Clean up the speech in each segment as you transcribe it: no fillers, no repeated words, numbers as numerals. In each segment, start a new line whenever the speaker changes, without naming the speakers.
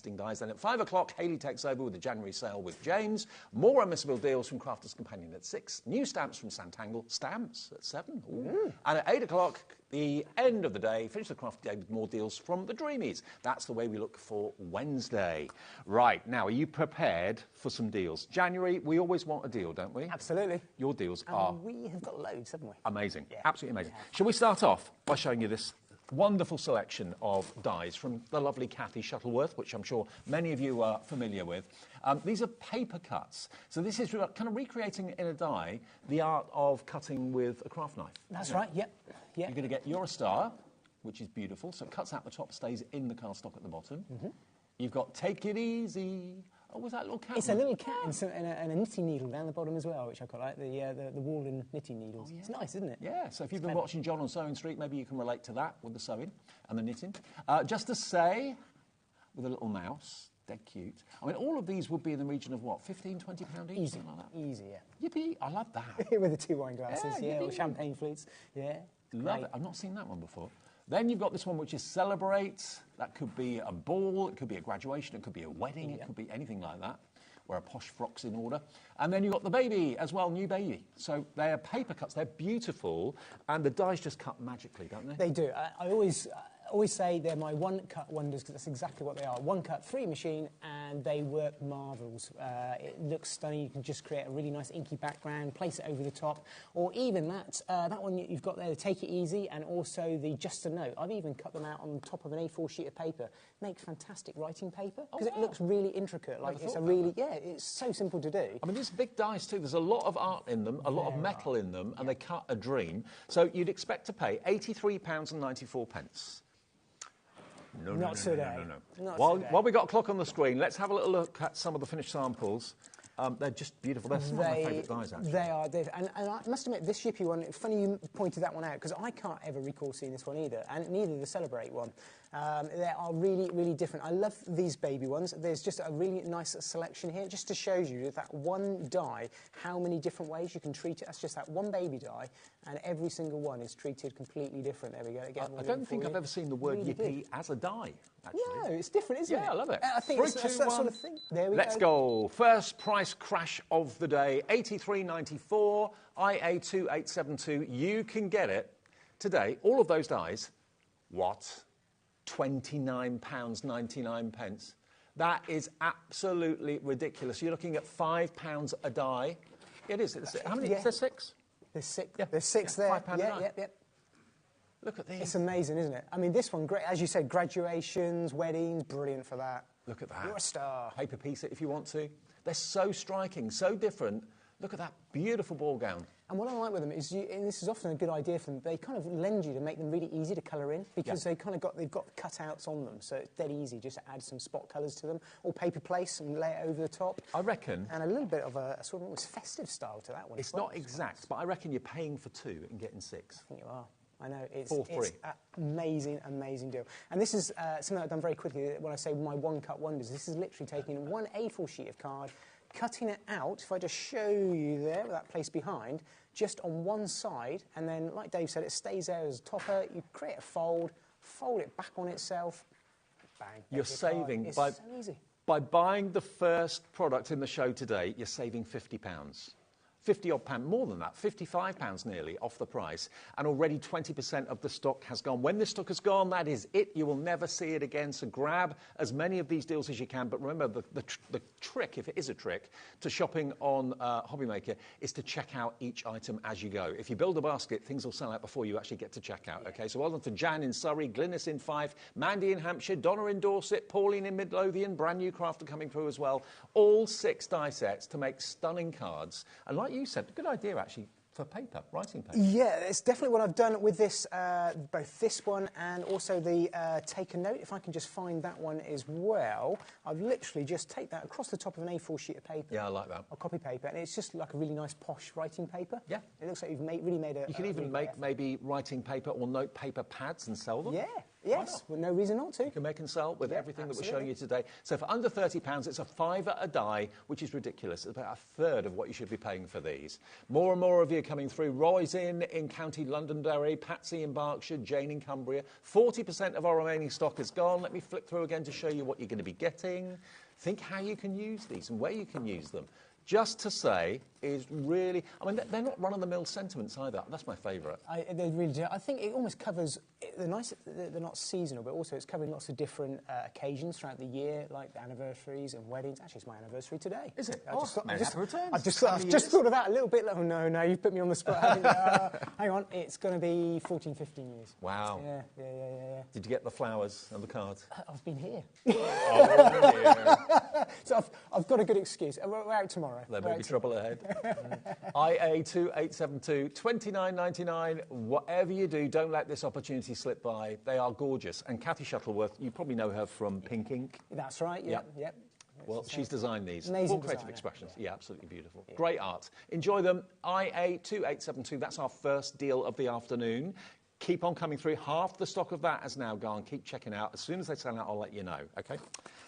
testing dies. Then at 5 o'clock, Hayley takes over with the January sale with James. More unmissable deals from Crafters Companion at 6. New stamps from Santangle. Stamps at 7. Ooh. And at 8 o'clock, the end of the day, finish the craft day with more deals from the Dreamies. That's the way we look for Wednesday. Right, now, are you prepared for some deals? January, we always want a deal, don't we?
Absolutely.
Your deals are...
we have got loads, haven't we?
Amazing, absolutely amazing. Shall we start off by showing you this wonderful selection of dies from the lovely Kathy Shuttleworth, which I'm sure many of you are familiar with. These are paper cuts. So this is kind of recreating in a die the art of cutting with a craft knife.
That's right, yep.
You're going to get your star, which is beautiful. So it cuts out the top, stays in the cardstock at the bottom. You've got Take It Easy. Oh, was that a little cat?
It's a little cat and a knitting needle down the bottom as well, which I quite like, the woolen knitting needles. Oh, yeah. It's nice, isn't it?
Yeah, so if you've been watching John on Sewing Street, maybe you can relate to that with the sewing and the knitting. Just to say, with a little mouse, dead cute. I mean, all of these would be in the region of, what, £15, £20 each?
Easy,
something like that?
easy, yeah.
Yippee, I love that.
With the 2 wine glasses, yeah, or champagne flutes, yeah.
Love it. I've not seen that one before. Then you've got this one, which is Celebrate. That could be a ball, it could be a graduation, it could be a wedding, it could be anything like that, where a posh frock's in order. And then you've got the baby as well, new baby. So they're paper cuts, they're beautiful, and the dies just cut magically, don't they?
They do. I always say they're my one-cut wonders, because that's exactly what they are. One-cut, free machine, and they work marvels. It looks stunning. You can just create a really nice inky background, place it over the top, or even that one you've got there, the Take It Easy, and also the Just a Note. I've even cut them out on top of an A4 sheet of paper. Make fantastic writing paper, because it looks really intricate. Like it's a really, it's so simple to do.
I mean, these big dies too, there's a lot of art in them, a lot of metal in them, and they cut a dream. So you'd expect to pay £83.94.
Not today.
While we've got a clock on the screen, let's have a little look at some of the finished samples. They're just beautiful. They're some of my favourite dies, actually.
They are. And I must admit, this Yippee one, it's funny you pointed that one out, because I can't ever recall seeing this one either, and neither the Celebrate one. They are really, really different. I love these baby ones. There's just a really nice selection here, just to show you that one die, how many different ways you can treat it. That's just that one baby die, and every single one is treated completely different. There we go. Again,
I don't think I've ever seen the word Yippee as a die, actually.
No, it's different, isn't it?
Yeah, I love it.
I think it's that sort of thing. There we go.
Let's go. First price crash of the day, £83.94, IA2872. You can get it today. All of those dies, what? £29.99. That is absolutely ridiculous. You're looking at £5 a die. It is. How many? Is there 6?
There's 6. Yeah. There's 6 there.
£5 a die.
Yeah.
Look at these.
It's amazing, isn't it? I mean, this one, great. As you said, graduations, weddings, brilliant for that.
Look at that.
You're a star.
Paper piece it if you want to. They're so striking, so different. Look at that beautiful ball gown.
And what I like with them is, and this is often a good idea for them, they kind of lend you to make them really easy to colour in, because they've got cutouts on them, so it's dead easy just to add some spot colours to them, or paper place and lay it over the top.
I reckon.
And a little bit of a sort of almost festive style to that one.
It's not exact, but I reckon you're paying for 2 and getting 6.
I think you are. I know, it's
For free.
an amazing, amazing deal. And this is something I've done very quickly when I say my one-cut wonders. This is literally taking one A4 sheet of card, cutting it out, if I just show you there, with that place behind, just on one side, and then, like Dave said, it stays there as a topper. You create a fold it back on itself, bang.
You're saving,
it's so easy.
By buying the first product in the show today, you're saving £50. 50 odd pound, more than that, £55 nearly off the price, and already 20% of the stock has gone. When this stock has gone, that is it. You will never see it again. So grab as many of these deals as you can. But remember, the trick, if it is a trick, to shopping on HobbyMaker is to check out each item as you go. If you build a basket, things will sell out before you actually get to checkout. Okay, so well done to Jan in Surrey, Glynis in Fife, Mandy in Hampshire, Donna in Dorset, Pauline in Midlothian, brand new crafter coming through as well. All 6 die sets to make stunning cards. And like you said, good idea actually for paper, writing paper.
Yeah, it's definitely what I've done with this, both this one and also the Take a Note. If I can just find that one as well, I've literally just take that across the top of an A4 sheet of paper.
Yeah, I like that.
Or copy paper, and it's just like a really nice posh writing paper.
Yeah.
It looks like you've really made a...
You can even make maybe writing paper or note paper pads and sell them.
Yeah. Yes, well, no reason not to.
You can make and sell with everything that we're showing you
absolutely.
today. So for under £30, it's a £5 a die, which is ridiculous. It's about a third of what you should be paying for these. More and more of you coming through. Roy's in County Londonderry, Patsy in Berkshire, Jane in Cumbria. 40% of our remaining stock is gone. Let me flip through again to show you what you're going to be getting. Think how you can use these and where you can use them. Just to say is really, I mean, they're not run-of-the-mill sentiments either. That's my favourite.
They really do. I think it almost covers, they're not seasonal, but also it's covering lots of different occasions throughout the year, like anniversaries and weddings. Actually, it's my anniversary today.
Is it?
I just
Just
thought of that a little bit. Oh, no, you've put me on the spot. Hang on, it's going to be 14, 15 years.
Wow.
Yeah.
Did you get the flowers and the cards?
I've been here.
Oh, dear.
So I've got a good excuse. We're out tomorrow.
There may be trouble ahead. IA2872, £29.99. Whatever you do, don't let this opportunity slip by. They are gorgeous. And Kathy Shuttleworth, you probably know her from Pink Ink.
That's right, yep.
Well, she's designed these.
Amazing
All creative
designer.
expressions. Yeah, absolutely beautiful. Yeah. Great art. Enjoy them. IA2872, that's our first deal of the afternoon. Keep on coming through. Half the stock of that has now gone. Keep checking out. As soon as they sell out, I'll let you know. OK?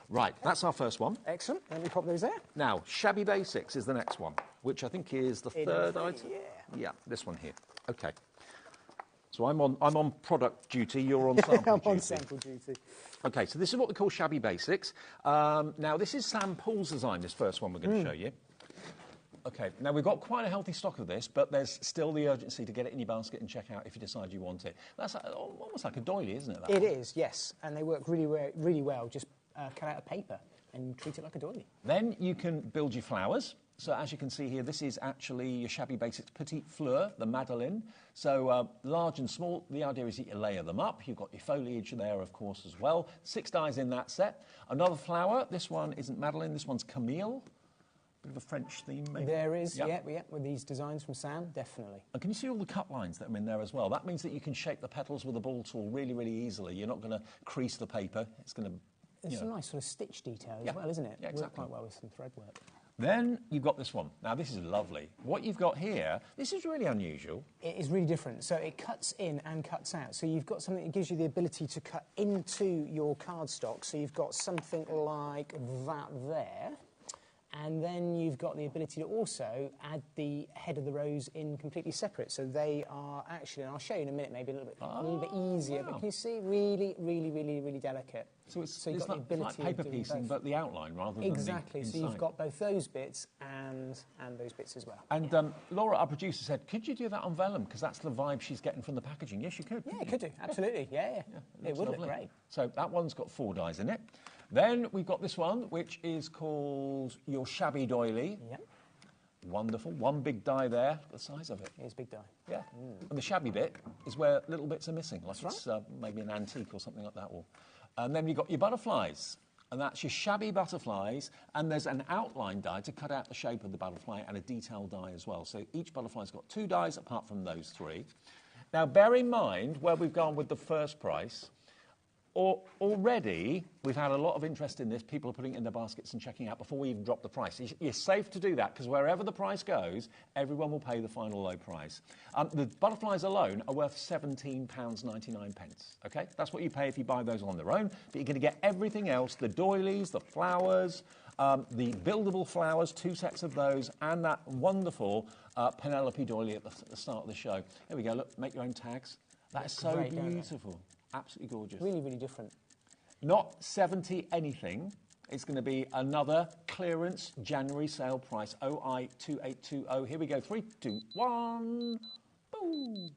Right, that's our first one.
Excellent. Let me pop those there.
Now, Shabby Basics is the next one, which I think is the third item.
Yeah,
this one here. OK. So I'm on product duty. You're on sample duty.
I'm on sample duty.
OK, so this is what we call Shabby Basics. Now, this is Sam Paul's design, this first one we're going to show you. OK, now we've got quite a healthy stock of this, but there's still the urgency to get it in your basket and check out if you decide you want it. That's almost like a doily, isn't it?
It is, yes. And they work really well. Just cut out of paper and treat it like a doily.
Then you can build your flowers. So as you can see here, this is actually your Shabby Basics Petite Fleur, the Madeleine. So large and small, the idea is that you layer them up. You've got your foliage there, of course, as well. 6 dies in that set. Another flower, this one isn't Madeleine, this one's Camille. Bit of a French theme, maybe?
There is, yeah, with these designs from Sam, definitely.
And can you see all the cut lines that are in there as well? That means that you can shape the petals with a ball tool really, really easily. You're not going to crease the paper. It's going to...
There's some nice sort of stitch detail as well, isn't it?
Yeah, exactly.
Works quite well with some thread work.
Then you've got this one. Now, this is lovely. What you've got here, this is really unusual.
It is really different. So it cuts in and cuts out. So you've got something that gives you the ability to cut into your cardstock. So you've got something like that there. And then you've got the ability to also add the head of the rose in completely separate. So they are actually, and I'll show you in a minute, maybe a little bit easier. Wow. But can you see, really delicate.
So it's like paper piecing, but the outline rather than
exactly.
the
So you've got both those bits and those bits as well.
And Laura, our producer, said, could you do that on vellum? Because that's the vibe she's getting from the packaging. Yes, you could.
Yeah, you could do. Absolutely. Yeah. It would look great.
So that one's got 4 dies in it. Then we've got this one, which is called your Shabby Doily.
Yep.
Wonderful. 1 big die there. The size of it.
It's a big die.
Yeah. And the shabby bit is where little bits are missing, like it's maybe an antique or something like that. And then you've got your butterflies. And that's your Shabby butterflies. And there's an outline die to cut out the shape of the butterfly and a detail die as well. So each butterfly's got 2 dies apart from those 3. Now, bear in mind where we've gone with the first price. Already, we've had a lot of interest in this. People are putting it in their baskets and checking out before we even drop the price. You're safe to do that because wherever the price goes, everyone will pay the final low price. The butterflies alone are worth £17.99. OK? That's what you pay if you buy those on their own. But you're going to get everything else, the doilies, the flowers, the buildable flowers, 2 sets of those, and that wonderful Penelope doily at the start of the show. Here we go. Look, make your own tags. That is so beautiful. Absolutely gorgeous.
Really different.
Not 70 anything. It's going to be another clearance January sale price, OI2820. Here we go. 3, 2, 1. Boom.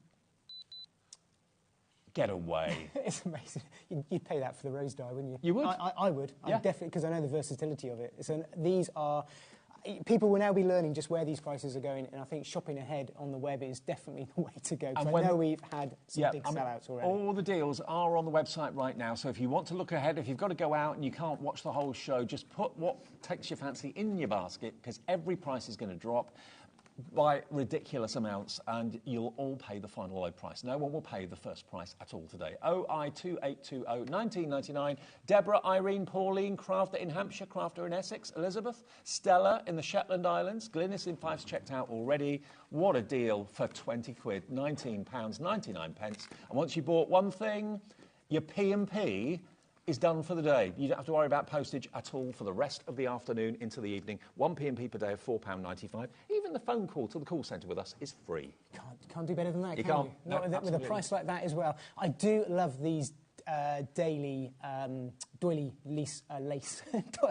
Get away.
It's amazing. You'd pay that for the rose die, wouldn't you?
You would?
I would.
Yeah.
Definitely, because I know the versatility of it. These are... People will now be learning just where these prices are going, and I think shopping ahead on the web is definitely the way to go. Because I know we've had some big sellouts already.
All the deals are on the website right now, so if you want to look ahead, if you've got to go out and you can't watch the whole show, just put what takes your fancy in your basket, because every price is going to drop by ridiculous amounts, and you'll all pay the final low price. No one will pay the first price at all today. OI2820, $19.99. Deborah, Irene, Pauline, Crafter in Hampshire, Crafter in Essex, Elizabeth, Stella in the Shetland Islands, Glynis in Fife's checked out already. What a deal for 20 quid, £19.99. And once you bought one thing, Your P&P is done for the day. You don't have to worry about postage at all for the rest of the afternoon into the evening. One P&P per day of £4.95. Even the phone call to the call centre with us is free.
Can't do better than that,
You
can
can't.
you?
No,
Not with a price like that as well. I do love these daily doily lace.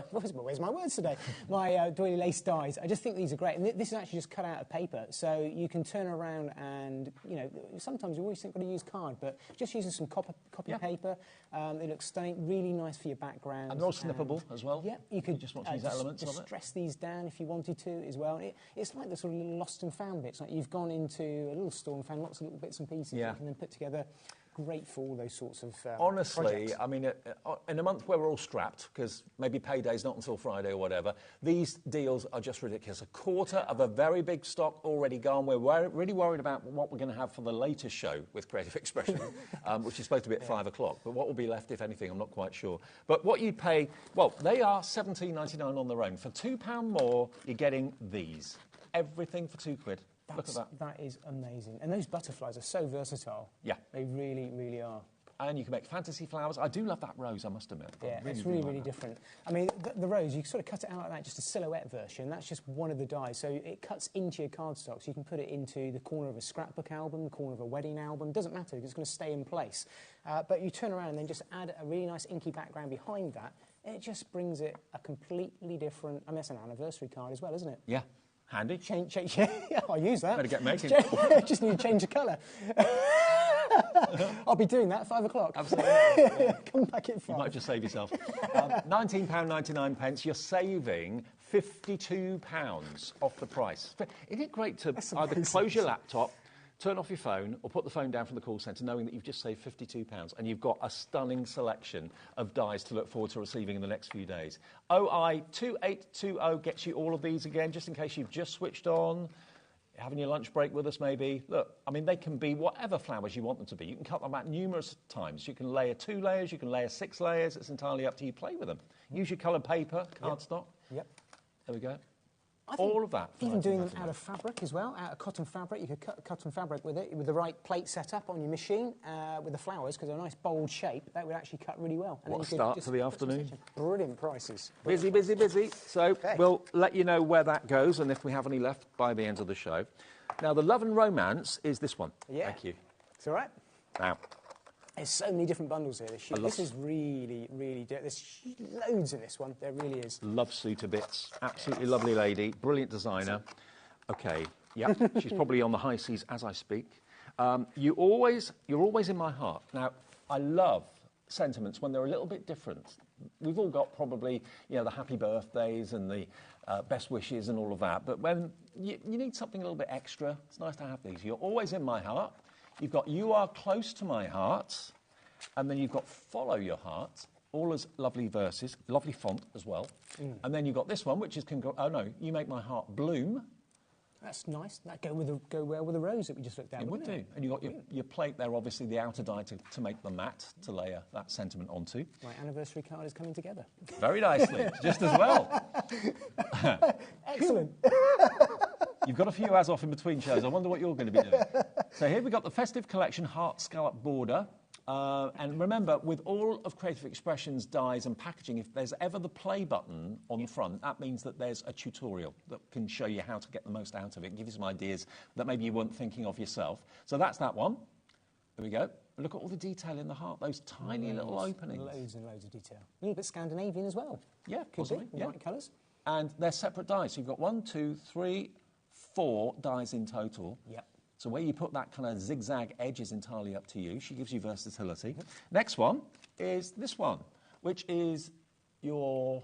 Where's my words today? My doily lace dies. I just think these are great. And this is actually just cut out of paper, so you can turn around and, you know, sometimes you always think you're going to use card, but just using some copy paper, they look stunning, really nice for your background.
And they're all snippable as well.
Yeah, you could
just want to use elements of it.
Stress these down if you wanted to as well. It's like the sort of little lost and found bits. Like you've gone into a little store and found lots of little bits and pieces that you can then put together. Great for all those sorts of
honestly,
projects.
I mean, in a month where we're all strapped, because maybe payday's not until Friday or whatever, these deals are just ridiculous. A quarter of a very big stock already gone. We're really worried about what we're going to have for the latest show with Creative Expression, which is supposed to be at 5 o'clock. But what will be left, if anything, I'm not quite sure. But what you pay, well, they are £17.99 on their own. For £2 more, you're getting these. Everything for £2. Look at that.
That is amazing. And those butterflies are so versatile.
Yeah.
They really, really are.
And you can make fantasy flowers. I do love that rose, I must admit.
Yeah, it's really, really different. I mean, the rose, you sort of cut it out like that, just a silhouette version. That's just one of the dies. So it cuts into your cardstock, so you can put it into the corner of a scrapbook album, the corner of a wedding album. Doesn't matter, because it's going to stay in place. But you turn around and then just add a really nice inky background behind that, and it just brings it a completely different... I mean, that's an anniversary card as well, isn't it?
Yeah. Handy.
Change, yeah, I'll use that.
Better get making.
Just need to change the colour. I'll be doing that at 5 o'clock.
Absolutely.
Come back at 5.
You might just save yourself. £19.99. You're saving £52 off the price. Isn't it great to either close your laptop, turn off your phone, or put the phone down from the call centre knowing that you've just saved £52 and you've got a stunning selection of dies to look forward to receiving in the next few days. OI2820 gets you all of these again, just in case you've just switched on, having your lunch break with us maybe. Look, I mean, they can be whatever flowers you want them to be. You can cut them out numerous times. You can layer 2 layers, you can layer 6 layers. It's entirely up to you. Play with them. Use your coloured paper, cardstock.
Yep.
There we go. All of that.
Even doing them out of fabric as well, out of cotton fabric. You could cut cotton fabric with it, with the right plate set up on your machine, with the flowers, because they're a nice bold shape. That would actually cut really well. And
what a start to the afternoon.
Brilliant prices.
Busy, busy, busy. So we'll let you know where that goes and if we have any left by the end of the show. Now, the Love and Romance is this one.
Yeah.
Thank you.
It's all right.
Now,
there's so many different bundles here. This is really, really... There's loads in this one. There really is.
Love Sue to bits. Absolutely lovely lady. Brilliant designer. OK. Yep. She's probably on the high seas as I speak. You're always in my heart. Now, I love sentiments when they're a little bit different. We've all got probably, you know, the happy birthdays and the best wishes and all of that. But when you need something a little bit extra, it's nice to have these. You're always in my heart. You've got You Are Close to My Heart, and then you've got Follow Your Heart, all as lovely verses, lovely font as well. And then you've got this one, which is, You Make My Heart Bloom.
That's nice. That'd go well with the rose that we just looked at.
It would do. And you've got your plate there, obviously, the outer die to make the mat, to layer that sentiment onto.
My anniversary card is coming together.
Very nicely, just as well.
Excellent.
You've got a few as off in between shows. I wonder what you're going to be doing. So here we've got the Festive Collection Heart Scallop Border. And remember, with all of Creative Expression's dies and packaging, if there's ever the play button on the front, that means that there's a tutorial that can show you how to get the most out of it, give you some ideas that maybe you weren't thinking of yourself. So that's that one. There we go. Look at all the detail in the heart, those tiny little openings.
Loads and loads of detail. A little bit Scandinavian as well.
Yeah,
could
possibly.
be, right colours.
And they're separate dies. So you've got 1, 2, 3, 4 dies in total.
Yep.
So where you put that kind of zigzag edge is entirely up to you. She gives you versatility. Next one is this one, which is your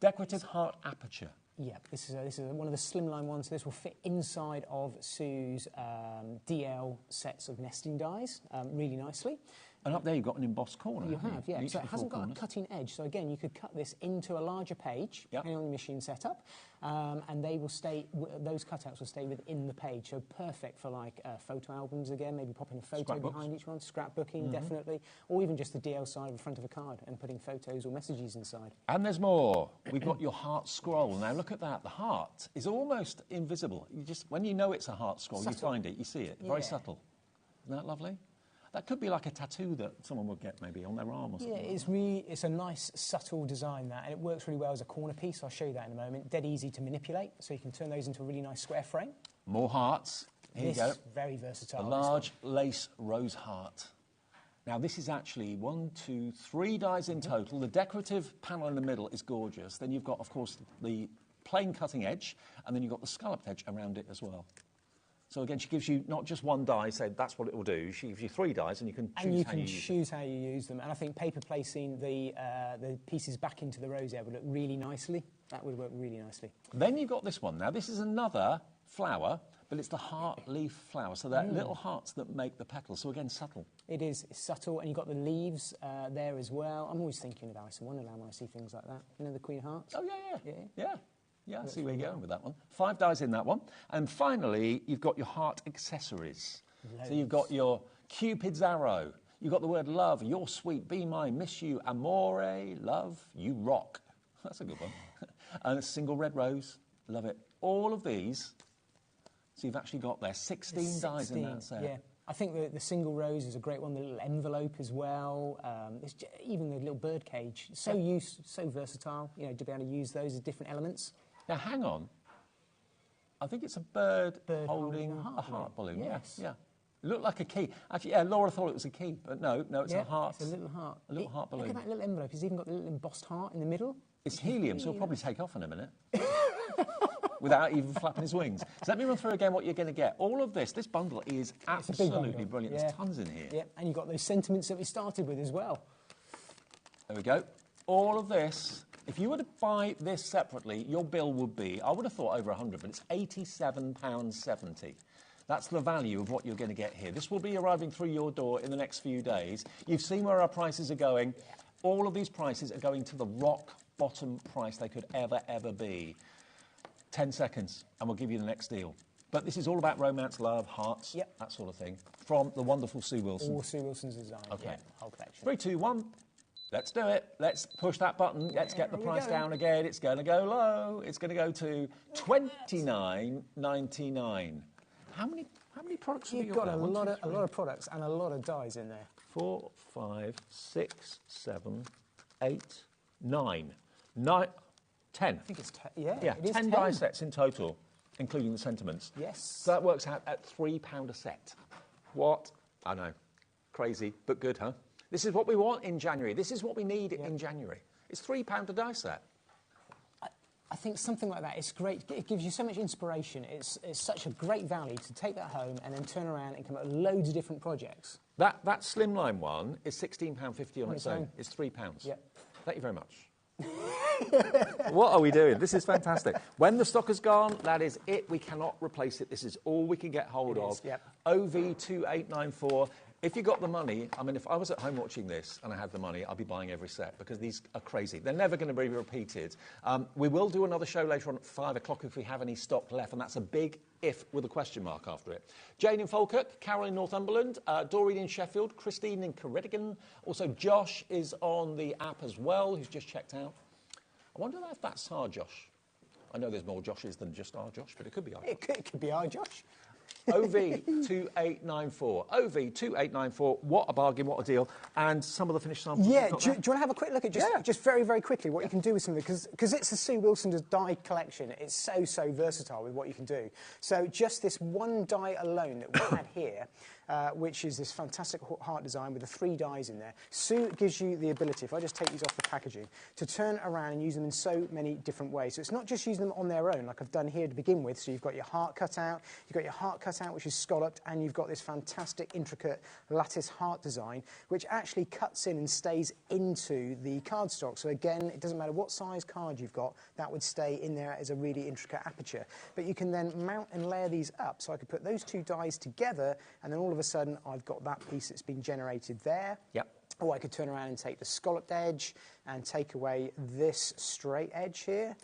decorative heart aperture.
Yeah, this is one of the slimline ones. This will fit inside of Sue's DL sets of nesting dies really nicely.
And up there you've got an embossed corner.
You have, yeah. So it hasn't got
corners.
a cutting edge. So again, you could cut this into a larger page, depending on your machine setup, and they will stay. Those cutouts will stay within the page. So perfect for like photo albums again. Maybe popping a photo behind each one, scrapbooking definitely, or even just the DL side of the front of a card and putting photos or messages inside.
And there's more. We've got your heart scroll. Now look at that. The heart is almost invisible. You just when you know it's a heart scroll, you find it, you see it. Very subtle. Isn't that lovely? That could be like a tattoo that someone would get maybe on their arm or something.
Yeah, it's a nice, subtle design, that, and it works really well as a corner piece. I'll show you that in a moment. Dead easy to manipulate, so you can turn those into a really nice square frame.
More hearts. Here you go.
Very versatile.
A large lace rose heart. Now, this is actually 1, 2, 3 dies in total. The decorative panel in the middle is gorgeous. Then you've got, of course, the plain cutting edge, and then you've got the scalloped edge around it as well. So again, she gives you not just one die, say that's what it will do. She gives you 3 dies, and you can choose
how you use them. And I think paper placing the pieces back into the rose would look really nicely. That would work really nicely.
Then you've got this one. Now, this is another flower, but it's the heart leaf flower. So they're little hearts that make the petals. So again, subtle.
It is. It's subtle, and you've got the leaves there as well. I'm always thinking of Alice in Wonderland when I see things like that. You know, the Queen of Hearts?
Oh, yeah, I see where you're going with that one. 5 dies in that one. And finally, you've got your heart accessories. Loads. So you've got your Cupid's arrow. You've got the word love, you're sweet, be mine, miss you, amore, love, you rock. That's a good one. And a single red rose, love it. All of these, so you've actually got there 16 dies in that set.
Yeah. I think the single rose is a great one, the little envelope as well. Even the little bird cage, so versatile, you know, to be able to use those as different elements.
Now, hang on. I think it's a bird holding a heart balloon.
Yes.
Yeah. It looked like a key. Actually, yeah, Laura thought it was a key, but no, it's a heart.
It's a little heart.
A little heart balloon.
Look at that little envelope. It's even got the little embossed heart in the middle.
It's helium, so it'll probably take off in a minute. Without even flapping his wings. So let me run through again what you're going to get. All of this bundle is absolutely brilliant.
Yeah.
There's tons in here.
Yeah, and you've got those sentiments that we started with as well.
There we go. All of this, if you were to buy this separately, your bill would be, I would have thought over 100, but it's £87.70. That's the value of what you're going to get here. This will be arriving through your door in the next few days. You've seen where our prices are going. All of these prices are going to the rock bottom price they could ever be. 10 seconds, and we'll give you the next deal. But this is all about romance, love, hearts, that sort of thing, from the wonderful Sue Wilson.
All Sue Wilson's design,
okay.
Whole collection.
3, 2, 1. Let's do it. Let's push that button. Let's get the price down again. It's going to go low. It's going to go to $29.99. How many products have you got?
You've got a lot of products and a lot of dies in there.
4, 5, 6, 7, 8, 9. 10.
I think it's 10. Yeah,
it is 10 die sets in total, including the sentiments.
Yes.
So that works out at £3 a set. What? I know. Crazy, but good, huh? This is what we want in January. This is what we need in January. It's £3 a die set.
I think something like that, it's great. It gives you so much inspiration. It's such a great value to take that home and then turn around and come up with loads of different projects.
That slimline one is £16.50 on its own. It's £3.
Yep.
Thank you very much. What are we doing? This is fantastic. When the stock is gone, that is it. We cannot replace it. This is all we can get hold of.
Yep.
OV2894. If you got the money, I mean, if I was at home watching this and I had the money, I'd be buying every set because these are crazy. They're never going to be repeated. We will do another show later on at 5 o'clock if we have any stock left, and that's a big if with a question mark after it. Jane in Falkirk, Carol in Northumberland, Doreen in Sheffield, Christine in Corrigan. Also, Josh is on the app as well, who's just checked out. I wonder if that's our Josh. I know there's more Joshes than just our Josh, but it could be our Josh.
It could be our Josh.
OV2894. OV2894. What a bargain, what a deal. And some of the finished samples.
Yeah, do you want to have a quick look at just very, very quickly what you can do with some of it? Because it's a Sue Wilson die collection. It's so versatile with what you can do. So just this one die alone that we had here, which is this fantastic heart design with the 3 dies in there. Sue gives you the ability, if I just take these off the packaging, to turn around and use them in so many different ways. So it's not just using them on their own, like I've done here to begin with. So you've got your heart cut out, which is scalloped, and you've got this fantastic, intricate lattice heart design, which actually cuts in and stays into the cardstock. So again, it doesn't matter what size card you've got, that would stay in there as a really intricate aperture. But you can then mount and layer these up. So I could put those 2 dies together, and then all of a sudden, I've got that piece that's been generated there.
Yep.
Or I could turn around and take the scalloped edge and take away this straight edge here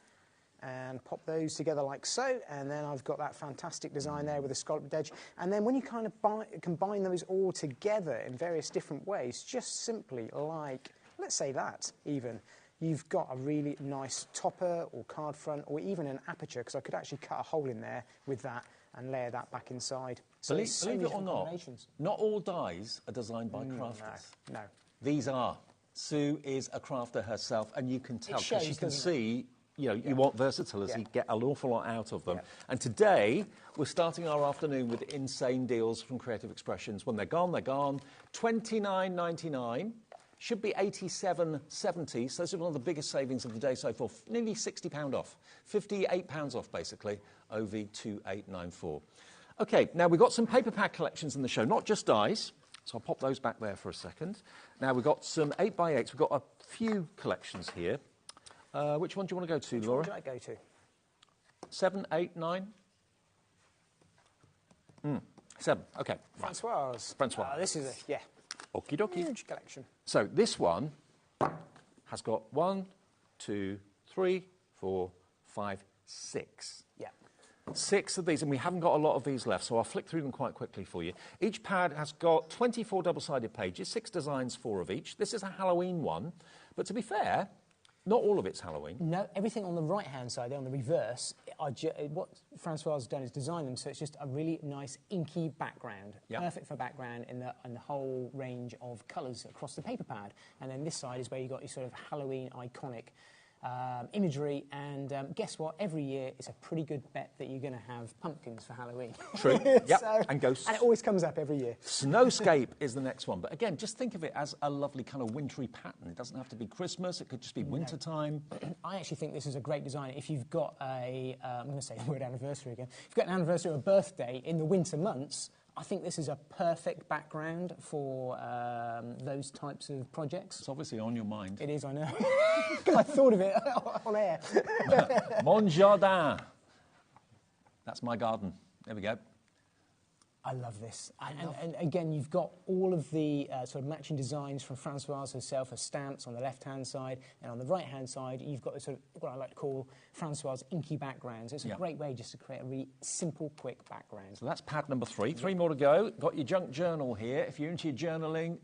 and pop those together like so, and then I've got that fantastic design there with a scalloped edge. And then when you kind of combine those all together in various different ways, just simply like, let's say that even, you've got a really nice topper or card front or even an aperture, because I could actually cut a hole in there with that and layer that back inside. So
Believe,
there's so
believe
many
it or
different
not,
combinations.
not all dies are designed by crafters.
No.
These are. Sue is a crafter herself, and you can tell because
shows,
you can
doesn't it?
see, you know, you want versatility,
Yeah.
get an awful lot out of them.
Yeah.
And today, we're starting our afternoon with insane deals from Creative Expressions. When they're gone, they're gone. $29.99. Should be $87.70, so this is one of the biggest savings of the day so far. Nearly £60 off. £58 off, basically, OV2894. OK, now we've got some paper pad collections in the show, not just dies. So I'll pop those back there for a second. Now, we've got some 8x8s. We've got a few collections here. Which one do you want to go to,
Which
Laura?
one would I go to?
7, 8, 9? 7, OK. Right.
Francoise. This is a,
Okie dokie.
huge collection.
So this one has got 1, 2, 3, 4, 5, 6.
Yeah.
6 of these, and we haven't got a lot of these left, so I'll flick through them quite quickly for you. Each pad has got 24 double-sided pages, 6 designs, 4 of each. This is a Halloween one, but to be fair, not all of it's Halloween.
No, everything on the right-hand side, there on the reverse, what Francois has done is design them so it's just a really nice inky background.
Yep.
Perfect for background in the whole range of colours across the paper pad. And then this side is where you've got your sort of Halloween iconic imagery, and guess what? Every year it's a pretty good bet that you're going to have pumpkins for Halloween.
True, yep, and ghosts.
And it always comes up every year.
Snowscape is the next one, but again, just think of it as a lovely kind of wintry pattern. It doesn't have to be Christmas, it could just be winter time.
I actually think this is a great design. If you've got I'm going to say the word anniversary again. If you've got an anniversary or a birthday in the winter months, I think this is a perfect background for those types of projects.
It's obviously on your mind.
It is, I know. I thought of it on air.
Mon jardin. That's my garden. There we go.
I love this. And again, you've got all of the sort of matching designs from Francoise herself, her stamps on the left-hand side, and on the right-hand side, you've got the sort of what I like to call Francoise inky backgrounds. It's a great way just to create a really simple, quick background.
So that's pad number 3. 3 more to go. Got your junk journal here. If you're into your journaling,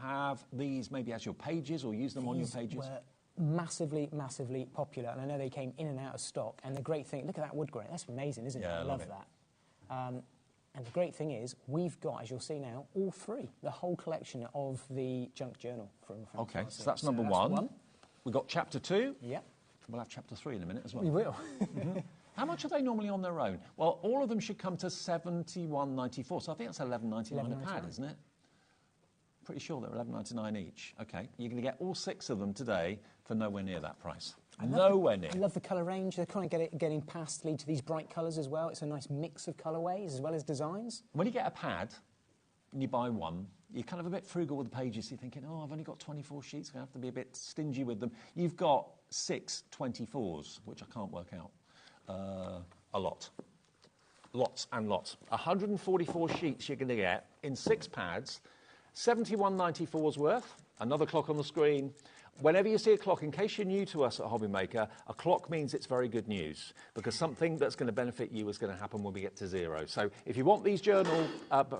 have these maybe as your pages or use them on your pages.
Were massively, massively popular, and I know they came in and out of stock. And the great thing, look at that wood grain. That's amazing, isn't it?
Yeah,
I love that. And the great thing is, we've got, as you'll see now, all 3, the whole collection of the junk journal from
OK,
Francoise.
so that's number 1. We've got chapter 2.
Yeah.
We'll have chapter 3 in a minute as well.
We will.
How much are they normally on their own? Well, all of them should come to $71.94, so I think that's $11.99 a pad, isn't it? Pretty sure they're $11.99 each. OK, you're going to get all 6 of them today for nowhere near that price. Nowhere near.
I love the colour range. They're kind of getting pastely to these bright colours as well. It's a nice mix of colourways as well as designs.
When you get a pad and you buy one, you're kind of a bit frugal with the pages. You're thinking, oh, I've only got 24 sheets. I have to be a bit stingy with them. You've got 6 24s, which I can't work out. A lot. Lots and lots. 144 sheets you're going to get in 6 pads. 71.94's worth. Another clock on the screen. Whenever you see a clock, in case you're new to us at HobbyMaker, a clock means it's very good news because something that's going to benefit you is going to happen when we get to 0. So if you want these journal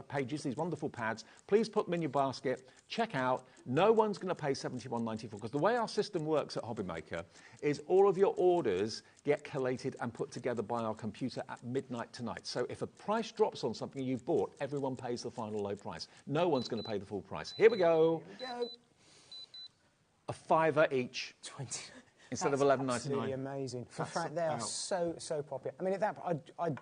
pages, these wonderful pads, please put them in your basket. Check out. No one's going to pay $71.94 because the way our system works at HobbyMaker is all of your orders get collated and put together by our computer at midnight tonight. So if a price drops on something you've bought, everyone pays the final low price. No one's going to pay the full price. Here we go.
Here we go.
A $5 each.
20.
Instead of $11.99.
Absolutely amazing. For fact, they are so popular. I mean, at that, I'd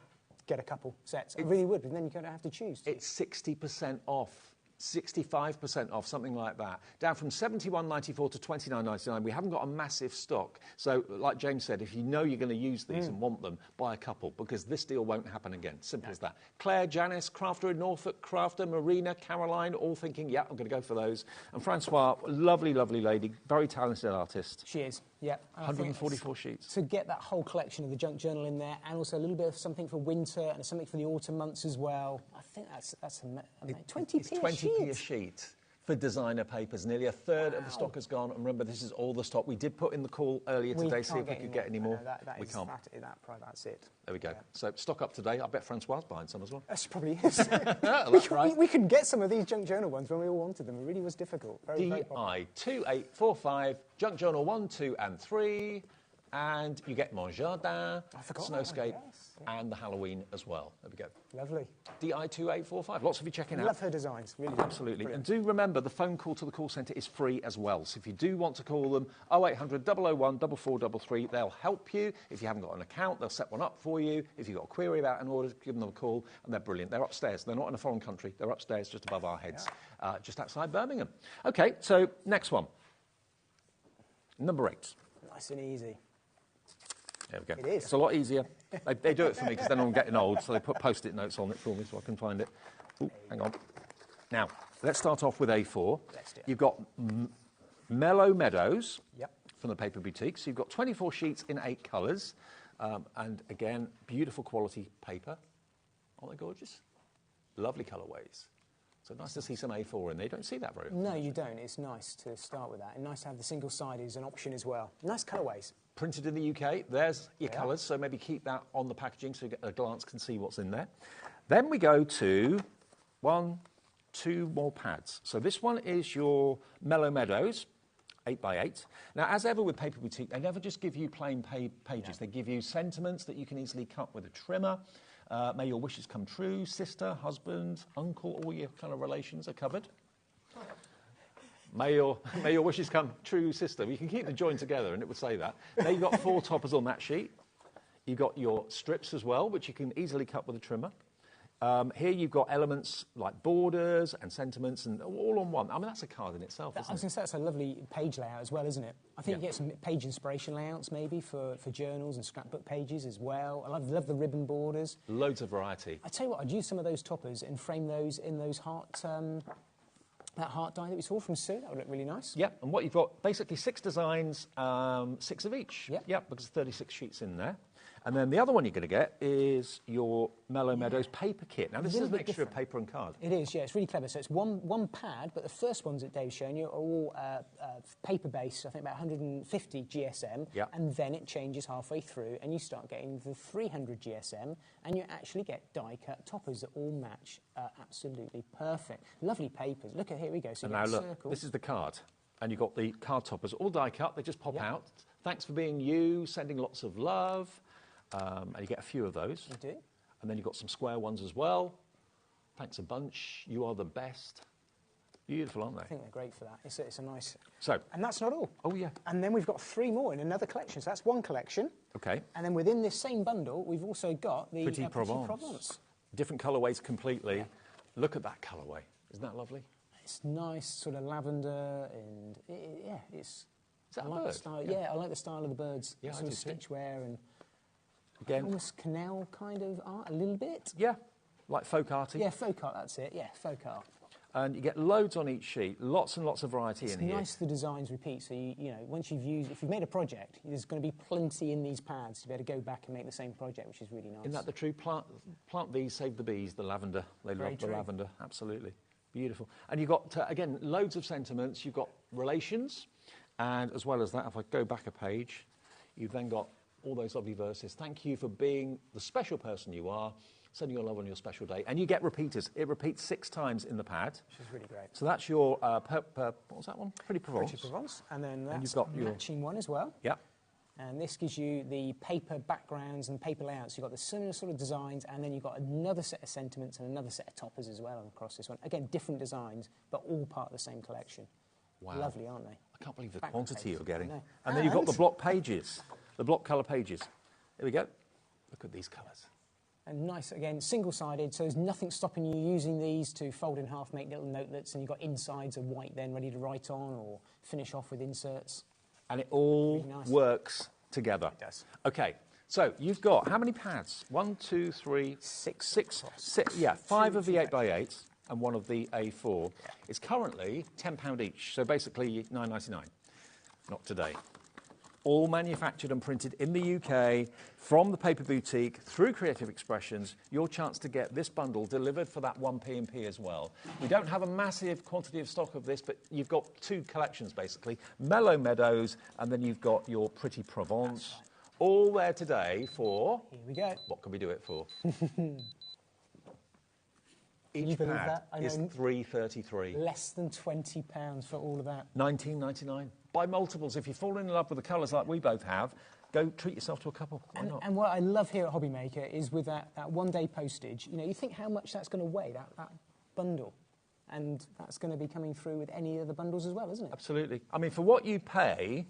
get a couple sets. I really would, but then you're going to have to choose.
It's 60% off. 65% off, something like that. Down from $71.94 to $29.99. We haven't got a massive stock. So, like James said, if you know you're going to use these and want them, buy a couple, because this deal won't happen again. Simple as that. Claire, Janice, Crafter in Norfolk, Crafter, Marina, Caroline, all thinking, yeah, I'm going to go for those. And Francois, lovely, lovely lady, very talented artist.
She is, yeah.
144 sheets.
To get that whole collection of the junk journal in there, and also a little bit of something for winter and something for the autumn months as well. I think that's 20p a sheet.
20p a sheet for designer papers. Nearly a third of the stock has gone. And remember, this is all the stock. We did put in the call earlier today, see if we could get any more. We can't.
That's it.
There we go. Yeah. So stock up today. I bet Francois buying some as well.
That's probably is.
That's right.
We couldn't get some of these junk journal ones when we all wanted them. It really was difficult. Very, very popular.
DI 2845, junk journal 1, 2 and 3. And you get Mon Jardin, Snowscape,
yes.
and the Halloween as well. There we go.
Lovely.
DI2845. Lots of you checking out.
Love her designs, really.
Absolutely.
Brilliant.
And do remember, the phone call to the call centre is free as well. So if you do want to call them, 0800 001 4433, they'll help you. If you haven't got an account, they'll set one up for you. If you've got a query about an order, give them a call, and they're brilliant. They're upstairs. They're not in a foreign country. They're upstairs just above our heads, just outside Birmingham. OK, so next one. Number 8.
Nice and easy.
There we go.
It is.
It's a lot easier. They do it for me because then I'm getting old, so they put Post-it notes on it for me so I can find it. Ooh, hang on. Now, let's start off with A4.
Let's do it.
You've got Mellow Meadows from the Paper Boutique. So you've got 24 sheets in 8 colours. And again, beautiful quality paper. Aren't they gorgeous? Lovely colourways. So nice to see some A4 in there. You don't see that very often.
No, you don't. It's nice to start with that. And nice to have the single-sided as an option as well. Nice colourways.
Printed in the UK. There's your colours, so maybe keep that on the packaging so you get a glance can see what's in there. Then we go to 2 more pads. So this one is your Mellow Meadows, 8x8. Now, as ever with Paper Boutique, they never just give you plain pages. They give you sentiments that you can easily cut with a trimmer. May your wishes come true, sister, husband, uncle, all your kind of relations are covered. May your wishes come true, sister. You can keep the join together and it would say that. Now you've got 4 toppers on that sheet. You've got your strips as well, which you can easily cut with a trimmer. Here you've got elements like borders and sentiments and all on one. I mean, that's a card in itself, isn't it?
I was going to say, that's a lovely page layout as well, isn't it? I think you get some page inspiration layouts maybe for journals and scrapbook pages as well. I love the ribbon borders.
Loads of variety.
I tell you what, I'd use some of those toppers and frame those in those heart... that heart die that we saw from Sue, that would look really nice.
Yep, and what you've got, basically 6 designs, 6 of each. Yep, because 36 sheets in there. And then the other one you're going to get is your Mellow Meadows paper kit. Now, this is a mixture of paper and card.
It is, yeah, it's really clever. So it's one pad, but the first ones that Dave's shown you are all paper-based, I think about 150 GSM, and then it changes halfway through, and you start getting the 300 GSM, and you actually get die-cut toppers that all match absolutely perfect. Lovely papers. Look at, here we go. So
and now look, this is the card, and you've got the card toppers, all die-cut. They just pop out. Thanks for being you, sending lots of love. And you get a few of those.
You do.
And then you've got some square ones as well. Thanks a bunch. You are the best. Beautiful, aren't they?
I think they're great for that. It's a nice...
So.
And that's not all.
Oh, yeah.
And then we've got 3 more in another collection. So that's one collection.
OK.
And then within this same bundle, we've also got the
Pretty Provence. Different colourways completely. Yeah. Look at that colourway. Isn't that lovely?
It's nice, sort of lavender, and it's...
Is that
I
a
like
bird?
the style. Yeah, I like the style of the birds.
Yeah,
sort
I
of
do
stitchwear and
again,
almost canal kind of art, a little bit.
Yeah, like folk arty.
Yeah, folk art. That's it. Yeah, folk art.
And you get loads on each sheet, lots and lots of variety in here.
It's nice the designs repeat. So you know, once you've used, if you've made a project, there's going to be plenty in these pads to be able to go back and make the same project, which is really nice.
Isn't that the true plant these, save the bees? The lavender. They love the lavender. Absolutely beautiful. And you've got again loads of sentiments. You've got relations. And as well as that, if I go back a page, you've then got all those lovely verses. Thank you for being the special person you are, sending your love on your special day. And you get repeaters. It repeats 6 times in the pad.
Which is really great.
So that's your, what was that one? Pretty Provence.
Pretty Provence. And then that's
you've got
a matching one as well.
Yep.
And this gives you the paper backgrounds and paper layouts. You've got the similar sort of designs, and then you've got another set of sentiments and another set of toppers as well across this one. Again, different designs, but all part of the same collection.
Wow.
Lovely, aren't they?
I can't believe the quantity you're getting.
No.
And then you've got the block pages, the block colour pages. Here we go. Look at these colours.
And nice, again, single-sided, so there's nothing stopping you using these to fold in half, make little notelets, and you've got insides of white then ready to write on or finish off with inserts.
And it all
really nice.
works together.
It does.
OK, so you've got how many pads? 1, 2, 3, 6. Yeah, 5 of the 8x8 and 1 of the A4. It's currently £10 each, so basically £9.99. Not today. All manufactured and printed in the UK from the Paper Boutique through Creative Expressions. Your chance to get this bundle delivered for that 1p&p as well. We don't have a massive quantity of stock of this, but you've got 2 collections basically. Mellow Meadows, and then you've got your Pretty Provence. Right. All there today for...
Here we go.
What can we do it for?
Can
Each pad is £3.33.
Less than £20 for all of that.
£19.99. buy multiples. If you're falling in love with the colours like we both have, go treat yourself to a couple. Why not?
And what I love here at HobbyMaker is with that one-day postage, you know, you think how much that's going to weigh, that bundle. And that's going to be coming through with any of the bundles as well, isn't it?
Absolutely. I mean, for what you pay,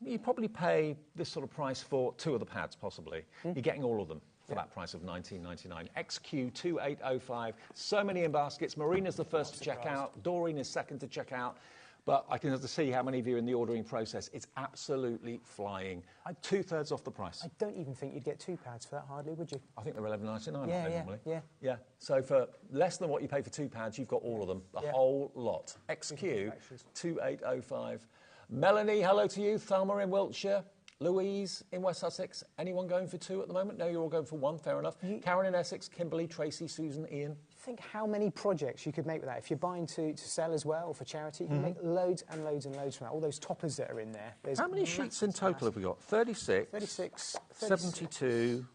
you probably pay this sort of price for 2 of the pads, possibly. You're getting all of them for that price of $19.99. XQ2805. So many in baskets. Marina's the first to check out. Doreen is second to check out. But I can have to see how many of you are in the ordering process. It's absolutely flying. 2/3 off the price.
I don't even think you'd get 2 pads for that, hardly, would you?
I think they're $11.99 normally.
Yeah.
So for less than what you pay for 2 pads, you've got all of them, the whole lot. XQ2805. Melanie, hello to you. Thelma in Wiltshire. Louise in West Sussex. Anyone going for 2 at the moment? No, you're all going for 1. Fair enough. Karen in Essex. Kimberly, Tracy, Susan, Ian.
Think how many projects you could make with that. If you're buying to sell as well, or for charity, you can make loads and loads and loads from that. All those toppers that are in there.
How many sheets in total have we got? 36. 72.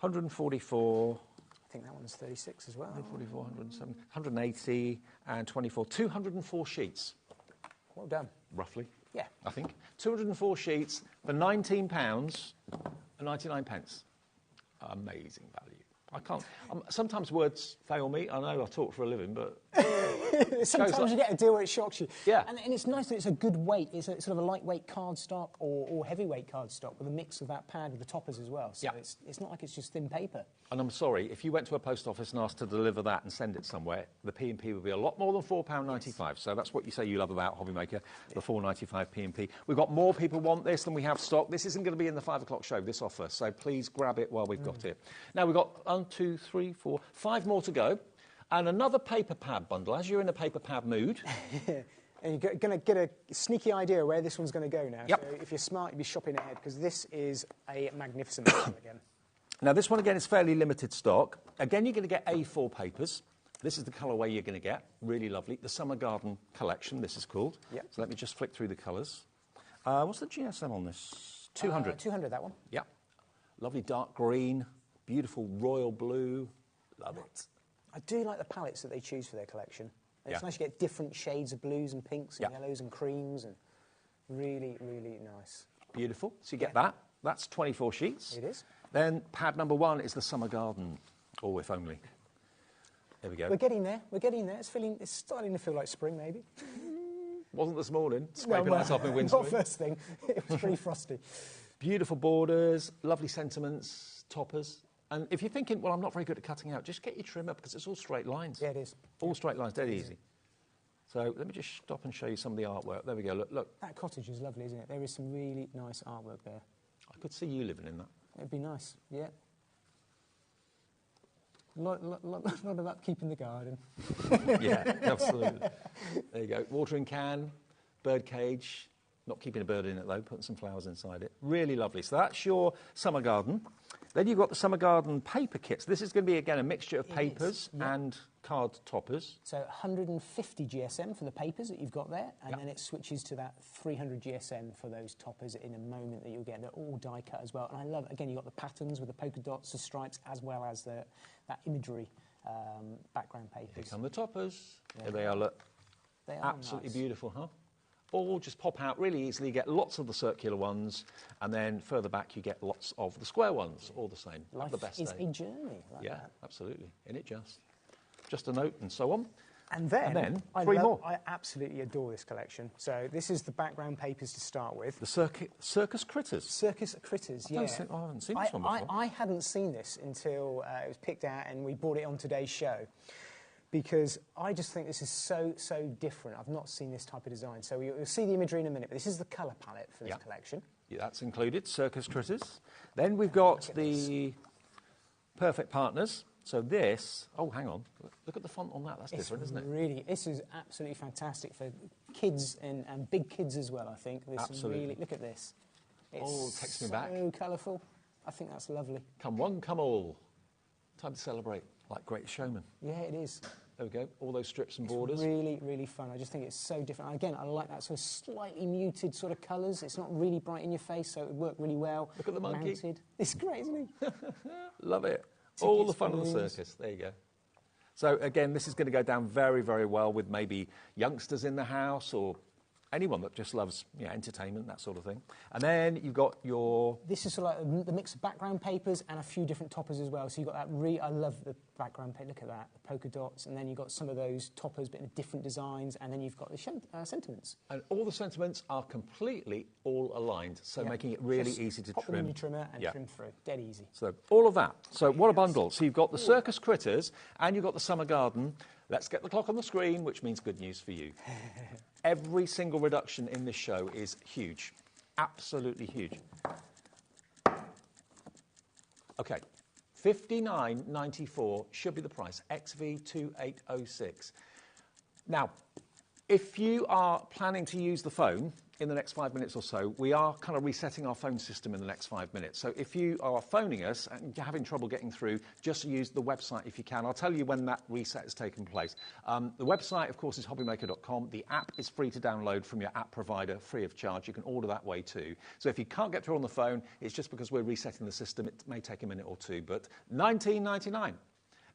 144.
I think that one's 36 as well.
144, 107, 180 and 24. 204 sheets.
Well done.
Roughly.
Yeah.
I think. 204 sheets for £19 and 99 pence. Amazing value. I can't. Sometimes words fail me. I know I talk for a living, but
sometimes you get a deal where it shocks you.
Yeah.
And it's nice that it's a good weight. It's a sort of a lightweight cardstock or heavyweight cardstock with a mix of that pad with the toppers as well. So it's not like it's just thin paper.
And I'm sorry, if you went to a post office and asked to deliver that and send it somewhere, the P&P would be a lot more than £4.95. Yes. So that's what you say you love about HobbyMaker, the £4.95 P&P. We've got more people want this than we have stock. This isn't going to be in the 5 o'clock show, this offer, so please grab it while we've got it. Now, we've got 1, 2, 3, 4, 5 more to go, and another paper pad bundle. As you're in a paper pad mood...
And you're going to get a sneaky idea where this one's going to go now.
Yep.
So if you're smart, you'll be shopping ahead, because this is a magnificent one again.
Now, this one, again, is fairly limited stock. Again, you're going to get A4 papers. This is the colourway you're going to get. Really lovely. The Summer Garden Collection, this is called.
Yep.
So let me just flick through the colours. What's the GSM on this? 200.
200, that one.
Yep. Lovely dark green, beautiful royal blue. Love it.
I do like the palettes that they choose for their collection. It's nice to get different shades of blues and pinks and yellows and creams, and really, really nice.
Beautiful. So you get that. That's 24 sheets.
It is.
Then pad number 1 is the Summer Garden. Oh, if only. There we go.
We're getting there. We're getting there. It's starting to feel like spring, maybe.
Wasn't this morning. Scraping that off in windscreen.
Not first thing. It was pretty frosty.
Beautiful borders, lovely sentiments, toppers. And if you're thinking, well, I'm not very good at cutting out, just get your trimmer, because it's all straight lines.
Yeah, it is.
All straight lines, dead easy. So let me just stop and show you some of the artwork. There we go, look.
That cottage is lovely, isn't it? There is some really nice artwork there.
I could see you living in that.
It'd be nice, yeah. Lot of upkeep in the garden.
Yeah, absolutely. There you go. Watering can, bird cage. Not keeping a bird in it, though, putting some flowers inside it. Really lovely. So that's your summer garden. Then you've got the summer garden paper kits. This is going to be, again, a mixture of papers and card toppers.
So 150 GSM for the papers that you've got there, and then it switches to that 300 GSM for those toppers in a moment that you'll get. They're all die cut as well. And I love, again, you've got the patterns with the polka dots, the stripes, as well as that imagery background papers.
Here come the toppers. Here they are, look.
They are
absolutely
nice.
Beautiful, huh? All just pop out really easily. You get lots of the circular ones, and then further back you get lots of the square ones, all the same.
Life
the best
is
day.
a journey. Like
yeah,
that.
absolutely. In it just a note and so on.
And then
three more.
I absolutely adore this collection. So this is the background papers to start with.
The Circus Critters.
Circus Critters,
I haven't seen this one before.
I hadn't seen this until it was picked out and we brought it on today's show, because I just think this is so different. I've not seen this type of design. So you'll see the imagery in a minute, but this is the colour palette for this collection.
Yeah, that's included, Circus Critters. Then we've got the Perfect Partners. So this, oh, hang on. Look at the font on that. That's different, isn't it?
Really, this is absolutely fantastic for kids and big kids as well, I think. This
absolutely.
Really, look at this.
It's it takes me back.
So colourful. I think that's lovely.
Come one, come all. Time to celebrate, like Great Showman.
Yeah, it is.
There we go, all those strips and borders.
Really, really fun. I just think it's so different. Again, I like that sort of slightly muted sort of colours. It's not really bright in your face, so it would work really well.
Look at the monkey.
Mounted. It's great, isn't it?
Love it. All the fun of the circus. There you go. So, again, this is going to go down very, very well with maybe youngsters in the house or anyone that just loves entertainment, that sort of thing. And then you've got your...
This is sort of like the mix of background papers and a few different toppers as well. So you've got that I love the background paper, look at that, the polka dots, and then you've got some of those toppers but in different designs, and then you've got the sentiments.
And all the sentiments are completely all aligned, so making it really easy to
pop
trim.
Them in your trimmer and trim through, dead easy.
So all of that. So what a bundle. So you've got the Circus Critters and you've got the Summer Garden. Let's get the clock on the screen, which means good news for you. Every single reduction in this show is huge. Absolutely huge. OK, $59.94 should be the price, XV2806. Now, if you are planning to use the phone in the next 5 minutes or so, we are kind of resetting our phone system in the next 5 minutes. So if you are phoning us and you're having trouble getting through, just use the website if you can. I'll tell you when that reset has taken place. The website, of course, is hobbymaker.com. The app is free to download from your app provider, free of charge. You can order that way too. So if you can't get through on the phone, it's just because we're resetting the system. It may take a minute or two, but $19.99.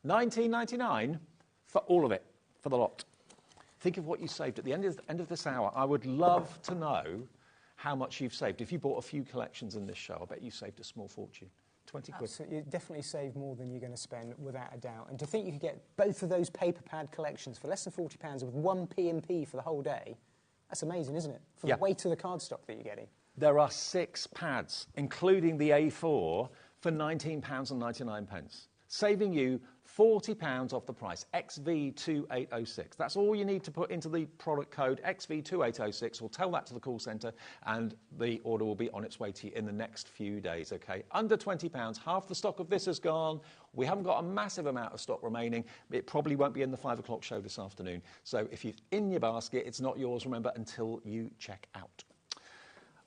$19.99 for all of it, for the lot. Think of what you saved at the end of this hour. I would love to know how much you've saved. If you bought a few collections in this show, I bet you saved a small fortune. 20 quid.
Absolutely. You definitely save more than you're going to spend, without a doubt. And to think you could get both of those paper pad collections for less than £40 with one P&P for the whole day, that's amazing, isn't it? For the weight of the cardstock that you're getting.
There are 6 pads, including the A4, for £19.99, saving you £40 off the price, XV2806. That's all you need to put into the product code, XV2806. We'll tell that to the call centre, and the order will be on its way to you in the next few days, OK? Under £20, half the stock of this has gone. We haven't got a massive amount of stock remaining. It probably won't be in the 5 o'clock show this afternoon. So if it's in your basket, it's not yours, remember, until you check out.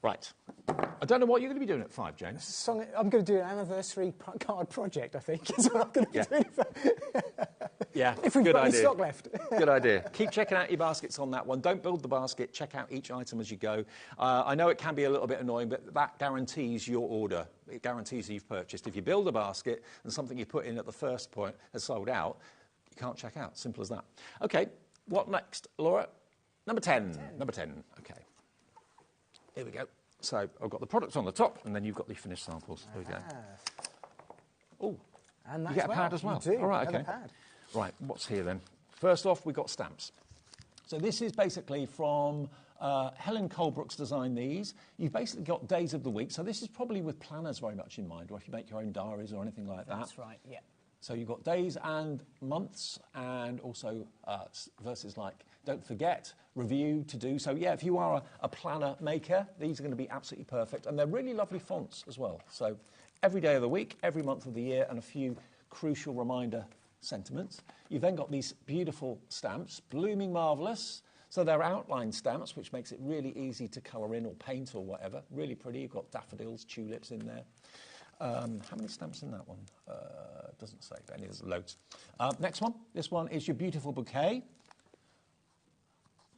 Right. I don't know what you're going to be doing at 5, James.
I'm going to do an anniversary card project, I think. Is what I'm going to be doing.
Yeah,
if we've got any stock left.
Good idea. Keep checking out your baskets on that one. Don't build the basket. Check out each item as you go. I know it can be a little bit annoying, but that guarantees your order. It guarantees that you've purchased. If you build a basket and something you put in at the first point has sold out, you can't check out. Simple as that. OK, what next, Laura? Number 10. Number 10. OK. Here we go. So I've got the products on the top, and then you've got the finished samples. There we go. Oh,
and that's
you get a pad as well.
You do.
All right,
OK.
Pad. Right, what's here then? First off, we've got stamps. So this is basically from Helen Colebrook's designed these. You've basically got days of the week. So this is probably with planners very much in mind, or if you make your own diaries or anything like that.
That's right, yeah.
So you've got days and months, and also verses like don't forget, review, to do. So, yeah, if you are a planner maker, these are going to be absolutely perfect. And they're really lovely fonts as well. So every day of the week, every month of the year, and a few crucial reminder sentiments. You've then got these beautiful stamps, Blooming Marvellous. So they're outline stamps, which makes it really easy to colour in or paint or whatever. Really pretty. You've got daffodils, tulips in there. How many stamps in that one? Doesn't say, but there's loads. Next one. This one is your beautiful bouquet.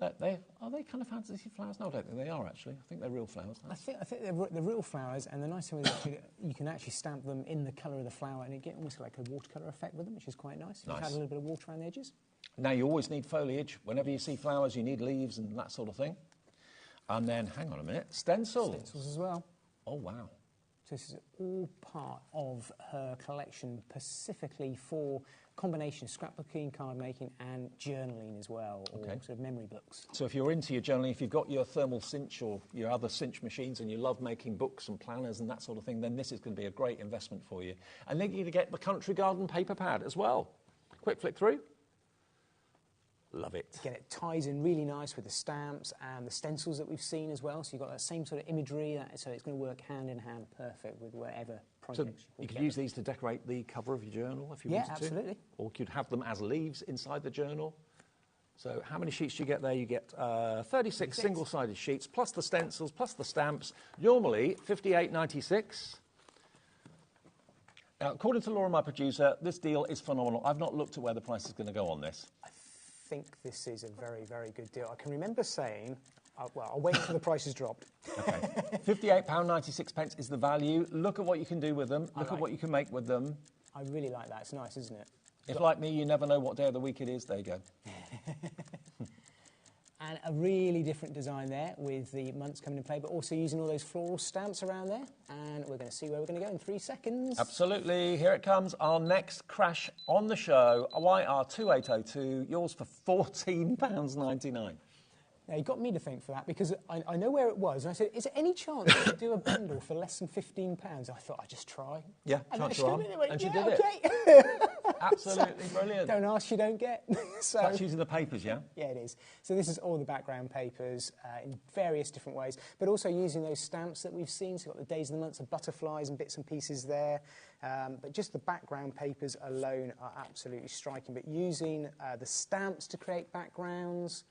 Are they kind of fancy flowers? No, I don't think they are, actually. I think they're real flowers.
I think they're real flowers, and the nice thing is you can actually stamp them in the colour of the flower, and you get almost like a watercolour effect with them, which is quite nice. You add a little bit of water around the edges. Now, you always need foliage. Whenever you see flowers, you need leaves and that sort of thing. And then, hang on a minute, stencils. Stencils as well. Oh, wow. So this is all part of her collection, specifically for combination of scrapbooking, card making, and journaling as well, or sort of memory books. So if you're into your journaling, if you've got your thermal cinch or your other cinch machines and you love making books and planners and that sort of thing, then this is going to be a great investment for you. And then you're going to get the Country Garden paper pad as well. Quick flick through. Love it. Again, it ties in really nice with the stamps and the stencils that we've seen as well. So you've got that same sort of imagery, so it's going to work hand in hand perfect with whatever projects. So you could use these to decorate the cover of your journal if you wanted to. Yeah, absolutely. Or you could have them as leaves inside the journal. So how many sheets do you get there? You get 36 single-sided sheets, plus the stencils, plus the stamps. Normally, $58.96. Now, according to Laura, my producer, this deal is phenomenal. I've not looked at where the price is going to go on this. I think this is a very, very good deal. I can remember saying, well, I'll wait until the price has dropped. Okay. £58.96 is the value. Look at what you can do with them. Look at what you can make with them. I really like that. It's nice, isn't it? If, like me, you never know what day of the week it is, there you go. And a really different design there with the months coming in play, but also using all those floral stamps around there. And we're going to see where we're going to go in 3 seconds.
Absolutely. Here it comes. Our next crash on the show, YR2802, yours for £14.99.
Now, you got me to think for that because I know where it was. And I said, is there any chance you could do a bundle for less than £15? I thought I'd just try.
Yeah, chance you on. And she did
okay.
it. Absolutely brilliant.
Don't ask, you don't get. So,
that's using the papers, yeah?
Yeah, it is. So this is all the background papers in various different ways, but also using those stamps that we've seen. So you've got the days of the months of butterflies and bits and pieces there. But just the background papers alone are absolutely striking. But using the stamps to create backgrounds.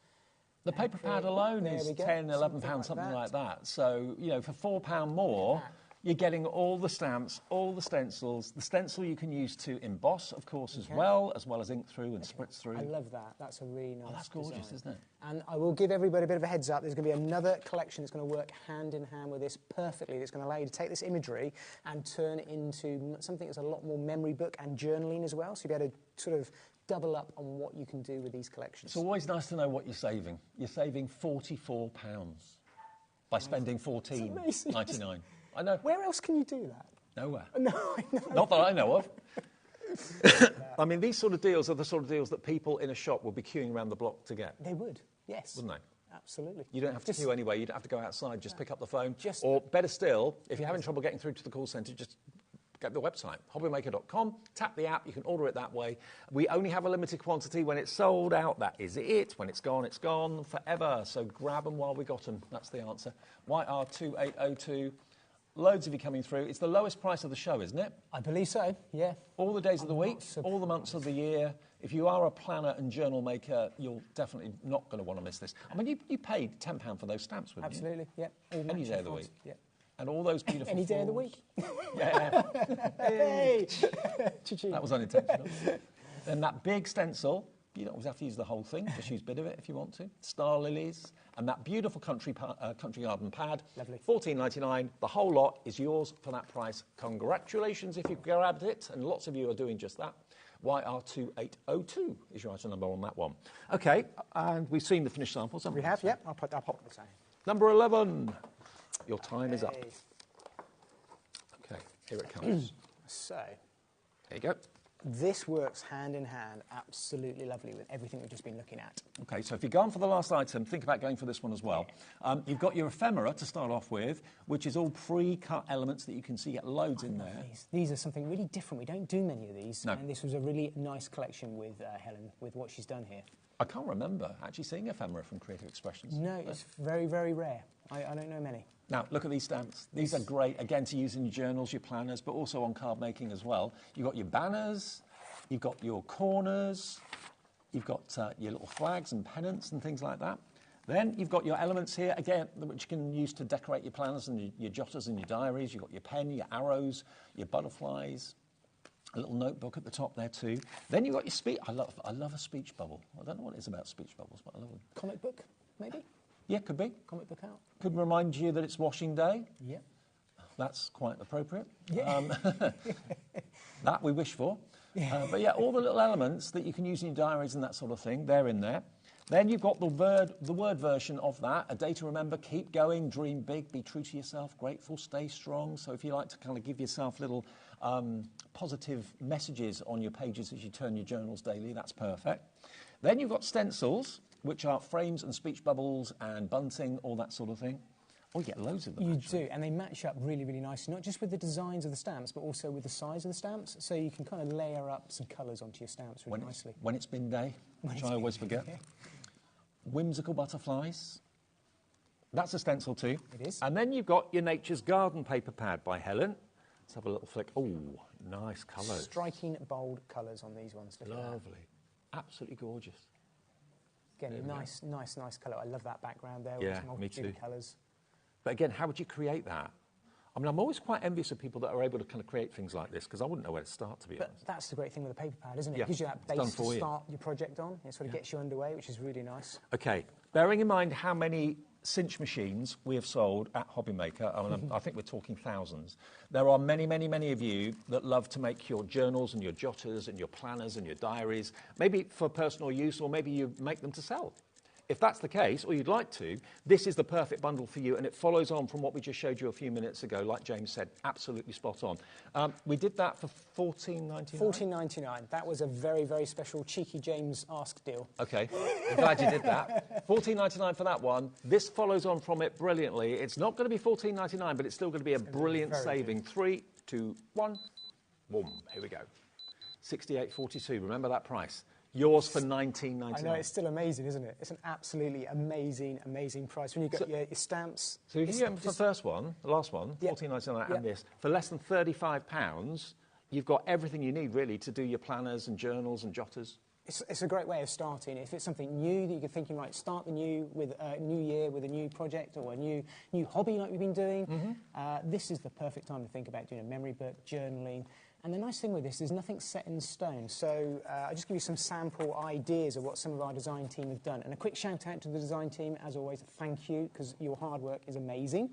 The paper pad alone is £10, £11, something like that. So, you know, for £4 more, you're getting all the stamps, all the stencils. The stencil you can use to emboss, of course, as well as ink through and spritz through.
I love that. That's a really nice
that's gorgeous,
design.
Isn't it?
And I will give everybody a bit of a heads up. There's going to be another collection that's going to work hand in hand with this perfectly. That's going to allow you to take this imagery and turn it into something that's a lot more memory book and journaling as well. So you'll be able to sort of double up on what you can do with these collections.
It's always nice to know what you're saving. You're saving £44 by spending £14.99. I know.
Where else can you do that?
Nowhere.
No, I know.
Not that I know of. I mean, these sort of deals are the sort of deals that people in a shop would be queuing around the block to get.
They would, yes.
Wouldn't they?
Absolutely.
You don't have to queue anyway. You don't have to go outside. Just pick up the phone. Or better still, if you're having trouble getting through to the call centre, just go to the website, hobbymaker.com, tap the app, you can order it that way. We only have a limited quantity. When it's sold out, that is it. When it's gone forever. So grab them while we got them. That's the answer. YR2802. Loads of you coming through. It's the lowest price of the show, isn't it?
I believe so, yeah.
All the days of the week, all the months of the year. If you are a planner and journal maker, you're definitely not going to want to miss this. I mean, you paid £10 for those stamps, wouldn't you?
Absolutely, yeah.
Any day of the week. Yeah. And all those beautiful
Any day of the week.
Yeah.
Hey!
That was unintentional. Then that big stencil, you don't always have to use the whole thing, just use a bit of it if you want to. Star lilies. And that beautiful country garden pad. Lovely. £14.99. The whole lot is yours for that price. Congratulations if you grabbed it, and lots of you are doing just that. YR2802 is your item number on that one. OK, and we've seen the finished samples, haven't we?
We have, yep. I'll pop the sign.
Number 11. Your time is up. OK, here it comes.
So,
there you go.
This works hand in hand, absolutely lovely with everything we've just been looking at.
OK, so if you've gone for the last item, think about going for this one as well. You've got your ephemera to start off with, which is all pre-cut elements that you can see, get loads in there.
These are something really different. We don't do many of these.
No.
And this was a really nice collection with Helen, with what she's done here.
I can't remember actually seeing ephemera from Creative Expressions.
No, it's very, very rare. I don't know many.
Now, look at these stamps. These are great, again, to use in your journals, your planners, but also on card making as well. You've got your banners, you've got your corners, you've got your little flags and pennants and things like that. Then you've got your elements here, again, which you can use to decorate your planners and your jotters and your diaries. You've got your pen, your arrows, your butterflies, a little notebook at the top there too. Then you've got your speech. I love a speech bubble. I don't know what it is about speech bubbles, but I love them.
Comic book, maybe?
Yeah, could be.
Comic book out.
Could remind you that it's washing day.
Yeah.
That's quite appropriate.
Yeah.
That we wish for. But yeah, all the little elements that you can use in your diaries and that sort of thing, they're in there. Then you've got the word version of that, a day to remember, keep going, dream big, be true to yourself, grateful, stay strong. So if you like to kind of give yourself little positive messages on your pages as you turn your journals daily, that's perfect. Then you've got stencils, which are frames and speech bubbles and bunting, all that sort of thing. Oh, you get loads of them.
You do, and they match up really, really nicely, not just with the designs of the stamps, but also with the size of the stamps. So you can kind of layer up some colours onto your stamps really nicely.
When it's bin day, which I always forget. Whimsical butterflies. That's a stencil too.
It is.
And then you've got your Nature's Garden paper pad by Helen. Let's have a little flick. Oh, nice colours.
Striking, bold colours on these ones.
Lovely. Absolutely gorgeous.
Again, nice colour. I love that background there
yeah,
with
me too.
colours.
But again, how would you create that? I mean, I'm always quite envious of people that are able to kind of create things like this, because I wouldn't know where to start, to be honest.
But that's the great thing with a paper pad, isn't it?
Yeah,
It gives you that base to start your project on. It sort of gets you underway, which is really nice.
OK, bearing in mind how many cinch machines we have sold at HobbyMaker, I mean, I think we're talking thousands, there are many, many, many of you that love to make your journals and your jotters and your planners and your diaries, maybe for personal use, or maybe you make them to sell. if that's the case, or you'd like to, this is the perfect bundle for you, and it follows on from what we just showed you a few minutes ago, like James said, absolutely spot on. We did that for $14.99?
$14.99. That was a very, very special cheeky James ask deal.
OK, I'm glad you did that. $14.99 for that one. This follows on from it brilliantly. It's not going to be $14.99, but it's still going to be a brilliant saving. 3, 2, 1, boom, here we go. $68.42, remember that price. Yours for $19.99.
I know, it's still amazing, isn't it? It's an absolutely amazing, amazing price. When you get your stamps...
So if you get the first one, the last one, $14.99 and this, for less than £35, you've got everything you need, really, to do your planners and journals and jotters.
It's a great way of starting. If it's something new that you're thinking, right, start the new with a new year with a new project or a new hobby like we've been doing, this is the perfect time to think about doing a memory book, journaling. And the nice thing with this is nothing's set in stone. So I'll just give you some sample ideas of what some of our design team have done. And a quick shout out to the design team, as always, thank you, because your hard work is amazing.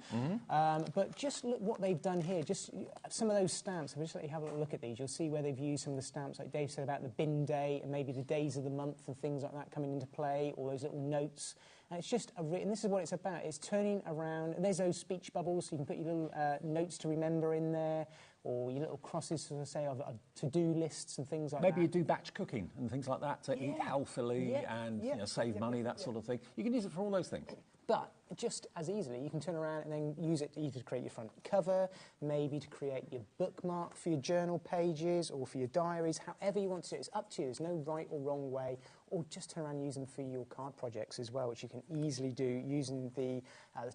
But just look what they've done here. Just some of those stamps, I'll just let you have a look at these. You'll see where they've used some of the stamps, like Dave said about the bin day and maybe the days of the month and things like that coming into play, all those little notes. And it's just, and this is what it's about, it's turning around, and there's those speech bubbles, so you can put your little notes to remember in there, or your little crosses, as I say, of to-do lists and things like that.
Maybe you do batch cooking and things like that to eat healthily and you know, save money, that sort of thing. You can use it for all those things.
But just as easily, you can turn around and then use it either to create your front cover, maybe to create your bookmark for your journal pages or for your diaries, however you want to do it. It's up to you. There's no right or wrong way. Or just turn around and use them for your card projects as well, which you can easily do using the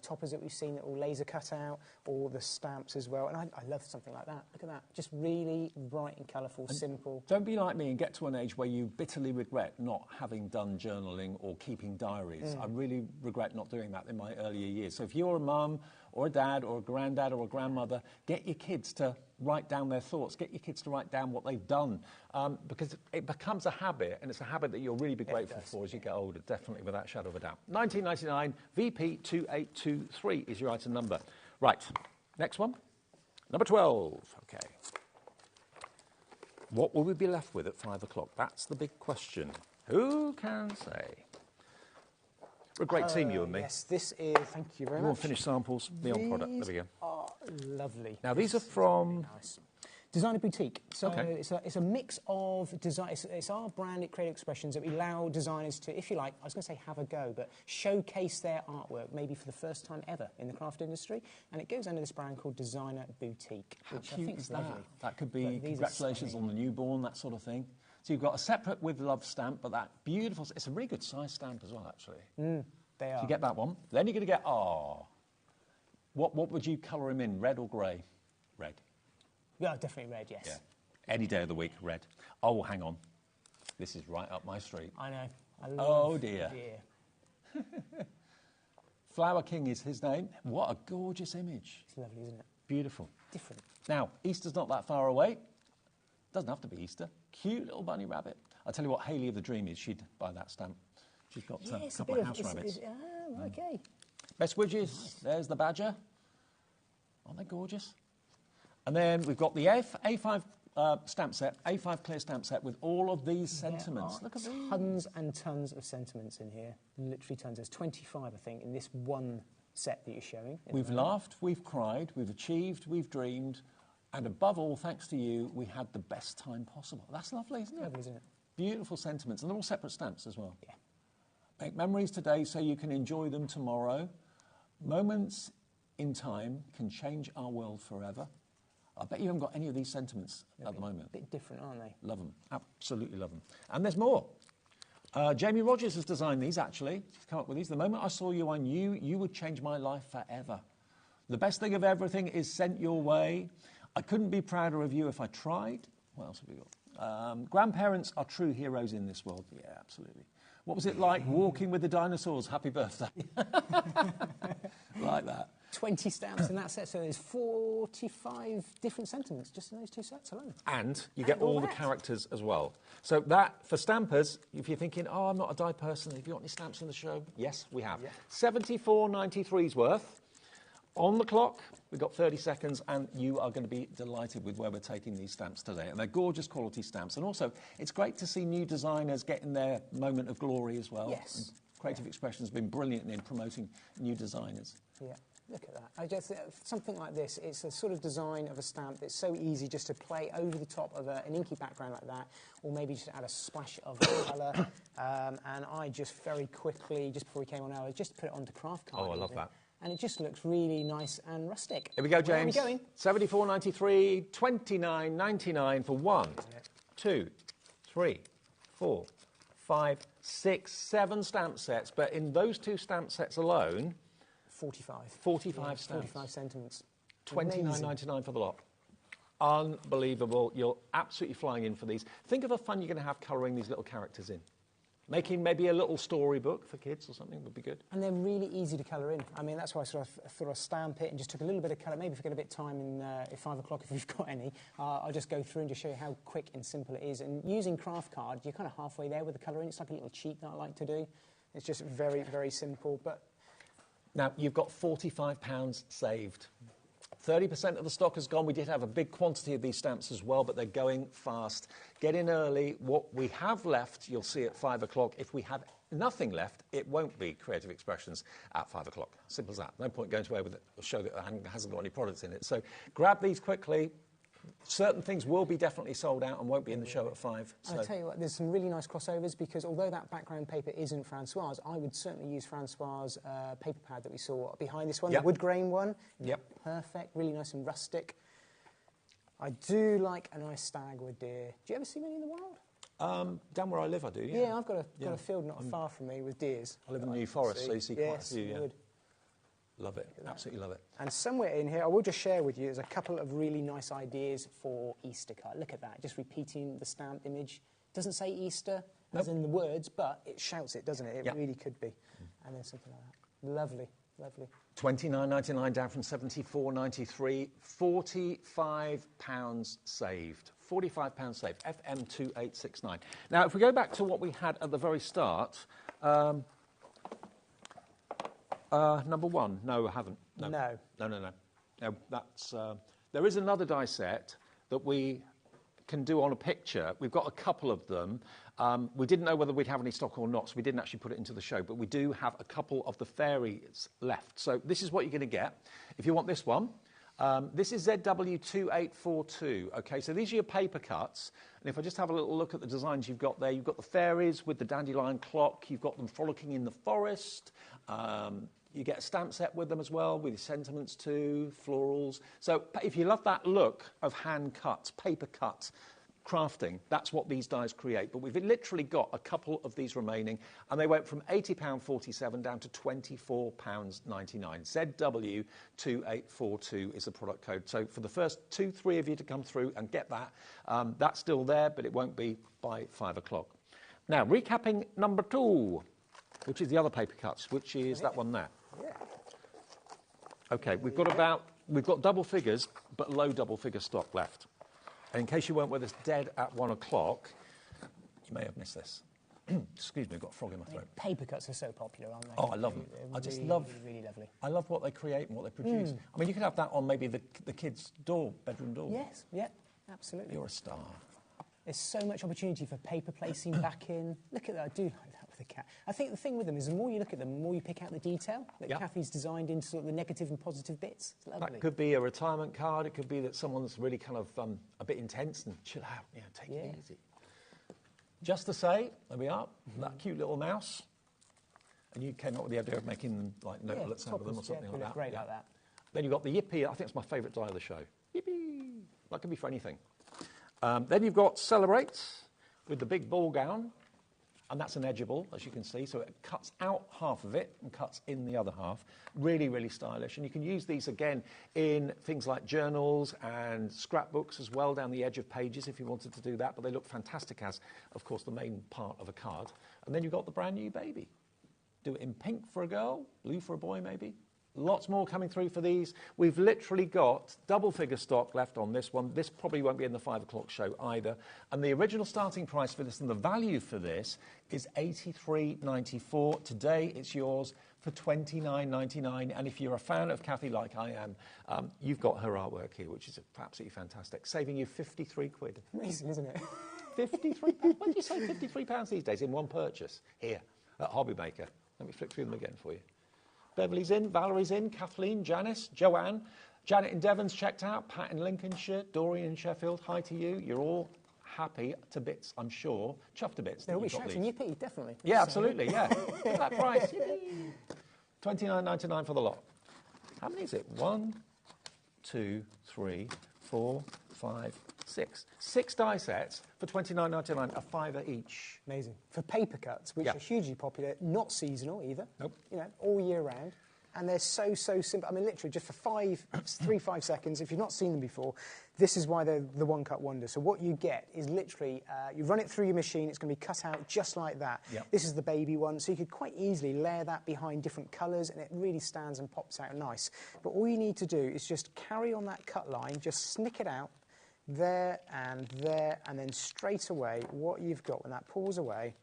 toppers that we've seen that will laser cut out, or the stamps as well. And I love something like that. Look at that. Just really bright and colourful, simple.
Don't be like me and get to an age where you bitterly regret not having done journaling or keeping diaries. I really regret not doing that in my earlier years. So if you're a mum or a dad or a granddad or a grandmother, get your kids to write down their thoughts, get your kids to write down what they've done, because it becomes a habit, and it's a habit that you'll really be grateful for as you get older, definitely, without a shadow of a doubt. 1999 VP2823 is your item number. Right, next one. Number 12, OK. What will we be left with at 5 o'clock? That's the big question. Who can say? We're a great team, you and me.
Yes, this is, thank you very much.
More finished samples, beyond product. There we go.
Are lovely.
Now, these are from...
Really nice. Designer Boutique. So it's a mix of design. It's our brand at Creative Expressions that we allow designers to, if you like, I was going to say have a go, but showcase their artwork maybe for the first time ever in the craft industry. And it goes under this brand called Designer Boutique, which I think is lovely.
That could be congratulations on the newborn, that sort of thing. So you've got a separate with love stamp, but that beautiful... It's a really good size stamp as well, actually.
They are.
So you get that one. Then you're going to get... What would you colour him in, red or grey? Red.
Yeah, definitely red, yes.
Yeah. Any day of the week, red. Oh, hang on. This is right up my street.
I know. I love
oh, dear. Flower King is his name. What a gorgeous image.
It's lovely, isn't it?
Beautiful.
Different.
Now, Easter's not that far away. Doesn't have to be Easter. Cute little bunny rabbit. I'll tell you what Hayley of the Dream is. She'd buy that stamp. She's got a couple of house rabbits.
OK.
Best widgets. There's the badger. Aren't they gorgeous? And then we've got the A5 stamp set, A5 clear stamp set with all of these sentiments. Look at these.
Tons and tons of sentiments in here. Literally tons. There's 25, I think, in this one set that you're showing.
We've laughed, we've cried, we've achieved, we've dreamed. And above all, thanks to you, we had the best time possible. That's lovely, isn't it?
Lovely, isn't it?
Beautiful sentiments. And they're all separate stamps as well.
Yeah.
Make memories today so you can enjoy them tomorrow. Moments in time can change our world forever. I bet you haven't got any of these sentiments at the moment.
A bit different, aren't they?
Love them. Absolutely love them. And there's more. Jamie Rogers has designed these, actually. She's come up with these. The moment I saw you, I knew you would change my life forever. The best thing of everything is sent your way. I couldn't be prouder of you if I tried. What else have we got? Grandparents are true heroes in this world. Yeah, absolutely. What was it like walking with the dinosaurs? Happy birthday. Like that.
20 stamps in that set, so there's 45 different sentiments just in those two sets alone. And
you get all the characters as well. So that, for stampers, if you're thinking, oh, I'm not a die person, have you got any stamps in the show? Yes, we have. Yeah. 74.93's worth. On the clock, we've got 30 seconds, and you are going to be delighted with where we're taking these stamps today. And they're gorgeous quality stamps. And also, it's great to see new designers getting their moment of glory as well.
Yes.
Creative Expressions has been brilliant in promoting new designers.
Yeah, look at that. I just, something like this, it's a sort of design of a stamp that's so easy just to play over the top of an inky background like that, or maybe just add a splash of colour. And I just very quickly, just before we came on air, I just put it onto craft card.
Oh, I love that.
And it just looks really nice and rustic.
Here we go, James.
Where are we going?
$74.93, $29.99 for 1, 2, 3, 4, 5, 6, 7 stamp sets. But in those 2 stamp sets alone,
45.
45 stamps.
45 sentiments.
$29.99 for the lot. Unbelievable. You're absolutely flying in for these. Think of the fun you're going to have colouring these little characters in. Making maybe a little storybook for kids or something would be good.
And they're really easy to colour in. I mean, that's why I sort of thought I'd stamp it and just took a little bit of colour. Maybe if we get a bit of time in at 5 o'clock, if we've got any, I'll just go through and just show you how quick and simple it is. And using craft card, you're kind of halfway there with the colouring. It's like a little cheat that I like to do. It's just very, very simple. But
now, you've got £45 saved. 30% of the stock has gone. We did have a big quantity of these stamps as well, but they're going fast. Get in early. What we have left, you'll see at 5 o'clock. If we have nothing left, it won't be Creative Expressions at 5 o'clock. Simple as that. No point going away with a show that hasn't got any products in it. So grab these quickly. Certain things will be definitely sold out and won't be in the show at 5. So.
I'll tell you what, there's some really nice crossovers because although that background paper isn't Francoise, I would certainly use Francoise' paper pad that we saw behind this one,
yep.
the wood grain one.
Yep.
Perfect, really nice and rustic. I do like a nice stag or deer. Do you ever see many in the wild?
Down where I live, I do, yeah.
Yeah, I've got a field not far from me with deers.
I live in the New Forest, so you see quite a few, yeah.
Wood.
Love it, absolutely love it.
And somewhere in here, I will just share with you, there's a couple of really nice ideas for Easter card. Look at that, just repeating the stamped image. Doesn't say Easter, as in the words, but it shouts it, doesn't it? It really could be. And then something like that. Lovely, lovely.
$29.99 down from $74.93. £45 saved. £45 saved. FM2869. Now, if we go back to what we had at the very start, number 1. No, I haven't. No. No, that's, there is another die set that we can do on a picture. We've got a couple of them. We didn't know whether we'd have any stock or not, so we didn't actually put it into the show, but we do have a couple of the fairies left. So this is what you're going to get. If you want this one, this is ZW2842. Okay, so these are your paper cuts. And if I just have a little look at the designs you've got there, you've got the fairies with the dandelion clock. You've got them frolicking in the forest. You get a stamp set with them as well, with sentiments too, florals. So if you love that look of hand cut, paper cut, crafting, that's what these dies create. But we've literally got a couple of these remaining, and they went from £80.47 down to £24.99. ZW2842 is the product code. So for the first 2-3 of you to come through and get that, that's still there, but it won't be by 5 o'clock. Now, recapping number 2, which is the other paper cuts, which is that one there.
Yeah.
Okay, we've got double figures, but low double figure stock left. And in case you weren't with us dead at 1 o'clock, you may have missed this. Excuse me, I've got a frog in my throat.
Paper cuts are so popular, aren't they?
Oh, I love them. I just love,
really lovely.
I love what they create and what they produce. I mean, you could have that on maybe the kids' bedroom door.
Yes, yeah, absolutely.
You're a star.
There's so much opportunity for paper placing back in. Look at that, I do like that with the cat. I think the thing with them is the more you look at them, the more you pick out the detail that Kathy's designed into sort of the negative and positive bits. It's lovely.
That could be a retirement card. It could be that someone's really kind of a bit intense and chill out, take it easy. Just to say, there we are, that cute little mouse. And you came up with the idea of making them like notelets out of them or something like that.
Great like that.
Then you've got the Yippee. I think it's my favourite die of the show. Yippee! That could be for anything. Then you've got Celebrate with the big ball gown, and that's an edgeable, as you can see, so it cuts out half of it and cuts in the other half. Really, really stylish, and you can use these again in things like journals and scrapbooks as well, down the edge of pages if you wanted to do that, but they look fantastic as, of course, the main part of a card. And then you've got the brand new baby. Do it in pink for a girl, blue for a boy maybe. Lots more coming through for these. We've literally got double figure stock left on this one. This probably won't be in the 5 o'clock show either. And the original starting price for this and the value for this is $83.94. Today it's yours for $29.99. And if you're a fan of Kathy like I am, you've got her artwork here, which is absolutely fantastic, saving you 53 quid.
Amazing, isn't it?
53 pounds? What do you say, £53 these days in one purchase here at HobbyMaker? Let me flick through them again for you. Beverly's in, Valerie's in, Kathleen, Janice, Joanne, Janet in Devon's checked out, Pat in Lincolnshire, Dorian in Sheffield, hi to you. You're all happy to bits, I'm sure. Chuffed to bits.
They'll be shouting yippee, definitely.
Yeah, absolutely, yeah. Look at that price. $29.99 for the lot. How many is it? 1, 2, 3, 4, 5, 6. 6 die sets for $29.99, a $5 each.
Amazing. For paper cuts, which are hugely popular, not seasonal either.
Nope.
You know, all year round. And they're so simple. I mean, literally, just for 5 seconds, if you've not seen them before, this is why they're the one-cut wonder. So what you get is literally, you run it through your machine, it's going to be cut out just like that.
Yep.
This is the baby one, so you could quite easily layer that behind different colours, and it really stands and pops out nice. But all you need to do is just carry on that cut line, just snick it out, there, and then straight away, what you've got when that pulls away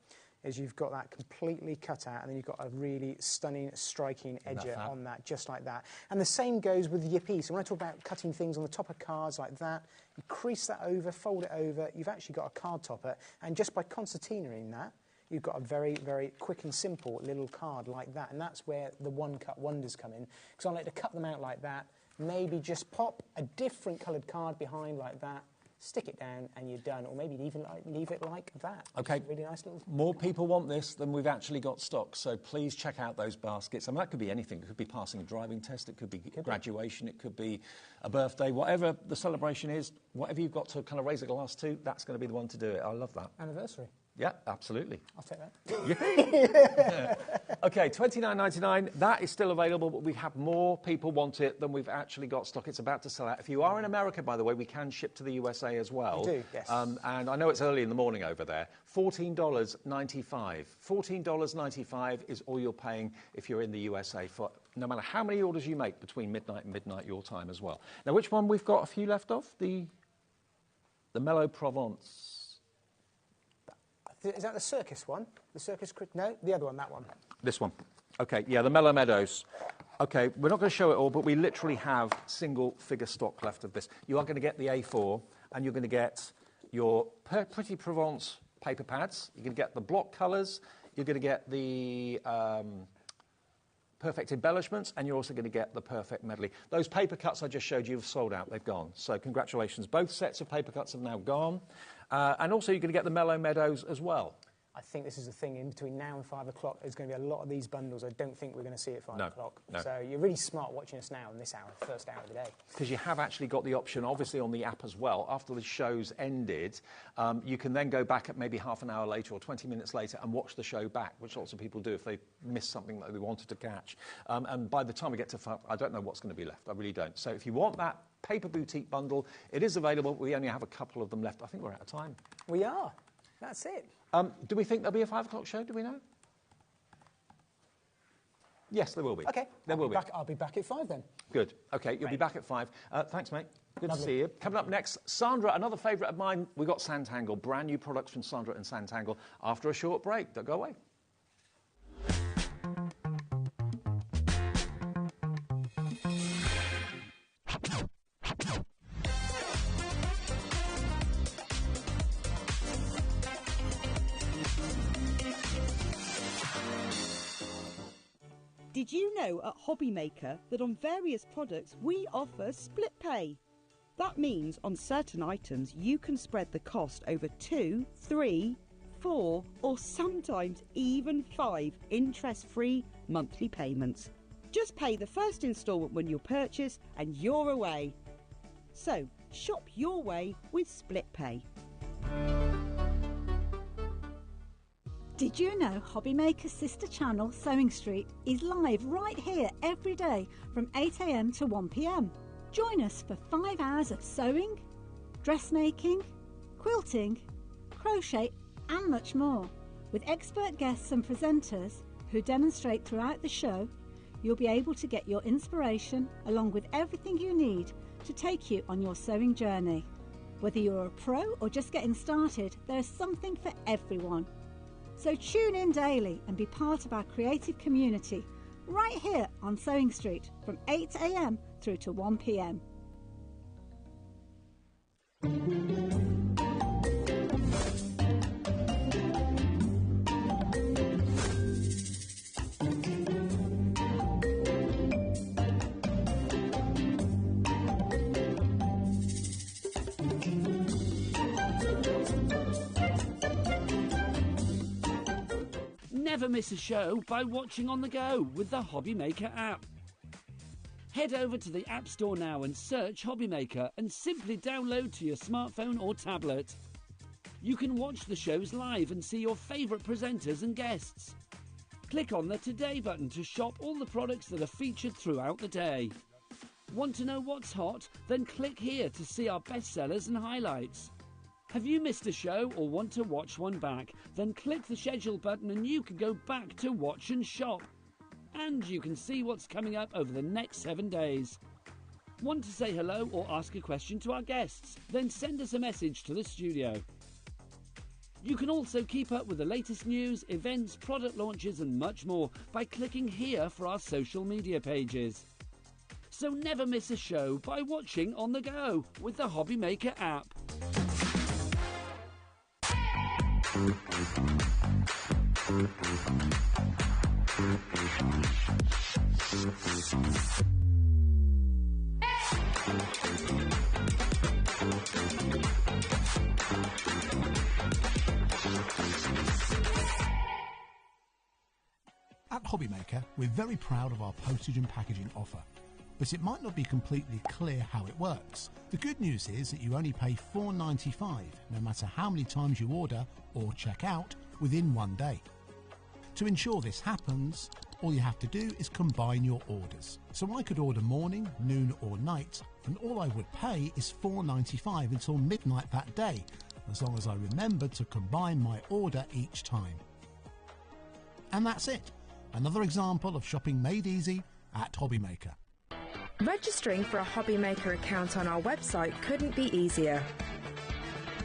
is you've got that completely cut out, and then you've got a really stunning, striking edger on that, just like that. And the same goes with the yippee. So when I talk about cutting things on the top of cards like that, you crease that over, fold it over, you've actually got a card topper, and just by concertinaing that, you've got a very, very quick and simple little card like that, and that's where the one-cut wonders come in, because I like to cut them out like that, maybe just pop a different coloured card behind like that, stick it down and you're done, or maybe even leave it like that.
Okay.
Really nice little...
More people want this than we've actually got stock, so please check out those baskets. I mean, that could be anything. It could be passing a driving test, it could be graduation, it could be a birthday, whatever the celebration is, whatever you've got to kind of raise a glass to, that's going to be the one to do it. I love that.
Anniversary.
Yeah, absolutely.
I'll take that.
Yeah. Okay, $29.99. That is still available, but we have more people want it than we've actually got stock. It's about to sell out. If you are in America, by the way, we can ship to the USA as well.
We do, yes.
And I know it's early in the morning over there. $14.95. $14.95 is all you're paying if you're in the USA for no matter how many orders you make between midnight and midnight your time as well. Now, which one we've got a few left of? The Mellow Provence.
Is that the Circus one? The Circus... No, the other one, that one.
This one. Okay, yeah, the Mellow Meadows. Okay, we're not going to show it all, but we literally have single figure stock left of this. You are going to get the A4, and you're going to get your Pretty Provence paper pads. You're going to get the block colours. You're going to get the perfect embellishments, and you're also going to get the perfect medley. Those paper cuts I just showed you have sold out. They've gone. So congratulations. Both sets of paper cuts have now gone. And also you're going to get the Mellow Meadows as well.
I think this is the thing, in between now and 5 o'clock, there's going to be a lot of these bundles I don't think we're going to see at 5 o'clock.
No.
So you're really smart watching us now in this hour, first hour of the day.
Because you have actually got the option, obviously, on the app as well. After the show's ended, you can then go back at maybe half an hour later or 20 minutes later and watch the show back, which lots of people do if they miss something that they wanted to catch. And by the time we get to 5, I don't know what's going to be left. I really don't. So if you want that Paper Boutique bundle, it is available. We only have a couple of them left. I think we're out of time.
We are. That's it.
Do we think there'll be a 5 o'clock show? Do we know? Yes, there will be.
OK.
There will be.
I'll be back at 5 then.
Good. OK, you'll be back at 5. Thanks, mate. Good to see you. Coming up next, Sandra, another favourite of mine. We've got Santangle, brand new products from Sandra and Santangle after a short break. Don't go away.
Did you know at HobbyMaker that on various products we offer split pay? That means on certain items you can spread the cost over 2, 3, 4 or sometimes even 5 interest-free monthly payments. Just pay the first instalment when you purchase and you're away. So shop your way with split pay.
Did you know HobbyMaker's sister channel, Sewing Street, is live right here every day from 8 AM to 1 PM? Join us for 5 hours of sewing, dressmaking, quilting, crochet and much more. With expert guests and presenters who demonstrate throughout the show, you'll be able to get your inspiration along with everything you need to take you on your sewing journey. Whether you're a pro or just getting started, there's something for everyone. So tune in daily and be part of our creative community right here on Sewing Street from 8 AM through to 1 PM.
never miss a show by watching on the go with the HobbyMaker app. Head over to the App Store now and search HobbyMaker and simply download to your smartphone or tablet. You can watch the shows live and see your favourite presenters and guests. Click on the Today button to shop all the products that are featured throughout the day. Want to know what's hot? Then click here to see our bestsellers and highlights. Have you missed a show or want to watch one back? Then click the schedule button and you can go back to watch and shop. And you can see what's coming up over the next 7 days. Want to say hello or ask a question to our guests? Then send us a message to the studio. You can also keep up with the latest news, events, product launches and much more by clicking here for our social media pages. So never miss a show by watching on the go with the HobbyMaker app.
At HobbyMaker, we're very proud of our postage and packaging offer, but it might not be completely clear how it works. The good news is that you only pay $4.95 no matter how many times you order or check out within 1 day. To ensure this happens, all you have to do is combine your orders. So I could order morning, noon or night, and all I would pay is $4.95 until midnight that day, as long as I remembered to combine my order each time. And that's it. Another example of shopping made easy at HobbyMaker.
Registering for a HobbyMaker account on our website couldn't be easier.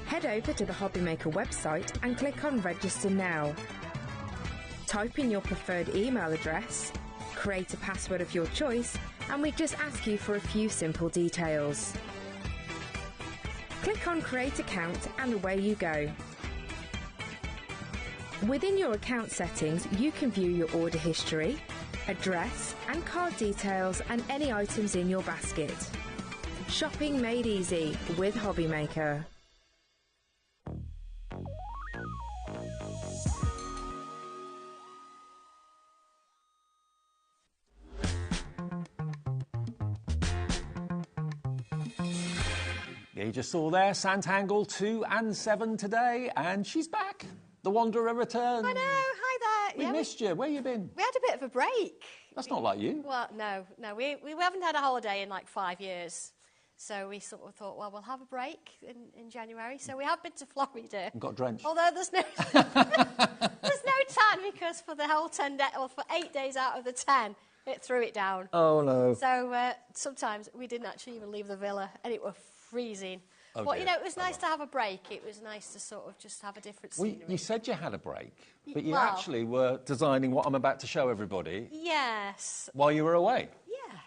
Head over to the HobbyMaker website and click on Register Now. Type in your preferred email address, create a password of your choice, and we just ask you for a few simple details. Click on Create Account and away you go. Within your account settings, you can view your order history, address and card details and any items in your basket. Shopping made easy with HobbyMaker.
Yeah, you just saw there, Santangle 2 and 7 today, and she's back. The Wanderer returns.
I know, hi there.
We missed you. Where you been?
We had a bit of a break.
That's not like you.
Well, no, we haven't had a holiday in like 5 years. So we sort of thought, well, we'll have a break in January. So we have been to Florida.
And got drenched.
Although there's no there's no tan because for the whole 10 days, or for 8 days out of the 10, it threw it down.
Oh, no.
So sometimes we didn't actually even leave the villa and it was freezing.
Oh,
but,
dear.
you know, it was nice to have a break. It was nice to sort of just have a different scenery.
You said you had a break, but you
Well-
actually were designing what I'm about to show everybody
Yes.
while you were away.
Yeah.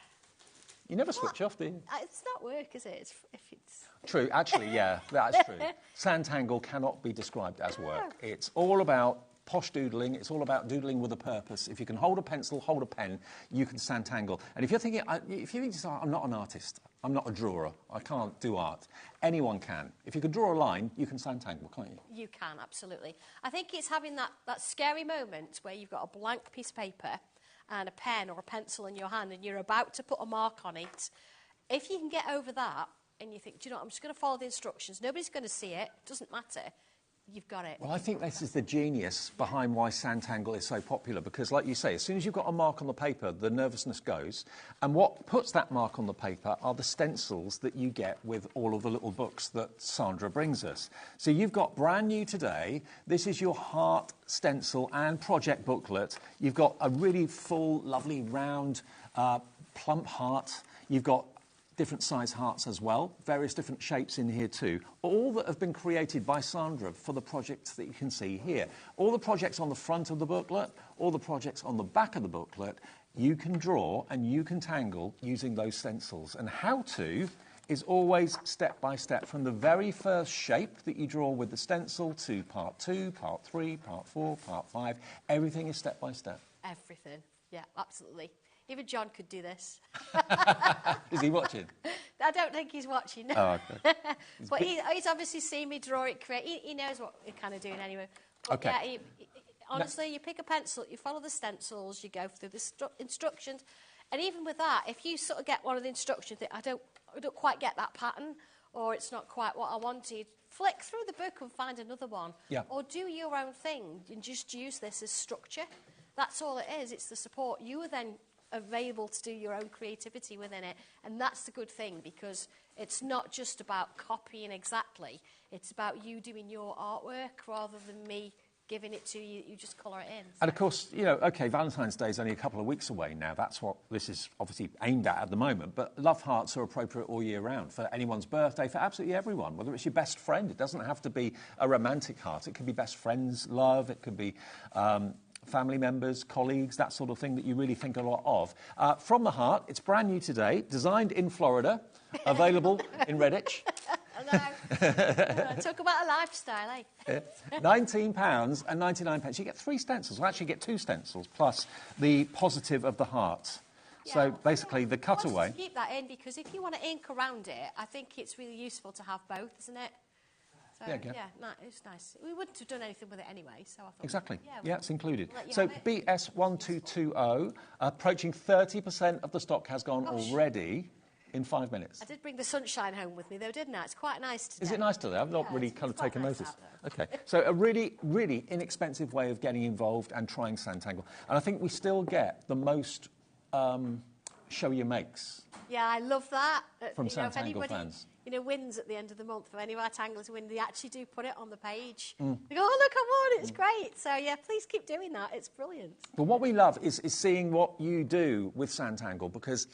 You never switch off, do you?
It's not work, is it? It's
True, actually, yeah, that's true. Santangle cannot be described as work. It's all about posh doodling. It's all about doodling with a purpose. If you can hold a pencil, hold a pen, you can Santangle. And if you're thinking, I'm not an artist, I'm not a drawer, I can't do art, anyone can. If you can draw a line, you can Santangle, can't you?
You can, absolutely. I think it's having that scary moment where you've got a blank piece of paper and a pen or a pencil in your hand and you're about to put a mark on it. If you can get over that and you think, do you know what, I'm just going to follow the instructions, nobody's going to see it, doesn't matter, you've got it.
Well, I think this is the genius behind why Santangle is so popular, because, like you say, as soon as you've got a mark on the paper, the nervousness goes. And what puts that mark on the paper are the stencils that you get with all of the little books that Sandra brings us. So you've got brand new today. This is your heart stencil and project booklet. You've got a really full, lovely, round, plump heart. You've got different size hearts as well, various different shapes in here too, all that have been created by Sandra for the projects that you can see here. All the projects on the front of the booklet, all the projects on the back of the booklet, you can draw and you can tangle using those stencils. And how to is always step by step, from the very first shape that you draw with the stencil to part 2, part 3, part 4, part 5, everything is step by step.
Everything, yeah, absolutely. Even John could do this.
Is he watching?
I don't think he's watching.
Oh, okay.
But he's obviously seen me draw it, create. He knows what we're kind of doing anyway. But
Okay.
yeah, Honestly, you pick a pencil, you follow the stencils, you go through the instructions, and even with that, if you sort of get one of the instructions that I don't quite get that pattern, or it's not quite what I wanted, flick through the book and find another one.
Yeah.
Or do your own thing and just use this as structure. That's all it is. It's the support. You are then available to do your own creativity within it. And that's the good thing, because it's not just about copying exactly. It's about you doing your artwork rather than me giving it to you, you just colour it in. So.
And of course, you know, OK, Valentine's Day is only a couple of weeks away now. That's what this is obviously aimed at the moment. But love hearts are appropriate all year round for anyone's birthday, for absolutely everyone, whether it's your best friend. It doesn't have to be a romantic heart. It could be best friends' love. It could be family members, colleagues, that sort of thing that you really think a lot of. From the Heart, it's brand new today, designed in Florida, available in Redditch.
Talk about a lifestyle, eh?
£19.99. You get 3 stencils. Well, actually, you get 2 stencils plus the positive of the heart.
Yeah,
so basically, the cutaway.
I want to keep that in, because if you want to ink around it, I think it's really useful to have both, isn't it? So, it's nice. We wouldn't have done anything with it anyway, so I thought...
Exactly. Yeah, it's included.
We'll
So BS1220, approaching 30% of the stock has gone already in 5 minutes.
I did bring the sunshine home with me, though, didn't I? It's quite nice today.
Is it nice today? I've not really kind of taken
nice
notice. OK, so a really, really inexpensive way of getting involved and trying Santangle. And I think we still get the most show your makes.
Yeah, I love that.
From Santangle fans.
You know, wins at the end of the month, for any of our tanglers win, they actually do put it on the page. They go, oh, look, I won, it's great. So, yeah, please keep doing that. It's brilliant.
But what we love is seeing what you do with Santangle, because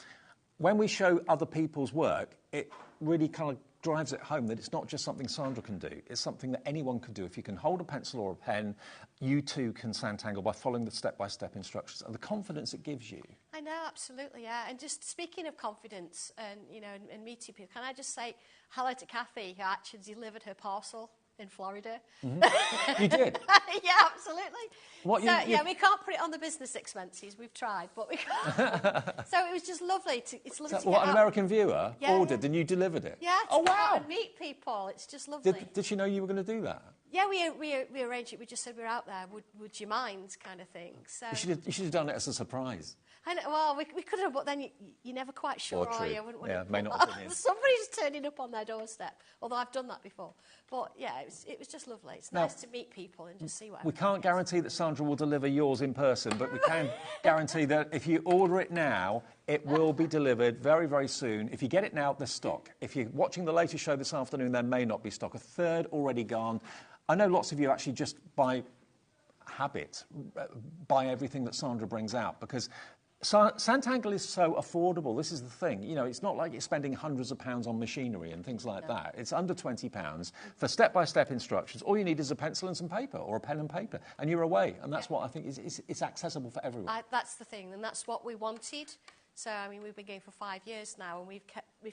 when we show other people's work, it really kind of drives it home that it's not just something Sandra can do. It's something that anyone can do. If you can hold a pencil or a pen, you too can Santangle by following the step-by-step instructions and the confidence it gives you.
I know, absolutely, yeah. And just speaking of confidence and, you know, and meeting people, can I just say hello to Kathy, who actually delivered her parcel in Florida.
You did?
Yeah, absolutely.
What,
yeah, we can't put it on the business expenses. We've tried, but we can't. So it was just lovely. It's lovely to
what,
get
an
out.
American viewer ordered and you delivered it?
Yeah,
oh, wow.
Out and meet people. It's just lovely.
Did she know you were going to do that?
Yeah, we arranged it. We just said we were out there. Would you mind, kind of thing. So
you should have done it as a surprise.
I know, well, we could have, but then you're never quite sure, are you?
May not have been in.
Somebody's turning up on their doorstep, although I've done that before. But, yeah, it was just lovely. It's nice to meet people and just see what
We can't guarantee that Sandra will deliver yours in person, but we can guarantee that if you order it now, it will be delivered very, very soon. If you get it now, there's stock. If you're watching the latest show this afternoon, there may not be stock. A third already gone. I know lots of you actually just by habit buy everything that Sandra brings out, because Santangle is so affordable. This is the thing. You know, it's not like you're spending hundreds of pounds on machinery and things like that. It's under £20 for step-by-step instructions. All you need is a pencil and some paper, or a pen and paper, and you're away. And that's what I think it's accessible for everyone.
That's the thing, and that's what we wanted. So, I mean, we've been going for 5 years now, and we've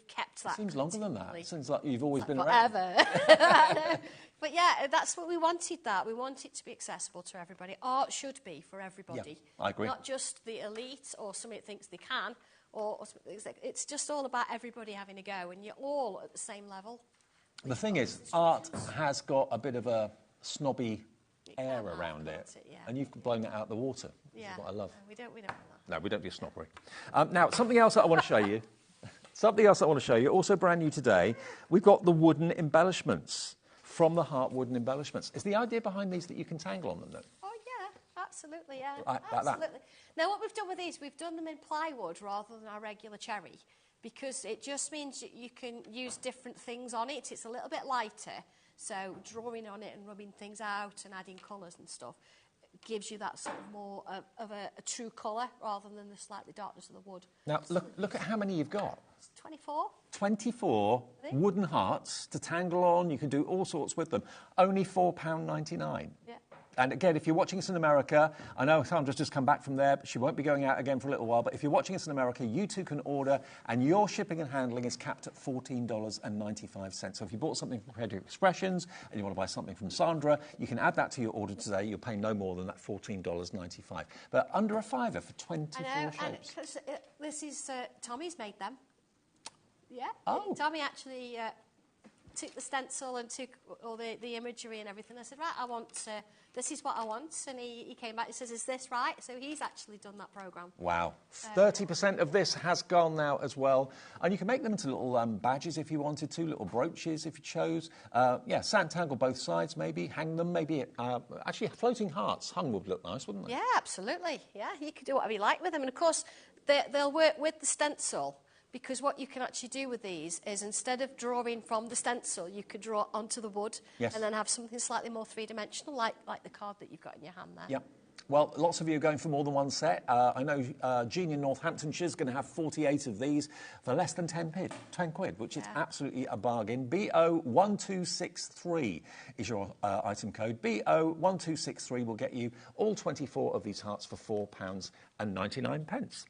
kept that.
It seems longer than that. It seems like you've always been
forever.
Around.
But, yeah, that's what we wanted, that. We want it to be accessible to everybody. Art should be for everybody.
Yeah, I agree.
Not just the elite or somebody that thinks they can. Or it's just all about everybody having a go, and you're all at the same level.
The thing is, art has got a bit of a snobby air around it, and you've blown it out the water.
Yeah.
Is what I love.
No, we don't want that.
No, we don't be a snobbery. Now, something else that I want to show you. Something else I want to show you, also brand new today. We've got the wooden embellishments. From the Heart wooden embellishments. Is the idea behind these that you can tangle on them, then?
Oh, yeah, absolutely, yeah.
Like
absolutely.
that.
Now, what we've done with these, we've done them in plywood rather than our regular cherry, because it just means that you can use different things on it. It's a little bit lighter, so drawing on it and rubbing things out and adding colours and stuff gives you that sort of more of a true colour rather than the slightly darkness of the wood.
Now, look at how many you've got.
24.
24 wooden hearts to tangle on. You can do all sorts with them. Only £4.99.
Yeah.
And again, if you're watching us in America, I know Sandra's just come back from there, but she won't be going out again for a little while. But if you're watching us in America, you too can order, and your shipping and handling is capped at $14.95. So if you bought something from Creative Expressions and you want to buy something from Sandra, you can add that to your order today. You'll pay no more than that $14.95. But under a fiver for 24 shapes.
And this is Tommy's made them. Yeah.
Oh.
Tommy actually took the stencil and took all the imagery and everything. I said, right, I want, this is what I want. And he came back and says, is this right? So he's actually done that programme.
Wow. 30% of this has gone now as well. And you can make them into little badges if you wanted to, little brooches if you chose. Yeah, Santangle both sides maybe, hang them, maybe, actually floating hearts hung would look nice, wouldn't they?
Yeah, absolutely. Yeah, you could do whatever you like with them. And of course, they'll work with the stencil. Because what you can actually do with these is instead of drawing from the stencil, you could draw onto the wood and then have something slightly more three-dimensional, like the card that you've got in your hand there.
Yep. Well, lots of you are going for more than one set. I know Jean in Northamptonshire is going to have 48 of these for less than 10 quid, which is absolutely a bargain. BO1263 is your item code. BO1263 will get you all 24 of these hearts for £4.99.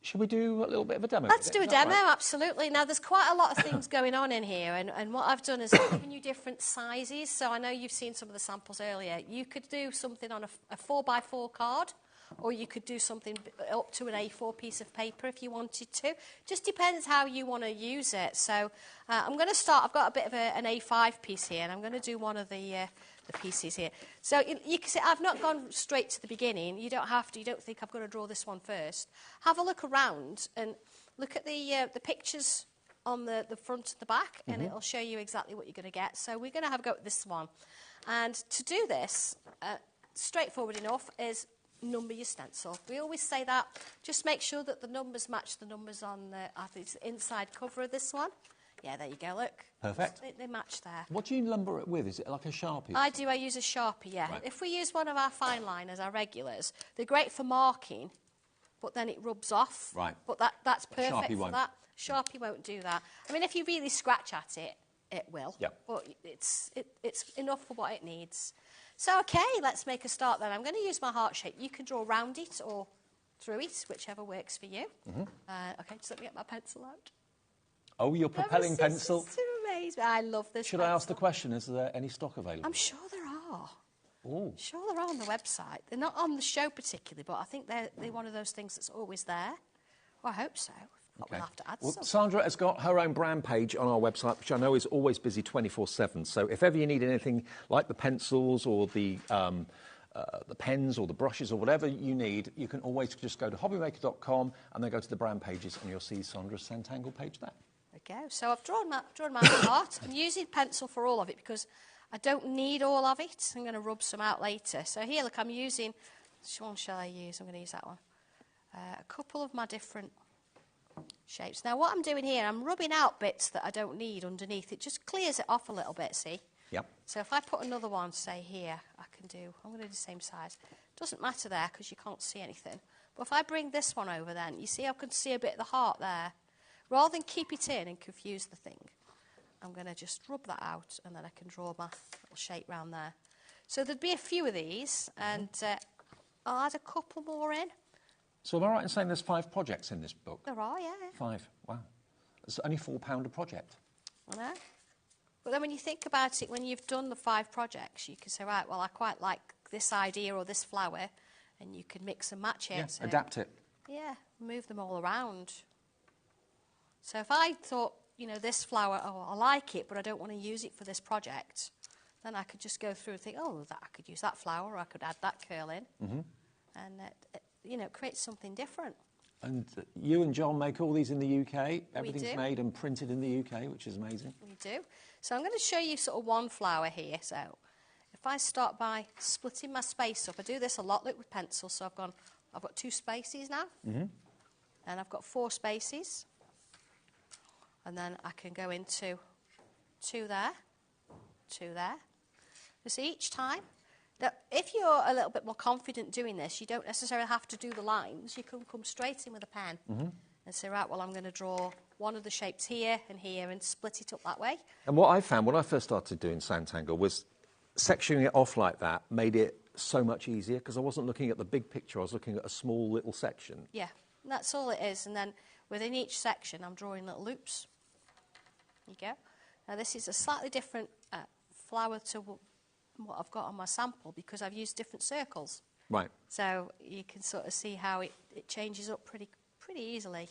Should we do a little bit of a demo?
Let's do a demo, absolutely. Now, there's quite a lot of things going on in here, and what I've done is I've given you different sizes. So I know you've seen some of the samples earlier. You could do something on a 4x4 card, or you could do something up to an A4 piece of paper if you wanted to. Just depends how you want to use it. So I'm going to start. I've got a bit of an A5 piece here, and I'm going to do one of the pieces here. So you can see I've not gone straight to the beginning. You don't have to. You don't think I've got to draw this one first. Have a look around and look at the pictures on the front and the back, and it'll show you exactly what you're going to get. So we're going to have a go at this one. And to do this, straightforward enough, is number your stencil. We always say that. Just make sure that the numbers match the numbers on I think it's the inside cover of this one. Yeah, there you go, look.
Perfect.
They match there.
What do you number it with? Is it like a Sharpie?
I use a Sharpie, yeah. Right. If we use one of our fine liners, our regulars, they're great for marking, but then it rubs off.
Right.
But that's perfect
Sharpie
for that. Sharpie won't do that. I mean, if you really scratch at it, it will.
Yeah.
But it's enough for what it needs. So, OK, let's make a start then. I'm going to use my heart shape. You can draw around it or through it, whichever works for you. OK, just let me get my pencil out.
Oh, your propelling pencil.
This is amazing. I love this
Should
pencil.
I ask the question, is there any stock available?
I'm sure there are.
Ooh.
Sure there are on the website. They're not on the show particularly, but I think they're one of those things that's always there. Well, I hope so. But we'll have to add some.
Sandra has got her own brand page on our website, which I know is always busy 24/7. So if ever you need anything like the pencils or the pens or the brushes or whatever you need, you can always just go to hobbymaker.com and then go to the brand pages and you'll see Sandra's Santangle page there.
Go. So I've drawn my heart. I'm using pencil for all of it because I don't need all of it. I'm going to rub some out later. So here, look, I'm using... Which one shall I use? I'm going to use that one. A couple of my different shapes. Now, what I'm doing here, I'm rubbing out bits that I don't need underneath. It just clears it off a little bit, see?
Yep.
So if I put another one, say, here, I'm going to do the same size. Doesn't matter there because you can't see anything. But if I bring this one over then, you see I can see a bit of the heart there. Rather than keep it in and confuse the thing, I'm going to just rub that out and then I can draw my little shape round there. So there'd be a few of these and I'll add a couple more in.
So am I right in saying there's 5 projects in this book?
There are, yeah.
5, wow. It's only £4 a project.
I know. But then when you think about it, when you've done the 5 projects, you can say, right, well, I quite like this idea or this flower, and you can mix and match it.
Yeah,
so,
adapt it.
Yeah, move them all around. So if I thought, this flower, oh, I like it, but I don't want to use it for this project, then I could just go through and think, oh, I could use that flower, or I could add that curl in, and it creates something different. And
you and John make all these in the UK. Everything's
do.
made and printed in the UK, which is amazing.
We do. So I'm going to show you sort of one flower here. So if I start by splitting my space up, I do this a lot with pencil. So I've got 2 spaces now, and I've got 4 spaces. And then I can go into 2 there, 2 there. You see, each time, that if you're a little bit more confident doing this, you don't necessarily have to do the lines. You can come straight in with a pen and say, right, well, I'm going to draw one of the shapes here and split it up that way.
And what I found when I first started doing Santangle was sectioning it off like that made it so much easier because I wasn't looking at the big picture. I was looking at a small little section.
Yeah, and that's all it is. And then within each section, I'm drawing little loops. There you go. Now, this is a slightly different flower to what I've got on my sample because I've used different circles.
Right.
So you can sort of see how it changes up pretty easily.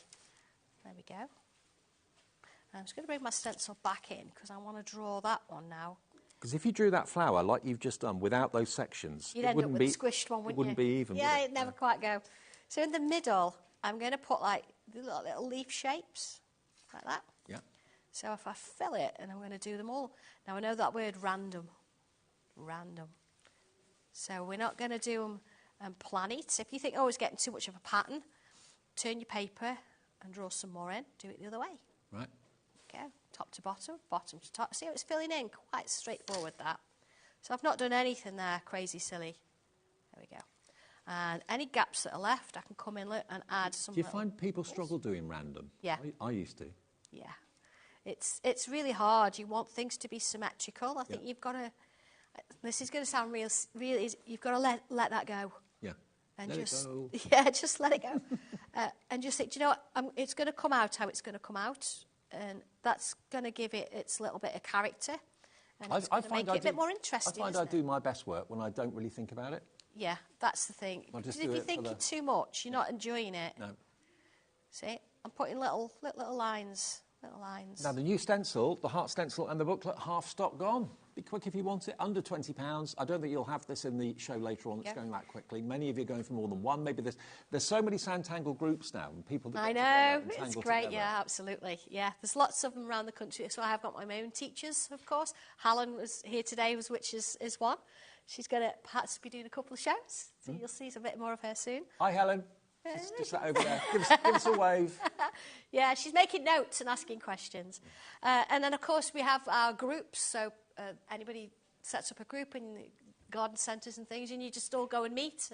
There we go. I'm just going to bring my stencil back in because I want to draw that one now.
Because if you drew that flower like you've just done without those sections,
You'd end up with a squished one, wouldn't you?
It wouldn't be even.
Yeah,
would it?
it'd never quite go. So in the middle, I'm going to put like the little leaf shapes, like that.
Yeah.
So if I fill it, and I'm going to do them all. Now I know that word random. Random. So we're not going to do them and plan it. If you think, oh, it's getting too much of a pattern, turn your paper and draw some more in. Do it the other way.
Right.
Go top to bottom, bottom to top. See how it's filling in? Quite straightforward, that. So I've not done anything there crazy silly. There we go. And any gaps that are left, I can come in and add some.
Do you find people struggle doing random?
Yeah.
I used to.
Yeah. It's really hard. You want things to be symmetrical. I think you've got to. This is going to sound real easy. You've got to let that go.
Yeah.
And
let
just
it go.
yeah, just let it go, and just think, do you know what? It's going to come out how it's going to come out, and that's going to give it its little bit of character, and it's going to make it a bit more interesting.
I find I do my best work when I don't really think about it.
Yeah, that's the thing. Because if you're thinking too much, you're not enjoying it.
No.
See, I'm putting little lines. Little lines.
Now, the new stencil, the heart stencil and the booklet, half stock gone. Be quick if you want it, under £20. I don't think you'll have this in the show later on. It's going that quickly. Many of you are going for more than one. Maybe there's so many Santangle groups now. And people that
I know, it's great, together. Yeah, absolutely. Yeah, there's lots of them around the country. So I have got my own teachers, of course. Helen was here today, which is one. She's going to perhaps be doing a couple of shows. So you'll see a bit more of her soon.
Hi, Helen. Just that over there. Give us a wave.
Yeah, she's making notes and asking questions. And then, of course, we have our groups. So anybody sets up a group in garden centres and things, and you just all go and meet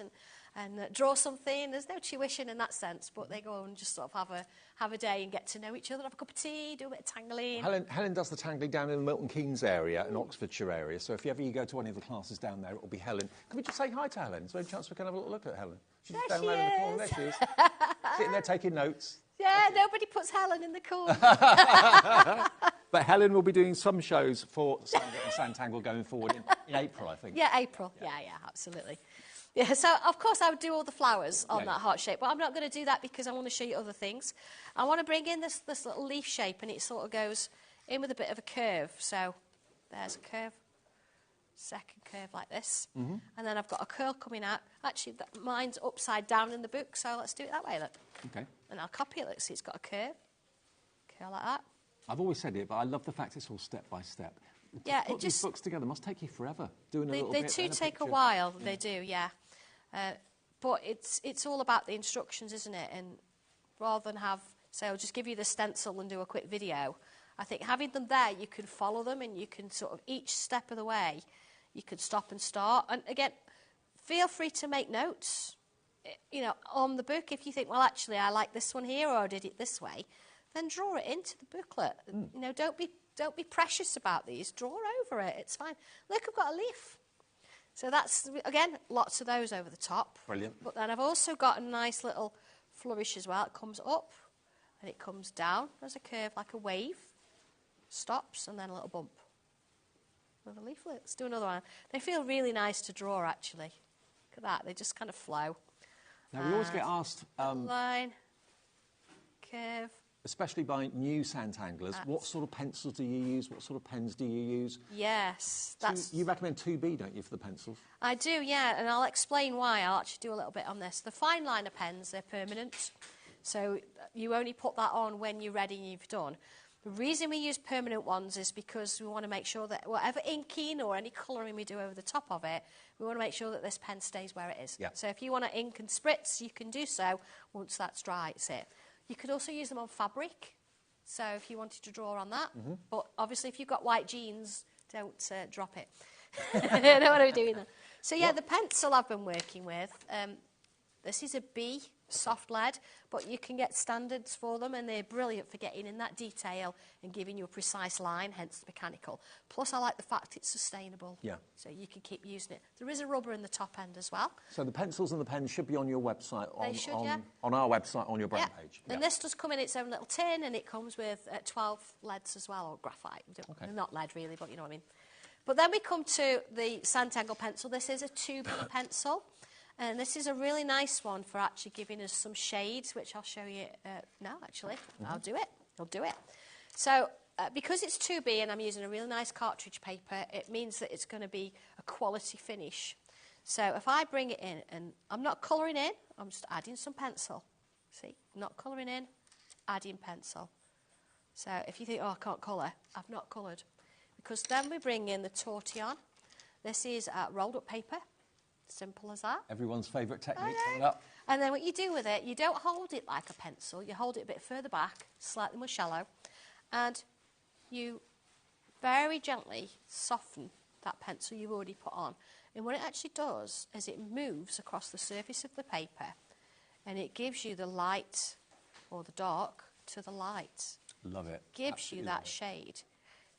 and draw something. There's no tuition in that sense, but they go and just sort of have a day and get to know each other, have a cup of tea, do a bit of tangling.
Helen does the tangling down in the Milton Keynes area and Oxfordshire area. So if you go to any of the classes down there, it will be Helen. Can we just say hi to Helen? Is there any chance we can have a little look at Helen? She's down there in the corner. There she is. Sitting there taking notes.
Yeah, nobody puts Helen in the corner.
But Helen will be doing some shows for Santangle going forward in April, I think.
Yeah, April. Yeah, absolutely. Yeah, so of course I would do all the flowers on that heart shape, but I'm not going to do that because I want to show you other things. I want to bring in this little leaf shape, and it sort of goes in with a bit of a curve. So there's a curve, second curve like this, and then I've got a curl coming out. Actually, mine's upside down in the book, so let's do it that way, look.
Okay.
And I'll copy it, look, see it's got a curve like that.
I've always said it, but I love the fact it's all step by step.
Yeah,
Put these books together must take you forever. Doing a little
they
bit.
They do take a while. Yeah. They do, yeah. But it's all about the instructions, isn't it? And rather than I'll just give you the stencil and do a quick video. I think having them there, you can follow them, and you can sort of each step of the way, you can stop and start. And again, feel free to make notes. You know, on the book, if you think, well, actually, I like this one here, or I did it this way, then draw it into the booklet. You know, don't be precious about these. Draw over it. It's fine. Look, I've got a leaf. So that's, again, lots of those over the top.
Brilliant.
But then I've also got a nice little flourish as well. It comes up and it comes down. There's a curve like a wave. Stops and then a little bump. Another leaflet. Let's do another one. They feel really nice to draw, actually. Look at that. They just kind of flow.
Now, we always get asked...
line, curve.
Especially by new Santanglers, what sort of pencils do you use? What sort of pens do you use?
Yes.
You recommend 2B, don't you, for the pencils?
I do, yeah, and I'll explain why. I'll actually do a little bit on this. The fine liner pens, they're permanent, so you only put that on when you're ready and you've done. The reason we use permanent ones is because we want to make sure that whatever inking or any colouring we do over the top of it, we want to make sure that this pen stays where it is.
Yeah.
So if you want to ink and spritz, you can do so once that's dry, it's it. You could also use them on fabric, so if you wanted to draw on that. But obviously, if you've got white jeans, don't drop it. I don't want to be doing that. So yeah, the pencil I've been working with, this is a B, soft lead, but you can get standards for them, and they're brilliant for getting in that detail and giving you a precise line, hence the mechanical. Plus, I like the fact it's sustainable.
Yeah.
So you can keep using it. There is a rubber in the top end as well.
So the pencils and the pens should be on your website, on our website, on your brand page.
And this does come in its own little tin, and it comes with 12 leads as well, or graphite.
Okay.
Not lead, really, but you know what I mean. But then we come to the Santangle pencil. This is a 2B pencil. And this is a really nice one for actually giving us some shades, which I'll show you now, actually. I'll do it. So because it's 2B and I'm using a really nice cartridge paper, it means that it's going to be a quality finish. So if I bring it in, and I'm not colouring in, I'm just adding some pencil. See, not colouring in, adding pencil. So if you think, oh, I can't colour, I've not coloured. Because then we bring in the tortillon. This is rolled up paper, simple as that.
Everyone's favourite technique coming up.
And then what you do with it, you don't hold it like a pencil, you hold it a bit further back, slightly more shallow, and you very gently soften that pencil you've already put on. And what it actually does is it moves across the surface of the paper and it gives you the light or the dark to the light.
Love it.
Gives
Absolutely
you that shade.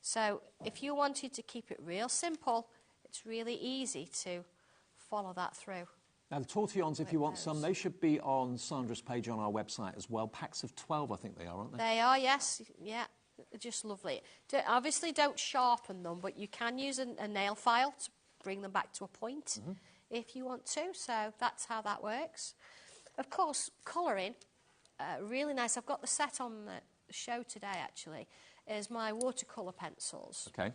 So if you wanted to keep it real simple, it's really easy to follow that through.
Now the tortillons, if you want some, they should be on Sandra's page on our website as well. Packs of 12, I think they are, aren't they?
They are, yes. Yeah, just lovely. Obviously don't sharpen them, but you can use a nail file to bring them back to a point if you want to. So that's how that works. Of course, colouring, really nice. I've got the set on the show today, actually, is my watercolour pencils.
Okay.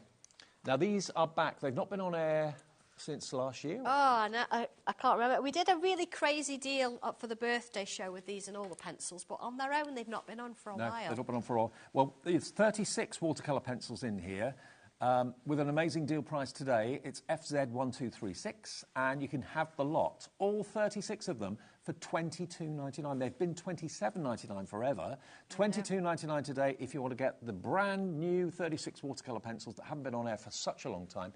Now these are back. They've not been on air since last year.
Oh, no, I can't remember. We did a really crazy deal up for the birthday show with these and all the pencils, but on their own, they've not been on for a while.
They've not been on for a while. Well, there's 36 watercolour pencils in here. With an amazing deal price today, it's FZ1236, and you can have the lot, all 36 of them, for $22.99. They've been $27.99 forever. $22.99 today if you want to get the brand new 36 watercolour pencils that haven't been on air for such a long time.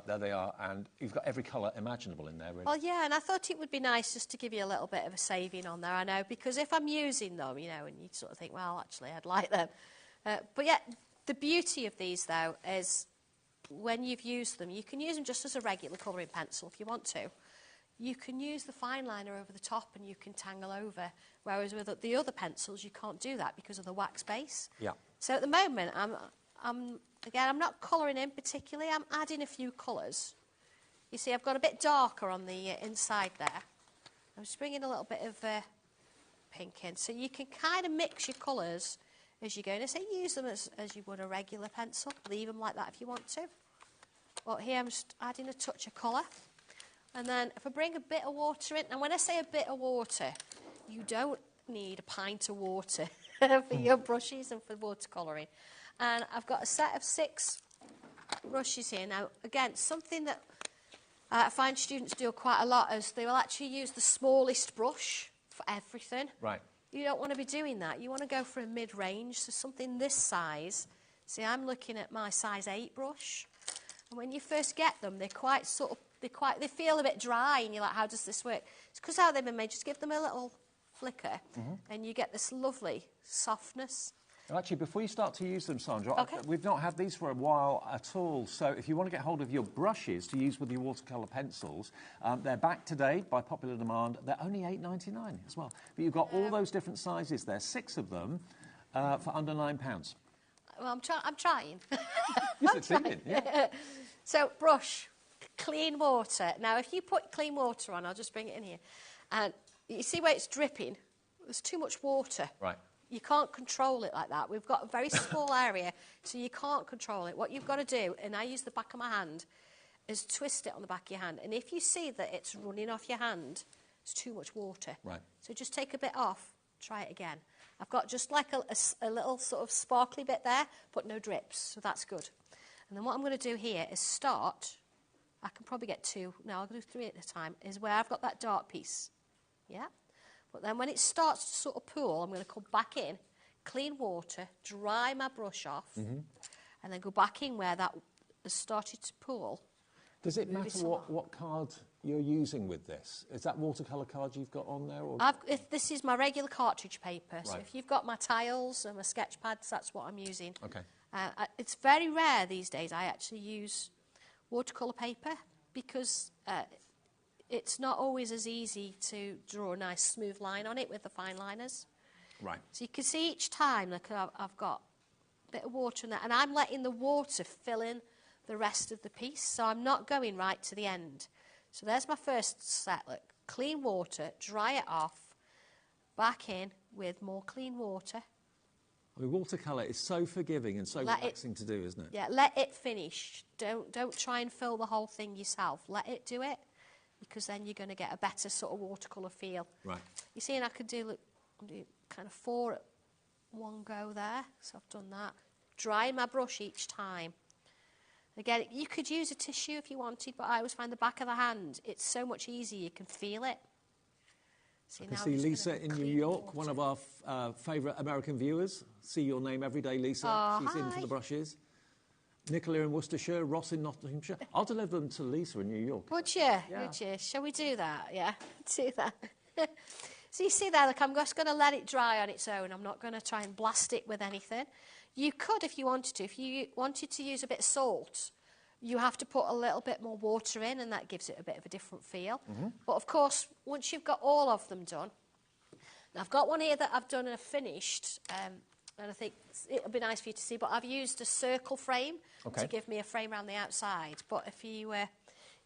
There they are, and you've got every colour imaginable in there, really.
Well, yeah, and I thought it would be nice just to give you a little bit of a saving on there, I know, because if I'm using them, you know, and you sort of think, well, actually, I'd like them. But yeah, the beauty of these, though, is when you've used them, you can use them just as a regular colouring pencil if you want to. You can use the fine liner over the top and you can tangle over, whereas with the other pencils, you can't do that because of the wax base.
Yeah.
So at the moment, I'm not colouring in particularly. I'm adding a few colours. You see, I've got a bit darker on the inside there. I'm just bringing a little bit of pink in. So you can kind of mix your colours as you go. And I say use them as you would a regular pencil. Leave them like that if you want to. But here I'm just adding a touch of colour. And then if I bring a bit of water in, and when I say a bit of water, you don't need a pint of water for your brushes and for watercolouring. And I've got a set of 6 brushes here. Now, again, something that I find students do quite a lot is they will actually use the smallest brush for everything.
Right.
You don't want to be doing that. You want to go for a mid-range, so something this size. See, I'm looking at my size 8 brush. And when you first get them, they're quite sort of, they feel a bit dry, and you're like, how does this work? It's because how they've been made. Just give them a little flicker, and you get this lovely softness.
Well, actually, before you start to use them, Sandra,
Okay.
we've not had these for a while at all. So if you want to get hold of your brushes to use with your watercolour pencils, they're back today by popular demand. They're only $8.99 as well. But you've got all those different sizes there, 6 of them for under £9.
Well, I'm trying.
You're succeeding, yeah.
So, brush, clean water. Now, if you put clean water on, I'll just bring it in here. And you see where it's dripping? There's too much water.
Right.
You can't control it like that. We've got a very small area, so you can't control it. What you've got to do, and I use the back of my hand, is twist it on the back of your hand. And if you see that it's running off your hand, it's too much water.
Right.
So just take a bit off, try it again. I've got just like a little sort of sparkly bit there, but no drips, so that's good. And then what I'm going to do here is start, I can probably get 2, no, I'll do 3 at a time, is where I've got that dark piece. Yeah? But then when it starts to sort of pool, I'm going to come back in, clean water, dry my brush off, and then go back in where that has started to pool.
Does it matter what card you're using with this? Is that watercolour card you've got on there? Or?
This is my regular cartridge paper, so
Right.
if you've got my tiles and my sketch pads, that's what I'm using.
Okay.
It's very rare these days I actually use watercolour paper because it's not always as easy to draw a nice smooth line on it with the fine liners.
Right.
So you can see each time, look, I've got a bit of water in there, and I'm letting the water fill in the rest of the piece, so I'm not going right to the end. So there's my first set, look, clean water, dry it off, back in with more clean water.
I mean, watercolour is so forgiving and so relaxing to do, isn't it?
Yeah, let it finish. Don't try and fill the whole thing yourself. Let it do it, because then you're going to get a better sort of watercolour feel.
Right.
You see, and I could do kind of 4 at one go there. So I've done that. Dry my brush each time. Again, you could use a tissue if you wanted, but I always find the back of the hand, it's so much easier. You can feel it. See,
I can see Lisa in New York, one of our favourite American viewers. See your name every day, Lisa.
Oh,
she's
hi.
in for the brushes. Nicola in Worcestershire, Ross in Nottinghamshire. I'll deliver them to Lisa in New York.
Would you? Yeah. Would you? Shall we do that? Yeah, do that. So you see there, look, I'm just going to let it dry on its own. I'm not going to try and blast it with anything. You could, if you wanted to. If you wanted to use a bit of salt, you have to put a little bit more water in, and that gives it a bit of a different feel. But, of course, once you've got all of them done, now I've got one here that I've done and finished, and I think it'll be nice for you to see, but I've used a circle frame to give me a frame around the outside. But if you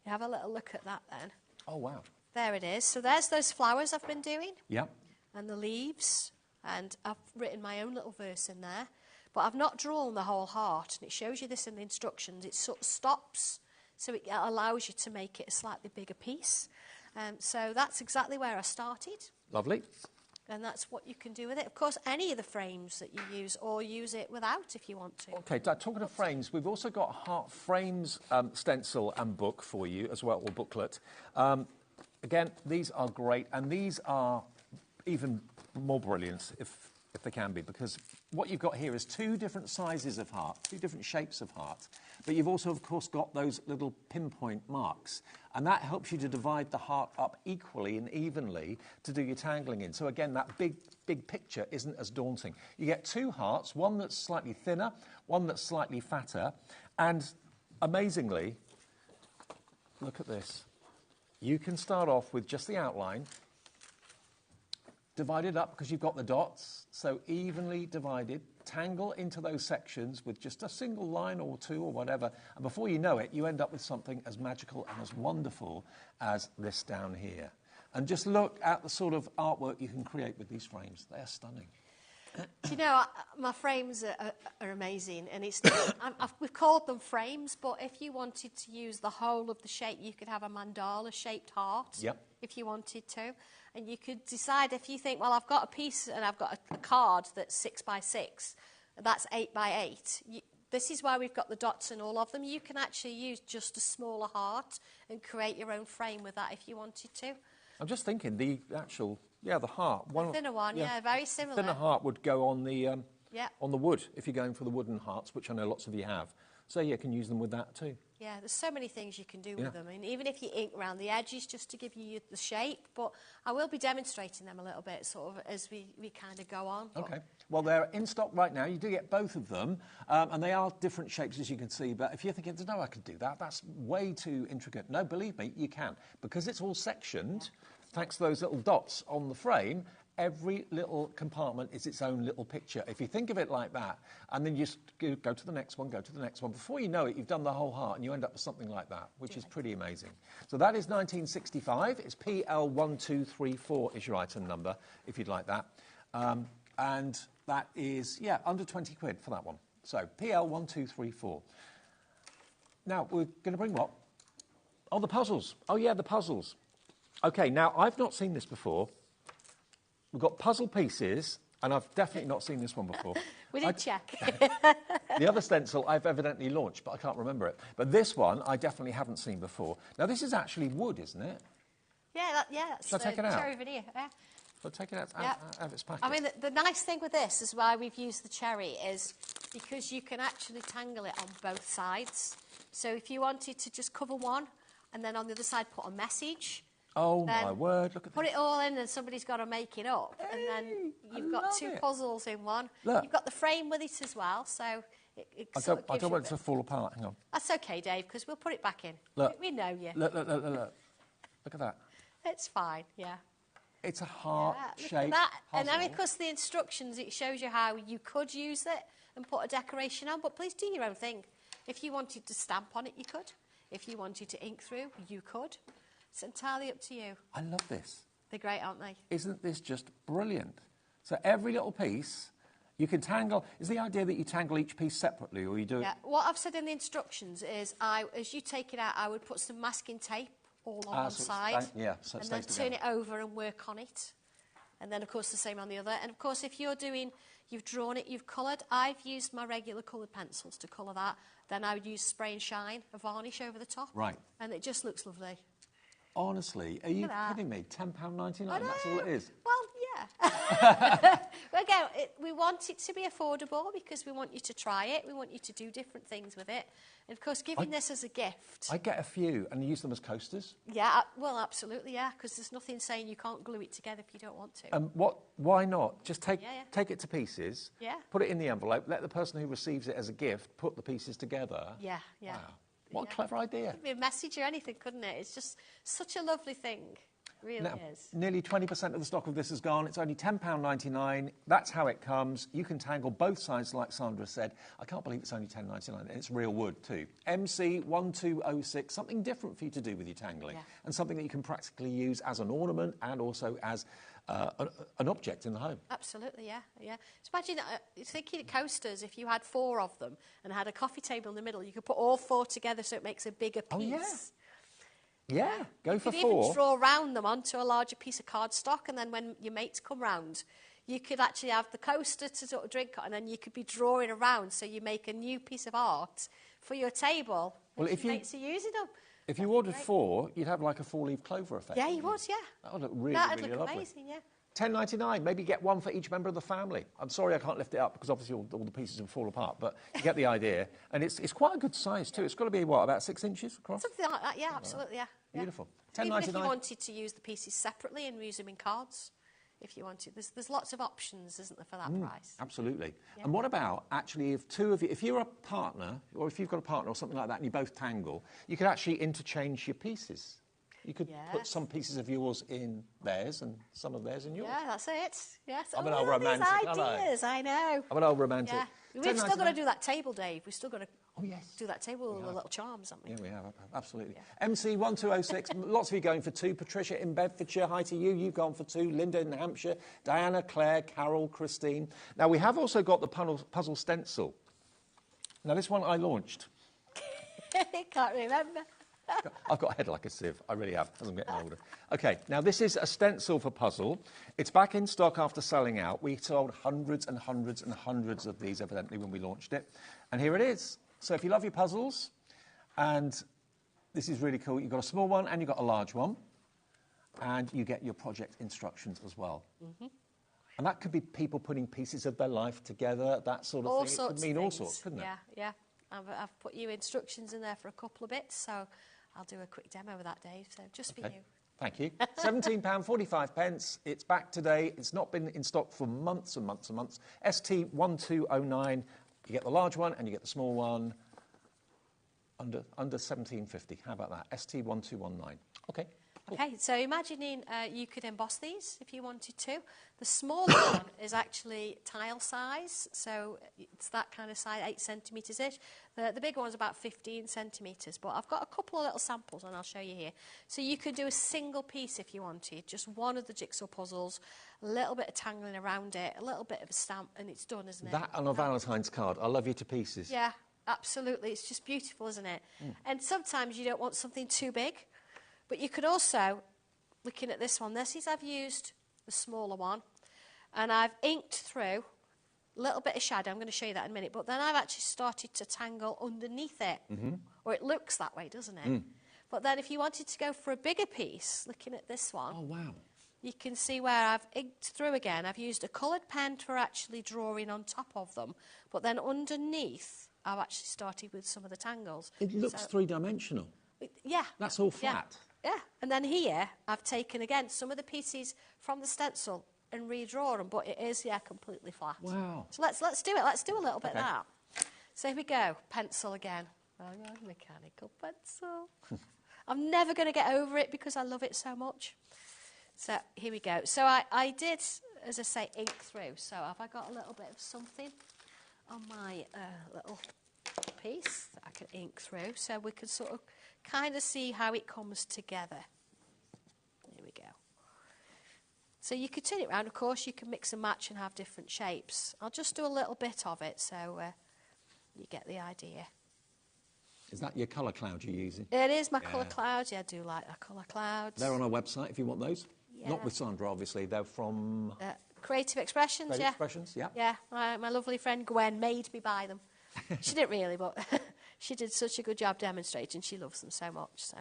have a little look at that then.
Oh, wow.
There it is. So there's those flowers I've been doing.
Yep.
And the leaves. And I've written my own little verse in there. But I've not drawn the whole heart. And it shows you this in the instructions. It sort of stops. So it allows you to make it a slightly bigger piece. So that's exactly where I started.
Lovely.
And that's what you can do with it. Of course, any of the frames that you use, or use it without if you want to.
OK, talking of frames, we've also got Heart Frames stencil and book for you as well, or booklet. Again, these are great, and these are even more brilliant if they can be, because what you've got here is 2 different sizes of heart, 2 different shapes of heart, but you've also, of course, got those little pinpoint marks, and that helps you to divide the heart up equally and evenly to do your tangling in. So again, that big picture isn't as daunting. You get 2 hearts, one that's slightly thinner, one that's slightly fatter, and amazingly, look at this. You can start off with just the outline, divide it up because you've got the dots, so evenly divided, tangle into those sections with just a single line or 2 or whatever, and before you know it, you end up with something as magical and as wonderful as this down here. And just look at the sort of artwork you can create with these frames. They are stunning.
Do you know, my frames are amazing, and we've called them frames, but if you wanted to use the whole of the shape, you could have a mandala-shaped heart, if you wanted to, and you could decide if you think, well, I've got a piece and I've got a card that's 6 by 6, that's 8 by 8. This is why we've got the dots in all of them. You can actually use just a smaller heart and create your own frame with that if you wanted to.
I'm just thinking the actual... Yeah, the heart.
The thinner one, yeah, very similar.
Thinner heart would go on the wood, if you're going for the wooden hearts, which I know lots of you have. So, yeah, you can use them with that too.
Yeah, there's so many things you can do with them. And even if you ink around the edges just to give you the shape. But I will be demonstrating them a little bit, sort of, as we kind of go on.
OK. Well, they're in stock right now. You do get both of them. And they are different shapes, as you can see. But if you're thinking, no, I could do that, that's way too intricate. No, believe me, you can. Because it's all sectioned... Thanks to those little dots on the frame, every little compartment is its own little picture. If you think of it like that, and then you just go to the next one, go to the next one, before you know it, you've done the whole heart, and you end up with something like that, which is pretty amazing. So that is 1965. It's PL1234 is your item number, if you'd like that. And that is, under 20 quid for that one. So PL1234. Now, we're going to bring what? Oh, the puzzles. Oh, yeah, the puzzles. OK, now, I've not seen this before. We've got puzzle pieces, and I've definitely not seen this one before.
We did check.
The other stencil I've evidently launched, but I can't remember it. But this one I definitely haven't seen before. Now, this is actually wood, isn't it?
Yeah, that's
Shall I take it out?
cherry veneer. Yeah.
Shall I take it out of its packet?
I mean, the nice thing with this is why we've used the cherry is because you can actually tangle it on both sides. So if you wanted to just cover one, and then on the other side put a message...
Oh, my word, look at
put
this.
it all in and somebody's got to make it up.
Hey,
and then you've got 2 puzzles in one.
Look.
You've got the frame with it as well, so it
I
sort of gives
don't
you
want it to fall apart. Hang on.
That's OK, Dave, because we'll put it back in.
Look.
We know you.
Look. Look at that.
It's fine, yeah.
It's a heart-shaped
puzzle. And then,
puzzle.
because the instructions, it shows you how you could use it and put a decoration on, but please do your own thing. If you wanted to stamp on it, you could. If you wanted to ink through, you could. It's entirely up to you.
I love this.
They're great, aren't they?
Isn't this just brilliant? So every little piece You can tangle. Is the idea that you tangle each piece separately, or you do it?
Yeah. What I've said in the instructions is, as you take it out, I would put some masking tape all on one
so
side.
so it
and then
stays
turn
together.
it over and work on it. And then, of course, the same on the other. And, of course, if you're doing, you've drawn it, you've coloured. I've used my regular coloured pencils to colour that. Then I would use spray and shine, a varnish over the top.
Right.
And it just looks lovely.
Honestly, are you kidding me? £10.99, that's all it is?
Well, yeah. But again, we want it to be affordable because we want you to try it. We want you to do different things with it. And, of course, giving this as a gift.
I get a few and use them as coasters.
Yeah, well, absolutely, yeah, because there's nothing saying you can't glue it together if you don't want to.
Why not? Just take it to pieces,
Yeah.
put it in the envelope, let the person who receives it as a gift put the pieces together.
Yeah, yeah.
Wow. What a clever idea.
It could be a message or anything, couldn't it? It's just such a lovely thing. It really
Now,
is.
nearly 20% of the stock of this is gone. It's only £10.99. That's how it comes. You can tangle both sides, like Sandra said. I can't believe it's only £10.99. And it's real wood, too. MC1206, something different for you to do with your tangling.
Yeah.
And something that you can practically use as an ornament and also as an object in the home.
Absolutely, yeah, yeah. Just imagine, thinking of coasters, if you had 4 of them and had a coffee table in the middle, you could put all 4 together so it makes a bigger piece.
Oh, yeah. Yeah, go for
You could
4.
even draw around them onto a larger piece of cardstock, and then when your mates come round, you could actually have the coaster to sort of drink on, and then you could be drawing around, so you make a new piece of art for your table.
Well,
if your mates are using them.
If you ordered 4, you'd have like a 4-leaf clover effect.
Yeah, you would, yeah.
That would look really,
That'd
really
look
lovely.
amazing, yeah.
£10.99, maybe get one for each member of the family. I'm sorry I can't lift it up because obviously all the pieces will fall apart, but you get the idea. And it's quite a good size too. It's got to be, what, about 6 inches across?
Something like that, yeah, absolutely, yeah.
Beautiful.
Even if you
£10.99.
wanted to use the pieces separately and use them in cards, if you wanted. There's lots of options, isn't there, for that price?
Absolutely. Yeah. And what about, actually, if 2 of you, if you're a partner, or if you've got a partner or something like that and you both tangle, you could actually interchange your pieces. You could put some pieces of yours in theirs and some of theirs in yours.
Yeah, that's it. Yes.
I'm an old romantic, aren't I?
Ideas, I know.
I'm an old romantic.
Yeah. We've still got to do that table, Dave. We've still got to do that table with the little charms, haven't we?
Yeah, we have, absolutely. Yeah. MC1206, lots of you going for 2. Patricia in Bedfordshire, hi to you. You've gone for 2. Linda in Hampshire. Diana, Claire, Carol, Christine. Now, we have also got the puzzle stencil. Now, this one I launched.
I can't remember.
I've got a head like a sieve. I really have, as I'm getting older. OK, now this is a stencil for puzzle. It's back in stock after selling out. We sold hundreds and hundreds and hundreds of these, evidently, when we launched it. And here it is. So if you love your puzzles, and this is really cool. You've got a small one and you've got a large one. And you get your project instructions as well. Mm-hmm. And that could be people putting pieces of their life together, that sort of thing. It could mean all sorts, couldn't it?
Yeah. I've put you instructions in there for a couple of bits, so I'll do a quick demo of that, Dave, so just for you.
Thank you. £17.45. It's back today. It's not been in stock for months and months and months. ST1209. You get the large one and you get the small one under £17.50. How about that? ST1219. OK. Cool.
OK, so imagining you could emboss these if you wanted to. The smaller one is actually tile size, so it's that kind of size, 8 centimetres-ish. The bigger one's about 15 centimetres, but I've got a couple of little samples and I'll show you here. So you could do a single piece if you wanted, just one of the jigsaw puzzles, a little bit of tangling around it, a little bit of a stamp, and it's done, isn't it?
That on a Valentine's card. I love you to pieces.
Yeah, absolutely. It's just beautiful, isn't it? And sometimes you don't want something too big. But you could also, looking at this one, I've used the smaller one, and I've inked through a little bit of shadow. I'm going to show you that in a minute. But then I've actually started to tangle underneath it. Mm-hmm. Or it looks that way, doesn't it? But then if you wanted to go for a bigger piece, looking at this one,
oh, wow.
You can see where I've inked through again. I've used a coloured pen for actually drawing on top of them. But then underneath, I've actually started with some of the tangles.
It looks three-dimensional.
Yeah.
That's all flat.
Yeah, and then here I've taken again some of the pieces from the stencil and redrawn them, but it is completely flat.
Wow.
So let's do it. Let's do a little bit of that. So here we go. Pencil again. Hang on, mechanical pencil. I'm never going to get over it because I love it so much. So here we go. So I did, as I say, ink through. So have I got a little bit of something on my little piece that I can ink through, so we can sort of kind of see how it comes together. Here we go. So you could turn it around. Of course, you can mix and match and have different shapes. I'll just do a little bit of it so you get the idea.
Is that your colour cloud you're using?
It is my colour clouds. Yeah, I do like our colour clouds.
They're on our website if you want those.
Yeah.
Not with Sandra, obviously. They're from...
Creative Expressions,
Creative Expressions, yeah.
Yeah, my lovely friend Gwen made me buy them. She didn't really, but she did such a good job demonstrating. She loves them so much. So,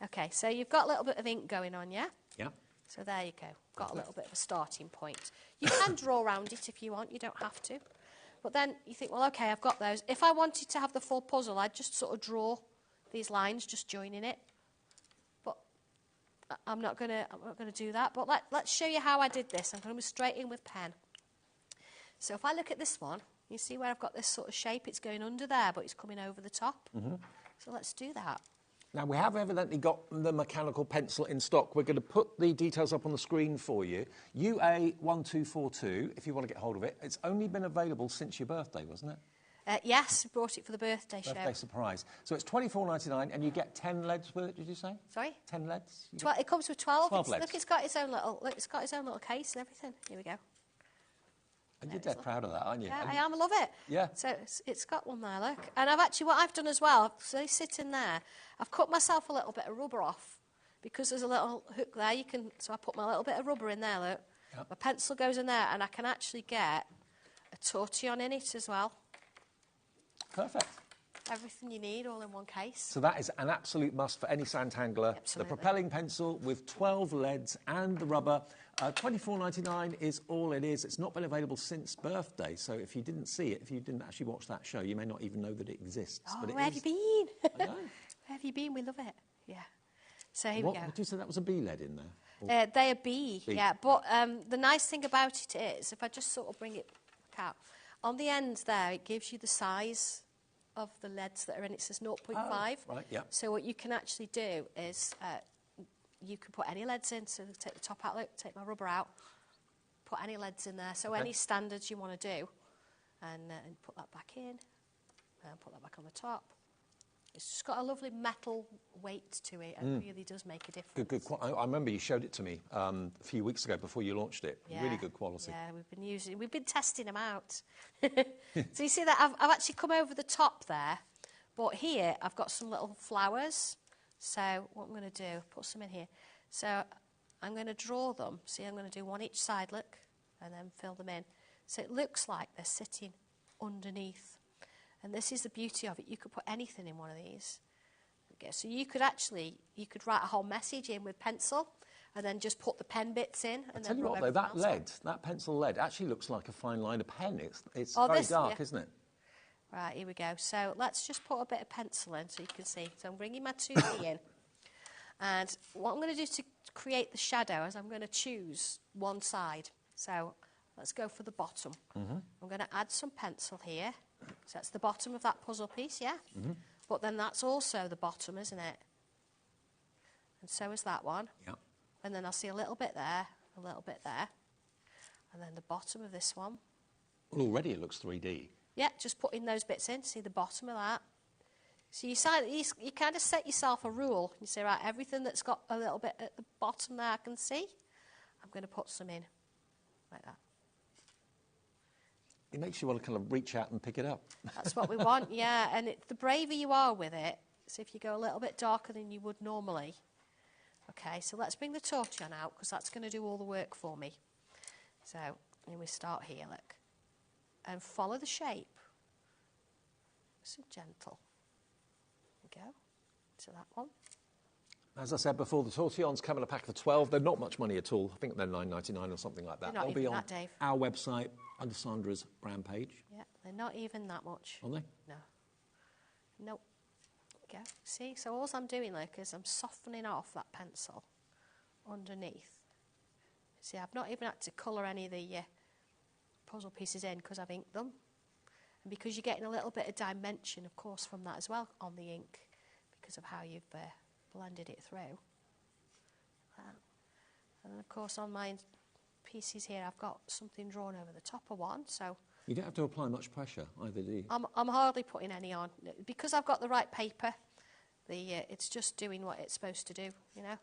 okay, so you've got a little bit of ink going on, yeah?
Yeah.
So there you go. Got a little bit of a starting point. You can draw around it if you want. You don't have to. But then you think, well, okay, I've got those. If I wanted to have the full puzzle, I'd just sort of draw these lines, just joining it. But I'm not going to do that. But let's show you how I did this. I'm going to be straight in with pen. So if I look at this one, you see where I've got this sort of shape? It's going under there, but it's coming over the top. So let's do that.
Now, we have evidently got the mechanical pencil in stock. We're going to put the details up on the screen for you. UA1242, if you want to get hold of it. It's only been available since your birthday, wasn't it?
Yes, we brought it for the birthday show.
Birthday surprise. So it's $24.99, and you get 10 leads with it, did you say?
Sorry?
10 leads?
It comes with 12.
12 leads.
Look, it's got its own little case and everything. Here we go.
And you're dead proud of that, aren't you?
Yeah, I am. I love it.
Yeah.
So it's got one there, look. And what I've done as well, so they sit in there, I've cut myself a little bit of rubber off because there's a little hook there. So I put my little bit of rubber in there, look. Yep. My pencil goes in there, and I can actually get a tortillon in it as well.
Perfect.
Everything you need all in one case.
So that is an absolute must for any Santangler.
Absolutely.
The propelling pencil with 12 leads and the rubber. $24.99 is all it is. It's not been available since birthday, so if you didn't see it, if you didn't actually watch that show, you may not even know that it exists.
Oh,
but
where have you been?
I know.
Where have you been? We love it. Yeah. So here we go.
Did you say that was a bee lead in there?
They're bee, yeah. But the nice thing about it is, if I just sort of bring it back out, on the end there, it gives you the size of the leads that are in it. It says 0.5.
Oh, right, yeah.
So what you can actually do is you can put any leads in. So take the top out, look, take my rubber out, put any leads in there. So any standards you want to do, and put that back in, and put that back on the top. It's just got a lovely metal weight to it, and really does make a difference.
Good. I remember you showed it to me a few weeks ago before you launched it.
Yeah,
really good quality.
Yeah, we've been testing them out. So you see that I've actually come over the top there, but here I've got some little flowers. So what I'm going to do, put some in here. So I'm going to draw them. See, I'm going to do one each side, look, and then fill them in. So it looks like they're sitting underneath. And this is the beauty of it. You could put anything in one of these. Okay, so you could write a whole message in with pencil and then just put the pen bits in. And
tell you what, though, that pencil lead actually looks like a fine line of pen. It's very dark, isn't it?
Right, here we go. So let's just put a bit of pencil in so you can see. So I'm bringing my 2B in. And what I'm going to do to create the shadow is I'm going to choose one side. So let's go for the bottom. I'm going to add some pencil here. So that's the bottom of that puzzle piece, yeah? But then that's also the bottom, isn't it? And so is that one.
Yeah.
And then I'll see a little bit there, a little bit there. And then the bottom of this one.
Well, already it looks 3D.
Yeah, just putting those bits in, see the bottom of that. So you kind of set yourself a rule. You say, right, everything that's got a little bit at the bottom there I can see, I'm going to put some in, like that.
It makes you want to kind of reach out and pick it up.
That's what we want, yeah. And the braver you are with it, so if you go a little bit darker than you would normally. Okay, so let's bring the tortillon out, because that's going to do all the work for me. So, and we start here, look. And follow the shape. So gentle. There we go. To that one.
As I said before, the tortillons come in a pack of 12. They're not much money at all. I think they're $9.99 or something like that.
They're not
They'll be on
that, Dave.
our website under Sandra's brand page.
Yeah, they're not even that much.
Are they?
No. Nope. There we go. See, so all I'm doing, look, is I'm softening off that pencil underneath. See, I've not even had to colour any of the puzzle pieces in because I've inked them. And because you're getting a little bit of dimension, of course, from that as well on the ink because of how you've blended it through. And then, of course, on my pieces here, I've got something drawn over the top of one, so...
You don't have to apply much pressure either, do you?
I'm hardly putting any on. Because I've got the right paper, it's just doing what it's supposed to do, you know.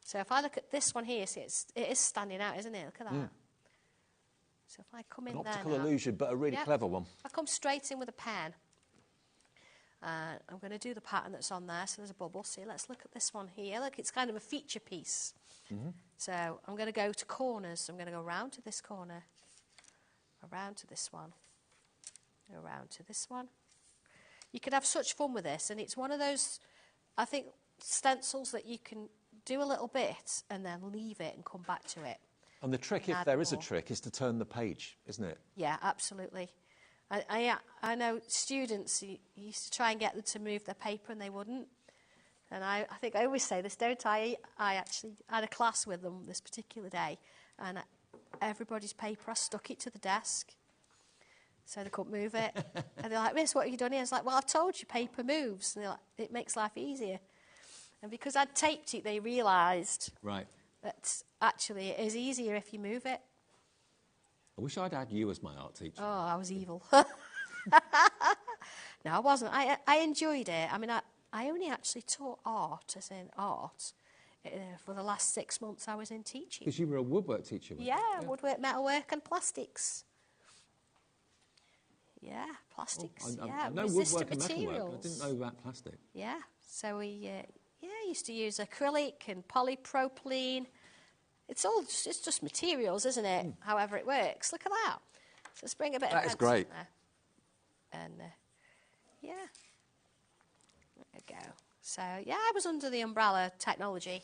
So if I look at this one here, see, it is standing out, isn't it? Look at that. So if I come in
An
there
optical
now,
illusion, but a really clever one.
I come straight in with a pen. I'm going to do the pattern that's on there. So there's a bubble. See, let's look at this one here. Look, it's kind of a feature piece. So I'm going to go to corners. I'm going to go around to this corner, around to this one, around to this one. You could have such fun with this, and it's one of those, I think, stencils that you can do a little bit and then leave it and come back to it.
And the trick, if there is a trick, is to turn the page, isn't it?
Yeah, absolutely. I know students, you used to try and get them to move their paper and they wouldn't. And I think I always say this, don't I? I actually had a class with them this particular day, and everybody's paper, I stuck it to the desk so they couldn't move it. And they're like, Miss, what have you done here? I was like, well, I've told you paper moves. And they're like, it makes life easier. And because I'd taped it, they realised that actually it is easier if you move it.
I wish I'd had you as my art teacher.
Oh, I was evil. No, I wasn't. I enjoyed it. I mean, I only actually taught art, as in art, for the last 6 months I was in teaching.
Because you were a woodwork teacher, weren't you?
Woodwork, metalwork and plastics. Yeah, plastics.
I know
resistant
woodwork and
materials.
metalwork. I didn't know about plastic.
Yeah, so we used to use acrylic and polypropylene. It's just materials, isn't it? However it works. Look at that. So let's bring a bit of
That is great.
there. And yeah, there we go. So yeah, I was under the umbrella technology.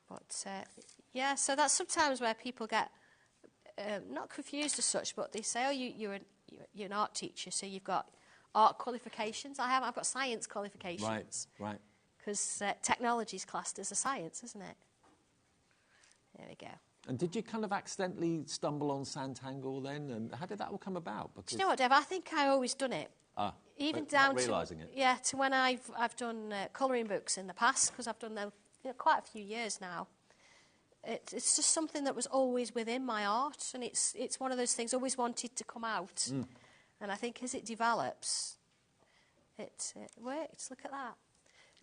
But yeah, so that's sometimes where people get not confused as such, but they say, oh, you're an art teacher, so you've got art qualifications. I haven't. I've got science qualifications.
Right.
Because technology is classed as a science, isn't it? There we go.
And did you kind of accidentally stumble on Santangle then? And how did that all come about? Because
Do you know what, Dev? I think I always done it. Even down
not realising it.
Yeah, to when I've done colouring books in the past, because I've done them quite a few years now. It's just something that was always within my art, and it's one of those things I always wanted to come out. And I think as it develops, it works. Look at that.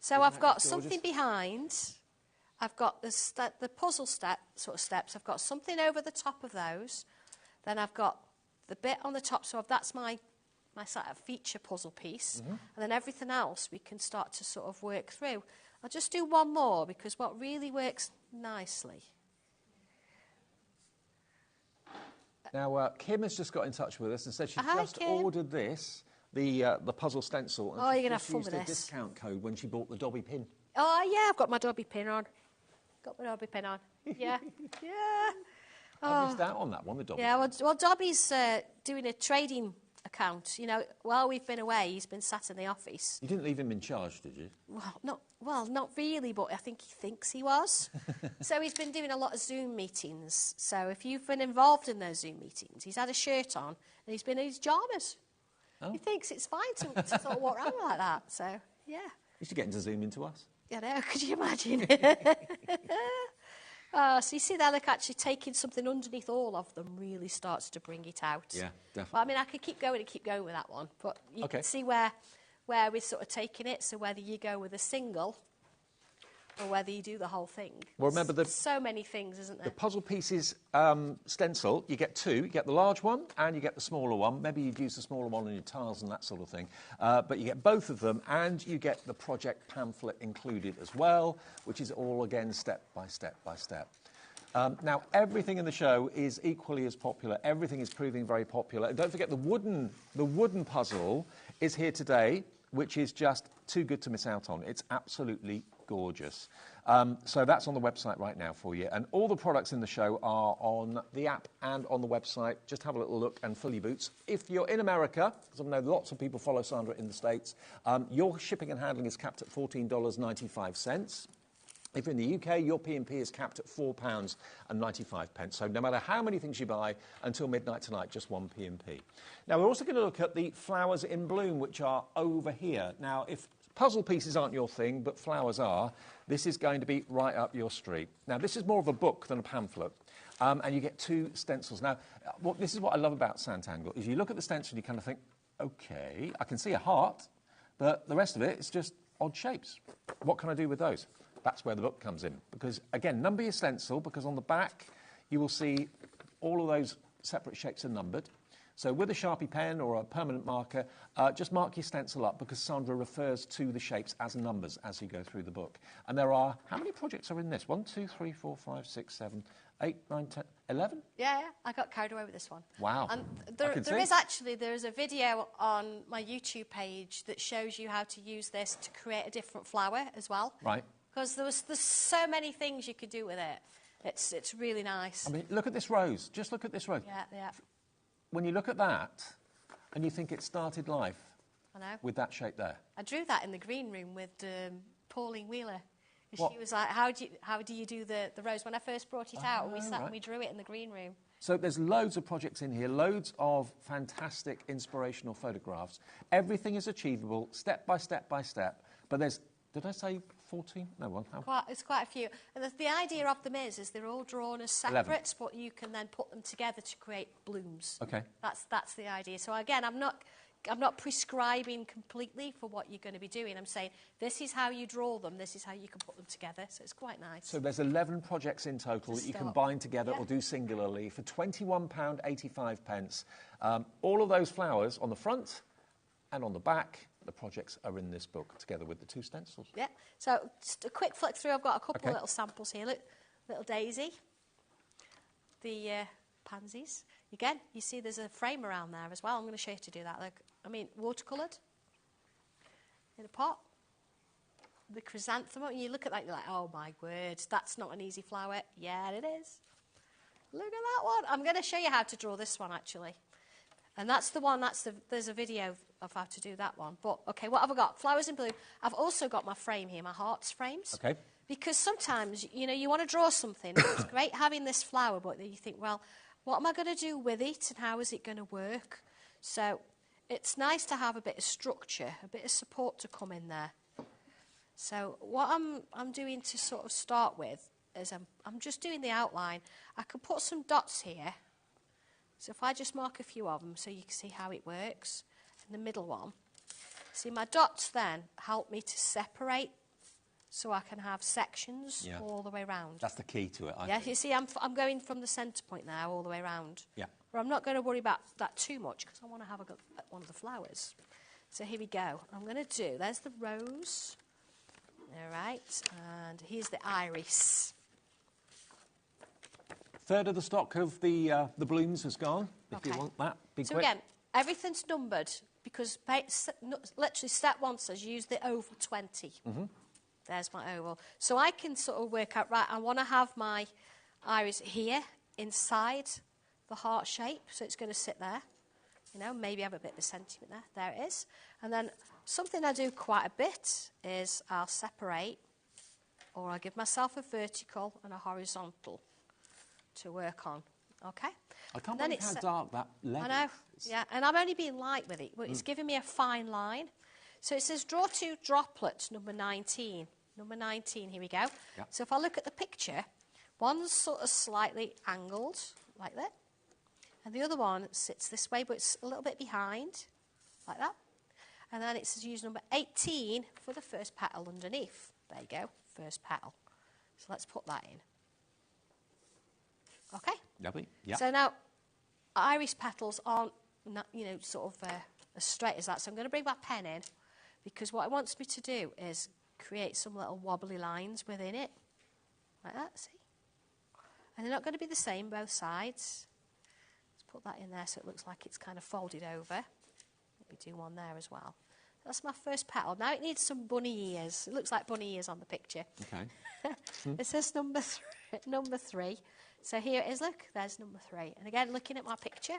So I've got something behind. I've got the puzzle sort of steps. I've got something over the top of those. Then I've got the bit on the top. So that's my sort of feature puzzle piece. And then everything else we can start to sort of work through. I'll just do one more because what really works nicely.
Now, Kim has just got in touch with us and said she just
Kim.
ordered this, the puzzle stencil. And
Oh,
she
you're going to have
just
fun
used
with
a
this.
discount code when she bought the Dobby pin.
Oh, yeah, I've got my Dobby pin on. Got my Dobby pin on. Yeah. Yeah.
I missed out on that one, the Dobby
Yeah,
pin.
well Dobby's doing a trading account. You know, while we've been away, he's been sat in the office.
You didn't leave him in charge, did you?
Not really, but I think he thinks he was. So he's been doing a lot of Zoom meetings. So if you've been involved in those Zoom meetings, he's had a shirt on and he's been in his pyjamas. Oh. He thinks it's fine to sort of walk around like that. So, yeah.
You should get him to zoom into us.
I know, could you imagine? So you see there, look, actually taking something underneath all of them really starts to bring it out.
Yeah, definitely.
Well, I mean, I could keep going with that one, but you can see where we're sort of taking it, so whether you go with a single or whether you do the whole thing.
Well, remember
There's so many things, isn't there?
The puzzle pieces stencil, you get two. You get the large one and you get the smaller one. Maybe you'd use the smaller one on your tiles and that sort of thing. But you get both of them, and you get the project pamphlet included as well, which is all, again, step by step by step. Now, everything in the show is equally as popular. Everything is proving very popular. And don't forget, the wooden puzzle is here today, which is just too good to miss out on. It's absolutely gorgeous. So that's on the website right now for you. And all the products in the show are on the app and on the website. Just have a little look and fill your boots. If you're in America, because I know lots of people follow Sandra in the States, your shipping and handling is capped at $14.95. If you're in the UK, your P&P is capped at £4.95. So no matter how many things you buy, until midnight tonight, just one P&P. Now, we're also going to look at the flowers in bloom, which are over here. Now, if puzzle pieces aren't your thing, but flowers are, this is going to be right up your street. Now, this is more of a book than a pamphlet, and you get two stencils. Now, this is what I love about Santangle, is you look at the stencil and you kind of think, OK, I can see a heart, but the rest of it is just odd shapes. What can I do with those? That's where the book comes in. Because, again, number your stencil, because on the back you will see all of those separate shapes are numbered. So with a Sharpie pen or a permanent marker, just mark your stencil up, because Sandra refers to the shapes as numbers as you go through the book. And there are, how many projects are in this? 1, 2, 3, 4, 5, 6, 7, 8, 9, 10, 11?
Yeah, I got carried away with this one.
Wow.
And there's a video on my YouTube page that shows you how to use this to create a different flower as well.
Right.
Because there's so many things you could do with it. It's really nice.
I mean, look at this rose. Just look at this rose.
Yeah.
When you look at that and you think it started life
I know.
with that shape there.
I drew that in the green room with Pauline Wheeler.
What?
She was like, how do you do the rose? When I first brought it out, we sat and we drew it in the green room.
So there's loads of projects in here, loads of fantastic inspirational photographs. Everything is achievable, step by step by step. But there's, did I say 14? No, well,
It's quite a few. And the idea of them is they're all drawn as separates, but you can then put them together to create blooms.
Okay.
That's the idea. So again, I'm not prescribing completely for what you're going to be doing. I'm saying this is how you draw them, this is how you can put them together. So it's quite nice.
So there's 11 projects in total that you can bind together or do singularly for £21.85. All of those flowers on the front and on the back. The projects are in this book, together with the 2 stencils.
Yeah, so just a quick flick through. I've got a couple of little samples here. Look, little daisy, the pansies. Again, you see there's a frame around there as well. I'm going to show you how to do that. Look, I mean, watercoloured in a pot. The chrysanthemum, and you look at that, you're like, oh my word, that's not an easy flower. Yeah, it is. Look at that one. I'm going to show you how to draw this one, actually. And that's the one, there's a video of how to do that one. But, okay, what have I got? Flowers in blue. I've also got my frame here, my hearts frames.
Okay.
Because sometimes, you want to draw something. It's great having this flower, but you think, well, what am I going to do with it and how is it going to work? So it's nice to have a bit of structure, a bit of support to come in there. So what I'm doing to sort of start with is I'm just doing the outline. I can put some dots here. So if I just mark a few of them so you can see how it works, and the middle one. See, my dots then help me to separate so I can have sections all the way around.
That's the key to it, I think.
You see, I'm going from the centre point now all the way around.
Yeah.
But I'm not going to worry about that too much because I want to have a go at one of the flowers. So here we go. I'm going to do, there's the rose. All right, and here's the iris.
Third of the stock of the blooms has gone, if you want that.
So again, everything's numbered because literally step 1 says use the oval 20. There's my oval. So I can sort of work out, right, I want to have my iris here inside the heart shape, so it's going to sit there. Maybe have a bit of a sentiment there. There it is. And then something I do quite a bit is I'll separate, or I'll give myself a vertical and a horizontal to work on, okay?
I can't believe how dark that level is.
I know, yeah, and I'm only being light with it, but it's giving me a fine line. So it says draw 2 droplets, number 19. Number 19, here we go.
Yeah.
So if I look at the picture, one's sort of slightly angled, like that, and the other one sits this way, but it's a little bit behind, like that. And then it says use number 18 for the first petal underneath. There you go, first petal. So let's put that in. Okay?
Lovely, yeah.
So now, iris petals aren't, sort of as straight as that. So I'm going to bring my pen in because what it wants me to do is create some little wobbly lines within it. Like that, see? And they're not going to be the same both sides. Let's put that in there so it looks like it's kind of folded over. Let me do one there as well. That's my first petal. Now it needs some bunny ears. It looks like bunny ears on the picture.
Okay.
It says number 3. So here it is, look, there's number 3. And again, looking at my picture,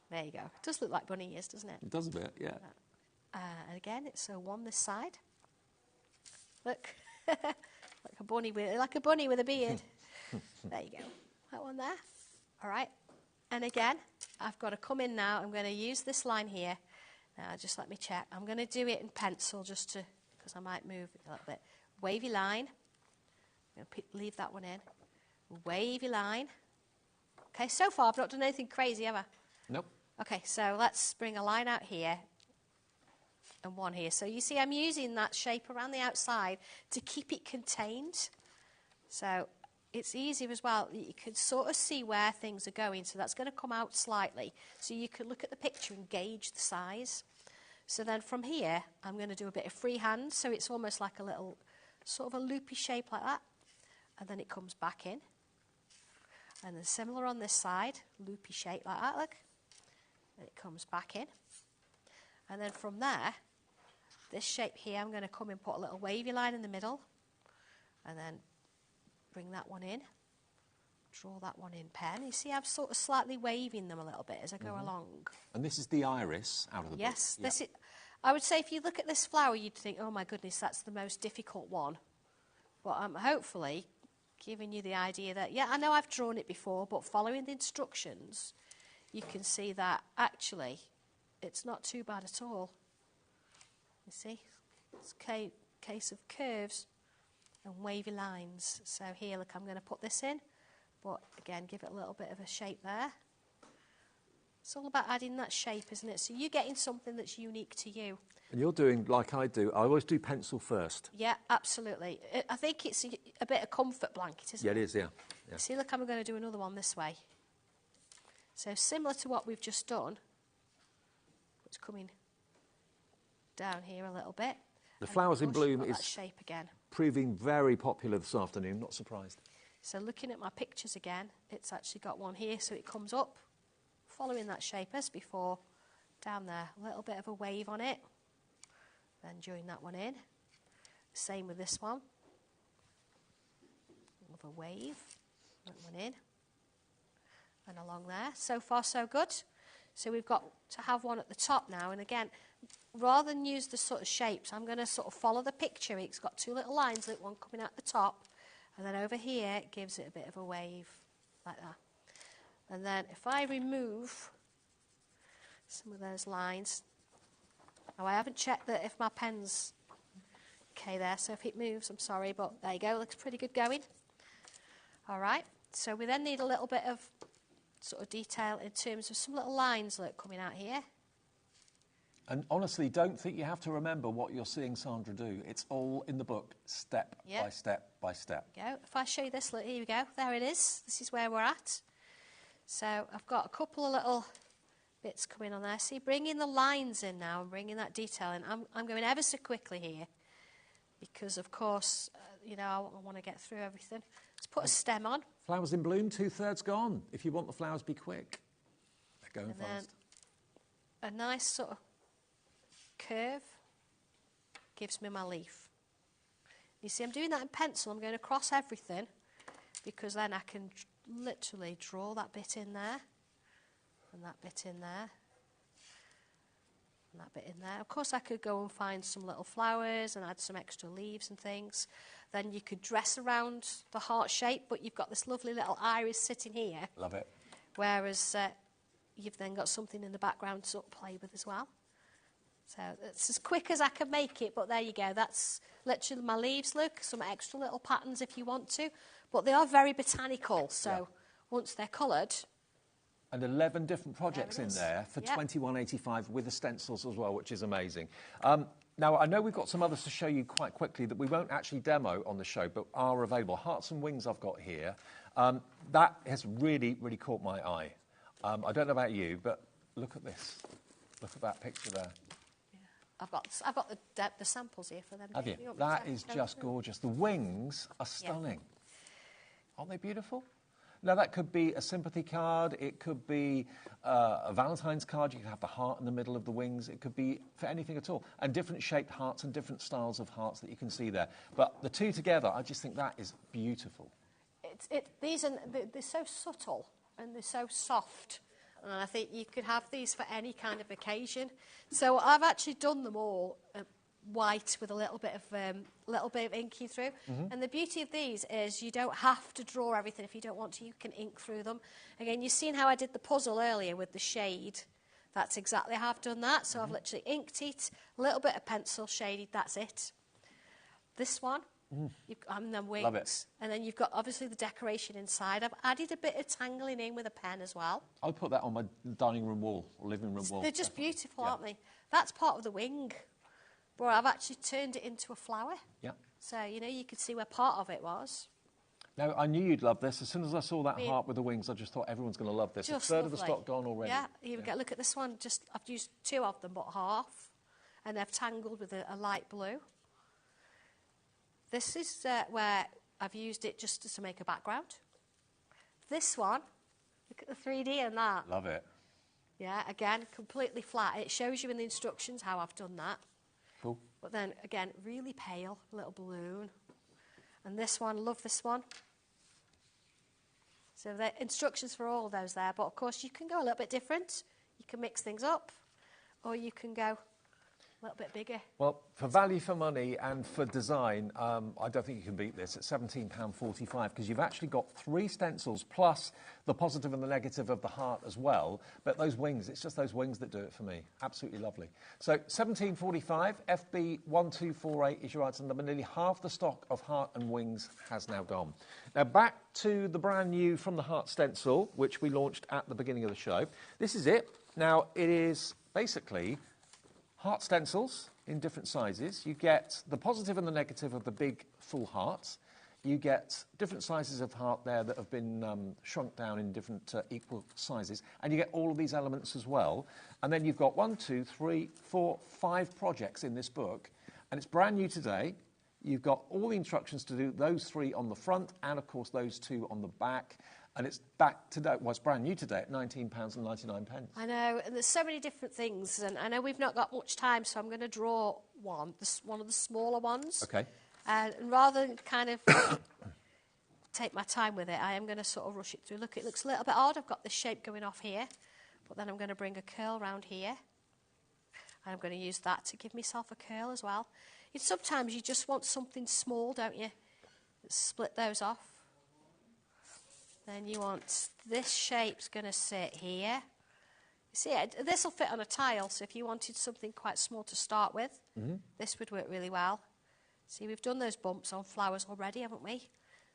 there you go. It does look like bunny ears, doesn't it?
It does a bit, yeah.
And again, it's so one this side. Look, like a bunny with a beard. There you go. That one there. All right. And again, I've got to come in now. I'm going to use this line here. Now, just let me check. I'm going to do it in pencil just to, because I might move it a little bit. Wavy line. I'm going to leave that one in. Wavy line. Okay, so far I've not done anything crazy, have I?
Nope.
Okay, so let's bring a line out here. and one here. So you see I'm using that shape around the outside to keep it contained. So it's easier as well. You can sort of see where things are going. So that's going to come out slightly. So you can look at the picture and gauge the size. So then from here, I'm going to do a bit of freehand. So it's almost like a little sort of a loopy shape like that. And then it comes back in. And then similar on this side, loopy shape like that, look. And it comes back in. And then from there, this shape here, I'm going to come and put a little wavy line in the middle. And then bring that one in. Draw that one in pen. You see I'm sort of slightly waving them a little bit as I go along.
And this is the iris out of the book?
Yes. This is, I would say if you look at this flower, you'd think, oh my goodness, that's the most difficult one. But I'm hopefully giving you the idea that, yeah, I know I've drawn it before, but following the instructions, you can see that actually it's not too bad at all. You see? It's a case of curves and wavy lines. So here, look, I'm going to put this in. But again, give it a little bit of a shape there. It's all about adding that shape, isn't it? So you're getting something that's unique to you.
And you're doing like I do. I always do pencil first.
Yeah, absolutely. I think it's a bit of comfort blanket, isn't it?
Yeah, it is, yeah.
See, look, I'm going to do another one this way. So similar to what we've just done, it's coming down here a little bit.
The flowers in bloom is
that shape again.
Proving very popular this afternoon, not surprised.
So looking at my pictures again, it's actually got one here, so it comes up, following that shape as before, down there, a little bit of a wave on it, then join that one in. Same with this one, with a wave, that one in, and along there. So far, so good. So we've got to have one at the top now, and again, rather than use the sort of shapes, I'm going to sort of follow the picture. It's got two little lines, one coming out the top, and then over here, it gives it a bit of a wave, like that. And then if I remove some of those lines, now I haven't checked that if my pen's okay there, so if it moves, I'm sorry, but there you go, looks pretty good going. All right, so we then need a little bit of sort of detail in terms of some little lines that are coming out here.
And honestly, don't think you have to remember what you're seeing Sandra do. It's all in the book, step by step by step.
Go. If I show you this, look, here we go. There it is. This is where we're at. So I've got a couple of little bits coming on there. See, bringing the lines in now and bringing that detail in. I'm going ever so quickly here because, of course, you know, I want to get through everything. Let's put a stem on.
Flowers in bloom, 2/3 gone. If you want the flowers to be quick, they're going fast.
A nice sort of curve gives me my leaf. You see, I'm doing that in pencil. I'm going across everything because then I can literally draw that bit in there and that bit in there and that bit in there. Of course, I could go and find some little flowers and add some extra leaves and things. Then you could dress around the heart shape, but you've got this lovely little iris sitting here.
Love it.
Whereas you've then got something in the background to sort of play with as well. So it's as quick as I can make it, but there you go. That's literally my leaves, look, some extra little patterns if you want to. But they are very botanical, so once they're coloured...
And 11 different projects in there for $21.85 with the stencils as well, which is amazing. Now, I know we've got some others to show you quite quickly that we won't actually demo on the show, but are available. Hearts and Wings I've got here. That has really, really caught my eye. I don't know about you, but look at this. Look at that picture there.
I've got the samples here for them.
Have you? That is just gorgeous. The wings are stunning. Aren't they beautiful? Now, that could be a sympathy card. It could be a Valentine's card. You could have the heart in the middle of the wings. It could be for anything at all. And different shaped hearts and different styles of hearts that you can see there. But the two together, I just think that is beautiful.
They're so subtle and they're so soft. And I think you could have these for any kind of occasion. So I've actually done them all white with a little bit of inking through. And the beauty of these is you don't have to draw everything if you don't want to. You can ink through them. Again, you've seen how I did the puzzle earlier with the shade. That's exactly how I've done that. So I've literally inked it, a little bit of pencil shaded, that's it. This one, and then wings.
Love it.
And then you've got obviously the decoration inside. I've added a bit of tangling in with a pen as well.
I'll put that on my dining room wall or living room wall.
They're just beautiful, aren't they? That's part of the wing. but I've actually turned it into a flower.
Yeah.
So, you know, you could see where part of it was.
Now, I knew you'd love this. As soon as I saw that heart with the wings, I just thought everyone's going to love this. A third of the stock gone already.
Yeah, here we go. Look at this one. I've used 2 of them, but half. And they've tangled with a light blue. This is where I've used it just to make a background. This one, look at the 3D in that.
Love it.
Yeah, again, completely flat. It shows you in the instructions how I've done that.
Cool.
But then, again, really pale, little balloon. And this one, love this one. So the instructions for all of those there. But, of course, you can go a little bit different. You can mix things up. Or you can go a little bit bigger.
Well, for value for money and for design, I don't think you can beat this at £17.45 because you've actually got 3 stencils plus the positive and the negative of the heart as well. But those wings, it's just those wings that do it for me. Absolutely lovely. So £17.45, FB1248 is your item number. Nearly half the stock of heart and wings has now gone. Now back to the brand new From the Heart stencil, which we launched at the beginning of the show. This is it. Now, it is basically heart stencils in different sizes. You get the positive and the negative of the big full hearts. You get different sizes of heart there that have been shrunk down in different equal sizes. And you get all of these elements as well. And then you've got 1, 2, 3, 4, 5 projects in this book. And it's brand new today. You've got all the instructions to do those 3 on the front and, of course, those 2 on the back. And it's back today, well, it's brand new today at £19.99.
I know, and there's so many different things, and I know we've not got much time, so I'm going to draw one of the smaller ones.
Okay.
And rather than kind of take my time with it, I am going to sort of rush it through. Look, it looks a little bit odd. I've got this shape going off here, but then I'm going to bring a curl round here. And I'm going to use that to give myself a curl as well. Sometimes you just want something small, don't you? Split those off. Then you want this shape's going to sit here. You see, this will fit on a tile, so if you wanted something quite small to start with, this would work really well. See, we've done those bumps on flowers already, haven't we?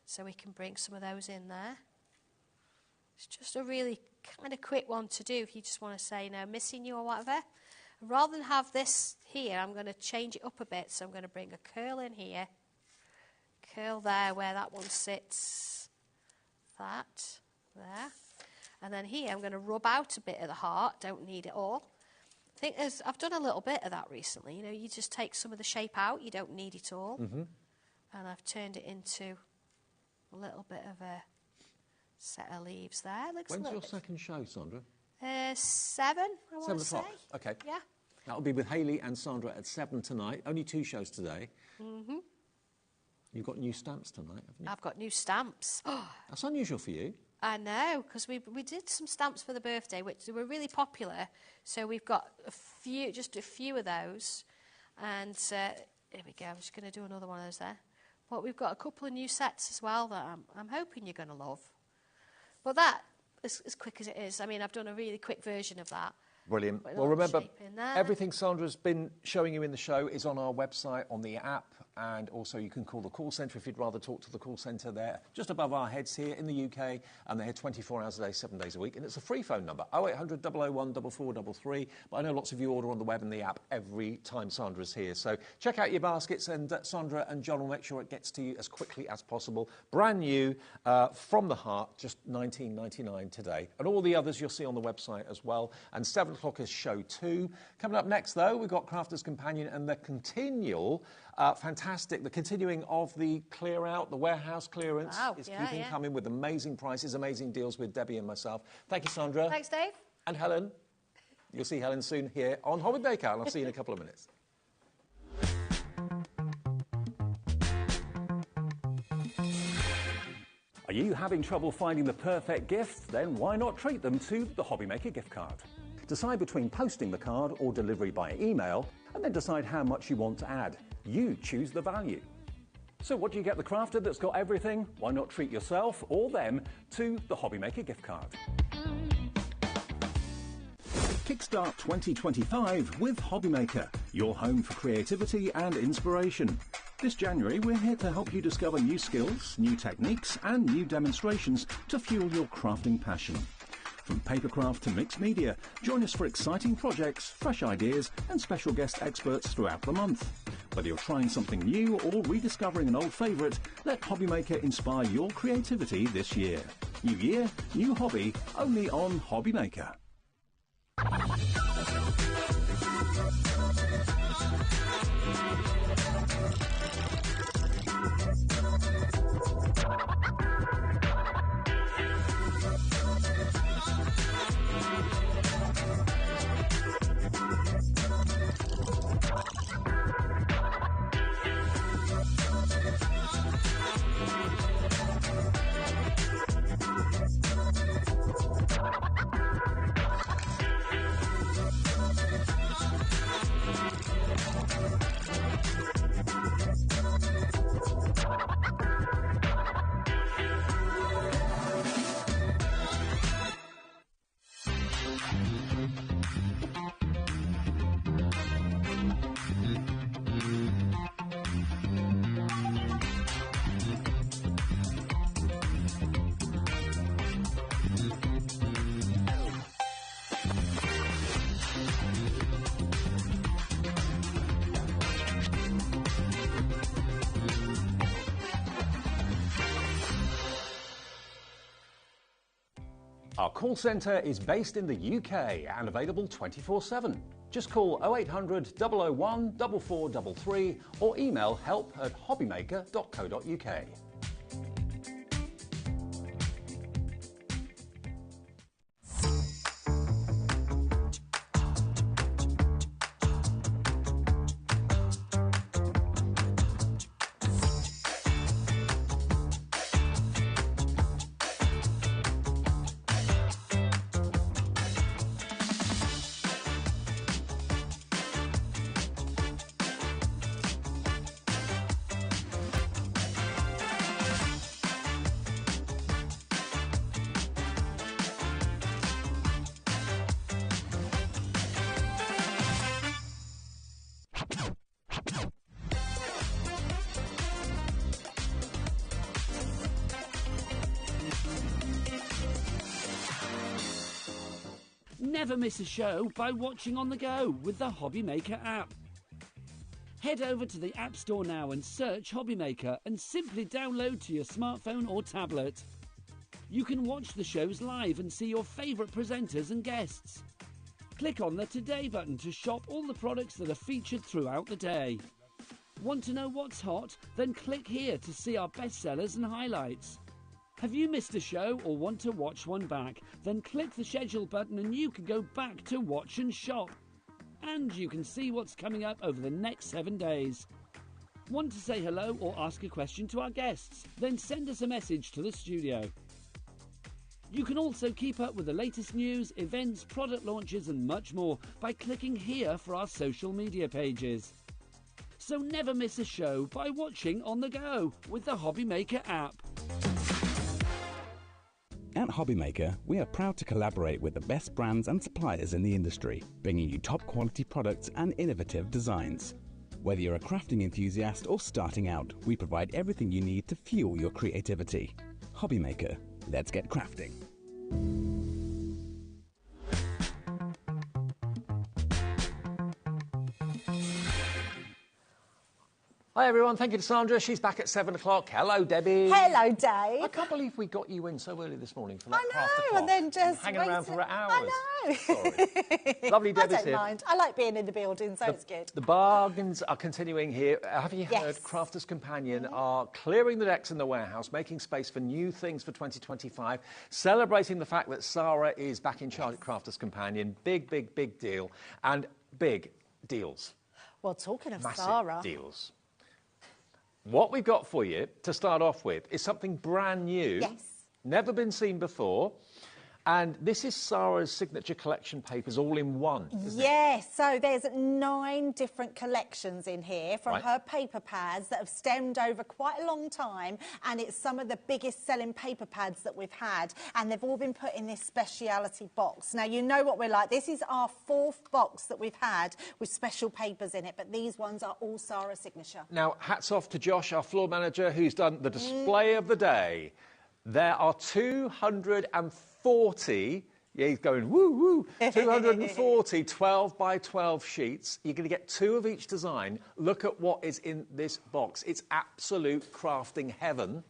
So we can bring some of those in there. It's just a really kind of quick one to do if you just want to say, no, missing you or whatever. And rather than have this here, I'm going to change it up a bit. So I'm going to bring a curl in here, curl there where that one sits. That, there. And then here I'm going to rub out a bit of the heart, don't need it all. I think I've done a little bit of that recently. You know, you just take some of the shape out, you don't need it all. And I've turned it into a little bit of a set of leaves there.
When's your second show, Sandra?
7, I want to say.
7 o'clock, okay.
Yeah.
That'll be with Hayley and Sandra at 7 tonight. Only 2 shows today. You've got new stamps tonight, haven't you?
I've got new stamps.
That's unusual for you.
I know, because we did some stamps for the birthday, which were really popular. So we've got just a few of those. And here we go. I'm just going to do another one of those there. But we've got a couple of new sets as well that I'm hoping you're going to love. But that, as quick as it is, I mean, I've done a really quick version of that.
Brilliant. Well, remember, everything Sandra's been showing you in the show is on our website, on the app, and also you can call the call centre if you'd rather talk to the call centre there, just above our heads here in the UK, and they're here 24 hours a day, 7 days a week, and it's a free phone number, 0800 001 4433, but I know lots of you order on the web and the app every time Sandra's here, so check out your baskets, and Sandra and John will make sure it gets to you as quickly as possible. Brand new, From the Heart, just $19.99 today, and all the others you'll see on the website as well, and 7 o'clock is show 2. Coming up next, though, we've got Crafter's Companion and the continuing of the clear out, the warehouse clearance is keeping coming with amazing prices, amazing deals with Debbie and myself. Thank you, Sandra.
Thanks, Dave.
And Helen. You'll see Helen soon here on HobbyMaker, and I'll see you in a couple of minutes.
Are you having trouble finding the perfect gift? Then why not treat them to the HobbyMaker gift card? Decide between posting the card or delivery by email, and then decide how much you want to add. You choose the value. So what do you get the crafter that's got everything? Why not treat yourself or them to the HobbyMaker gift card? Kickstart 2025 with HobbyMaker, your home for creativity and inspiration. This January, we're here to help you discover new skills, new techniques, and new demonstrations to fuel your crafting passion. From papercraft to mixed media, join us for exciting projects, fresh ideas and special guest experts throughout the month. Whether you're trying something new or rediscovering an old favourite, let HobbyMaker inspire your creativity this year. New year, new hobby, only on HobbyMaker.
Our call centre is based in the UK and available 24/7. Just call 0800 001 4433 or email help@hobbymaker.co.uk.
Never miss a show by watching on the go with the HobbyMaker app. Head over to the App Store now and search HobbyMaker and simply download to your smartphone or tablet. You can watch the shows live and see your favourite presenters and guests. Click on the Today button to shop all the products that are featured throughout the day. Want to know what's hot? Then click here to see our bestsellers and highlights. Have you missed a show or want to watch one back? Then click the schedule button and you can go back to watch and shop. And you can see what's coming up over the next 7 days. Want to say hello or ask a question to our guests? Then send us a message to the studio. You can also keep up with the latest news, events, product launches and much more by clicking here for our social media pages. So never miss a show by watching on the go with the HobbyMaker app.
At HobbyMaker, we are proud to collaborate with the best brands and suppliers in the industry, bringing you top quality products and innovative designs. Whether you're a crafting enthusiast or starting out, we provide everything you need to fuel your creativity. HobbyMaker, let's get crafting.
Hi everyone, thank you to Sandra. She's back at 7 o'clock. Hello, Debbie.
Hello, Dave.
I can't believe we got you in so early this morning for that
I know,
craft o'clock.
and then just
hanging around for hours.
I know.
Sorry. Lovely Debbie's
I don't
here.
mind. I like being in the building, so it's good.
The bargains are continuing here. Have you heard
Yes.
Crafters Companion are clearing the decks in the warehouse, making space for new things for 2025, celebrating the fact that Sara is back in charge at Crafters Companion. Big, big, big deal. And big deals.
Well, talking of
Massive
Sara.
deals. What we've got for you to start off with is something brand new.
Yes.
Never been seen before. And this is Sara's signature collection papers all in one, isn't it?
Yes, so there's 9 different collections in here from
Right.
her paper pads that have stemmed over quite a long time, and it's some of the biggest selling paper pads that we've had, and they've all been put in this speciality box. Now, you know what we're like. This is our 4th box that we've had with special papers in it, but these ones are all Sara's signature.
Now, hats off to Josh, our floor manager, who's done the display of the day. There are 240 Yeah, he's going, woo, woo. 240 12 by 12 sheets. You're going to get 2 of each design. Look at what is in this box. It's absolute crafting heaven.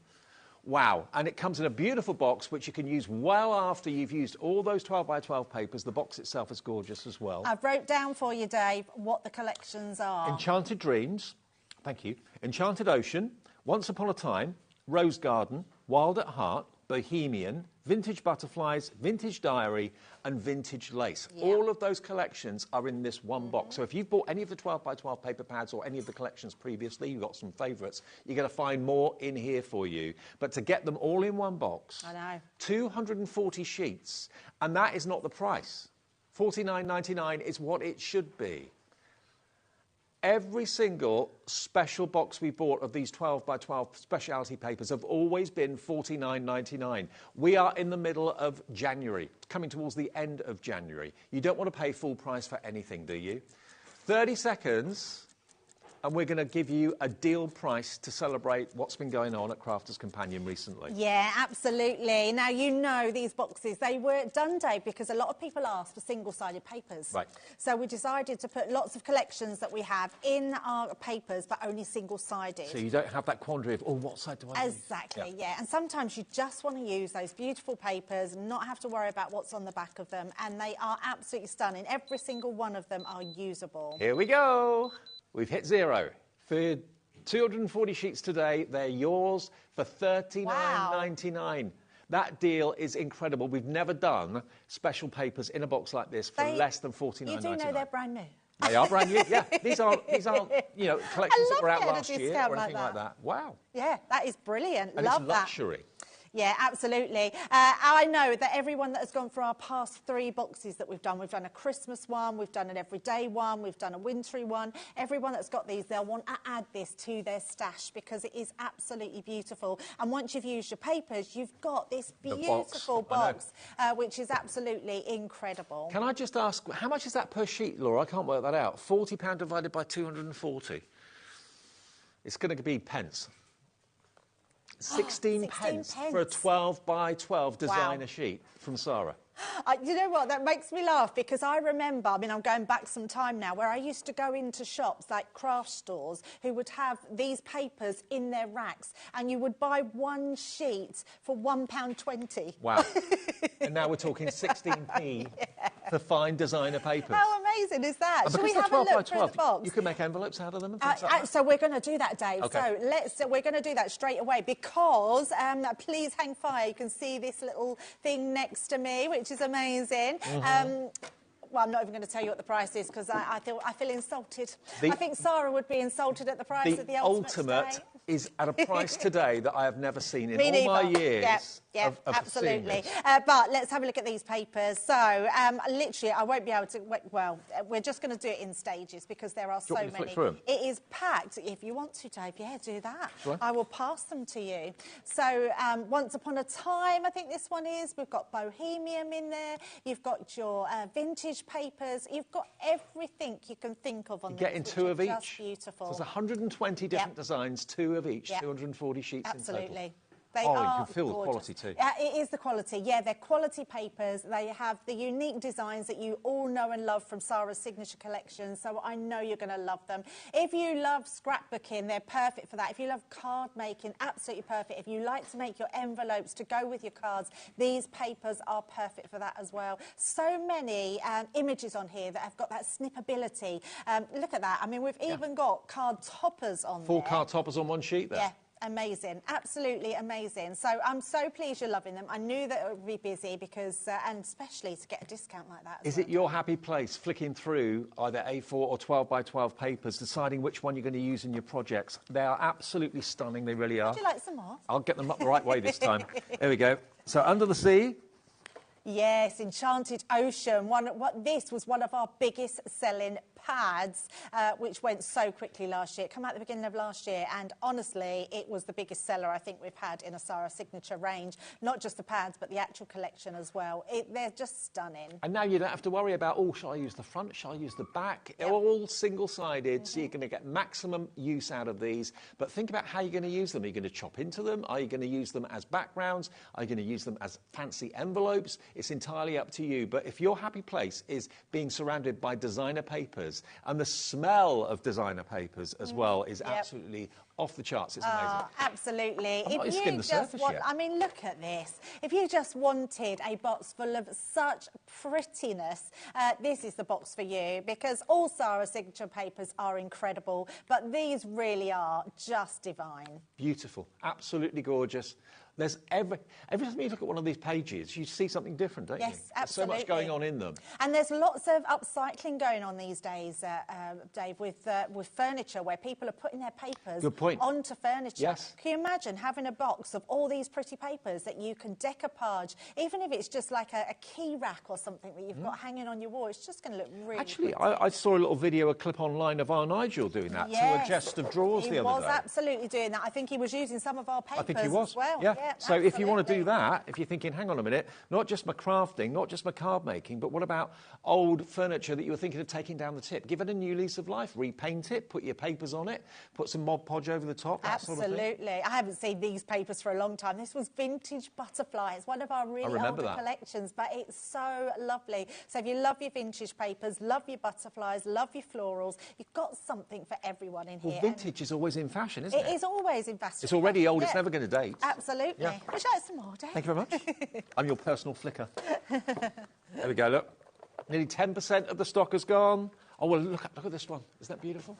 Wow. And it comes in a beautiful box, which you can use well after you've used all those 12 by 12 papers. The box itself is gorgeous as well.
I've wrote down for you, Dave, what the collections are.
Enchanted Dreams. Thank you. Enchanted Ocean. Once Upon a Time. Rose Garden. Wild at Heart. Bohemian, Vintage Butterflies, Vintage Diary and Vintage Lace. Yeah. All of those collections are in this one box. So if you've bought any of the 12 by 12 paper pads or any of the collections previously, you've got some favourites, you're going to find more in here for you. But to get them all in one box,
I know.
240 sheets, and that is not the price. $49.99 is what it should be. Every single special box we bought of these 12 by 12 speciality papers have always been $49.99. We are in the middle of January, coming towards the end of January. You don't want to pay full price for anything, do you? 30 seconds, and we're going to give you a deal price to celebrate what's been going on at Crafters Companion recently.
Yeah, absolutely. Now, you know these boxes, they were done, Dave, because a lot of people asked for single-sided papers.
Right.
So we decided to put lots of collections that we have in our papers, but only single-sided.
So you don't have that quandary of, oh, what side do I use?
Exactly, yeah. And sometimes you just want to use those beautiful papers, not have to worry about what's on the back of them, and they are absolutely stunning. Every single one of them are usable.
Here we go. We've hit zero. For 240 sheets today, they're yours for $39.99. Wow. That deal is incredible. We've never done special papers in a box like this for less than $49.99.
You do know they're brand new.
They are brand new, yeah. These aren't you know, collections that were out last year or anything like that. Wow.
Yeah, that is brilliant.
And
love
it's luxury.
That. Yeah, absolutely. I know that everyone that has gone through our past 3 boxes that we've done a Christmas one, we've done an everyday one, we've done a wintry one. Everyone that's got these, they'll want to add this to their stash because it is absolutely beautiful. And once you've used your papers, you've got this beautiful box which is absolutely incredible.
Can I just ask, how much is that per sheet, Laura? I can't work that out. £40 divided by 240. It's going to be pence. 16 pence for a 12 by 12 designer sheet from Sara.
You know what, that makes me laugh because I remember, I mean, I'm going back some time now, where I used to go into shops like craft stores who would have these papers in their racks and you would buy one sheet for £1.20.
Wow. And now we're talking 16p for fine designer papers.
How amazing is that?
And
shall we have a look through the box?
You can make envelopes out of them and things like that.
So we're going to do that, Dave.
Okay.
So we're going to do that straight away because, please hang fire, you can see this little thing next to me, which is amazing. Well, I'm not even going to tell you what the price is because I feel insulted. I think Sara would be insulted at the price of the ultimate
is at a price today that I have never seen in all my years.
Yeah, absolutely. But let's have a look at these papers. So, literally, I won't be able to... Well, we're just going to do it in stages because there are so many.
Flick through them?
It is packed. If you want to, Dave, yeah, do that.
Sure.
I will pass them to you. So, Once Upon a Time, I think this one is. We've got Bohemian in there. You've got your vintage papers. You've got everything you can think of on this.
You're getting 2 of each.
Just beautiful.
So there's 120 different designs, 2 of each, 240 sheets in total.
Absolutely. They
you
are
can feel
gorgeous.
the quality too.
It is the quality. Yeah, they're quality papers. They have the unique designs that you all know and love from Sara's signature collection, so I know you're going to love them. If you love scrapbooking, they're perfect for that. If you love card making, absolutely perfect. If you like to make your envelopes to go with your cards, these papers are perfect for that as well. So many images on here that have got that snippability. Look at that. I mean, we've even got card toppers on there.
4 card toppers on one sheet there.
Yeah. Amazing, absolutely amazing. So I'm so pleased you're loving them. I knew that it would be busy because, and especially to get a discount like that.
Is it your happy place, flicking through either A4 or 12 by 12 papers, deciding which one you're going to use in your projects? They are absolutely stunning, they really are.
Would you like some more?
I'll get them up the right way this time. There we go. So Under the Sea.
Yes, Enchanted Ocean. This was one of our biggest selling pads, which went so quickly last year. It came out at the beginning of last year, and honestly, it was the biggest seller I think we've had in a Sara signature range. Not just the pads, but the actual collection as well. They're just stunning.
And now you don't have to worry about, oh, shall I use the front, shall I use the back?
Yep.
All single-sided, so you're going to get maximum use out of these. But think about how you're going to use them. Are you going to chop into them? Are you going to use them as backgrounds? Are you going to use them as fancy envelopes? It's entirely up to you. But if your happy place is being surrounded by designer papers, and the smell of designer papers as well is absolutely off the charts. It's amazing.
Absolutely.
I'm not even skimmed the surface yet.
I mean, look at this. If you just wanted a box full of such prettiness, this is the box for you, because all Sara signature papers are incredible, but these really are just divine.
Beautiful. Absolutely gorgeous. There's every time you look at one of these pages, you see something different, don't you?
Yes, absolutely.
There's so much going on in them.
And there's lots of upcycling going on these days, Dave, with furniture, where people are putting their papers onto furniture.
Yes.
Can you imagine having a box of all these pretty papers that you can decoupage, even if it's just like a key rack or something that you've got hanging on your wall? It's just going to look really
Actually,
pretty.
I saw a little video, a clip online of our Nigel doing that to a chest of drawers the other day.
He was absolutely doing that. I think he was using some of our papers
I think he was.
as well.
Yeah. So
absolutely.
if you want to do that, if you're thinking, hang on a minute, not just my crafting, not just my card making, but what about old furniture that you were thinking of taking down the tip? Give it a new lease of life, repaint it, put your papers on it, put some Mod Podge over the top, that sort of thing.
Absolutely. I haven't seen these papers for a long time. This was vintage butterfly. It's one of our really older collections, but it's so lovely. So if you love your vintage papers, love your butterflies, love your florals, you've got something for everyone in here.
Well, vintage is always in fashion, isn't it?
It is always in fashion.
It's already old, it's never going to date.
Absolutely.
Yeah.
Would you like some more, Dave?
Thank you very much. I'm your personal flicker. There we go, look. Nearly 10% of the stock has gone. Oh, well, look at this one. Isn't that beautiful?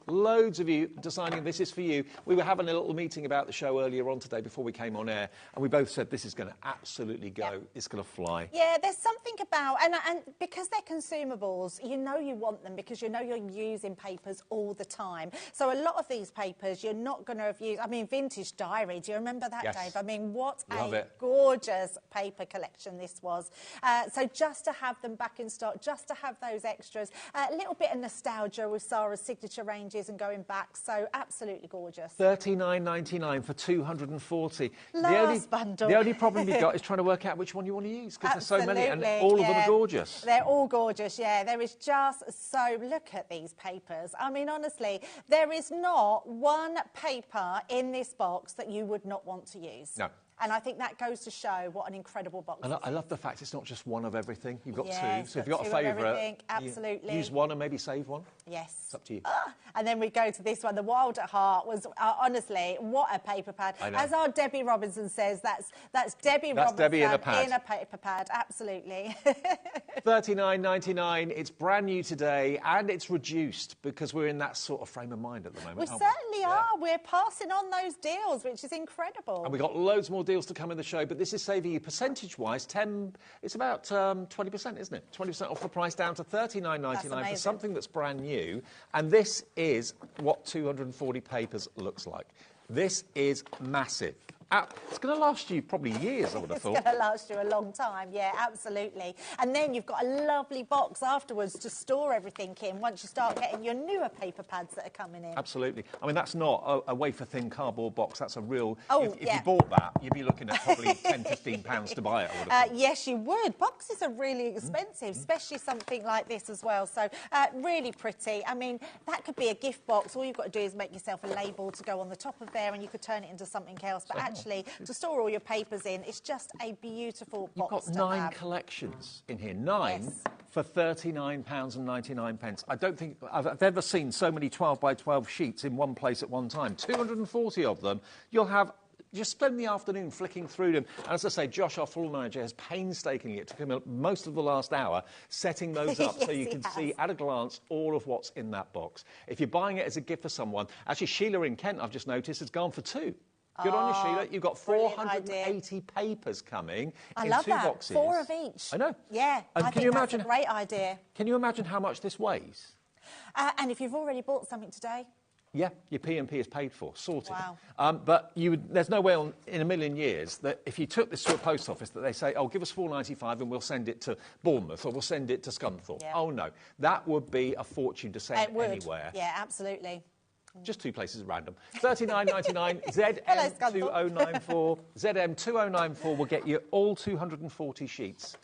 Loads of you deciding this is for you. We were having a little meeting about the show earlier on today before we came on air, and we both said this is going to absolutely go. Yeah. It's going to fly.
Yeah, there's something about, and because they're consumables, you know you want them because you know you're using papers all the time. So a lot of these papers you're not going to have used. I mean, vintage diary. Do you remember that, Dave? I mean, what a gorgeous paper collection this was. So just to have them back in stock, just to have those extras, a little bit of nostalgia with Sara's signature ranges and going back, so absolutely gorgeous.
$39.99 for 240.
Bundle.
The only problem you've got is trying to work out which one you want to use, because there's so many, and all of them are gorgeous.
They're all gorgeous, yeah. There is just so... Look at these papers. I mean, honestly, there is not one paper in this box that you would not want to use.
No.
And I think that goes to show what an incredible box
and
it is.
I love the fact it's not just one of everything. You've got two. So if you've got
two
a favourite,
absolutely.
Use one and maybe save one.
Yes.
It's up to you.
And then we go to this one. The Wild at Heart was, honestly, what a paper pad.
I know.
As our Debbie Robinson says, that's Debbie Robinson
Debbie in a pad.
In a paper pad, absolutely.
$39.99. It's brand new today, and it's reduced because we're in that sort of frame of mind at the moment.
We certainly are. We're passing on those deals, which is incredible.
And we've got loads more deals to come in the show, but this is saving you percentage-wise. It's about 20%, isn't it? 20% off the price, down to $39.99 for something that's brand new. And this is what 240 papers looks like. This is massive. It's going to last you probably years, I would have thought.
It's going to last you a long time, yeah, absolutely. And then you've got a lovely box afterwards to store everything in once you start getting your newer paper pads that are coming in.
Absolutely. I mean, that's not a wafer-thin cardboard box. That's a real... If you bought that, you'd be looking at probably £10, £15 to buy it, I would have thought.
Yes, you would. Boxes are really expensive, especially something like this as well. So, really pretty. I mean, that could be a gift box. All you've got to do is make yourself a label to go on the top of there, and you could turn it into something else. But actually, to store all your papers in, it's just a beautiful box.
You've got 9 collections in here. 9 for £39.99. I don't think I've ever seen so many 12 by 12 sheets in one place at one time. 240 of them. You'll have... Just spend the afternoon flicking through them. And as I say, Josh, our floor manager, has painstakingly, it took him most of the last hour, setting those up so you can see at a glance all of what's in that box. If you're buying it as a gift for someone, actually, Sheila in Kent, I've just noticed, has gone for 2. Good on you, Sheila. You've got 480 papers coming in 2 boxes.
4 of each.
I know.
Yeah,
and
I think that's a great idea.
Can you imagine how much this weighs?
And if you've already bought something today...
Yeah, your P&P is paid for, sorted.
Wow.
But there's no way in a million years that if you took this to a post office that they say, oh, give us $4.95 and we'll send it to Bournemouth or we'll send it to Scunthorpe.
Yeah.
Oh, no. That would be a fortune to send anywhere.
Yeah, absolutely.
Just two places random. $39.99, ZM2094. ZM2094 will get you all 240 sheets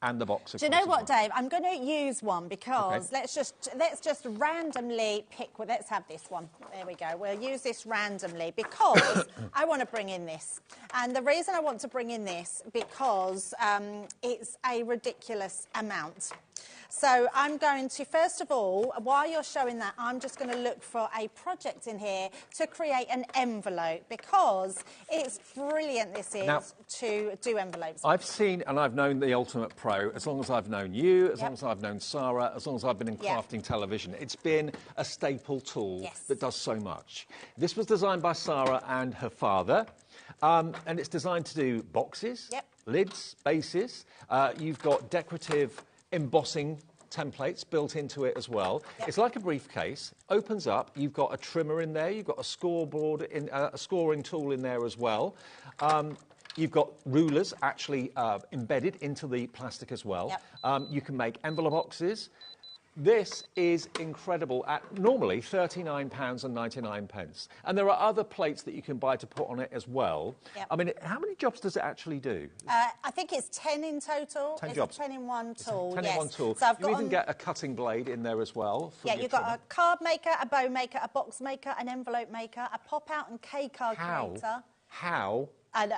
and the box of
Do you know what, Dave? I'm going to use one because let's just randomly pick. Let's have this one. There we go. We'll use this randomly because I want to bring in this. And the reason I want to bring in this because it's a ridiculous amount. So I'm going to, first of all, while you're showing that, I'm just going to look for a project in here to create an envelope because it's brilliant, this is, now, to do envelopes.
I've seen and I've known the Ultimate Pro as long as I've known you, as long as I've known Sara, as long as I've been in crafting television. It's been a staple tool that does so much. This was designed by Sara and her father, and it's designed to do boxes, lids, bases. You've got decorative embossing templates built into it as well. It's like a briefcase, opens up, you've got a trimmer in there, you've got a scoreboard, a scoring tool in there as well. You've got rulers actually embedded into the plastic as well. You can make envelope boxes. This is incredible at normally £39.99. And there are other plates that you can buy to put on it as well. I mean, how many jobs does it actually do?
I think it's 10 in total.
10 jobs.
It's a 10-in-1 tool,
10 in one tool.
So
you even get a cutting blade in there as well.
Yeah, you've got a card maker, a bow maker, a box maker, an envelope maker, a pop-out and K-card creator.
How?
I know.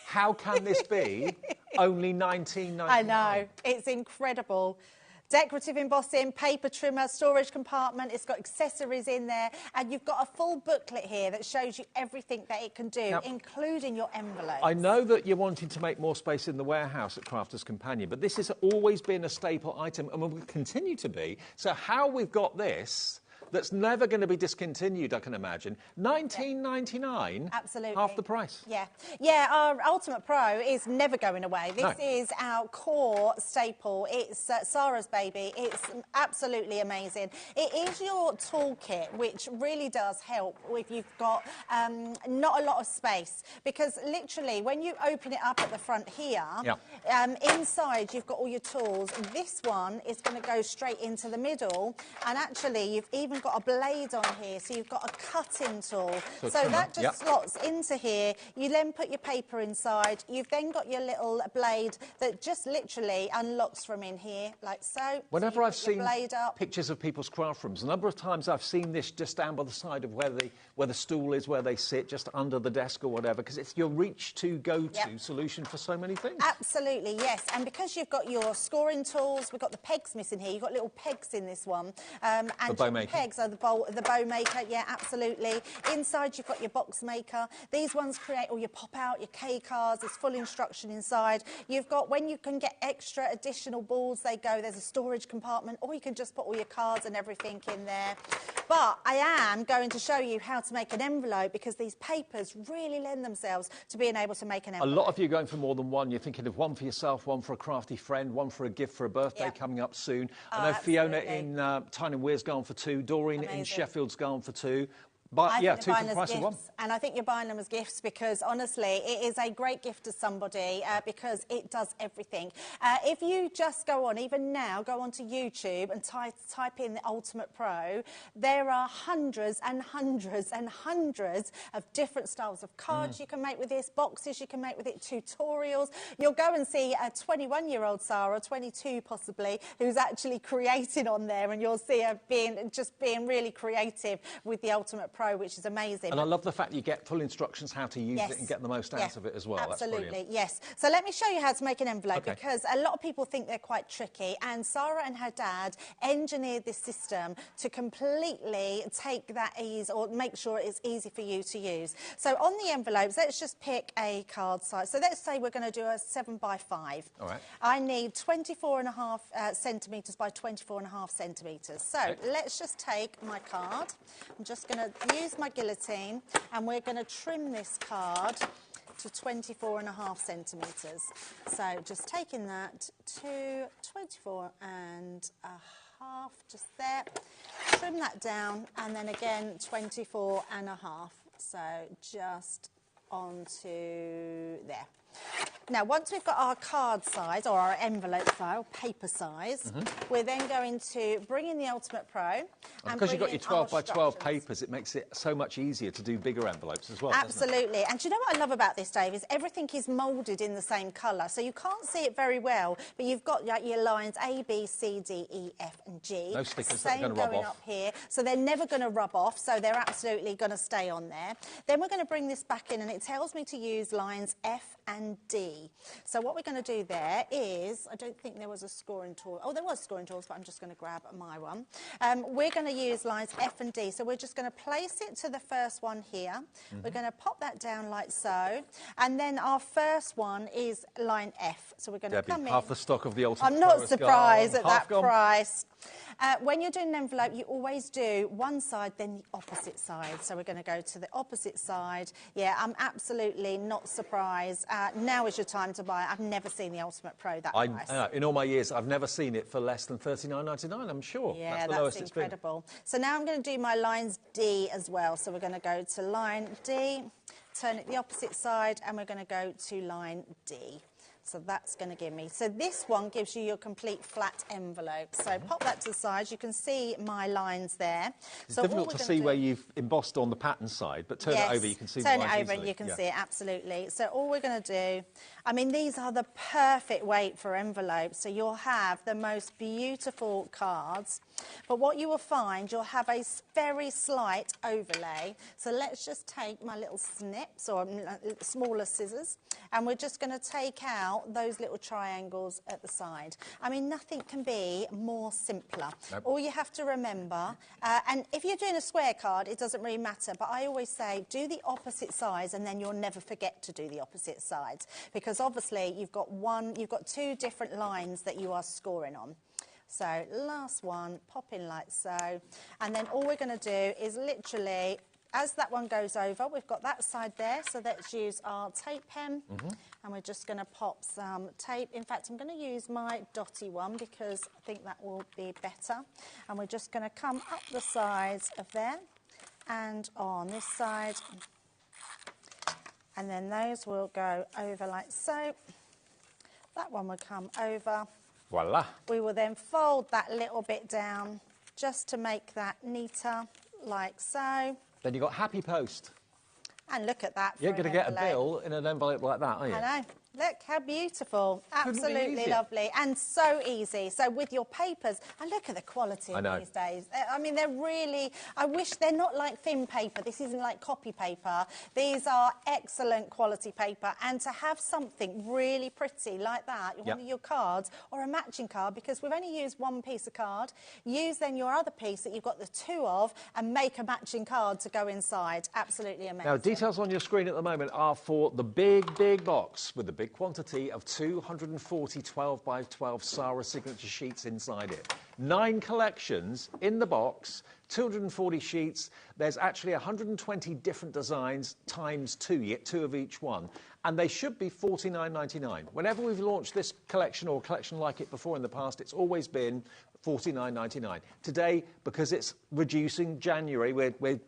How can this be only $19.99?
I know. It's incredible. Decorative embossing, paper trimmer, storage compartment. It's got accessories in there. And you've got a full booklet here that shows you everything that it can do, now, including your envelopes.
I know that you're wanting to make more space in the warehouse at Crafter's Companion, but this has always been a staple item and will continue to be. So how we've got this that's never going to be discontinued, I can imagine. $19.99?
Absolutely.
Half the price.
Yeah. Yeah, our Ultimate Pro is never going away. This is our core staple. It's Sara's baby. It's absolutely amazing. It is your toolkit, which really does help if you've got not a lot of space. Because literally, when you open it up at the front here, inside you've got all your tools. This one is going to go straight into the middle. And actually, you've even got a blade on here, so you've got a cutting tool. So that just slots into here. You then put your paper inside. You've then got your little blade that just literally unlocks from in here, like so.
Whenever I've seen pictures of people's craft rooms, a number of times I've seen this just down by the side of where the stool is, where they sit, just under the desk or whatever, because it's your reach to go-to solution for so many things.
Absolutely, yes. And because you've got your scoring tools, we've got the pegs missing here. You've got little pegs in this one. And
the bow maker.
Pegs are the bow maker, yeah, absolutely. Inside you've got your box maker. These ones create all your pop-out, your K-cards. There's full instruction inside. You've got, when you can get extra additional boards, there's a storage compartment, or you can just put all your cards and everything in there. But I am going to show you how to make an envelope because these papers really lend themselves to being able to make an envelope.
A lot of you are going for more than one. You're thinking of one for yourself, one for a crafty friend, one for a gift for a birthday coming up soon. I know Fiona in Tyne & Wear's gone for two. Doreen in Sheffield's gone for two. But yeah, two for the price of one.
And I think you're buying them as gifts because, honestly, it is a great gift to somebody because it does everything. If you just go on, even now, go onto YouTube and type in the Ultimate Pro, there are hundreds and hundreds and hundreds of different styles of cards you can make with this, boxes you can make with it, tutorials. You'll go and see a 21-year-old Sara, 22 possibly, who's actually creating on there, and you'll see her being really creative with the Ultimate Pro, which is amazing.
And I love the fact you get full instructions how to use it and get the most out of it as well.
Absolutely,
that's brilliant.
yes. So let me show you how to make an envelope because a lot of people think they're quite tricky, and Sara and her dad engineered this system to completely take that ease or make sure it's easy for you to use. So on the envelopes, let's just pick a card size. So let's say we're going to do a 7x5.
All right.
I need 24.5 centimetres by 24.5 centimetres. So let's just take my card. I'm just going to use my guillotine and we're going to trim this card to 24.5 centimetres. So just taking that to 24.5 half, just there. Trim that down, and then again 24 and a half. So just onto there. Now, once we've got our card size, or our envelope file, paper size, we're then going to bring in the Ultimate Pro.
And because you've got your 12 by 12 papers, it makes it so much easier to do bigger envelopes as well.
Absolutely. And do you know what I love about this, Dave, is everything is moulded in the same colour. So you can't see it very well, but you've got like, your lines A, B, C, D, E, F and G.
No stickers that are going to rub off.
Up here. So they're never going to rub off, so they're absolutely going to stay on there. Then we're going to bring this back in, and it tells me to use lines F and D. So what we're going to do there is, I don't think there was a scoring tool. Oh, there was scoring tools, but I'm just going to grab my one. We're going to use lines F and D. So we're just going to place it to the first one here. We're going to pop that down like so. And then our first one is line F. So we're going to come in.
Half the stock of the Ultimate
I'm not
Pro
surprised at that
gone.
price. When you're doing an envelope, you always do one side, then the opposite side. So we're going to go to the opposite side. Yeah, I'm absolutely not surprised. Now is your time to buy it. I've never seen the Ultimate Pro that price.
In all my years, I've never seen it for less than $39.99, I'm sure.
Yeah,
that's the lowest
incredible. So now I'm going to do my lines D as well. So we're going to go to line D, turn it the opposite side, and we're going to go to line D. So that's going to give me... So this one gives you your complete flat envelope. So pop that to the side. You can see my lines there.
It's difficult to see where you've embossed on the pattern side, but turn it over, you can see the lines
Turn it over
easily.
and you can see it, absolutely. So all we're going to do... I mean, these are the perfect weight for envelopes. So you'll have the most beautiful cards. But what you will find, you'll have a very slight overlay. So let's just take my little snips or smaller scissors, and we're just going to take out those little triangles at the side. I mean, nothing can be more simpler. Nope. All you have to remember, and if you're doing a square card, it doesn't really matter, but I always say do the opposite sides, and then you'll never forget to do the opposite sides, because obviously you've got two different lines that you are scoring on. So last one, pop in like so, and then all we're going to do is literally, as that one goes over, we've got that side there, so let's use our tape pen, and we're just going to pop some tape. In fact, I'm going to use my dotty one because I think that will be better, and we're just going to come up the sides of there and on this side, and then those will go over like so. That one will come over.
Voila.
We will then fold that little bit down just to make that neater, like so.
Then you've got Happy Post.
And look at that.
You're going to get a bill in an envelope like that, aren't you?
I know. Look how beautiful. Absolutely lovely. And so easy. So with your papers, and look at the quality of these days. I mean, they're really, I wish they're not like thin paper. This isn't like copy paper. These are excellent quality paper. And to have something really pretty like that, one of your cards, or a matching card, because we've only used one piece of card, use then your other piece that you've got the two of, and make a matching card to go inside. Absolutely amazing.
Now, details on your screen at the moment are for the big box with the big quantity of 240 12 by 12 Sara signature sheets inside it. 9 collections in the box, 240 sheets. There's actually 120 different designs times 2. You get 2 of each one. And they should be $49.99. Whenever we've launched this collection or a collection like it before in the past, it's always been $49.99. Today, because it's reducing January, we're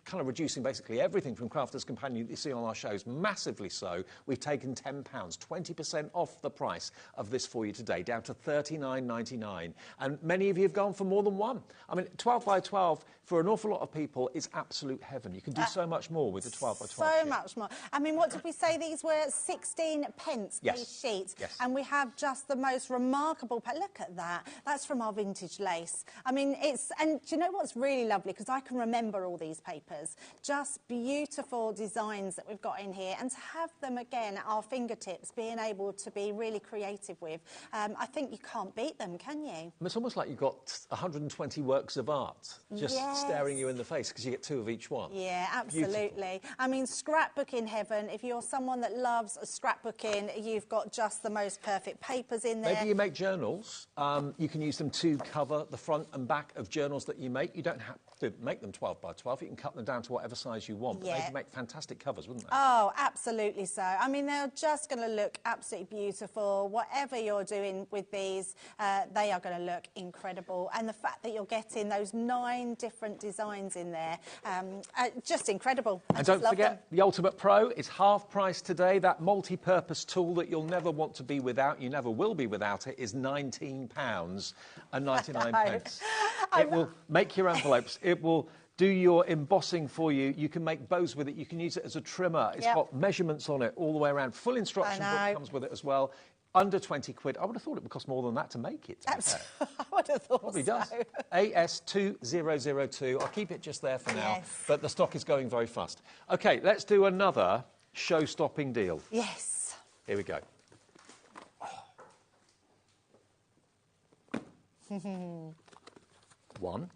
kind of reducing basically everything from Crafter's Companion that you see on our shows, massively so. We've taken £10, 20% off the price of this for you today, down to $39.99. And many of you have gone for more than one. I mean, 12 by 12 for an awful lot of people is absolute heaven. You can do so much more with the 12 by 12
So much more. I mean, what did we say these were? 16 pence, these sheets.
Yes.
And we have just the most remarkable... Look at that. That's from our vintage lace. I mean, it's... And do you know what's really lovely? Because I can remember all these papers. Just beautiful designs that we've got in here. And to have them, again, at our fingertips, being able to be really creative with, I think you can't beat them, can you?
It's almost like you've got 120 works of art just staring you in the face because you get 2 of each one.
Yeah, absolutely. Beautiful. I mean, scrapbooking heaven. If you're someone that loves scrapbooking, you've got just the most perfect papers in there.
Maybe you make journals. You can use them to cover the front and back of journals that you make. You don't have to make them 12 by by 12. You can cut them down to whatever size you want. But
Yeah.
they would make fantastic covers, wouldn't they?
Oh, absolutely so. I mean, they're just going to look absolutely beautiful. Whatever you're doing with these, they are going to look incredible. And the fact that you're getting those 9 different designs in there, just incredible.
And don't forget, the Ultimate Pro is half price today. That multi-purpose tool that you'll never want to be without, you never will be without it, is £19.99. It will make your envelopes. It will do your embossing for you. You can make bows with it. You can use it as a trimmer. It's got measurements on it all the way around. Full instruction book comes with it as well. Under 20 quid. I would have thought it would cost more than that to make it.
I would have thought
Probably
so.
does. AS2002. I'll keep it just there for now. But the stock is going very fast. OK, let's do another show-stopping deal.
Yes.
Here we go. 1,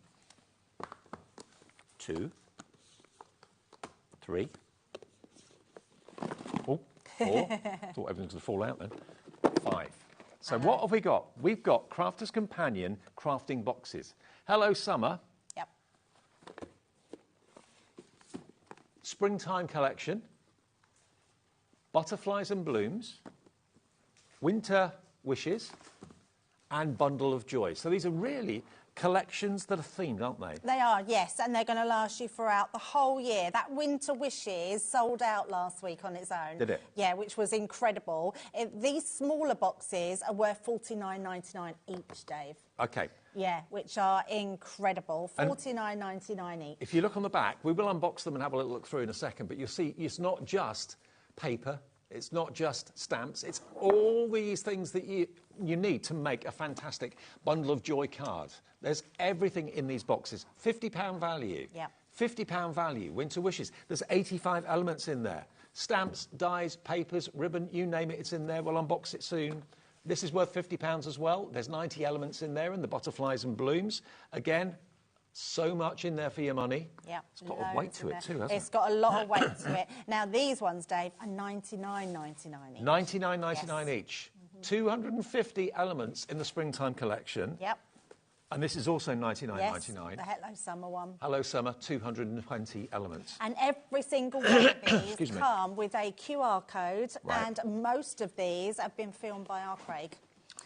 2, 3. Oh, 4. Thought everything was going to fall out then. 5. So what have we got? We've got Crafter's Companion crafting boxes. Hello, Summer.
Yep.
Springtime collection. Butterflies and Blooms. Winter Wishes. And Bundle of Joy. So these are really collections that are themed, aren't they?
They are, yes, and they're going to last you throughout the whole year. That Winter Wishes sold out last week on its own.
Did it?
Yeah, which was incredible. These smaller boxes are worth $49.99 each, Dave.
OK.
Yeah, which are incredible. $49.99 each.
If you look on the back, we will unbox them and have a little look through in a second, but you'll see it's not just paper, it's not just stamps, it's all these things that you need to make a fantastic Bundle of Joy card. There's everything in these boxes. £50 value.
Yeah.
£50 value. Winter Wishes. There's 85 elements in there. Stamps, dies, papers, ribbon, you name it, it's in there. We'll unbox it soon. This is worth £50 as well. There's 90 elements in there, and the Butterflies and Blooms. Again, so much in there for your money.
Yeah,
it's got a weight to it too, hasn't it?
It's got a lot of weight to it. Now, these ones, Dave, are $99.99 each.
$99.99 each. 250 elements in the springtime collection.
Yep.
And this is also $99.99.
Yes, the Hello Summer one.
Hello Summer, 220 elements.
And every single one of these come with a QR code, and most of these have been filmed by our Craig.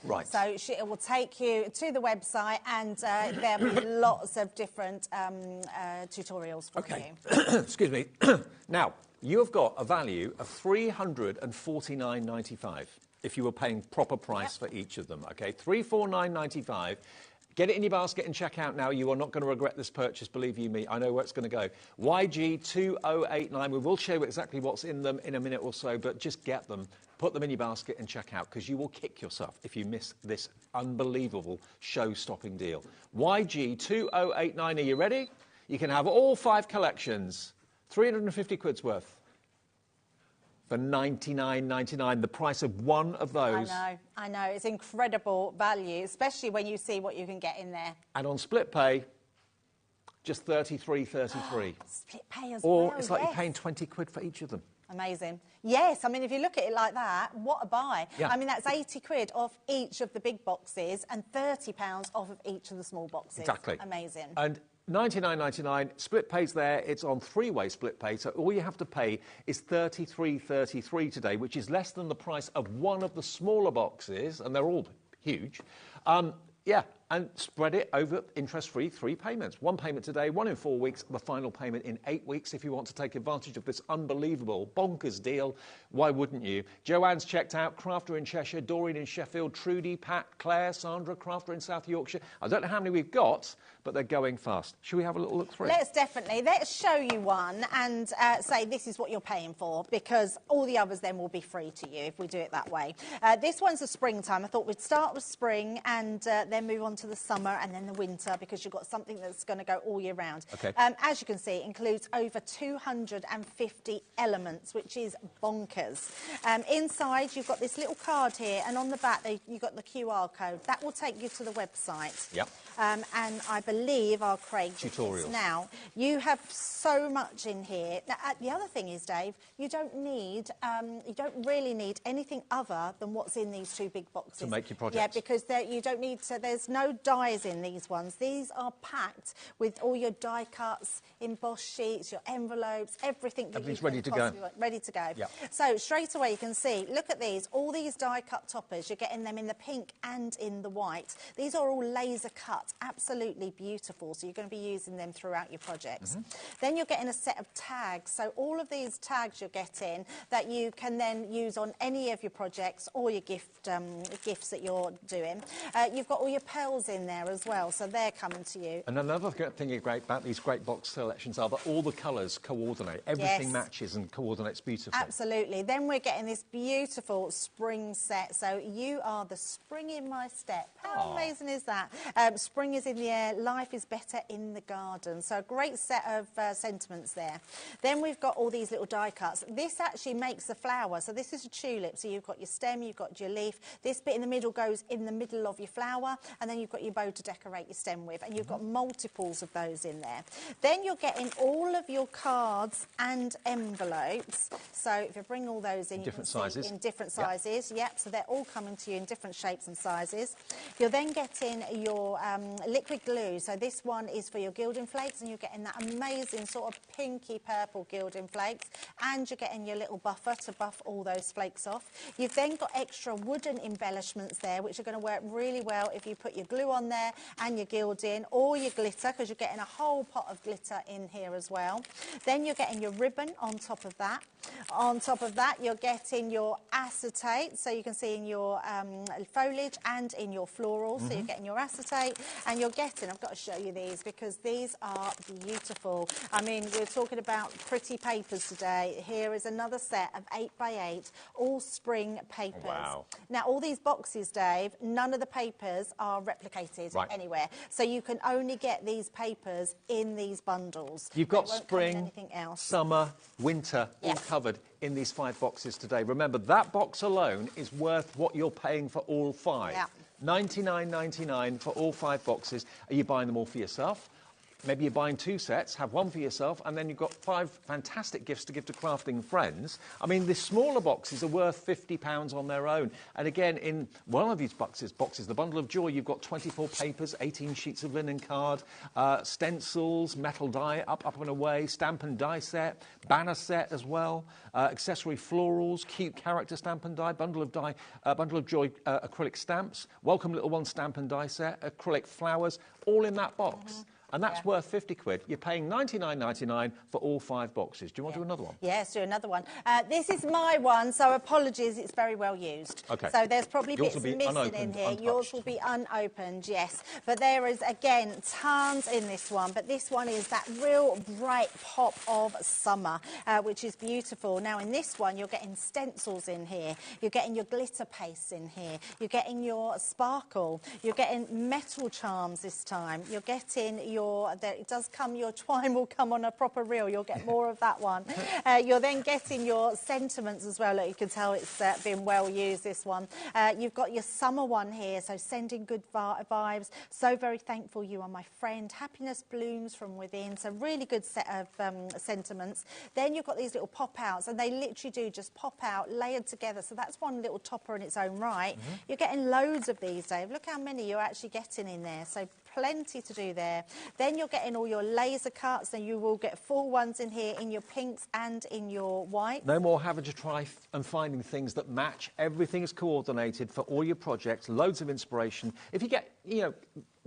Right.
So it will take you to the website, and there'll be lots of different tutorials for you.
Excuse me. Now, you have got a value of $349.95 if you were paying proper price for each of them, OK? $349.95. Get it in your basket and check out now. You are not going to regret this purchase, believe you me. I know where it's going to go. YG2089. We will show you exactly what's in them in a minute or so, but just get them, put them in your basket and check out, because you will kick yourself if you miss this unbelievable show-stopping deal. YG2089. Are you ready? You can have all 5 collections, 350 quid's worth, for $99.99, the price of one of those.
I know. It's incredible value, especially when you see what you can get in there.
And on split pay, just $33.33.
Split pay as
or
well,
it's like you're paying 20 quid for each of them.
Amazing. Yes, I mean, if you look at it like that, what a buy.
Yeah.
I mean, that's 80 quid off each of the big boxes and £30 off of each of the small boxes.
Exactly.
Amazing.
And $99.99, split pays there, it's on 3-way split pay, so all you have to pay is $33.33 today, which is less than the price of one of the smaller boxes, and they're all huge. Yeah, and spread it over interest-free 3 payments. 1 payment today, 1 in 4 weeks, the final payment in 8 weeks. If you want to take advantage of this unbelievable, bonkers deal, why wouldn't you? Joanne's checked out, Crafter in Cheshire, Doreen in Sheffield, Trudy, Pat, Claire, Sandra, Crafter in South Yorkshire. I don't know how many we've got, but they're going fast. Should we have a little look through?
Let's show you one and say this is what you're paying for, because all the others then will be free to you if we do it that way. This one's a springtime. I thought we'd start with spring and then move on to the summer and then the winter, because you've got something that's going to go all year round.
Okay.
As you can see, it includes over 250 elements, which is bonkers. Inside, you've got this little card here, and on the back, you've got the QR code. That will take you to the website.
Yep.
And I believe our Craig
tutorials.
Now, you have so much in here. Now, the other thing is, Dave, you don't really need anything other than what's in these 2 big boxes
to make your project.
Yeah, because you don't need to. There's no no dies in these ones. These are packed with all your die cuts, embossed sheets, your envelopes, everything that
Everything's
you
ready to go.
ready to go.
Yep.
So straight away you can see, look at these, all these die cut toppers, you're getting them in the pink and in the white. These are all laser cut, absolutely beautiful, so you're going to be using them throughout your projects. Then you're getting a set of tags, so all of these tags you're getting that you can then use on any of your projects or your gifts that you're doing. You've got all your pearls in there as well, so they're coming to you.
And another thing about these great box selections are that all the colours coordinate. Everything matches and coordinates beautifully.
Absolutely. Then we're getting this beautiful spring set. So you are the spring in my step. How amazing is that? Spring is in the air, life is better in the garden. So a great set of sentiments there. Then we've got all these little die cuts. This actually makes the flower. So this is a tulip. So you've got your stem, you've got your leaf. This bit in the middle goes in the middle of your flower, and then you've got your bow to decorate your stem with, and you've got multiples of those in there. Then you're getting all of your cards and envelopes. So if you bring all those in,
different sizes.
In different sizes, yep. So they're all coming to you in different shapes and sizes. You're then getting your liquid glue. So this one is for your gilding flakes, and you're getting that amazing sort of pinky purple gilding flakes, and you're getting your little buffer to buff all those flakes off. You've then got extra wooden embellishments there, which are going to work really well if you put your glue on there and your gilding, or your glitter, because you're getting a whole pot of glitter in here as well. Then you're getting your ribbon on top of that. On top of that, you're getting your acetate, so you can see in your foliage and in your florals. So you're getting your acetate, and you're getting, I've got to show you these because these are beautiful. I mean, we're talking about pretty papers today. Here is another set of 8x8, all spring papers.
Wow.
Now, all these boxes, Dave, none of the papers are replicated anywhere. So you can only get these papers in these bundles.
You've got spring, summer, winter, all
Yes.
covered in these 5 boxes today. Remember, that box alone is worth what you're paying for all 5.
Yeah.
$99.99 for all 5 boxes. Are you buying them all for yourself? Maybe you're buying 2 sets, have one for yourself, and then you've got 5 fantastic gifts to give to crafting friends. I mean, the smaller boxes are worth £50 on their own. And again, in one of these boxes, the Bundle of Joy, you've got 24 papers, 18 sheets of linen card, stencils, metal die, up and away, stamp and die set, banner set as well, accessory florals, cute character stamp and die, Bundle of Joy acrylic stamps, welcome little one stamp and die set, acrylic flowers, all in that box. And that's worth 50 quid. You're paying $99.99 for all 5 boxes. Do you want to do another one?
Yes, do another one. This is my one, so apologies, it's very well used.
Okay.
So there's probably
Yours
bits
will be
missing in
unopened,
here.
untouched.
Yours will be unopened, yes. But there is, again, tons in this one. But this one is that real bright pop of summer, which is beautiful. Now, in this one, you're getting stencils in here. You're getting your glitter pastes in here. You're getting your sparkle. You're getting metal charms this time. You're getting your... It does come, your twine will come on a proper reel. You'll get more of that one. You're then getting your sentiments as well. Look, you can tell it's been well used, this one. You've got your summer one here, so sending good vibes. So very thankful you are my friend. Happiness blooms from within. So really good set of sentiments. Then you've got these little pop-outs, and they literally do just pop out, layered together. So that's one little topper in its own right. You're getting loads of these, Dave. Look how many you're actually getting in there. So plenty to do there. Then you're getting all your laser cuts, and you will get full ones in here in your pinks and in your whites.
No more having to try and finding things that match. Everything is coordinated for all your projects. Loads of inspiration. If you get, you know,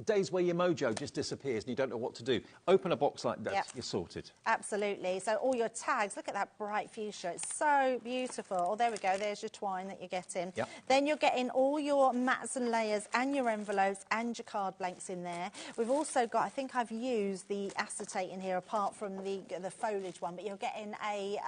days where your mojo just disappears and you don't know what to do, open a box like this, you're sorted.
Absolutely. So all your tags, look at that bright fuchsia. It's so beautiful. Oh, there we go. There's your twine that you're getting.
Yep.
Then you're getting all your mats and layers and your envelopes and your card blanks in there. We've also got, I think I've used the acetate in here apart from the foliage one, but you're getting a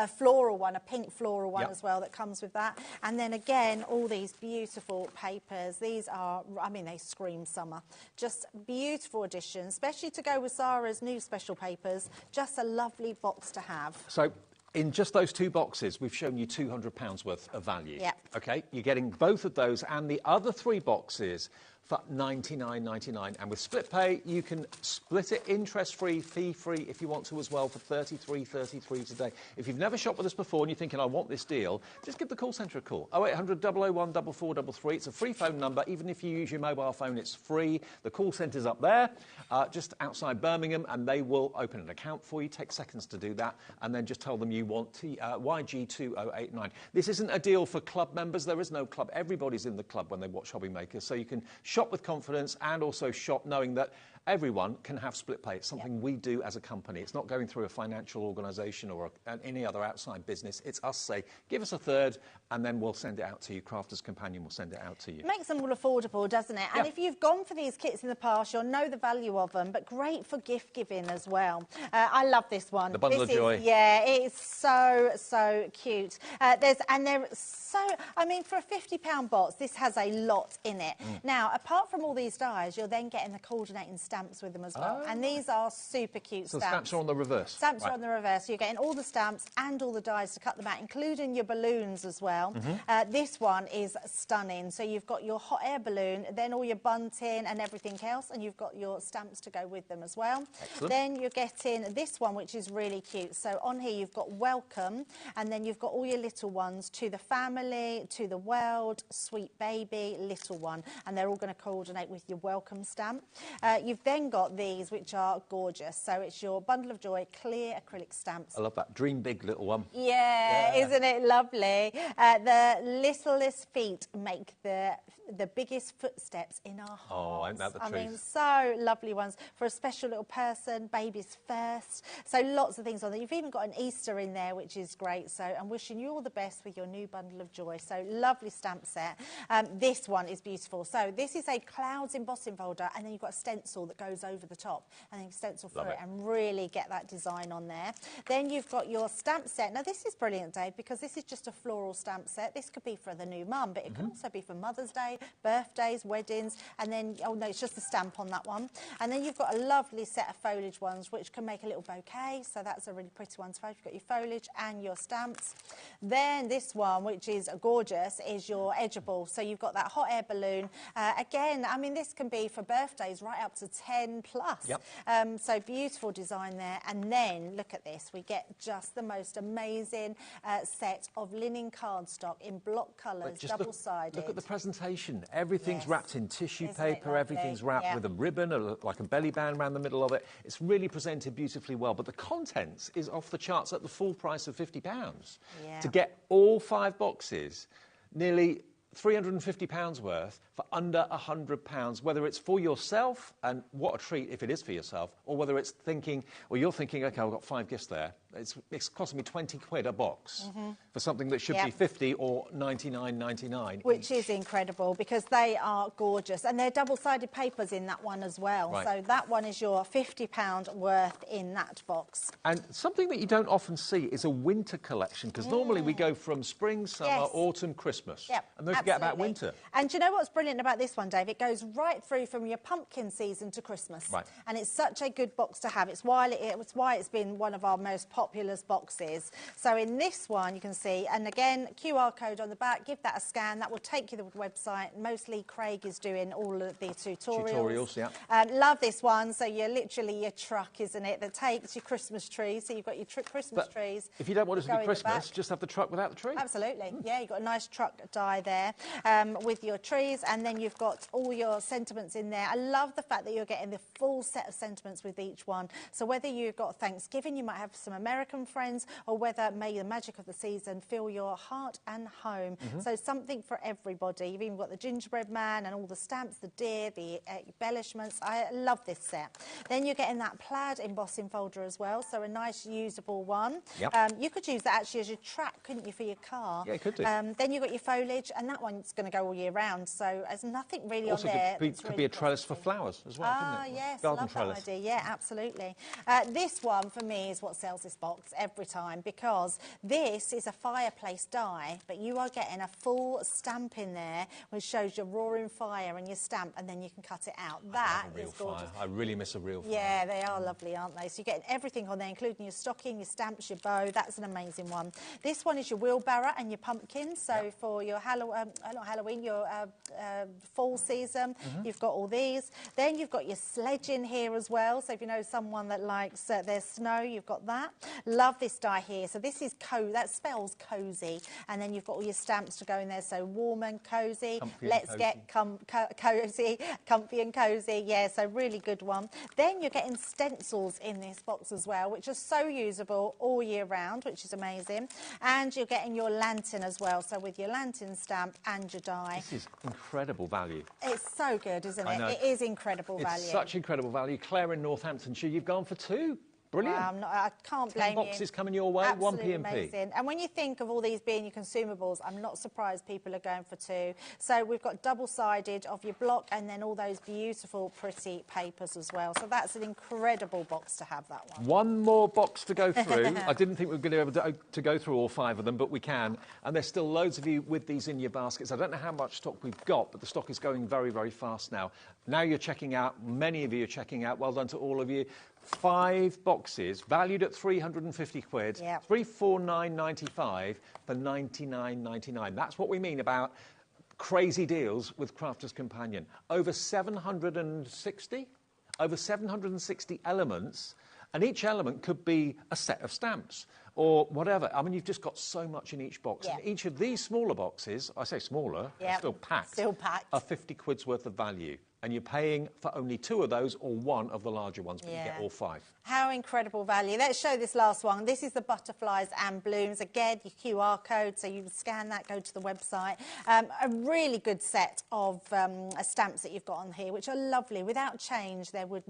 floral one, a pink floral one as well that comes with that. And then again, all these beautiful papers. These are, I mean, they scream summer. Just beautiful additions, especially to go with Sara's new special papers. Just a lovely box to have.
So, in just those 2 boxes, we've shown you £200 worth of value.
Yeah.
OK? You're getting both of those and the other 3 boxes for $99.99. And with split pay, you can split it interest-free, fee-free if you want to as well for $33.33 today. If you've never shopped with us before and you're thinking, I want this deal, just give the call centre a call. 0800 001 4433. It's a free phone number. Even if you use your mobile phone, it's free. The call centre's up there, just outside Birmingham, and they will open an account for you. Take seconds to do that, and then just tell them you want YG2089. This isn't a deal for club members. There is no club. Everybody's in the club when they watch HobbyMaker, so you can shop with confidence and also shop knowing that everyone can have split pay. It's something we do as a company. It's not going through a financial organisation or any other outside business. It's us say, give us a third, and then we'll send it out to you. Crafter's Companion will send it out to you.
Makes them all affordable, doesn't it? And if you've gone for these kits in the past, you'll know the value of them, but great for gift giving as well. I love this one.
The Bundle of Joy.
Yeah, it is so, so cute. They're so, I mean, for a £50 box, this has a lot in it. Now, apart from all these dies, you're then getting the coordinating stamps with them as well. And these are super cute stamps.
So the stamps are on the reverse.
Stamps are on the reverse. So you're getting all the stamps and all the dies to cut them out, including your balloons as well. This one is stunning. So you've got your hot air balloon, then all your bunting and everything else, and you've got your stamps to go with them as well.
Excellent.
Then you're getting this one, which is really cute. So on here you've got welcome, and then you've got all your little ones, to the family, to the world, sweet baby, little one, and they're all going to coordinate with your welcome stamp. You've then got these, which are gorgeous. So it's your Bundle of Joy clear acrylic stamps.
I love that. Dream big, little one.
Yeah, isn't it lovely? The littlest feet make the biggest footsteps in our hearts.
Oh, ain't that the truth?
I mean, so lovely ones for a special little person, babies first. So lots of things on there. You've even got an Easter in there, which is great. So I'm wishing you all the best with your new Bundle of Joy. So lovely stamp set. This one is beautiful. So this is a clouds embossing folder, and then you've got a stencil that goes over the top, and then you stencil through it and really get that design on there. Then you've got your stamp set. Now this is brilliant, Dave, because this is just a floral stamp set. This could be for the new mum, but it can also be for Mother's Day, birthdays, weddings, and then, oh no, it's just a stamp on that one. And then you've got a lovely set of foliage ones, which can make a little bouquet, so that's a really pretty one to foliage. You've got your foliage and your stamps. Then this one, which is gorgeous, is your edgeable. So you've got that hot air balloon. Again, I mean, this can be for birthdays right up to 10 plus. So beautiful design there. And then, look at this, we get just the most amazing set of linen cardstock in block colours, double-sided.
Look at the presentation. Everything's wrapped in tissue paper, everything's wrapped with a ribbon, like a belly band around the middle of it. It's really presented beautifully well, but the contents is off the charts at the full price of £50. To get all 5 boxes, nearly £350 worth for under £100, whether it's for yourself, and what a treat if it is for yourself, or whether it's thinking, or you're thinking, OK, I've got 5 gifts there. It's costing me 20 quid a box for something that should be 50 or 99.99.
Which is incredible, because they are gorgeous. And they're double-sided papers in that one as well. So that one is your £50 worth in that box.
And something that you don't often see is a winter collection, because normally we go from spring, summer, autumn, Christmas. And don't forget about winter.
And do you know what's brilliant about this one, Dave? It goes right through from your pumpkin season to Christmas. And it's such a good box to have. It's why it's been one of our most popular boxes. So in this one, you can see, and again, QR code on the back, give that a scan. That will take you to the website. Mostly Craig is doing all of the tutorials. Love this one. So you're literally your truck, isn't it, that takes your Christmas trees. So you've got your Christmas trees.
If you don't want it to be Christmas, just have the truck without the tree.
Absolutely. Yeah, you've got a nice truck die there with your trees, and then you've got all your sentiments in there. I love the fact that you're getting the full set of sentiments with each one. So whether you've got Thanksgiving, you might have some American friends, or whether may the magic of the season fill your heart and home. So something for everybody. You've even got the gingerbread man and all the stamps, the deer, the embellishments. I love this set. Then you're getting that plaid embossing folder as well, so a nice usable one. You could use that actually as your track, couldn't you, for your car?
Yeah, you could do.
Then you've got your foliage, and that one's going to go all year round, so there's nothing really
also
on there.
Could be a trellis for flowers as well, couldn't it?
Yes,
Garden
love
trellis.
that idea. Yeah, absolutely. This one, for me, is what sells this box every time, because this is a fireplace die, but you are getting a full stamp in there which shows your roaring fire and your stamp, and then you can cut it out. That is gorgeous.
I really miss a real fire.
Yeah, they are lovely, aren't they? So you're getting everything on there, including your stocking, your stamps, your bow. That's an amazing one. This one is your wheelbarrow and your pumpkins. So for your not Halloween, your fall season, you've got all these. Then you've got your sledge in here as well. So if you know someone that likes their snow, you've got that. Love this die here. So this is that spells cozy. And then you've got all your stamps to go in there. So warm and cozy. Let's get cozy, comfy and cozy. Yeah, so really good one. Then you're getting stencils in this box as well, which are so usable all year round, which is amazing. And you're getting your lantern as well. So with your lantern stamp and your die.
This is incredible value.
It's so good, isn't it? It is incredible value.
It's such incredible value. Claire in Northamptonshire, you've gone for 2. Brilliant.
I can't blame
10 boxes coming your way,
Absolutely
1 P&P.
amazing. And when you think of all these being your consumables, I'm not surprised people are going for 2. So we've got double-sided of your block, and then all those beautiful, pretty papers as well. So that's an incredible box to have, that one.
One more box to go through. I didn't think we were going to be able to go through all 5 of them, but we can. And there's still loads of you with these in your baskets. I don't know how much stock we've got, but the stock is going very, very fast now. Now you're checking out, many of you are checking out, well done to all of you. 5 boxes valued at 350 quid,
Yep.
349.95 for 99.99. That's what we mean about crazy deals with Crafter's Companion. Over 760 elements, and each element could be a set of stamps or whatever. I mean, you've just got so much in each box.
Yeah.
And each of these smaller boxes, I say smaller, they're still packed, are 50 quid's worth of value. And you're paying for only 2 of those or 1 of the larger ones, but you get all 5.
How incredible value. Let's show this last one. This is the butterflies and blooms. Again, your QR code, so you can scan that, go to the website. A really good set of stamps that you've got on here, which are lovely. Without change, there would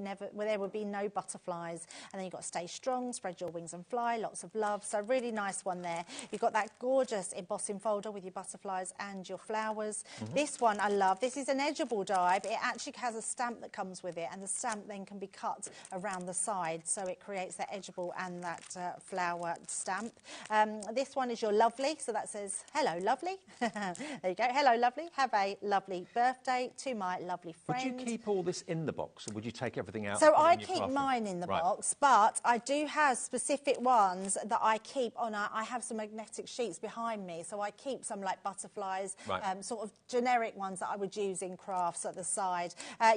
be no butterflies. And then you've got Stay Strong, Spread Your Wings and Fly, lots of love. So really nice one there. You've got that gorgeous embossing folder with your butterflies and your flowers. This one I love. This is an edgeable die, but it actually has a stamp that comes with it, and the stamp then can be cut around the side, so it creates that edgeable and that flower stamp. This one is your lovely, so that says hello lovely. There you go, hello lovely, have a lovely birthday to my lovely friend.
Would you keep all this in the box, or would you take everything out?
So I keep mine in the box, but I do have specific ones that I keep on. I have some magnetic sheets behind me, so I keep some like butterflies, sort of generic ones that I would use in crafts at the side.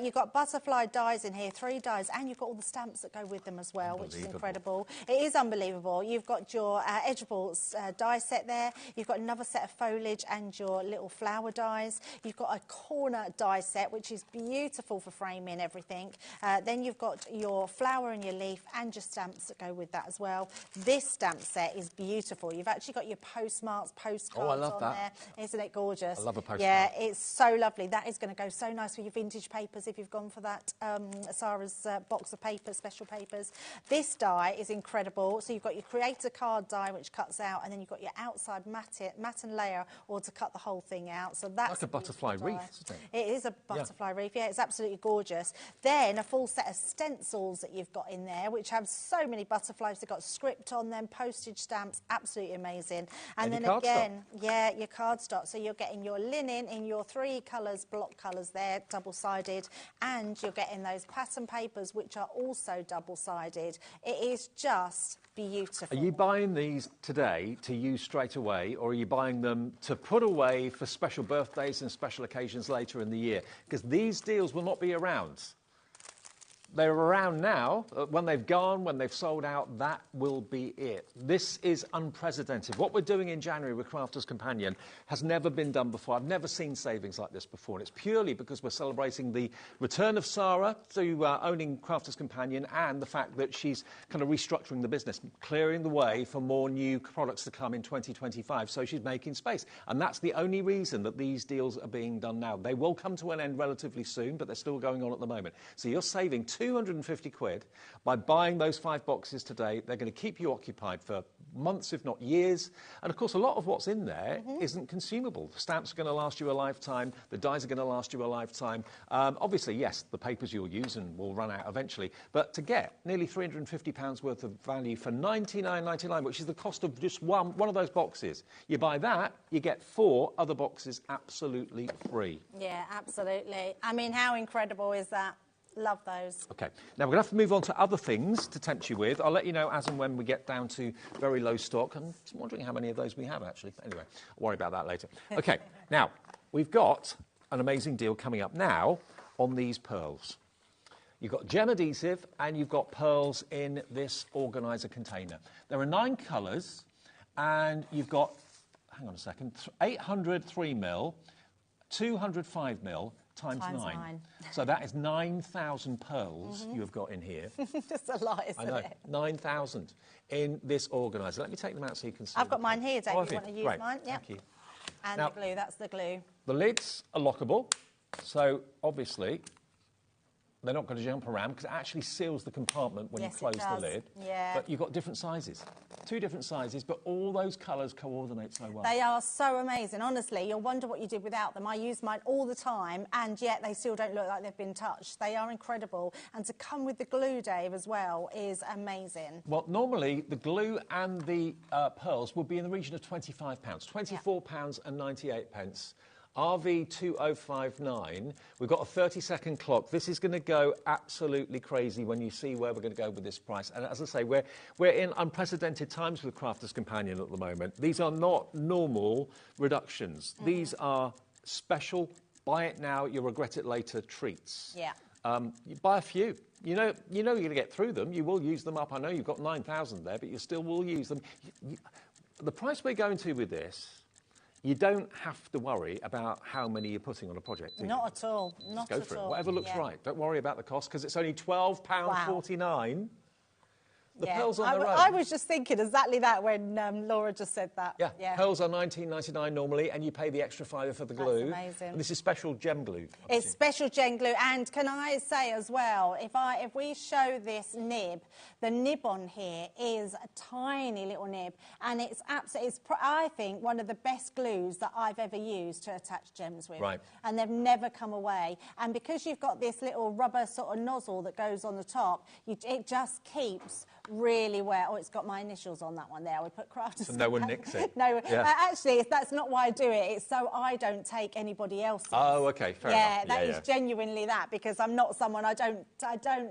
You've got butterfly dies in here, 3 dies, and you've got all the stamps that go with them as well, which is incredible. It is unbelievable. You've got your edgeable die set there. You've got another set of foliage and your little flower dies. You've got a corner die set, which is beautiful for framing everything. Then you've got your flower and your leaf and your stamps that go with that as well. This stamp set is beautiful. You've actually got your postmarks, postcards on there. Isn't it gorgeous?
I love a postcard.
Yeah, it's so lovely. That is going to go so nice with your vintage papers if you've gone for that Sara's box of papers, special papers. This die is incredible. So you've got your creator card die, which cuts out, and then you've got your outside matte and layer, or to cut the whole thing out. So that's
like a butterfly wreath, isn't it?
It is a butterfly wreath, yeah, it's absolutely gorgeous. Then a full set of stencils that you've got in there, which have so many butterflies. They've got script on them, postage stamps, absolutely amazing. And then again, your cardstock. So you're getting your linen in your 3 colours, block colours there, double-sided, and you're getting those pattern papers, which are also double-sided. It is just beautiful.
Are you buying these today to use straight away, or are you buying them to put away for special birthdays and special occasions later in the year? Because these deals will not be around. They're around now. When they've gone, when they've sold out, that will be it. This is unprecedented. What we're doing in January with Crafter's Companion has never been done before. I've never seen savings like this before. And it's purely because we're celebrating the return of Sara to owning Crafter's Companion, and the fact that she's kind of restructuring the business, clearing the way for more new products to come in 2025. So she's making space. And that's the only reason that these deals are being done now. They will come to an end relatively soon, but they're still going on at the moment. So you're saving 250 quid by buying those 5 boxes today. They're going to keep you occupied for months, if not years. And of course, a lot of what's in there isn't consumable. The stamps are going to last you a lifetime. The dies are going to last you a lifetime. Obviously, yes, the papers you'll use and will run out eventually. But to get nearly £350 worth of value for $99.99, which is the cost of just one of those boxes, you buy that, you get 4 other boxes absolutely free.
Yeah, absolutely. I mean, how incredible is that? Love those.
OK, now we're going to have to move on to other things to tempt you with. I'll let you know as and when we get down to very low stock. I'm just wondering how many of those we have, actually. Anyway, I'll worry about that later. OK, now, we've got an amazing deal coming up now on these pearls. You've got gem adhesive and you've got pearls in this organiser container. There are 9 colours and you've got, hang on a second, 800 3mm, 200 5mm, times 9. So that is 9,000 pearls you have got in here.
Just a lot, isn't it?
I know, 9,000 in this organiser. Let me take them out so you can see.
I've got mine here, Dave.
Oh,
you want to use
Great.
mine? Yep.
Thank you.
And
Now,
the glue, that's the glue.
The lids are lockable, so obviously they're not going to jump around because it actually seals the compartment when you close the lid.
Yeah.
But you've got different sizes, 2 different sizes, but all those colours coordinate so well.
They are so amazing. Honestly, you'll wonder what you did without them. I use mine all the time, and yet they still don't look like they've been touched. They are incredible. And to come with the glue, Dave, as well, is amazing.
Well, normally the glue and the pearls will be in the region of £25, £24.98. RV2059, we've got a 30-second clock. This is going to go absolutely crazy when you see where we're going to go with this price. And as I say, we're in unprecedented times with Crafter's Companion at the moment. These are not normal reductions. These are special, buy it now, you'll regret it later treats.
Yeah.
You buy a few. You know you're going to get through them. You will use them up. I know you've got 9,000 there, but you still will use them. The price we're going to with this, you don't have to worry about how many you're putting on a project, do you?
Not at all. Not
Go
at
for
all.
it. Whatever looks right. Don't worry about the cost because it's only £12.49. The pearls on their own.
I was just thinking exactly that when Laura just said that.
Yeah. Pearls are £19.99 normally, and you pay the extra £5 for the glue.
That's amazing.
And this is special gem glue.
It's special gem glue, and can I say as well, if we show this nib, the nib on here is a tiny little nib, and it's I think one of the best glues that I've ever used to attach gems with.
Right.
And they've never come away. And because you've got this little rubber sort of nozzle that goes on the top, it just keeps really well. Oh, it's got my initials on that one there. We put Crafter's.
So no one nicks it.
No,
yeah.
Actually, that's not why I do it. It's so I don't take anybody else's.
Oh, okay, fair enough.
Yeah, that is genuinely that, because I'm not someone. I don't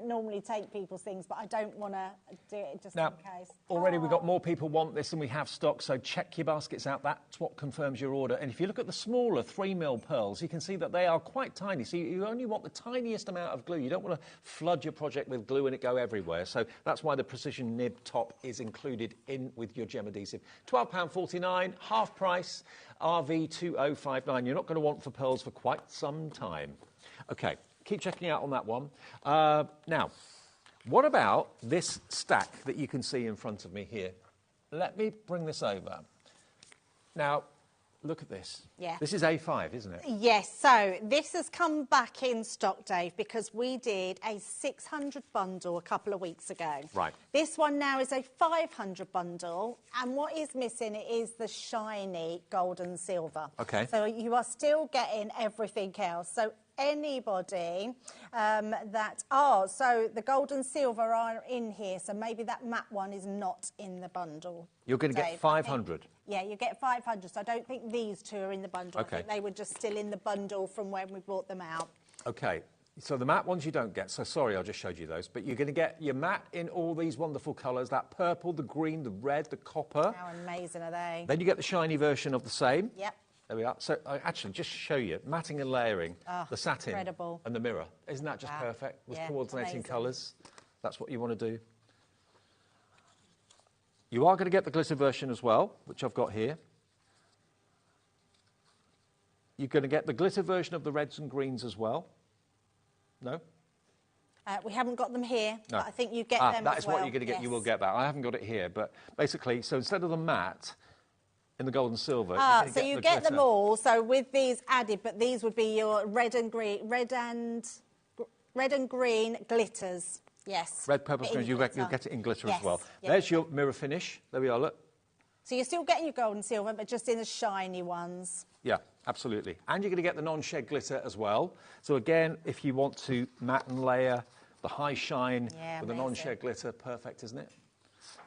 normally take people's things, but I don't want to do it just in case.
Already we've got more people want this than we have stock, so check your baskets out. That's what confirms your order. And if you look at the smaller 3mm pearls, you can see that they are quite tiny. So you only want the tiniest amount of glue. You don't want to flood your project with glue and it go everywhere. So that's why the precision nib top is included in with your gem adhesive. £12.49, half price, RV2059. You're not going to want for pearls for quite some time. OK, keep checking out on that one. Now, what about this stack that you can see in front of me here? Let me bring this over. Now, look at this.
Yeah.
This is A5, isn't it?
Yes, so this has come back in stock, Dave, because we did a 600 bundle a couple of weeks ago.
Right.
This one now is a 500 bundle, and what is missing is the shiny gold and silver.
OK.
So you are still getting everything else. So anybody so the gold and silver are in here, so maybe that matte one is not in the bundle.
You're going to get 500.
Yeah, you get 500, so I don't think these two are in the bundle.
Okay.
I think they were just still in the bundle from when we brought them out.
OK, so the matte ones you don't get, so sorry, I just showed you those, but you're going to get your matte in all these wonderful colours, that purple, the green, the red, the copper.
How amazing are they?
Then you get the shiny version of the same.
Yep.
There we are. So I actually just show you, matting and layering, the satin
incredible.
and the mirror. Isn't that just perfect with coordinating colours? That's what you want to do. You are going to get the glitter version as well, which I've got here. You're going to get the glitter version of the reds and greens as well. No?
We haven't got them here,
No.
but I think you get them as well.
That is what you're going to get. Yes. You will get that. I haven't got it here, but basically, so instead of the matte in the gold and silver,
so you get them all. So with these added, but these would be your red and green glitters. Yes.
Red, purple, green. You'll get it in glitter as well.
Yes.
There's your mirror finish. There we are. Look,
So you're still getting your gold and silver, but just in the shiny ones.
Yeah, absolutely. And you're going to get the non-shed glitter as well. So again, if you want to matte and layer the high shine with the non-shed glitter, perfect, isn't it?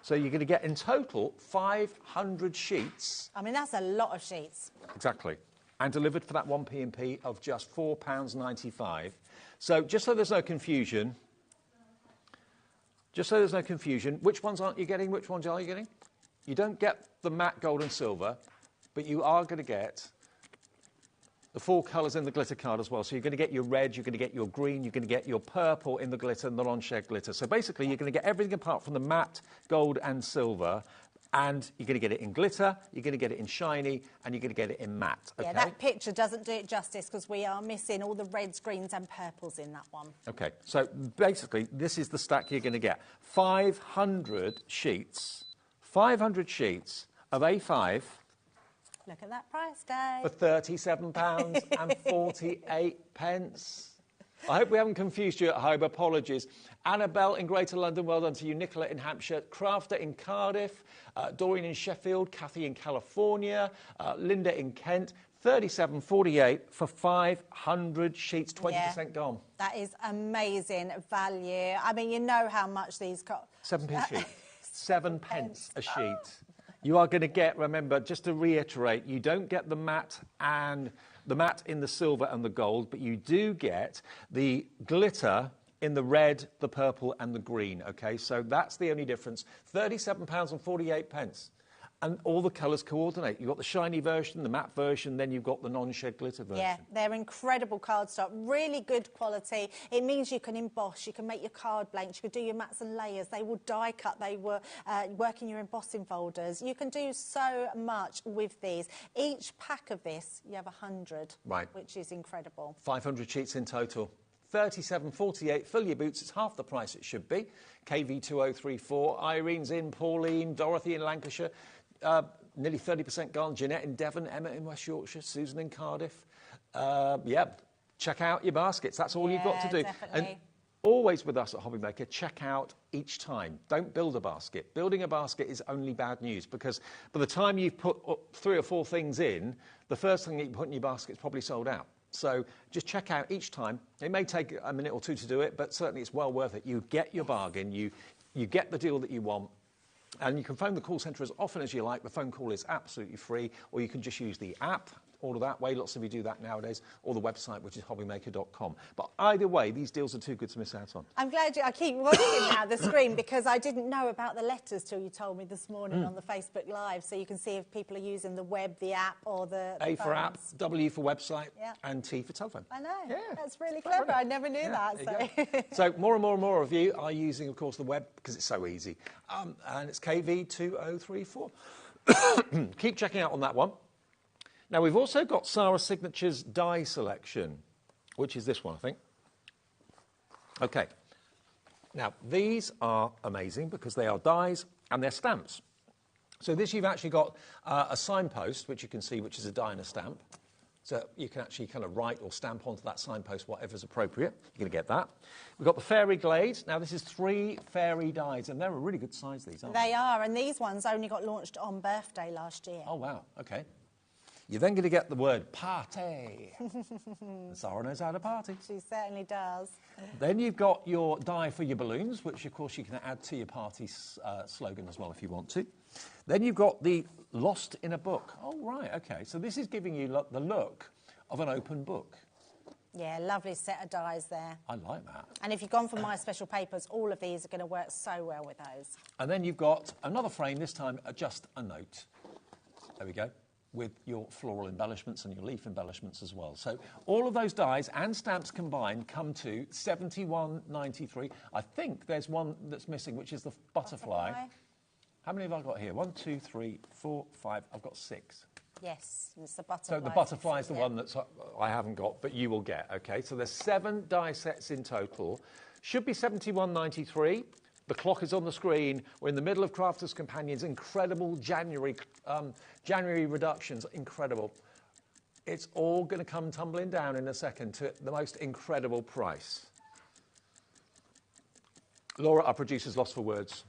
So you're going to get in total 500 sheets.
I mean, that's a lot of sheets.
Exactly. And delivered for that 1p&p of just £4.95. So just so there's no confusion, which ones aren't you getting? Which ones are you getting? You don't get the matte gold and silver, but you are going to get the 4 colours in the glitter card as well. So you're going to get your red, you're going to get your green, you're going to get your purple in the glitter and the non-shed glitter. So basically, you're going to get everything apart from the matte gold and silver, and you're going to get it in glitter, you're going to get it in shiny, and you're going to get it in matte. Okay?
Yeah, that picture doesn't do it justice because we are missing all the reds, greens and purples in that one.
Okay, so basically, this is the stack you're going to get. 500 sheets of A5.
Look at that price, Dave.
For £37.48. I hope we haven't confused you at home. Apologies. Annabelle in Greater London, well done to you. Nicola in Hampshire. Crafter in Cardiff. Doreen in Sheffield. Kathy in California. Linda in Kent. £37.48 for 500 sheets, 20% gone.
That is amazing value. I mean, you know how much these cost.
7p a sheet. 7 pence a sheet. You are going to get, remember, just to reiterate, you don't get the matte in the silver and the gold, but you do get the glitter in the red, the purple and the green, OK? So that's the only difference. £37.48. And all the colours coordinate. You've got the shiny version, the matte version, then you've got the non-shed glitter version.
Yeah, they're incredible cardstock, really good quality. It means you can emboss, you can make your card blanks, you can do your mats and layers. They will die cut, they will work in your embossing folders. You can do so much with these. Each pack of this, you have 100,
right,
which is incredible. 500
sheets in total. £37.48. Fill your boots. It's half the price it should be. KV2034. Irene's in. Pauline. Dorothy in Lancashire. Nearly 30% gone. Jeanette in Devon. Emma in West Yorkshire. Susan in Cardiff. Yeah, check out your baskets. That's all you've got to do.
Definitely.
And always with us at HobbyMaker, check out each time. Don't build a basket. Building a basket is only bad news because by the time you've put 3 or 4 things in, the first thing that you put in your basket is probably sold out. So just check out each time. It may take a minute or 2 to do it, but certainly it's well worth it. You get your bargain, you get the deal that you want, and you can phone the call centre as often as you like. The phone call is absolutely free, or you can just use the app. All of that way, lots of you do that nowadays, or the website, which is hobbymaker.com. But either way, these deals are too good to miss out on.
I'm glad I keep watching now the screen because I didn't know about the letters till you told me this morning on the Facebook Live. So you can see if people are using the web, the app, or the
A for
phones.
app, W for website, and T for telephone.
I know.
Yeah.
That's really clever. I never knew that.
So. So more and more of you are using, of course, the web because it's so easy. And it's KV2034. Keep checking out on that one. Now, we've also got Sara Signature's die selection, which is this one, I think. OK. Now, these are amazing because they are dies and they're stamps. So this you've actually got a signpost, which you can see, which is a die and a stamp. So you can actually kind of write or stamp onto that signpost whatever's appropriate. You're going to get that. We've got the fairy glade. Now, this is 3 fairy dies, and they're a really good size, these, aren't they?
They are, and these ones only got launched on birthday last year.
Oh, wow. OK. You're then going to get the word party. Sara knows how to party.
She certainly does.
Then you've got your die for your balloons, which, of course, you can add to your party slogan as well if you want to. Then you've got the lost in a book. Oh, right, OK. So this is giving you the look of an open book.
Yeah, lovely set of dies there.
I like that.
And if you've gone for my special papers, all of these are going to work so well with those.
And then you've got another frame, this time just a note. There we go. With your floral embellishments and your leaf embellishments as well. So all of those dies and stamps combined come to £71.93. I think there's one that's missing, which is the butterfly. How many have I got here? 1, 2, 3, 4, 5. I've got 6.
Yes, it's the butterfly.
So the butterfly is the one that I haven't got, but you will get, OK? So there's 7 die sets in total. Should be £71.93. The clock is on the screen. We're in the middle of Crafters Companions. Incredible January reductions. Incredible. It's all going to come tumbling down in a second to the most incredible price. Laura, our producer's lost for words.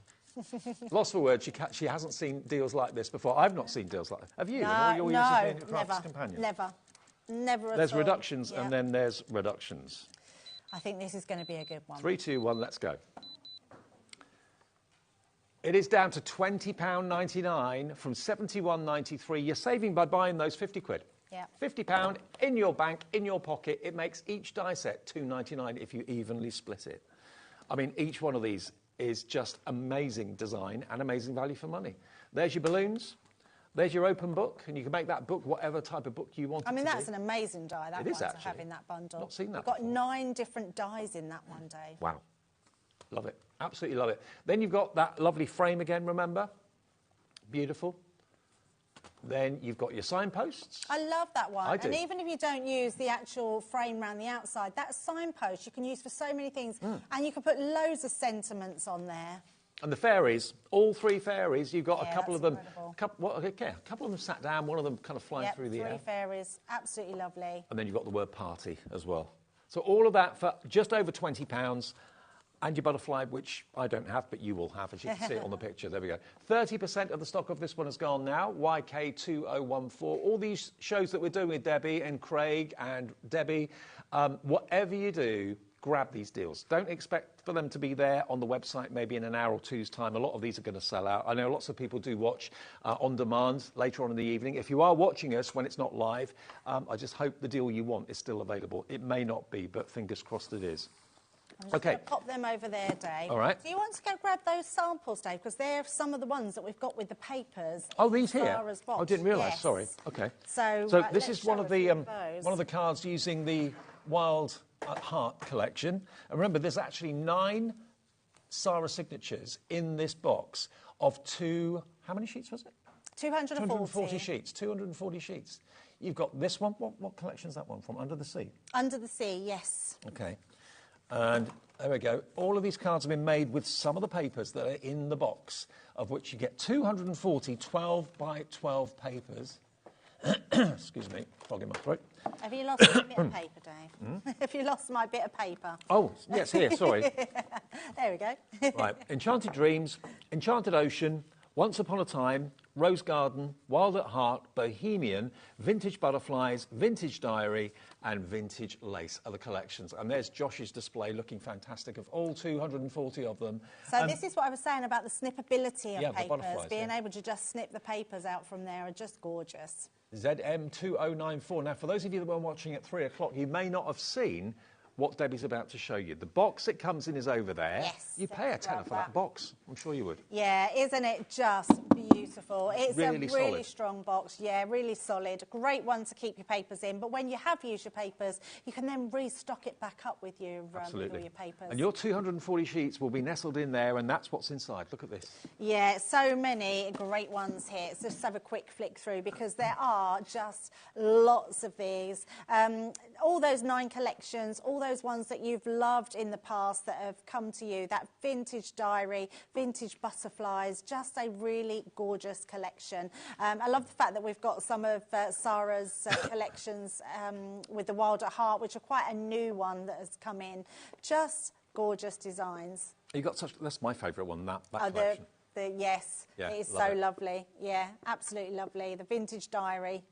Lost for words. She hasn't seen deals like this before. I've not seen deals like this. Have you?
No,
In all your years of being a crafts
never,
companion?
never at all.
There's reductions and then there's reductions.
I think this is going to be a good one.
3, 2, 1, let's go. It is down to £20.99 from £71.93. You're saving by buying those 50 quid.
Yeah.
£50 in your bank, in your pocket. It makes each die set £2.99 if you evenly split it. I mean, each one of these is just amazing design and amazing value for money. There's your balloons. There's your open book, and you can make that book whatever type of book you want it to be.
I mean, that's an amazing die, that
It is
one,
actually.
to have in that bundle.
Not seen that
We've got
before.
9 different dies in that one, Dave.
Wow. Love it. Absolutely love it. Then you've got that lovely frame again, remember? Beautiful. Then you've got your signposts.
I love that one.
I do.
And even if you don't use the actual frame around the outside, that signpost you can use for so many things. And you can put loads of sentiments on there.
And the fairies, all 3 fairies, you've got a couple of them.
Incredible.
A couple of them sat down, one of them kind of flying through the
3
air.
fairies. Absolutely lovely.
And then you've got the word party as well. So all of that for just over £20. And your butterfly, which I don't have, but you will have, as you can see it on the picture. There we go. 30% of the stock of this one has gone now. YK2014. All these shows that we're doing with Debbie and Craig and Debbie, whatever you do, grab these deals. Don't expect for them to be there on the website maybe in an hour or two's time. A lot of these are going to sell out. I know lots of people do watch on demand later on in the evening. If you are watching us when it's not live, I just hope the deal you want is still available. It may not be, but fingers crossed it is.
I'm just going to pop them over there, Dave.
All right.
Do you want to go grab those samples, Dave? Because they're some of the ones that we've got with the papers.
Oh, these here?
Sara's box.
I didn't realise.
Yes.
Sorry. Okay.
So
this
let's
is one
show
of
a
the
few of those.
one of the cards using the Wild Heart collection. And remember, there's actually 9 Sara signatures in this box of 2. How many sheets was it? 240 sheets. 240 sheets. You've got this one. What collection is that one from? Under the Sea.
Under the Sea. Yes.
Okay. And there we go. All of these cards have been made with some of the papers that are in the box, of which you get 240 12 by 12 papers. Excuse me, frog in my throat.
Have you lost my bit of paper, Dave? Have you lost my bit of paper?
Oh, yes, here, sorry.
There we go.
Right, Enchanted Dreams, Enchanted Ocean, Once Upon a Time, Rose Garden, Wild at Heart, Bohemian, Vintage Butterflies, Vintage Diary, and Vintage Lace are the collections. And there's Josh's display looking fantastic of all 240 of them.
So this is what I was saying about the snippability of
Yeah, the
papers.
butterflies,
Being
yeah.
able to just snip the papers out from there are just gorgeous.
ZM2094. Now, for those of you that were watching at 3 o'clock, you may not have seen what Debbie's about to show you. The box it comes in is over there.
Yes,
You pay a tenner for that box. I'm sure you would.
Yeah, isn't it just beautiful? It's
Really
a really
solid.
strong box. Yeah, really solid. Great one to keep your papers in. But when you have used your papers, you can then restock it back up with your with all your papers.
And your 240 sheets will be nestled in there, and that's what's inside. Look at this.
Yeah, so many great ones here. So just have a quick flick through because there are just lots of these. All those 9 collections, all those ones that you've loved in the past that have come to you, that vintage diary, vintage butterflies, just a really gorgeous collection. I love the fact that we've got some of Sara's collections with the Wild at Heart, which are quite a new one that has come in. Just gorgeous designs.
You got such. That's my favourite one. That collection.
Yes,
Yeah,
it is
love
so
it.
lovely. Yeah, absolutely lovely. The vintage diary.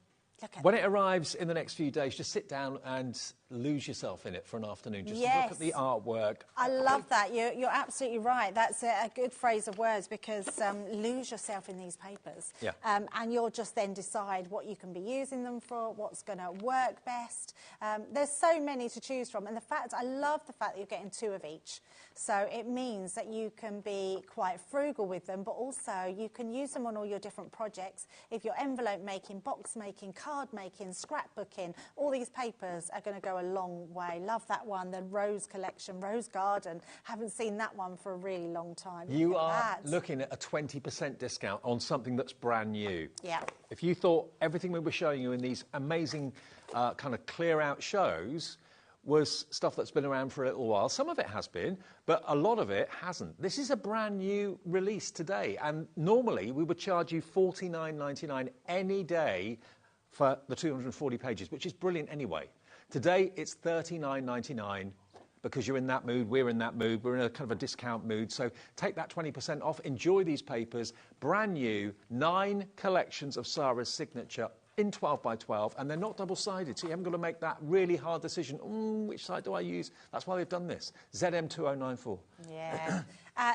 Look at
When it arrives in the next few days, just sit down and lose yourself in it for an afternoon. Just look
Yes.
at the artwork.
I love that. You're absolutely right. That's a good phrase of words because lose yourself in these papers.
Yeah.
And you'll just then decide what you can be using them for, what's going to work best. There's so many to choose from. And I love the fact that you're getting 2 of each. So it means that you can be quite frugal with them, but also you can use them on all your different projects. If you're envelope making, box making, card making, scrapbooking, all these papers are going to go a long way. Love that one, the Rose collection, Rose Garden. Haven't seen that one for a really long time.
You
Look
are
at that.
looking at a 20% discount on something that's brand new.
Yeah.
If you thought everything we were showing you in these amazing kind of clear-out shows was stuff that's been around for a little while, some of it has been, but a lot of it hasn't. This is a brand new release today, and normally we would charge you $49.99 any day for the 240 pages, which is brilliant anyway. Today, it's $39.99 because you're in that mood, we're in that mood, we're in a kind of a discount mood. So take that 20% off, enjoy these papers, brand new, 9 collections of Sara's signature in 12 by 12, and they're not double-sided, so you haven't got to make that really hard decision, which side do I use? That's why they've done this. ZM2094.
Yeah.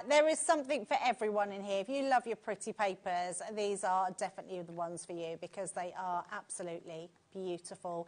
There is something for everyone in here. If you love your pretty papers, these are definitely the ones for you because they are absolutely beautiful.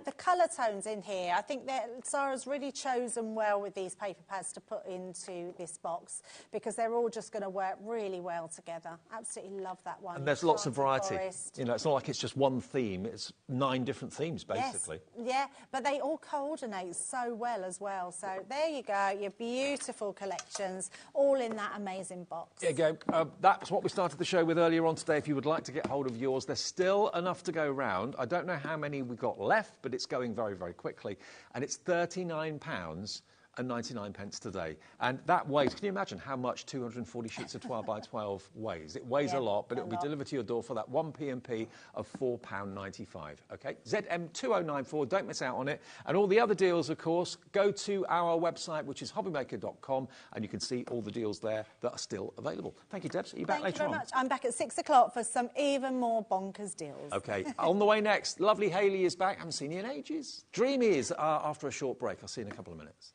The colour tones in here, I think that Sara's really chosen well with these paper pads to put into this box because they're all just going to work really well together. Absolutely love that one.
And there's lots of variety.
Forest.
You know, it's not like it's just one theme, it's 9 different themes, basically.
Yes. Yeah, but they all coordinate so well as well. So there you go, your beautiful collections, all in that amazing box.
There you go. That's what we started the show with earlier on today. If you would like to get hold of yours, there's still enough to go round. I don't know how many we've got left, but it's going very, very quickly. And it's £39.99 today. And that weighs, can you imagine how much 240 sheets of 12 by 12 weighs? It weighs a lot, but it'll be delivered to your door for that 1 P&P of £4.95. OK? ZM2094, don't miss out on it. And all the other deals, of course, go to our website, which is hobbymaker.com, and you can see all the deals there that are still available. Thank you, Debs. Are you back later on?
Thank you very much. I'm back at 6 o'clock for some even more bonkers deals.
OK. On the way next, lovely Hayley is back. I haven't seen you in ages. Dreamy is after a short break. I'll see you in a couple of minutes.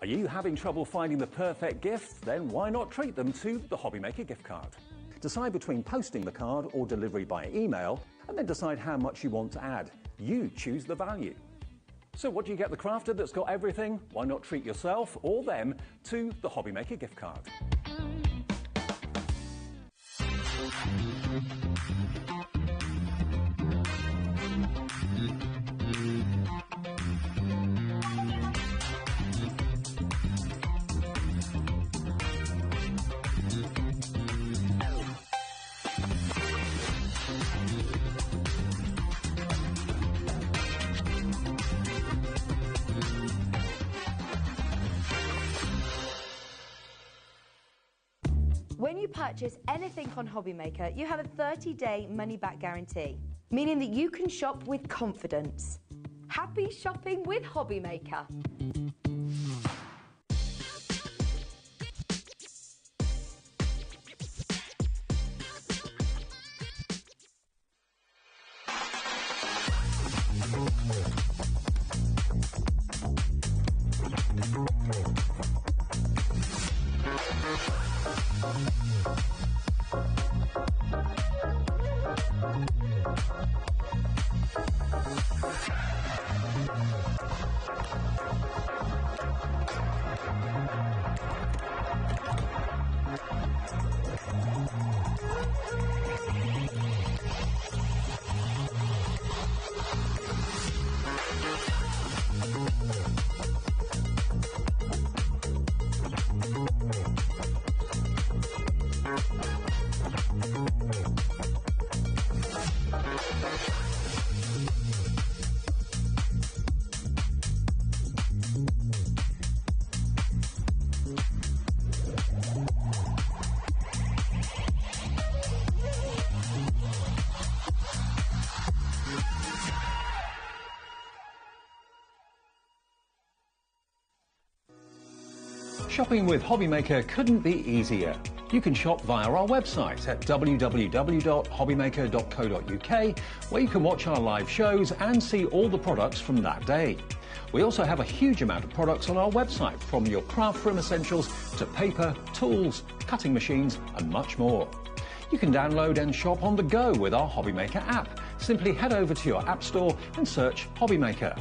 Are you having trouble finding the perfect gift? Then why not treat them to the HobbyMaker gift card? Decide between posting the card or delivery by email, and then decide how much you want to add. You choose the value. So what do you get the crafter that's got everything? Why not treat yourself or them to the HobbyMaker gift card?
When you purchase anything on HobbyMaker, you have a 30-day money-back guarantee, meaning that you can shop with confidence. Happy shopping with HobbyMaker.
Shopping with HobbyMaker couldn't be easier. You can shop via our website at www.hobbymaker.co.uk, where you can watch our live shows and see all the products from that day. We also have a huge amount of products on our website, from your craft room essentials to paper, tools, cutting machines and much more. You can download and shop on the go with our HobbyMaker app. Simply head over to your app store and search HobbyMaker.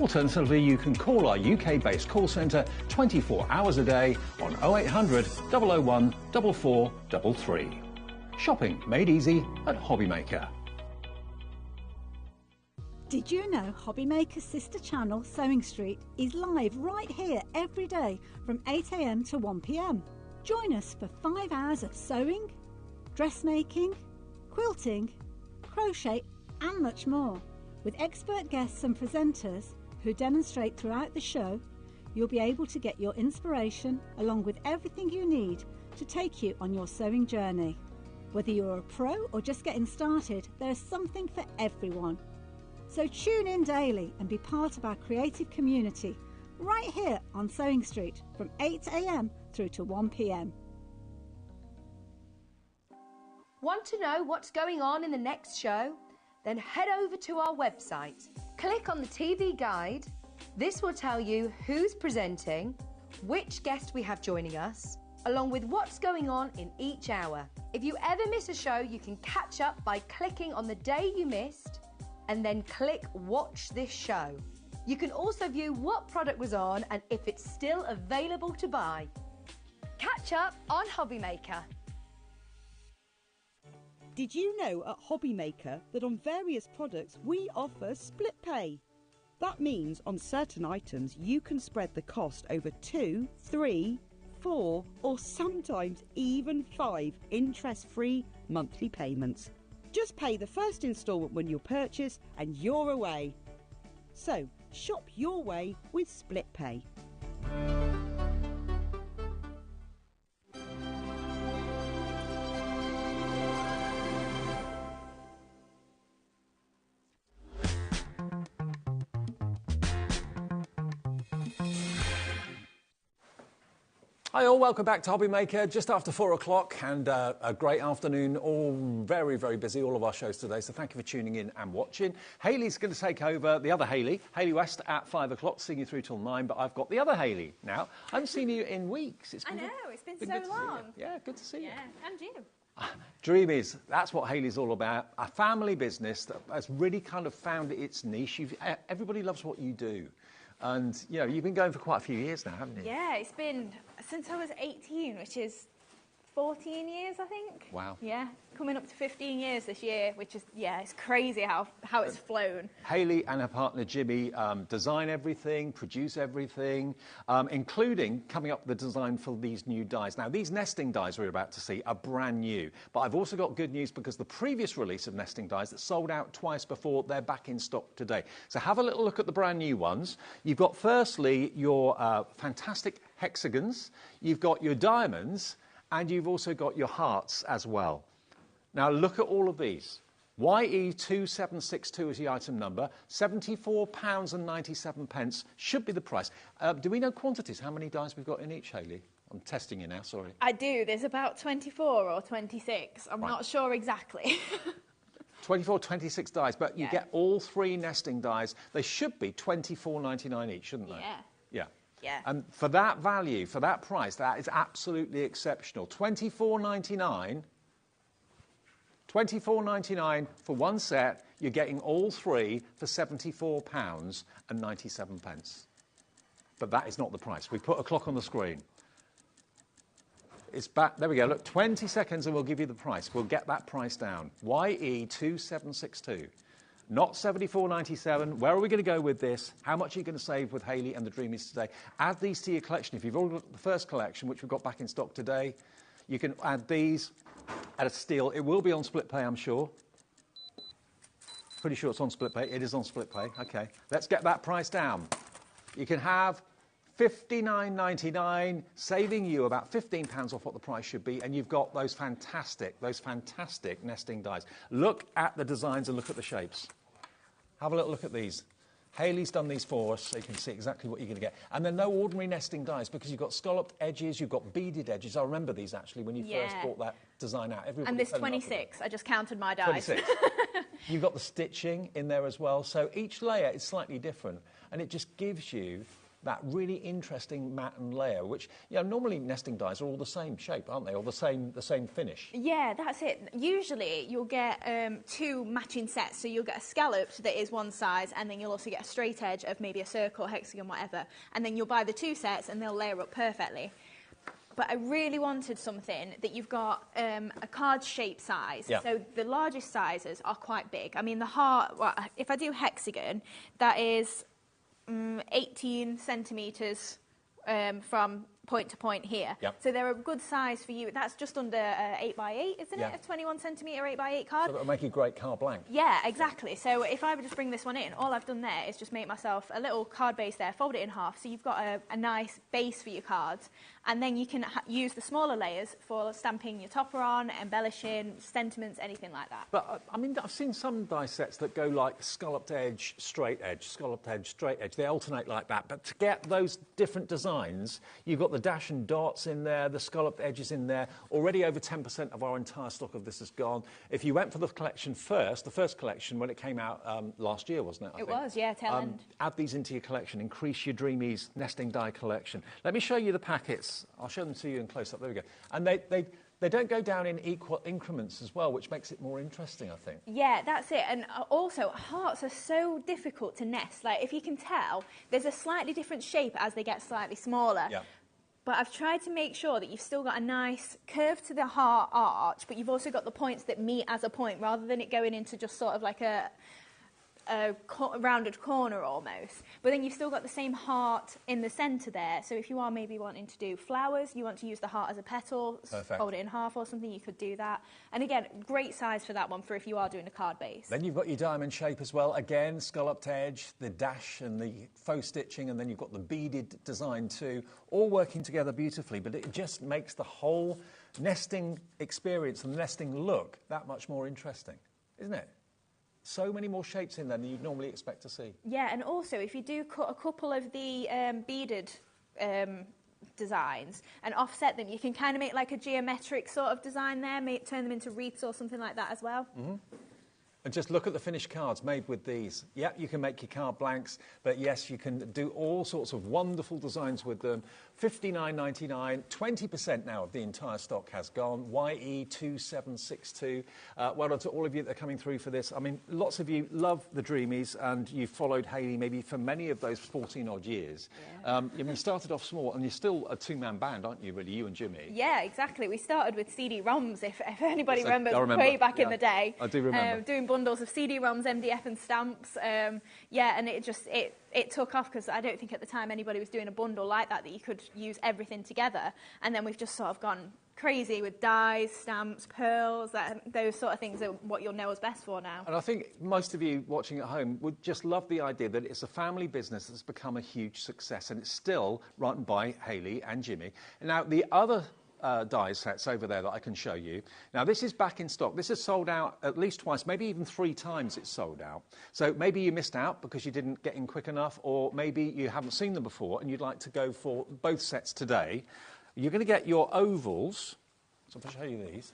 Alternatively, you can call our UK-based call centre 24 hours a day on 0800 001 4433. Shopping made easy at HobbyMaker.
Did you know HobbyMaker's sister channel, Sewing Street, is live right here every day from 8 AM to 1 PM? Join us for 5 hours of sewing, dressmaking, quilting, crochet and much more. With expert guests and presenters who demonstrate throughout the show, you'll be able to get your inspiration along with everything you need to take you on your sewing journey. Whether you're a pro or just getting started, there's something for everyone. So tune in daily and be part of our creative community, right here on Sewing Street from 8 a.m. through to 1 p.m.
Want to know what's going on in the next show? Then head over to our website. Click on the TV guide. This will tell you who's presenting, which guest we have joining us, along with what's going on in each hour. If you ever miss a show, you can catch up by clicking on the day you missed and then click Watch This Show. You can also view what product was on and if it's still available to buy. Catch up on HobbyMaker.
Did you know at HobbyMaker that on various products we offer split pay? That means on certain items you can spread the cost over 2, 3, 4 or sometimes even 5 interest-free monthly payments. Just pay the first instalment when you purchase and you're away. So shop your way with split pay.
Hi all, welcome back to HobbyMaker, just after 4 o'clock and a great afternoon, all very, very busy, all of our shows today, so thank you for tuning in and watching. Hayley's going to take over, the other Hayley West at 5 o'clock, seeing you through till 9, but I've got the other Hayley now. I haven't seen you in weeks.
I know, it's been so long.
Yeah, good to see you.
Yeah, and you.
Dreamies, that's what Hayley's all about, a family business that has really kind of found its niche. Everybody loves what you do. And, you know, you've been going for quite a few years now, haven't you?
Yeah, it's been since I was 18, which is 14 years, I think.
Wow.
Yeah, coming up to 15 years this year, which is, yeah, it's crazy how it's flown.
Hayley and her partner Jimmy design everything, produce everything, including coming up with the design for these new dies. Now, these nesting dies we're about to see are brand new, but I've also got good news because the previous release of nesting dies that sold out twice before, they're back in stock today. So have a little look at the brand new ones. You've got, firstly, your fantastic hexagons, you've got your diamonds, and you've also got your hearts as well. Now look at all of these. YE2762 is the item number, £74.97 should be the price. Do we know quantities, how many dies we've got in each, Hayley? I'm testing you now, sorry.
I do, there's about 24 or 26, I'm not sure exactly.
24, 26 dies, but you get all 3 nesting dies. They should be £24.99 each, shouldn't they?
Yeah.
Yeah.
Yeah.
And for that value, for that price, that is absolutely exceptional. £24.99 for one set. You're getting all 3 for £74.97. But that is not the price. We put a clock on the screen. It's back. There we go. Look, 20 seconds and we'll give you the price. We'll get that price down. YE2762. Not £74.97. Where are we going to go with this? How much are you going to save with Hayley and the Dreamies today? Add these to your collection. If you've already got the first collection, which we've got back in stock today, you can add these at a steal. It will be on split pay, I'm sure. Pretty sure it's on split pay. It is on split pay. OK, let's get that price down. You can have £59.99, saving you about £15 off what the price should be, and you've got those fantastic nesting dies. Look at the designs and look at the shapes. Have a little look at these. Hayley's done these for us, so you can see exactly what you're going to get. And they're no ordinary nesting dies because you've got scalloped edges, you've got beaded edges. I remember these, actually, when you first brought that design out.
And there's 26. I just counted my dies.
26. You've got the stitching in there as well. So each layer is slightly different, and it just gives you that really interesting matte layer, which, you know, normally nesting dies are all the same shape, aren't they? Or the same finish.
Yeah, that's it. Usually you'll get 2 matching sets. So you'll get a scalloped that is one size, and then you'll also get a straight edge of maybe a circle, hexagon, whatever. And then you'll buy the 2 sets and they'll layer up perfectly. But I really wanted something that you've got a card shape size. Yeah. So the largest sizes are quite big. I mean, the heart, well, if I do hexagon, that is 18 centimetres from point to point here.
Yep.
So they're a good size for you. That's just under 8x8, isn't it? A 21 centimetre 8x8 card.
So that'll make a great card blank.
Yeah, exactly. So if I would just bring this one in, all I've done there is just make myself a little card base there, fold it in half, so you've got a nice base for your cards, and then you can use the smaller layers for stamping your topper on, embellishing, sentiments, anything like that.
But, I mean, I've seen some die sets that go like scalloped edge, straight edge, scalloped edge, straight edge. They alternate like that. But to get those different designs, you've got the dash and dots in there, the scalloped edges in there. Already over 10% of our entire stock of this is gone. If you went for the collection first, the first collection, when it came out last year, wasn't it? I think.
Was, yeah, tail end.
Add these into your collection, increase your Dreamies nesting die collection. Let me show you the packets. I'll show them to you in close-up. There we go. And they don't go down in equal increments as well, which makes it more interesting, I think.
Yeah, that's it. And also, hearts are so difficult to nest. Like, if you can tell, there's a slightly different shape as they get slightly smaller.
Yeah.
But I've tried to make sure that you've still got a nice curve to the heart arch, but you've also got the points that meet as a point, rather than it going into just sort of like a rounded corner almost. But then you've still got the same heart in the centre there. So if you are maybe wanting to do flowers, you want to use the heart as a petal, fold it in half or something, you could do that. And again, great size for that one for if you are doing a card base.
Then you've got your diamond shape as well. Again, scalloped edge, the dash and the faux stitching, and then you've got the beaded design too, all working together beautifully. But it just makes the whole nesting experience and the nesting look that much more interesting, isn't it? So many more shapes in there than you'd normally expect to see.
Yeah, and also if you do cut a couple of the beaded designs and offset them, you can kind of make like a geometric sort of design there, turn them into wreaths or something like that as well.
Mm-hmm. And just look at the finished cards made with these. Yeah, you can make your card blanks, but yes, you can do all sorts of wonderful designs with them. $59.99, 20% now of the entire stock has gone. YE2762. Well done to all of you that are coming through for this. I mean, lots of you love the Dreamies, and you've followed Hayley maybe for many of those 14-odd years. Yeah. You started off small, and you're still a two-man band, aren't you, really, you and Jimmy?
Yeah, exactly. We started with CD-ROMs, if anybody remembers, way back in the day.
I do remember.
Doing bundles of CD-ROMs, MDF and stamps. Yeah, and it took off because I don't think at the time anybody was doing a bundle like that you could use everything together. And then we've just sort of gone crazy with dies, stamps, pearls, those sort of things are what you'll know us best for now.
And I think most of you watching at home would just love the idea that it's a family business that's become a huge success, and it's still run by Hayley and Jimmy. And now the other die sets over there that I can show you. Now, this is back in stock. This is sold out at least twice, maybe even 3 times it's sold out. So maybe you missed out because you didn't get in quick enough, or maybe you haven't seen them before and you'd like to go for both sets today. You're going to get your ovals. So if I show you these,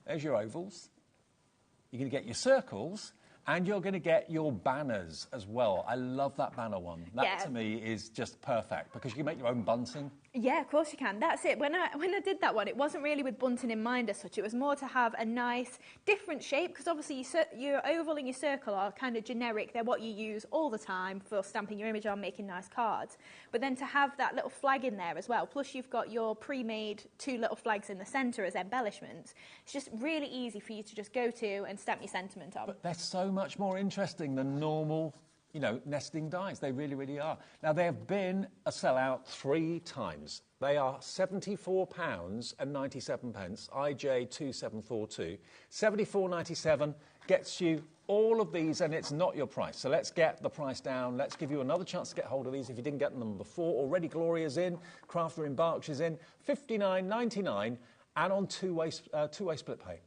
there's your ovals. You're going to get your circles, and you're going to get your banners as well. I love that banner one. That, to me, is just perfect because you can make your own bunting.
Yeah, of course you can. That's it. When I did that one, it wasn't really with bunting in mind as such. It was more to have a nice, different shape, because obviously your oval and your circle are kind of generic. They're what you use all the time for stamping your image on, making nice cards. But then to have that little flag in there as well, plus you've got your pre-made 2 little flags in the centre as embellishments, it's just really easy for you to just go to and stamp your sentiment on.
But they're so much more interesting than normal, nesting dies. They really, really are. Now, they have been a sellout 3 times. They are £74.97, IJ2742. £74.97 gets you all of these, and it's not your price. So let's get the price down. Let's give you another chance to get hold of these if you didn't get them before. Already Gloria's in, Crafter in Berkshire's in, $59.99, and on two-way split pay.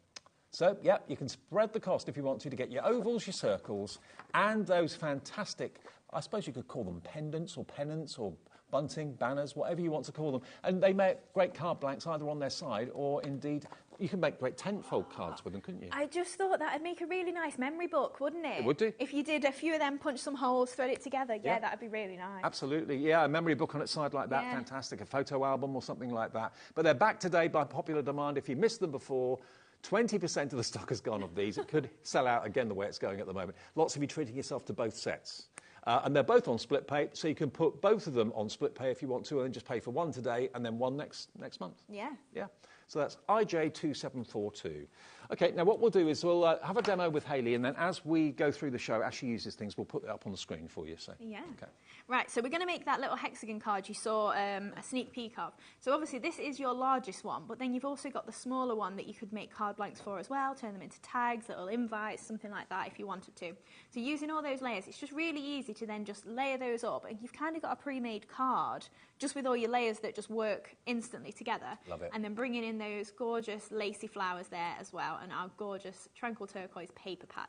So, yeah, you can spread the cost if you want to get your ovals, your circles, and those fantastic, I suppose you could call them pendants or pennants or bunting, banners, whatever you want to call them. And they make great card blanks either on their side, or indeed you can make great tentfold cards with them, couldn't you?
I just thought that would make a really nice memory book, wouldn't it?
It would do.
If you did a few of them, punch some holes, thread it together, yeah, that would be really nice.
Absolutely, yeah, a memory book on its side like that, fantastic. A photo album or something like that. But they're back today by popular demand. If you missed them before, 20% of the stock has gone of these. It could sell out again the way it's going at the moment. Lots of you treating yourself to both sets. And they're both on split pay, so you can put both of them on split pay if you want to, and then just pay for one today and then one next month.
Yeah.
Yeah. So that's IJ2742. Okay, now what we'll do is we'll have a demo with Hayley, and then as we go through the show, as she uses things, we'll put it up on the screen for you. So.
Yeah.
Okay.
Right, so we're going to make that little hexagon card you saw a sneak peek of. So obviously this is your largest one, but then you've also got the smaller one that you could make card blanks for as well, turn them into tags, little invites, something like that if you wanted to. So using all those layers, it's just really easy to then just layer those up, and you've kind of got a pre-made card just with all your layers that just work instantly together.
Love it.
And then bringing in those gorgeous lacy flowers there as well, and our gorgeous tranquil turquoise paper pad.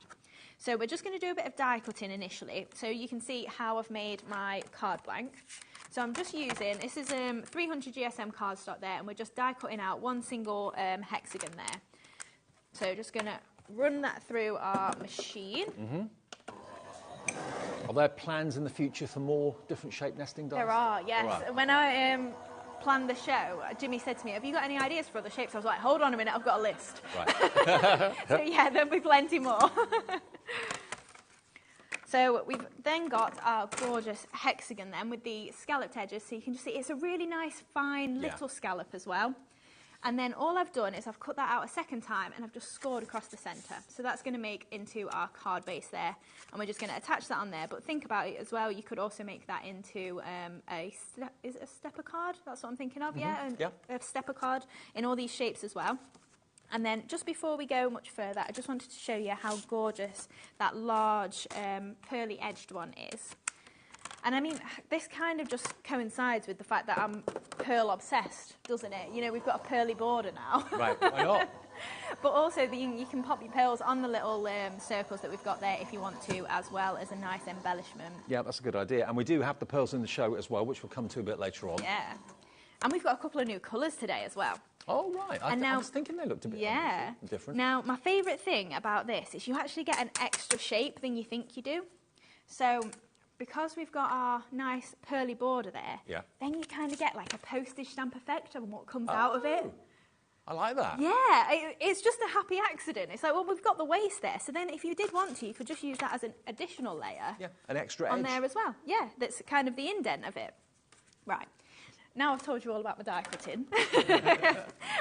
So we're just going to do a bit of die cutting initially, so you can see how I've made my card blank. So I'm just using, this is 300 GSM cardstock there, and we're just die cutting out one single hexagon there. So just going to run that through our machine.
Mm-hmm. Are there plans in the future for more different shaped nesting dies?
There are, yes.
Right.
When I planned the show, Jimmy said to me, have you got any ideas for other shapes? I was like, hold on a minute, I've got a list.
Right.
So yeah, there'll be plenty more. So we've then got our gorgeous hexagon then with the scalloped edges, so you can just see it's a really nice fine little scallop as well. And then all I've done is I've cut that out a second time and I've just scored across the centre. So that's going to make into our card base there, and we're just going to attach that on there. But think about it as well, you could also make that into is it a stepper card? That's what I'm thinking of, yeah? A stepper card in all these shapes as well. And then just before we go much further, I just wanted to show you how gorgeous that large pearly edged one is. And I mean, this kind of just coincides with the fact that I'm pearl obsessed, doesn't it? You know, we've got a pearly border now.
Right, why not?
But also, you can pop your pearls on the little circles that we've got there if you want to, as well as a nice embellishment.
Yeah, that's a good idea. And we do have the pearls in the show as well, which we'll come to a bit later on.
Yeah. And we've got a couple of new colours today as well.
Oh, right. I was thinking they looked a bit different.
Now, my favourite thing about this is you actually get an extra shape than you think you do. So, because we've got our nice pearly border there, then you kind of get like a postage stamp effect on what comes out of it.
I like that.
Yeah, it's just a happy accident. It's like, well, we've got the waist there, so then if you did want to, you could just use that as an additional layer.
Yeah, an extra
on
edge.
there as well. Yeah, that's kind of the indent of it. Right. Now I've told you all about my die cutting,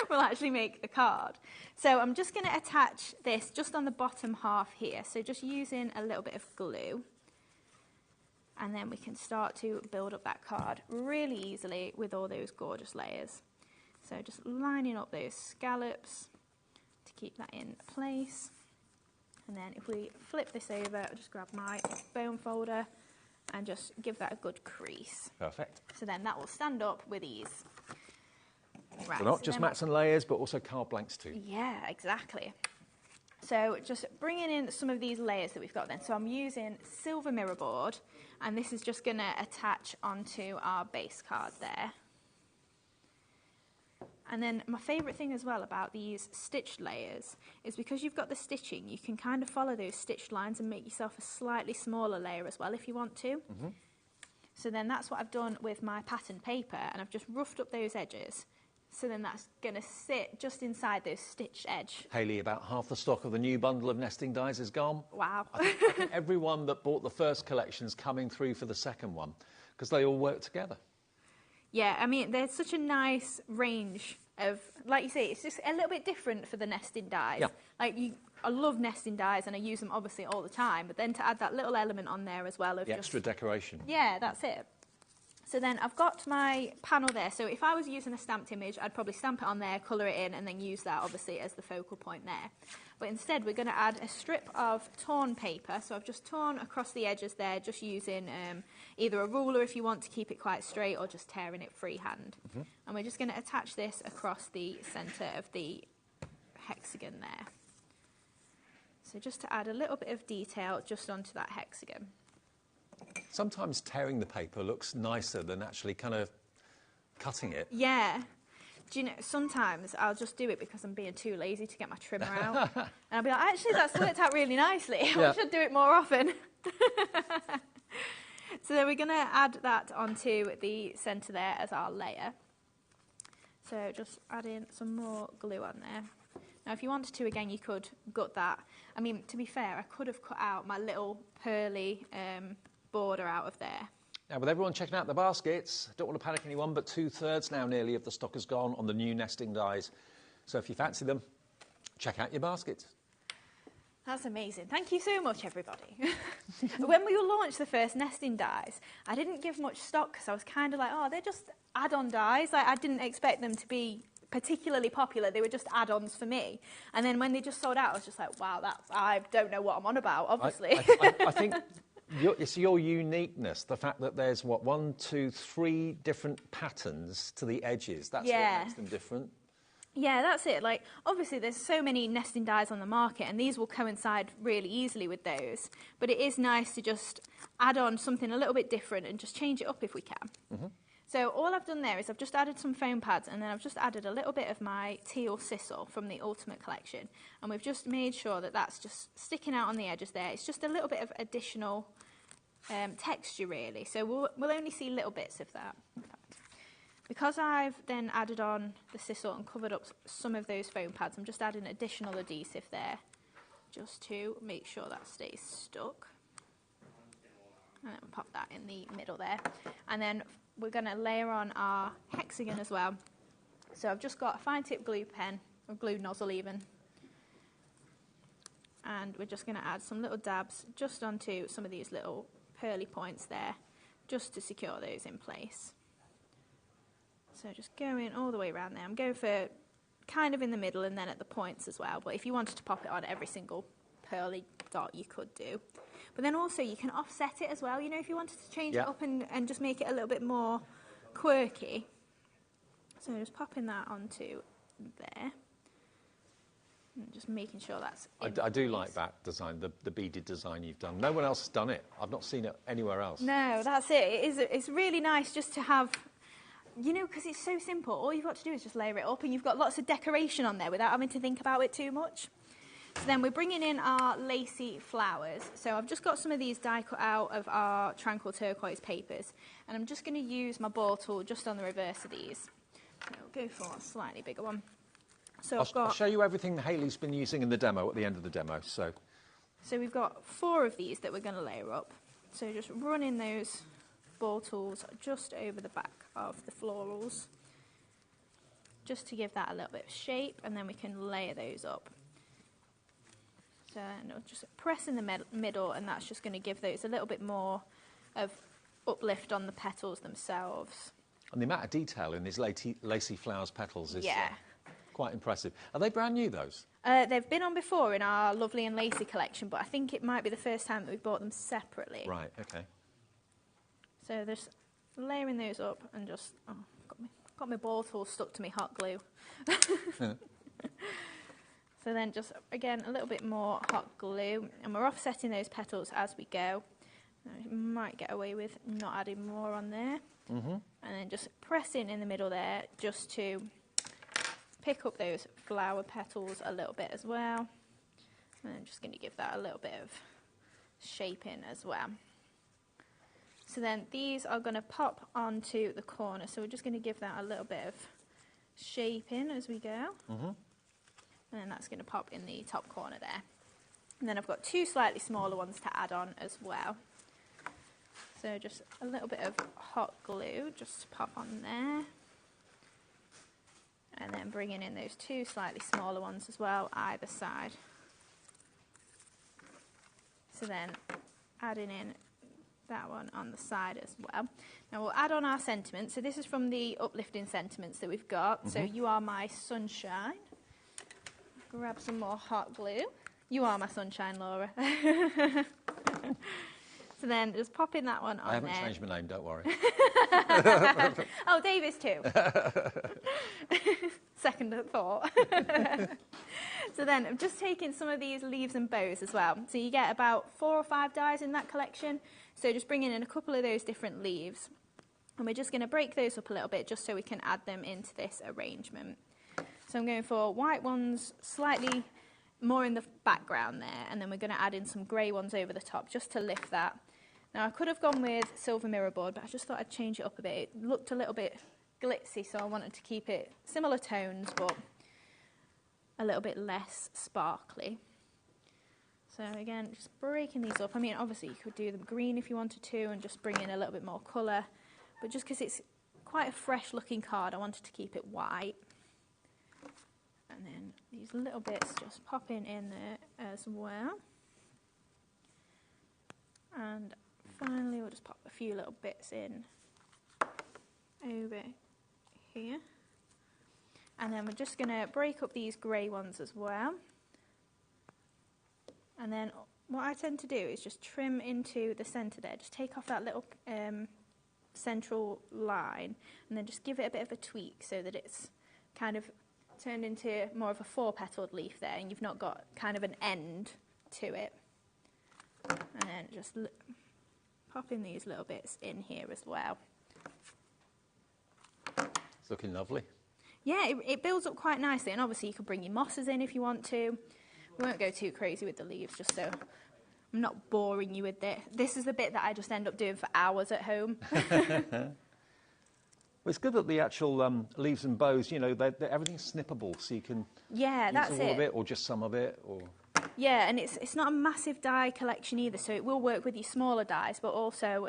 we'll actually make the card. So I'm just going to attach this just on the bottom half here. So just using a little bit of glue. And then we can start to build up that card really easily with all those gorgeous layers. So just lining up those scallops to keep that in place. And then if we flip this over, I'll just grab my bone folder and just give that a good crease.
Perfect.
So then that will stand up with ease. Right,
so not just mats and layers, but also card blanks too.
Yeah, exactly. So just bringing in some of these layers that we've got then. So I'm using silver mirror board, and this is just going to attach onto our base card there. And then my favourite thing as well about these stitched layers is because you've got the stitching, you can kind of follow those stitched lines and make yourself a slightly smaller layer as well if you want to. Mm-hmm. So then that's what I've done with my pattern paper, and I've just roughed up those edges. So then that's going to sit just inside those stitched edge.
Hayley, about half the stock of the new bundle of nesting dies is gone.
Wow.
I think everyone that bought the first collection is coming through for the second one because they all work together.
Yeah, I mean, there's such a nice range of, like you say, it's just a little bit different for the nesting dies.
Yeah.
Like, I love nesting dies and I use them obviously all the time, but then to add that little element on there as well of
the extra decoration.
Yeah, that's it. So then I've got my panel there. So if I was using a stamped image, I'd probably stamp it on there, colour it in, and then use that obviously as the focal point there. But instead we're going to add a strip of torn paper. So I've just torn across the edges there, just using either a ruler if you want to keep it quite straight, or just tearing it freehand. Mm-hmm. And we're just going to attach this across the centre of the hexagon there. So just to add a little bit of detail just onto that hexagon.
Sometimes tearing the paper looks nicer than actually kind of cutting it.
Yeah. Do you know, sometimes I'll just do it because I'm being too lazy to get my trimmer out. And I'll be like, actually, that's worked out really nicely. I should do it more often. So then we're going to add that onto the centre there as our layer. So just add in some more glue on there. Now, if you wanted to, again, you could gut that. I mean, to be fair, I could have cut out my little pearly border out of there.
Now, with everyone checking out the baskets, don't want to panic anyone, but 2/3 now nearly of the stock has gone on the new nesting dies. So if you fancy them, check out your baskets.
That's amazing. Thank you so much, everybody. When we launched the first nesting dies, I didn't give much stock because I was kind of like, oh, they're just add-on dies. Like, I didn't expect them to be particularly popular. They were just add-ons for me. And then when they just sold out, I was just like, wow, I don't know what I'm on about, obviously.
I think it's your uniqueness, the fact that there's, 1, 2, 3 different patterns to the edges. That's what makes them different.
Yeah, that's it. Like, obviously, there's so many nesting dies on the market, and these will coincide really easily with those. But it is nice to just add on something a little bit different and just change it up if we can. Mm-hmm. So all I've done there is I've just added some foam pads, and then I've just added a little bit of my teal sisal from the Ultimate Collection. And we've just made sure that that's just sticking out on the edges there. It's just a little bit of additional texture, really. So we'll only see little bits of that. Because I've then added on the sisal and covered up some of those foam pads, I'm just adding additional adhesive there just to make sure that stays stuck. And then we'll pop that in the middle there. And then we're going to layer on our hexagon as well. So I've just got a fine tip glue pen, or glue nozzle even. And we're just going to add some little dabs just onto some of these little pearly points there, just to secure those in place. So just going all the way around there. I'm going for kind of in the middle and then at the points as well. But if you wanted to pop it on every single pearly dot, you could do. But then also you can offset it as well. You know, if you wanted to change it up and just make it a little bit more quirky. So just popping that onto there. And just making sure that's
I do like that design, the beaded design you've done. No one else has done it. I've not seen it anywhere else.
No, that's it. It's really nice just to have... You know, because it's so simple. All you've got to do is just layer it up, and you've got lots of decoration on there without having to think about it too much. So then we're bringing in our lacy flowers. So I've just got some of these die cut out of our Tranquil Turquoise papers, and I'm just going to use my ball tool just on the reverse of these. So I'll go for a slightly bigger one. So
I'll show you everything Hayley's been using in the demo at the end of the demo. So
we've got 4 of these that we're going to layer up. So just running those ball tools just over the back of the florals, just to give that a little bit of shape, and then we can layer those up. So I'll just press in the middle, and that's just going to give those a little bit more of uplift on the petals themselves.
And the amount of detail in these lacy flowers petals is
yeah.
Quite impressive. Are they brand new, those?
They've been on before in our Lovely and Lacy collection, but I think it might be the first time that we've bought them separately.
Right, okay.
So just layering those up and just... Oh, got my ball tool stuck to my hot glue. So then just, again, a little bit more hot glue. And we're offsetting those petals as we go. You might get away with not adding more on there. Mm-hmm. And then just pressing in the middle there just to pick up those flower petals a little bit as well. And I'm just going to give that a little bit of shaping as well. So then these are going to pop onto the corner. So we're just going to give that a little bit of shaping as we go. Mm-hmm. And then that's going to pop in the top corner there. And then I've got 2 slightly smaller ones to add on as well. So just a little bit of hot glue just to pop on there. And then bringing in those 2 slightly smaller ones as well, either side. So then adding in that one on the side as well. Now we'll add on our sentiments. So this is from the uplifting sentiments that we've got. Mm-hmm. So you are my sunshine. Grab some more hot glue. You are my sunshine, Laura. So then just popping that one on there.
I haven't changed my name, don't worry.
Oh, Davis too. Second thought. So then I'm just taking some of these leaves and bows as well. So you get about 4 or 5 dies in that collection. So just bringing in a couple of those different leaves. And we're just going to break those up a little bit just so we can add them into this arrangement. So I'm going for white ones slightly more in the background there, and then we're going to add in some grey ones over the top just to lift that. Now I could have gone with silver mirror board, but I just thought I'd change it up a bit. It looked a little bit glitzy, so I wanted to keep it similar tones but a little bit less sparkly. So again, just breaking these up. I mean, obviously you could do them green if you wanted to and just bring in a little bit more colour. But just because it's quite a fresh looking card, I wanted to keep it white. And then these little bits just popping in there as well. And finally we'll just pop a few little bits in over here. And then we're just going to break up these grey ones as well. And then what I tend to do is just trim into the centre there. Just take off that little central line and then just give it a bit of a tweak so that it's kind of turned into more of a 4-petaled leaf there and you've not got kind of an end to it. And then just pop in these little bits in here as well.
It's looking lovely.
Yeah, it builds up quite nicely, and obviously you could bring your mosses in if you want to. We won't go too crazy with the leaves, just so I'm not boring you with it. This is the bit that I just end up doing for hours at home.
Well, it's good that the actual leaves and bows, you know, everything's snippable, so you can use all of it or just some of it. Or
yeah, and it's not a massive die collection either, so it will work with your smaller dies, but also,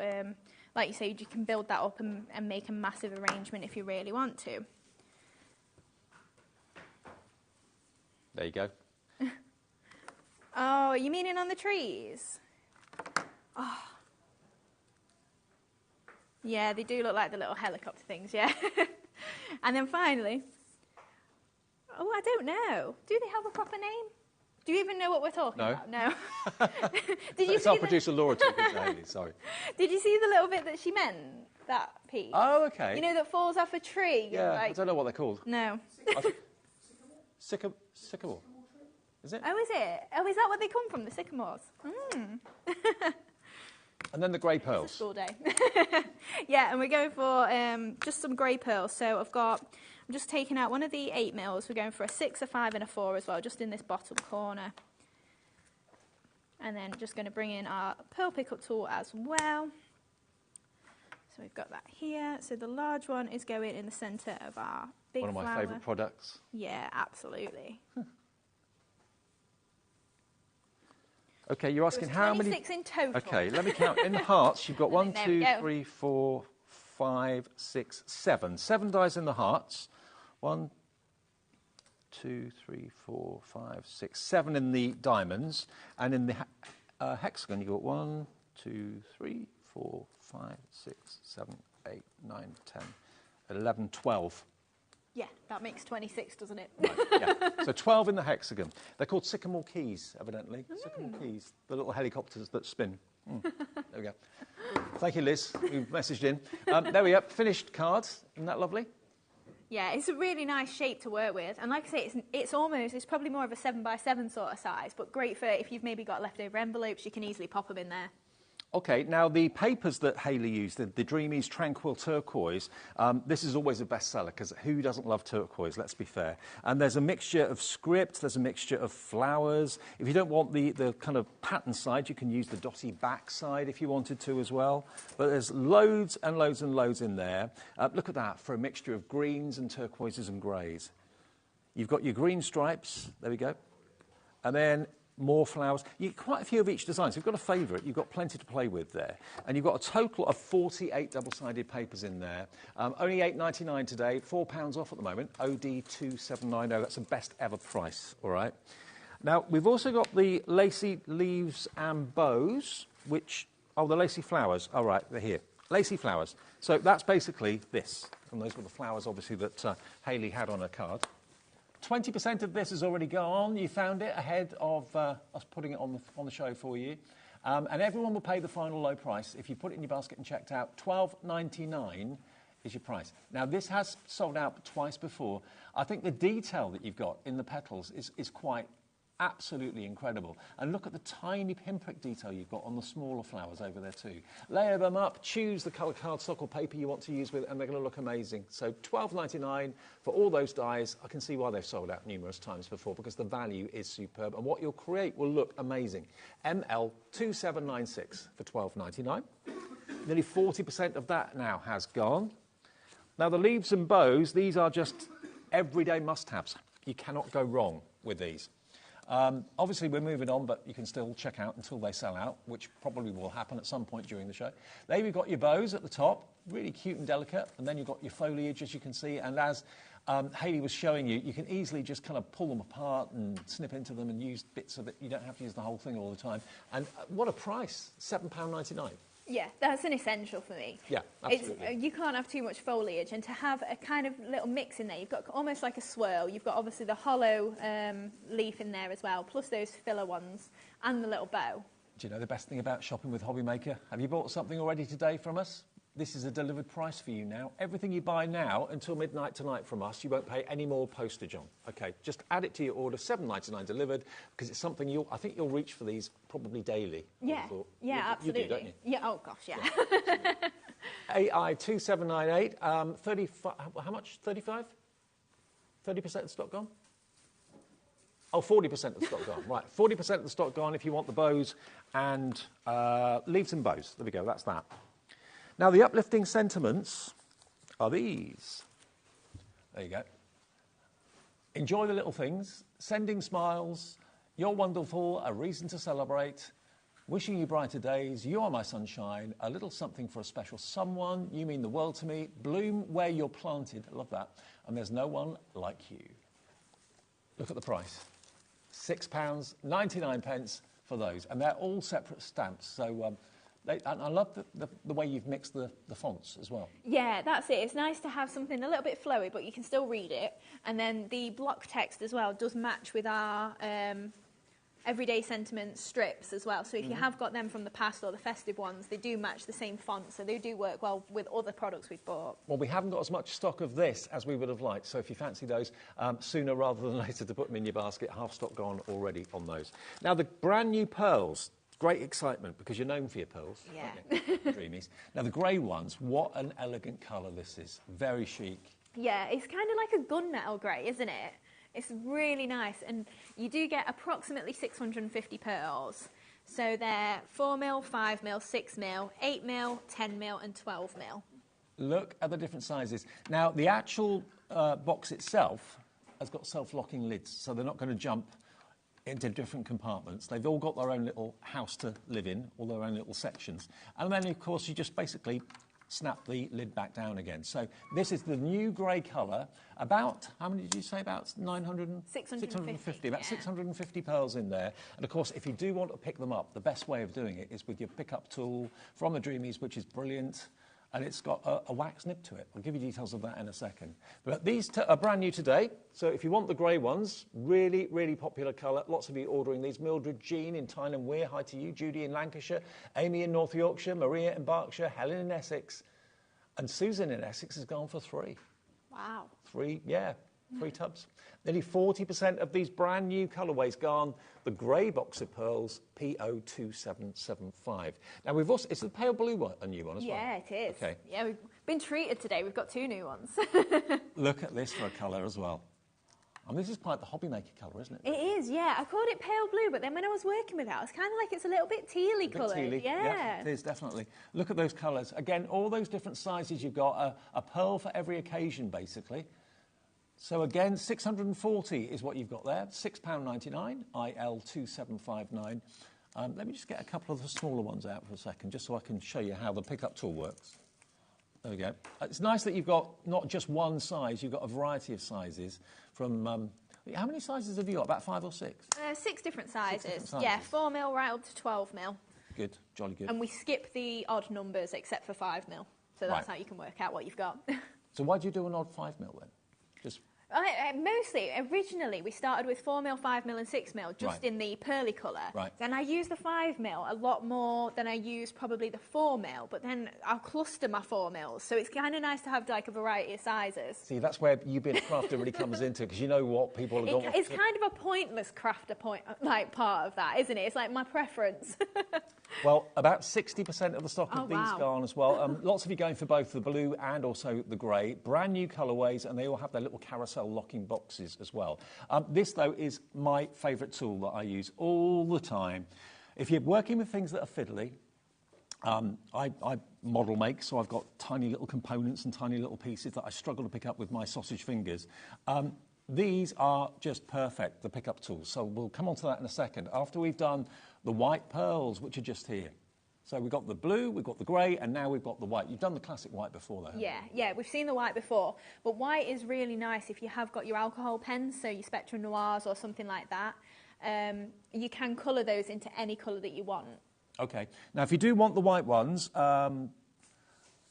like you said, you can build that up and make a massive arrangement if you really want to.
There you go.
Oh, you meaning on the trees? Oh. Yeah, they do look like the little helicopter things, yeah. And then finally, oh, I don't know. Do they have a proper name? Do you even know what we're talking about? No. Did you
it's our producer Laura talking to Hayley, sorry.
Did you see the little bit that she meant, that piece?
Oh, okay.
You know, that falls off a tree?
Yeah,
like...
I don't know what they're called.
No.
Sycamore. Is it?
Oh, is it? Oh, is that where they come from, the sycamores? Mm.
And then the grey pearls.
It's a school day. Yeah, and we're going for just some grey pearls. So I'm just taking out one of the 8 mils. We're going for a 6, a 5 and a 4 as well, just in this bottom corner. And then just going to bring in our pearl pickup tool as well. So we've got that here. So the large one is going in the centre of our big flower.
One of my favourite products.
Yeah, absolutely.
Okay, you're asking how many?
26 in total.
Okay, let me count. In the hearts, you've got 1, 2, 3, 4, 5, 6, 7. 7 dies in the hearts. 1, 2, 3, 4, 5, 6, 7 in the diamonds. And in the hexagon, you've got 1, 2, 3, 4, 5, 6, 7, 8, 9, 10, 11, 12.
Yeah, that makes 26, doesn't it?
Right, yeah. So 12 in the hexagon. They're called sycamore keys, evidently. Sycamore keys, the little helicopters that spin. There we go. Thank you, Liz, who messaged in. There we are, finished cards. Isn't that lovely?
Yeah, it's a really nice shape to work with. And like I say, it's probably more of a 7x7 sort of size, but great for if you've maybe got leftover envelopes, you can easily pop them in there.
Okay, now the papers that Hayley used, the Dreamies Tranquil Turquoise, this is always a bestseller because who doesn't love turquoise, let's be fair. And there's a mixture of script, there's a mixture of flowers. If you don't want the kind of pattern side, you can use the dotty back side if you wanted to as well. But there's loads and loads and loads in there. Look at that, for a mixture of greens and turquoises and greys. You've got your green stripes, there we go. And then more flowers. You get quite a few of each design. So if you've got a favourite, you've got plenty to play with there. And you've got a total of 48 double-sided papers in there. Only £8.99 today, £4 off at the moment, OD2790. That's the best ever price, all right? Now, we've also got the lacy leaves and bows, which, oh, the lacy flowers. All right, they're here. Lacy flowers. So that's basically this. And those were the flowers, obviously, that Hayley had on her card. 20% of this has already gone. You found it ahead of us putting it on the show for you. And everyone will pay the final low price. If you put it in your basket and checked out, $12.99 is your price. Now, this has sold out twice before. I think the detail that you've got in the petals is quite absolutely incredible. And look at the tiny pinprick detail you've got on the smaller flowers over there too. Layer them up, choose the colour cardstock or paper you want to use with, and they're going to look amazing. So $12.99 for all those dies. I can see why they've sold out numerous times before, because the value is superb, and what you'll create will look amazing. ML2796 for $12.99. Nearly 40% of that now has gone. Now, the leaves and bows, these are just everyday must-haves. You cannot go wrong with these. Obviously, we're moving on, but you can still check out until they sell out, which probably will happen at some point during the show. There you've got your bows at the top, really cute and delicate, and then you've got your foliage, as you can see, and as Hayley was showing you, you can easily just kind of pull them apart and snip into them and use bits of it. You don't have to use the whole thing all the time. And what a price, £7.99.
Yeah, that's an essential for me.
Yeah, absolutely.
You can't have too much foliage, and to have a kind of little mix in there, you've got almost like a swirl. You've got obviously the hollow leaf in there as well, plus those filler ones, and the little bow.
Do you know the best thing about shopping with HobbyMaker? Have you bought something already today from us? This is a delivered price for you now. Everything you buy now until midnight tonight from us, you won't pay any more postage on. Okay, just add it to your order, $7.99 delivered, because it's something I think you'll reach for these probably daily.
Yeah, yeah, absolutely.
You do, don't you?
Yeah, oh gosh, yeah.
AI 2798, 35, how much? 35? 30% of the stock gone? Oh, 40% of the stock gone. Right, 40% of the stock gone if you want the bows and leaves and bows. There we go, that's that. Now, the uplifting sentiments are these. There you go. Enjoy the little things. Sending smiles. You're wonderful. A reason to celebrate. Wishing you brighter days. You are my sunshine. A little something for a special someone. You mean the world to me. Bloom where you're planted. I love that. And there's no one like you. Look at the price. £6.99 for those. And they're all separate stamps. So... and I love the way you've mixed the fonts as well.
Yeah, that's it. It's nice to have something a little bit flowy, but you can still read it. And then the block text as well does match with our everyday sentiments strips as well. So if you have got them from the past or the festive ones, they do match the same font, so they do work well with other products we've bought.
Well, we haven't got as much stock of this as we would have liked, so if you fancy those, sooner rather than later to put them in your basket, half stock gone already on those. Now, the brand new pearls. Great excitement, because you're known for your pearls.
Yeah.
Dreamies. Now, the grey ones, what an elegant colour this is. Very chic.
Yeah, it's kind of like a gunmetal grey, isn't it? It's really nice, and you do get approximately 650 pearls. So they're 4mm, 5mm, 6mm, 8mm, 10mm and 12mm. Look
at the different sizes. Now, the actual box itself has got self-locking lids, so they're not going to jump into different compartments. They've all got their own little house to live in, all their own little sections. And then, of course, you just basically snap the lid back down again. So this is the new grey colour. About, how many did you say? About 650. About 650 pearls in there. And, of course, if you do want to pick them up, the best way of doing it is with your pickup tool from the Dreamies, which is brilliant. And it's got a wax nib to it. I'll give you details of that in a second. But these are brand new today. So if you want the grey ones, really, really popular colour. Lots of you ordering these. Mildred Jean in Tyne Wear, hi to you. Judy in Lancashire. Amy in North Yorkshire. Maria in Berkshire. Helen in Essex. And Susan in Essex has gone for 3.
Wow.
3 tubs. Nearly 40% of these brand new colourways gone. The grey box of pearls, PO2775. Now, we've also, is the pale blue one a new one as well?
Yeah, it is.
Okay.
Yeah, we've been treated today. We've got 2 new ones.
Look at this for a colour as well. I mean, this is quite the HobbyMaker colour, isn't it?
It is, yeah. I called it pale blue, but then when I was working with it, I was kind of like it's a little bit tealy coloured.
Tealy. Yeah, it is, definitely. Look at those colours. Again, all those different sizes you've got, a pearl for every occasion, basically. So again, 640 is what you've got there, £6.99, IL2759. Let me just get a couple of the smaller ones out for a second, just so I can show you how the pickup tool works. There we go. It's nice that you've got not just one size, you've got a variety of sizes from... how many sizes have you got? About 5 or 6?
6 different sizes.
6 different sizes.
Yeah, 4mm right up to 12mm.
Good, jolly good.
And we skip the odd numbers except for 5mm. So that's how you can work out what you've got.
So why do you do an odd 5mm then? Just...
Mostly, originally, we started with 4mm, 5mm and 6mm, just in the pearly colour.
Right.
Then I use the 5mm a lot more than I use probably the 4mm, but then I'll cluster my 4mm, so it's kind of nice to have like a variety of sizes.
See, that's where you being a crafter really comes into, because you know what people are going to...
It's kind of a pointless crafter part of that, isn't it? It's like my preference.
Well, about 60% of the stock of these gone as well. Lots of you going for both the blue and also the grey. Brand new colourways, and they all have their little carousel locking boxes as well. This, though, is my favourite tool that I use all the time. If you're working with things that are fiddly, I model make, so I've got tiny little components and tiny little pieces that I struggle to pick up with my sausage fingers. These are just perfect, the pickup tools. So we'll come on to that in a second. After we've done the white pearls, which are just here. So we've got the blue, we've got the grey, and now we've got the white. You've done the classic white before, though.
Yeah, we've seen the white before. But white is really nice if you have got your alcohol pens, so your Spectrum Noirs or something like that. You can colour those into any colour that you want.
OK. Now, if you do want the white ones,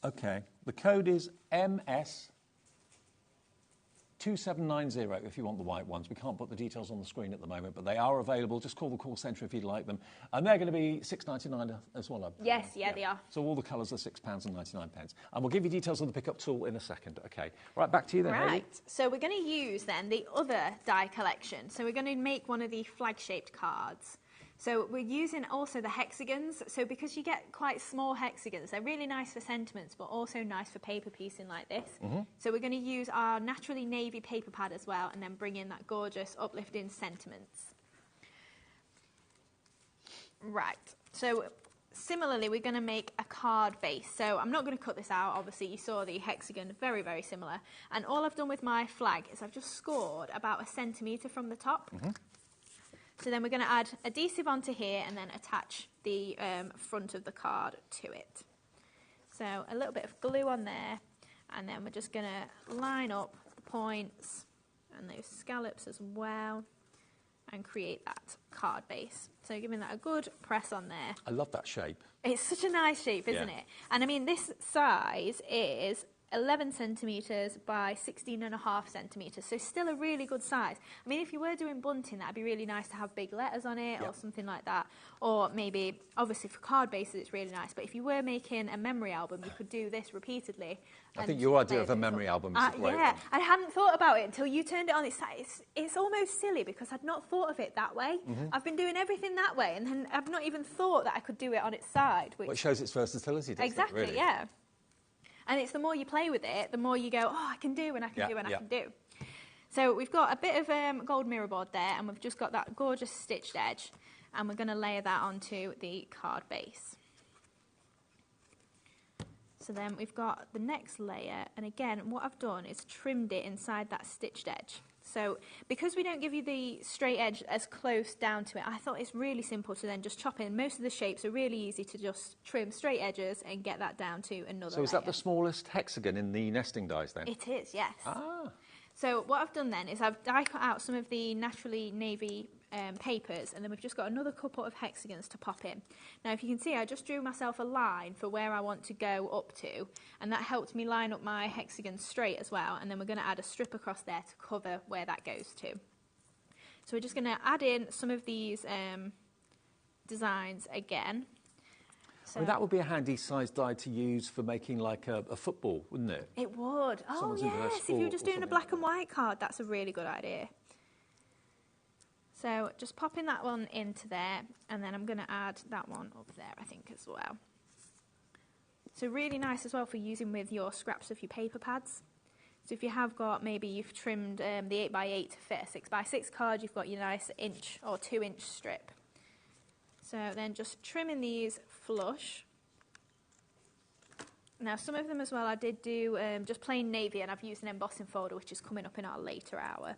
OK, the code is MS2790 if you want the white ones. We can't put the details on the screen at the moment, but they are available. Just call the call centre if you'd like them. And they're going to be £6.99 as well.
Yes, yeah, they are.
So all the colours are £6.99. And we'll give you details of the pickup tool in a second. OK. Right, back to you then, Hayley.
Right, so we're going to use then the other die collection. So we're going to make one of the flag-shaped cards. So we're using also the hexagons. So because you get quite small hexagons, they're really nice for sentiments, but also nice for paper piecing like this. So we're going to use our naturally navy paper pad as well, and then bring in that gorgeous uplifting sentiments. Right, so similarly, we're going to make a card base. So I'm not going to cut this out. Obviously, you saw the hexagon, very, very similar. And all I've done with my flag is I've just scored about 1 centimetre from the top. So then we're going to add adhesive onto here and then attach the front of the card to it. So a little bit of glue on there, and then we're just going to line up the points and those scallops as well and create that card base. So giving that a good press on there.
I love that shape.
It's such a nice shape, isn't it? And I mean, this size is 11 centimetres by 16.5 centimetres, so still a really good size. I mean, if you were doing bunting, that'd be really nice to have big letters on it or something like that. Or maybe, obviously for card bases, it's really nice, but if you were making a memory album, you could do this repeatedly.
I think your idea of a memory album is a great one.
I hadn't thought about it until you turned it on. It's almost silly because I'd not thought of it that way. I've been doing everything that way, and then I've not even thought that I could do it on its side. Which
shows its versatility, doesn't it, really?
Yeah. And it's the more you play with it, the more you go, oh, I can do and I can do and I can do. So we've got a bit of gold mirror board there, and we've just got that gorgeous stitched edge, and we're going to layer that onto the card base. So then we've got the next layer, and again, what I've done is trimmed it inside that stitched edge. So because we don't give you the straight edge as close down to it, I thought it's really simple to then just chop in. Most of the shapes are really easy to just trim straight edges and get that down to another
So is that the smallest hexagon in the nesting dies then?
It is, yes. So what I've done then is I've die cut out some of the naturally navy papers, and then we've just got another couple of hexagons to pop in. Now, if you can see, I just drew myself a line for where I want to go up to, and that helped me line up my hexagons straight as well, and then we're going to add a strip across there to cover where that goes to. So we're just going to add in some of these designs again. So
I mean, that would be a handy size die to use for making like a football, wouldn't it?
It would. Oh, yes, if you're just doing a black and white card, that's a really good idea. So just popping that one into there, and then I'm going to add that one up there, I think, as well. So really nice as well for using with your scraps of your paper pads. So if you have got, maybe you've trimmed the 8x8 to fit a 6x6 card, you've got your nice 1 or 2 inch strip. So then just trimming these flush. Now some of them as well I did do just plain navy, and I've used an embossing folder which is coming up in our later hour.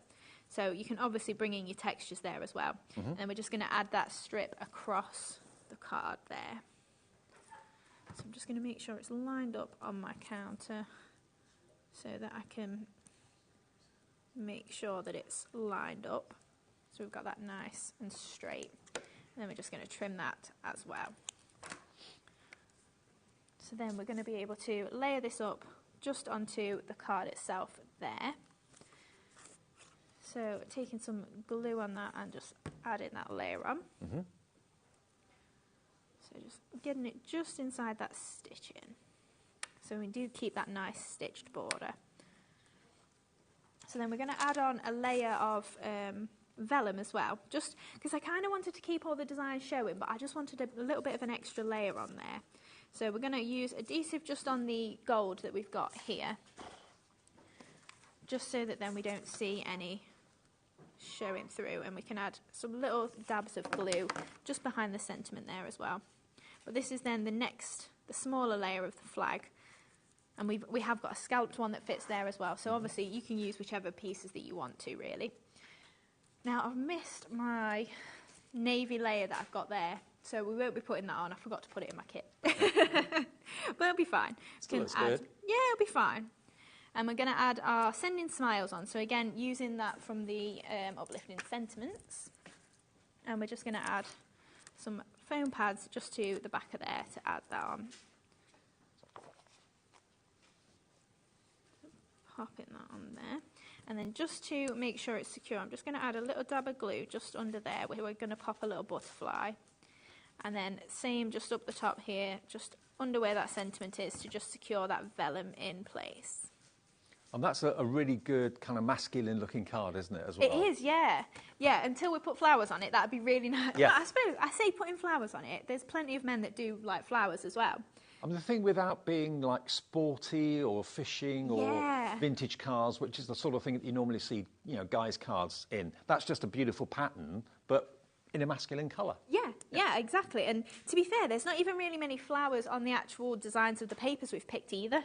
So you can obviously bring in your textures there as well. And we're just going to add that strip across the card there. So I'm just going to make sure it's lined up on my counter so that I can make sure that it's lined up. So we've got that nice and straight. And then we're just going to trim that as well. So then we're going to be able to layer this up just onto the card itself there. So taking some glue on that and just adding that layer on. So just getting it just inside that stitching. So we do keep that nice stitched border. So then we're going to add on a layer of vellum as well, just because I kind of wanted to keep all the designs showing, but I just wanted a little bit of an extra layer on there. So we're going to use adhesive just on the gold that we've got here, just so that then we don't see any showing through, and we can add some little dabs of glue just behind the sentiment there as well. But this is then the smaller layer of the flag, And we have got a scalloped one that fits there as well. So obviously you can use whichever pieces that you want to, really. Now I've missed my navy layer that I've got there. So we won't be putting that on. I forgot to put it in my kit. But it'll be fine.
Still looks good.
Yeah, it'll be fine. And we're going to add our Sending Smiles on. So again, using that from the Uplifting Sentiments. And we're just going to add some foam pads just to the back of there to add that on. Popping that on there. And then just to make sure it's secure, I'm just going to add a little dab of glue just under there where we're going to pop a little butterfly. And then same just up the top here, just under where that sentiment is to just secure that vellum in place.
And that's a really good kind of masculine looking card, isn't it, as well?
It is, yeah. Yeah, until we put flowers on it, that'd be really nice.
Yeah.
But I suppose, I say putting flowers on it, there's plenty of men that do like flowers as well.
I mean, the thing without being like sporty or fishing or vintage cars, which is the sort of thing that you normally see, you know, guys' cards in, that's just a beautiful pattern, but in a masculine colour.
Yeah, exactly. And to be fair, there's not even really many flowers on the actual designs of the papers we've picked either.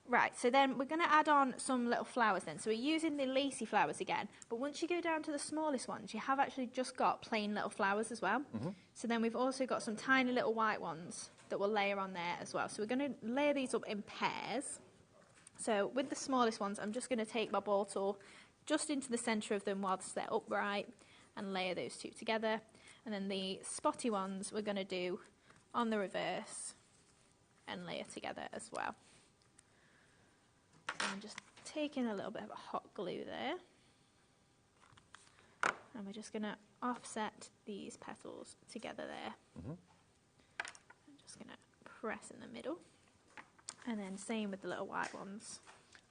Right, so then we're going to add on some little flowers then. So we're using the lacy flowers again, but once you go down to the smallest ones, you have actually just got plain little flowers as well. So then we've also got some tiny little white ones that we'll layer on there as well. So we're going to layer these up in pairs. So with the smallest ones, I'm just going to take my ball tool just into the centre of them whilst they're upright and layer those two together. And then the spotty ones we're going to do on the reverse and layer together as well. So I'm just taking a little bit of a hot glue there. And we're just going to offset these petals together there. I'm just going to press in the middle. And then same with the little white ones.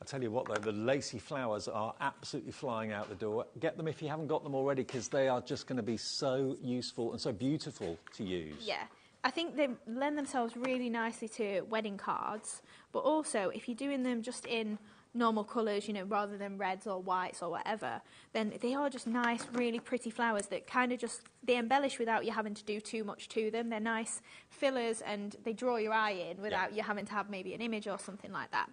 I tell you what, though, the lacy flowers are absolutely flying out the door. Get them if you haven't got them already, because they are just going to be so useful and so beautiful to use.
Yeah. I think they lend themselves really nicely to wedding cards, but also if you're doing them just in normal colours, you know, rather than reds or whites or whatever, then they are just nice, really pretty flowers that kind of just, they embellish without you having to do too much to them. They're nice fillers and they draw your eye in without you having to have maybe an image or something like that.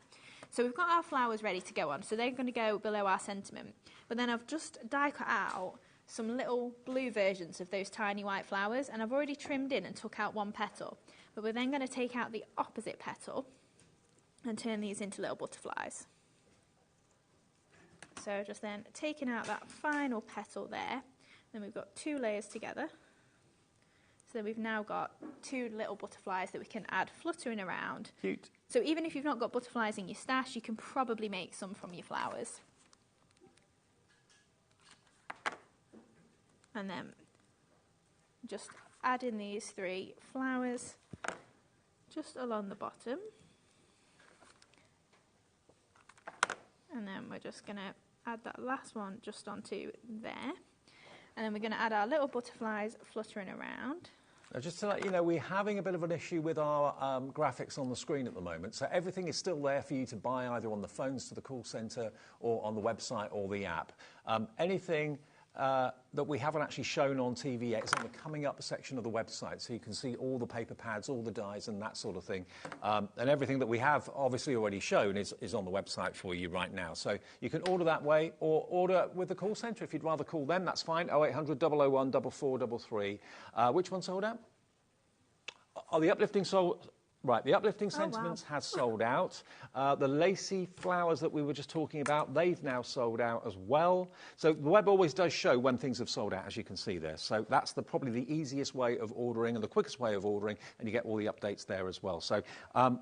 So we've got our flowers ready to go on, so they're going to go below our sentiment. But then I've just die cut out some little blue versions of those tiny white flowers, and I've already trimmed in and took out one petal. But we're then going to take out the opposite petal and turn these into little butterflies. So just then taking out that final petal there, then we've got two layers together. So we've now got two little butterflies that we can add fluttering around.
Cute.
So even if you've not got butterflies in your stash, you can probably make some from your flowers. And then just add in these three flowers just along the bottom. And then we're just going to add that last one just onto there. And then we're going to add our little butterflies fluttering around.
Now, just to let you know, we're having a bit of an issue with our graphics on the screen at the moment. So everything is still there for you to buy either on the phones to the call centre or on the website or the app. Anything that we haven't actually shown on TV yet is in the coming up section of the website, so you can see all the paper pads, all the dies and that sort of thing. And everything that we have obviously already shown is on the website for you right now. So you can order that way or order with the call centre. If you'd rather call them, that's fine, 0800 001 4433. Which one sold out? Oh, the Uplifting sold... Right, the Uplifting Sentiments has sold out. The lacy flowers that we were just talking about, they've now sold out as well. So the web always does show when things have sold out, as you can see there. So that's probably the easiest way of ordering and the quickest way of ordering, and you get all the updates there as well. So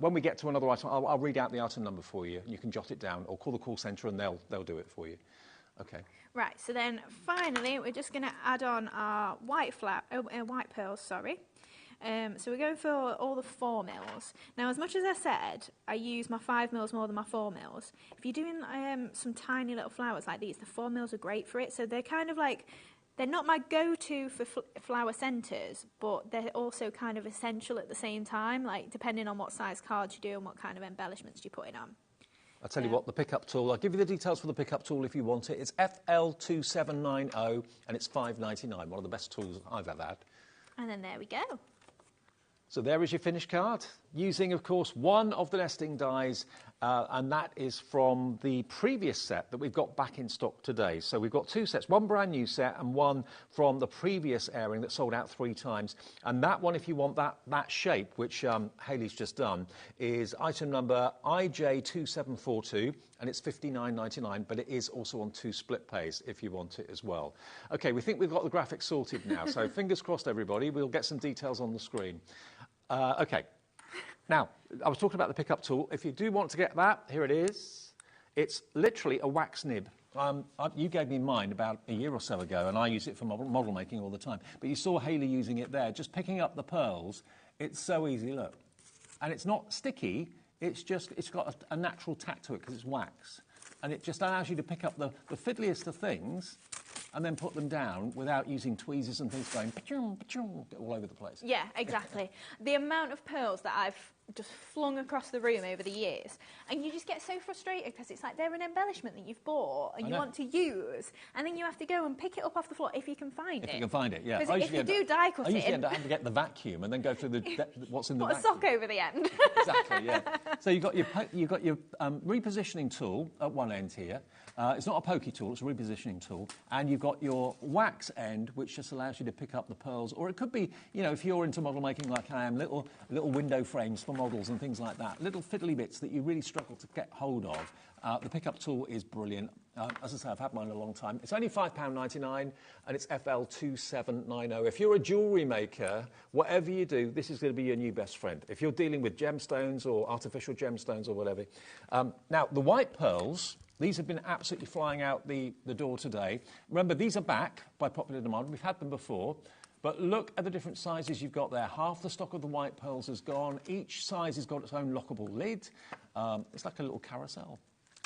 when we get to another item, I'll read out the item number for you, and you can jot it down, or call the call centre and they'll do it for you. Okay.
Right, so then finally we're just going to add on our white pearls, sorry. So we're going for all the 4 mils. Now, as much as I said, I use my 5 mils more than my 4 mils. If you're doing some tiny little flowers like these, the 4 mils are great for it. So they're kind of like, they're not my go-to for flower centres, but they're also kind of essential at the same time, like depending on what size cards you do and what kind of embellishments you're putting on.
I'll tell you what, the pickup tool, I'll give you the details for the pickup tool if you want it. It's FL2790 and it's $5.99, one of the best tools I've ever had.
And then there we go.
So there is your finished card. using, of course, one of the nesting dies, and that is from the previous set that we've got back in stock today. So we've got 2 sets, one brand new set and one from the previous airing that sold out 3 times. And that one, if you want that shape, which Hayley's just done, is item number IJ2742, and it's $59.99, but it is also on 2 split pays if you want it as well. OK, we think we've got the graphics sorted now, so fingers crossed, everybody. We'll get some details on the screen. OK. Now, I was talking about the pickup tool. If you do want to get that, here it is. It's literally a wax nib. You gave me mine about a year or so ago, and I use it for model making all the time. But you saw Hayley using it there, just picking up the pearls. It's so easy, look. And it's not sticky. It's got a natural tact to it because it's wax. And it just allows you to pick up the fiddliest of things and then put them down without using tweezers and things going pa-chung, pa-chung, all over the place.
Yeah, exactly. The amount of pearls that I've just flung across the room over the years, and you just get so frustrated because it's like they're an embellishment that you've bought and you want to use, and then you have to go and pick it up off the floor if you can find it.
If you can find it, yeah.
Because if you do die cut it,
I usually end up having to get the vacuum and then go through what's in the vacuum.
Put a sock over the end.
Exactly, yeah. So you've got your repositioning tool at one end here. It's not a pokey tool, it's a repositioning tool. And you've got your wax end, which just allows you to pick up the pearls. Or it could be, you know, if you're into model making like I am, little window frames for models and things like that. Little fiddly bits that you really struggle to get hold of. The pickup tool is brilliant. As I say, I've had mine a long time. It's only £5.99 and it's FL2790. If you're a jewellery maker, whatever you do, this is going to be your new best friend. If you're dealing with gemstones or artificial gemstones or whatever. Now, the white pearls, these have been absolutely flying out the door today. Remember, these are back by popular demand. We've had them before. But look at the different sizes you've got there. Half the stock of the white pearls is gone. Each size has got its own lockable lid. It's like a little carousel.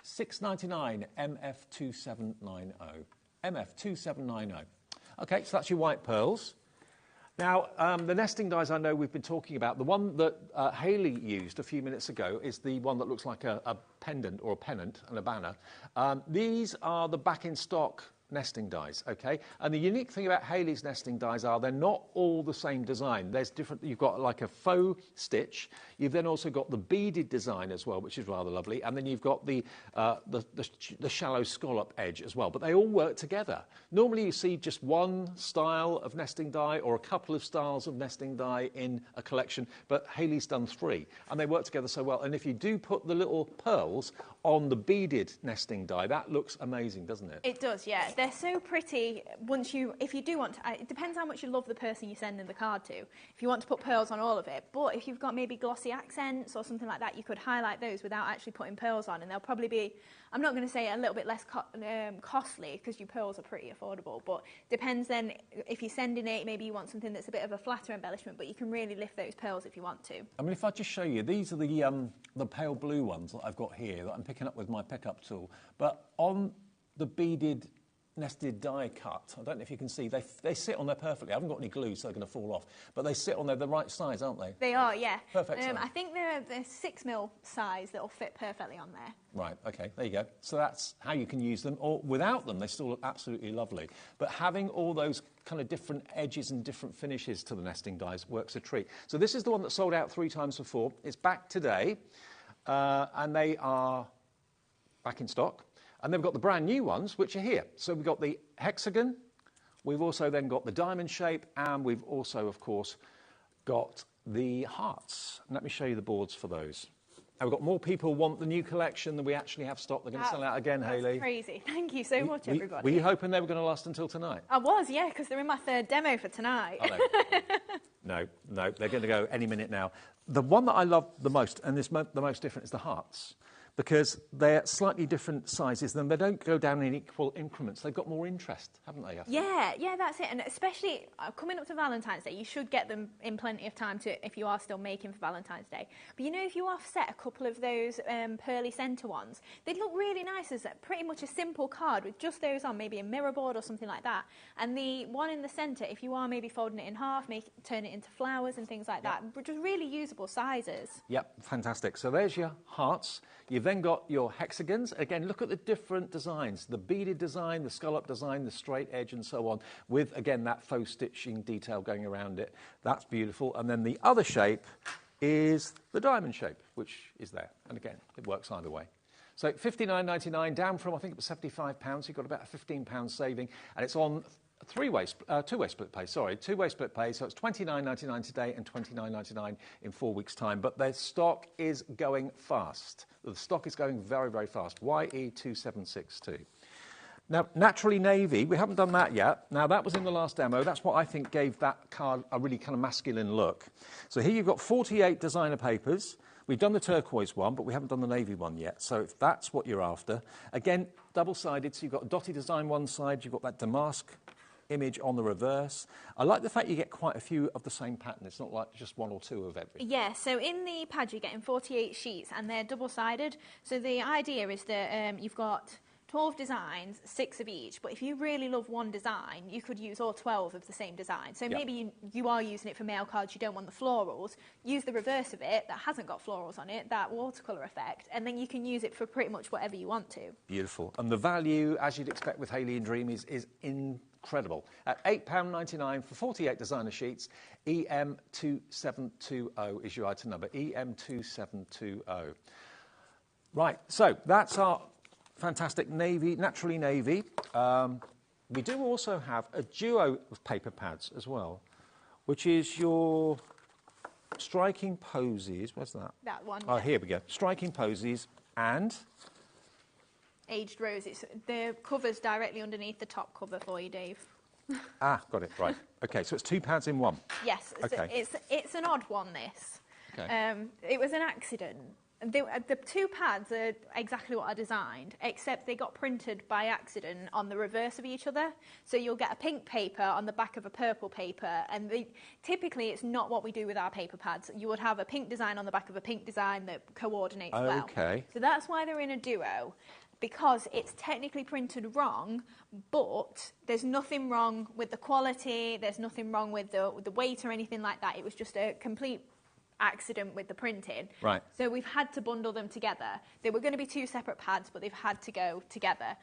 $6.99 MF2790. MF2790. OK, so that's your white pearls. Now, the nesting dies I know we've been talking about, the one that Hayley used a few minutes ago is the one that looks like a pendant or a pennant and a banner. These are the back-in-stock nesting dies, okay? And the unique thing about Hayley's nesting dies are they're not all the same design. There's different, you've got like a faux stitch. You've then also got the beaded design as well, which is rather lovely. And then you've got the shallow scallop edge as well. But they all work together. Normally you see just one style of nesting die or a couple of styles of nesting die in a collection, but Hayley's done 3. And they work together so well. And if you do put the little pearls on the beaded nesting die, that looks amazing, doesn't it?
It does, yeah. They're so pretty. If you do want to, it depends how much you love the person you're sending the card to. If you want to put pearls on all of it, but if you've got maybe glossy accents or something like that, you could highlight those without actually putting pearls on, and they'll probably be, I'm not going to say a little bit less costly because your pearls are pretty affordable, but depends then if you're sending it, maybe you want something that's a bit of a flatter embellishment, but you can really lift those pearls if you want to.
I mean, if I just show you, these are the pale blue ones that I've got here that I'm picking up with my pickup tool, but on the beaded nested die cut, I don't know if you can see, they sit on there perfectly. I haven't got any glue, so they're going to fall off, but they sit on there the right size, aren't they?
They are, yeah.
Perfect size.
I think they're 6mm size that'll fit perfectly on there.
Right, OK, there you go. So that's how you can use them, or without them, they still look absolutely lovely. But having all those kind of different edges and different finishes to the nesting dies works a treat. So this is the one that sold out 3 times before. It's back today, and they are back in stock. And then we've got the brand new ones, which are here. So we've got the hexagon, we've also then got the diamond shape, and we've also, of course, got the hearts. And let me show you the boards for those. And we've got more people want the new collection than we actually have stock. They're going to sell out again, Hayley.
That's crazy. Thank you so much, everybody.
Were you hoping they were going to last until tonight?
I was, yeah, because they're in my 3rd demo for tonight.
Are they? No, they're going to go any minute now. The one that I love the most, and the most different, is the hearts. Because they're slightly different sizes, and they don't go down in equal increments. They've got more interest, haven't they?
Yeah, that's it. And especially coming up to Valentine's Day, you should get them in plenty of time if you are still making for Valentine's Day. But you know, if you offset a couple of those pearly centre ones, they'd look really nice as pretty much a simple card with just those on, maybe a mirror board or something like that. And the one in the centre, if you are maybe folding it in half, turn it into flowers and things like that, just really usable sizes.
Yep, fantastic. So there's your hearts. You've then got your hexagons. Again, look at the different designs. The beaded design, the scallop design, the straight edge and so on, with, again, that faux stitching detail going around it. That's beautiful. And then the other shape is the diamond shape, which is there. And again, it works either way. So £59.99 down from, I think it was £75. You've got about a £15 saving. And it's on two-way split pay, two-way split pay. So it's £29.99 today and £29.99 in 4 weeks' time. But their stock is going fast. The stock is going very, very fast. YE2762. Now, Naturally Navy, we haven't done that yet. Now, that was in the last demo. That's what I think gave that card a really kind of masculine look. So here you've got 48 designer papers. We've done the turquoise one, but we haven't done the navy one yet. So if that's what you're after. Again, double-sided, so you've got a dotty design one side, you've got that damask image on the reverse. I like the fact you get quite a few of the same pattern. It's not like just one or two of every.
Yeah, so in the pad you're getting 48 sheets and they're double-sided. So the idea is that you've got 12 designs, 6 of each, but if you really love one design, you could use all 12 of the same design. So maybe you are using it for mail cards, you don't want the florals, use the reverse of it that hasn't got florals on it, that watercolour effect, and then you can use it for pretty much whatever you want to. Beautiful.
And the value, as you'd expect with Hayley and Dream, is incredible. At £8.99 for 48 designer sheets, EM2720 is your item number, EM2720. Right, so that's our fantastic navy, Naturally Navy. We do also have a duo of paper pads as well, which is your Striking Posies. Where's that?
That one.
Oh, here we go. Striking Posies and
Aged Roses. The cover's directly underneath the top cover for you, Dave.
Ah, got it, right. Okay, so it's 2 pads in one.
Yes,
okay.
It's an odd one, this.
Okay.
It was an accident. The 2 pads are exactly what I designed, except they got printed by accident on the reverse of each other. So you'll get a pink paper on the back of a purple paper, and typically it's not what we do with our paper pads. You would have a pink design on the back of a pink design that coordinates well.
Okay.
So that's why they're in a duo, because it's technically printed wrong, but there's nothing wrong with the quality, there's nothing wrong with the weight or anything like that. It was just a complete accident with the printing.
Right.
So we've had to bundle them together. They were going to be 2 separate pads, but they've had to go together.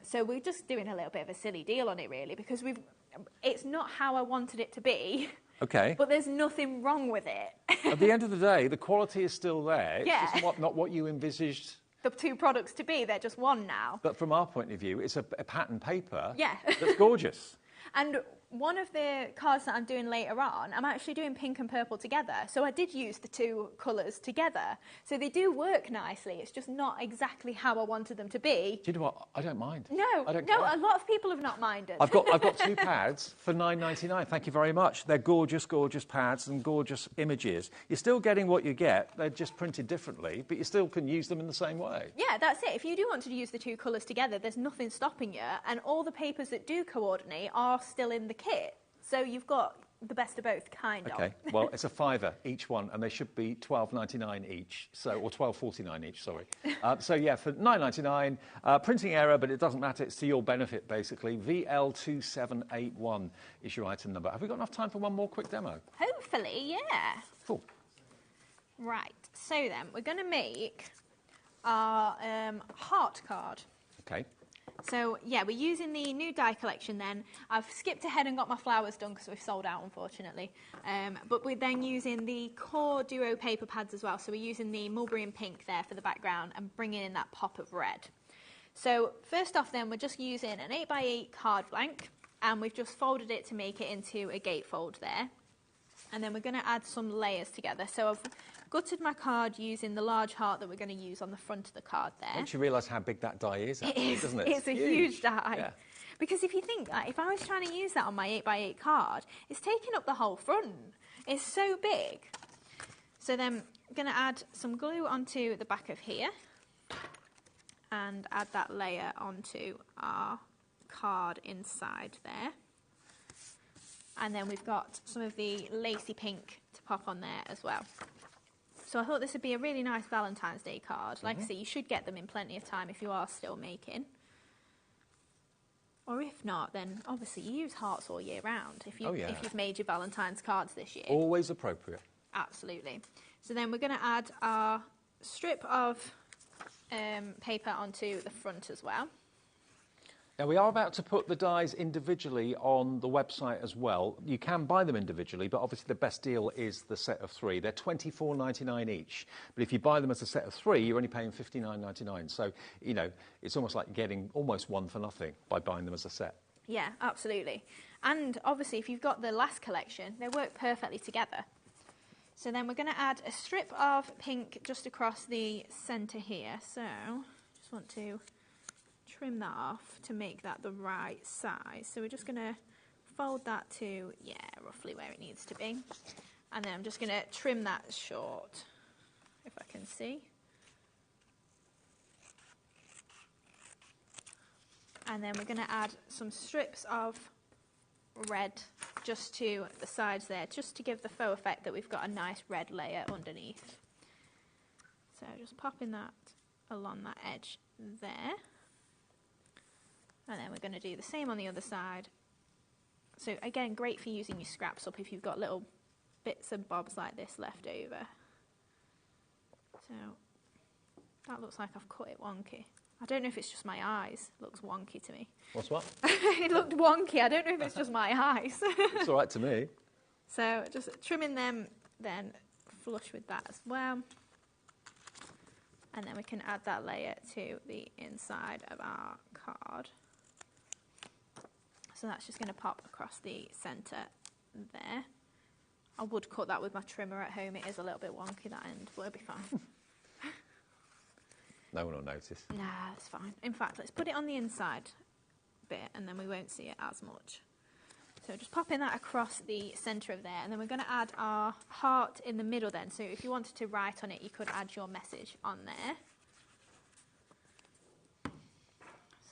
So we're just doing a little bit of a silly deal on it, really, because it's not how I wanted it to be.
Okay.
But there's nothing wrong with it.
At the end of the day, the quality is still there.
Yeah.
It's just not what you envisaged
the 2 products to be. They're just one now.
But from our point of view, it's a pattern paper.
Yeah.
That's gorgeous.
And one of the cards that I'm doing later on, I'm actually doing pink and purple together. So I did use the 2 colours together. So they do work nicely. It's just not exactly how I wanted them to be.
Do you know what? I don't mind.
No,
I don't
no,
care.
a lot of people have not minded.
I've got 2 pads for £9.99. Thank you very much. They're gorgeous, gorgeous pads and gorgeous images. You're still getting what you get. They're just printed differently, but you still can use them in the same way.
Yeah, that's it. If you do want to use the 2 colours together, there's nothing stopping you. And all the papers that do coordinate are still in the kit. So you've got the best of both, kind of.
Okay, well, it's a £5 each one, and they should be £12.99 each, or £12.49 each, sorry. So, yeah, for £9.99, printing error, but it doesn't matter. It's to your benefit, basically. VL2781 is your item number. Have we got enough time for one more quick demo?
Hopefully, yeah.
Cool.
Right, so then we're going to make our heart card.
Okay.
So, yeah, we're using the new die collection then. I've skipped ahead and got my flowers done because we've sold out, unfortunately. But we're then using the core duo paper pads as well. So we're using the mulberry and pink there for the background and bringing in that pop of red. So first off then, we're just using an 8x8 card blank, and we've just folded it to make it into a gatefold there. And then we're going to add some layers together. So I've gutted my card using the large heart that we're going to use on the front of the card there.
Once you realise how big that die is, actually, doesn't it?
It's a huge die.
Yeah.
Because if you think that, if I was trying to use that on my 8x8 card, it's taking up the whole front. It's so big. So then I'm going to add some glue onto the back of here and add that layer onto our card inside there. And then we've got some of the lacy pink to pop on there as well. So I thought this would be a really nice Valentine's Day card. Like I say, you should get them in plenty of time if you are still making. Or if not, then obviously you use hearts all year round if you've made your Valentine's cards this year.
Always appropriate.
Absolutely. So then we're going to add our strip of paper onto the front as well.
Now, we are about to put the dies individually on the website as well. You can buy them individually, but obviously the best deal is the set of 3. They're $24.99 each. But if you buy them as a set of 3, you're only paying $59.99. So, you know, it's almost like getting almost one for nothing by buying them as a set.
Yeah, absolutely. And obviously, if you've got the last collection, they work perfectly together. So then we're going to add a strip of pink just across the centre here. So, just want to trim that off to make that the right size. So we're just going to fold that to, yeah, roughly where it needs to be. And then I'm just going to trim that short, if I can see. And then we're going to add some strips of red just to the sides there, just to give the faux effect that we've got a nice red layer underneath. So just popping that along that edge there. And then we're going to do the same on the other side. So again, great for using your scraps up if you've got little bits and bobs like this left over. So that looks like I've cut it wonky. I don't know if it's just my eyes. It looks wonky to me.
What's what?
It looked wonky. I don't know if it's just my eyes.
It's all right to me.
So just trimming them then flush with that as well. And then we can add that layer to the inside of our card. So that's just going to pop across the centre there. I would cut that with my trimmer at home. It is a little bit wonky, that end, but it'll be fine.
No one will notice.
Nah, it's fine. In fact, let's put it on the inside bit and then we won't see it as much. So just popping that across the centre of there, and then we're going to add our heart in the middle then. So if you wanted to write on it, you could add your message on there.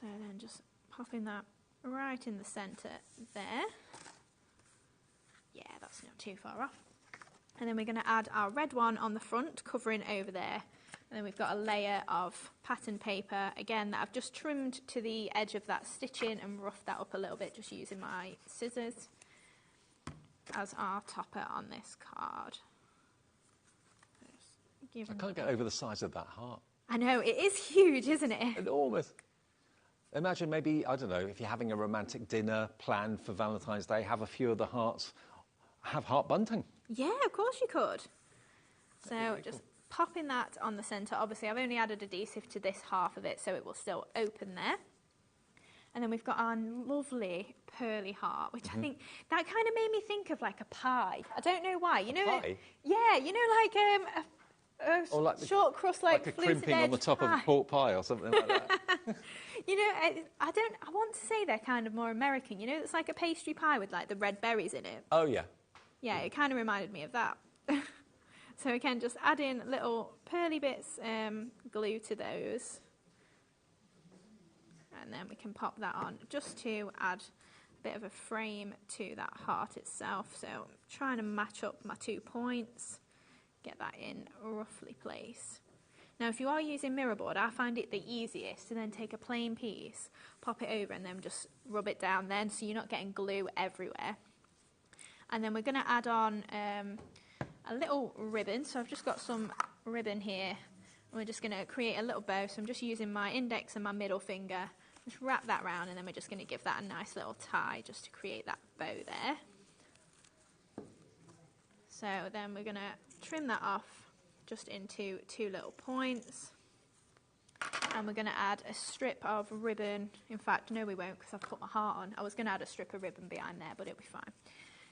So then just popping that right in the centre there. Yeah, that's not too far off. And then we're going to add our red one on the front, covering over there. And then we've got a layer of pattern paper, again, that I've just trimmed to the edge of that stitching and roughed that up a little bit just using my scissors as our topper on this card.
I can't get over the size of that heart.
I know, it is huge, isn't it?
Enormous. Imagine maybe, I don't know, if you're having a romantic dinner planned for Valentine's Day, have a few of the hearts, have heart bunting.
Yeah, of course you could. So just popping that on the centre. Obviously, I've only added adhesive to this half of it, so it will still open there. And then we've got our lovely pearly heart, which I think, that kind of made me think of like a pie. I don't know why. You know,
pie?
Yeah, you know, like a
like
short crust, like
a crimping on the top
pie.
of a pork pie or something like that.
You know, I want to say they're kind of more American. You know, it's like a pastry pie with like the red berries in it.
Oh, yeah.
Yeah, it kind of reminded me of that. So again, just add in little pearly bits, glue to those. And then we can pop that on just to add a bit of a frame to that heart itself. So I'm trying to match up my 2 points, get that in roughly place. Now, if you are using mirror board, I find it the easiest to then take a plain piece, pop it over and then just rub it down then so you're not getting glue everywhere. And then we're going to add on a little ribbon. So I've just got some ribbon here. And we're just going to create a little bow. So I'm just using my index and my middle finger. Just wrap that round and then we're just going to give that a nice little tie just to create that bow there. So then we're going to trim that off just into 2 little points. And we're going to add a strip of ribbon. In fact, no we won't because I've put my heart on. I was going to add a strip of ribbon behind there, but it'll be fine.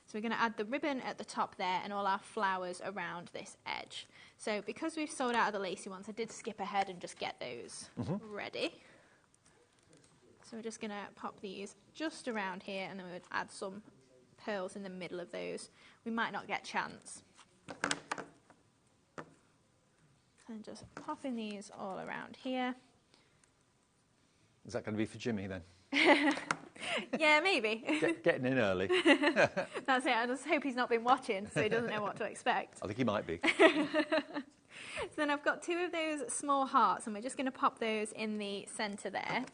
So we're going to add the ribbon at the top there and all our flowers around this edge. So because we've sold out of the lacy ones, I did skip ahead and just get those ready. So we're just going to pop these just around here and then we would add some pearls in the middle of those. We might not get chance. And just popping these all around here.
Is that going to be for Jimmy then?
Yeah, maybe.
Getting in early.
That's it. I just hope he's not been watching so he doesn't know what to expect.
I think he might be.
So then I've got 2 of those small hearts and we're just going to pop those in the centre there.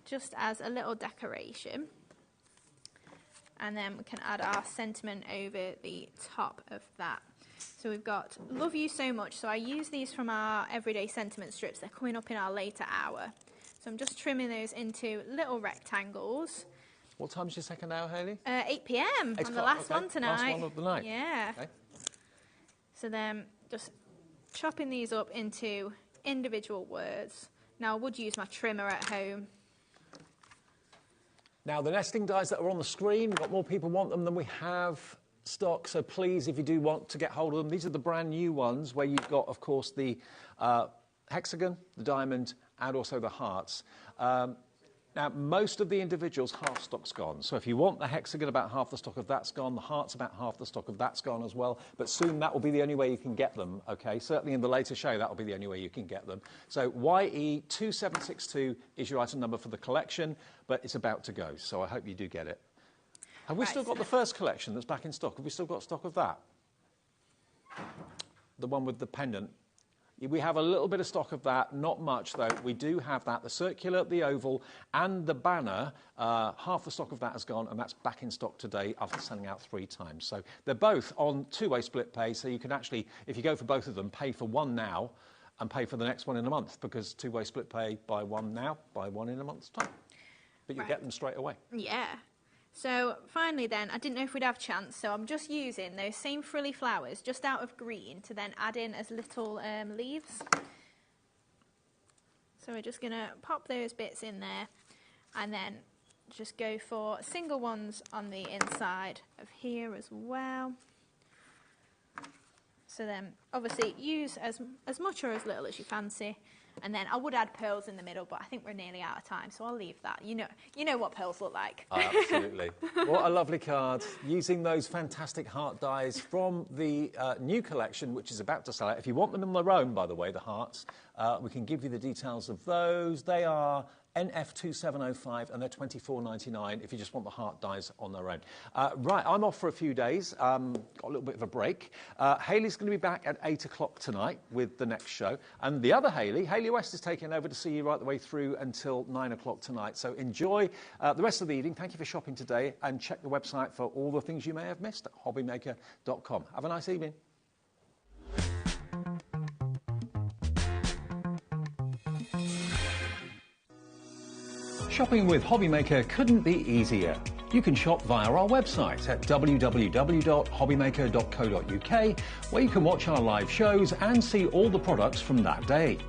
Just as a little decoration. And then we can add our sentiment over the top of that. So we've got love you so much. So I use these from our everyday sentiment strips. They're coming up in our later hour. So I'm just trimming those into little rectangles.
What time's your second hour, Hayley?
8 p.m. on the last one tonight.
Last one of the night.
Yeah.
Okay.
So then just chopping these up into individual words. Now I would use my trimmer at home.
Now the nesting dies that are on the screen, we've got more people want them than we have stock, so please, if you do want to get hold of them, these are the brand new ones where you've got, of course, the hexagon, the diamond, and also the hearts. Now, most of the individuals, half stock's gone. So if you want the hexagon, about half the stock of that's gone. The heart's about half the stock of that's gone as well. But soon that will be the only way you can get them, OK? Certainly in the later show, that will be the only way you can get them. So YE2762 is your item number for the collection, but it's about to go. So I hope you do get it. Have we still got the first collection that's back in stock? Have we still got stock of that? The one with the pendant. We have a little bit of stock of that, not much though. We do have that, the circular, the oval and the banner. Half the stock of that has gone and that's back in stock today after selling out 3 times. So they're both on 2-way split pay, so you can actually, if you go for both of them, pay for one now and pay for the next one in a month, because 2-way split pay, buy one now, buy one in a month's time. But you get them straight away.
Yeah. So finally then, I didn't know if we'd have a chance, so I'm just using those same frilly flowers just out of green to then add in as little leaves. So we're just going to pop those bits in there and then just go for single ones on the inside of here as well. So then obviously use as much or as little as you fancy. And then I would add pearls in the middle, but I think we're nearly out of time, so I'll leave that. You know what pearls look like.
Absolutely. What a lovely card. Using those fantastic heart dies from the new collection, which is about to sell out. If you want them on their own, by the way, the hearts, we can give you the details of those. They are NF2705 and they're $24.99 if you just want the heart dies on their own. Right, I'm off for a few days. Got a little bit of a break. Hayley's going to be back at 8 o'clock tonight with the next show. And the other Hayley West is taking over to see you right the way through until 9 o'clock tonight. So enjoy the rest of the evening. Thank you for shopping today and check the website for all the things you may have missed at hobbymaker.com. Have a nice evening. Shopping with HobbyMaker couldn't be easier. You can shop via our website at www.hobbymaker.co.uk, where you can watch our live shows and see all the products from that day.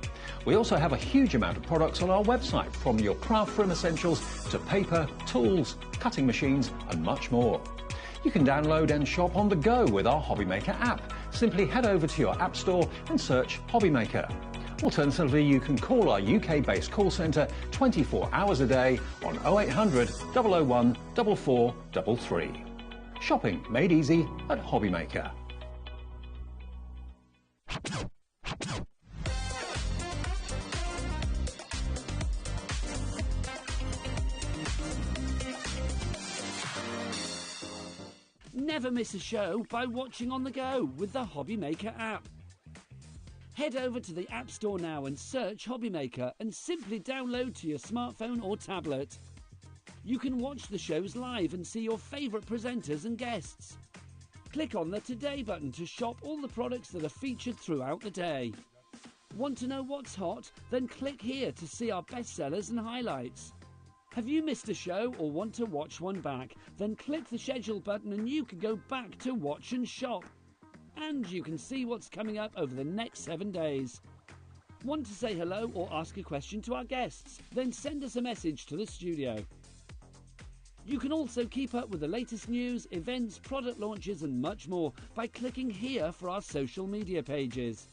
We also have a huge amount of products on our website, from your craft room essentials to paper, tools, cutting machines and much more. You can download and shop on the go with our HobbyMaker app. Simply head over to your app store and search HobbyMaker. Alternatively, you can call our UK-based call centre 24 hours a day on 0800 001 4433. Shopping made easy at HobbyMaker.
Never miss a show by watching on the go with the HobbyMaker app. Head over to the App Store now and search HobbyMaker and simply download to your smartphone or tablet. You can watch the shows live and see your favourite presenters and guests. Click on the Today button to shop all the products that are featured throughout the day. Want to know what's hot? Then click here to see our bestsellers and highlights. Have you missed a show or want to watch one back? Then click the schedule button and you can go back to watch and shop. And you can see what's coming up over the next 7 days. Want to say hello or ask a question to our guests? Then send us a message to the studio. You can also keep up with the latest news, events, product launches and much more by clicking here for our social media pages.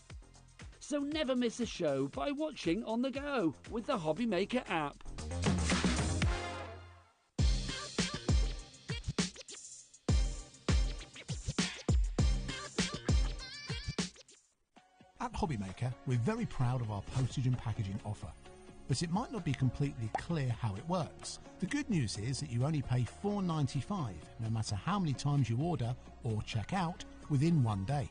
So never miss a show by watching on the go with the HobbyMaker app.
At HobbyMaker, we're very proud of our postage and packaging offer, but it might not be completely clear how it works. The good news is that you only pay $4.95 no matter how many times you order or check out within 1 day.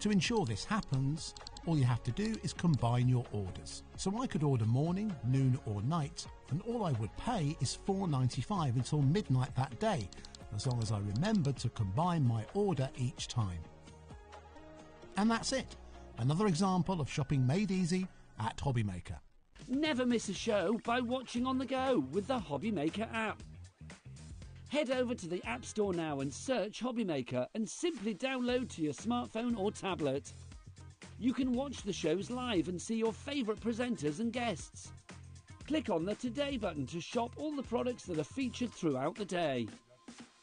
To ensure this happens, all you have to do is combine your orders. So I could order morning, noon or night, and all I would pay is $4.95 until midnight that day, as long as I remembered to combine my order each time. And that's it. Another example of shopping made easy at HobbyMaker.
Never miss a show by watching on the go with the HobbyMaker app. Head over to the App Store now and search HobbyMaker and simply download to your smartphone or tablet. You can watch the shows live and see your favourite presenters and guests. Click on the Today button to shop all the products that are featured throughout the day.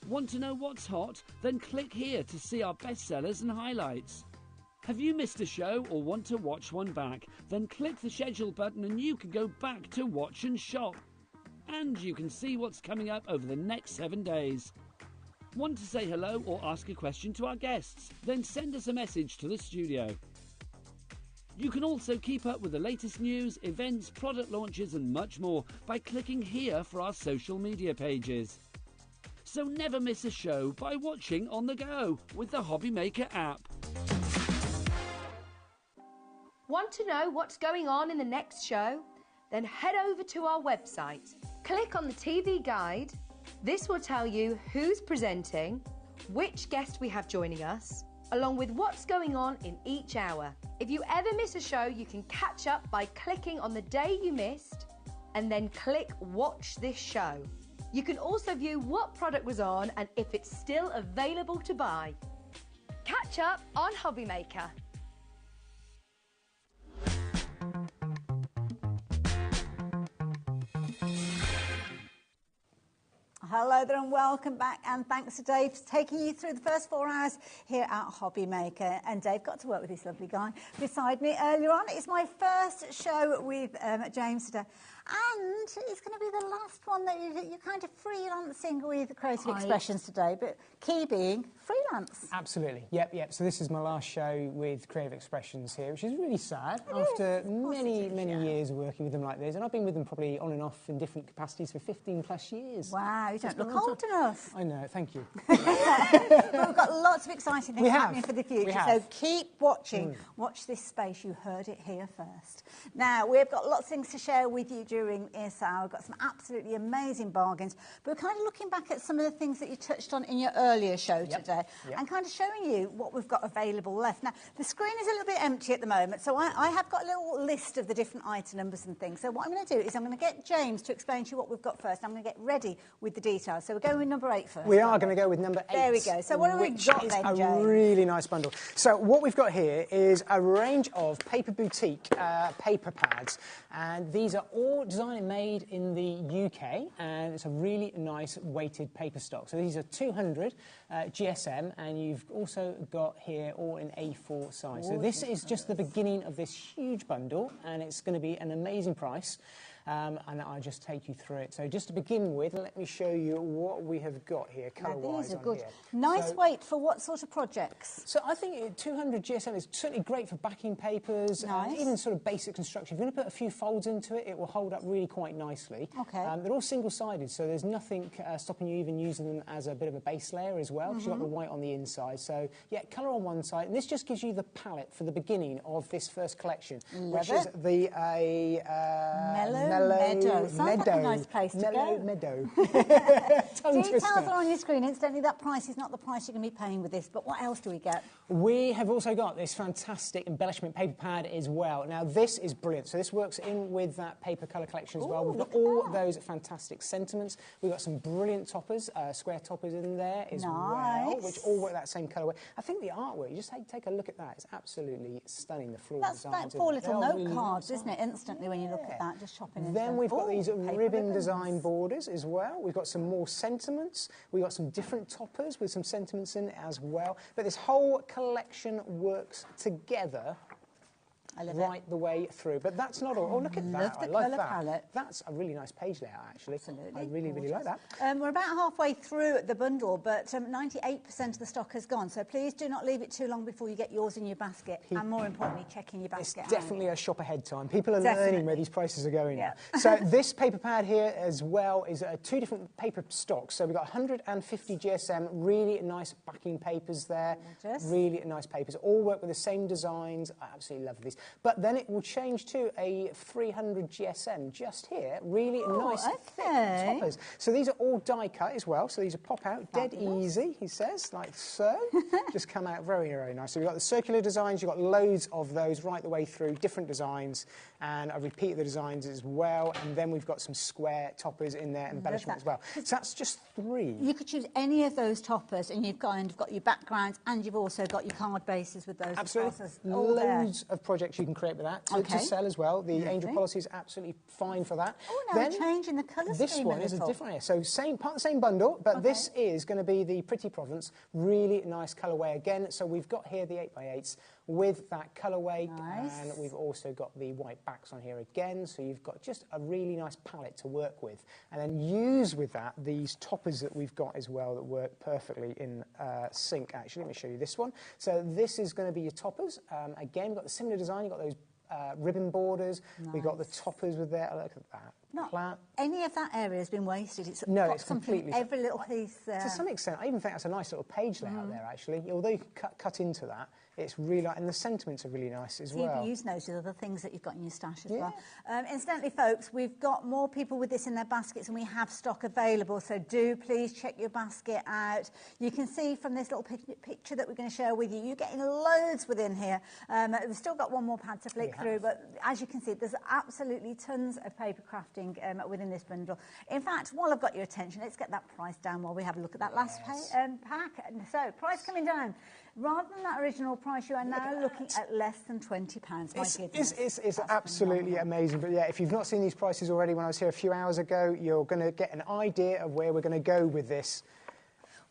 Want to know what's hot? Then click here to see our bestsellers and highlights. Have you missed a show or want to watch one back? Then click the schedule button and you can go back to watch and shop. And you can see what's coming up over the next 7 days. Want to say hello or ask a question to our guests? Then send us a message to the studio. You can also keep up with the latest news, events, product launches and much more by clicking here for our social media pages. So never miss a show by watching on the go with the HobbyMaker app.
Want to know what's going on in the next show? Then head over to our website. Click on the TV guide. This will tell you who's presenting, which guest we have joining us, along with what's going on in each hour. If you ever miss a show, you can catch up by clicking on the day you missed and then click Watch This Show. You can also view what product was on and if it's still available to buy. Catch up on HobbyMaker.
Hello there and welcome back, and thanks to Dave for taking you through the first 4 hours here at HobbyMaker. And Dave got to work with this lovely guy beside me earlier on. It's my first show with James today, and it's going to be the last one that you're kind of freelancing with Creative Expressions today, but key being freelance.
Absolutely, yep. So this is my last show with Creative Expressions here, which is really sad after many years working with them like this, and I've been with them probably on and off in different capacities for 15 plus years.
Wow, you don't look old enough.
I know, thank you.
Well, we've got lots of exciting things happening for the future, so keep watching. Watch this space. You heard it here first. Now, we've got lots of things to share with you during this hour. We've got some absolutely amazing bargains, but we're kind of looking back at some of the things that you touched on in your earlier show today and kind of showing you what we've got available left. Now, the screen is a little bit empty at the moment, so I have got a little list of the different item numbers and things. So what I'm going to do is I'm going to get James to explain to you what we've got first. I'm going to get ready with the details. So we're going with number 8 first.
We are going to go with number 8.
There we go. So what have we got then, James?
A really nice bundle. So what we've got here is a range of Paper Boutique paper pads, and these are all designed and made in the UK, and it's a really nice weighted paper stock. So these are 200 GSM, and you've also got here all in A4 size. So this is just the beginning of this huge bundle, and it's going to be an amazing price. And I'll just take you through it. So just to begin with, let me show you what we have got here, colour-wise.
These are good.
Here.
Nice weight for what sort of projects?
So I think 200 GSM is certainly great for backing papers, even sort of basic construction. If you're going to put a few folds into it, it will hold up really quite nicely.
Okay.
They're all single-sided, so there's nothing stopping you even using them as a bit of a base layer as well, because you've got the white on the inside. So, yeah, colour on one side. And this just gives you the palette for the beginning of this first collection, which is the
Mellow Meadow. Sounds like a nice place to go.
Meadow.
Details are on your screen. Incidentally, that price is not the price you're going to be paying with this, but what else do we get?
We have also got this fantastic embellishment paper pad as well. Now, this is brilliant. So this works in with that paper colour collection as well. We've got all those fantastic sentiments. We've got some brilliant toppers, square toppers in there as well, which all work that same colourway. I think the artwork, you just take a look at that. It's absolutely stunning, the floral
designs. That's like 4 little note cards, isn't it, instantly when you look at that, just chopping into
Then we've got these ribbon design borders as well. We've got some more sentiments. We've got some different toppers with some sentiments in it as well. But this whole collection works together right the way through. But that's not all. Oh, look at that. I like that. Palette. That's a really nice page layout, actually.
Absolutely.
I really like that.
We're about halfway through the bundle, but 98% of the stock has gone. So please do not leave it too long before you get yours in your basket. And more importantly, check in your basket.
It's definitely a shop ahead time. People are learning where these prices are going now. So this paper pad here as well is 2 different paper stocks. So we've got 150 GSM, really nice backing papers there. Really nice papers. All work with the same designs. I absolutely love these. But then it will change to a 300 GSM just here. Really nice thick toppers. So these are all die cut as well. So these are pop out, dead easy, he says, like so. Just come out very, very nice. So we've got the circular designs. You've got loads of those right the way through, different designs. And I've repeated the designs as well. And then we've got some square toppers in there, embellishment as well. So that's just 3.
You could choose any of those toppers, and you've kind of got your backgrounds, and you've also got your card bases with those.
Absolutely. Loads of projects you can create with that to sell as well. The Angel Policy is absolutely fine for that.
Oh, no, then changing the colour scheme.
This one is a different area. So part of the same bundle, but this is going to be the Pretty Provence. Really nice colourway again. So we've got here the 8x8s with that colourway, and we've also got the white backs on here again. So you've got just a really nice palette to work with, and then use with that these toppers that we've got as well that work perfectly in sync. Actually, let me show you this one. So this is going to be your toppers. Again, we've got the similar design. You've got those ribbon borders. We've got the toppers with there. Look at that.
Not any of that area has been wasted. It's
it's completely
every little piece there.
To some extent, I even think that's a nice little page layout there, actually. Although you can cut into that, it's really and the sentiments are really nice as well.
You've used those with other things that you've got in your stash as well. Incidentally, folks, we've got more people with this in their baskets, and we have stock available. So do please check your basket out. You can see from this little picture that we're going to share with you, you're getting loads within here. We've still got one more pad to flick through, but as you can see, there's absolutely tons of paper crafting within this bundle. In fact, while I've got your attention, let's get that price down while we have a look at that last pack. So, price coming down. Rather than that original price, you are now looking at less than £20.
It's absolutely amazing. But yeah, if you've not seen these prices already when I was here a few hours ago, you're going to get an idea of where we're going to go with this.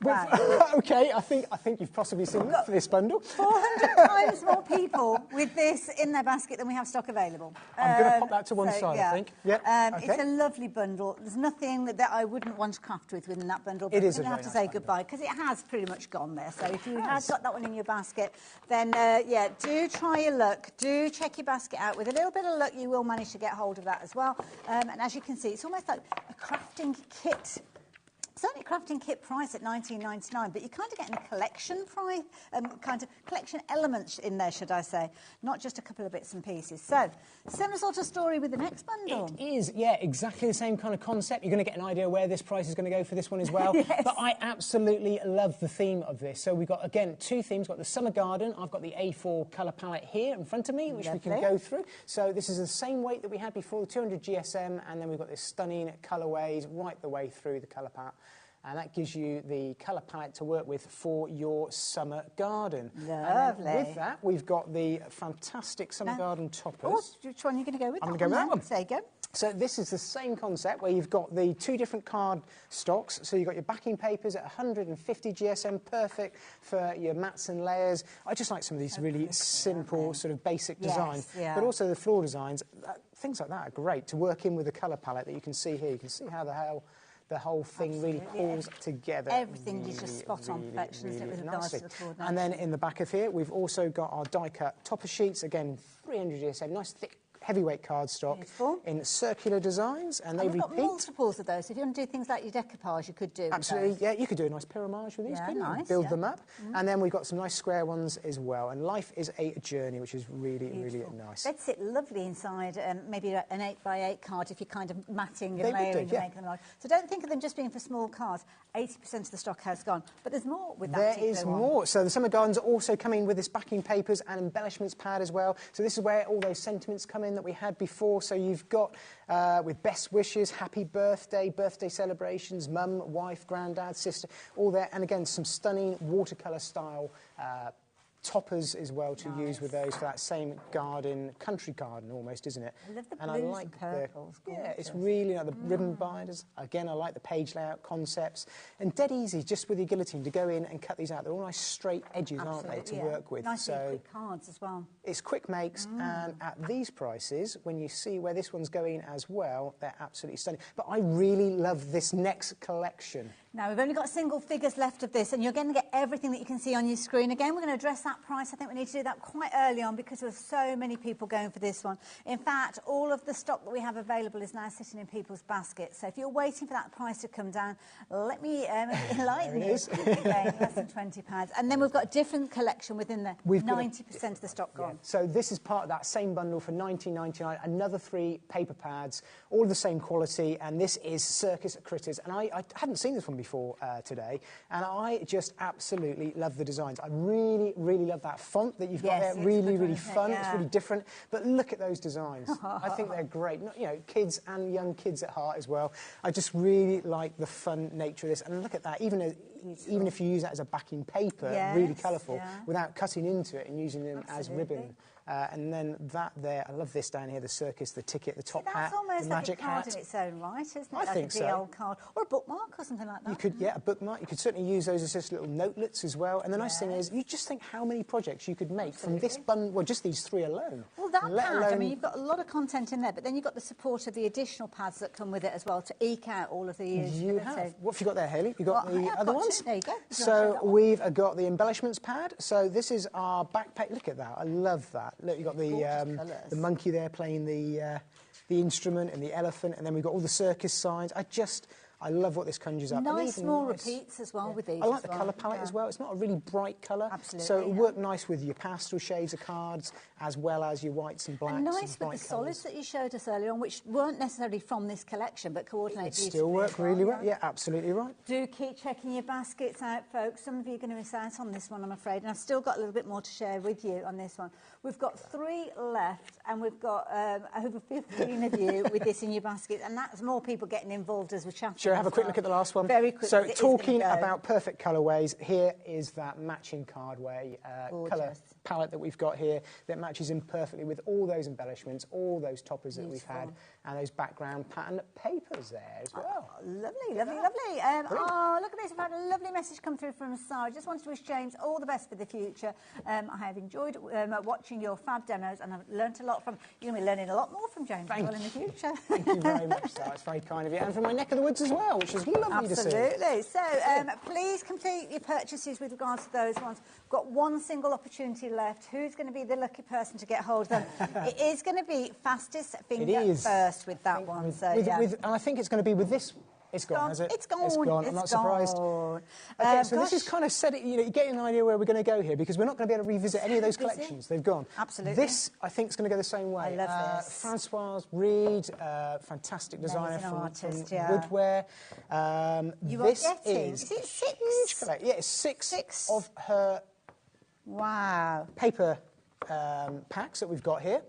Okay, I think you've possibly seen enough for this bundle.
400 times more people with this in their basket than we have stock available.
I'm going to pop that to one side, I think.
It's a lovely bundle. There's nothing that I wouldn't want to craft with within that bundle. But
it is
I'm going to have to say goodbye because it has pretty much gone there. So if you have got that one in your basket, then do try your luck. Do check your basket out. With a little bit of luck, you will manage to get hold of that as well. And as you can see, it's almost like a crafting kit. It's only crafting kit price at $19.99, but you're kind of getting a collection price, kind of collection elements in there, should I say, not just a couple of bits and pieces. So, similar sort of story with the next bundle.
It is, yeah, exactly the same kind of concept. You're going to get an idea where this price is going to go for this one as well. But I absolutely love the theme of this. So we've got, again, 2 themes. We've got the summer garden. I've got the A4 colour palette here in front of me, which we can go through. So this is the same weight that we had before, the 200 GSM, and then we've got this stunning colourways right the way through the colour palette. And that gives you the colour palette to work with for your summer garden.
Lovely.
And with that, we've got the fantastic summer garden toppers.
Which one are you going to go with?
I'm going to go with that one.
There you go.
So this is the same concept where you've got the 2 different card stocks. So you've got your backing papers at 150 GSM, perfect for your mats and layers. I just like some of these really simple sort of basic designs. But also the floor designs, things like that are great to work in with the colour palette that you can see here. You can see how the whole thing really pulls together.
Everything is just spot on perfection, isn't it, with regards to the coordination.
And then in the back of here, we've also got our die-cut topper sheets. Again, 300 GSM, nice thick heavyweight cardstock in circular designs, and they repeat.
We've got multiples of those. So if you want to do things like your decoupage, you could do.
Absolutely, yeah. You could do a nice pyramage with these, couldn't you? Build them up, and then we've got some nice square ones as well. And life is a journey, which is really, really nice.
They'd sit lovely inside maybe an 8x8 card if you're kind of matting and layering to make them large. So don't think of them just being for small cards. 80% of the stock has gone, but there's more with that.
There is more. So the summer gardens are also coming with this backing papers and embellishments pad as well. So this is where all those sentiments come in that we had before. So you've got with best wishes, happy birthday, birthday celebrations, mum, wife, granddad, sister, all there. And again, some stunning watercolour style toppers as well to use with those for that same garden, country garden almost, isn't it?
I love the blues and purples.
Yeah, it's really like the ribbon binders. Again, I like the page layout concepts. And dead easy, just with your guillotine, to go in and cut these out. They're all nice straight edges, aren't they, to work with.
Nice quick cards as well.
It's quick makes, and at these prices, when you see where this one's going as well, they're absolutely stunning. But I really love this next collection.
Now, we've only got single figures left of this, and you're going to get everything that you can see on your screen. Again, we're going to address that price. I think we need to do that quite early on because there are so many people going for this one. In fact, all of the stock that we have available is now sitting in people's baskets. So if you're waiting for that price to come down, let me enlighten you. Again, less than £20. And then we've got a different collection within there. 90% of the stock gone.
Yeah. So this is part of that same bundle for £19.99. Another 3 paper pads, all of the same quality. And this is Circus Critters. And I hadn't seen this one before today, and I just absolutely love the designs. I really, really love that font that you've got there. Really, really fun. It's really different. But look at those designs. I think they're great. You know, kids and young kids at heart as well. I just really like the fun nature of this. And look at that. Even if you use that as a backing paper, really colourful, without cutting into it and using them as ribbon. And then that there, I love this down here, the circus, the ticket, the top hat, the magic hat.
That's almost like a card in its own right, isn't it?
I think so.
Like a old card. Or a bookmark or something like that.
You could, a bookmark. You could certainly use those as just little notelets as well. And the nice thing is, you just think how many projects you could make from this bundle, well, just these 3 alone.
Well, that pad, I mean, you've got a lot of content in there, but then you've got the support of the additional pads that come with it as well to eke out all of the usability.
You have. What have you got there, Hayley? You got the other ones?
There you go.
So we've got the embellishments pad. So this is our backpack. Look at that. I love that. Look, you've got the monkey there playing the instrument and the elephant, and then we've got all the circus signs. I love what this conjures up.
Nice small repeats as well with these.
I like the colour palette as well. It's not a really bright colour.
Absolutely.
So it'll work nice with your pastel shades of cards as well as your whites and blacks.
And nice
and bright
with the solids that you showed us earlier on, which weren't necessarily from this collection, but coordinate
beautifully. Still work really well. Yeah, absolutely right.
Do keep checking your baskets out, folks. Some of you are going to miss out on this one, I'm afraid. And I've still got a little bit more to share with you on this one. We've got 3 left, and we've got over 15 of you with this in your basket, and that's more people getting involved as we're chatting.
Sure, have a quick look at the last one.
Very quick.
So talking about perfect colourways, here is that matching cardway colour palette that we've got here that matches in perfectly with all those embellishments, all those toppers that we've had, and those background pattern papers there as well.
Oh, lovely, lovely, lovely. Oh, look at this. We've had a lovely message come through from Sara. I just wanted to wish James all the best for the future. I have enjoyed watching your fab demos, and I've learnt a lot from... You're going to be learning a lot more from James as well in the future.
Thank you very much, Sara. It's very kind of you. And from my neck of the woods as well, which is lovely to see.
Absolutely. So please complete your purchases with regards to those ones. We've got one single opportunity left. Who's going to be the lucky person to get hold of them? It is going to be fastest finger first with that one. So,
and I think it's going to be with this. It's gone, has it?
It's gone.
It's gone. I'm not surprised. Okay, so this is kind of set it, you know, you're getting an idea where we're going to go here because we're not going to be able to revisit any of those collections. They've gone.
Absolutely.
This, I think, is going to go the same way.
I love this.
Françoise Reed, fantastic designer from Woodware.
This is it 6?
Yeah, it's 6 of her paper packs that we've got here,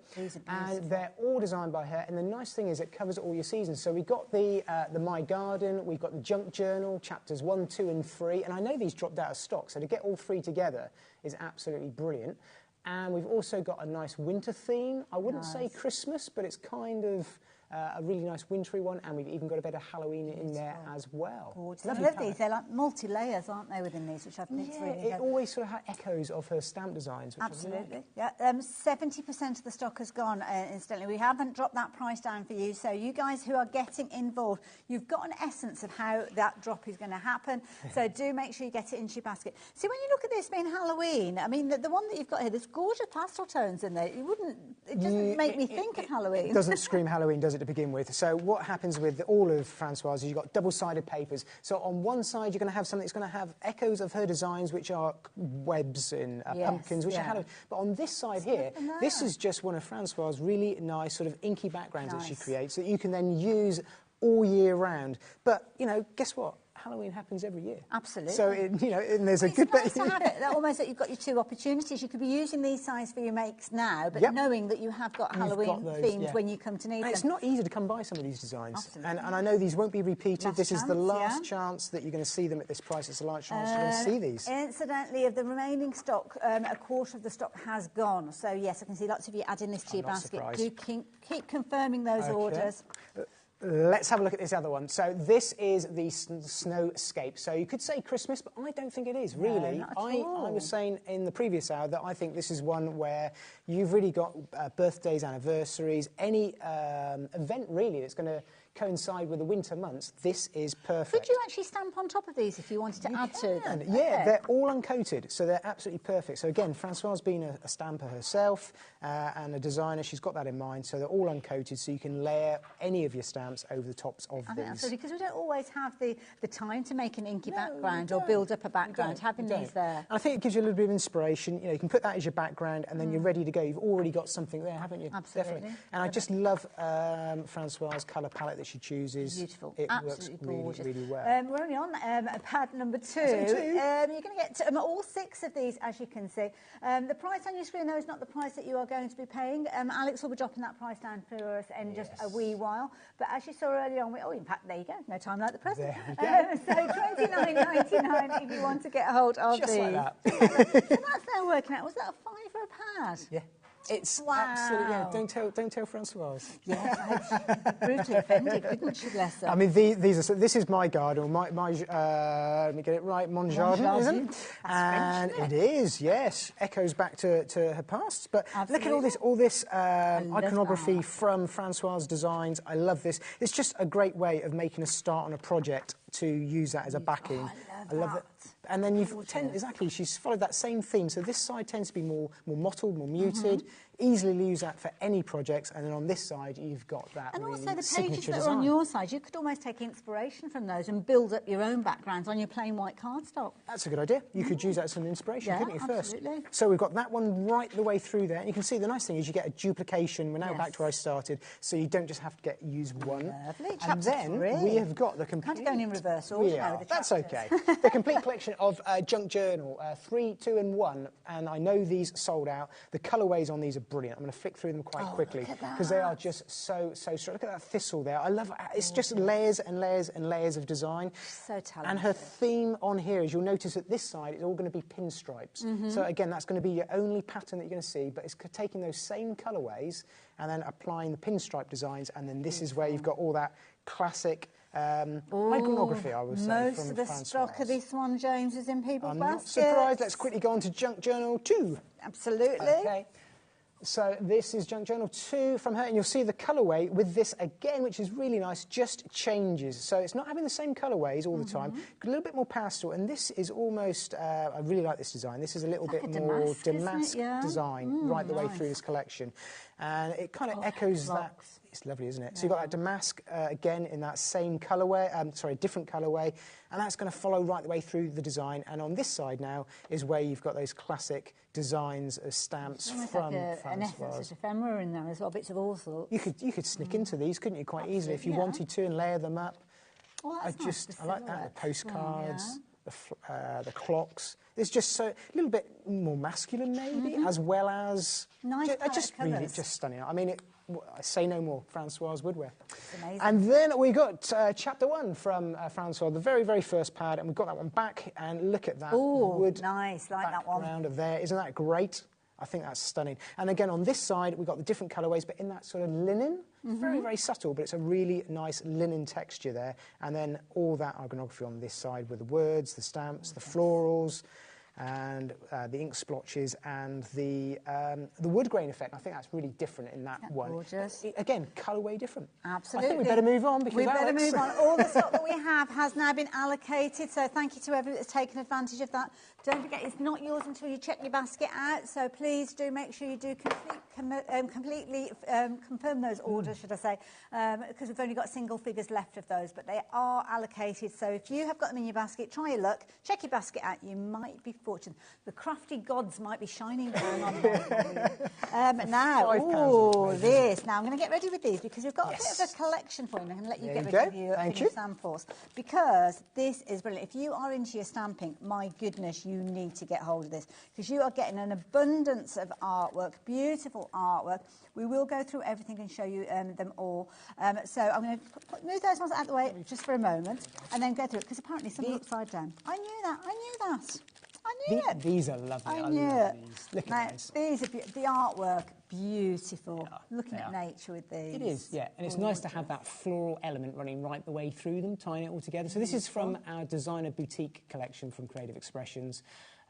and they're all designed by her. And the nice thing is it covers all your seasons. So we've got the My Garden, we've got the Junk Journal, chapters 1, 2 and 3, and I know these dropped out of stock, so to get all 3 together is absolutely brilliant. And we've also got a nice winter theme. I wouldn't say Christmas, but it's kind of a really nice wintry one, and we've even got a bit of Halloween in there as well.
Gorgeous. I love these. They're like multi-layers, aren't they, within these, which I think is really good.
It always sort of has echoes of her stamp designs. Which
absolutely. Yeah. 70% of the stock has gone instantly. We haven't dropped that price down for you, so you guys who are getting involved, you've got an essence of how that drop is going to happen, so do make sure you get it into your basket. See, when you look at this being Halloween, I mean, the one that you've got here, there's gorgeous pastel tones in there. It doesn't make me think of Halloween.
It doesn't scream Halloween, does it, to begin with? So what happens with all of Françoise is you've got double-sided papers. So on one side, you're going to have something that's going to have echoes of her designs, which are webs and pumpkins, which are Halloween. But on this side here, this is just one of Françoise's really nice sort of inky backgrounds that she creates that you can then use all year round. But, you know, guess what? Halloween happens every year.
Absolutely.
So, you know, and there's a good bit...
It's nice to have it. Almost that you've got your 2 opportunities. You could be using these signs for your makes now, but knowing that you have got Halloween themes when you come to need them.
It's not easy to come by some of these designs. And I know these won't be repeated. This is the last chance that you're going to see them at this price. It's the last chance you're going to see these.
Incidentally, of the remaining stock, a quarter of the stock has gone. So, yes, I can see lots of you adding this to your basket. Do keep confirming those orders.
Let's have a look at this other one. So this is the Snowscape. So you could say Christmas, but I don't think it is, really.
No, not at all.
I was saying in the previous hour that I think this is one where you've really got birthdays, anniversaries, any event, really, that's going to coincide with the winter months, this is perfect.
Could you actually stamp on top of these if you wanted to add to them?
Yeah, they're all uncoated, so they're absolutely perfect. So again, Francoise being a stamper herself and a designer, she's got that in mind. So they're all uncoated, so you can layer any of your stamps over the tops of
I
these.
think absolutely, because we don't always have the time to make an inky background or build up a background. Having these there.
And I think it gives you a little bit of inspiration. You know, you can put that as your background, and then you're ready to go. You've already got something there, haven't you?
Absolutely.
Definitely. And I just love Francoise's colour palette that she chooses.
Beautiful.
It
Absolutely
works
gorgeous.
really, really well.
We're only on pad number 2.
Is it 2?
You're going to get all 6 of these, as you can see. The price on your screen, though, is not the price that you are going to be paying. Alex will be dropping that price down for us in just a wee while. But as you saw earlier on, in fact, there you go. No time like the present.
There we go.
So $29.99 if you want to get hold of
just
these.
Like that.
So that's now working out. Was that a £5 a pad?
Yeah. It's
wow.
absolutely, yeah, don't tell Francoise.
Yes, brutally offended, couldn't she, bless her?
I mean, this is my garden, my let me get it right, Mon Jardin, isn't it? And French, isn't it? It is, yes. Echoes back to her past. But absolutely. Look at all this iconography from Francoise Designs. I love this. It's just a great way of making a start on a project to use that as a backing. I love it. And then she's followed that same theme. So this side tends to be more mottled, more muted. Easily use that for any projects. And then on this side, you've got that
and
really
also the pages that
design.
are on your side, you could almost take inspiration from those and build up your own backgrounds on your plain white cardstock.
That's a good idea. You could use that as an inspiration, couldn't you, first?
Absolutely.
So we've got that one right the way through there. And you can see the nice thing is you get a duplication. We're now back to where I started. So you don't just have to use one.
Lovely.
And then we have got the complete...
Kind of going in reverse order now with the
That's okay. The complete collection of junk journal, 3, 2 and 1. And I know these sold out. The colourways on these are brilliant. I'm going to flick through them quite quickly because they are just so strong. Look at that thistle there. I love it. It's just layers and layers and layers of design.
So talented.
And her theme on here is, you'll notice at this side, it's all going to be pinstripes. So again, that's going to be your only pattern that you're going to see, but it's taking those same colourways and then applying the pinstripe designs, and then this is where you've got all that classic iconography, I would say,
most
from
of the
Francoise.
stock of this one, James, is in people's baskets.
I'm not surprised. Let's quickly go on to Junk Journal 2.
Absolutely.
Okay. So this is Junk Journal 2 from her, and you'll see the colourway with this again, which is really nice, just changes. So it's not having the same colourways all the time, a little bit more pastel, and this is almost, I really like this design. This is a little bit more damask design right the way through this collection. And it kind of echoes that. It's lovely, isn't it? So you've got that damask, again, in that same colourway, different colourway, and that's going to follow right the way through the design. And on this side now is where you've got those classic designs of stamps from
like an essence of ephemera in there as well, bits of all sorts.
You could sneak into these, couldn't you, quite easily, if you wanted to, and layer them up.
Oh,
I like that, the postcards. The clocks. It's just a little bit more masculine, maybe, as well as...
Nice
I just really just stunning. I mean, I say no more, Francoise Woodwear.
It's amazing.
And then we got chapter 1 from Francoise, the very, very first pad, and we've got that one back, and look at that wood
nice, like that one.
background of there. Isn't that great? I think that's stunning. And again, on this side, we've got the different colourways, but in that sort of linen. Very, very subtle, but it's a really nice linen texture there. And then all that iconography on this side with the words, the stamps, the florals, and the ink splotches, and the wood grain effect. I think that's really different in that one.
Gorgeous.
Again, colourway different.
Absolutely.
I think we better move on because
we better move on. All the stock that we have has now been allocated, so thank you to everybody that's taken advantage of that. Don't forget, it's not yours until you check your basket out, so please do make sure you do completely confirm those orders, should I say, because we've only got single figures left of those, but they are allocated. So if you have got them in your basket, try your luck, check your basket out. You might be fortunate. The crafty gods might be shining down on them. Now, this. Now, I'm going to get ready with these because we've got a bit of a collection for you. I'm going to let you get ready with your samples because this is brilliant. If you are into your stamping, my goodness, you need to get hold of this because you are getting an abundance of artwork, beautiful artwork. We will go through everything and show you them all. So I'm going to move those ones out of the way just for a moment and then go through it because apparently some are upside down. I knew that. I knew it.
These are lovely.
I knew it.
Look
now,
at these.
These are the artwork, beautiful. Looking at nature with these.
It is, yeah. And it's nice to have that floral element running right the way through them, tying it all together. So this is from our designer boutique collection from Creative Expressions.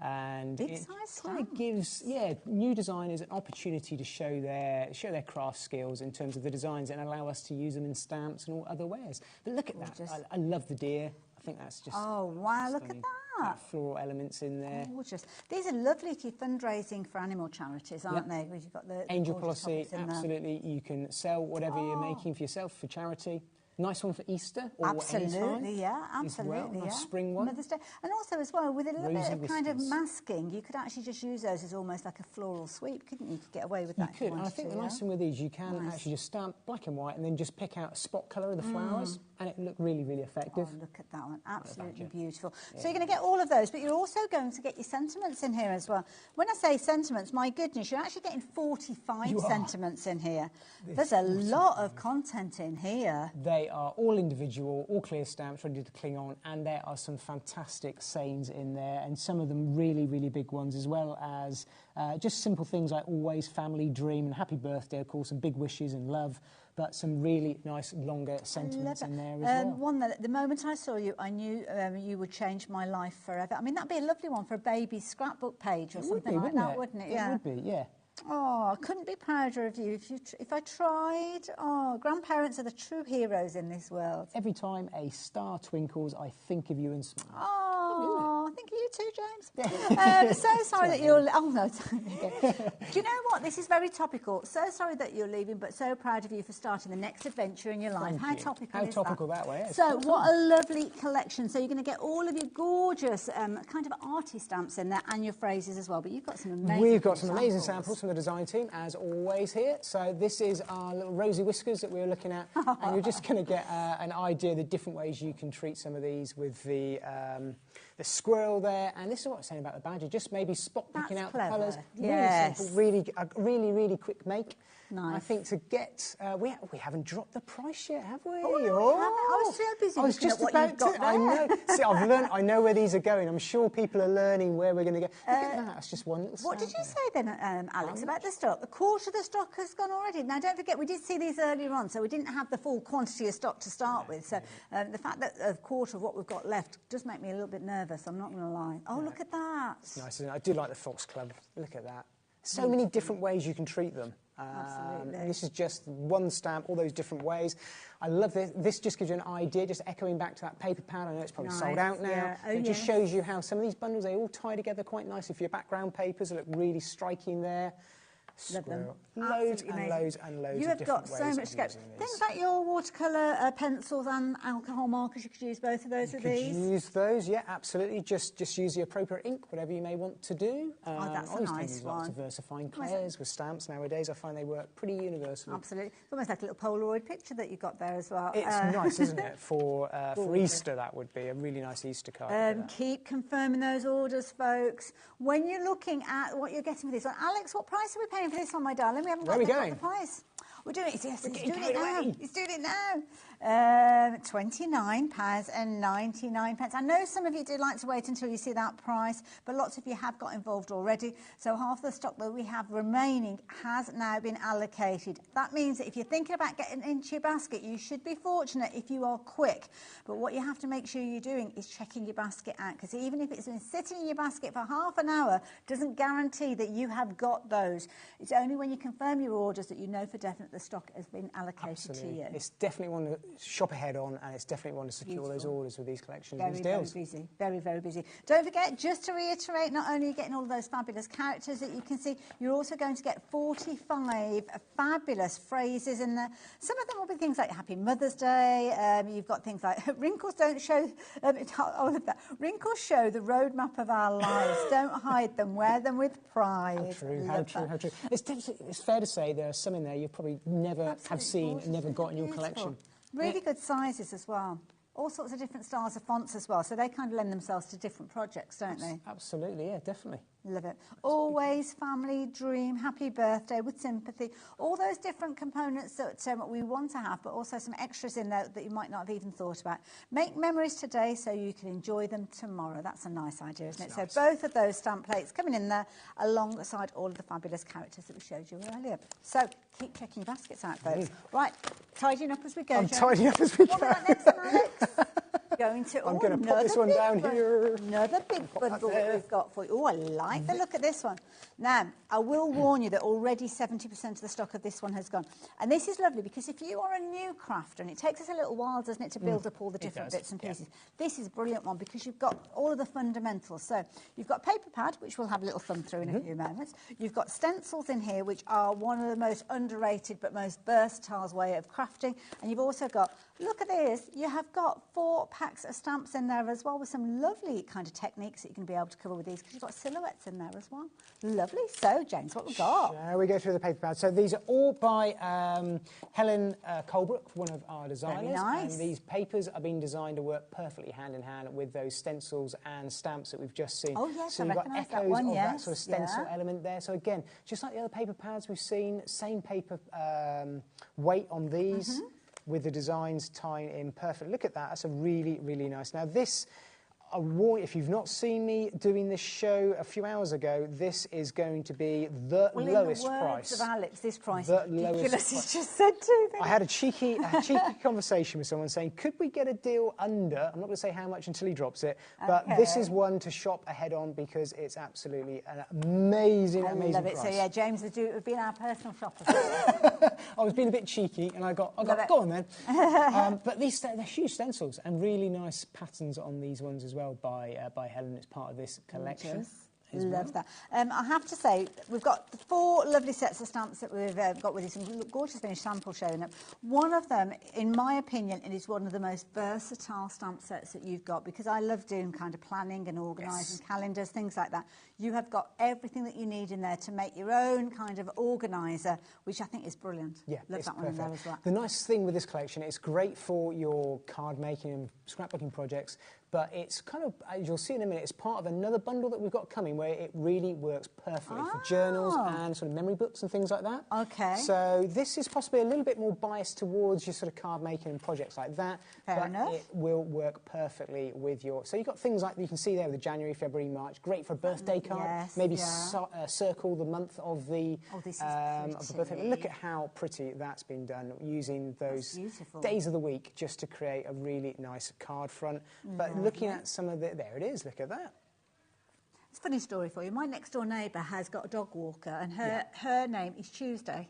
And
Big
it
size
kind of gives new designers an opportunity to show their craft skills in terms of the designs and allow us to use them in stamps and all other wares. But look at that. I love the deer. I think that's just
wow, look at that.
Floral elements in there.
Gorgeous. These are lovely for fundraising for animal charities, aren't they? Where you've got the
Angel policy, absolutely. You can sell whatever you're making for yourself for charity. Nice one for Easter or
absolutely, yeah, absolutely,
nice spring one.
Mother's Day, and also as well with a little bit of kind of masking, you could actually just use those as almost like a floral sweep, couldn't you? You could get away with that.
You could, and I think the nice thing with these, you can actually just stamp black and white, and then just pick out a spot colour of the flowers, and it look really, really effective.
Oh, look at that one, absolutely beautiful. Yeah. So you're going to get all of those, but you're also going to get your sentiments in here as well. When I say sentiments, my goodness, you're actually getting 45 sentiments in here. There's a lot of content in here.
They are all individual, all clear stamps ready to cling on, and there are some fantastic sayings in there, and some of them really, really big ones, as well as just simple things like always, family, dream, and happy birthday, of course, and big wishes and love, but some really nice longer sentiments in there as well.
One that the moment I saw you, I knew you would change my life forever. I mean, that'd be a lovely one for a baby scrapbook page or something like that, wouldn't it?
Yeah. It would be, yeah.
Oh, I couldn't be prouder of you if I tried. Oh, grandparents are the true heroes in this world.
Every time a star twinkles, I think of you and smile.
Oh, I think of you too, James. So sorry that you're... Oh, no. Do you know what? This is very topical. So sorry that you're leaving, but so proud of you for starting the next adventure in your life. How topical is
that way. Yeah,
so what a lovely collection. So you're going to get all of your gorgeous kind of arty stamps in there and your phrases as well. But you've got some amazing
We've got some amazing samples from the design team, as always, here. So this is our little rosy whiskers that we were looking at. And you're just going to get an idea of the different ways you can treat some of these with the squirrel there, and this is what I was saying about the badger, just maybe spot picking out the colours.
Yes.
Really simple, really quick make.
Nice.
I think to get, we haven't dropped the price yet, have we?
Oh, no, we haven't. I was so busy looking at what you've got there.
I know. See, I've learned, I know where these are going. I'm sure people are learning where we're going to go. Look at that, that's just one little
What did you say then, Alex, about the stock? A quarter of the stock has gone already. Now, don't forget, we did see these earlier on, so we didn't have the full quantity of stock to start with. So the fact that a quarter of what we've got left does make me a little bit nervous, I'm not going to lie. Oh, look at that.
It's nice, isn't it? I do like the Fox Club. Look at that. So many different ways you can treat them.
Absolutely.
And this is just one stamp, all those different ways. I love this. This just gives you an idea, just echoing back to that paper pad. I know it's probably sold out now.
Yeah. Oh,
it just shows you how some of these bundles, they all tie together quite nicely for your background papers. They look really striking there.
Love them.
Loads and loads and loads
you
of
have got
different
so
ways
much
of
scope.
using these.
Things like your watercolour pencils and alcohol markers, you could use both of those with these.
Use those, yeah, absolutely. Just use the appropriate ink, whatever you may want to do.
That's a nice one.
Lots of versifying clairs with stamps nowadays. I find they work pretty universally.
Absolutely. It's almost like a little Polaroid picture that you've got there as well.
It's nice, isn't it? For Easter, that would be a really nice Easter card.
Keep confirming those orders, folks. When you're looking at what you're getting for this one, Alex, what price are we paying for this one, my darling? We haven't got the price. We're doing it. Yes, he's doing it now. He's doing it now. £29.99. I know some of you do like to wait until you see that price, but lots of you have got involved already. So half the stock that we have remaining has now been allocated. That means that if you're thinking about getting into your basket, you should be fortunate if you are quick. But what you have to make sure you're doing is checking your basket out, because even if it's been sitting in your basket for half an hour, doesn't guarantee that you have got those. It's only when you confirm your orders that you know for definite the stock has been allocated to you.
It's definitely one to shop ahead on, and it's definitely one to secure those orders with these collections.
Very, very busy. Very, very busy. Don't forget, just to reiterate, not only are you getting all of those fabulous characters that you can see, you're also going to get 45 fabulous phrases in there. Some of them will be things like Happy Mother's Day. You've got things like wrinkles don't show... all of that. Wrinkles show the roadmap of our lives. Don't hide them. Wear them with pride.
How true. It's fair to say there are some in there you probably never have seen and never got in your collection.
Really good sizes as well. All sorts of different styles of fonts as well, so they kind of lend themselves to different projects, don't they?
Absolutely, yeah, definitely.
Love it. Always, family, dream, happy birthday with sympathy. All those different components that we want to have, but also some extras in there that you might not have even thought about. Make memories today so you can enjoy them tomorrow. That's a nice idea, isn't it? Nice. So both of those stamp plates coming in there alongside all of the fabulous characters that we showed you earlier. So keep checking your baskets out, folks. Right, tidying up as we go.
I'm tidying up as we go.
What about next time, Alex? going to...
I'm going to put this one down here.
Another big bundle that we've got for you. Oh, I like the look at this one. Now, I will warn you that already 70% of the stock of this one has gone. And this is lovely because if you are a new crafter, and it takes us a little while, doesn't it, to build up all the different bits and pieces. This is a brilliant one because you've got all of the fundamentals. So you've got paper pad, which we'll have a little thumb through in a few moments. You've got stencils in here, which are one of the most underrated but most versatile way of crafting. And you've also got, look at this, you have got 4 packs of stamps in there as well with some lovely kind of techniques that you can be able to cover with these because you've got silhouettes in there as well. Lovely. So, James, what we've got?
Shall we go through the paper pad? So these are all by Helen Colebrook, one of our designers.
Very nice.
And these papers are being designed to work perfectly hand in hand with those stencils and stamps that we've just seen.
Oh, yes,
so
I
you've got
recognise
echoes
that one,
of
yes.
that sort of stencil element there. So again, just like the other paper pads we've seen, same paper weight on these. With the designs tying in perfect. Look at that. That's a really, really nice. Now this, if you've not seen me doing this show a few hours ago, this is going to be the lowest
in the words
price.
of Alex, this price
the
is ridiculous.
lowest
He's just said to them.
I had a cheeky conversation with someone saying, could we get a deal under? I'm not going to say how much until he drops it, but this is one to shop ahead on because it's absolutely an amazing, amazing
love it.
price.
So yeah, James has been our personal shopper.
I was being a bit cheeky, and I got go on then. But they're huge stencils and really nice patterns on these ones as well by Helen. It's part of this collection.
Love that. I have to say, we've got 4 lovely sets of stamps that we've got with us, some gorgeous finished samples showing up. One of them, in my opinion, it is one of the most versatile stamp sets that you've got because I love doing kind of planning and organising calendars, things like that. You have got everything that you need in there to make your own kind of organiser, which I think is brilliant.
Yeah,
love that one in there as well.
The nice thing with this collection, it's great for your card making and scrapbooking projects, but it's kind of, as you'll see in a minute, it's part of another bundle that we've got coming where it really works perfectly for journals and sort of memory books and things like that.
Okay.
So this is possibly a little bit more biased towards your sort of card making and projects like that.
Fair enough.
It will work perfectly with your... So you've got things like you can see there with the January, February, March. Great for a birthday card.
Yes,
Maybe circle the month of the,
this is
of the birthday. Look at how pretty that's been done using those days of the week just to create a really nice card front. But looking at some of the... There it is. Look at that.
It's a funny story for you. My next door neighbour has got a dog walker and her name is Tuesday.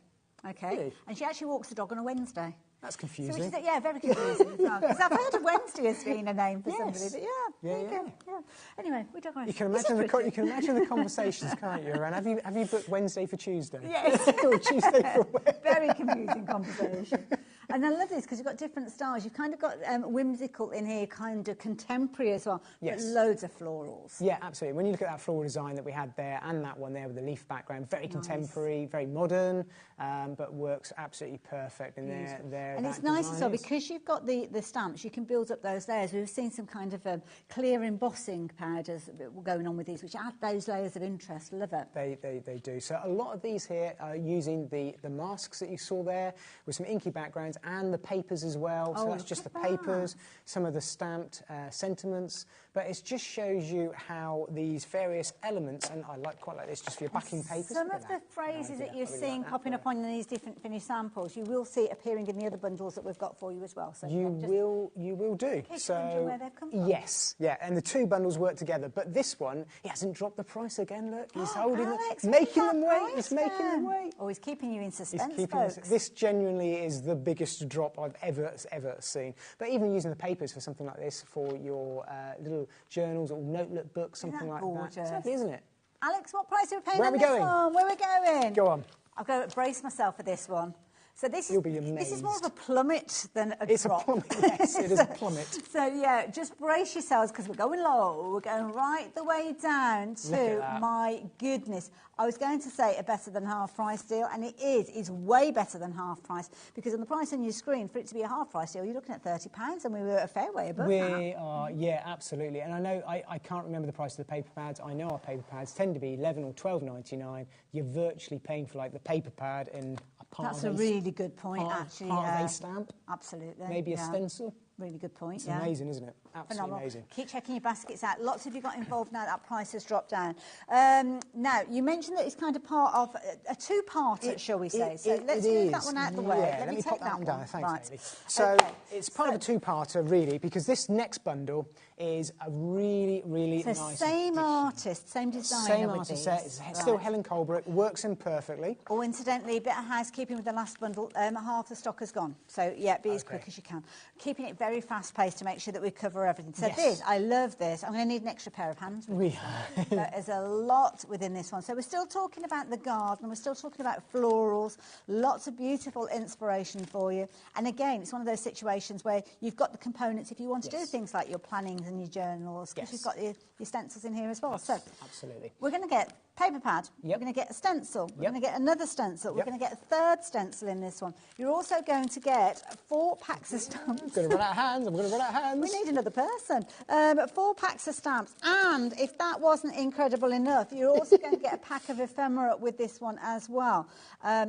Okay.
Really?
And she actually walks the dog on a Wednesday.
That's confusing.
So which is, very confusing as well. Because I've heard of Wednesday as being a name for somebody. But yeah. Anyway, we digress.
You can imagine the conversations, can't you? And have you booked Wednesday for Tuesday?
Yes.
Or Tuesday for Wednesday?
Very confusing conversation. And I love this because you've got different styles. You've kind of got whimsical in here, kind of contemporary as well, but loads of florals.
Yeah, absolutely. When you look at that floral design that we had there and that one there with the leaf background, very contemporary, very modern, but works absolutely perfect in there.
And it's nice as well because you've got the stamps, you can build up those layers. We've seen some kind of clear embossing powders going on with these, which add those layers of interest. Love it.
They do. So a lot of these here are using the masks that you saw there with some inky backgrounds and the papers as well. So that's just the papers, some of the stamped sentiments. But it just shows you how these various elements, and I quite like this just for your backing papers.
Some of the phrases that you're seeing popping up on these different finished samples, you will see appearing in the other bundles that we've got for you as well. So
you will do.
So where they've come from.
Yes, and the 2 bundles work together. But this one, he hasn't dropped the price again. Look, he's holding
Alex,
making them wait. He's making them wait.
Oh, he's keeping you in suspense, folks.
This genuinely is the biggest drop I've ever seen. But even using the papers for something like this for your little journals or notebook books, something like that. It's lovely, isn't it?
Alex, what price are we paying
Where
on
are we
this
going?
one? Where are we going?
Go on.
I've got to brace myself for this one. So this
You'll be amazed.
This is more of a plummet than a
It's
drop.
a plummet, yes, it is a plummet.
So, yeah, just brace yourselves because we're going low. We're going right the way down to, my goodness, I was going to say a better than half price deal, and it is. It's way better than half price because on the price on your screen, for it to be a half price deal, you're looking at £30, and we were a fair way above that.
We are, yeah, absolutely. And I know I can't remember the price of the paper pads. I know our paper pads tend to be $11 or $12.99. You're virtually paying for like the paper pad and a part
That's a really good point, actually.
Part of a stamp.
Absolutely.
Maybe a stencil.
Really good point.
It's amazing, isn't it? Absolutely
Phenomenal.
amazing.
Keep checking your baskets out. Lots of you got involved now that price has dropped down. Now, you mentioned that it's kind of part of a two-parter, shall we say. So let's move that one out of the way.
Yeah, let me pop that one down. Thanks, Hayley. So it's part of a two-parter, really, because this next bundle is a really, really nice...
same artist, same designer.
Same artist, it's still Helen Colbrook, works in perfectly.
Oh, incidentally, a bit of housekeeping with the last bundle. Half the stock has gone. So, yeah, be as quick as you can. Keeping it very fast-paced to make sure that we cover everything. So this, I love this. I'm going to need an extra pair of hands. There's a lot within this one. So we're still talking about the garden. We're still talking about florals. Lots of beautiful inspiration for you. And again, it's one of those situations where you've got the components if you want to do things like your plannings and your journals, because you've got your stencils in here as well.
Absolutely.
We're going to get paper pad, we're going to get a stencil, we're going to get another stencil, we're going to get a third stencil in this one. You're also going to get 4 packs of stamps.
I'm going to run out of hands, I'm going to run out of hands.
We need another person. 4 packs of stamps, and if that wasn't incredible enough, you're also going to get a pack of ephemera with this one as well.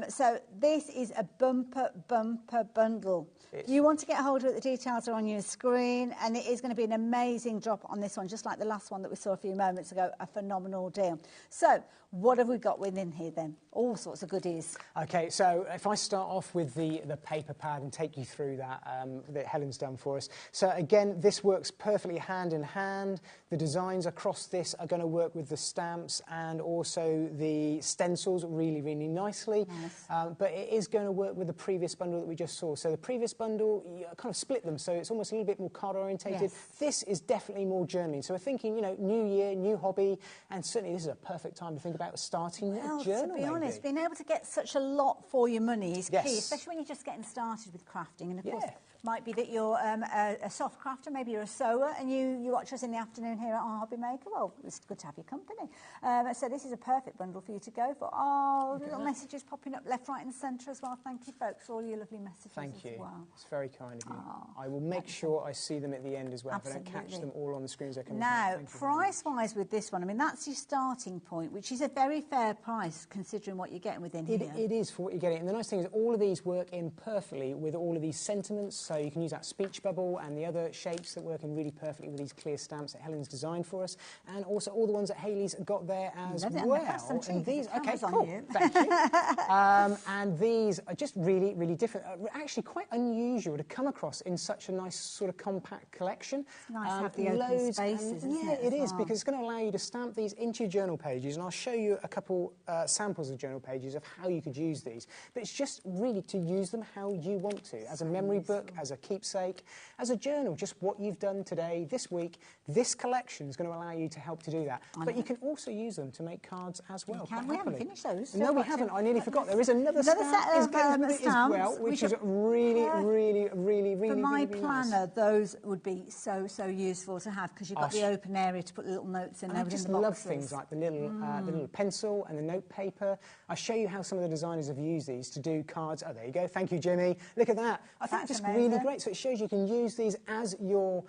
So this is a bumper bundle. If you want to get hold of it, the details are on your screen, and it is going to be an amazing drop on this one, just like the last one that we saw a few moments ago, a phenomenal deal. So, what have we got within here then? All sorts of goodies.
Okay, so if I start off with the paper pad and take you through that that Helen's done for us. So again, this works perfectly hand in hand. The designs across this are going to work with the stamps and also the stencils really, really nicely. Nice. But it is going to work with the previous bundle that we just saw. So the previous bundle, you kind of split them, so it's almost a little bit more card orientated. Yes. This is definitely more journaling. So we're thinking, you know, new year, new hobby, and certainly this is a perfect time to think about starting a journal.
To be honest, being able to get such a lot for your money is key, especially when you're just getting started with crafting. And of course, might be that you're a soft crafter, maybe you're a sewer, and you watch us in the afternoon here at our HobbyMaker. Well, it's good to have your company. So this is a perfect bundle for you to go for. Oh, little messages popping up left, right and centre as well. Thank you, folks, for all your lovely messages as well.
It's very kind of you. I will make sure I see them at the end as well, if I don't catch them all on the screen as I come.
Now, price-wise with this one, I mean, that's your starting point, which is a very fair price considering what you're getting within here.
It is for what you're getting. And the nice thing is all of these work in perfectly with all of these sentiments. So you can use that speech bubble and the other shapes that work in really perfectly with these clear stamps that Helen's designed for us. And also all the ones that Hayley's got there as well.
And these,
okay, cool. Thank you. And these are just really, really different. Actually quite unusual to come across in such a nice sort of compact collection.
It's nice to have the open spaces, isn't it?
It is, because it's going to allow you to stamp these into your journal pages. And I'll show you a couple samples of journal pages of how you could use these. But it's just really to use them how you want to, as a memory book, as a keepsake, as a journal, just what you've done today, this week. This collection is going to allow you to help to do that. But you can also use them to make cards as well.
We haven't finished those.
No, we haven't. I nearly forgot. There is another set
of stamps
as well, which is really, really, really, really,
for my
really
planner,
nice.
Those would be so useful to have, because you've got the open area to put little notes in there.
I just love things like the little pencil and the note paper. I'll show you how some of the designers have used these to do cards. Oh, there you go. Thank you, Jimmy. Look at that. I think it's just really great. So it shows you can use these as your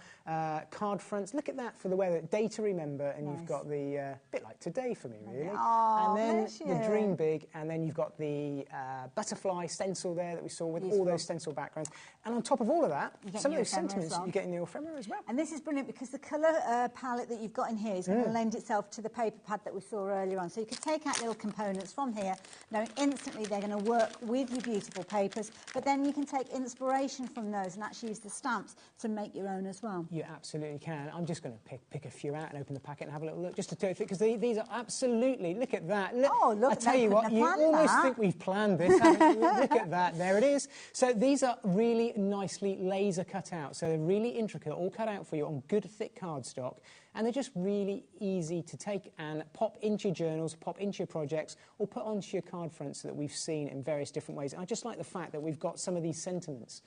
card fronts. Look at that for the way that day to remember, and you've got the bit like today for me, really. And then the dream big, and then you've got the butterfly stencil there that we saw with all those stencil backgrounds. And on top of all of that, some of those sentiments you get in the ephemera as well.
And this is brilliant because the colour palette that you've got in here is going to lend itself to the paper pad that we saw earlier on. So you could take out little components from here, knowing instantly they're going to work with your beautiful papers, but then you can take inspiration from those and actually use the stamps to make your own as well.
You absolutely can. I'm just going to pick a few out and open the packet and have a little look just to tell you, because these are absolutely, look at that. Look, I tell you what, you almost think we've planned this, haven't you? Look at that, there it is. So these are really nicely laser cut out, so they're really intricate, all cut out for you on good thick cardstock, and they're just really easy to take and pop into your journals, pop into your projects, or put onto your card fronts that we've seen in various different ways. And I just like the fact that we've got some of these sentiments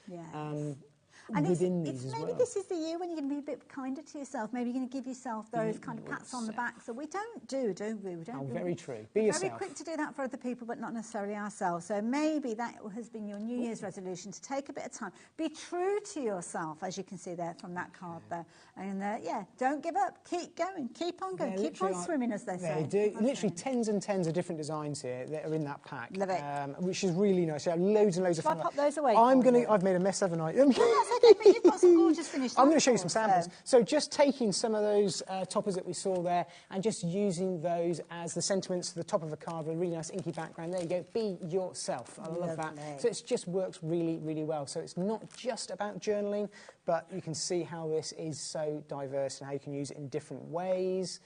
within these as well.
Maybe this is the year when you're going to be a bit kinder to yourself. Maybe you're going to give yourself those kind of pats on the back. So we don't do we? We don't.
Very true. Be yourself.
Very quick to do that for other people, but not necessarily ourselves. So maybe that has been your New Year's resolution, to take a bit of time. Be true to yourself, as you can see there from that card there. And don't give up. Keep going. Keep on going. Keep on swimming, as they say.
They do. Literally tens and tens of different designs here that are in that pack.
Love it.
Which is really nice. You have loads and loads of fun.
Shall I pop those away?
I've made a mess, haven't I?
okay, but you've got some gorgeous finished
I'm going to show you some
samples,
samples. So just taking some of those toppers that we saw there and just using those as the sentiments to the top of a card with a really nice inky background. There you go. Be yourself. I love that. So it just works really, really well. So it's not just about journaling, but you can see how this is so diverse and how you can use it in different ways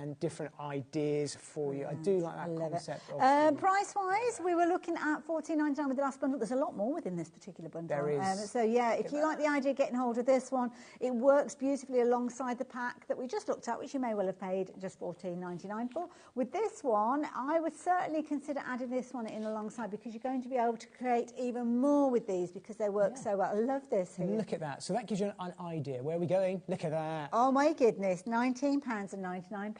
and different ideas for you. I do like that concept.
Price-wise, we were looking at $14.99 with the last bundle. There's a lot more within this particular bundle.
There is.
So, yeah, if you like the idea of getting hold of this one, it works beautifully alongside the pack that we just looked at, which you may well have paid just $14.99 for. With this one, I would certainly consider adding this one in alongside because you're going to be able to create even more with these because they work so well. I love this here.
Look at that. So that gives you an idea. Where are we going? Look at that.
Oh, my goodness. £19.99.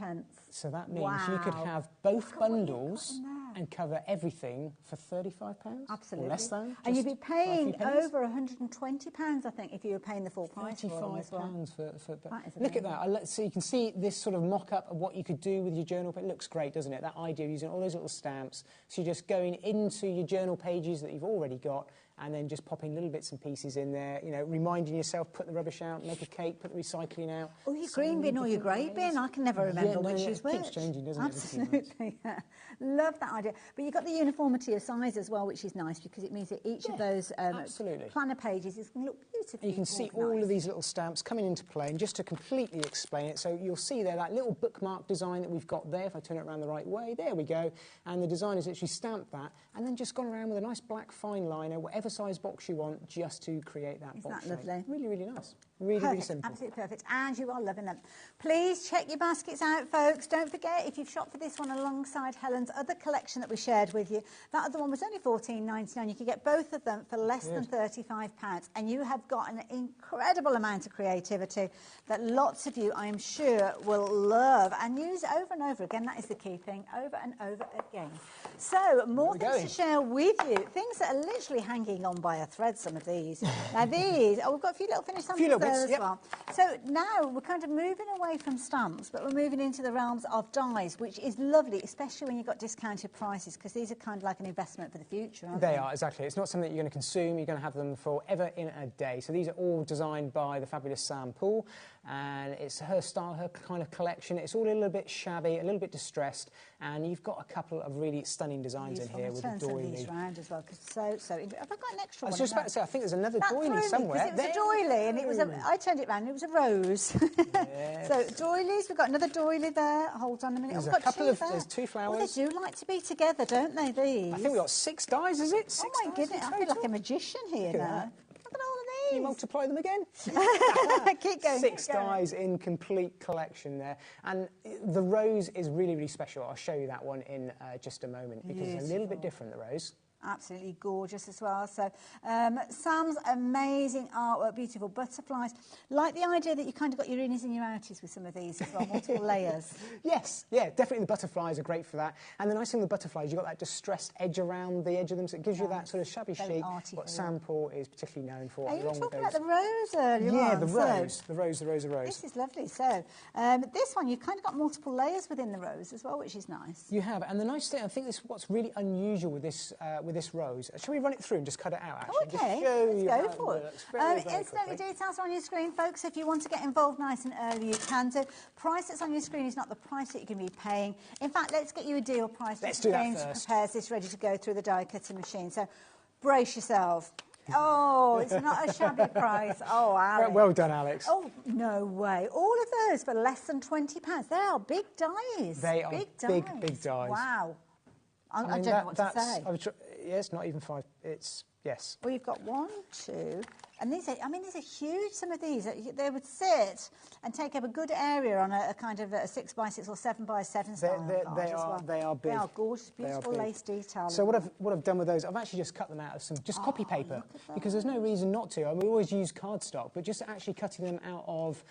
So that means you could have both bundles and cover everything for £35?
Absolutely.
Or less than?
And you'd be paying over £120, I think, if you were paying the full price for them as well.
£35 for look at that. So you can see this sort of mock-up of what you could do with your journal. It looks great, doesn't it? That idea of using all those little stamps. So you're just going into your journal pages that you've already got and then just popping little bits and pieces in there, you know, reminding yourself, put the rubbish out, make a cake, put the recycling out.
Or your green bin or your grey bin, I can never remember which is which.
It keeps changing, doesn't it?
Absolutely, yeah. Love that idea. But you've got the uniformity of size as well, which is nice because it means that each of those planner pages is going to look beautiful.
And you can see all of these little stamps coming into play, and just to completely explain it, so you'll see there that little bookmark design that we've got there, if I turn it around the right way, there we go, and the designer's actually stamped that, and then just gone around with a nice black fine liner, whatever size box you want, just to create that box shape.
Isn't that lovely?
Really, really nice. Really simple.
Absolutely perfect. And you are loving them. Please check your baskets out, folks. Don't forget, if you've shopped for this one alongside Helen's other collection that we shared with you, that other one was only $14.99. You could get both of them for less than £35. And you have got an incredible amount of creativity that lots of you, I am sure, will love and use over and over again. That is the key thing, over and over again. So, more things to share with you. Things that are literally hanging on by a thread, some of these. Now, these, we've got a few little finished samples there as well. So now we're kind of moving away from stamps, but we're moving into the realms of dies, which is lovely, especially when you've got discounted prices, because these are kind of like an investment for the future, aren't they?
They are, exactly. It's not something that you're going to consume. You're going to have them forever in a day. So these are all designed by the fabulous Sam Poole, and it's her style, her kind of collection. It's all a little bit shabby, a little bit distressed, and you've got a couple of really stunning designs in here with the doily.
These round as well, because so. Have I got an extra one?
I was just about to say, I think there's another doily somewhere.
It was a doily, and it was I turned it round, and it was a rose.
Yes.
So doilies, we've got another doily there. Hold on a minute.
There's two flowers.
Oh, they do like to be together, don't they, these?
I think we've got 6 dies, is it?
Oh my goodness, I feel like a magician here now. Look at all of these.
Can you multiply them again?
Keep going.
6 dies in complete collection there. And the rose is really, really special. I'll show you that one in just a moment because it's a little bit different, the rose.
Absolutely gorgeous as well. So Sam's amazing artwork, beautiful butterflies. Like the idea that you kind of got your innies and your outies with some of these as well, multiple layers.
Yes, yeah, definitely the butterflies are great for that. And the nice thing with the butterflies, you've got that distressed edge around the edge of them, so it gives you that sort of shabby chic, what Sam Poole is particularly known for.
You were talking about the rose earlier on.
Yeah, the rose.
This is lovely. So this one, you've kind of got multiple layers within the rose as well, which is nice.
You have, and the nice thing, I think this is what's really unusual with this rose. Shall we run it through and just cut it out, actually?
Okay, let's go for it. Incidentally, details are on your screen, folks. If you want to get involved nice and early, you can do. Price that's on your screen is not the price that you're going to be paying. In fact, let's get you a deal price.
Let's do that first.
Prepares this ready to go through the die cutting machine. So brace yourself. Oh, it's not a shabby price. Oh, Alex.
Well done, Alex.
Oh, no way. All of those for less than £20. They are big dies.
They are big dies.
Wow. I don't know what to say.
Yes, not even 5. It's, yes.
Well, you've got 1, 2, and these are, these are huge, some of these. They would sit and take up a good area on a kind of a 6x6 or 7x7 style
They are big.
They are gorgeous, beautiful lace detail.
So what I've done with those, I've actually just cut them out of some copy paper, because there's no reason not to. We always use cardstock, but just actually cutting them out of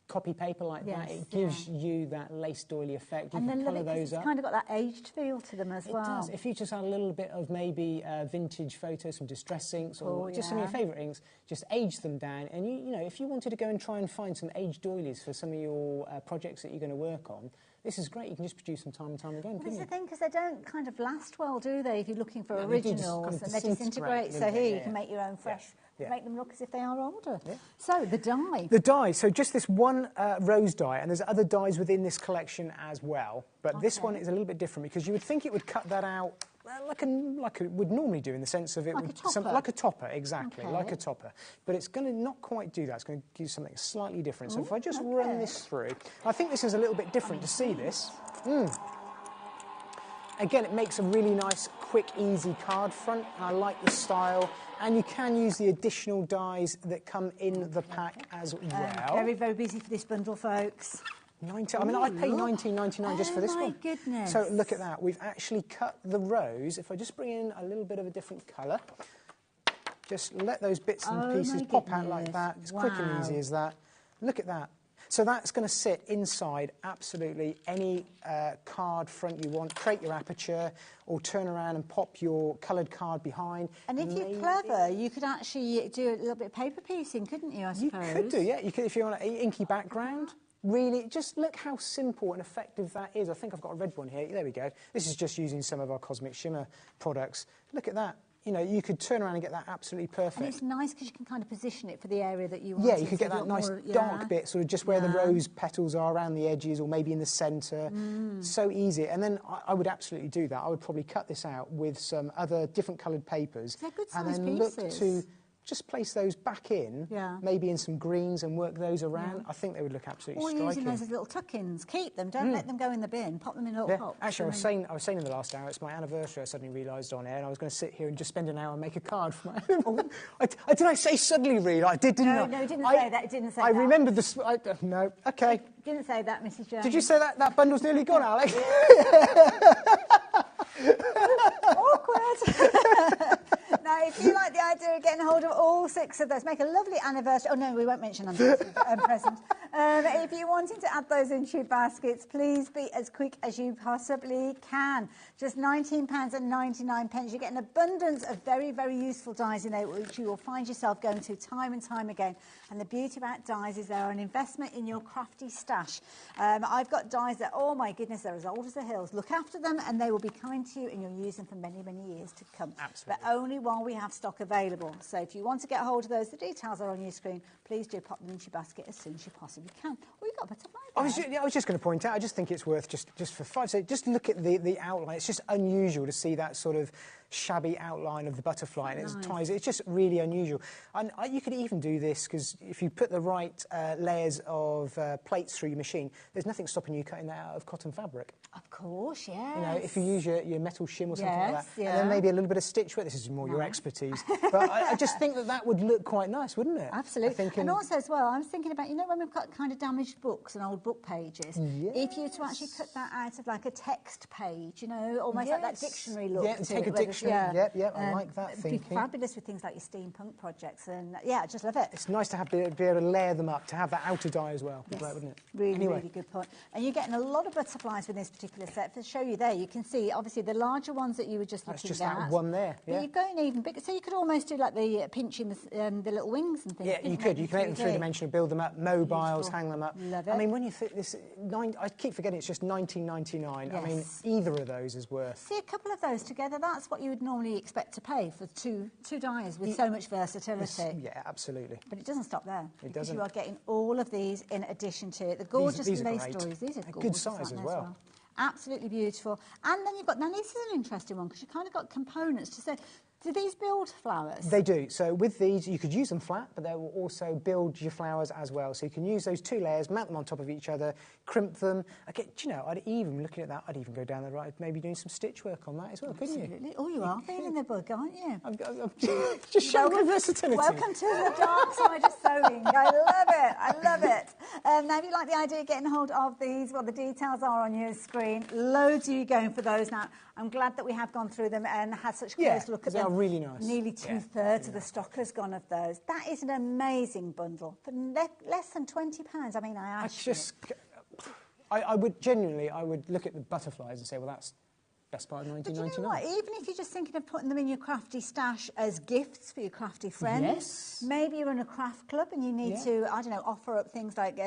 copy paper like that, it gives you that lace doily effect. You can colour those up.
It's kind of got that aged feel to them as well.
It does. If you just add a little bit of maybe vintage photos, some distress inks, or just some of your favourite inks, just age them down. And you know, if you wanted to go and try and find some aged doilies for some of your projects that you're going to work on, This is great. You can just produce them time and time again,
Well,
couldn't
this is
you?
the thing, because they don't kind of last well, do they, if you're looking for
No, they do just
originals,
kind of
and they disintegrate.
disintegrate,
So
don't they?
here you
Yeah.
can make your own fresh,
Yeah.
make them look as if they are older.
Yeah.
So, the dye.
The dye, so just this one rose dye, and there's other dyes within this collection as well, but this one is a little bit different because you would think it would cut that out like it would normally do, in the sense of it
Like
would
a topper?
like a topper, exactly,
Okay.
like a topper. But it's going to not quite do that. It's going to give you something slightly different. So if I just run this through, I think this is a little bit different to see this. Again, it makes a really nice, quick, easy card front, and I like the style. And you can use the additional dyes that come in the pack as well.
Very, very busy for this bundle, folks.
I mean, I paid $19.99 just for this one.
Oh, my goodness.
So look at that. We've actually cut the rose. If I just bring in a little bit of a different colour, just let those bits and pieces pop out like that. It's quick and easy as that. Look at that. So that's going to sit inside absolutely any card front you want. Create your aperture or turn around and pop your coloured card behind.
And if you're clever, you could actually do a little bit of paper piecing, couldn't you, I suppose?
You could do, yeah. You could, if you want an inky background. Really, just look how simple and effective that is. I think I've got a red one here. There we go. This is just using some of our Cosmic Shimmer products. Look at that. You know, you could turn around and get that absolutely perfect.
And it's nice because you can kind of position it for the area that you want.
Yeah, you could get that nice dark bit, sort of just where the rose petals are around the edges, or maybe in the centre. So easy. And then I would absolutely do that. I would probably cut this out with some other different coloured papers.
They're good
and
size
then
pieces.
look to just place those back in, maybe in some greens, and work those around. I think they would look absolutely striking.
Or using those as little tuck-ins. Keep them. Don't let them go in the bin. Pop them in little pops.
Actually, I was saying in the last hour, it's my anniversary. I suddenly realised on air, and I was going to sit here and just spend an hour and make a card for my. Did I say suddenly, really? I did, didn't I?
No, you didn't say that. You didn't say that.
I remembered this. No, okay.
Didn't say that, Mrs. Jones.
Did you say that bundle's nearly gone, Alex?
Awkward. Now, if you like the idea of getting hold of all 6 of those, make a lovely anniversary. Oh, no, we won't mention anniversary present. If you're wanting to add those into your baskets, please be as quick as you possibly can. Just £19.99. You get an abundance of very, very useful dyes in there, which you will find yourself going to time and time again. And the beauty about dyes is they're an investment in your crafty stash. I've got dyes that, oh my goodness, they're as old as the hills. Look after them and they will be kind to you, and you'll use them for many, many years to come.
Absolutely.
But only while we have stock available. So if you want to get hold of those, the details are on your screen. Please do pop them into your basket as soon as you possibly can. Oh, you've got a butterfly there.
I was just going to point out, I just think it's worth, just for 5 seconds, just look at the outline. It's just unusual to see that sort of shabby outline of the butterfly, and it ties. It's just really unusual. And you could even do this, because if you put the right layers of plates through your machine, there's nothing stopping you cutting that out of cotton fabric.
Of course, yes.
You know, if you use your metal shim or something like that, and then maybe a little bit of stitch work. This is more your expertise. But I just think that would look quite nice, wouldn't it?
Absolutely. And also as well, I was thinking about, you know, when we've got kind of damaged books and old book pages, if you were to actually cut that out of like a text page, you know, almost like that dictionary look.
Yeah, take a dictionary. I like that thinking.
It'd be fabulous with things like your steampunk projects, and I just love it.
It's nice to be able to layer them up, to have that outer dye as well.
Yes.
Great, wouldn't it?
Really good point. And you're getting a lot of butterflies with this particular set. To show you there, you can see obviously the larger ones that you were just looking at.
That's just that one there.
But you're going even bigger, so you could almost do like the pinching the little wings and things.
Yeah, you could. You can make them three-dimensional, build them up, mobiles, hang them up.
Love it.
I mean, when you think this, I keep forgetting it's just $19.99. Yes. I mean, either of those is worth.
See, a couple of those together, that's what you would normally expect to pay for two dyes with so much versatility.
Yeah, absolutely.
But it doesn't stop there.
It doesn't.
You are getting all of these in addition to it. The gorgeous lace stories. These are gorgeous.
Good size as well.
Absolutely beautiful. And then you've got, now this is an interesting one because you've kind of got components to say, do these build flowers?
They do. So with these, you could use them flat, but they will also build your flowers as well. So you can use those 2 layers, mount them on top of each other, crimp them. Okay, do you know, I'd even, looking at that, I'd even go down the right, maybe doing some stitch work on that as well, couldn't you?
Absolutely. Oh, you are feeling the bug, aren't you?
I'm just showing my versatility.
Welcome to the dark side of sewing. I love it. I love it. Now, if you like the idea of getting hold of these, well, the details are on your screen. Loads of you going for those now. I'm glad that we have gone through them and had such a close look at them.
They are really nice.
Nearly two-thirds of the stock has gone of those. That is an amazing bundle for less than £20. I mean, I would genuinely, I would look at the butterflies and say, well, that's
best part of
But you know
$19.99.
what? Even if you're just thinking of putting them in your crafty stash as gifts for your crafty friends,
Yes.
maybe you're in a craft club and you need to, I don't know, offer up things like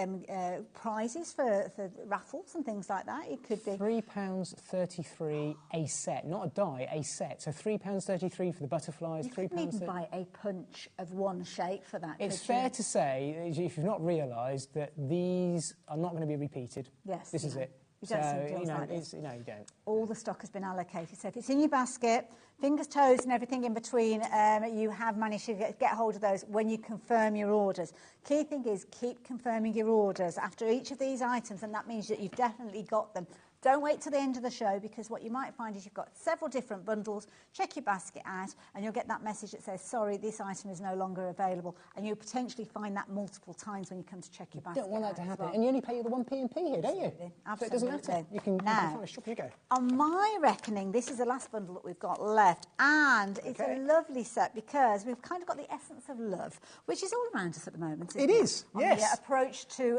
prizes for raffles and things like that. It could be
£3.33 a set, not a die, a set. So £3.33 for the butterflies.
You couldn't even buy a punch of one shape for that.
It's fair to say, if you've not realised, that these are not going to be repeated.
Yes.
This is it.
You don't see deals
you know,
like this.
no, you don't.
All the stock has been allocated. So if it's in your basket, fingers, toes and everything in between, you have managed to get hold of those when you confirm your orders. Key thing is keep confirming your orders after each of these items, and that means that you've definitely got them. Don't wait till the end of the show, because what you might find is you've got several different bundles. Check your basket out and you'll get that message that says, sorry, this item is no longer available. And you'll potentially find that multiple times when you come to check your basket out.
You don't want that to happen.
Well.
And you only pay the 1p&p here, don't you?
Absolutely.
So it doesn't matter. You can find a shop as you go.
On my reckoning, this is the last bundle that we've got left. And it's a lovely set because we've kind of got the essence of love, which is all around us at the moment.
It is, yes.
The approach to,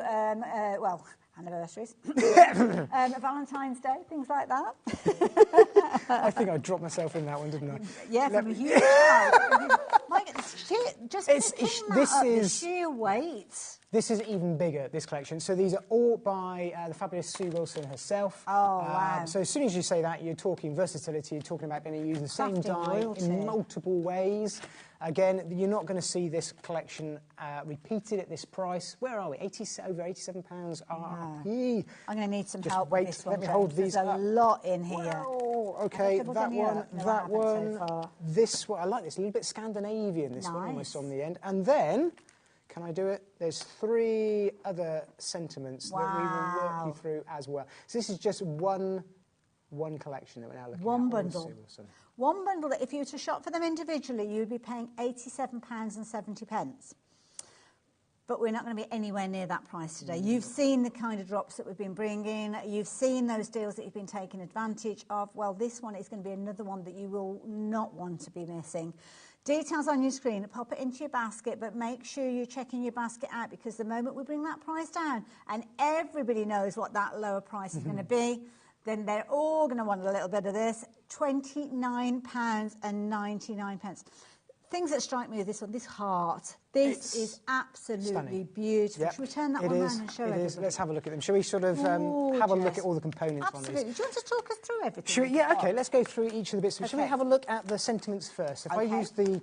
well, anniversaries, Valentine's Day, things like that.
I think I dropped myself in that one, didn't I?
Yeah, from a huge size. Mike, just the sheer weight.
This is even bigger, this collection. So these are all by the fabulous Sue Wilson herself.
Oh, wow.
So as soon as you say that, you're talking versatility, you're talking about being able to use the same
Crafting
dye
royalty.
in multiple ways. Again, you're not going to see this collection repeated at this price. Where are we? Over £87.
I'm going to need some help
wait,
with this one.
let me hold these
There's a lot in here.
Wow, okay, that one, this one. I like this, a little bit Scandinavian, this one, almost on the end. And then, can I do it? There's 3 other sentiments that we will work you through as well. So this is just one collection that we're now looking at.
One bundle. One bundle that if you were to shop for them individually, you'd be paying £87.70. But we're not going to be anywhere near that price today. You've seen the kind of drops that we've been bringing. You've seen those deals that you've been taking advantage of. Well, this one is going to be another one that you will not want to be missing. Details on your screen. Pop it into your basket, but make sure you're checking your basket out, because the moment we bring that price down and everybody knows what that lower price is going to be, then they're all going to want a little bit of this. £29.99. Things that strike me with this one, this heart. This is absolutely stunning. Beautiful. Yep. Should we turn that one around and show everybody?
Let's have a look at them. Shall we sort of have a look at all the components on these?
Absolutely. Do you want to talk us through everything?
Okay, let's go through each of the bits. Shall we have a look at the sentiments first? If I use the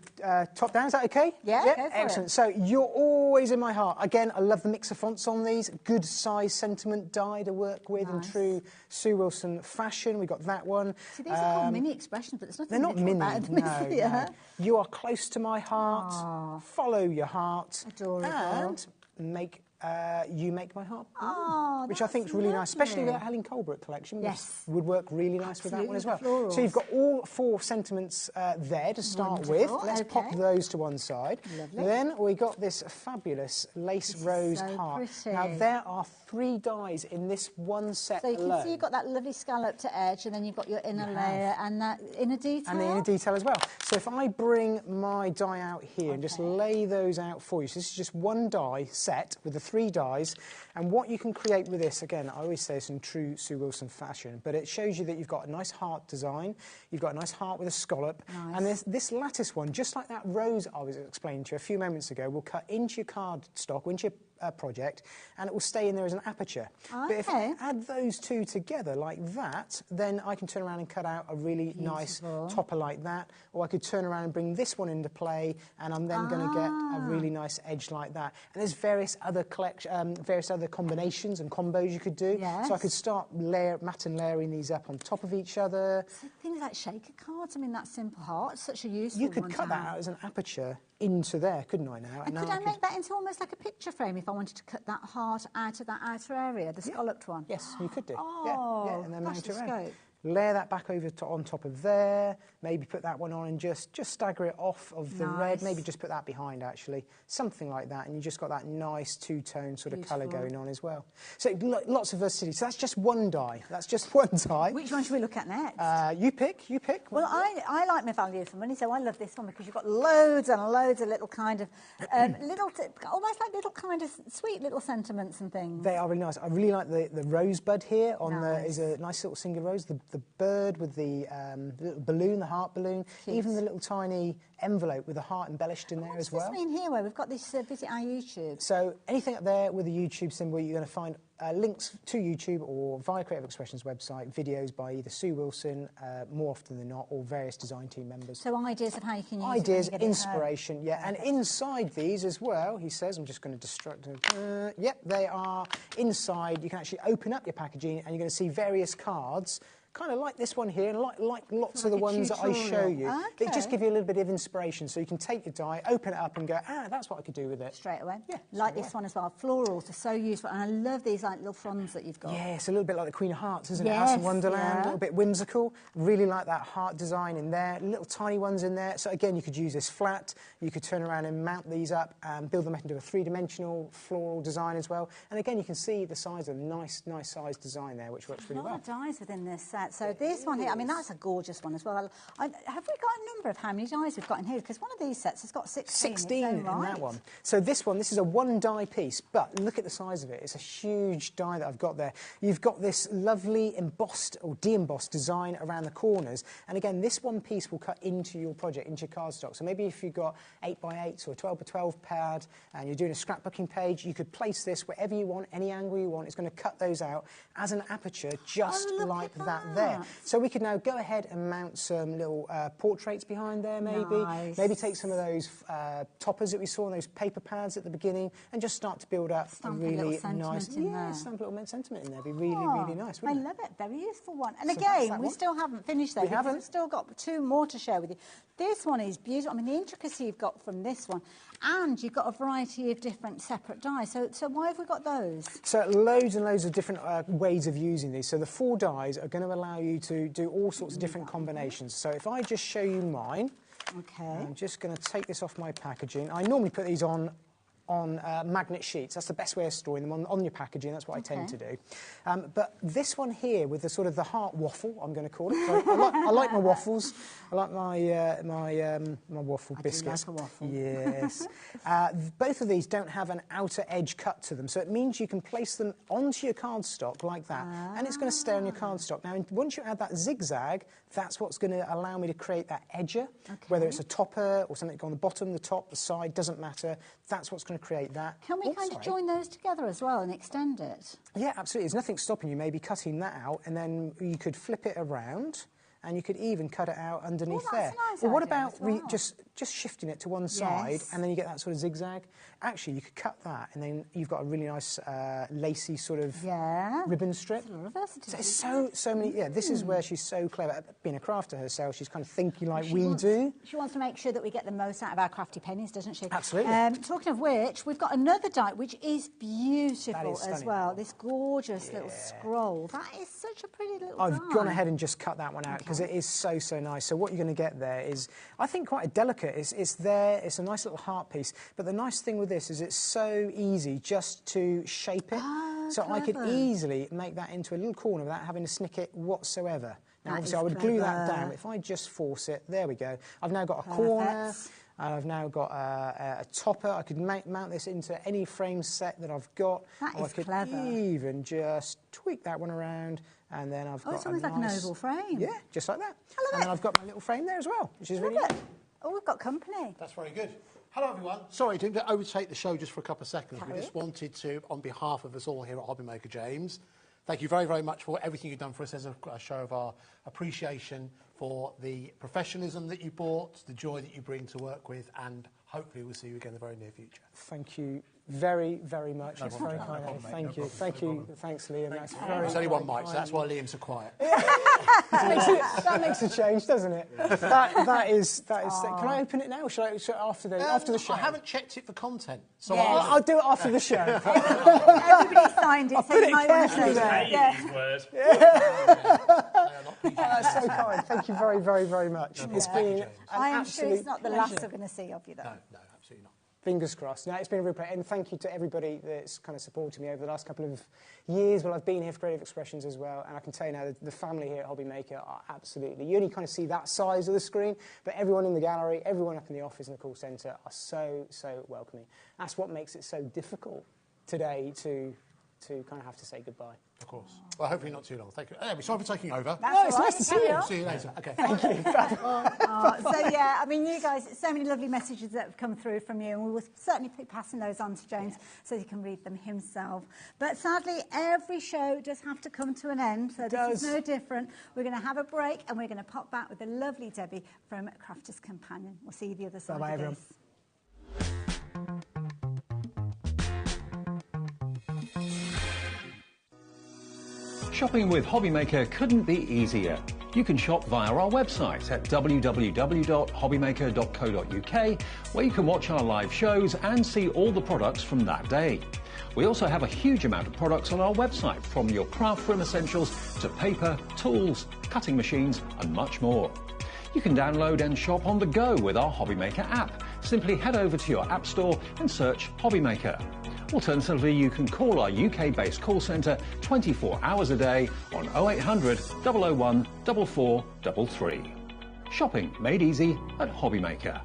top down, is that okay?
Yeah, go for
excellent.
it.
So you're always in my heart. Again, I love the mix of fonts on these. Good size sentiment die to work with in true Sue Wilson fashion. We got that one.
See, these are called mini expressions, but there's nothing
they're not mini. No. You are close to my heart.
Aww.
Follow your heart.
Adorable.
And you make my heart bloom, which I think is really
lovely.
nice, especially the Helen Colbert collection.
Yes.
Would work really nice with that one as well.
Florals.
So you've got all 4 sentiments there to start with. Let's pop those to one side.
Lovely.
Then we got this fabulous lace rose heart.
Pretty.
Now there are 3 dies in this one set
So you can
alone.
see you've got that lovely scallop to edge, and then you've got your inner layer and that inner detail.
And the inner detail as well. So if I bring my die out here and just lay those out for you. So this is just one die set with the 3 dies. And what you can create with this, again, I always say it's in true Sue Wilson fashion, but it shows you that you've got a nice heart design, you've got a nice heart with a scallop, and this lattice one, just like that rose I was explaining to you a few moments ago, will cut into your card stock, into your project, and it will stay in there as an aperture. But if I add those 2 together like that, then I can turn around and cut out a really nice topper like that, or I could turn around and bring this one into play, and I'm then going to get a really nice edge like that. And there's various other combinations and combos you could do.
Yes.
So I could start matte and layering these up on top of each other.
So things like shaker cards, I mean, that simple heart, such a useful
You could
one
cut
to
that
have.
out as an aperture into there, couldn't I now?
And could I make that into almost like a picture frame if I wanted to cut that heart out of that outer area, the scalloped one?
Yes, you could do.
Oh,
and then
gosh,
mount
the
it around.
scope.
Layer that back over on top of there, maybe put that one on and just stagger it off of the red, maybe just put that behind actually, something like that, and you just got that nice 2-tone sort of colour going on as well. So lots of versatility. So that's just one die. That's just one die.
Which one should we look at next?
You pick.
Well, I like my value for money, so I love this one because you've got loads and loads of little kind of, almost like little kind of sweet little sentiments and things.
They are really nice. I really like the rosebud here on is a nice little single rose. The the bird with the little balloon, the heart balloon, even the little tiny envelope with the heart embellished in there as well.
What does this mean here where we've got this visit our YouTube?
So anything up there with the YouTube symbol, you're going to find links to YouTube or via Creative Expressions website, videos by either Sue Wilson, more often than not, or various design team members.
So ideas of how you can use
ideas,
it. Ideas,
inspiration, yeah. And inside these as well, he says, I'm just going to destruct them. Yep, they are inside. You can actually open up your packaging and you're going to see various cards, kind of like this one here, and like lots of the ones that I show you. They just give you a little bit of inspiration, so you can take your die, open it up and go, that's what I could do with it.
Straight away.
Yeah.
Like this one as well. Florals are so useful, and I love these like little fronds that you've got.
Yeah, it's a little bit like the Queen of Hearts, isn't it? Alice in Wonderland, a little bit whimsical. Really like that heart design in there. Little tiny ones in there. So again, you could use this flat. You could turn around and mount these up and build them into a three-dimensional floral design as well. And again, you can see the size of nice size design there, which works really well.
A lot of dies within this set. So this one here, I mean, that's a gorgeous one as well. Have we got a number of how many dies we've got in here? Because one of these sets has got 16.
16 in that one. So this is a one die piece, but look at the size of it. It's a huge die that I've got there. You've got this lovely embossed or de-embossed design around the corners. And again, this one piece will cut into your project, into your cardstock. So maybe if you've got 8x8 or a 12x12 pad and you're doing a scrapbooking page, you could place this wherever you want, any angle you want. It's going to cut those out as an aperture, just like that there. So we could now go ahead and mount some little portraits behind there, maybe.
Nice.
Maybe take some of those toppers that we saw, those paper pads at the beginning, and just start to build up a really nice... stamp a little sentiment in there. It'd be really nice, wouldn't it?
I love it. Very useful one. And
So
again, we still haven't finished there.
We haven't.
We've still got two more to share with you. This one is beautiful. I mean, the intricacy you've got from this one, and you've got a variety of different separate dies. So why have we got those?
So loads and loads of different ways of using these. So the 4 dies are going to allow you to do all sorts of different combinations. So if I just show you mine, I'm just going to take this off my packaging. I normally put these on magnet sheets. That's the best way of storing them on your packaging. That's what I tend to do. But this one here with the sort of the heart waffle, I'm going to call it. So I like my waffles. I like my waffle biscuits.
Do like a waffle.
Yes. Both of these don't have an outer edge cut to them, so it means you can place them onto your cardstock like that, and it's going to stay on your cardstock. Now, once you add that zigzag, that's what's going to allow me to create that edger, whether it's a topper or something on the bottom, the top, the side, doesn't matter. That's what's going to create that.
Can we kind of join those together as well and extend it?
Yeah, absolutely. There's nothing stopping you maybe cutting that out, and then you could flip it around, and you could even cut it out underneath there.
Nice
or what
idea
about
as well.
just shifting it to one side, and then you get that sort of zigzag? Actually, you could cut that, and then you've got a really nice lacy sort of ribbon strip. So many. Yeah, this is where she's so clever at being a crafter herself. She's kind of thinking like we do.
She wants to make sure that we get the most out of our crafty pennies, doesn't she?
Absolutely.
Talking of which, we've got another die which is beautiful as
stunning.
well. This gorgeous little scroll. That is such a pretty little
I've
die.
gone ahead and just cut that one out because it is so nice. So what you're going to get there is, I think, quite a delicate. It's there. It's a nice little heart piece. But the nice thing with this is it's so easy just to shape it. So I could easily make that into a little corner without having to snick it whatsoever. Now, obviously, I would glue that down. If I just force it, there we go. I've now got a corner. I've now got a topper. I could mount this into any frame set that I've got.
That is clever.
I could even just tweak that one around, and then I've got
it's almost like an oval frame.
Yeah, just like that.
I love
and then I've got my little frame there as well, which is really good.
Oh, we've got company.
That's very good. Hello, everyone. Sorry to overtake the show just for a couple of seconds. We just wanted to, on behalf of us all here at HobbyMaker James, thank you very, very much for everything you've done for us as a show of our appreciation for the professionalism that you brought, the joy that you bring to work with, and hopefully we'll see you again in the very near future.
Thank you very, very much. That's very kind of you. Thank you. Thank you. Thanks, Liam. That's very
There's only one mic, so that's why Liam's so quiet.
That makes a change, doesn't it? That is. Can I open it now? Or should I after the show?
I haven't checked it for content, so
I'll do it after the show.
Everybody signed it, so you might want to say that.
That's so kind. Thank you very, very, very much. It's been an
I am sure it's
absolute
not the
pleasure.
last we're going to see of you, though.
No, absolutely not.
Fingers crossed. No, it's been a real pleasure. And thank you to everybody that's kind of supported me over the last couple of years. Well, I've been here for Creative Expressions as well. And I can tell you now, the family here at HobbyMaker are absolutely... You only kind of see that size of the screen, but everyone in the gallery, everyone up in the office and the call centre are so welcoming. That's what makes it so difficult today to to kind of have to say goodbye.
Of course. Well, hopefully not too long. Thank you. Anyway, sorry for taking over.
It's nice to see you.
See you later. Okay.
Thank you.
So yeah, I mean, you guys, so many lovely messages that have come through from you, and we will certainly be passing those on to James so he can read them himself. But sadly, every show does have to come to an end, so this is no different. We're going to have a break, and we're going to pop back with the lovely Debbie from Crafter's Companion. We'll see you the other side
Bye-bye,
of
everyone.
this.
Shopping with HobbyMaker couldn't be easier. You can shop via our website at www.hobbymaker.co.uk, where you can watch our live shows and see all the products from that day. We also have a huge amount of products on our website, from your craft room essentials to paper, tools, cutting machines and much more. You can download and shop on the go with our HobbyMaker app. Simply head over to your app store and search HobbyMaker. Alternatively, you can call our UK-based call centre 24 hours a day on 0800 001 4433. Shopping made easy at HobbyMaker.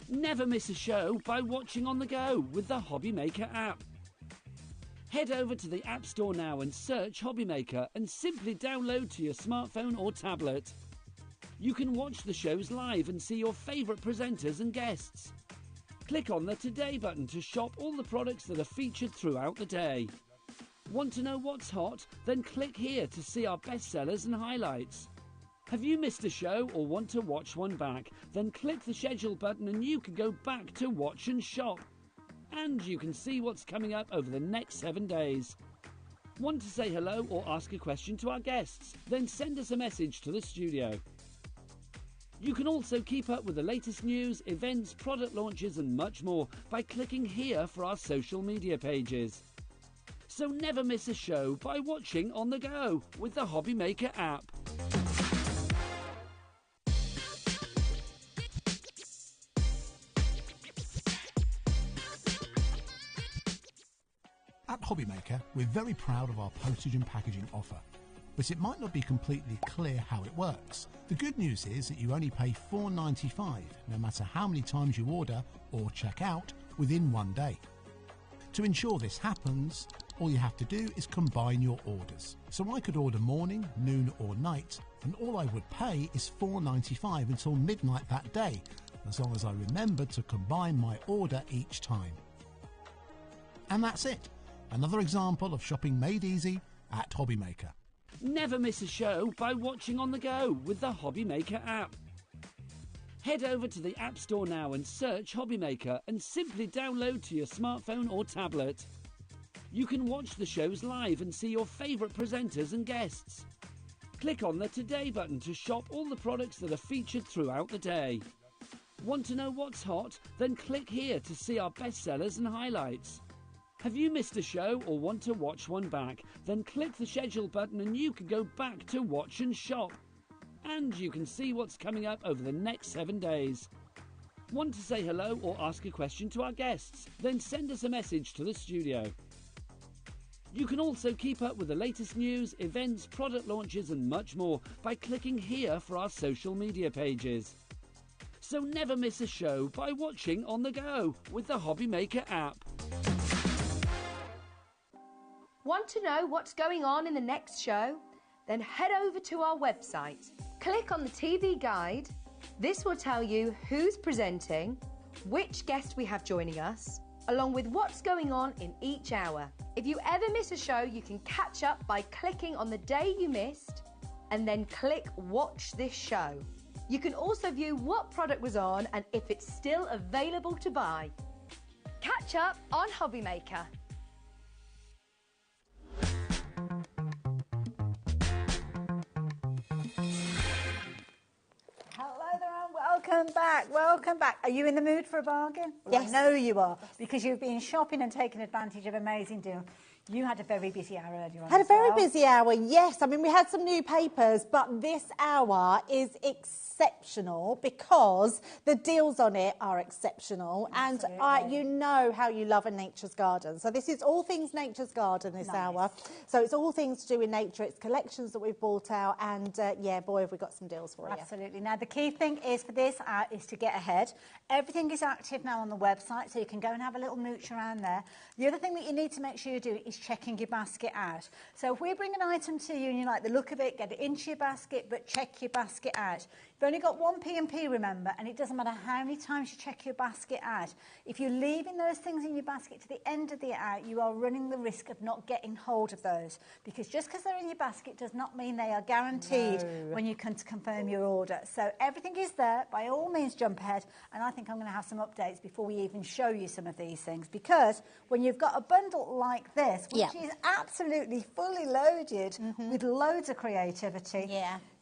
Never miss a show by watching on the go with the HobbyMaker app. Head over to the App Store now and search HobbyMaker and simply download to your smartphone or tablet. You can watch the shows live and see your favourite presenters and guests. Click on the Today button to shop all the products that are featured throughout the day. Want to know what's hot? Then click here to see our bestsellers and highlights. Have you missed a show or want to watch one back? Then click the schedule button and you can go back to watch and shop. And you can see what's coming up over the next 7 days. Want to say hello or ask a question to our guests? Then send us a message to the studio. You can also keep up with the latest news, events, product launches and much more by clicking here for our social media pages. So never miss a show by watching on the go with the HobbyMaker app.
At HobbyMaker, we're very proud of our postage and packaging offer, but it might not be completely clear how it works. The good news is that you only pay $4.95 no matter how many times you order or check out within 1 day. To ensure this happens, all you have to do is combine your orders. So I could order morning, noon or night, and all I would pay is $4.95 until midnight that day, as long as I remembered to combine my order each time. And that's it. Another example of shopping made easy at HobbyMaker.
Never miss a show by watching on the go with the HobbyMaker app. Head over to the App Store now and search HobbyMaker and simply download to your smartphone or tablet. You can watch the shows live and see your favourite presenters and guests. Click on the Today button to shop all the products that are featured throughout the day. Want to know what's hot? Then click here to see our bestsellers and highlights. Have you missed a show or want to watch one back? Then click the schedule button and you can go back to watch and shop. And you can see what's coming up over the next 7 days. Want to say hello or ask a question to our guests? Then send us a message to the studio. You can also keep up with the latest news, events, product launches and much more by clicking here for our social media pages. So never miss a show by watching on the go with the HobbyMaker app.
Want to know what's going on in the next show? Then head over to our website. Click on the TV guide. This will tell you who's presenting, which guest we have joining us, along with what's going on in each hour. If you ever miss a show, you can catch up by clicking on the day you missed and then click Watch This Show. You can also view what product was on and if it's still available to buy. Catch up on HobbyMaker.
Welcome back, welcome back. Are you in the mood for a bargain? Well,
Yes.
I know you are, because you've been shopping and taking advantage of amazing deals. You had a very busy hour earlier on.
Had a very
well.
busy hour, yes. I mean, we had some new papers, but this hour is exceptional because the deals on it are exceptional.
Absolutely.
And you know how you love a nature's garden. So this is all things nature's garden this hour. So it's all things to do with nature. It's collections that we've bought out. And yeah, boy, have we got some deals for you.
Absolutely. Now, the key thing is for this is to get ahead. Everything is active now on the website, so you can go and have a little mooch around there. The other thing that you need to make sure you do is checking your basket out. So if we bring an item to you and you like the look of it, get it into your basket, but check your basket out. You've only got one P&P, remember, and it doesn't matter how many times you check your basket out. If you're leaving those things in your basket to the end of the out, you are running the risk of not getting hold of those, because just because they're in your basket does not mean they are guaranteed when you come to confirm your order. So everything is there. By all means, jump ahead, and I think I'm going to have some updates before we even show you some of these things, because when you've got a bundle like this, which is absolutely fully loaded with loads of creativity.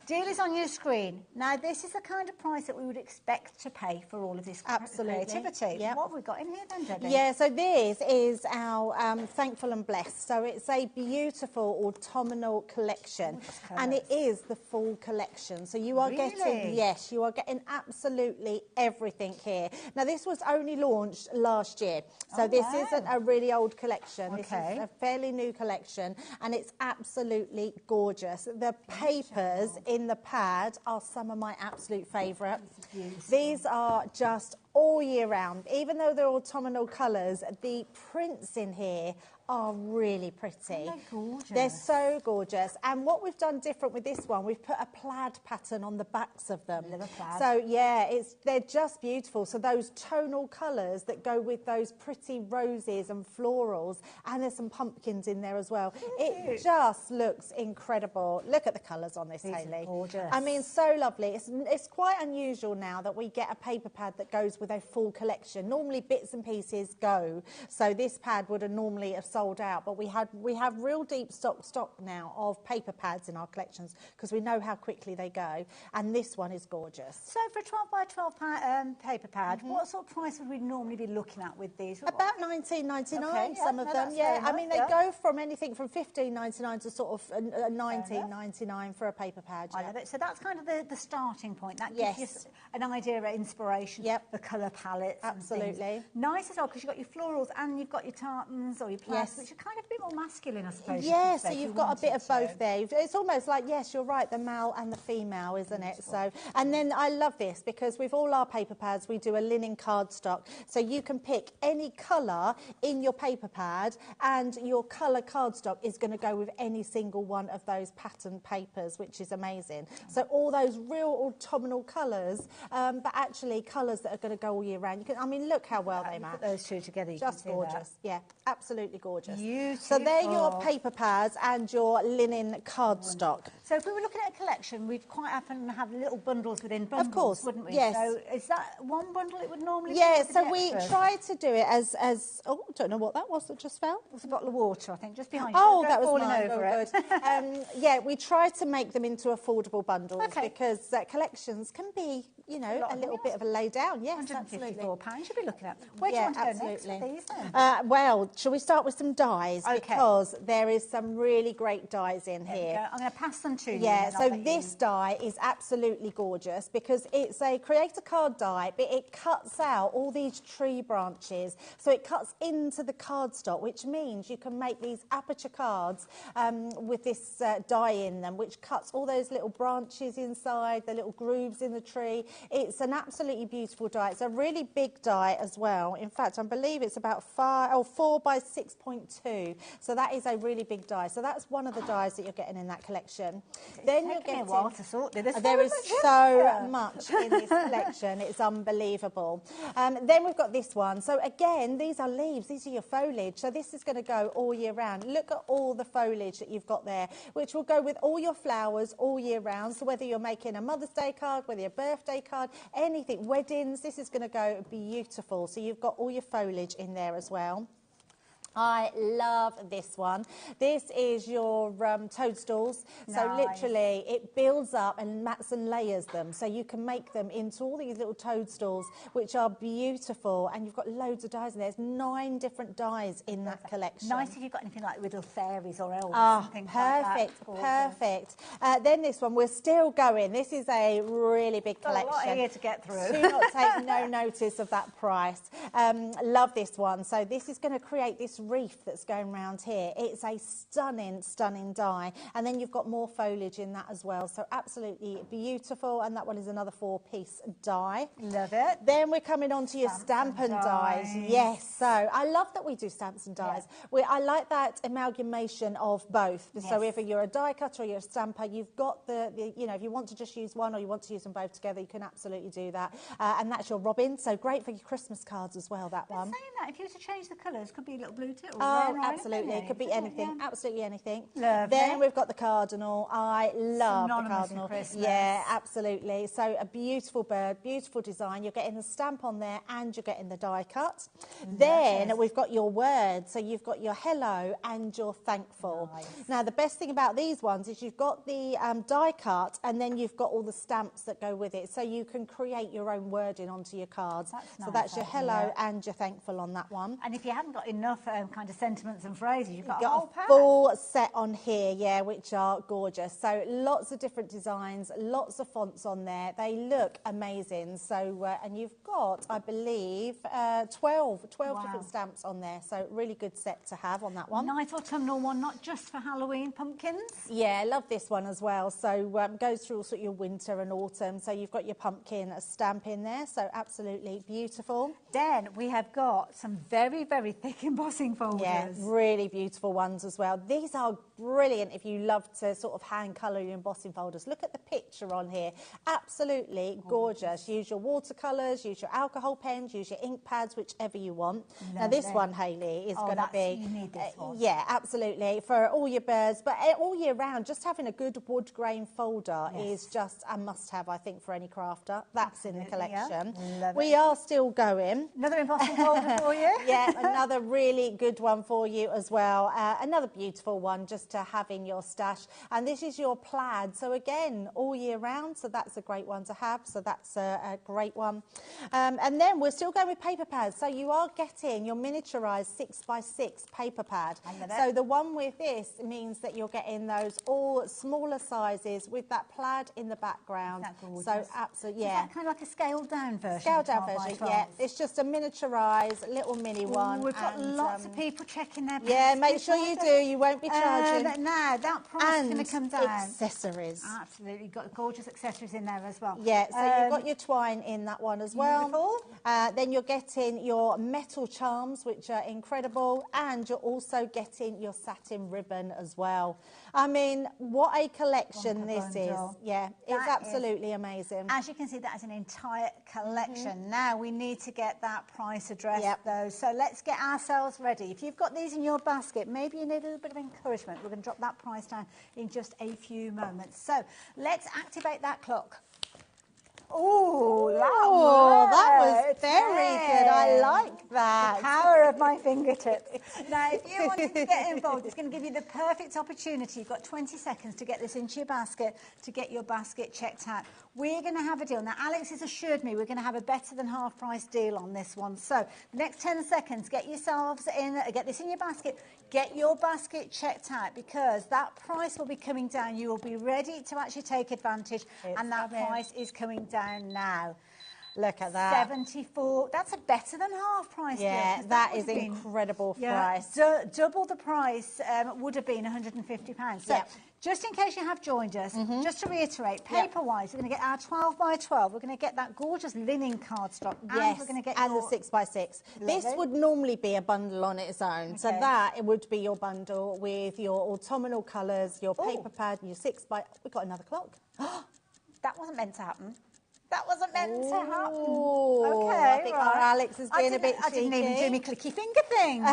Deal is on your screen. Now, this is the kind of price that we would expect to pay for all of this creativity. What have we got in here then, Debbie?
Yeah, so this is our Thankful and Blessed. So it's a beautiful autumnal collection. And it is the full collection. So you are getting, yes, you are getting absolutely everything here. Now, this was only launched last year. So this isn't a really old collection. This is a fairly new collection. And it's absolutely gorgeous. The papers in the pad are some of my absolute favourite. These are just all year round. Even though they're autumnal colours, the prints in here are really pretty.
They're gorgeous.
They're so gorgeous. And what we've done different with this one, we've put a plaid pattern on the backs of them. So yeah, they're just beautiful. So those tonal colours that go with those pretty roses and florals, and there's some pumpkins in there as well. It just looks incredible. Look at the colours on this, Hayley.
Gorgeous.
I mean, so lovely. It's quite unusual now that we get a paper pad that goes with a full collection. Normally bits and pieces go. So this pad would have normally have sold out, but we have real deep stock now of paper pads in our collections because we know how quickly they go, and this one is gorgeous.
So for a 12 by 12 paper pad, what sort of price would we normally be looking at with these?
About $19.99, some of them. Yeah, I mean, they go from anything from $15.99 to sort of $19.99 for a paper pad.
I love it. So that's kind of the starting point. That gives you an idea of inspiration. The colour palettes.
Absolutely.
Nice as well, because you've got your florals and you've got your tartans or your plaids, which are kind of a bit more masculine, I suppose.
Yeah, so you've got a bit of both there. It's almost like, yes, you're right, the male and the female, isn't it? So, and then I love this because with all our paper pads, we do a linen cardstock. So you can pick any colour in your paper pad, and your colour cardstock is going to go with any single one of those pattern papers, which is amazing. So all those real autumnal colours, but actually colours that are going to go all year round. You can, I mean, look how well they match.
Put those two together, you
just
can see
gorgeous.
that.
Yeah, absolutely gorgeous.
Beautiful.
So they're your paper pads and your linen cardstock.
So if we were looking at a collection, we'd quite often have little bundles within bundles,
of course,
wouldn't we?
Yes.
So is that one bundle it would normally be?
Yeah, so we try to do it as oh, I don't know what that was that just fell.
It was a bottle of water, I think, just behind you.
Oh, that was
falling
mine.
over it.
Good. Yeah, we try to make them into affordable bundles because collections can be, you know, a little bit of a lay down. Yes, absolutely.
£154 you'd be looking at. Where do you want to go next with these then?
Well, shall we start with some dyes? Because there is some really great dyes in here.
I'm going to pass them to you.
Yeah, so this dye is absolutely gorgeous because it's a create a card dye, but it cuts out all these tree branches. So it cuts into the cardstock, which means you can make these aperture cards with this dye in them, which cuts all those little branches inside, the little grooves in the tree. It's an absolutely beautiful dye. It's a really big dye as well. In fact, I believe it's about 4 by 6.2. So that is a really big dye. So that's one of the dyes that you're getting in that collection. Then you're getting
a while to sort this.
There is so much in this collection. It's unbelievable. Then we've got this one. So again, these are leaves. These are your foliage. So this is going to go all year round. Look at all the foliage that you've got there, which will go with all your flowers all year round. So whether you're making a Mother's Day card, whether your birthday card, anything, weddings, this is going to go beautiful. So you've got all your foliage in there as well. I love this one. This is your toadstools. So literally it builds up and mats and layers them. So you can make them into all these little toadstools, which are beautiful. And you've got loads of dies in there. There's 9 different dies in that collection.
Nice if you've got anything like little fairies or elves.
Oh,
and things
perfect,
like that.
perfect. Then this one, we're still going. This is a really big collection.
A lot here to get through.
Do not take no notice of that price. Love this one. So this is going to create this reef that's going around here. It's a stunning, stunning die. And then you've got more foliage in that as well. So absolutely beautiful. And that one is another 4-piece die.
Love it.
Then we're coming on to your stamp and dies. Yes. So I love that we do stamps and dies. I like that amalgamation of both. Yes. So if you're a die cutter or you're a stamper, you've got the, you know, if you want to just use one or you want to use them both together, you can absolutely do that. And that's your robin. So great for your Christmas cards as well, that one.
Saying that, if you were to change the colours, could be a little blue tip or
Oh,
red,
absolutely. It could be anything. Absolutely anything.
Lovely.
Then we've got the cardinal. I love the
Synonymous
cardinal.
with Christmas.
Yeah, absolutely. So a beautiful bird, beautiful design. You're getting the stamp on there and you're getting the die cut. Then we've got your words. So you've got your hello and your thankful. Nice. Now, the best thing about these ones is you've got the die cut and then you've got all the stamps that go with it. So you can create your own wording onto your cards. So that's your hello and your thankful on that one.
And if you haven't got enough kind of sentiments and phrases, you've got
a full set on here, yeah, which are gorgeous. So lots of different designs, lots of fonts on there. They look amazing. So, and you've got, I believe, 12 different stamps on there. So really good set to have on that one.
Nice autumnal one, not just for Halloween pumpkins.
Yeah, love this one as well. So goes through sort of your winter and autumn. So you've got your pumpkin stamp in there. So absolutely beautiful.
Then we have got some very, very thick embossing folders.
Yeah, really beautiful ones as well. These are brilliant if you love to sort of hand colour your embossing folders. Look at the picture on here. Absolutely gorgeous. Use your watercolours, use your alcohol pens, use your ink pads, whichever you want. Now this one, Hayley, is going to be...
You need this one.
Yeah, absolutely. For all your birds, but all year round, just having a good wood grain folder is just a must-have, I think, for any crafter. That's in the collection. We are still going.
Another embossing folder for you.
Yeah, another really good one for you as well. Another beautiful one just to have in your stash. And this is your plaid. So again, all year round. So that's a great one to have. So that's a great one. And then we're still going with paper pads. So you are getting your miniaturised 6x6 paper pad. So the one with this means that you're getting those all smaller sizes with that plaid in the background. So absolutely,
Is that kind of like a scaled down version?
Scaled down version, yeah. It's just a miniaturised little mini one.
We've got lots of people checking their
Yeah, make sure you do. You won't be charging.
No, that price is going to come down.
Accessories.
Absolutely. Got gorgeous accessories in there as well.
Yeah, so you've got your twine in that one as well.
Beautiful.
Then you're getting your metal charms, which are incredible, and you're also getting your satin ribbon as well. I mean, what a collection this is. Yeah, it's absolutely amazing.
As you can see, that is an entire collection. Now we need to get that price addressed though. So let's get ourselves ready. If you've got these in your basket, maybe you need a little bit of encouragement. We're going to drop that price down in just a few moments. So let's activate that clock. Oh,
that was very good. I like that.
The power of my fingertips. Now, if you wanted to get involved, it's going to give you the perfect opportunity. You've got 20 seconds to get this into your basket, to get your basket checked out. We're going to have a deal. Now, Alex has assured me we're going to have a better than half price deal on this one. So, the next 10 seconds, get yourselves in, get this in your basket, get your basket checked out, because that price will be coming down. You will be ready to actually take advantage, and that price is coming down now.
Look at that.
74. That's a better than half price.
Yeah, that is incredible price.
Double the price would have been £150. So, just in case you have joined us, just to reiterate, paper-wise, we're going to get our 12 by 12. We're going to get that gorgeous linen cardstock.
Yes,
we're going to get
and the 6x6. This would normally be a bundle on its own. So that it would be your bundle with your autumnal colours, your paper pad, and your 6x... We've got another clock.
That wasn't meant to happen. That wasn't meant to happen.
Okay, I think our Alex is being a bit cheeky.
I didn't even do my clicky finger thing.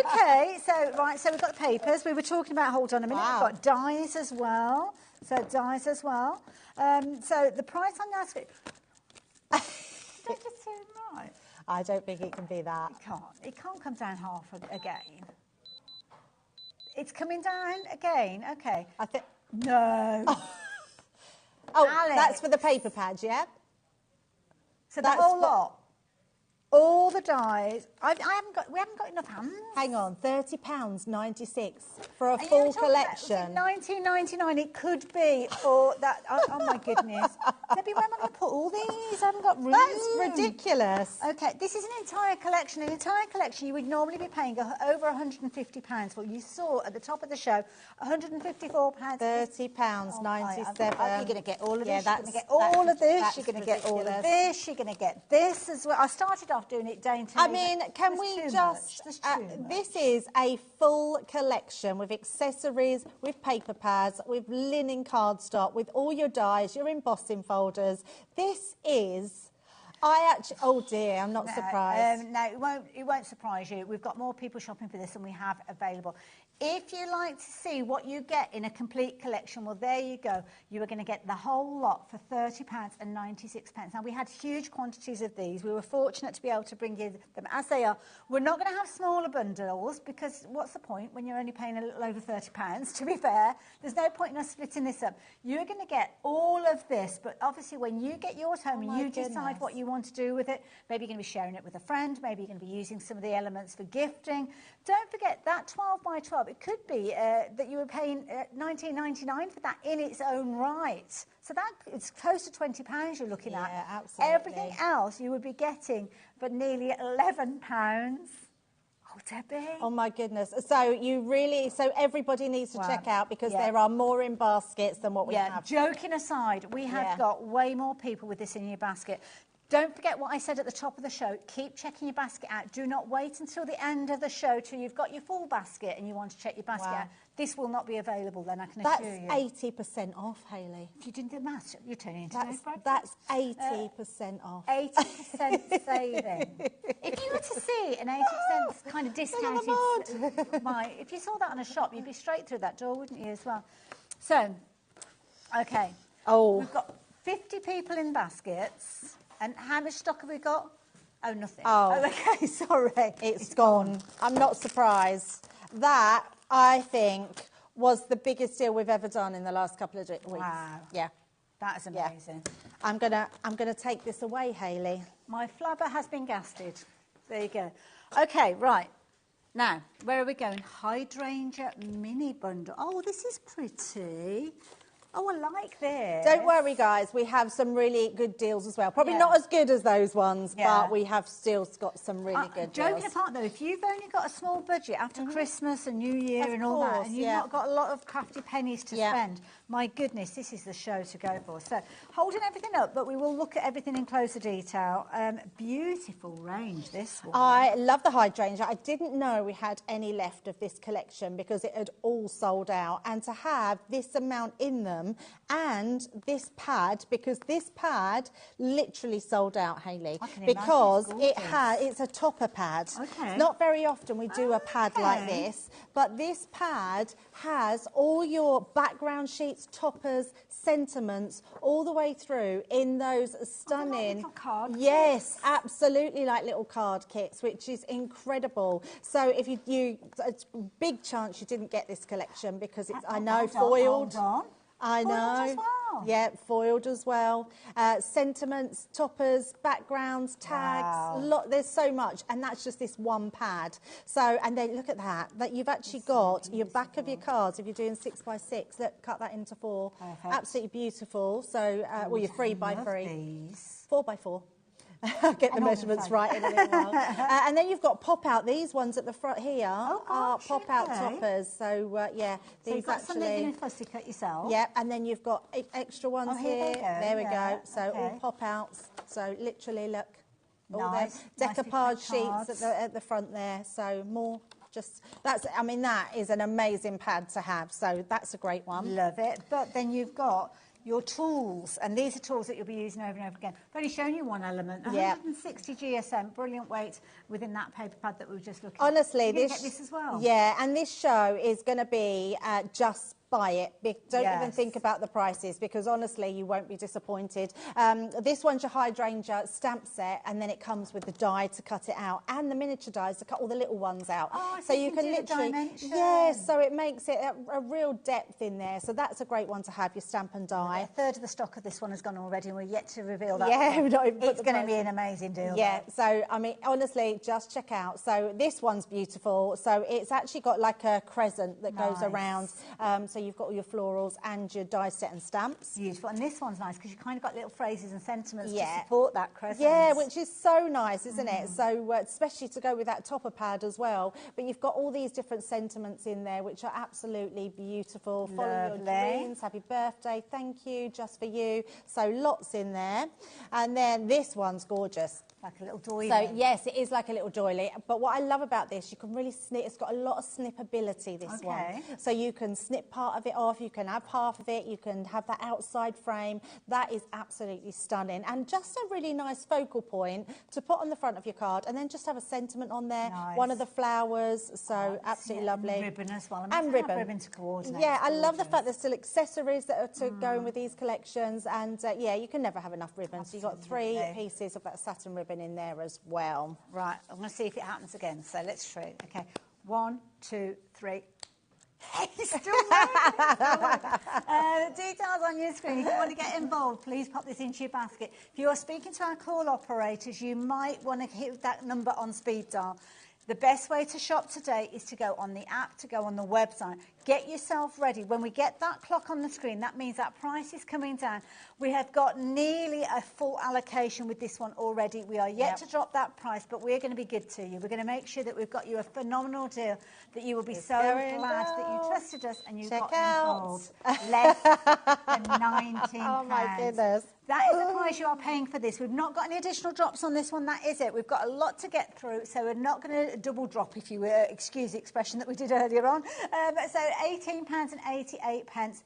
Okay, so we've got the papers. We were talking about, hold on a minute, we've got dies as well. So dies as well. So the price on that... Did I just say it right?
I don't think it can be that.
It can't come down half again. It's coming down again. Okay.
I think.
No.
Oh,
Alex.
that's for the paper pads, yeah?
So the whole lot. All the dies. We haven't got enough hands.
Hang on, £30.96 for a full collection.
£19.99. It could be for that. Oh my goodness. Debbie, where am I going to put all these? I haven't got room.
That's ridiculous.
Okay, this is an entire collection. An entire collection you would normally be paying over £150 for. You saw at the top of the show, £154.
£30.97.
You're going to get all of this.
Yeah,
You're going to get all of this. You're going to get all of this. You're going to get this as well. I started off doing it daintily.
I mean, can we just... this is a full collection with accessories, with paper pads, with linen cardstock, with all your dies, your embossing folders. This is... oh dear, I'm not surprised.
No, it won't surprise you. We've got more people shopping for this than we have available. If you like to see what you get in a complete collection, well, there you go. You are going to get the whole lot for £30.96. Now, we had huge quantities of these. We were fortunate to be able to bring you them as they are. We're not going to have smaller bundles because what's the point when you're only paying a little over £30, to be fair? There's no point in us splitting this up. You're going to get all of this, but obviously when you get yours home and you decide what you want to do with it, maybe you're going to be sharing it with a friend, maybe you're going to be using some of the elements for gifting. Don't forget that 12 by 12. It could be that you were paying £19.99 for that in its own right. So that it's close to £20 you're looking at.
Yeah, absolutely.
Everything else you would be getting for nearly £11. Oh, Debbie.
Oh, my goodness. So everybody needs to check out because there are more in baskets than what we have.
Joking aside, we have got way more people with this in your basket. Don't forget what I said at the top of the show. Keep checking your basket out. Do not wait until the end of the show till you've got your full basket and you want to check your basket out. This will not be available then, I can assure you.
That's 80% off, Hayley.
If you didn't do the maths, you're turning into
That's 80% off.
80% saving. If you were to see an 80% kind of discounted... if you saw that on a shop, you'd be straight through that door, wouldn't you, as well? So, OK. We've got 50 people in baskets. And how much stock have we got? Oh, nothing.
Oh,
okay, sorry.
It's gone. I'm not surprised. That, I think, was the biggest deal we've ever done in the last couple of weeks.
Wow.
Yeah.
That is amazing.
Yeah. I'm gonna take this away, Hayley.
My flabber has been gasted. There you go. Okay, right. Now, where are we going? Hydrangea mini bundle. Oh, this is pretty. Oh, I like this.
Don't worry, guys. We have some really good deals as well. Probably not as good as those ones, but we have still got some really good deals.
Joking apart, though, if you've only got a small budget after Christmas and New Year and all that, and you've not got a lot of crafty pennies to spend, my goodness, this is the show to go for. So, holding everything up, but we will look at everything in closer detail. Beautiful range, this one.
I love the hydrangea. I didn't know we had any left of this collection because it had all sold out. And to have this amount in them and this pad, because this pad literally sold out, Hayley, because it's a topper pad.
Okay.
It's not very often we do a pad like this, but this pad has all your background sheets, toppers, sentiments all the way through in those stunning
little card
kits. Absolutely, like little card kits, which is incredible. So if it's a big chance you didn't get this collection because it's foiled. I know.
Foiled as well.
Yeah, foiled as well. Sentiments, toppers, backgrounds, tags. There's so much, and that's just this one pad. So, and then look at that. That you've actually got your back of your cards. If you're doing 6x6, look, cut that into 4. Perfect. Absolutely beautiful. So, well, you're 3x3, 4x4. I'll get the measurements right in a little while. And then you've got pop-out. These ones at the front here are pop-out toppers. So,
these you've got some that you can fussy cut yourself.
Yeah, and then you've got extra ones here. There we go. So all pop-outs. So literally, look. All them decoupage sheets at the front there. So more. That is an amazing pad to have. So that's a great one.
Love it. But then you've got your tools, and these are tools that you'll be using over and over again. I've only shown you one element. 160 GSM, brilliant weight within that paper pad that we were just looking at.
Honestly,
get this as well.
Yeah, and this show is going to be just buy it. Don't even think about the prices, because honestly you won't be disappointed. This one's your hydrangea stamp set, and then it comes with the die to cut it out and the miniature dies to cut all the little ones out.
So
you can literally, so it makes it a real depth in there. So that's a great one to have, your stamp and die.
A third of the stock of this one has gone already, and we're yet to reveal that.
Yeah,
it's going to be an amazing deal.
Yeah, so I mean, honestly, just check out. So this one's beautiful. So it's actually got like a crescent that goes around. So you've got all your florals and your die set and stamps.
Beautiful. And this one's nice because you kind of got little phrases and sentiments to support that crescent.
Yeah, which is so nice, isn't it? So especially to go with that topper pad as well. But you've got all these different sentiments in there, which are absolutely beautiful. Follow your dreams. Happy birthday. Thank you. Just for you. So lots in there. And then this one's gorgeous.
Like a little doily.
So yes, it is like a little doily. But what I love about this, you can really snip. It's got a lot of snippability, this one. So you can snip part of it off. You can have half of it. You can have that outside frame. That is absolutely stunning. And just a really nice focal point to put on the front of your card, and then just have a sentiment on there. One of the flowers. So absolutely lovely.
And ribbon as well.
And ribbon
to coordinate.
Yeah, I love the fact there's still accessories that are to go in with these collections. And yeah, you can never have enough ribbon. So you've got 3 pieces of that satin ribbon in there as well.
Right, I'm going to see if it happens again. So let's try it. Okay, 1, 2, 3. He's still the details on your screen. If you want to get involved, please pop this into your basket. If you are speaking to our call operators, you might want to hit that number on speed dial. The best way to shop today is to go on the app, to go on the website. Get yourself ready. When we get that clock on the screen, that means that price is coming down. We have got nearly a full allocation with this one already. We are yet to drop that price, but we're going to be good to you. We're going to make sure that we've got you a phenomenal deal, that you will be so glad that you trusted us and you got involved. Less than £19.
Oh my goodness.
That is the price you are paying for this. We've not got any additional drops on this one. That is it. We've got a lot to get through, so we're not going to double drop, if you excuse the expression that we did earlier on. So £18.88.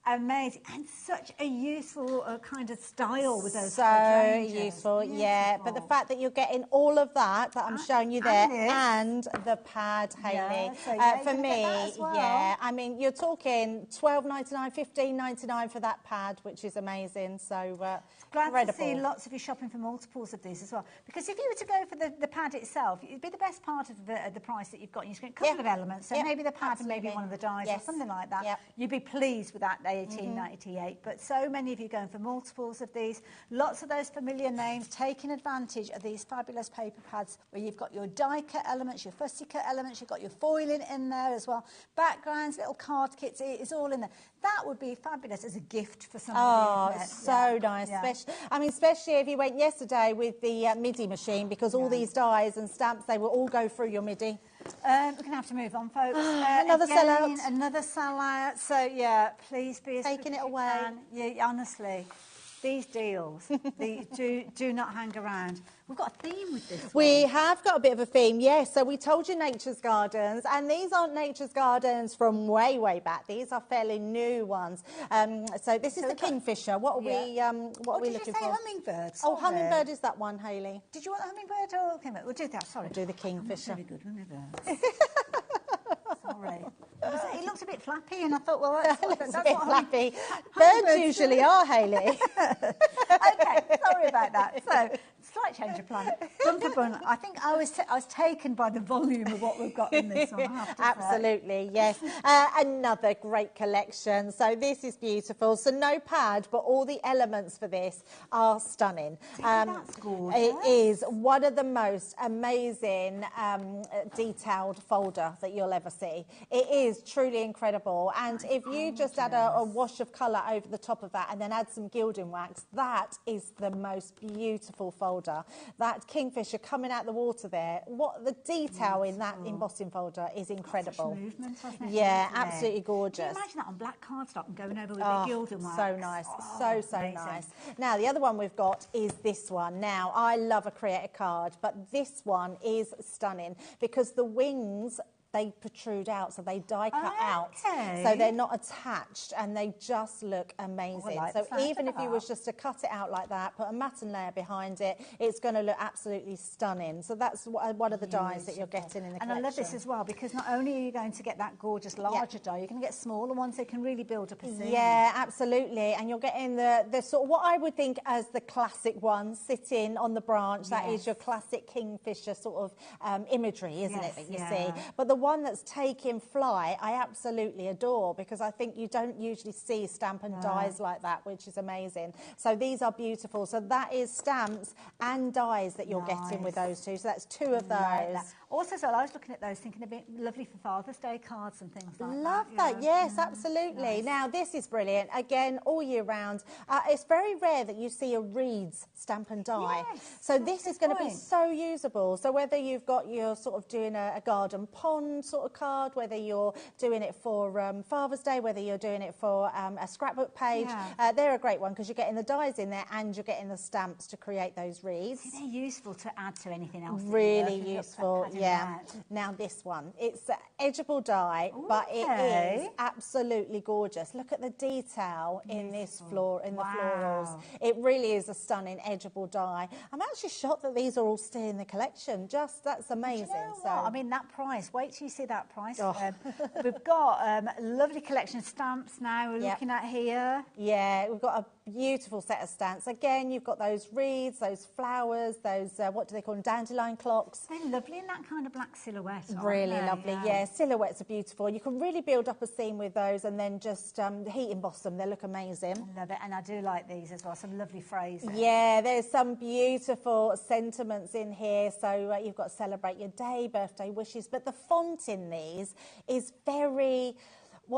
Amazing, and such a useful kind of style with those
useful, yeah. But the fact that you're getting all of that I'm showing you there, and the pad, Hayley, for me, I mean, you're talking £12.99, £15.99 for that pad, which is amazing. So
glad to see lots of you shopping for multiples of these as well. Because if you were to go for the pad itself, it'd be the best part of the price that you've got. You've got a couple of elements, so maybe the pad and maybe one of the dies or something like that. You'd be pleased with that. $18.98, but so many of you going for multiples of these. Lots of those familiar names, taking advantage of these fabulous paper pads where you've got your die cut elements, your fussy cut elements, you've got your foiling in there as well, backgrounds, little card kits, it is all in there. That would be fabulous as a gift for somebody.
Oh, so nice. Especially if you went yesterday with the MIDI machine, because all these dies and stamps, they will all go through your MIDI.
We're going to have to move on, folks.
Another sellout.
Another sellout. So, yeah, please be as
taking it away.
Yeah, honestly, these deals, do not hang around. We've got a theme with this one.
We have got a bit of a theme, yes. So we told you Nature's Gardens, and these aren't Nature's Gardens from way, way back. These are fairly new ones. So this is the Kingfisher. What are we looking for?
Hummingbird?
Oh, hummingbird is that one, Hayley.
Did you want the hummingbird or Kingfisher? We'll do that. Sorry.
We'll do the Kingfisher.
Very good, hummingbird. Sorry. He looked a bit flappy, and I thought, well, that's
a bit flappy. Birds usually are, Hayley.
Okay, sorry about that. So, slight change of plan. Bumper bun. I think I was taken by the volume of what we've got in this one. I have to
Absolutely, yes. Another great collection. So this is beautiful. So no pad, but all the elements for this are stunning.
That's gorgeous.
It is one of the most amazing detailed folder that you'll ever see. It is truly incredible. And if you just add a wash of colour over the top of that and then add some gilding wax, that is the most beautiful folder. That Kingfisher coming out the water there, what the detail in that embossing folder is incredible.
Such movement, wasn't it?
Yeah, absolutely gorgeous.
Can you imagine that on black cardstock and going over with a gilding wax?
So nice, so nice. Now, the other one we've got is this one. Now, I love a creator card, but this one is stunning because the wings they protrude out, so they die cut out, so they're not attached, and they just look amazing.
like
So
the
even
sound
if
of
you
that.
was just to cut it out like that, put a matten layer behind it, it's going to look absolutely stunning. So that's one of the dies that you're getting in the collection.
And I love this as well, because not only are you going to get that gorgeous larger die, you're going to get smaller ones that can really build up a scene.
Yeah, absolutely. And you're getting the sort of what I would think as the classic one sitting on the branch. That is your classic kingfisher sort of imagery, isn't it, that you see? But the one that's taking flight, I absolutely adore, because I think you don't usually see stamp and dies like that, which is amazing. So these are beautiful. So that is stamps and dies that you're getting with those two. So that's two of those.
Also, so I was looking at those, thinking a bit lovely for Father's Day cards and things like that.
Love that, yes, absolutely. Now, this is brilliant. Again, all year round. It's very rare that you see a Reed's stamp and die. So this is going to be so usable. So whether you've got your sort of doing a garden pond sort of card, whether you're doing it for Father's Day, whether you're doing it for a scrapbook page, they're a great one, because you're getting the dies in there and you're getting the stamps to create those Reeds.
They're useful to add to anything else.
Really useful, yeah. Now this one, it's edgeable die, but it is absolutely gorgeous. Look at the detail in this in the florals. It really is a stunning edgeable die. I'm actually shocked that these are all still in the collection. That's amazing.
Do you know
so
what? I mean, that price. Wait till you see that price. We've got a lovely collection of stamps now we're looking at here.
Yeah, we've got a beautiful set of stamps. Again, you've got those reeds, those flowers, those, what do they call them, dandelion clocks.
They're lovely in that kind of black silhouette.
Really lovely, yeah. Silhouettes are beautiful. You can really build up a scene with those, and then just heat emboss them. They look amazing.
I love it, and I do like these as well. Some lovely phrases.
Yeah, there's some beautiful sentiments in here. So you've got celebrate your day, birthday wishes, but the font in these is very...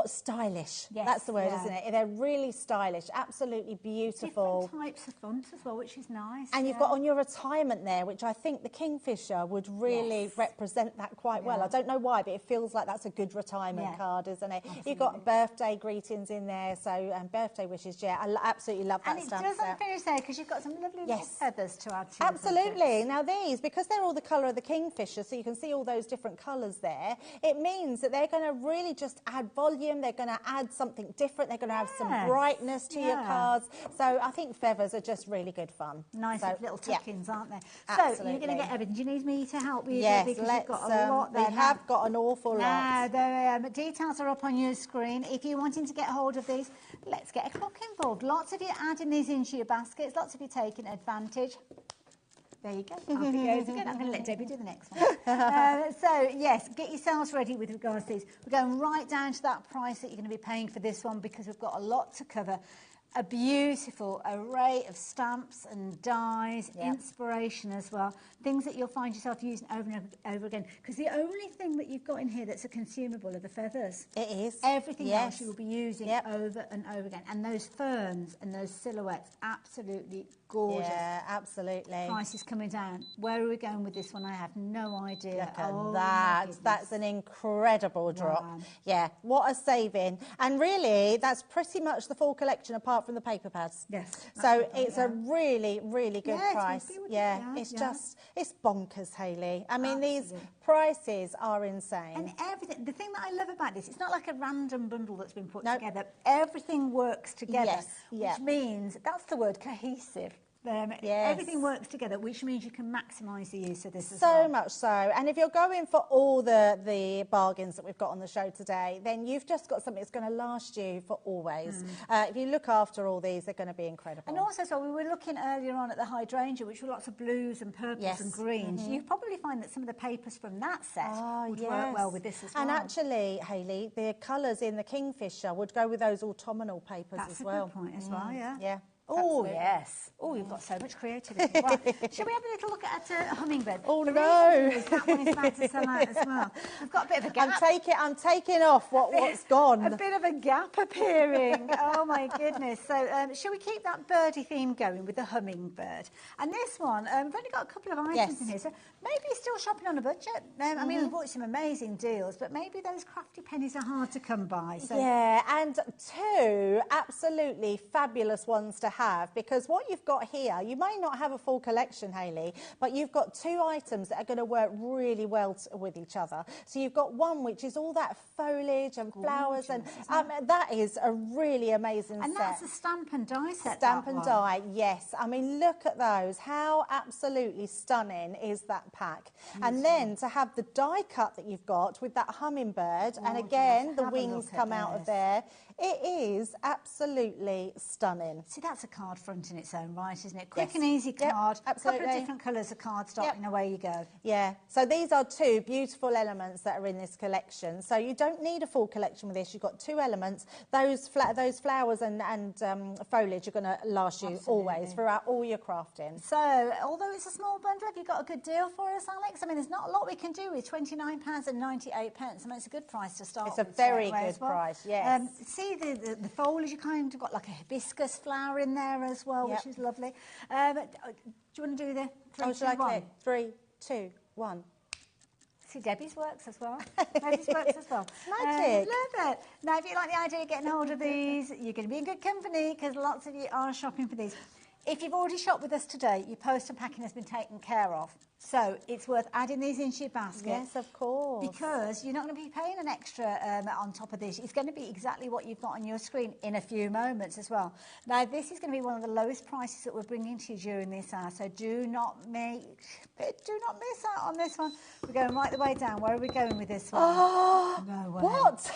stylish.
Yes,
that's the word, isn't it? They're really stylish, absolutely beautiful.
Different types of fonts as well, which is nice.
And you've got on your retirement there, which I think the Kingfisher would really represent that quite well. I don't know why, but it feels like that's a good retirement card, isn't it? Absolutely. You've got birthday greetings in there, so birthday wishes, I absolutely love that stamp set.
And it doesn't finish there, because you've got some lovely little feathers to add to.
Absolutely. Now these, because they're all the colour of the Kingfisher, so you can see all those different colours there, it means that they're going to really just add volume. They're going to add something different. They're going to have some brightness to your cards. So I think feathers are just really good fun.
Nice little tuck-ins, aren't they?
Absolutely.
So you're going to get everything. Do you need me to help you?
Yes,
because
let's.
You've got a lot there.
We have got an awful lot.
The details are up on your screen. If you're wanting to get hold of these, let's get a clock involved. Lots of you adding these into your baskets. Lots of you taking advantage. There you go. Off it goes again. I'm going to let Debbie do the next one. So, yes, get yourselves ready with regards to these. We're going right down to that price that you're going to be paying for this one, because we've got a lot to cover. A beautiful array of stamps and dies, inspiration as well, things that you'll find yourself using over and over again. Because the only thing that you've got in here that's a consumable are the feathers.
It is.
Everything else you will be using over and over again. And those ferns and those silhouettes, absolutely gorgeous.
Yeah, absolutely.
Price is coming down. Where are we going with this one? I have no idea.
Look at that. That's an incredible drop. Wow. Yeah, what a saving. And really, that's pretty much the full collection apart from the paper pads.
Yes.
So it's a really, really good price. It's just, it's bonkers, Hayley. I mean, these prices are insane.
And everything, the thing that I love about this, it's not like a random bundle that's been put together. Everything works together, which means, that's the word, cohesive. Everything works together, which means you can maximise the use of this as well.
So much so. And if you're going for all the bargains that we've got on the show today, then you've just got something that's going to last you for always. If you look after all these, they're going to be incredible.
And also, so we were looking earlier on at the hydrangea, which were lots of blues and purples and greens. You probably find that some of the papers from that set would work well with this as well.
And actually, Hayley, the colours in the Kingfisher would go with those autumnal papers as well.
That's a good point as well,
Yeah.
Oh, yes. Oh, you've got so much creativity. Right. Shall we have a little look at a hummingbird?
Oh, no.
That one is about to sell out as well. We've got a bit of a gap.
I'm taking off what's gone.
A bit of a gap appearing. Oh, my goodness. So, shall we keep that birdie theme going with the hummingbird? And this one, we've only got a couple of items in here. So maybe you're still shopping on a budget. I mean, we've bought some amazing deals, but maybe those crafty pennies are hard to come by. So.
Yeah, and two absolutely fabulous ones to have have, because what you've got here, you may not have a full collection, Hayley, but you've got two items that are going to work really well with each other. So you've got one which is all that foliage and flowers, and that is a really amazing set.
And that's a stamp and die set.
Stamp and die, yes. I mean, look at those. How absolutely stunning is that pack? And then to have the die cut that you've got with that hummingbird, and again, the wings come out of there. It is absolutely stunning.
See, that's a card front in its own right, isn't it? Quick and easy card.
Absolutely.
A couple of different colours of cardstock, and away you go.
Yeah. So these are two beautiful elements that are in this collection. So you don't need a full collection with this. You've got two elements. Those flowers and foliage are going to last you always throughout all your crafting.
So, although it's a small bundle, have you got a good deal for us, Alex? I mean, there's not a lot we can do with £29.98. I mean, it's a good price to start with.
It's a very good price, yes.
See the foliage, you kind of got like a hibiscus flower in there as well, which is lovely. Do you want to do the 3, 2, 1?
3, 2, 1.
See, Debbie's works as well. Debbie's works as well.
Magic.
Love it. Now, if you like the idea of getting hold of these, you're going to be in good company because lots of you are shopping for these. If you've already shopped with us today, your post and packing has been taken care of. So it's worth adding these into your basket.
Yes, of course.
Because you're not going to be paying an extra on top of this. It's going to be exactly what you've got on your screen in a few moments as well. Now, this is going to be one of the lowest prices that we're bringing to you during this hour. So do not miss out on this one. We're going right the way down. Where are we going with this one?
Oh,
nowhere.
What?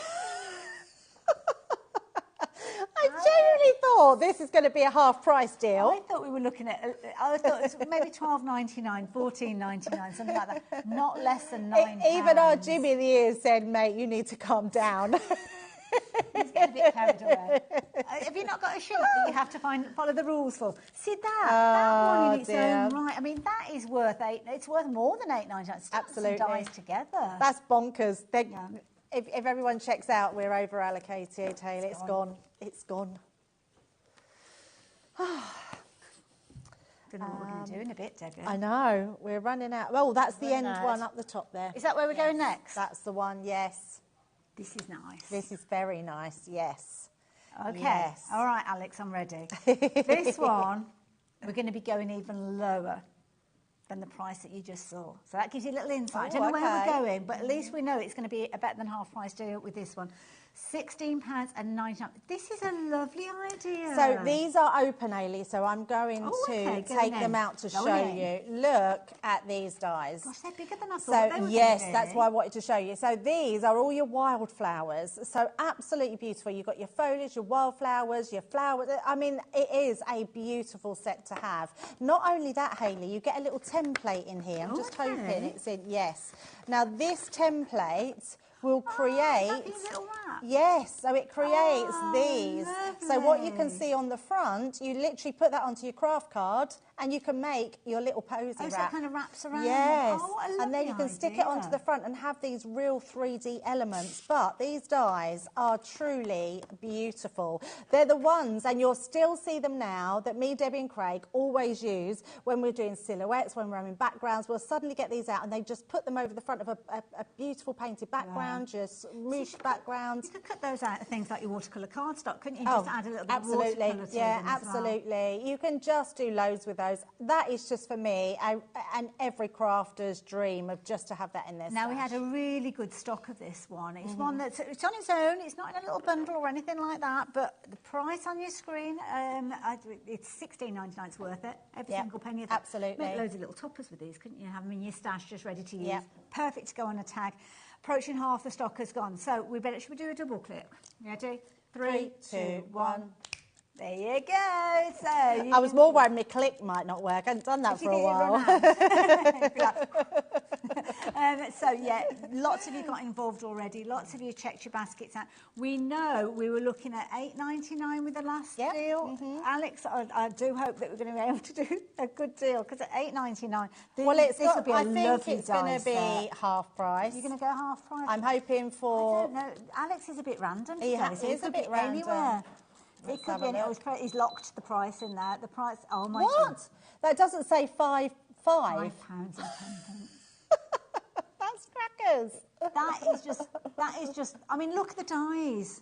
I genuinely thought this is going to be a half-price deal.
I thought we were looking at, I thought it was maybe $12.99, $14.99, something like that. Not less than £9.
Even our Jimmy in the ears said, mate, you need to calm down.
He's getting a bit carried away. Have you not got a shop that you have to follow the rules for? See that one in its own right. I mean, that is worth it's worth more than £8.99.
Absolutely.
Dies together.
That's bonkers. If everyone checks out, we're over allocated, Hayley. It's gone. It's gone.
Don't know what we're going to do in a bit, Debbie.
I know. We're running out. Well, that's the end one up the top there.
Is that where we're going next?
That's the one, yes.
This is nice.
This is very nice, yes.
Okay.
Yes.
All right, Alex, I'm ready. This one, we're going to be going even lower than the price that you just saw. So that gives you a little insight. I don't know where we're going, but at least we know it's going to be a better than half price deal with this one. £16.99. This is a lovely idea.
So these are open, Hayley, so I'm going to take them out to show you. Look at these dies.
Gosh, they're bigger than I thought they were.
Yes, that's why I wanted to show you. So these are all your wildflowers. So absolutely beautiful. You've got your foliage, your wildflowers, your flowers. I mean, it is a beautiful set to have. Not only that, Hayley, you get a little template in here. I'm just hoping it's in. Yes. Now, this template will create so it creates these.
Lovely.
So what you can see on the front, you literally put that onto your craft card and you can make your little posy wrap.
So it kind of wraps around.
Yes.
Oh,
and then you can stick it onto the front and have these real 3D elements. But these dies are truly beautiful. They're the ones, and you'll still see them now, that me, Debbie and Craig always use when we're doing silhouettes, when we're having backgrounds. We'll suddenly get these out and they just put them over the front of a beautiful painted background, just ruched background.
You could cut those out of things like your watercolour cardstock, couldn't you? Just add a little bit of watercolour to them
absolutely.
As well.
You can just do loads with those. That is just for me and every crafter's dream of just to have that in there.
Now, we had a really good stock of this one. It's one that's it's on its own. It's not in a little bundle or anything like that. But the price on your screen, it's £16.99. It's worth it. Every single penny of it.
Absolutely.
Make loads of little toppers with these, couldn't you? Have them in your stash just ready to use. Perfect to go on a tag. Approaching half the stock has gone. So should we do a double click? Ready? 3, 2, 1. There you go. So
I was more worried my click might not work. I hadn't done that for a while.
So, yeah, lots of you got involved already. Lots of you checked your baskets out. We know we were looking at $8.99 with the last deal. Alex, I do hope that we're going to be able to do a good deal, because at $8.99, this will be a lovely
I think it's going to be half price.
You're going to go half price?
I'm hoping for...
I don't know. Alex is a bit random today.
He is a bit random.
Anywhere. It could be, and he's locked the price in there. The price, oh my
God. What? That doesn't say £5.
£5.10.
That's crackers.
That is just, I mean, look at the dies.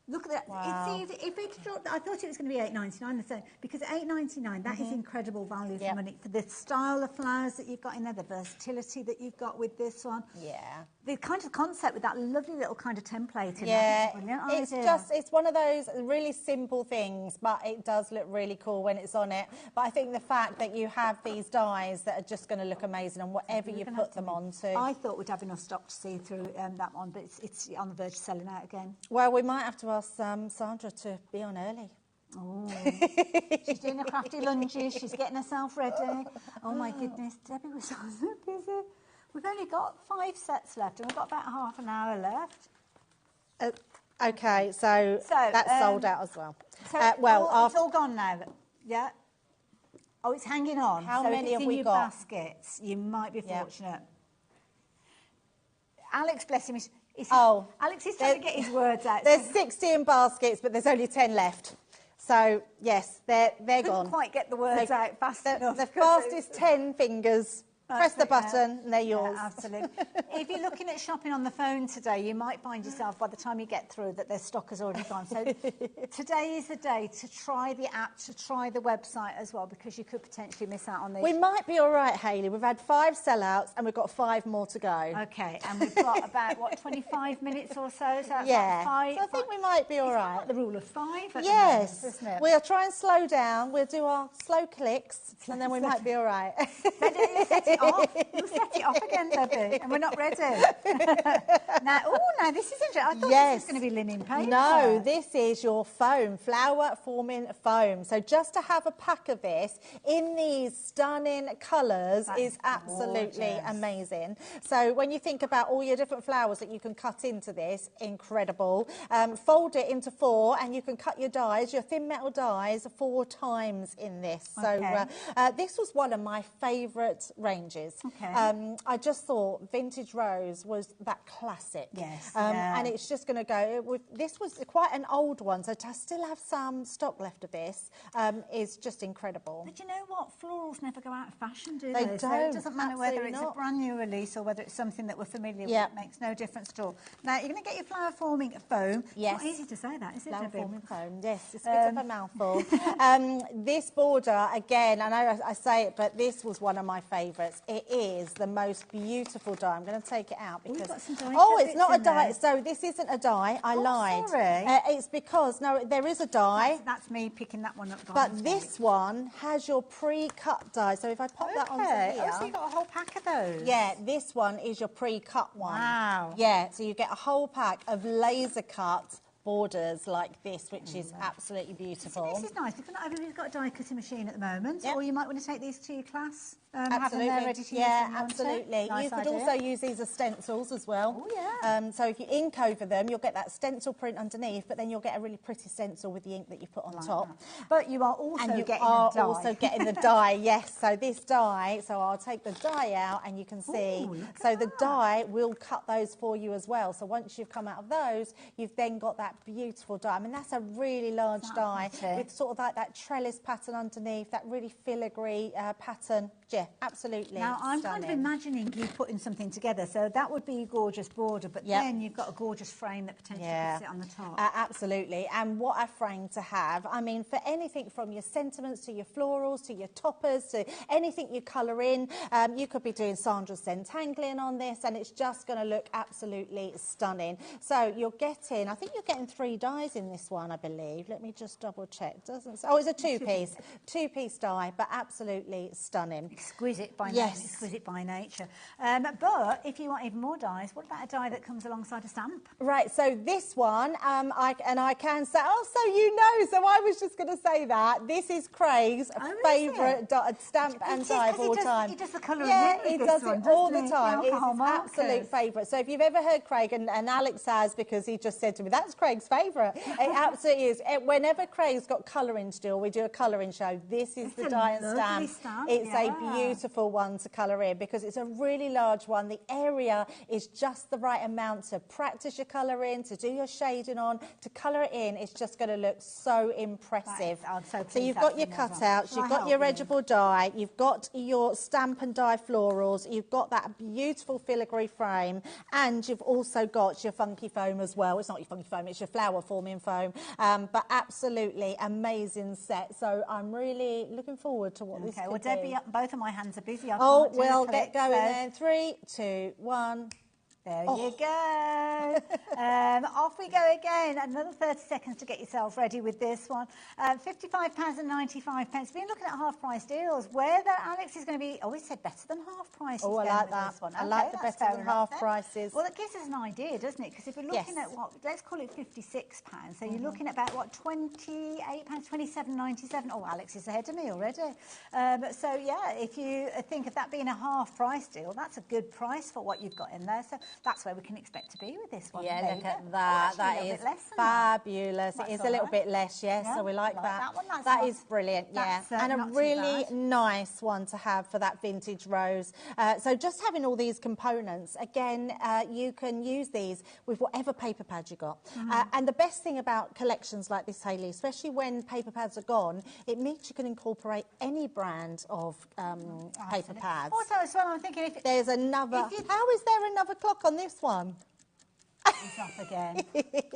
Look at that.
Wow.
If it's dropped, I thought it was going to be £8.99, because at £8.99, that is incredible value for money, for the style of flowers that you've got in there, the versatility that you've got with this one.
Yeah.
The kind of concept with that lovely little kind of template in
yeah,
that.
It's one of those really simple things, but it does look really cool when it's on it. But I think the fact that you have these dies that are just going to look amazing on whatever you put them onto.
I thought we'd have enough stock to see through that one, but it's on the verge of selling out again.
Well, we might have to ask Sandra to be on early.
Oh, she's doing her crafty lunges, she's getting herself ready. Oh my goodness, Debbie was so busy. We've only got 5 sets left and we've got about half an hour left.
Okay, so that's sold out as well.
So it's all gone now. Yeah. Oh, it's hanging on.
How many have we got?
Baskets, you might be fortunate. Alex, bless him, Alex is trying to get his words out.
There's 16 baskets, but there's only 10 left. So, yes, they're gone.
Couldn't quite get the words out fast enough.
The fastest 10 fingers. Press the button and they're yours.
Yeah, absolutely. If you're looking at shopping on the phone today, you might find yourself, by the time you get through, that their stock has already gone. So today is the day to try the app, to try the website as well, because you could potentially miss out on these.
We might be all right, Hayley. We've had 5 sellouts and we've got 5 more to go.
OK, and we've got about, 25 minutes or so? So that's
yeah,
like
so I think we might be all right.
Like the rule of 5 at
yes,
the moment, isn't it?
We'll try and slow down. We'll do our slow clicks and then we might be all right.
You'll set it off again, Debbie, and we're not ready. now, this is interesting. I thought this was going to be linen paper.
No, this is your foam, flower forming foam. So just to have a pack of this in these stunning colours is absolutely amazing. So when you think about all your different flowers that you can cut into this, incredible. Fold it into 4 and you can cut your dies, your thin metal dies, 4 times in this. So this was one of my favourite ranges. Okay. I just thought Vintage Rose was that classic.
Yes.
And it's just going to go. This was quite an old one, so to still have some stock left of this is just incredible.
But you know what? Florals never go out of fashion, do
they?
They don't. So it doesn't matter whether it's a brand new release or whether it's something that we're familiar with. It makes no difference at all. Now, you're going to get your flower forming foam.
Yes.
It's not easy to say that, is it?
Flower forming foam, yes. It's a bit of a mouthful. This border, again, I know I say it, but this was one of my favourites. It is the most beautiful die. I'm going to take it out because it's not a die. So this isn't a die. I lied.
Sorry.
It's because there is a die.
That's me picking that one up.
But this one has your pre-cut die. So if I pop that onto here,
so you got a whole pack of those.
Yeah, this one is your pre-cut one.
Wow.
Yeah, so you get a whole pack of laser cut borders like this, which is absolutely beautiful.
So this is nice because not everybody's got a die cutting machine at the moment, or you might want to take these to your class.
Absolutely.
Have them ready to use
absolutely.
Nice
you could
idea.
also use these as stencils as well.
Oh, yeah.
So if you ink over them, you'll get that stencil print underneath, but then you'll get a really pretty stencil with the ink that you put on top.
But you are also
getting the die. Yes. So this die, so I'll take the die out and you can see. So the die will cut those for you as well. So once you've come out of those, you've then got that beautiful die. I mean, that's a really large die with sort of like that trellis pattern underneath, that really filigree pattern. Yeah, absolutely.
Now, I'm kind of imagining you putting something together, so that would be a gorgeous border, but then you've got a gorgeous frame that potentially could sit on the top.
Absolutely, and what a frame to have. I mean, for anything from your sentiments to your florals to your toppers to anything you colour in, you could be doing Sandra's Santangling on this, and it's just going to look absolutely stunning. So you're getting, I think you're getting 3 dies in this one, I believe. Let me just double check. It's a 2-piece. 2-piece die, but absolutely stunning.
Exquisite by nature. Exquisite by nature. But if you want even more dies, what about a die that comes alongside a stamp?
Right, so this one, I can say, so you know, so I was just going to say that. This is Craig's favourite stamp and die of all time.
He does the colouring.
Yeah, he does it all the time. It's his absolute favourite. So if you've ever heard Craig, and Alex has, because he just said to me, that's Craig's favourite. It absolutely is. Whenever Craig's got colouring still, we do a colouring show. This is the die and stamp. It's a beautiful one to colour in because it's a really large one. The area is just the right amount to practice your colouring, to do your shading on, to colour it in. It's just going to look so impressive. So you've got your cutouts, you've got your edgeable die, you've got your stamp and die florals, you've got that beautiful filigree frame, and you've also got your funky foam as well. It's not your funky foam, It's your flower forming foam. But absolutely amazing set. So I'm really looking forward to what this could
well,
be.
Debbie, both of my hands are busy.
Oh, we'll get going then. 3, 2, 1.
There you go. Off we go again. Another 30 seconds to get yourself ready with this one. £55.95. We've been looking at half-price deals. Whether Alex is going to be, he said better than half prices.
Oh, I like that. I like the better than half prices.
Well, it gives us an idea, doesn't it? Because if we're looking at what, let's call it £56. So you're looking at about, what, £28, £27.97. Oh, Alex is ahead of me already. So, yeah, if you think of that being a half-price deal, that's a good price for what you've got in there. So that's where we can expect to be with this one.
Yeah, look at that. That is fabulous. It is a little bit less, yes, so we like that. That is brilliant, yeah. And a really nice one to have for that vintage rose. So just having all these components, again, you can use these with whatever paper pad you got. And the best thing about collections like this, Hayley, especially when paper pads are gone, it means you can incorporate any brand of paper pads.
Also, as well, I'm thinking if
there's another. How is there another clock on this one?
He's off again.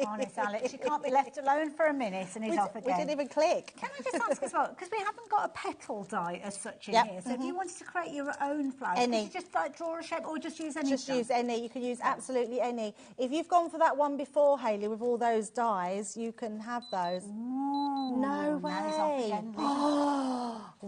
Honest, Alex, you can't be left alone for a minute and he's off again.
We didn't even click.
Can I just ask as well, because we haven't got a petal die as such in here, so if you wanted to create your own flowers, could you just draw a shape or just use any?
Just use any. You can use absolutely any. If you've gone for that one before, Hayley, with all those dies, you can have those.
Ooh,
no way.
Now he's off again.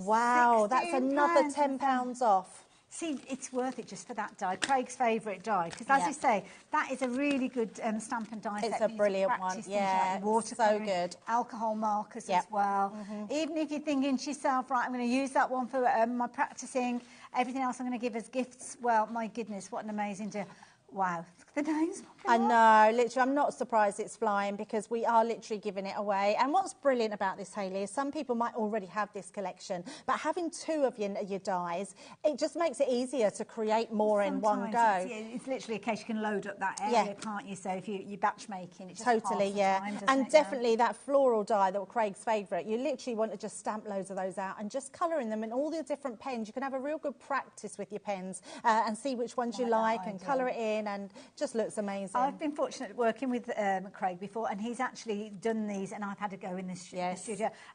Wow, that's another £10 off.
See, it's worth it just for that die, Craig's favourite die, because as you say, that is a really good stamp and die set.
It's a brilliant one, yeah,
watercolor,
so good.
Alcohol markers as well. Even if you're thinking to yourself, right, I'm going to use that one for my practising, everything else I'm going to give as gifts, well, my goodness, what an amazing deal. Wow, the names.
I know, literally, I'm not surprised it's flying because we are literally giving it away. And what's brilliant about this, Hayley, is some people might already have this collection, but having 2 of your dies, it just makes it easier to create more in one go.
It's literally a case you can load up that area, can't you? So if you're batch making, it just
totally, and definitely that floral die that was Craig's favourite, you literally want to just stamp loads of those out and just colouring them in all the different pens. You can have a real good practice with your pens and see which ones you like and colour it in, and just looks amazing.
I've been fortunate working with Craig before, and he's actually done these, and I've had to go in the studio.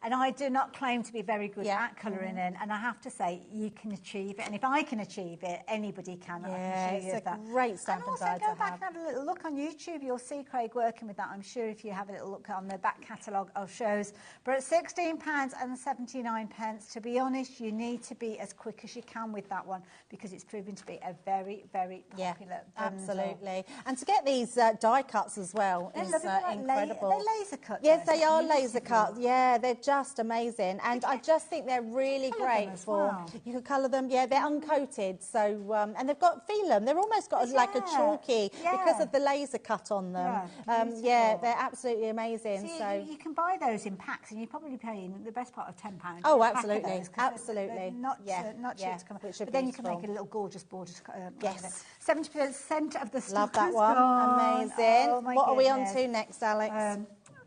And I do not claim to be very good at colouring in, and I have to say, you can achieve it. And if I can achieve it, anybody can.
Yeah, it's a great stamp and die to have.
Go back and have a little look on YouTube. You'll see Craig working with that. I'm sure if you have a little look on the back catalogue of shows. But at £16.79, to be honest, you need to be as quick as you can with that one because it's proven to be a very, very popular bundle.
Absolutely. And to get these die cuts as well is incredible.
They're laser cut.
Yes, they are laser cut. Yeah, they're just amazing. And I just think they're really great for... You can colour them. Yeah, they're uncoated. So, and they've got, feel them. They've almost got like a chalky because of the laser cut on them. Yeah, they're absolutely amazing.
So you can buy those in packs and you're probably paying the best part of £10.
Oh, absolutely. Absolutely.
They're not cheap to come. But then you can make a little gorgeous border.
Yes.
70% of the stock
Love that one.
gone.
Amazing.
Oh,
what are we on to next, Alex?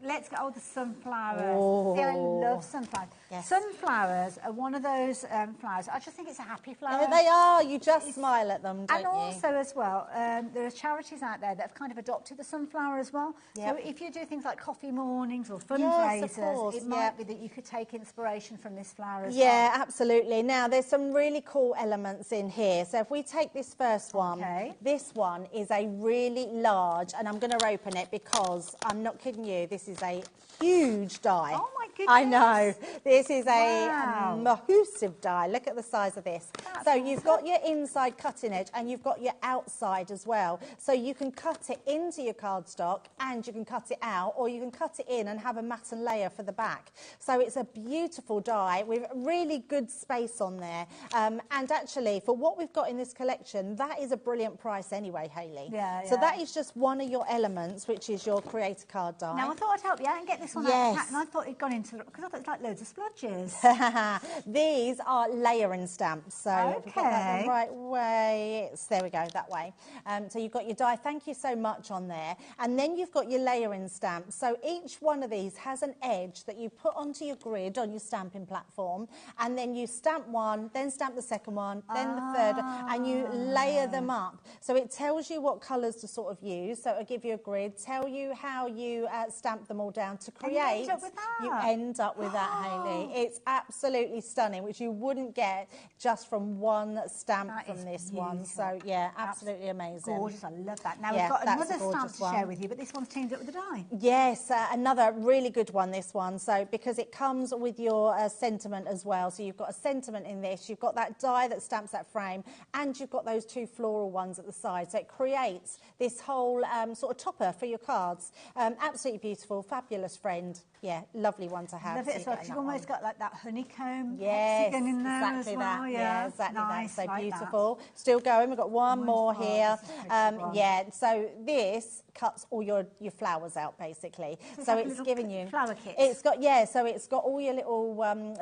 Let's go, the sunflowers. See, I love sunflowers.
Yes.
Sunflowers are one of those flowers. I just think it's a happy flower.
They are. You just smile at them, don't
you? And also, as well, there are charities out there that have kind of adopted the sunflower as well. So if you do things like coffee mornings or fundraisers, it might be that you could take inspiration from this flower as well.
Yeah, absolutely. Now, there's some really cool elements in here. So if we take this first one, this one is a really large, and I'm going to open it because I'm not kidding you, this is a huge die.
Oh my goodness.
I know. This is a massive die. Look at the size of this. So you've got your inside cutting edge and you've got your outside as well. So you can cut it into your cardstock and you can cut it out, or you can cut it in and have a matte and layer for the back. So it's a beautiful die with really good space on there. And actually, for what we've got in this collection, that is a brilliant price anyway, Hayley. So that is just one of your elements, which is your creator card die.
Now, I thought to help you out and get this one out of the pack, and I thought it'd gone into, because I thought it's like loads of splodges.
These are layering stamps, so if you've got that the right way, there we go, that way. So you've got your die, thank you so much, on there, and then you've got your layering stamps. So each one of these has an edge that you put onto your grid on your stamping platform, and then you stamp one, then stamp the second one, then the third, and you layer them up. So it tells you what colours to sort of use, so it'll give you a grid, tell you how you stamp them all down to create.
And you end up with that.
Hayley. It's absolutely stunning, which you wouldn't get just from one stamp from this one. So yeah, absolutely amazing.
Gorgeous, I love that. Now we've got another stamp to share with you, but this one's teamed up with the die.
Yes, another really good one, this one. So because it comes with your sentiment as well. So you've got a sentiment in this, you've got that die that stamps that frame, and you've got those two floral ones at the side. So it creates this whole sort of topper for your cards. Absolutely beautiful, fabulous friend. Yeah, lovely one to have.
Love it as well, because you've almost got like that honeycomb
hexagon
in there
exactly
as well.
that. Yeah, exactly
nice,
that. So
like
beautiful.
that.
Still going. We've got one more here.
One.
Yeah. So this cuts all your flowers out basically. So it's giving you
flower kits.
It's got So it's got all your little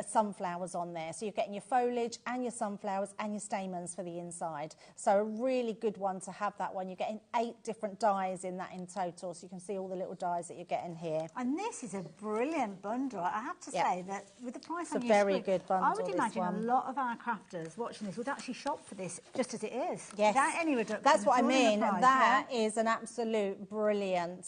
sunflowers on there. So you're getting your foliage and your sunflowers and your stamens for the inside. So a really good one to have that one. You're getting 8 different dies in that in total. So you can see all the little dies that you're getting here.
And this is a brilliant bundle. I have to say that with the price on
your
your
very
screen,
good bundle.
I would imagine a lot of our crafters watching this would actually shop for this just as it is.
Yes.
Without any reduction.
That's what I mean.
Price,
that is an absolute brilliant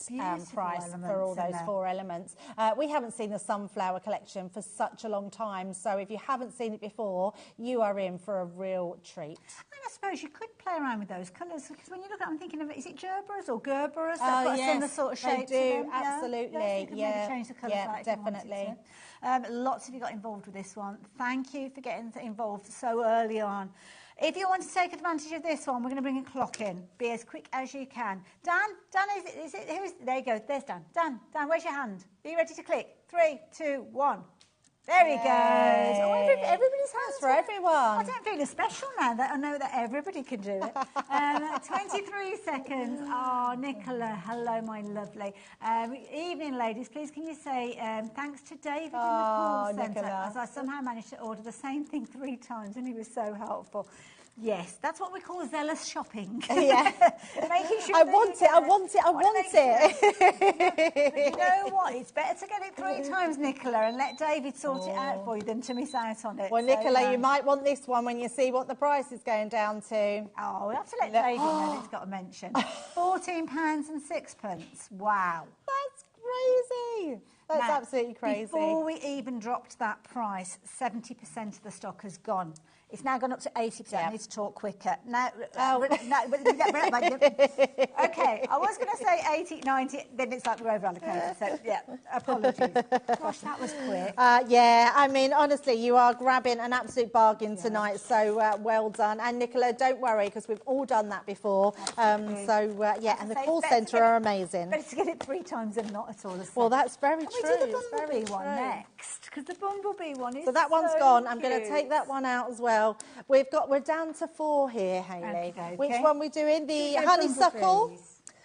price for all those 4 elements. We haven't seen the sunflower collection for such a long time. So if you haven't seen it before, you are in for a real treat.
And I suppose you could play around with those colours, because when you look at it, I'm thinking of, is it gerberas or gerberas?
Oh,
got
yes,
a similar sort of shape
they do,
to them.
absolutely.
Yeah, so you could maybe change the colours out if you wanted
definitely.
to. Lots of you got involved with this one. Thank you for getting involved so early on. If you want to take advantage of this one, we're going to bring a clock in. Be as quick as you can. Dan, is it, there you go, there's Dan. Dan, where's your hand? Are you ready to click? 3, 2, 1. There he goes. Oh, everybody's hands
for everyone.
I don't feel as special now that I know that everybody can do it. 23 seconds. Oh, Nicola, hello, my lovely. Evening, ladies. Please, can you say thanks to David in the call centre, as I somehow managed to order the same thing 3 times, and he was so helpful. Yes, that's what we call zealous shopping.
Yeah.
Making sure
I want it.
But you know what? It's better to get it 3 times, Nicola, and let David sort it out for you than to miss out on it.
Well, Nicola, you might want this one when you see what the price is going down to.
Oh, we'll have to let David know that it's got a mention. £14.06. Wow.
That's crazy. That's absolutely crazy.
Before we even dropped that price, 70% of the stock has gone. It's now gone up to 80%. I need to talk quicker. Now, okay, I was going to say 80, 90, then it's like we're over allocated. So, yeah, apologies. Gosh, that was quick.
Yeah, I mean, honestly, you are grabbing an absolute bargain tonight, so well done. And Nicola, don't worry, because we've all done that before. And the call centre are amazing.
Better to get it 3 times than not at all.
Well, that's very true.
Can we do the Bumblebee one next? Because the Bumblebee one is
so that one's gone. I'm going to take that one out as well. We're down to 4 here, Hayley.
Okay.
Which one are we doing? The honeysuckle?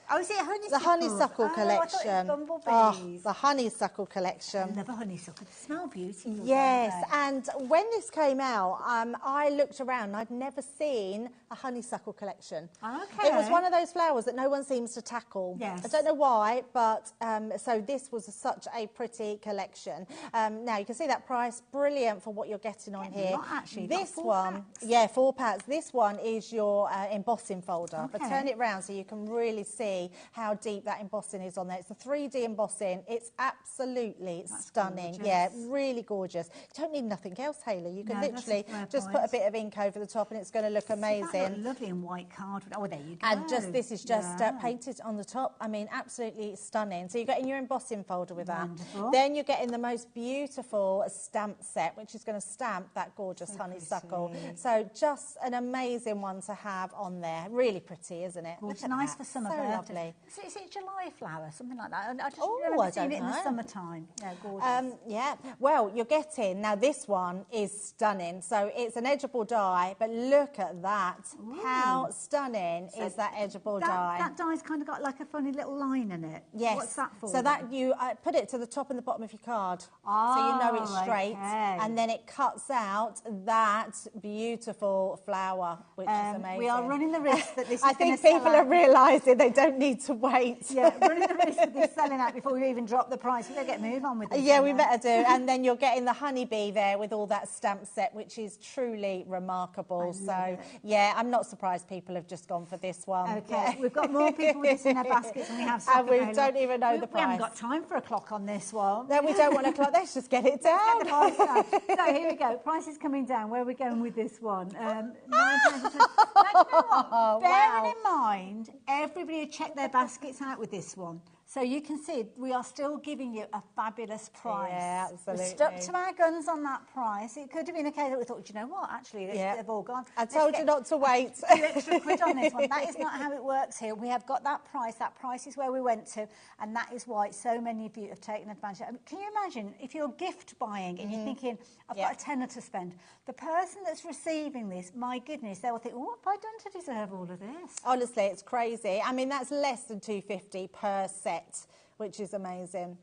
Oh, is it a honeysuckle?
The honeysuckle collection.
I thought it was bumblebees.
The honeysuckle collection.
I love a honeysuckle. They smell beautiful.
Yes, and when this came out, I looked around. I'd never seen a honeysuckle collection.
Okay.
It was one of those flowers that no one seems to tackle.
Yes.
I don't know why, but so this was such a pretty collection. Now you can see that price, brilliant for what you're getting on here.
Not actually.
This one, yeah, 4 packs. This one is your embossing folder.
Okay.
But turn it round so you can really see how deep that embossing is on there. It's a 3D embossing. It's absolutely stunning.
Gorgeous.
Yeah, really gorgeous. You don't need nothing else, Hayley. You can literally just put a bit of ink over the top and it's going to look amazing.
That look lovely in white card. Oh, there you go.
And this is just painted on the top. I mean, absolutely stunning. So you're getting your embossing folder with
Wonderful.
that. Then you're getting the most beautiful stamp set, which is going to stamp that gorgeous honeysuckle.
Pretty.
So just an amazing one to have on there. Really pretty, isn't it?
It's nice for summer birthdays gorgeous. Is it July flower, something like that? I just
Oh,
remember
I
seeing
don't
it in the
know.
summertime. Yeah, gorgeous.
Yeah, well, you're getting, now this one is stunning. So it's an edgeable die, but look at that.
Ooh.
How stunning is that edgeable die?
That die's kind of got like a funny little line in it.
Yes.
What's that for?
So that you put it to the top and the bottom of your card, so you know it's straight, and then it cuts out that beautiful flower, which is amazing.
We are running the risk that this is
I think people are realising they don't need to wait.
Yeah, running the risk of this selling out before we even drop the price. We better get move on with this.
Yeah, we better do. And then you're getting the honeybee there with all that stamp set, which is truly remarkable. So, yeah, I'm not surprised people have just gone for this one.
Okay,
Yeah.
we've got more people with this in their baskets than we have stock
And we
available.
don't even know the
We haven't
price.
got time for a clock on this one.
No, we don't want a clock. Let's just get it down.
Get the price down. So here we go. Price is coming down. Where are we going with this one? £9.20. Now, do you know what? Bearing in mind, everybody who checked their baskets out with this one. So you can see we are still giving you a fabulous price.
Yeah, absolutely.
We stuck to our guns on that price. It could have been a case that we thought, do you know what, actually, they've all gone.
I told you not to wait.
A few extra quid on this one. That is not how it works here. We have got that price. That price is where we went to, and that is why so many of you have taken advantage. I mean, can you imagine if you're gift buying and you're thinking, I've got a tenner to spend? The person that's receiving this, my goodness, they will think, what have I done to deserve all of this?
Honestly, it's crazy. I mean, that's less than $2.50 per set, which is amazing.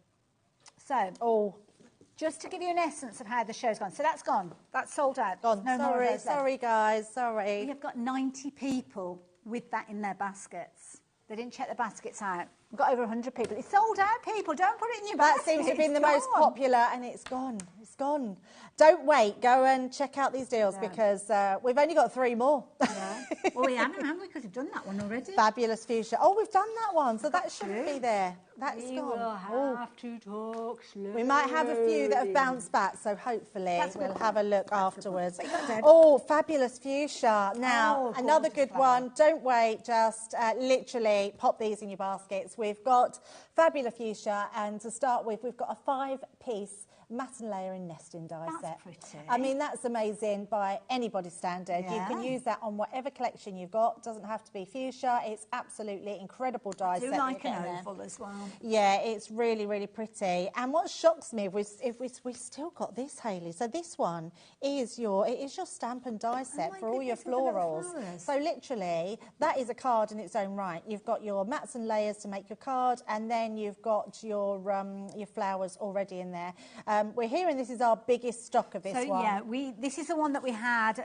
So, just to give you an essence of how the show's gone. So that's gone. That's sold out.
Gone.
No more of those left.
Sorry, guys. Sorry.
We have got 90 people with that in their baskets. They didn't check the baskets out. We've got over 100 people. It's sold out, people. Don't put it in your basket.
That seems to have been the
It's
most
gone.
popular, and it's gone. It's gone. Don't wait. Go and check out these deals because we've only got 3 more.
Yeah. Well, we haven't, because we've done that one already.
Fabulous fuchsia. Oh, we've done that one, so that shouldn't be there. That's
We
gone.
will have to talk slowly.
We might have a few that have bounced back, so hopefully we'll have a look afterwards.
Dead.
Oh, fabulous fuchsia. Now,
Oh,
another
gorgeous
good
flower.
one. Don't wait, just literally pop these in your baskets. We've got fabulous fuchsia, and to start with, we've got a 5-piece matte and layer and nesting die set.
That's pretty.
I mean, that's amazing by anybody's standard.
Yeah.
You can use that on whatever collection you've got. Doesn't have to be fuchsia. It's absolutely incredible die
I do
set.
like
you're
an
getting there.
oval as well.
Yeah, it's really, really pretty. And what shocks me is if we've still got this, Hayley. So this one is your stamp and die set
my
for all your
goodness, with the little
florals.
flowers.
So literally, that is a card in its own right. You've got your mats and layers to make your card, and then you've got your flowers already in there. We're hearing this is our biggest stock of this
So
one.
yeah, this is the one that we had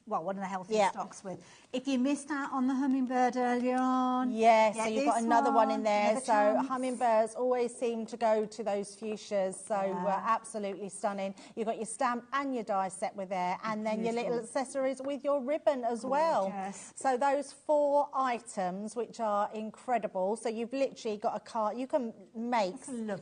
one of the healthiest stocks with. If you missed out on the hummingbird earlier on,
Yeah, so you've got
this
another one in there.
another
So
chance.
hummingbirds always seem to go to those fuchsias. So absolutely stunning. You've got your stamp and your die set with there, and then your little accessories with your ribbon as well.
Gorgeous.
So those 4 items, which are incredible. So you've literally got a card. You can make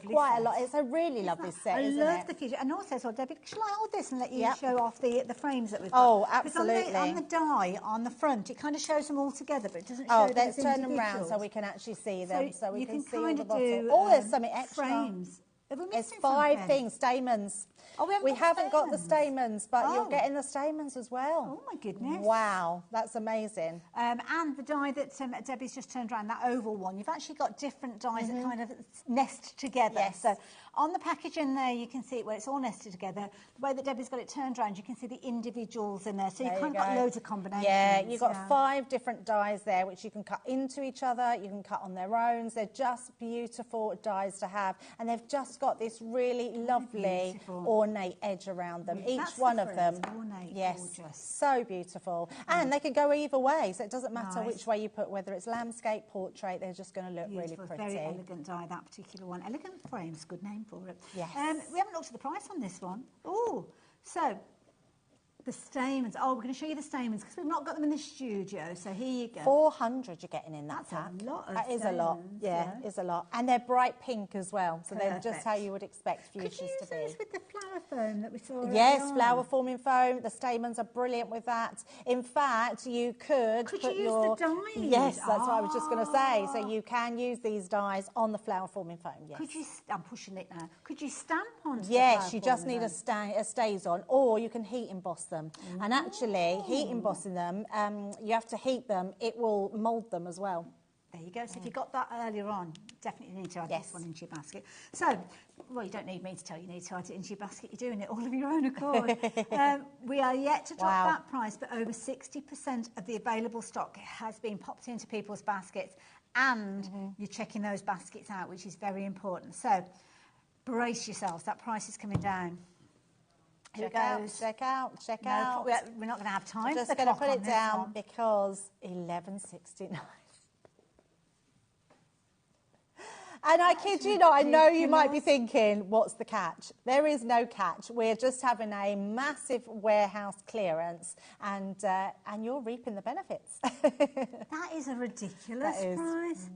quite a lot. It's a really lovely set, isn't it?
I love the fuchsia. And also, so Debbie, shall I hold this and let you show off the frames that we've got?
Oh,
'Cause
absolutely.
On the die, on the front, it kind of shows them all together, but it doesn't show
Oh,
them
let's
as
turn them round
individuals.
so we can actually see them. So we
you
can see all
kind
the
of
bottom.
do,
Oh, there's something extra.
frames. Have we
There's
missing
5
something?
things. Stamens.
Oh,
we haven't got the stamens, but
Oh.
you're getting the stamens as well.
Oh, my goodness.
Wow, that's amazing.
And the die that Debbie's just turned around, that oval one, you've actually got different dies that kind of nest together.
Yes.
So on the package in there, you can see it where it's all nested together. The way that Debbie's got it turned around, you can see the individuals in there. So you've
There
kind
you
of got
go.
loads of combinations.
Yeah, you've got 5 different dies there, which you can cut into each other, you can cut on their own. They're just beautiful dies to have. And they've just got this really lovely, ornate edge around them. Each
That's
one
the
of them.
phrase, ornate,
yes,
gorgeous.
so beautiful. And they can go either way, so it doesn't matter
Nice.
which way you put, whether it's landscape, portrait, they're just going to look
Beautiful,
really pretty.
very elegant die, that particular one. Elegant frames, good name for it.
Yes.
We haven't looked at the price on this one. Oh, so the stamens. Oh, we're going to show you the stamens because we've not got them in the studio. So here you go.
400 you're getting in that
That's a
pack.
lot of
That is a lot.
stamens,
Yeah,
yeah.
is a lot. And they're bright pink as well, so they're just
Perfect.
how you would expect
Could
fuchsias
you use
to be.
those with the flower foam that we saw earlier
Yes,
on?
flower forming foam. The stamens are brilliant with that. In fact, you could
Could
put
you use
your
the dies?
Yes, that's what I was just going to say. So you can use these dies on the flower forming foam. Yes.
Could you? I'm pushing it now. Could you stamp onto the
Yes,
flower
you just
forming
need
foam?
a stays on, or you can heat emboss them. And actually, heat embossing them, you have to heat them. It will mould them as well.
There you go. So if you got that earlier on, definitely need to add this one into your basket. So, well, you don't need me to tell you need to add it into your basket. You're doing it all of your own accord. We are yet to drop that price, but over 60% of the available stock has been popped into people's baskets, and you're checking those baskets out, which is very important. So, brace yourselves. That price is coming down.
Check out.
We're not going to have time.
I'm just going to put it down because $11.69. And I kid you not, I know you might be thinking, what's the catch? There is no catch. We're just having a massive warehouse clearance, and you're reaping the benefits.
That is a ridiculous price.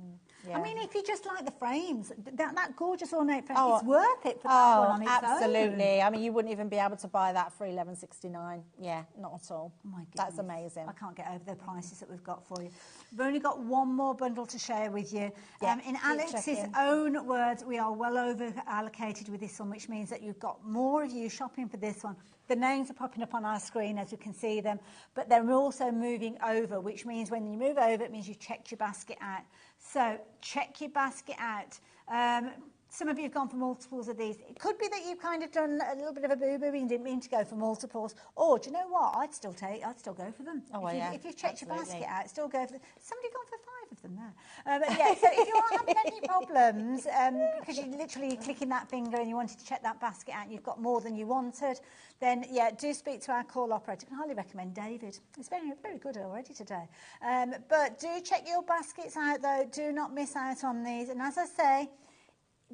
I mean, if you just like the frames, that gorgeous ornate frame, it's worth it for that one on its
absolutely.
own.
I mean, you wouldn't even be able to buy that for $11.69. Yeah, not at all.
Oh my goodness.
That's amazing.
I can't get over the prices that we've got for you. We've only got one more bundle to share with you. In Alex's own words, we are well over allocated with this one, which means that you've got more of you shopping for this one. The names are popping up on our screen as you can see them, but they're also moving over, which means when you move over, it means you've checked your basket out. So check your basket out. Some of you have gone for multiples of these. It could be that you've kind of done a little bit of a boo-boo and didn't mean to go for multiples. Or, do you know what? I'd still go for them. If you've checked your basket out, still go for them. Somebody gone for 5 of them there. But yeah, so if you are having any problems, because you're literally clicking that finger and you wanted to check that basket out and you've got more than you wanted, then yeah, do speak to our call operator. I can highly recommend David. He's very, very good already today. But do check your baskets out though. Do not miss out on these. And as I say,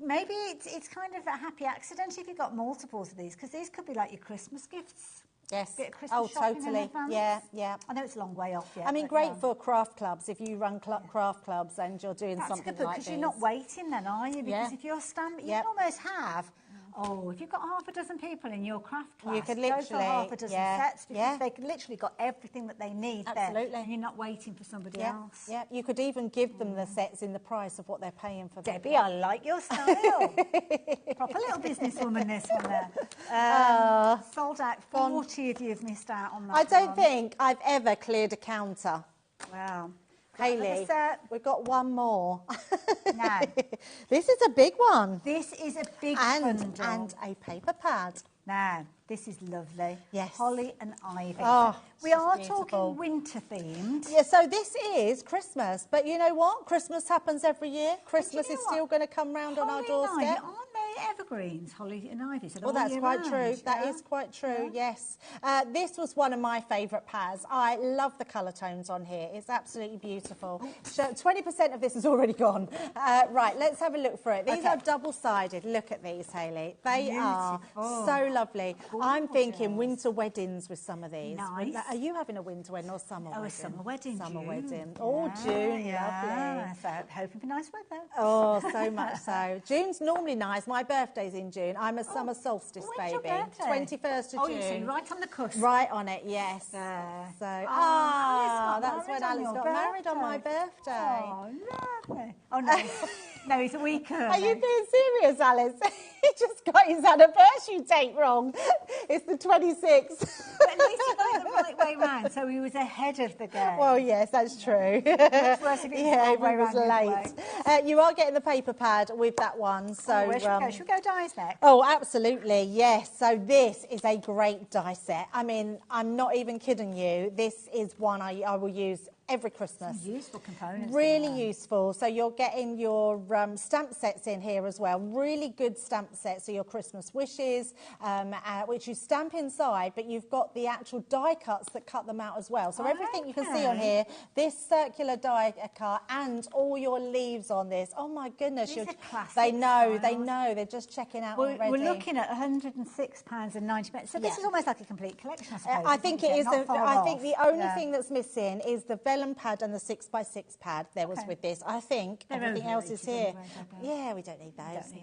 maybe it's kind of a happy accident if you've got multiples of these, because these could be like your Christmas gifts.
Yes.
Bit of Christmas shopping in advance.
Yeah.
I know it's a long way off yet.
I mean, great for craft clubs, if you run craft clubs and you're doing something like this.
Because you're not waiting then, are you? Because if you're stamping, you can almost have... Oh, if you've got half a dozen people in your craft class,
you could literally
go for half a dozen sets, because they've literally got everything that they need there, and you're not waiting for somebody else.
Yeah, you could even give them the sets in the price of what they're paying for them.
Debbie, I like your style. Proper little businesswoman, this one there. Sold out. 40 of you have missed out on that.
I don't think I've ever cleared a counter.
Wow.
Hayley, we've got one more.
Now,
this is a big one.
This is a big bundle.
And a paper pad.
Now, this is lovely.
Yes.
Holly and ivy.
Oh,
we are talking winter themed.
Yeah, so this is Christmas. But you know what? Christmas happens every year. Christmas is still going to come round on our doorstep.
Aren't they evergreens, holly and ivy? So
well, that's quite true. That is quite true, yes. This was one of my favourite pads. I love the colour tones on here. It's absolutely beautiful. So 20% of this is already gone. Right, let's have a look for it. These are double-sided. Look at these, Hayley. They are so lovely. I'm thinking winter weddings with some of these.
Nice.
Are you having a winter wedding or summer wedding?
A summer wedding.
Summer wedding. Oh, June, lovely.
So hoping for nice weather.
Oh, so much so. June's normally nice. My birthday's in June. I'm a summer solstice baby.
Your birthday?
21st of June.
Oh, you're so right on the cusp.
Right on it, yes. So, that's when Alice got married on my birthday.
Oh, lovely. Oh, no. No, it's a week early.
Are you being serious, Alice? He just got his anniversary date wrong. It's the 26th.
But at least he got it the right way round, so he was ahead of the game.
Well, yes, that's true.
It's worse if it's
he was late. You are getting the paper pad with that one. So,
where should we go? Should we go dies next?
Oh, absolutely, yes. So this is a great die set. I mean, I'm not even kidding you. This is one I will use every Christmas.
Some useful components.
Really useful. So you're getting your stamp sets in here as well. Really good stamp sets. So your Christmas wishes, which you stamp inside, but you've got the actual die cuts that cut them out as well. So everything you can see on here, this circular die cut and all your leaves on this. Oh my goodness.
These are classic
they know.
styles.
They're just checking out
We're
already.
looking at £106.90. So this is almost like a complete collection, I suppose.
I think it is. I think the only thing that's missing is the vellum pad and the 6x6 pad. There was with this. I think everything else is here. Yeah, we don't need those.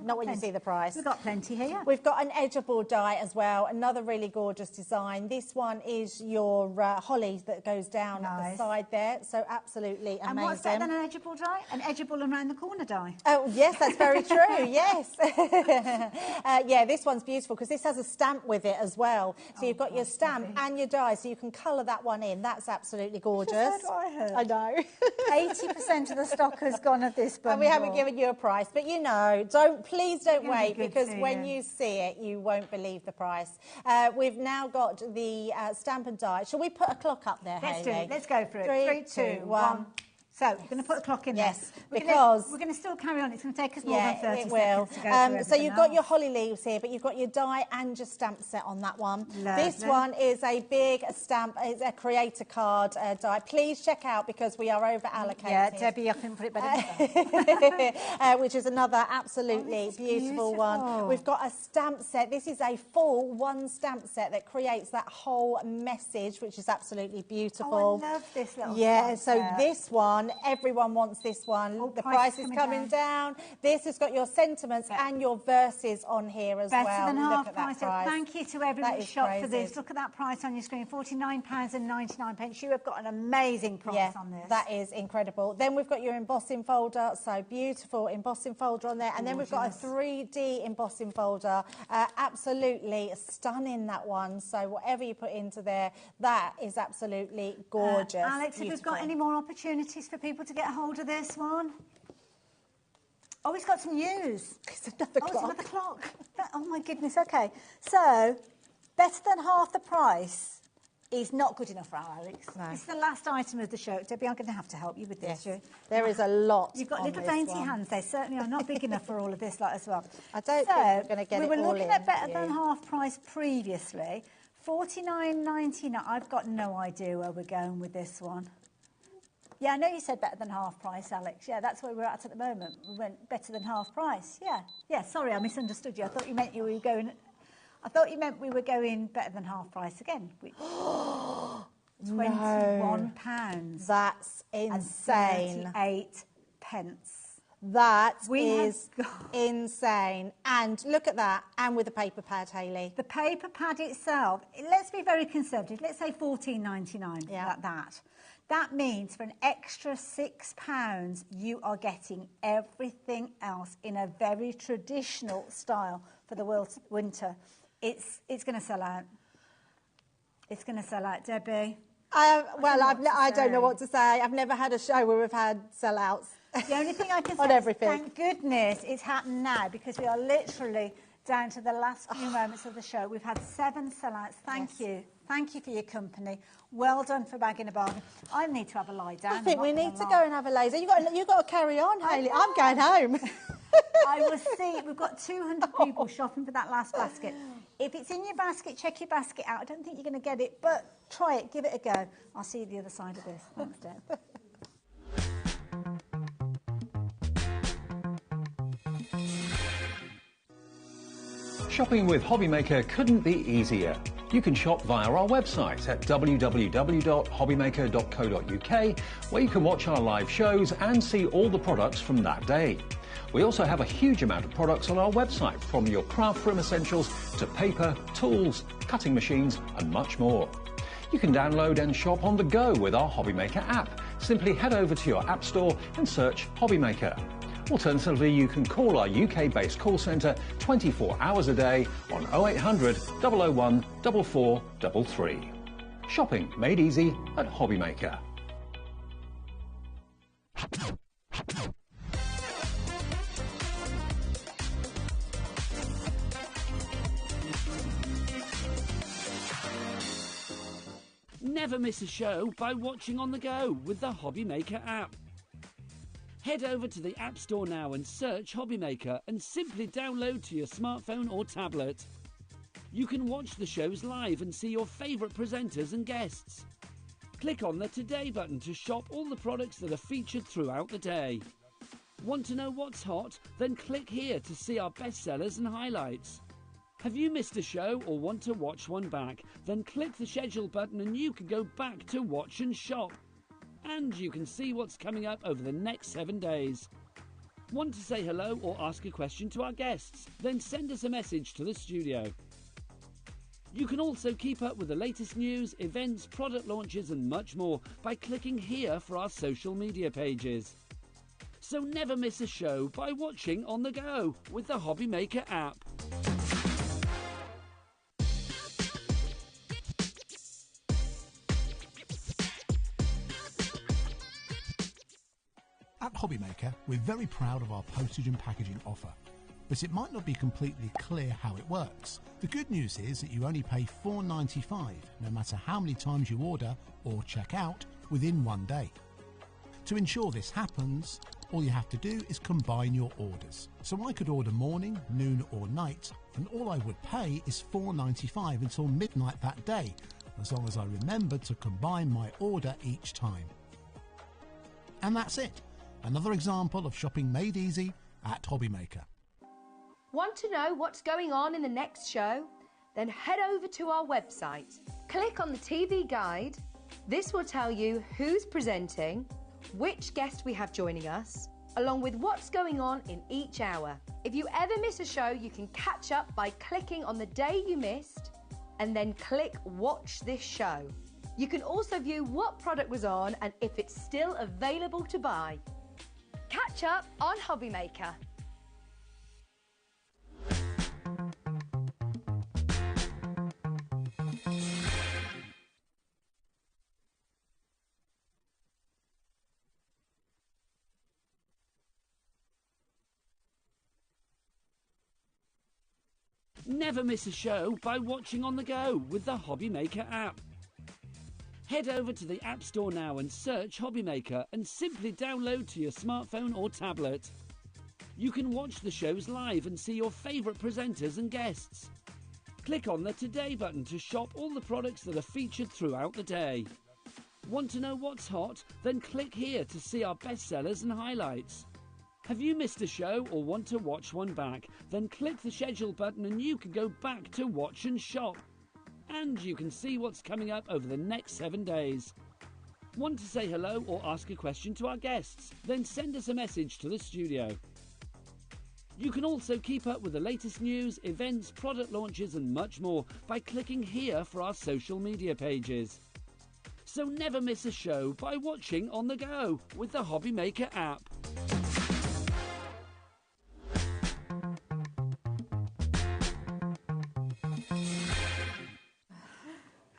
Not when you see the price.
We've got plenty here.
We've got an edgeable die as well. Another really gorgeous design. This one is your holly that goes down at the side there. So absolutely amazing.
And what's that then, an edgeable die? An edgeable and round the corner die?
Oh, yes, that's very true. Yes. Yeah, this one's beautiful because this has a stamp with it as well. So you've got your stamp and your die, so you can colour that one in. That's absolutely gorgeous. us.
That's what I heard.
I know.
80% of the stock has gone of this bundle.
And we haven't given you a price, but you know, please don't wait, because when you see it, you won't believe the price. We've now got the stamp and die. Shall we put a clock up there,
Let's
Hayley?
do it. Let's go for it. 3, 2, 1. So, we're going to put a clock in there.
Because
we're going to still carry on. It's going to take us more than 30
it will.
seconds to go through
So you've got
else.
your holly leaves here, but you've got your die and your stamp set on that one.
Lovely.
This one is a big stamp, it's a creator card die. Please check out, because we are over allocated.
Yeah, Debbie, I couldn't put it better.
Which is another absolutely beautiful one. We've got a stamp set. This is a full one stamp set that creates that whole message, which is absolutely beautiful.
Oh, I love this little
Yeah,
stamp
so
set.
this one, everyone wants this one. The price is coming down. This has got your sentiments and your verses on here as well.
Better than
Look
half
at that
price. So
price.
thank you to everyone who
is
shopped for
crazy.
this. Look at that price on your screen, £49.99. You have got an amazing price on this.
That is incredible. Then we've got your embossing folder, so beautiful embossing folder on there. And then we've got a 3D embossing folder. Absolutely stunning, that one. So whatever you put into there, that is absolutely gorgeous.
Alex, have we got any more opportunities for people to get hold of this one? Oh, it's got some news.
It's another
clock.
clock.
It's another clock. Oh, my goodness. OK. So, better than half the price is not good enough for our Alex.
No.
This is the last item of the show. Debbie, I'm going to have to help you with this.
Yes. There is a lot.
You've got
on
little
this
dainty
one.
hands. They certainly are not big enough for all of this lot as well.
I don't think we're going to get
we
it
were
all
looking
in
at better
for
than
you.
half price previously. $49.99. I've got no idea where we're going with this one. Yeah, I know you said better than half price, Alex. Yeah, that's where we're at the moment. We went better than half price. Yeah. Yeah, sorry, I misunderstood you. I thought you meant we were going better than half price again. Which £21.
That's insane.
And 38 pence.
That is insane. And look at that. And with the paper pad, Hayley.
The paper pad itself, let's be very conservative. Let's say $14.99, like that. That means for an extra £6, you are getting everything else in a very traditional style for the winter. It's going to sell out. It's going to sell out, Debbie.
I don't know what to say. I've never had a show where we've had sellouts.
The only thing I can say
on
is
everything.
Thank goodness it's happened now, because we are literally down to the last few moments of the show. We've had 7 sellouts. Thank you. Thank you for your company. Well done for bagging a bargain. I need to have a lie down.
I think we need to go and have a laser. You've got to carry on, Hayley. I'm going home.
I will see. We've got 200 people shopping for that last basket. If it's in your basket, check your basket out. I don't think you're going to get it, but try it. Give it a go. I'll see you the other side of this. Thanks, Deb.
Shopping with HobbyMaker couldn't be easier. You can shop via our website at www.hobbymaker.co.uk, where you can watch our live shows and see all the products from that day. We also have a huge amount of products on our website, from your craft room essentials to paper, tools, cutting machines and much more. You can download and shop on the go with our HobbyMaker app. Simply head over to your app store and search HobbyMaker. Alternatively, you can call our UK-based call centre 24 hours a day on 0800 001 4433. Shopping made easy at HobbyMaker.
Never miss a show by watching on the go with the HobbyMaker app. Head over to the App Store now and search HobbyMaker and simply download to your smartphone or tablet. You can watch the shows live and see your favourite presenters and guests. Click on the Today button to shop all the products that are featured throughout the day. Want to know what's hot? Then click here to see our bestsellers and highlights. Have you missed a show or want to watch one back? Then click the schedule button and you can go back to watch and shop. And you can see what's coming up over the next 7 days. Want to say hello or ask a question to our guests? Then send us a message to the studio. You can also keep up with the latest news, events, product launches and much more by clicking here for our social media pages. So never miss a show by watching on the go with the HobbyMaker app.
At HobbyMaker, we're very proud of our postage and packaging offer, but it might not be completely clear how it works. The good news is that you only pay $4.95 no matter how many times you order or check out within 1 day. To ensure this happens, all you have to do is combine your orders. So I could order morning, noon or night, and all I would pay is $4.95 until midnight that day, as long as I remembered to combine my order each time. And that's it. Another example of shopping made easy at HobbyMaker.
Want to know what's going on in the next show? Then head over to our website. Click on the TV guide. This will tell you who's presenting, which guest we have joining us, along with what's going on in each hour. If you ever miss a show, you can catch up by clicking on the day you missed and then click Watch This Show. You can also view what product was on and if it's still available to buy. Catch up on HobbyMaker.
Never miss a show by watching on the go with the HobbyMaker app. Head over to the App Store now and search HobbyMaker and simply download to your smartphone or tablet. You can watch the shows live and see your favourite presenters and guests. Click on the Today button to shop all the products that are featured throughout the day. Want to know what's hot? Then click here to see our bestsellers and highlights. Have you missed a show or want to watch one back? Then click the schedule button and you can go back to watch and shop. And you can see what's coming up over the next 7 days. Want to say hello or ask a question to our guests? Then send us a message to the studio. You can also keep up with the latest news, events, product launches and much more by clicking here for our social media pages. So never miss a show by watching on the go with the HobbyMaker app.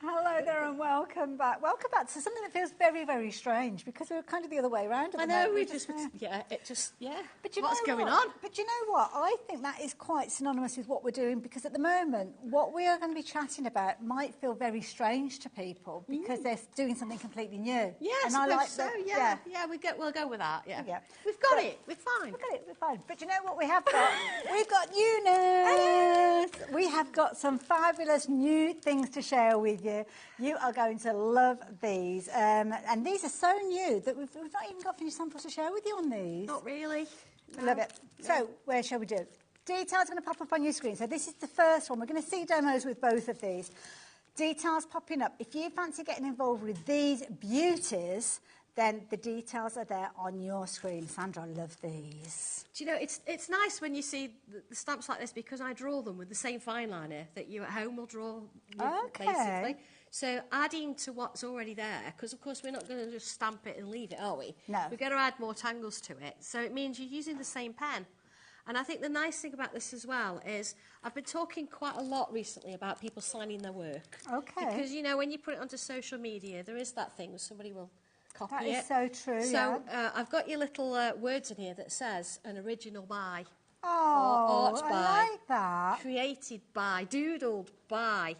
Hello there and welcome back. Welcome back to something that feels very, very strange because we were kind of the other way around.
I know, we just, yeah. But what's going on?
But you know what? I think that is quite synonymous with what we're doing because at the moment, what we are going to be chatting about might feel very strange to people because they're doing something completely new.
Yes,
and
I
like
so.
Yeah,
We'll go with that. Yeah,
yeah.
We've got it. We're fine.
We're fine. But you know what we have got? We've got newness. We have got some fabulous new things to share with you. You are going to love these. And these are so new that we've not even got finished samples to share with you on these.
Not really.
No. Love it. No. So, where shall we do? Details are going to pop up on your screen. So this is the first one. We're going to see demos with both of these. Details popping up. If you fancy getting involved with these beauties, then the details are there on your screen. Sandra, I love these.
Do you know, it's nice when you see the stamps like this because I draw them with the same fine liner that you at home will draw with, basically. So adding to what's already there, because of course we're not going to just stamp it and leave it, are we?
No.
We're going to add more tangles to it. So it means you're using the same pen. And I think the nice thing about this as well is I've been talking quite a lot recently about people signing their work.
Okay.
Because, you know, when you put it onto social media, there is that thing where somebody will copy
that
it.
That is so true,
So I've got your little words in here that says an original by.
Oh,
or art by.
I like that.
Created by, doodled by.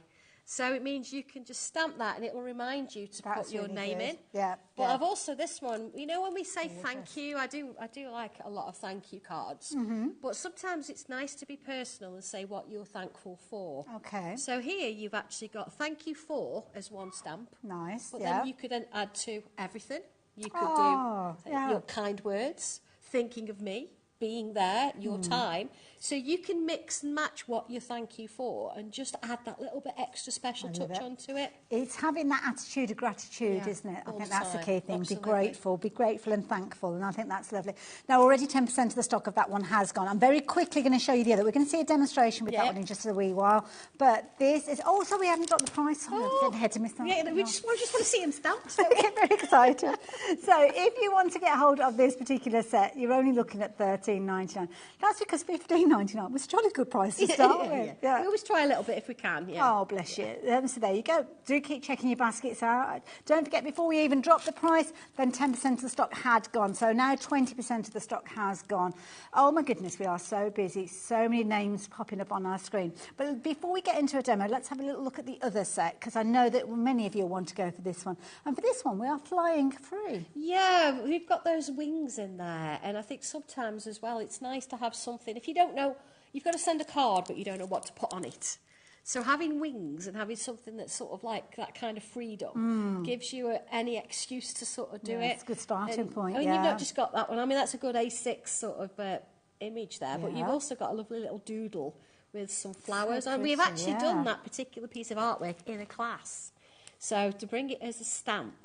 So it means you can just stamp that and it will remind you to put your name in.
Yeah.
But I've also this one, you know, when we say thank you, I do like a lot of thank you cards. But sometimes it's nice to be personal and say what you're thankful for.
Okay.
So here you've actually got thank you for as one stamp.
Nice.
But then you could then add to everything. You could do your kind words, thinking of me, being there, your time. So you can mix and match what you thank you for and just add that little bit extra special touch onto it.
It's having that attitude of gratitude, isn't it? I think that's the key thing. Absolutely. Be grateful and thankful, and I think that's lovely. Now, already 10% of the stock of that one has gone. I'm very quickly going to show you the other. We're going to see a demonstration with that one in just a wee while. But this is... Oh, so we haven't got the price on it. I'm getting ahead to miss that.
Yeah, we just want to see them stamped.
We get very excited. So if you want to get hold of this particular set, you're only looking at £30. 13.99. That's because $15.99 was a jolly good price to start with. Yeah.
We always try a little bit if we can, yeah.
Oh, bless you. So there you go. Do keep checking your baskets out. Don't forget, before we even drop the price, then 10% of the stock had gone. So now 20% of the stock has gone. Oh, my goodness, we are so busy. So many names popping up on our screen. But before we get into a demo, let's have a little look at the other set, because I know that many of you want to go for this one. And for this one, we are flying free.
Yeah, we've got those wings in there, and I think sometimes as well it's nice to have something. If you don't know, you've got to send a card, but you don't know what to put on it. So having wings and having something that's sort of like that kind of freedom gives you any excuse to sort of do it.
It's a good starting point,
I mean, you've not just got that one. I mean, that's a good A6 sort of image there, but you've also got a lovely little doodle with some flowers. And we've actually done that particular piece of artwork in a class. So to bring it as a stamp,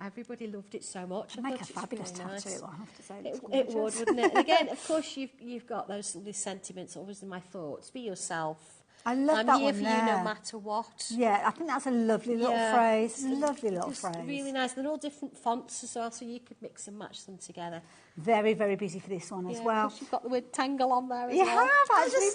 everybody loved it so much.
It'd make a fabulous tattoo, I have to say.
It would, wouldn't it? And again, of course, you've got those lovely sentiments, always in my thoughts. Be yourself.
I love that one there.
I'm here for you no matter what.
Yeah, I think that's a lovely little phrase. Lovely little phrase.
Really nice. They're all different fonts as well, so you could mix and match them together.
Very, very busy for this one as well.
You've got the word tangle on there as
you
well.
You have, actually.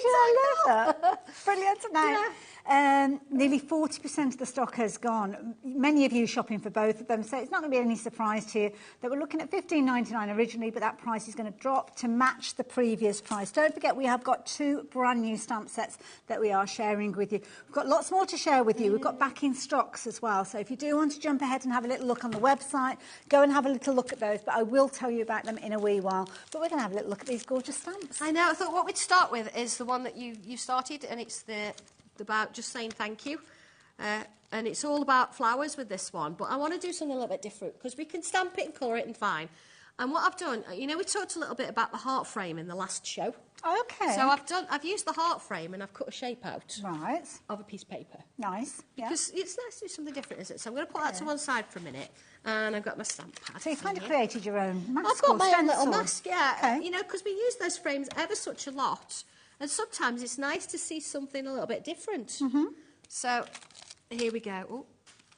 I love that. Brilliant. Now, nearly 40% of the stock has gone. Many of you shopping for both of them, so it's not going to be any surprise to you that we're looking at $15.99 originally, but that price is going to drop to match the previous price. Don't forget, we have got 2 brand new stamp sets that we are sharing with you. We've got lots more to share with you. We've got back in stocks as well, so if you do want to jump ahead and have a little look on the website, go and have a little look at those, but I will tell you about them in a wee while. But we're going to have a little look at these gorgeous stamps.
I know. I thought what we'd start with is the one that you started, and it's about just saying thank you. And it's all about flowers with this one. But I want to do something a little bit different, because we can stamp it and colour it and fine. And what I've done, you know, we talked a little bit about the heart frame in the last show.
Okay.
So I've used the heart frame and I've cut a shape out of a piece of paper.
Nice.
Because it's nice to do something different, isn't it? So I'm going to put that to one side for a minute, and I've got my stamp pad.
So you kind of created your own mask.
I've got my own little mask, yeah. Okay. You know, because we use those frames ever such a lot, and sometimes it's nice to see something a little bit different. So here we go. Ooh.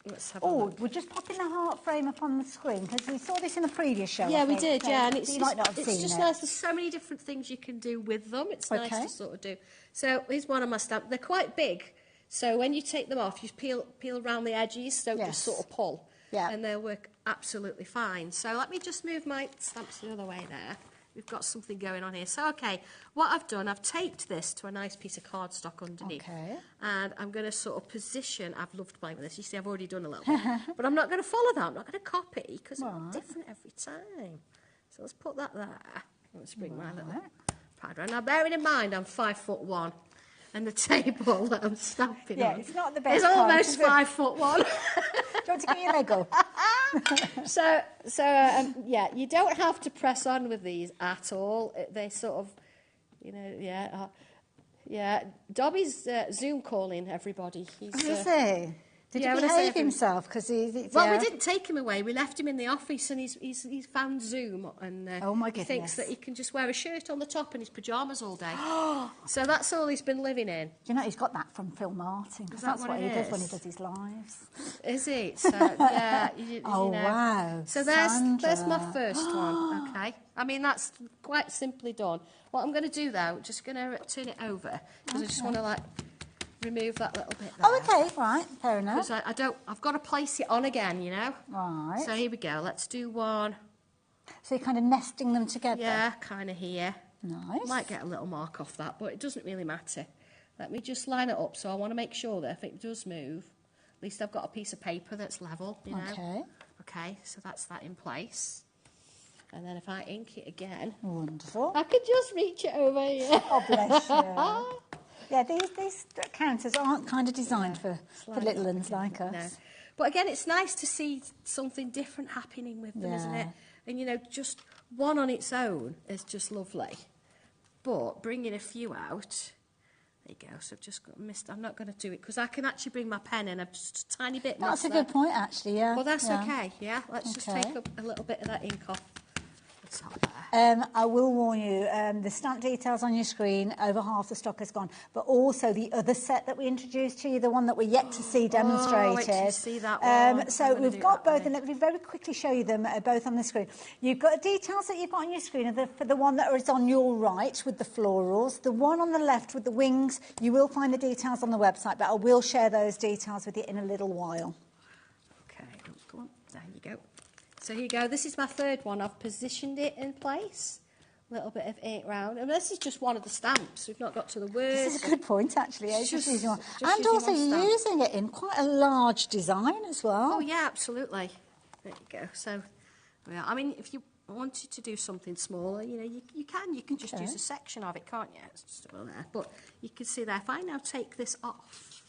Let's have a look.
We're just popping the heart frame up on the screen, because we saw this in a previous show.
Yeah, we did,
so
yeah. And it's
you might not have seen
just
it.
nice. There's so many different things you can do with them. It's nice to sort of do. So here's one of my stamps. They're quite big, so when you take them off, you peel around the edges, so just sort of pull. Yeah. And they'll work absolutely fine. So let me just move my stamps the other way there. We've got something going on here. So, okay, what I've done, I've taped this to a nice piece of cardstock underneath. Okay. And I'm going to sort of position, I've loved playing with this. You see, I've already done a little bit. But I'm not going to follow that. I'm not going to copy, because it's different every time. So let's put that there. Let's bring my little pad around. Now, bearing in mind, I'm 5'1", and the table that I'm stamping on
it's not the best.
It's almost 5'1".
Do you want to give me a Lego?
Yeah, you don't have to press on with these at all. They sort of, you know, yeah. Dobby's Zoom calling everybody.
Is he? Did he behave himself? Because
we didn't take him away. We left him in the office, and he's found Zoom, and
oh my goodness,
he thinks that he can just wear a shirt on the top and his pyjamas all day. So that's all he's been living in.
You know, he's got that from Phil Martin. Because that's what he does when he does his lives.
Is he? So yeah. You know.
Wow.
So there's my first one. Okay. I mean, that's quite simply done. What I'm going to do though, just going to turn it over, because I just want to remove that little bit there.
Oh, okay, right, fair enough.
Because I've got to place it on again, you know.
Right.
So here we go. Let's do one.
So you're kind of nesting them together.
Yeah, kind of here.
Nice.
Might get a little mark off that, but it doesn't really matter. Let me just line it up. So I want to make sure that if it does move, at least I've got a piece of paper that's level, you know.
Okay.
Okay, so that's that in place. And then if I ink it again.
Wonderful.
I could just reach it over here.
Oh, bless you. Yeah, these counters aren't kind of designed for little ones like us.
No. But again, it's nice to see something different happening with them, isn't it? And, you know, just one on its own is just lovely. But bringing a few out, there you go. So I've just got missed. I'm not going to do it, because I can actually bring my pen in just a tiny bit.
That's a good point, actually, yeah.
Well, that's okay, yeah. Let's just take a little bit of that ink off the the top there.
I will warn you, the stamp details on your screen, over half the stock has gone. But also the other set that we introduced to you, the one that we're yet to see demonstrated.
wait till you see that one.
So we've got both, and let me very quickly show you them both on the screen. You've got the details that you've got on your screen for the one that is on your right with the florals. The one on the left with the wings, you will find the details on the website, but I will share those details with you in a little while.
Okay, go on. There you go. So here you go. This is my third one. I've positioned it in place. A little bit of ink round. And this is just one of the stamps. We've not got to the words.
This is a good point, actually.
Just
using one.
just
And
using
also
one
you're
stamp.
using it in quite a large design as well.
Oh, yeah, absolutely. There you go. So, yeah, I mean, if you wanted to do something smaller, you know, you can. You can just use a section of it, can't you? It's just about there. But you can see there, if I now take this off.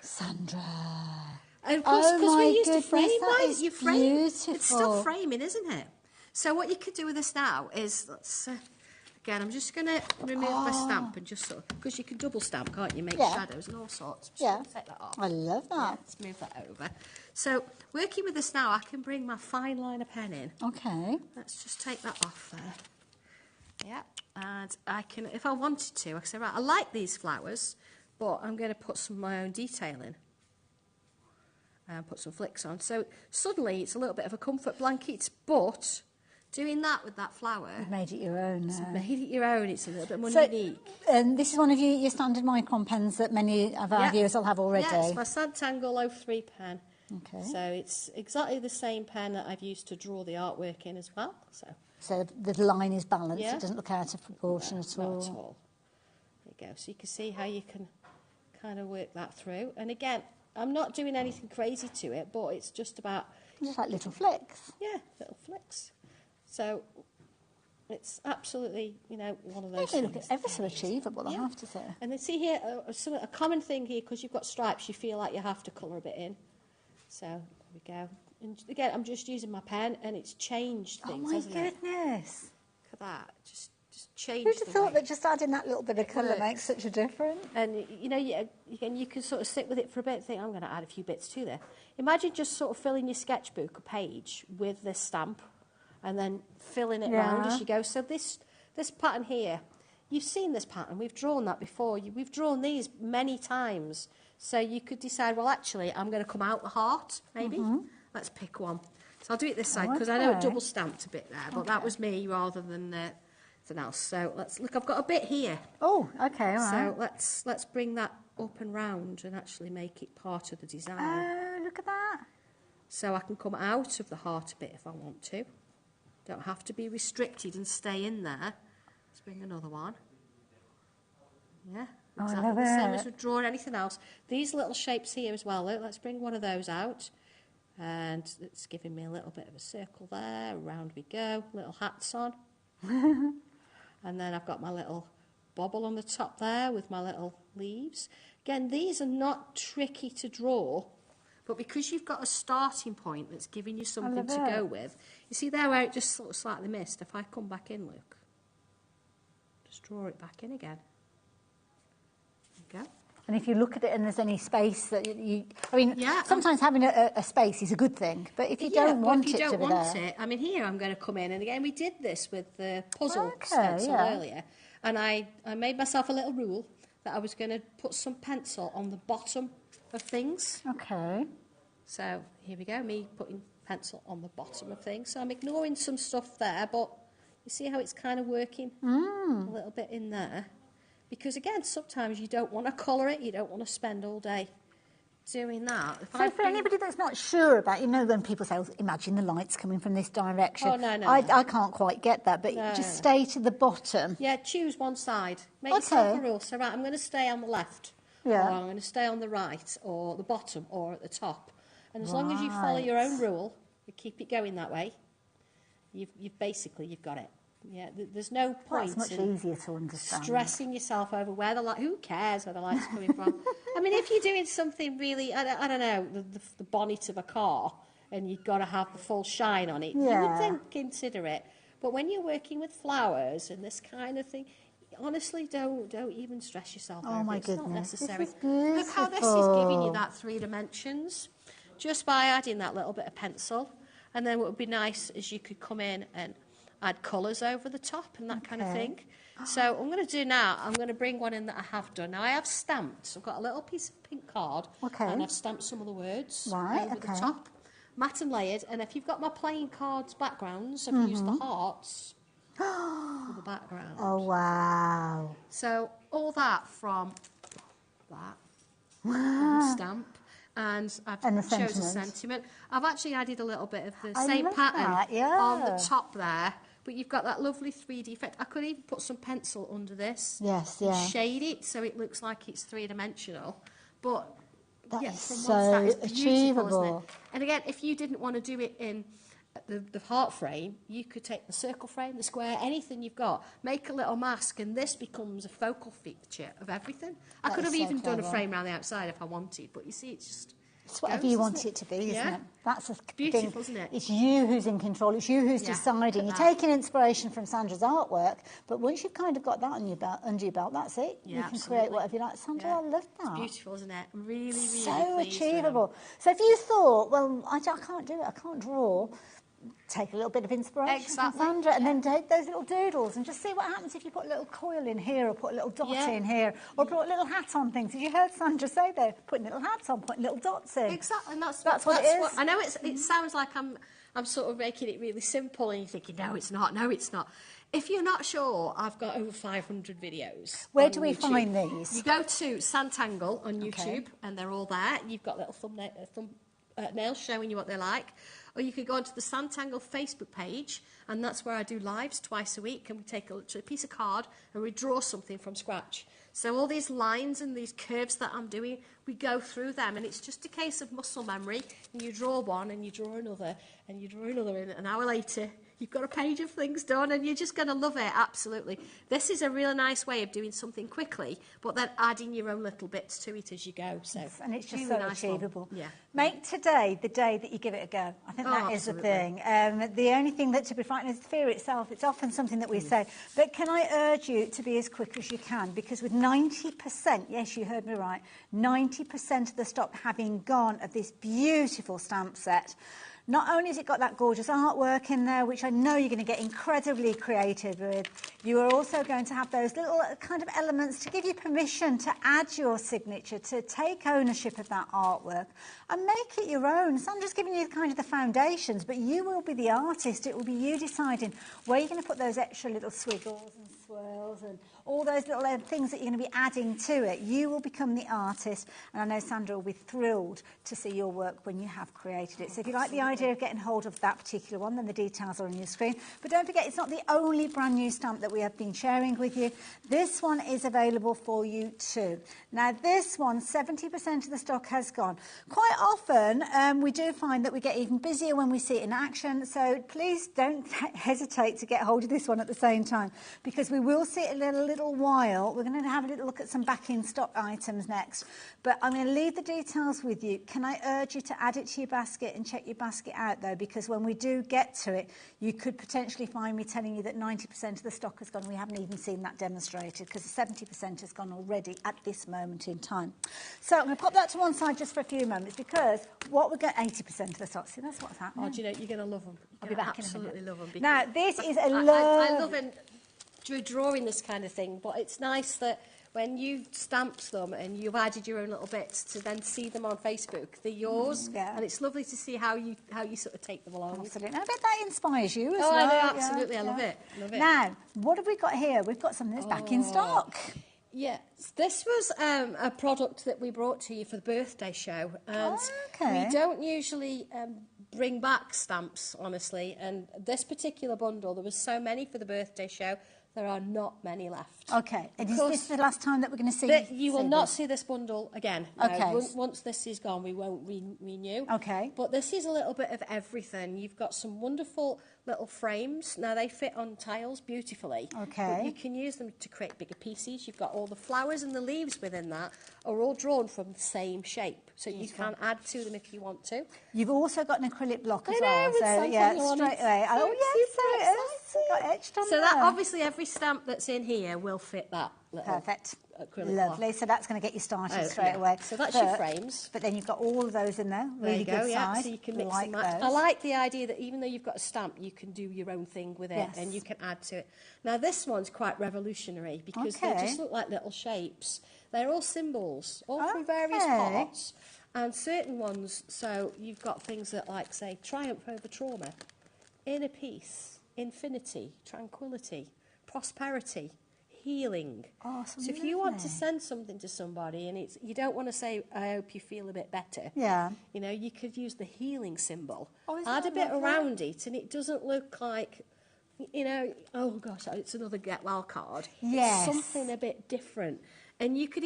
Sandra.
And of course, because we used to frame,
that
right?
is
You frame.
beautiful.
It's still framing, isn't it? So what you could do with this now is, let's, again, I'm just going to remove my stamp and just sort of, because you can double stamp, can't you? Make shadows and all sorts. Just take that off.
I love that.
Yeah, let's move that over. So working with this now, I can bring my fine liner pen in.
Okay.
Let's just take that off there. Yeah, and I can, if I wanted to, I can say, right, I like these flowers, but I'm going to put some of my own detail in. And put some flicks on. So suddenly it's a little bit of a comfort blanket, but doing that with that flower...
You've made it your own now.
It's made it your own. It's a little bit more unique.
This is one of your standard micron pens that many of our viewers will have already.
Yeah, it's my Santangle 03 pen.
Okay.
So it's exactly the same pen that I've used to draw the artwork in as well.
So the line is balanced. It doesn't look out of proportion at all.
Not at all. There you go. So you can see how you can kind of work that through. And again, I'm not doing anything crazy to it, but it's just about...
Just like little flicks.
Yeah, little flicks. So it's absolutely, you know, one of those
They
things.
look ever so achievable, I have to say.
And then see here, a common thing here, because you've got stripes, you feel like you have to colour a bit in. So there we go. And again, I'm just using my pen, and it's changed things, hasn't it?
Oh, my goodness.
Look at that. Just changed.
Who'd have thought that just adding that little bit of colour makes such a difference?
And, you know, you can sort of sit with it for a bit and think, I'm going to add a few bits to there. Imagine just sort of filling your sketchbook a page with this stamp and then filling it round as you go. So this pattern here, you've seen this pattern. We've drawn that before. We've drawn these many times. So you could decide, well, actually, I'm going to come out the heart, maybe. Let's pick one. So I'll do it this side, because I know it double stamped a bit there, but that was me rather than... something else. So let's look. I've got a bit here.
Oh, okay. All right.
So let's bring that up and round and actually make it part of the design.
Oh, look at that.
So I can come out of the heart a bit if I want to. Don't have to be restricted and stay in there. Let's bring another one. Yeah, exactly the same as we're drawing anything else. These little shapes here as well. Let's bring one of those out. And it's giving me a little bit of a circle there. Around we go. Little hats on. And then I've got my little bobble on the top there with my little leaves. Again, these are not tricky to draw, but because you've got a starting point that's giving you something to go with, you see there where it just sort of slightly missed. If I come back in, look, just draw it back in again. There you go.
And if you look at it and there's any space that sometimes having a space is a good thing, but if you don't want it to be there...
I mean, here I'm going to come in, and again, we did this with the puzzle stencil earlier, and I made myself a little rule that I was going to put some pencil on the bottom of things.
Okay.
So here we go, me putting pencil on the bottom of things. So I'm ignoring some stuff there, but you see how it's kind of working a little bit in there. Because, again, sometimes you don't want to colour it, you don't want to spend all day doing that.
So for anybody that's not sure about, you know, when people say, imagine the light's coming from this direction.
Oh, no.
I can't quite get that, but just stay to the bottom.
Yeah, choose one side. Make yourself a rule. So, right, I'm going to stay on the left, or I'm going to stay on the right, or the bottom, or at the top. And as long as you follow your own rule, you keep it going that way, you've got it. Yeah, there's no point
much easier to understand.
Stressing yourself over where the light... Who cares where the light's coming from? I mean, if you're doing something really, I don't know, the bonnet of a car, and you've got to have the full shine on it, you would then consider it. But when you're working with flowers and this kind of thing, honestly, don't even stress yourself over it.
My
it's
goodness.
not necessary.
This is beautiful.
Look how this is giving you that 3 dimensions, just by adding that little bit of pencil. And then what would be nice is you could come in and add colours over the top and that kind of thing. So I'm going to do now, I'm going to bring one in that I have done. Now I have stamped, I've got a little piece of pink card and I've stamped some of the words over the top, matte and layered. And if you've got my playing cards backgrounds, I've used the hearts for the background.
Oh, wow.
So all that from that stamp. And I've chosen sentiment. I've actually added a little bit of the same pattern on the top there. But you've got that lovely 3D effect. I could even put some pencil under this. And shade it so it looks like it's three-dimensional. But
that is
from
so
one side, it's beautiful,
achievable.
isn't it? And again, if you didn't want to do it in the heart frame, you could take the circle frame, the square, anything you've got, make a little mask, and this becomes a focal feature of everything. I could have even done a frame around the outside if I wanted, but you see, it's just...
It's whatever you want it to be, isn't it? That's a
beautiful,
thing.
Isn't it?
It's you who's in control. It's you who's deciding. You're taking inspiration from Sandra's artwork, but once you've kind of got that under your belt, that's it. You can create whatever you like. Sandra, I love that.
It's beautiful, isn't it? Really, really
so achievable. So if you thought, well, I can't do it, I can't draw, take a little bit of inspiration from Sandra and then take those little doodles and just see what happens if you put a little coil in here or put a little dot in here or put a little hat on things. As you heard Sandra say there, putting little hats on, putting little dots in.
Exactly, and that's
what it is.
I know it sounds like I'm sort of making it really simple and you're thinking, no, it's not. If you're not sure, I've got over 500 videos.
Where do we find these?
You go to Santangle on YouTube and they're all there. You've got little thumbnails showing you what they're like. Or you could go onto the Santangle Facebook page, and that's where I do lives twice a week, and we take a piece of card and we draw something from scratch. So all these lines and these curves that I'm doing, we go through them, and it's just a case of muscle memory, and you draw one, and you draw another, and you draw another, and an hour later, you've got a page of things done, and you're just going to love it, absolutely. This is a really nice way of doing something quickly, but then adding your own little bits to it as you go. So,
and it's just
really
so
nice
achievable.
Yeah.
Make today the day that you give it a go. I think that is the thing. The only thing that to be frightened is fear itself. It's often something that we say. But can I urge you to be as quick as you can? Because with 90%, yes, you heard me right, 90% of the stock having gone of this beautiful stamp set, not only has it got that gorgeous artwork in there, which I know you're going to get incredibly creative with, you are also going to have those little kind of elements to give you permission to add your signature, to take ownership of that artwork and make it your own. Sandra's giving you kind of the foundations, but you will be the artist. It will be you deciding where you're going to put those extra little swiggles and swirls and all those little things that you're going to be adding to it. You will become the artist, and I know Sandra will be thrilled to see your work when you have created it. So if you like the idea of getting hold of that particular one, then the details are on your screen. But don't forget, it's not the only brand new stamp that we have been sharing with you. This one is available for you too. Now this one, 70% of the stock has gone. Quite often we do find that we get even busier when we see it in action, so please don't hesitate to get hold of this one at the same time, because we will see it in a little while. We're going to have a little look at some back in stock items next, but I'm going to leave the details with you. Can I urge you to add it to your basket and check your basket out though, because when we do get to it, you could potentially find me telling you that 90% of the stock has gone. We haven't even seen that demonstrated, because 70% has gone already at this moment in time. So I'm going to pop that to one side just for a few moments, because what we're going 80% of the stock. See, that's what's happening.
Oh, do you know, you're going to love them.
I'll be back in a minute.
Absolutely love them.
Now, this is a
I love drawing this kind of thing, but it's nice that when you've stamped them and you've added your own little bits, to then see them on Facebook, they're yours, and it's lovely to see how you sort of take them along.
Absolutely. I bet that inspires you as well.
Oh, I know, absolutely. I love it.
Now, what have we got here? We've got something that's back in stock.
Yeah, this was a product that we brought to you for the birthday show, and we don't usually bring back stamps, honestly, and this particular bundle, there was so many for the birthday show, there are not many left.
Okay, and is this the last time that we're going to see
you will not see this bundle again.
Okay.
Once this is gone, we won't renew.
Okay.
But this is a little bit of everything. You've got some wonderful little frames. Now, they fit on tiles beautifully.
Okay.
But you can use them to create bigger pieces. You've got all the flowers and the leaves within that are all drawn from the same shape. So you can add to them if you want to.
You've also got an acrylic block as well.
I know,
So, straight away. Oh, yes, so it is. Got etched on
so
there.
that, obviously, every stamp that's in here will fit that. little
Perfect.
acrylic
Lovely.
block.
So that's going to get you started straight
yeah.
away.
So that's your frames.
But then you've got all of those in there.
There
Really
you go,
good
yeah.
size.
So you can mix
like
and match.
those.
I like the idea that even though you've got a stamp, you can do your own thing with it,
Yes.
and you can add to it. Now this one's quite revolutionary because they
Okay.
just look like little shapes. They're all symbols, all from
Okay.
various parts, and certain ones. So you've got things that, like, say, triumph over trauma, inner peace, infinity, tranquility, prosperity, healing.
Oh,
so if you want to send something to somebody and you don't want to say, I hope you feel a bit better.
Yeah.
You know, you could use the healing symbol.
Oh,
Add a
that
bit
lovely?
around it, and it doesn't look like, you know, oh gosh, it's another get well card.
Yes.
It's something a bit different. And you could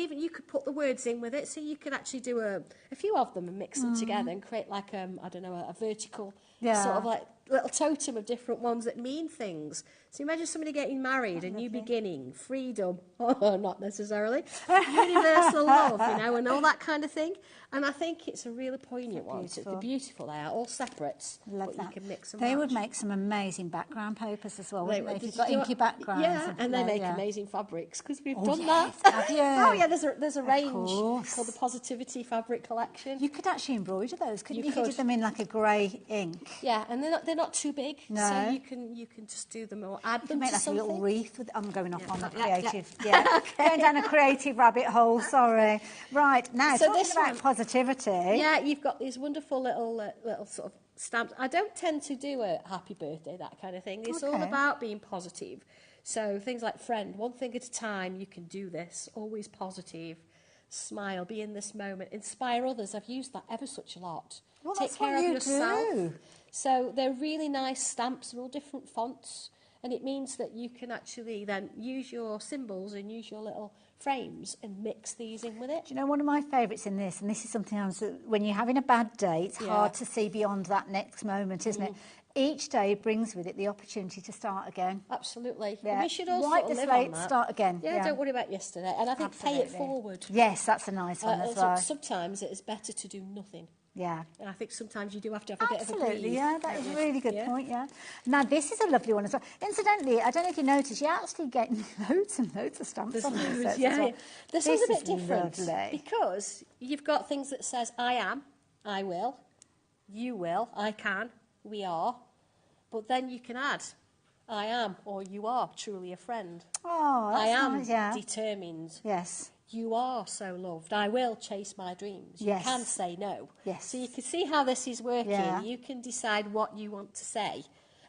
put the words in with it, so you could actually do a few of them and mix them together and create like I don't know, a vertical sort of like little totem of different ones that mean things. So imagine somebody getting married, a new beginning, freedom, not necessarily, universal love, you know, and all that kind of thing. And I think it's a really poignant one. They're beautiful. They are all separates,
Love
but
that.
you can mix them.
They would make some amazing background papers as well, wouldn't they? If
Did
you've got
you do
inky
it?
backgrounds.
Yeah, and they make
yeah.
amazing fabrics because we've
Oh,
done
yes,
that.
have you?
Oh yeah, there's a range
course.
called the Positivity Fabric Collection.
You could actually embroider those, couldn't you?
You
You could
could.
do them in like a grey ink.
Yeah, and they're not too big,
No.
so you can just do them or add
You
them
can make
to
like
something.
a little wreath with. I'm going off on a
yeah,
creative. Yeah, going down a creative rabbit hole. Sorry. Right now,
So
talking
this
about
one-
positivity.
Yeah, you've got these wonderful little sort of stamps. I don't tend to do a happy birthday, that kind of thing. It's all
Okay.
about being positive. So things like friend, one thing at a time, you can do this. Always positive. Smile, be in this moment. Inspire others. I've used that ever such a lot.
Well,
Take
that's
care
what
of
you
yourself.
do.
So they're really nice stamps in all different fonts. And it means that you can actually then use your symbols and use your little frames and mix these in with it.
Do you know one of my favourites in this, and this is something else that when you're having a bad day, it's hard to see beyond that next moment, isn't it? Each day brings with it the opportunity to start again.
Absolutely.
Yeah.
We should also
Wipe the
live
slate,
on that.
start again.
Yeah, don't worry about yesterday. And I think pay it
Absolutely.
forward.
Yes, that's a nice one as well.
Sometimes it is better to do nothing.
Yeah.
And I think sometimes you do have to have a bit of a breathe.
Absolutely, yeah, that is a
don't
really
you?
good
Yeah.
point, yeah. Now, this is a lovely one as well. Incidentally, I don't know if you noticed, you're actually getting loads and loads of stamps
There's
on these
loads,
sets
yeah,
as well.
yeah. This
This
one's a
is
bit different
lovely.
because you've got things that says I am, I will, you will, I can, we are, but then you can add I am or you are truly a friend.
Oh, that's
I am
nice, yeah.
determined.
Yes.
You are so loved. I will chase my dreams.
Yes.
You can say no.
Yes.
So you can see how this is working.
Yeah.
You can decide what you want to say.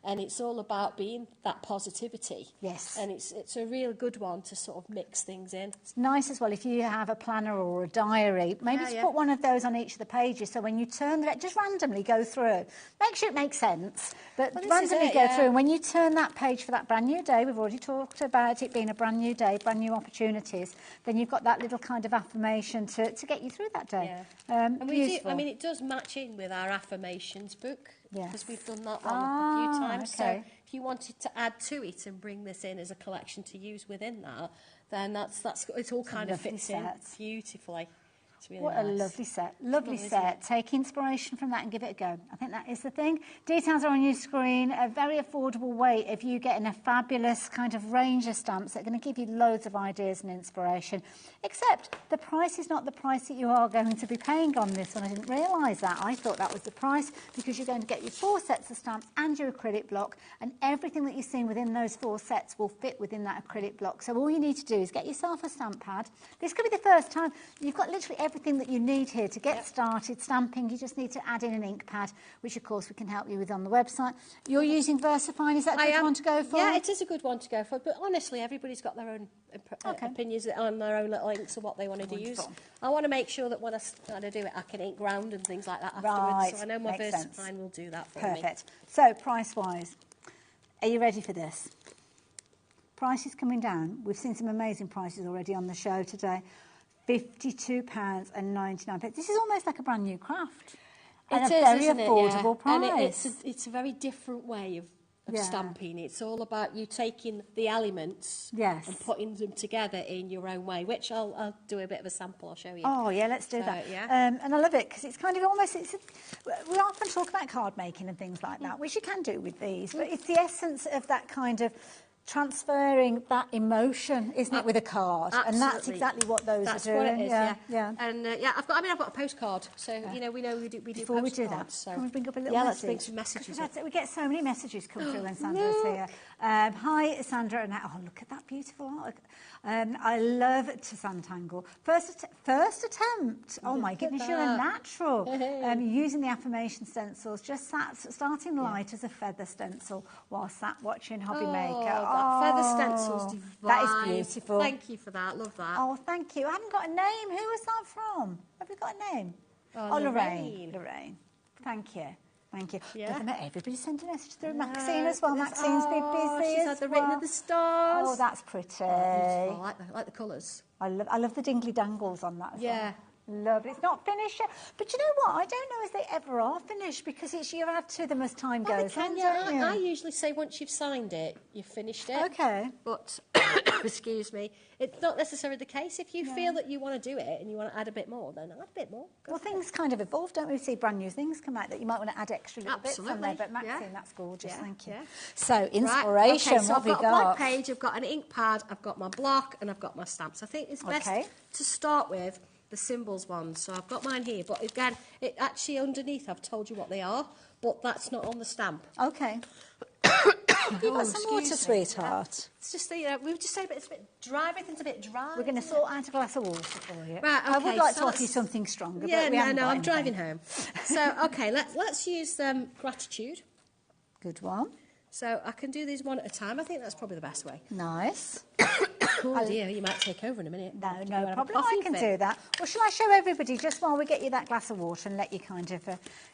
And it's all about being that positivity.
Yes.
And it's a real good one to sort of mix things in.
It's nice as well if you have a planner or a diary, maybe
Yeah,
to
yeah.
put one of those on each of the pages so when you turn the just randomly go through. Make sure it makes sense, but
Well, this is
randomly
it,
go
yeah.
through. And when you turn that page for that brand new day, we've already talked about it being a brand new day, brand new opportunities, then you've got that little kind of affirmation to get you through that day.
Yeah. And we do,
beautiful.
I mean, it does match in with our affirmations book.
Yes.
Because we've done that one a few times.
okay.
So if you wanted to add to it and bring this in as a collection to use within that, then that's it all kind of
lovely
fits in
set.
beautifully. It's really
What
nice.
a lovely set. Lovely
Isn't
set.
it?
Take inspiration from that and give it a go. I think that is the thing. Details are on your screen. A very affordable way of you getting a fabulous kind of range of stamps that are going to give you loads of ideas and inspiration. Except the price is not the price that you are going to be paying on this one. I didn't realise that. I thought that was the price because you're going to get your 4 sets of stamps and your acrylic block, and everything that you've seen within those 4 sets will fit within that acrylic block. So all you need to do is get yourself a stamp pad. This could be the first time. You've got literally everything that you need here to get started stamping. You just need to add in an ink pad, which of course we can help you with on the website. You're using VersaFine. Is that a good one to go for?
Yeah, it is a good one to go for. But honestly, everybody's got their own opinions on their own little inks and what they want to use.
Wonderful.
I want to make sure that when I do it, I can ink round and things like that afterwards.
Right,
So I know my
makes sense.
VersaFine will do that for me.
Perfect. So price-wise, are you ready for this? Price is coming down. We've seen some amazing prices already on the show today. £52.99. This is almost like a brand new craft. And a very affordable price.
And it's a very different way of stamping. It's all about you taking the elements and putting them together in your own way, which I'll do a bit of a sample. I'll show you.
Oh, yeah, let's do that.
Yeah.
And I love it because it's kind of almost... we often talk about card making and things like that, which you can do with these, but it's the essence of that kind of transferring that emotion, isn't it, with a card?
Absolutely.
And that's exactly what those
That's
are doing.
what it is, yeah.
Yeah.
And I've got a postcard, so we know we do
Before we do that,
postcards, so
can we bring up a little
yeah,
message?
let's bring some messages up.
We get so many messages come through when Sandra's here. Hi, Sandra, and oh, look at that beautiful art. I love to Santangle. First attempt. Oh my goodness, you're a natural. Using the affirmation stencils, just starting light as a feather stencil while sat watching HobbyMaker.
That feather stencil's divine.
That is beautiful.
Thank you for that. Love that.
Oh, thank you. I haven't got a name. Who was that from? Have you got a name?
Oh,
Lorraine. Lorraine. Thank you. Thank you.
Yeah.
Everybody sent a message through Maxine as well. Maxine's been busy.
She's had the written of the stars.
Oh, that's pretty.
Oh, I like the colours.
I love the dingly dangles on that as well. Lovely. It's not finished yet. But you know what? I don't know if they ever are finished because you add to them as time goes.
They can, yeah. I usually say once you've signed it, you've finished it.
Okay.
But, excuse me, it's not necessarily the case. If you feel that you want to do it and you want to add a bit more, then add a bit more.
Well, things kind of evolve, don't we? We see brand new things come out that you might want to add extra little bits on there. But Maxine, that's gorgeous. Thank you. Yeah. So, inspiration,
right. Okay, so
what have we got?
I've got a blank page, I've got an ink pad, I've got my block, and I've got my stamps. I think it's best to start with the symbols ones. So I've got mine here, but again, it actually underneath I've told you what they are, but that's not on the stamp.
Okay. You've got some water, sweetheart.
It's just we were just saying it's a bit dry. Everything's a bit dry.
We're going to sort out a glass of water for you.
Right. Okay,
I would like to offer you something stronger.
Yeah.
But
I'm driving home. So okay, let's use gratitude.
Good one.
So I can do these one at a time. I think that's probably the best way.
Nice.
Oh dear, you might take over in a minute.
No problem. I can do that. Well, shall I show everybody just while we get you that glass of water and let you kind of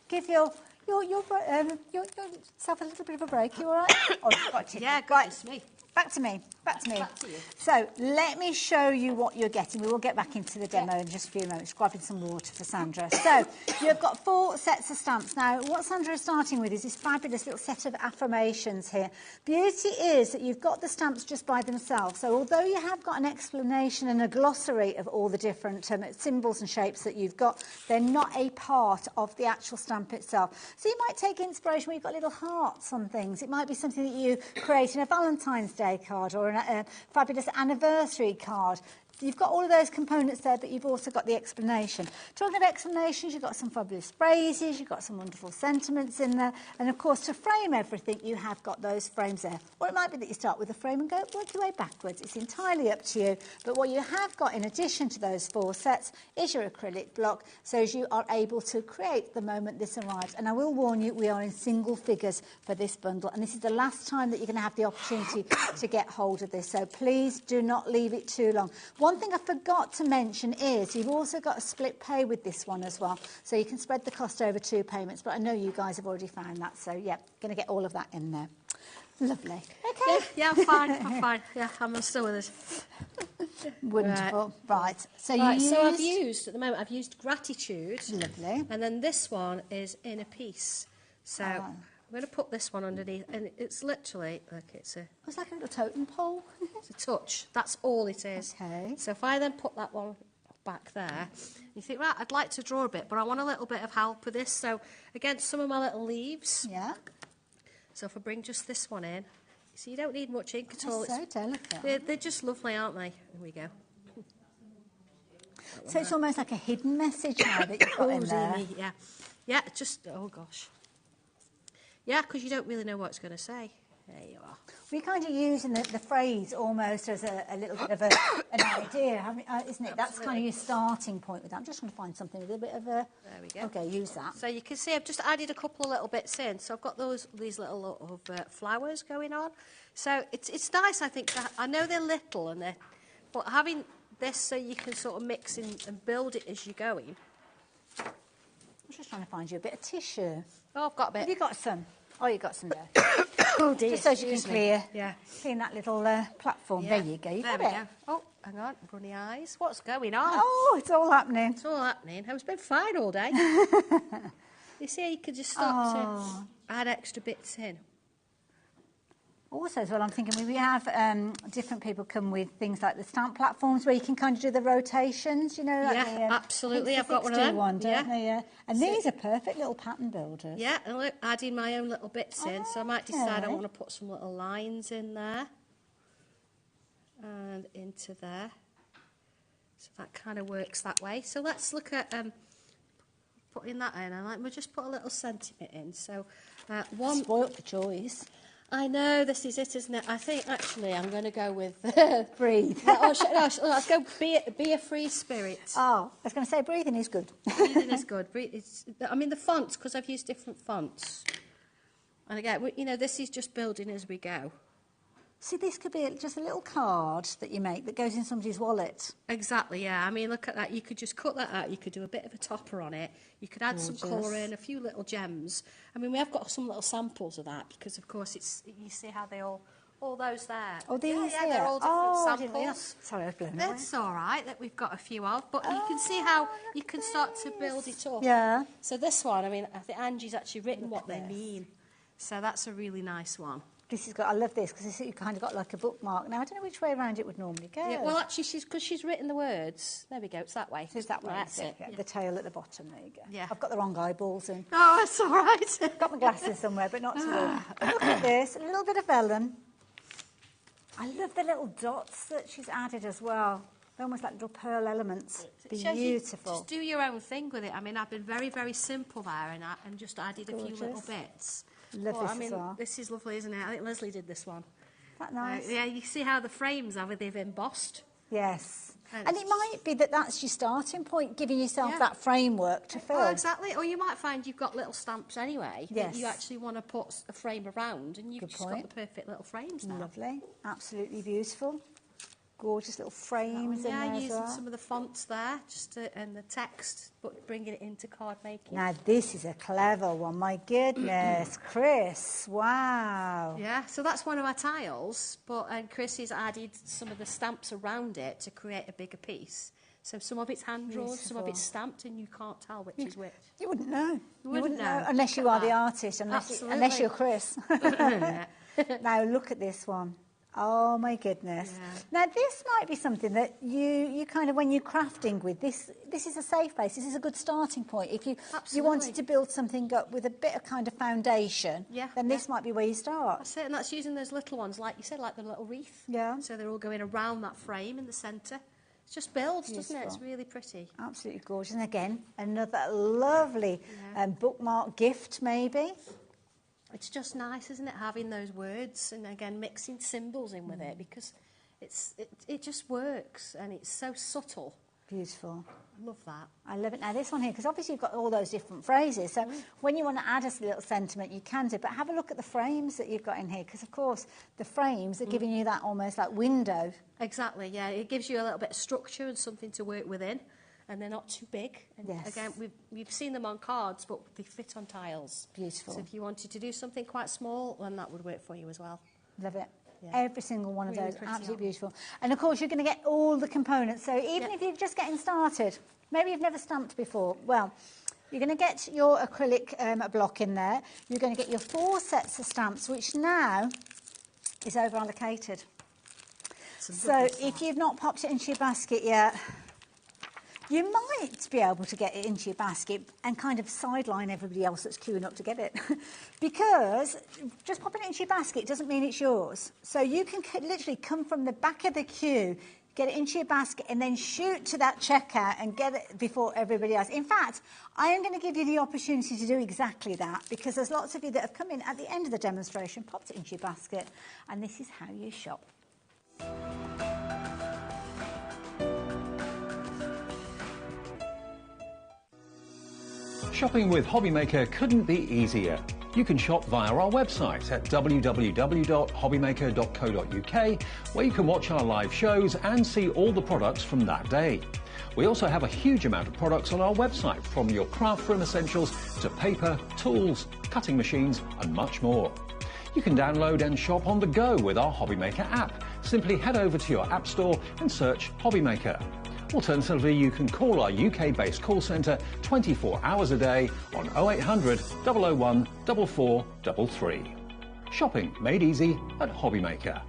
give yourself a little bit of a break? You all right?
Yeah, goodness me.
Back to me.
Back to you.
So let me show you what you're getting. We will get back into the demo in just a few moments, grabbing some water for Sandra. So you've got 4 sets of stamps. Now, what Sandra is starting with is this fabulous little set of affirmations here. Beauty is that you've got the stamps just by themselves. So although you have got an explanation and a glossary of all the different symbols and shapes that you've got, they're not a part of the actual stamp itself. So you might take inspiration where you've got little hearts on things. It might be something that you create in a Valentine's Day card or a fabulous anniversary card. You've got all of those components there, but you've also got the explanation. Talking of explanations, you've got some fabulous phrases, you've got some wonderful sentiments in there, and of course to frame everything you have got those frames there. Or it might be that you start with a frame and work your way backwards. It's entirely up to you, but what you have got in addition to those 4 sets is your acrylic block, so as you are able to create the moment this arrives. And I will warn you, we are in single figures for this bundle, and this is the last time that you're going to have the opportunity to get hold of this, so please do not leave it too long. One thing I forgot to mention is you've also got a split pay with this one as well. So you can spread the cost over 2 payments, but I know you guys have already found that. So, yeah, going to get all of that in there. Lovely. Okay.
Yeah, I'm fine. I'm fine. Yeah, I'm still with us.
Wonderful. Right. So
I've used gratitude.
Lovely.
And then this one is inner peace. So I'm going to put this one underneath, and it's literally like it's
like a little totem pole.
It's a touch. That's all it is.
Okay.
So if I then put that one back there, you think, right, I'd like to draw a bit, but I want a little bit of help with this. So again, some of my little leaves.
Yeah.
So if I bring just this one in, so you don't need much ink at all.
They're so delicate.
They're just lovely, aren't they? Here we go.
So it's almost like a hidden message now that you've got in there.
Yeah. Yeah, just, oh gosh. Yeah, because you don't really know what it's going to say. There you are.
We're kind of using the phrase almost as a little bit of an idea, isn't it? That's kind of your starting point with that. I'm just going to find something with a bit of a...
There we go.
Okay, use that.
So you can see I've just added a couple of little bits in. So I've got these little flowers going on. So it's nice, I think. I know they're little, but having this so you can sort of mix in and build it as you're going.
I'm just trying to find you a bit of tissue.
Oh, I've got a bit.
Have you got some? Oh, you got some there.
Oh dear.
Just so you can clear that little platform.
Yeah.
There you go.
There we go. Oh, hang on. Runny eyes. What's going on?
Oh, it's all happening.
It's all happening. It's been fine all day. You see how you could just start to add extra bits in.
Also, as well, I'm thinking we have different people come with things like the stamp platforms where you can kind of do the rotations, you know. Like
Absolutely. I've got one of them.
Don't they? Yeah. And these are perfect little pattern builders.
Yeah, and look, adding my own little bits in. So I might decide I want to put some little lines in there. and into there. So that kind of works that way. So let's look at putting that in, and we'll just put a little sentiment in. So one...
Spoilt for choice.
I know, this is it, isn't it? I think, actually, I'm going to go with...
Breathe.
Let's go be a free spirit.
Oh, I was going to say breathing is good.
Breathing is good. I mean, the fonts, because I've used different fonts. And again, you know, this is just building as we go.
See, this could be just a little card that you make that goes in somebody's wallet.
Exactly, yeah. I mean, look at that. You could just cut that out. You could do a bit of a topper on it. You could add some colour in, a few little gems. I mean, we have got some little samples of that because, of course, you see how they all those there.
Oh, these
yeah, they're all different samples.
I sorry, I was blown away.
That's all right that we've got a few of, but you can see how you can start to build it up.
Yeah.
So this one, I mean, I think Angie's actually written what they mean. So that's a really nice one.
This has got, I love this because you kind of got like a bookmark. Now, I don't know which way around it would normally go.
Yeah, well, actually, because she's written the words. There we go, it's that way.
It's that way.
That's it.
Yeah. The tail at the bottom, there you go.
Yeah.
I've got the wrong eyeballs in.
Oh, that's all right.
Got my glasses somewhere, but not to look at this, a little bit of vellum. I love the little dots that she's added as well. They're almost like little pearl elements. Beautiful.
Just do your own thing with it. I mean, I've been very, very simple there and just added a few little bits.
Love this as well.
This is lovely, isn't it? I think Leslie did this one.
Is that nice?
Yeah, you see how the frames are, they've embossed.
Yes. And it might be that that's your starting point, giving yourself that framework to fill.
Oh, exactly. Or you might find you've got little stamps anyway that you actually want to put a frame around, and you've just got the perfect little frames now.
Lovely. Absolutely beautiful. Gorgeous little frames in there as
using
well.
some of the fonts there, and the text, but bringing it into card making.
Now, this is a clever one. My goodness, Chris, wow.
Yeah, so that's one of our tiles, and Chris has added some of the stamps around it to create a bigger piece. So some of it's hand-drawn, some of it's stamped, and you can't tell which is which.
You wouldn't know.
You wouldn't know.
Unless you are the artist, unless you're Chris. Now, look at this one. Oh, my goodness. Yeah. Now, this might be something that you kind of, when you're crafting with, this is a safe place. This is a good starting point. If you wanted to build something up with a bit of kind of foundation, then this might be where you start.
That's it, and that's using those little ones, like you said, like the little wreath. Yeah. So they're all going around that frame in the centre. It just builds, doesn't it? It's really pretty.
Absolutely gorgeous. And again, another lovely bookmark gift, maybe.
It's just nice, isn't it, having those words and, again, mixing symbols in with it, because it just works and it's so subtle.
Beautiful.
I love that.
I love it. Now, this one here, because obviously you've got all those different phrases, so when you want to add a little sentiment, you can do, but have a look at the frames that you've got in here, because, of course, the frames are giving you that almost like window.
Exactly, yeah. It gives you a little bit of structure and something to work within. And they're not too big. And again, we've seen them on cards, but they fit on tiles.
Beautiful.
So if you wanted to do something quite small, then that would work for you as well.
Love it. Yeah. Every single one of those, absolutely beautiful. And, of course, you're going to get all the components. So even if you're just getting started, maybe you've never stamped before, well, you're going to get your acrylic block in there. You're going to get your 4 sets of stamps, which now is over-allocated. So if you've not popped it into your basket yet, you might be able to get it into your basket and kind of sideline everybody else that's queuing up to get it. Because just popping it into your basket doesn't mean it's yours. So you can literally come from the back of the queue, get it into your basket, and then shoot to that checkout and get it before everybody else. In fact, I am going to give you the opportunity to do exactly that, because there's lots of you that have come in at the end of the demonstration, popped it into your basket, and this is how you shop.
Shopping with HobbyMaker couldn't be easier. You can shop via our website at www.hobbymaker.co.uk, where you can watch our live shows and see all the products from that day. We also have a huge amount of products on our website, from your craft room essentials to paper, tools, cutting machines and much more. You can download and shop on the go with our HobbyMaker app. Simply head over to your app store and search HobbyMaker. Alternatively, you can call our UK-based call centre 24 hours a day on 0800 001 4433. Shopping made easy at HobbyMaker.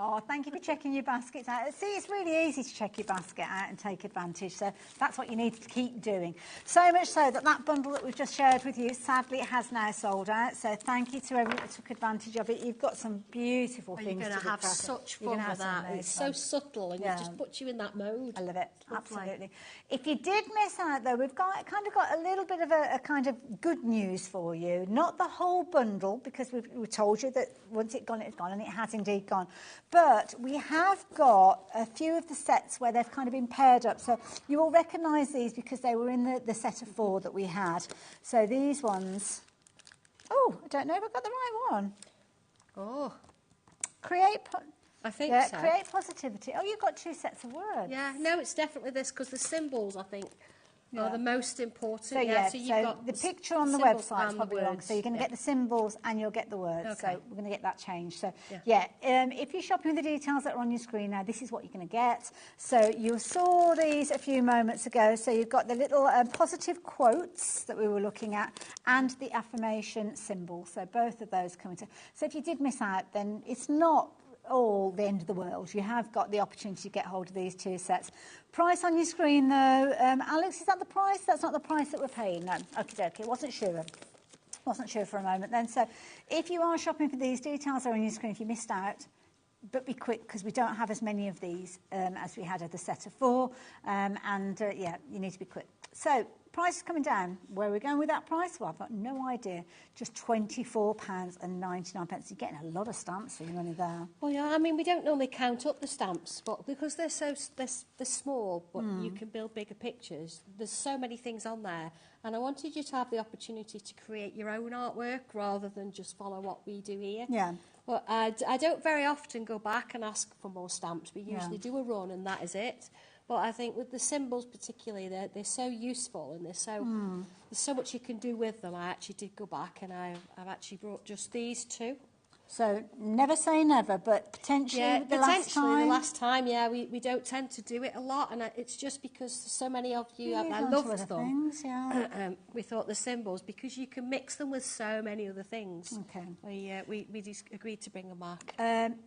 Oh, thank you for checking your baskets out. See, it's really easy to check your basket out and take advantage, so that's what you need to keep doing. So much so that that bundle that we've just shared with you, sadly, has now sold out, so thank you to everyone that took advantage of it. You've got some beautiful things to
You're going to have such fun with that. It's so subtle, and it just puts you in that mode.
I love it, absolutely. If you did miss out, though, we've got a little bit of a kind of good news for you. Not the whole bundle, because we told you that once it's gone, and it has indeed gone. But we have got a few of the sets where they've kind of been paired up. So you will recognise these because they were in the set of 4 that we had. So these ones... Oh, I don't know if I've got the right one.
Oh.
I
think so.
Create positivity. Oh, you've got 2 sets of words.
Yeah, no, it's definitely this, because the symbols, I think, are the most important.
So, so you've got the picture on the website is probably wrong. So you're going to get the symbols and you'll get the words. Okay. So we're going to get that changed. So, if you're shopping with the details that are on your screen now, this is what you're going to get. So you saw these a few moments ago. So you've got the little positive quotes that we were looking at and the affirmation symbol. So both of those come into... So if you did miss out, then it's not all the end of the world. You have got the opportunity to get hold of these 2 sets. Price on your screen, though. Alex, is that the price? That's not the price that we're paying. No, okay. Wasn't sure for a moment then. So if you are shopping for these, details are on your screen if you missed out. But be quick, because we don't have as many of these as we had at the set of 4. You need to be quick. So, price is coming down. Where are we going with that price? Well, I've got no idea. Just £24.99. You're getting a lot of stamps for your money there.
Well, yeah, I mean, we don't normally count up the stamps, but because they're small, but you can build bigger pictures, there's so many things on there. And I wanted you to have the opportunity to create your own artwork rather than just follow what we do here.
Yeah.
But I don't very often go back and ask for more stamps. We usually do a run and that is it. But I think with the symbols particularly, they're so useful and there's so much you can do with them. I actually did go back and I've actually brought just these 2.
So never say never, but potentially the last time,
we don't tend to do it a lot, and it's just because so many of you, I loved them.
Things,
we thought the symbols, because you can mix them with so many other things.
Okay.
We agreed to bring them back.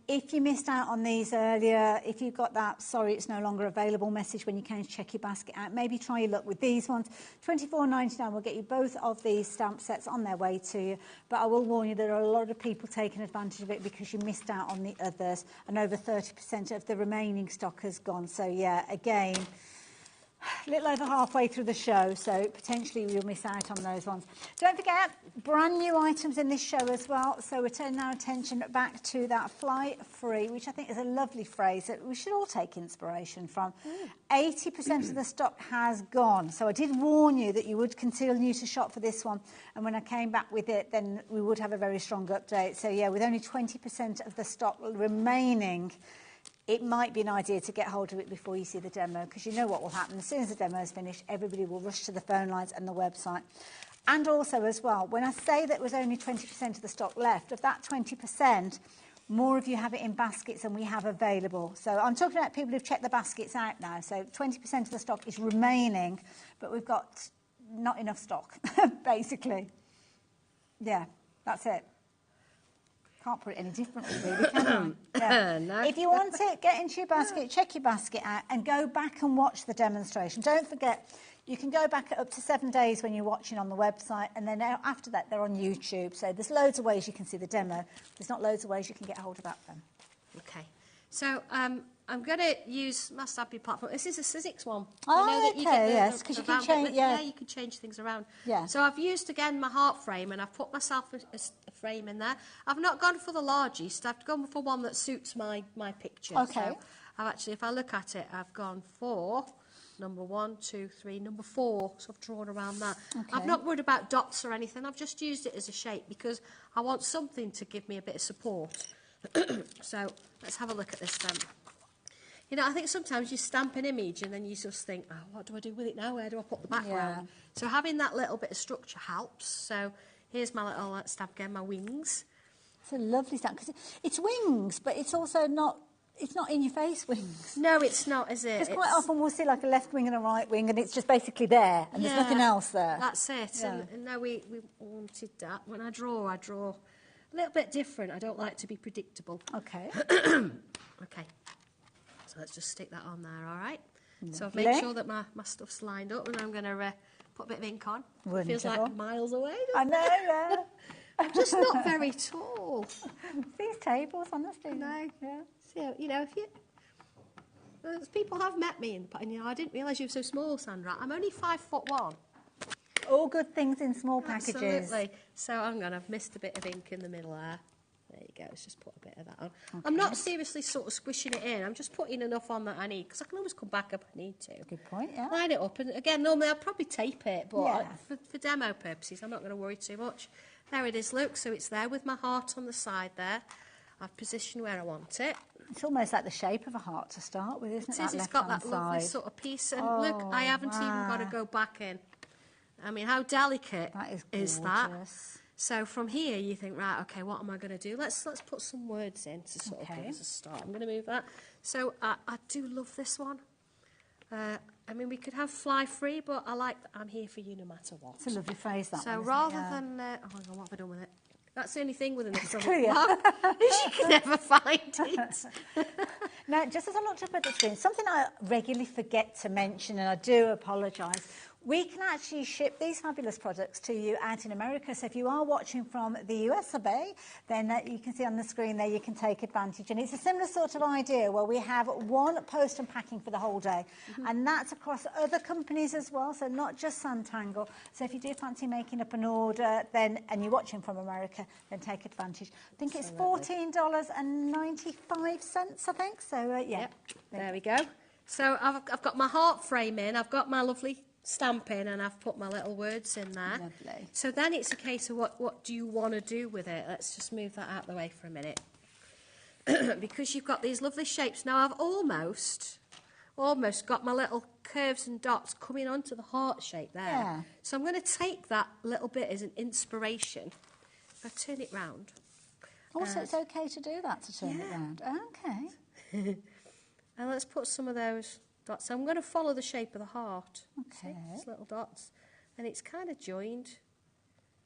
If you missed out on these earlier, if you've got that sorry it's no longer available message when you came to check your basket out, maybe try your luck with these ones. £24.99 will get you both of these stamp sets on their way to you, but I will warn you there are a lot of people taking advantage of it because you missed out on the others, and over 30% of the remaining stock has gone. So again, a little over halfway through the show, so potentially we'll miss out on those ones. Don't forget, brand new items in this show as well, so we're turning our attention back to that fly free, which I think is a lovely phrase that we should all take inspiration from. 80% of the stock has gone, so I did warn you that you would continue to shop for this one, and when I came back with it, then we would have a very strong update. So with only 20% of the stock remaining, it might be an idea to get hold of it before you see the demo, because you know what will happen. As soon as the demo is finished, everybody will rush to the phone lines and the website. And also as well, when I say that was only 20% of the stock left, of that 20%, more of you have it in baskets than we have available. So I'm talking about people who've checked the baskets out now. So 20% of the stock is remaining, but we've got not enough stock, basically. Yeah, that's it. Can't put it any differently, really, can I?
No.
If you want it, get into your basket, check your basket out, and go back and watch the demonstration. Don't forget, you can go back up to 7 days when you're watching on the website, and then after that, they're on YouTube. So there's loads of ways you can see the demo. There's not loads of ways you can get hold of that then.
Okay. So I'm going to use my Shabby platform. This is a Sizzix one.
Yes, because you can change.
You can change things around.
Yeah.
So I've used again my heart frame, and I've put myself a frame in there. I've not gone for the largest. I've gone for one that suits my picture.
Okay.
So I've actually, if I look at it, I've gone for number 1, 2, 3, number 4. So I've drawn around that.
Okay.
I've not worried about dots or anything. I've just used it as a shape because I want something to give me a bit of support. So let's have a look at this then. You know, I think sometimes you stamp an image and then you just think, oh, what do I do with it now? Where do I put the background? Yeah. So having that little bit of structure helps. So here's my little stamp again, my wings.
It's a lovely stamp because it's wings, but it's also not. It's not in your face wings.
No, it's not, is it?
Because quite often we'll see like a left wing and a right wing, and it's just basically there, and there's nothing else there.
That's it.
Yeah.
And now we wanted that. When I draw a little bit different. I don't like to be predictable.
Okay.
Okay, so let's just stick that on there, all right? So I've
Lovely.
made sure that my stuff's lined up, and I'm going to put a bit of ink on. It feels like
Wonderful.
miles away.
I know, yeah.
I'm just not very tall.
These tables, honestly.
No.
Yeah.
So, you know, if you... people have met me, and you know, I didn't realise you were so small, Sandra. I'm only 5'1".
All good things in small packages.
Absolutely. So I've missed a bit of ink in the middle there. There you go, let's just put a bit of that on. Okay. I'm not seriously sort of squishing it in, I'm just putting enough on that I need, because I can always come back up if I need to.
Good point, yeah.
Line it up, and again, normally I'll probably tape it, but
Yeah.
for demo purposes, I'm not going to worry too much. There it is, look, so it's there with my heart on the side there. I've positioned where I want it.
It's almost like the shape of a heart to start with, isn't it?
It is, it's got that lovely sort of piece, and look, I haven't even got to go back in. I mean, how delicate is that? So from here, you think, right, okay, what am I going to do? Let's put some words in to sort of give us a start. I'm going to move that. So I do love this one. I mean, we could have fly free, but I like that I'm here for you no matter what.
It's a lovely phrase, that
so
one,
rather
isn't it?
than, oh my God, what have I done with it? That's the only thing with an
It's
acrylic
clear.
mark, is you can never find it.
Now, just as I looked up at the screen, something I regularly forget to mention, and I do apologise, we can actually ship these fabulous products to you out in America. So if you are watching from the US of A, then you can see on the screen there you can take advantage. And it's a similar sort of idea where we have one post and packing for the whole day. And that's across other companies as well, so not just Santangle. So if you do fancy making up an order, then and you're watching from America, then take advantage. I think it's $14.95, I think. So, yeah.
Yep. There we go. So I've got my heart frame in, I've got my lovely stamping, and I've put my little words in there.
Lovely.
So then it's a case of what do you want to do with it? Let's just move that out of the way for a minute. Because you've got these lovely shapes. Now I've almost got my little curves and dots coming onto the heart shape there.
Yeah.
So I'm going to take that little bit as an inspiration. If I turn it round.
Oh, so it's okay to do that, to turn it round. Okay.
And let's put some of those dots. I'm going to follow the shape of the heart.
Okay.
See, these little dots. And it's kind of joined.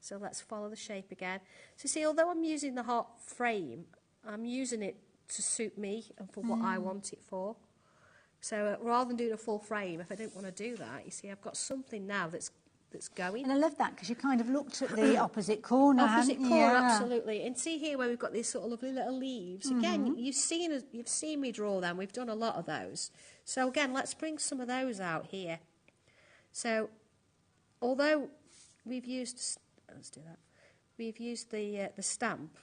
So let's follow the shape again. So see, although I'm using the heart frame, I'm using it to suit me and for what I want it for. So rather than doing a full frame, if I don't want to do that, you see, I've got something now that's going.
And I love that because you kind of looked at the opposite corner,
Opposite
haven't you?
corner,
Yeah.
absolutely. And see here where we've got these sort of lovely little leaves. Again, you've seen me draw them. We've done a lot of those. So again, let's bring some of those out here. So although we've used, let's do that. We've used the stamp.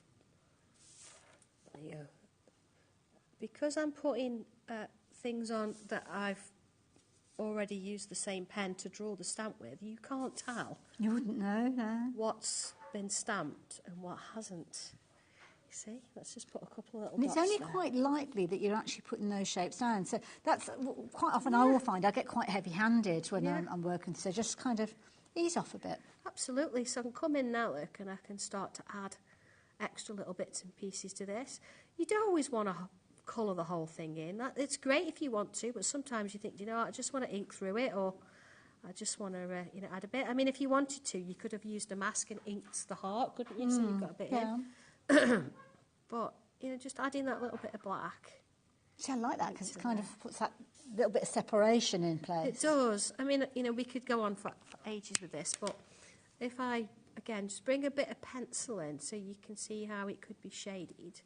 There you go. Because I'm putting things on that I've already used the same pen to draw the stamp with, you can't tell.
You wouldn't know, no.
What's been stamped and what hasn't. You see? Let's just put a couple of little
And it's
dots
only
there.
quite likely that you're actually putting those shapes down. So that's quite often I will find I get quite heavy-handed when I'm working. So just kind of ease off a bit.
Absolutely. So I can come in now, look, and I can start to add extra little bits and pieces to this. You don't always want to colour the whole thing in. It's great if you want to, but sometimes you think, you know, I just want to ink through it, or I just want to, add a bit. I mean, if you wanted to, you could have used a mask and inked the heart, couldn't you? So you've got a bit in. But, just adding that little bit of black.
See, I like that because it kind of puts that little bit of separation in place.
It does. I mean, we could go on for ages with this, but if I, again, just bring a bit of pencil in so you can see how it could be shaded.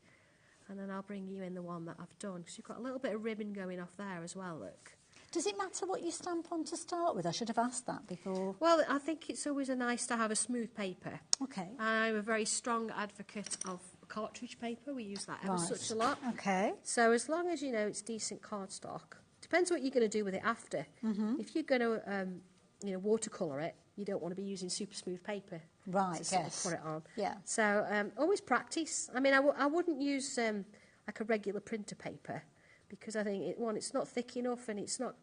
And then I'll bring you in the one that I've done, because you've got a little bit of ribbon going off there as well, look.
Does it matter what you stamp on to start with? I should have asked that before.
Well, I think it's always nice to have a smooth paper.
Okay.
I'm a very strong advocate of cartridge paper. We use that ever such a lot.
Okay.
So as long as, it's decent cardstock, depends what you're going to do with it after. If you're going to, watercolour it, you don't want to be using super smooth paper.
Right,
to sort of
yes.
put it on.
Yeah.
So always practice. I mean, I wouldn't use like a regular printer paper, because I think it's not thick enough, and it's not.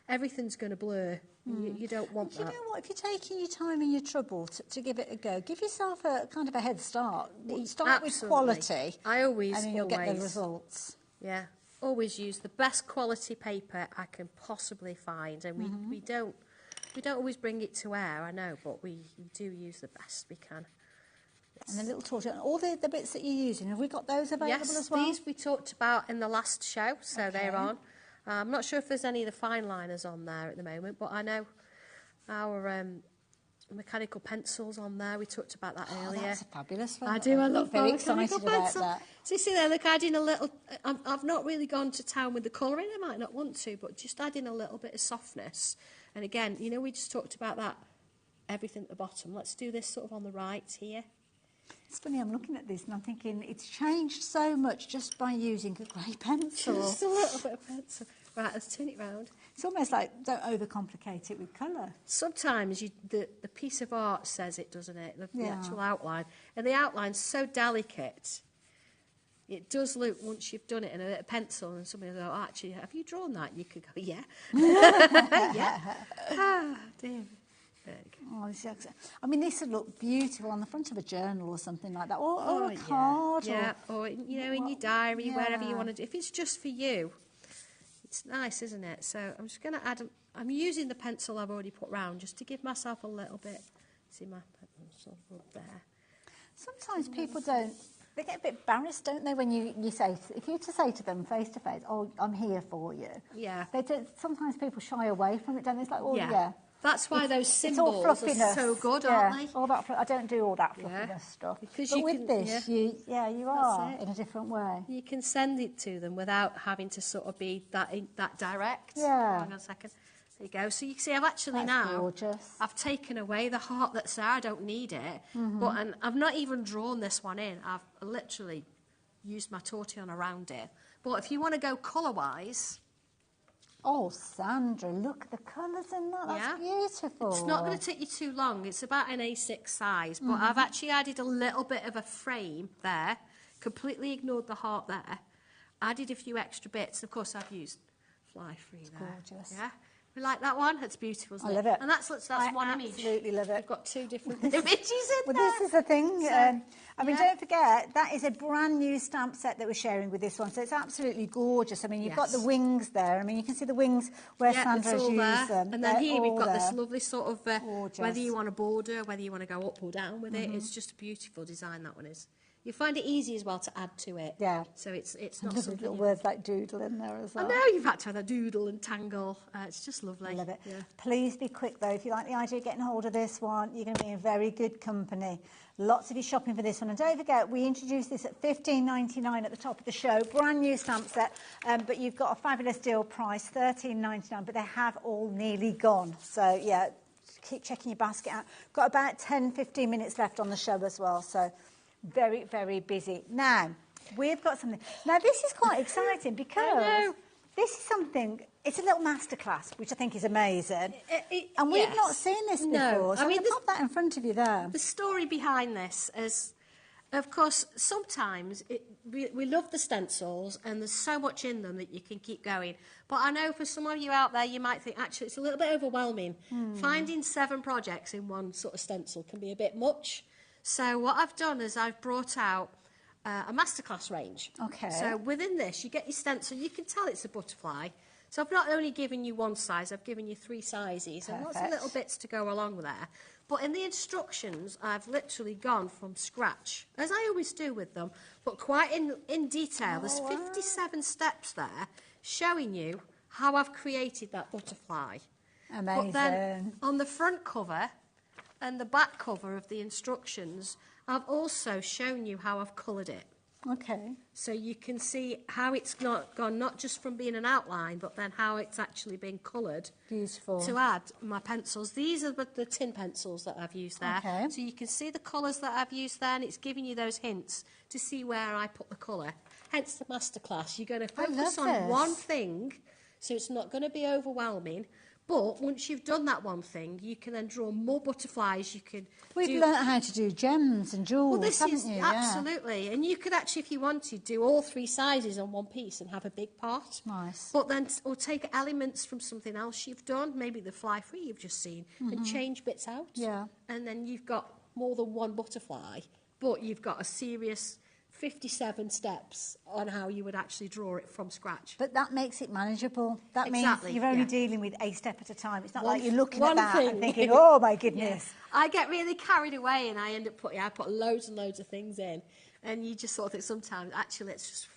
Everything's going to blur. You don't want that.
You know what? If you're taking your time and your trouble to give it a go, give yourself a kind of a head start. Start with quality.
I always,
and then you'll get the results.
Yeah. Always use the best quality paper I can possibly find, and we don't always bring it to air, I know, but we do use the best we can.
And the little torch, and all the bits that you're using, have we got those available as well?
Yes, these we talked about in the last show, so they're on. I'm not sure if there's any of the fine liners on there at the moment, but I know our mechanical pencils on there. We talked about that earlier.
That's a fabulous one.
I do. I love
very
mechanical
excited about
pencil.
that.
So you see there, look, adding a little. I've not really gone to town with the colouring. I might not want to, but just adding a little bit of softness. And again, you know, we just talked about that. Everything at the bottom. Let's do this sort of on the right here.
It's funny, I'm looking at this and I'm thinking it's changed so much just by using a grey pencil.
Just a little bit of pencil. Right, let's turn it round.
It's almost like don't overcomplicate it with colour.
Sometimes the piece of art says it, doesn't it? The actual outline. And the outline's so delicate. It does look, once you've done it in a little pencil and somebody will go, oh, actually, have you drawn that? You could go, yeah. Yeah. Ah, dear.
Oh, I mean, this would look beautiful on the front of a journal or something like that, or a card.
Yeah, or you know, in your diary, wherever you want to do. If it's just for you, it's nice, isn't it? So I'm just going to add. I'm using the pencil I've already put round just to give myself a little bit. See my pencil up there.
Sometimes people don't. They get a bit embarrassed, don't they, when you say, if you to say to them face to face, "Oh, I'm here for you."
Yeah.
They don't. Sometimes people shy away from it, don't they? It's like, oh yeah.
That's why those symbols are so good, aren't they?
All that, I don't do all that fluffiness stuff.
Because
but with this, you are in a different way.
You can send it to them without having to sort of be that direct.
Yeah.
Hang on a second. There you go. So you can see I've actually
gorgeous.
I've taken away the heart that's there. I don't need it. But and I've not even drawn this one in. I've literally used my tortillon around it. But if you want to go colour-wise...
Oh, Sandra, look at the colours in that. That's beautiful.
It's not going to take you too long. It's about an A6 size, but I've actually added a little bit of a frame there, completely ignored the heart there, added a few extra bits. Of course, I've used fly-free there.
Gorgeous.
Yeah? We like that one? It's beautiful, isn't it?
I love it.
And that's one image.
I absolutely love it.
We've got two different images in there.
This is the thing.
So,
I mean, don't forget, that is a brand new stamp set that we're sharing with this one, so it's absolutely gorgeous. I mean, you've got the wings there. I mean, you can see the wings where Sandra has used them.
And then here we've got this lovely sort of, whether you want a border, whether you want to go up or down with it, it's just a beautiful design, that one is. You find it easy as well to add to it. Yeah. So it's not something...
little words like doodle in there as well.
I know, you've had to have a doodle and tangle. It's just lovely.
I love it.
Yeah.
Please be quick, though. If you like the idea of getting hold of this one, you're going to be in very good company. Lots of you shopping for this one. And don't forget, we introduced this at $15.99 at the top of the show. Brand new stamp set. But you've got a fabulous deal price, $13.99. But they have all nearly gone. So, yeah, keep checking your basket out. Got about 10, 15 minutes left on the show as well. So... very, very busy. Now, we've got something. Now, this is quite exciting because this is something, it's a little masterclass, which I think is amazing. And we've not seen this before. So I mean, pop that in front of you there.
The story behind this is, of course, sometimes we love the stencils and there's so much in them that you can keep going. But I know for some of you out there, you might think, actually, it's a little bit overwhelming. Finding 7 projects in one sort of stencil can be a bit much. So what I've done is I've brought out a masterclass range.
Okay.
So within this, you get your stencil. You can tell it's a butterfly. So I've not only given you one size, I've given you 3 sizes. And lots of little bits to go along with there. But in the instructions, I've literally gone from scratch, as I always do with them, but quite in detail. There's 57 steps there showing you how I've created that butterfly.
Amazing.
But then on the front cover... and the back cover of the instructions, I've also shown you how I've coloured it.
Okay.
So you can see how it's gone not just from being an outline, but then how it's actually been coloured.
Beautiful.
To add my pencils. These are the tin pencils that I've used there.
Okay.
So you can see the colours that I've used there, and it's giving you those hints to see where I put the colour. Hence the masterclass. You're going to focus on one thing, so it's not going to be overwhelming. But once you've done that one thing, you can then draw more butterflies. You can.
We've learnt how to do gems and jewels, haven't you?
Absolutely. And you could actually, if you wanted, do all 3 sizes on one piece and have a big part.
Nice.
But then, or take elements from something else you've done, maybe the fly-free you've just seen, and change bits out.
Yeah.
And then you've got more than one butterfly, but you've got a serious 57 steps on how you would actually draw it from scratch.
But that makes it manageable. That
Exactly,
means you're only
yeah.
dealing with a step at a time. It's not
One-
like you're looking
one
at that
thing.
and thinking, oh my goodness.
Yeah. I get really carried away and I end up I put loads and loads of things in, and you just sort of think sometimes, actually, let's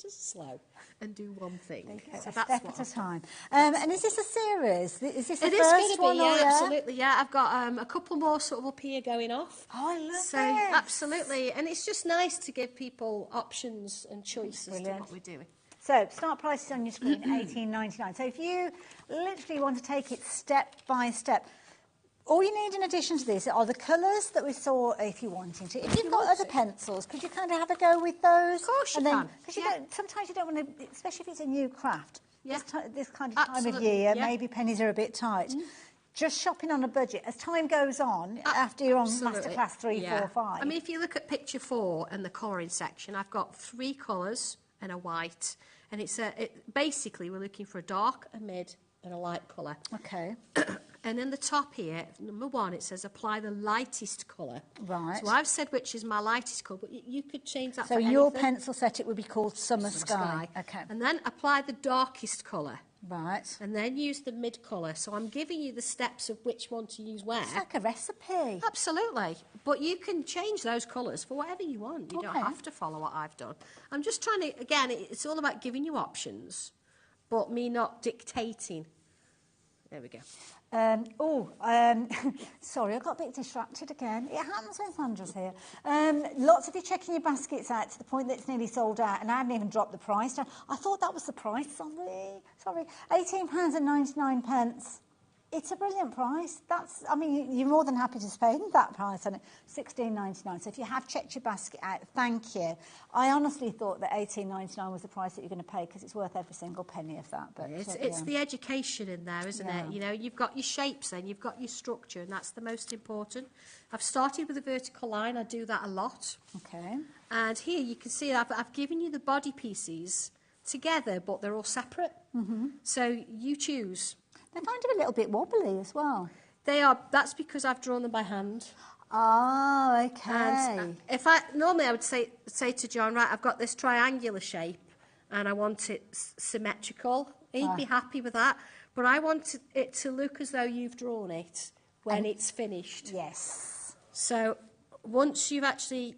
just slow and do one thing. So
A
that's
step
what
at a
I've
time. And is this a series? Is this the
It is
first
going
one?
to be,
or
yeah, absolutely, yeah. I've got a couple more sort of up here going off.
Oh, I love
So,
this.
absolutely. And it's just nice to give people options and choices to
Brilliant.
what we're doing.
So, start prices on your screen, $18.99. So if you literally want to take it step by step, all you need in addition to this are the colours that we saw if you're wanting to. If you've got other pencils, could you kind of have a go with those?
Of course you
can.
can.
Because sometimes you don't want to, especially if it's a new craft,
Yeah.
this kind of time of
Absolutely,
year,
yeah.
maybe pennies are a bit tight. Just shopping on a budget. As time goes on, after you're on
Absolutely.
Masterclass 3,
Yeah.
4, 5.
I mean, if you look at picture 4 and the colouring section, I've got 3 colours and a white. And basically, we're looking for a dark, a mid, and a light colour.
Okay.
And in the top here, number 1, it says apply the lightest colour.
Right.
So I've said which is my lightest colour, but you could change that
So
for
your
anything.
pencil set, it would be called Summer Sky. Okay.
And then apply the darkest colour.
Right.
And then use the mid colour. So I'm giving you the steps of which one to use where.
It's like a recipe.
Absolutely. But you can change those colours for whatever you want. You don't
Okay.
have to follow what I've done. I'm just trying to, again, it's all about giving you options, but me not dictating. There we go.
Sorry, I got a bit distracted again. It happens when Sandra's here. Lots of you checking your baskets out to the point that it's nearly sold out, and I haven't even dropped the price down. I thought that was the price. Sorry, £18.99. It's a brilliant price. I mean, you're more than happy to spend that price on it. $16.99. So if you have checked your basket out, thank you. I honestly thought that $18.99 was the price that you're going to pay because it's worth every single penny of that. But
It's the education in there, isn't
Yeah.
it? You know, you've got your shapes then, you've got your structure, and that's the most important. I've started with a vertical line. I do that a lot.
Okay.
And here you can see I've given you the body pieces together, but they're all separate.
Mm-hmm.
So you choose.
They're kind of a little bit wobbly as well.
They are. That's because I've drawn them by hand.
Oh, okay.
And normally I would say to John, right, I've got this triangular shape and I want it symmetrical. He'd be happy with that. But I want it to look as though you've drawn it when it's finished.
Yes.
So once you've actually,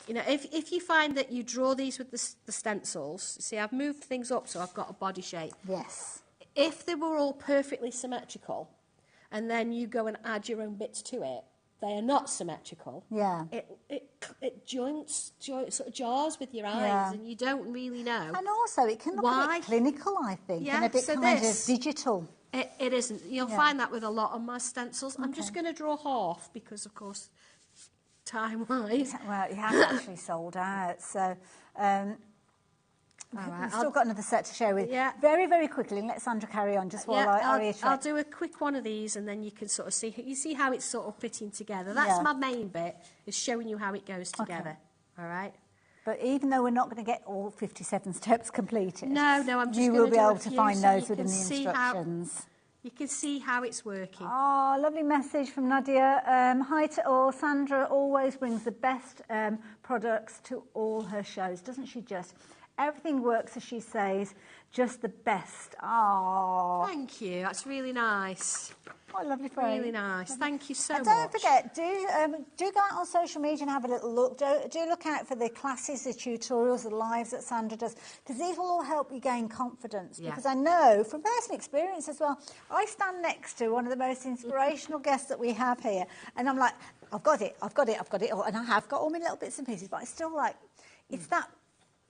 you know, if you find that you draw these with the stencils, see, I've moved things up so I've got a body shape.
Yes.
If they were all perfectly symmetrical and then you go and add your own bits to it, they are not symmetrical.
Yeah.
It sort of jars with your eyes,
Yeah.
and you don't really know.
And also, it can look a bit clinical, I think,
Yeah,
and a bit
so
kind
this-
of digital.
It isn't. You'll find that with a lot of my stencils. I'm just going to draw half because, of course, time-wise.
Well, it has actually sold out, so... We've still got another set to share with.
Yeah.
Very, very quickly, and let Sandra carry on just while I reiterate.
I'll do a quick one of these, and then you can sort of see. You see how it's sort of fitting together. That's my main bit, is showing you how it goes together. All right.
But even though we're not going to get all 57 steps completed,
no, I'm just
you
gonna
will be
do a
able to
few
find
so
those
you
within
can
the
see
instructions.
You can see how it's working.
Oh, lovely message from Nadia. Hi to all. Sandra always brings the best products to all her shows, doesn't she just? Everything works as she says, just the best. Oh.
Thank you. That's really nice.
What a lovely phrase.
Really nice. Thank you so much.
And don't forget, do go out on social media and have a little look. Do look out for the classes, the tutorials, the lives that Sandra does, because these will all help you gain confidence.
Yeah.
Because I know from personal experience as well, I stand next to one of the most inspirational guests that we have here, and I'm like, I've got it all, and I have got all my little bits and pieces, but I still like, it's that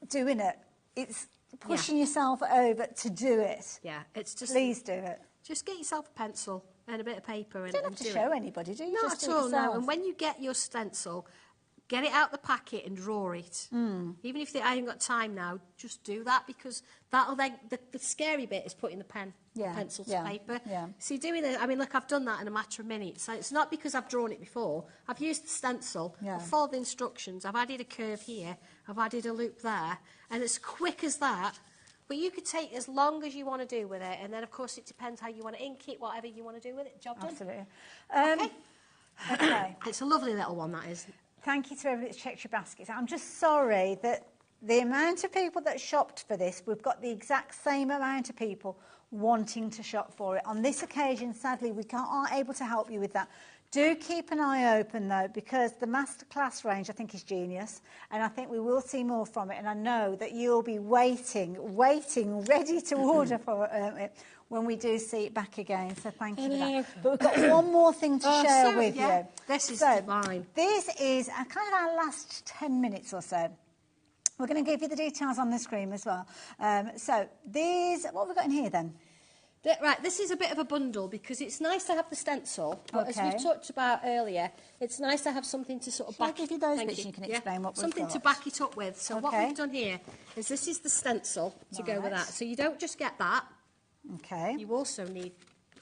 doing it. It's pushing yourself over to do it.
Yeah, it's just...
Please do it.
Just get yourself a pencil and a bit of paper and
You don't have to show anybody, do you?
Not
just
at
do it
all, no.
yourself.
And when you get your stencil, get it out the packet and draw it. Even if I haven't got time now, just do that, because that'll then... The scary bit is putting the pencil to paper.
Yeah.
See, doing it... I mean, look, I've done that in a matter of minutes. So it's not because I've drawn it before. I've used the stencil.
Yeah.
I've followed the instructions. I've added a curve here. I've added a loop there. And as quick as that... But you could take as long as you want to do with it, and then, of course, it depends how you want to ink it, whatever you want to do with it. Job done.
Absolutely.
Okay. It's a lovely little one, that is.
Thank you to everybody that's checked your baskets. I'm just sorry that the amount of people that shopped for this, we've got the exact same amount of people wanting to shop for it. On this occasion, sadly, we aren't able to help you with that. Do keep an eye open, though, because the Masterclass range, I think, is genius, and I think we will see more from it, and I know that you'll be waiting, ready to order for it when we do see it back again, so thank you for that. But we've got one more thing to share with you.
This is divine.
This is kind of our last 10 minutes or so. We're going to give you the details on the screen as well. So these, what have we got in here then?
Right, this is a bit of a bundle because it's nice to have the stencil, but as we've talked about earlier, it's nice to have something to sort of back...
Shall I give you those bits and you can explain what we've
something
got?
to back it up with. So what we've done here is this is the stencil to go with that. So you don't just get that.
Okay.
You also need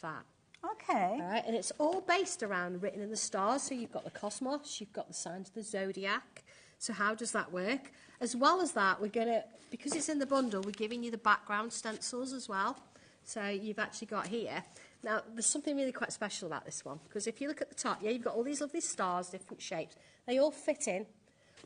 that.
Okay.
All right, and it's all based around written in the stars. So you've got the cosmos, you've got the signs of the zodiac. So how does that work? As well as that, we're going to, because it's in the bundle, we're giving you the background stencils as well. So you've actually got here. Now, there's something really quite special about this one, because if you look at the top, you've got all these lovely stars, different shapes. They all fit in.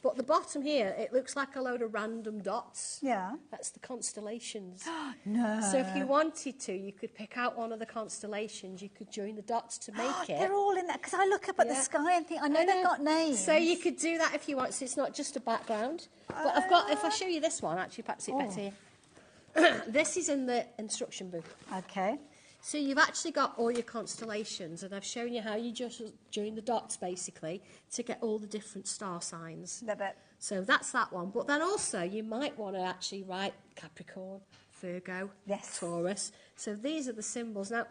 But the bottom here, it looks like a load of random dots.
Yeah.
That's the constellations.
No.
So if you wanted to, you could pick out one of the constellations. You could join the dots to make it.
They're all in there, because I look up at the sky and think, I know they've got names.
So you could do that if you want. So it's not just a background. But I've got, if I show you this one, actually, perhaps it's better. This is in the instruction book.
Okay.
So you've actually got all your constellations, and I've shown you how you just join the dots, basically, to get all the different star signs.
Love it.
So that's that one. But then also, you might want to actually write Capricorn, Virgo, Taurus. So these are the symbols. Now,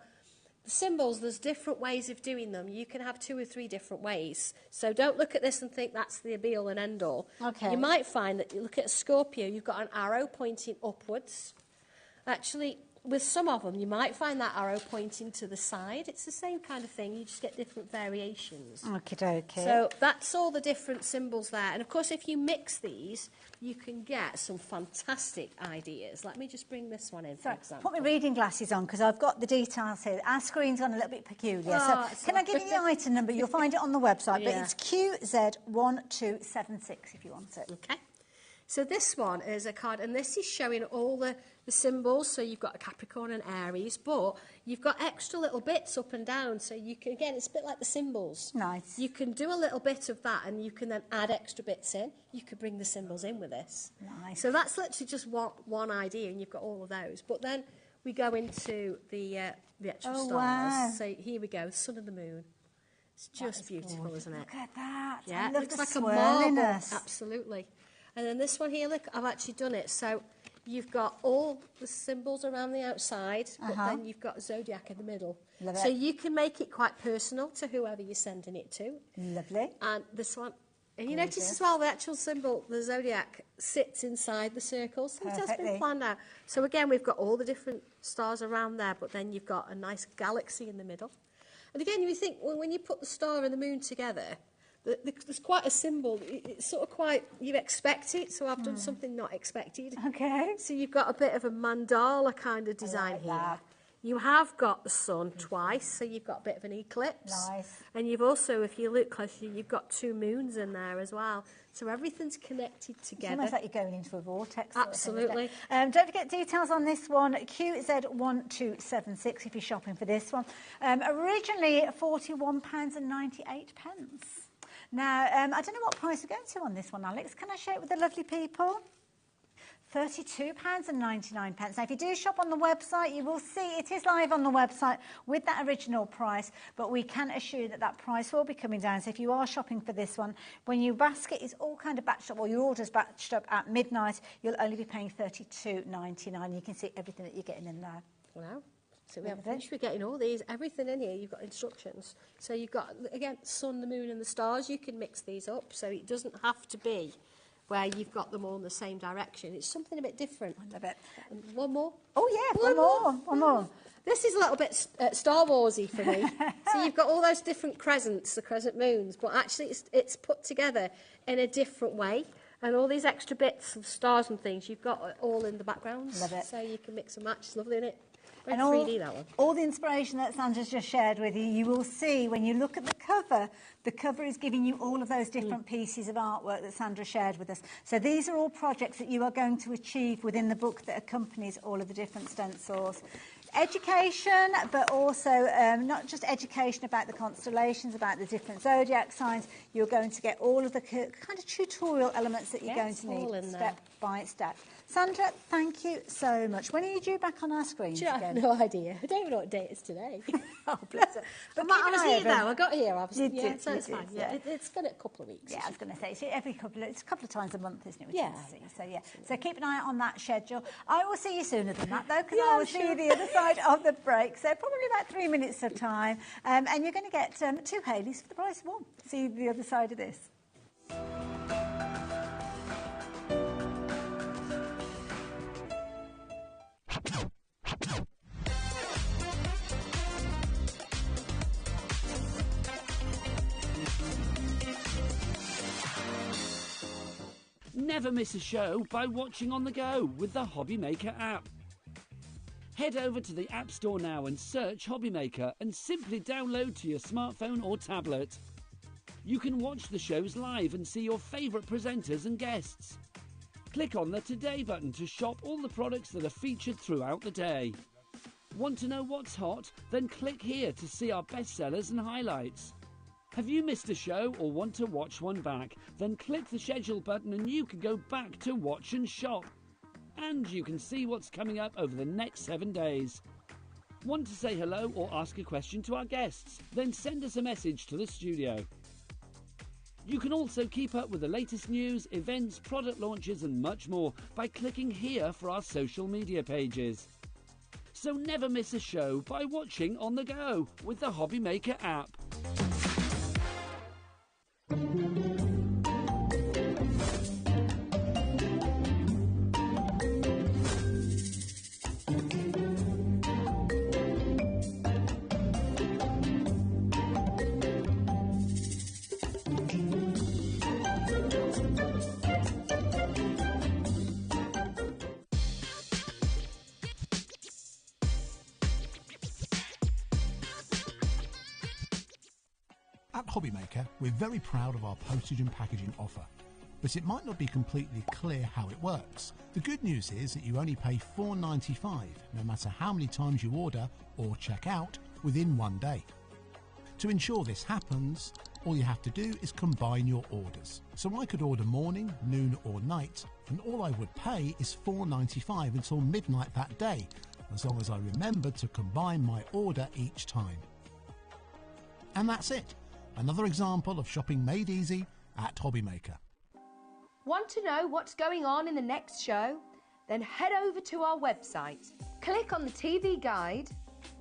the symbols, there's different ways of doing them. You can have 2 or 3 different ways. So don't look at this and think that's the be-all and end-all.
Okay.
You might find that you look at a Scorpio, you've got an arrow pointing upwards. Actually, with some of them, you might find that arrow pointing to the side. It's the same kind of thing. You just get different variations.
Okie-dokie.
So that's all the different symbols there. And, of course, if you mix these, you can get some fantastic ideas. Let me just bring this one in, for example.
Put my reading glasses on, because I've got the details here. Our screen's gone a little bit peculiar. So can I give you the item number? You'll find it on the website, but it's QZ1276 if you want it.
Okay. So this one is a card, and this is showing all the symbols. So you've got a Capricorn and Aries, but you've got extra little bits up and down. So you can, again, it's a bit like the symbols.
Nice.
You can do a little bit of that, and you can then add extra bits in. You could bring the symbols in with this.
Nice.
So that's literally just one idea, and you've got all of those. But then we go into the actual stars.
Wow.
So here we go, the sun and the moon. It's just beautiful,
gorgeous.
isn't it?
Look at that.
Yeah,
I
it
love
looks
the
like a marble.
swirliness.
Absolutely. And then this one here, look, I've actually done it. So you've got all the symbols around the outside, but then you've got zodiac in the middle.
Love
so
it.
you can make it quite personal to whoever you're sending it to.
Lovely.
And this one, and you notice as well, the actual symbol, the zodiac, sits inside the circles. So it has been planned out. So again, we've got all the different stars around there, but then you've got a nice galaxy in the middle. And again, you think, well, when you put the star and the moon together, there's quite a symbol. It's sort of quite, you expect it, so I've done something not expected.
Okay.
So you've got a bit of a mandala kind of design here.
That.
You have got the sun twice, so you've got a bit of an eclipse.
Nice.
And you've also, if you look closer, you've got 2 moons in there as well. So everything's connected together.
It's almost like you're going into a vortex.
Absolutely.
Don't forget details on this one, QZ1276 if you're shopping for this one. Originally £41.98. Now, I don't know what price we're going to on this one, Alex. Can I share it with the lovely people? £32.99. Now, if you do shop on the website, you will see it is live on the website with that original price, but we can assure that that price will be coming down. So if you are shopping for this one, when your basket is all kind of batched up, or your order's batched up at midnight, you'll only be paying £32.99. You can see everything that you're getting in there.
Wow. So we haven't finished. We're getting all these, everything in here. You've got instructions. So you've got, again, sun, the moon and the stars. You can mix these up. So it doesn't have to be where you've got them all in the same direction. It's something a bit different.
I love it.
And one more.
Oh, yeah, one more.
This is a little bit Star Warsy for me. So you've got all those different crescents, the crescent moons, but actually it's put together in a different way. And all these extra bits of stars and things, you've got all in the background.
Love it.
So you can mix and match. It's lovely, isn't it? Very
And
3D, that one.
all the inspiration that Sandra's just shared with you, you will see when you look at the cover is giving you all of those different pieces of artwork that Sandra shared with us. So these are all projects that you are going to achieve within the book that accompanies all of the different stencils. Education, but also not just education about the constellations, about the different zodiac signs. You're going to get all of the kind of tutorial elements that you're going to need step by step. Sandra, thank you so much. When are you due back on our screens again?
I have no idea. I don't even know what date it is today.
Oh, bless her.
But I was here though. I got here. I was,
You
yeah,
did,
so
you
it's
did,
fine.
yeah.
Yeah, it's been a couple of weeks.
Yeah, I was going to say, it's a couple of times a month, isn't it? We
Yeah.
tend to see. So, yeah. So keep an eye on that schedule. I will see you sooner than that, though, because I will see you the other side of the break. So probably about 3 minutes of time. And you're going to get 2 Haleys for the price of 1. See you the other side of this.
Never miss a show by watching on the go with the HobbyMaker app. Head over to the App Store now and search HobbyMaker and simply download to your smartphone or tablet. You can watch the shows live and see your favourite presenters and guests. Click on the Today button to shop all the products that are featured throughout the day. Want to know what's hot? Then click here to see our bestsellers and highlights. Have you missed a show or want to watch one back? Then click the schedule button and you can go back to watch and shop. And you can see what's coming up over the next 7 days. Want to say hello or ask a question to our guests? Then send us a message to the studio. You can also keep up with the latest news, events, product launches and much more by clicking here for our social media pages. So never miss a show by watching on the go with the HobbyMaker app.
At HobbyMaker, we're very proud of our postage and packaging offer, but it might not be completely clear how it works. The good news is that you only pay $4.95 no matter how many times you order or check out within 1 day. To ensure this happens, all you have to do is combine your orders. So I could order morning, noon or night, and all I would pay is $4.95 until midnight that day, as long as I remembered to combine my order each time. And that's it. Another example of shopping made easy at HobbyMaker.
Want to know what's going on in the next show? Then head over to our website. Click on the TV guide.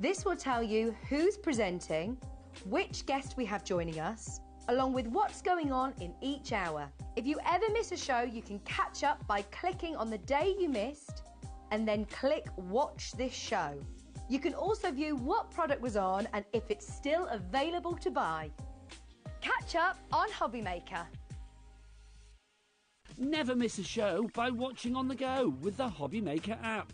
This will tell you who's presenting, which guest we have joining us, along with what's going on in each hour. If you ever miss a show, you can catch up by clicking on the day you missed and then click Watch This Show. You can also view what product was on and if it's still available to buy. Catch up on HobbyMaker.
Never miss a show by watching on the go with the HobbyMaker app.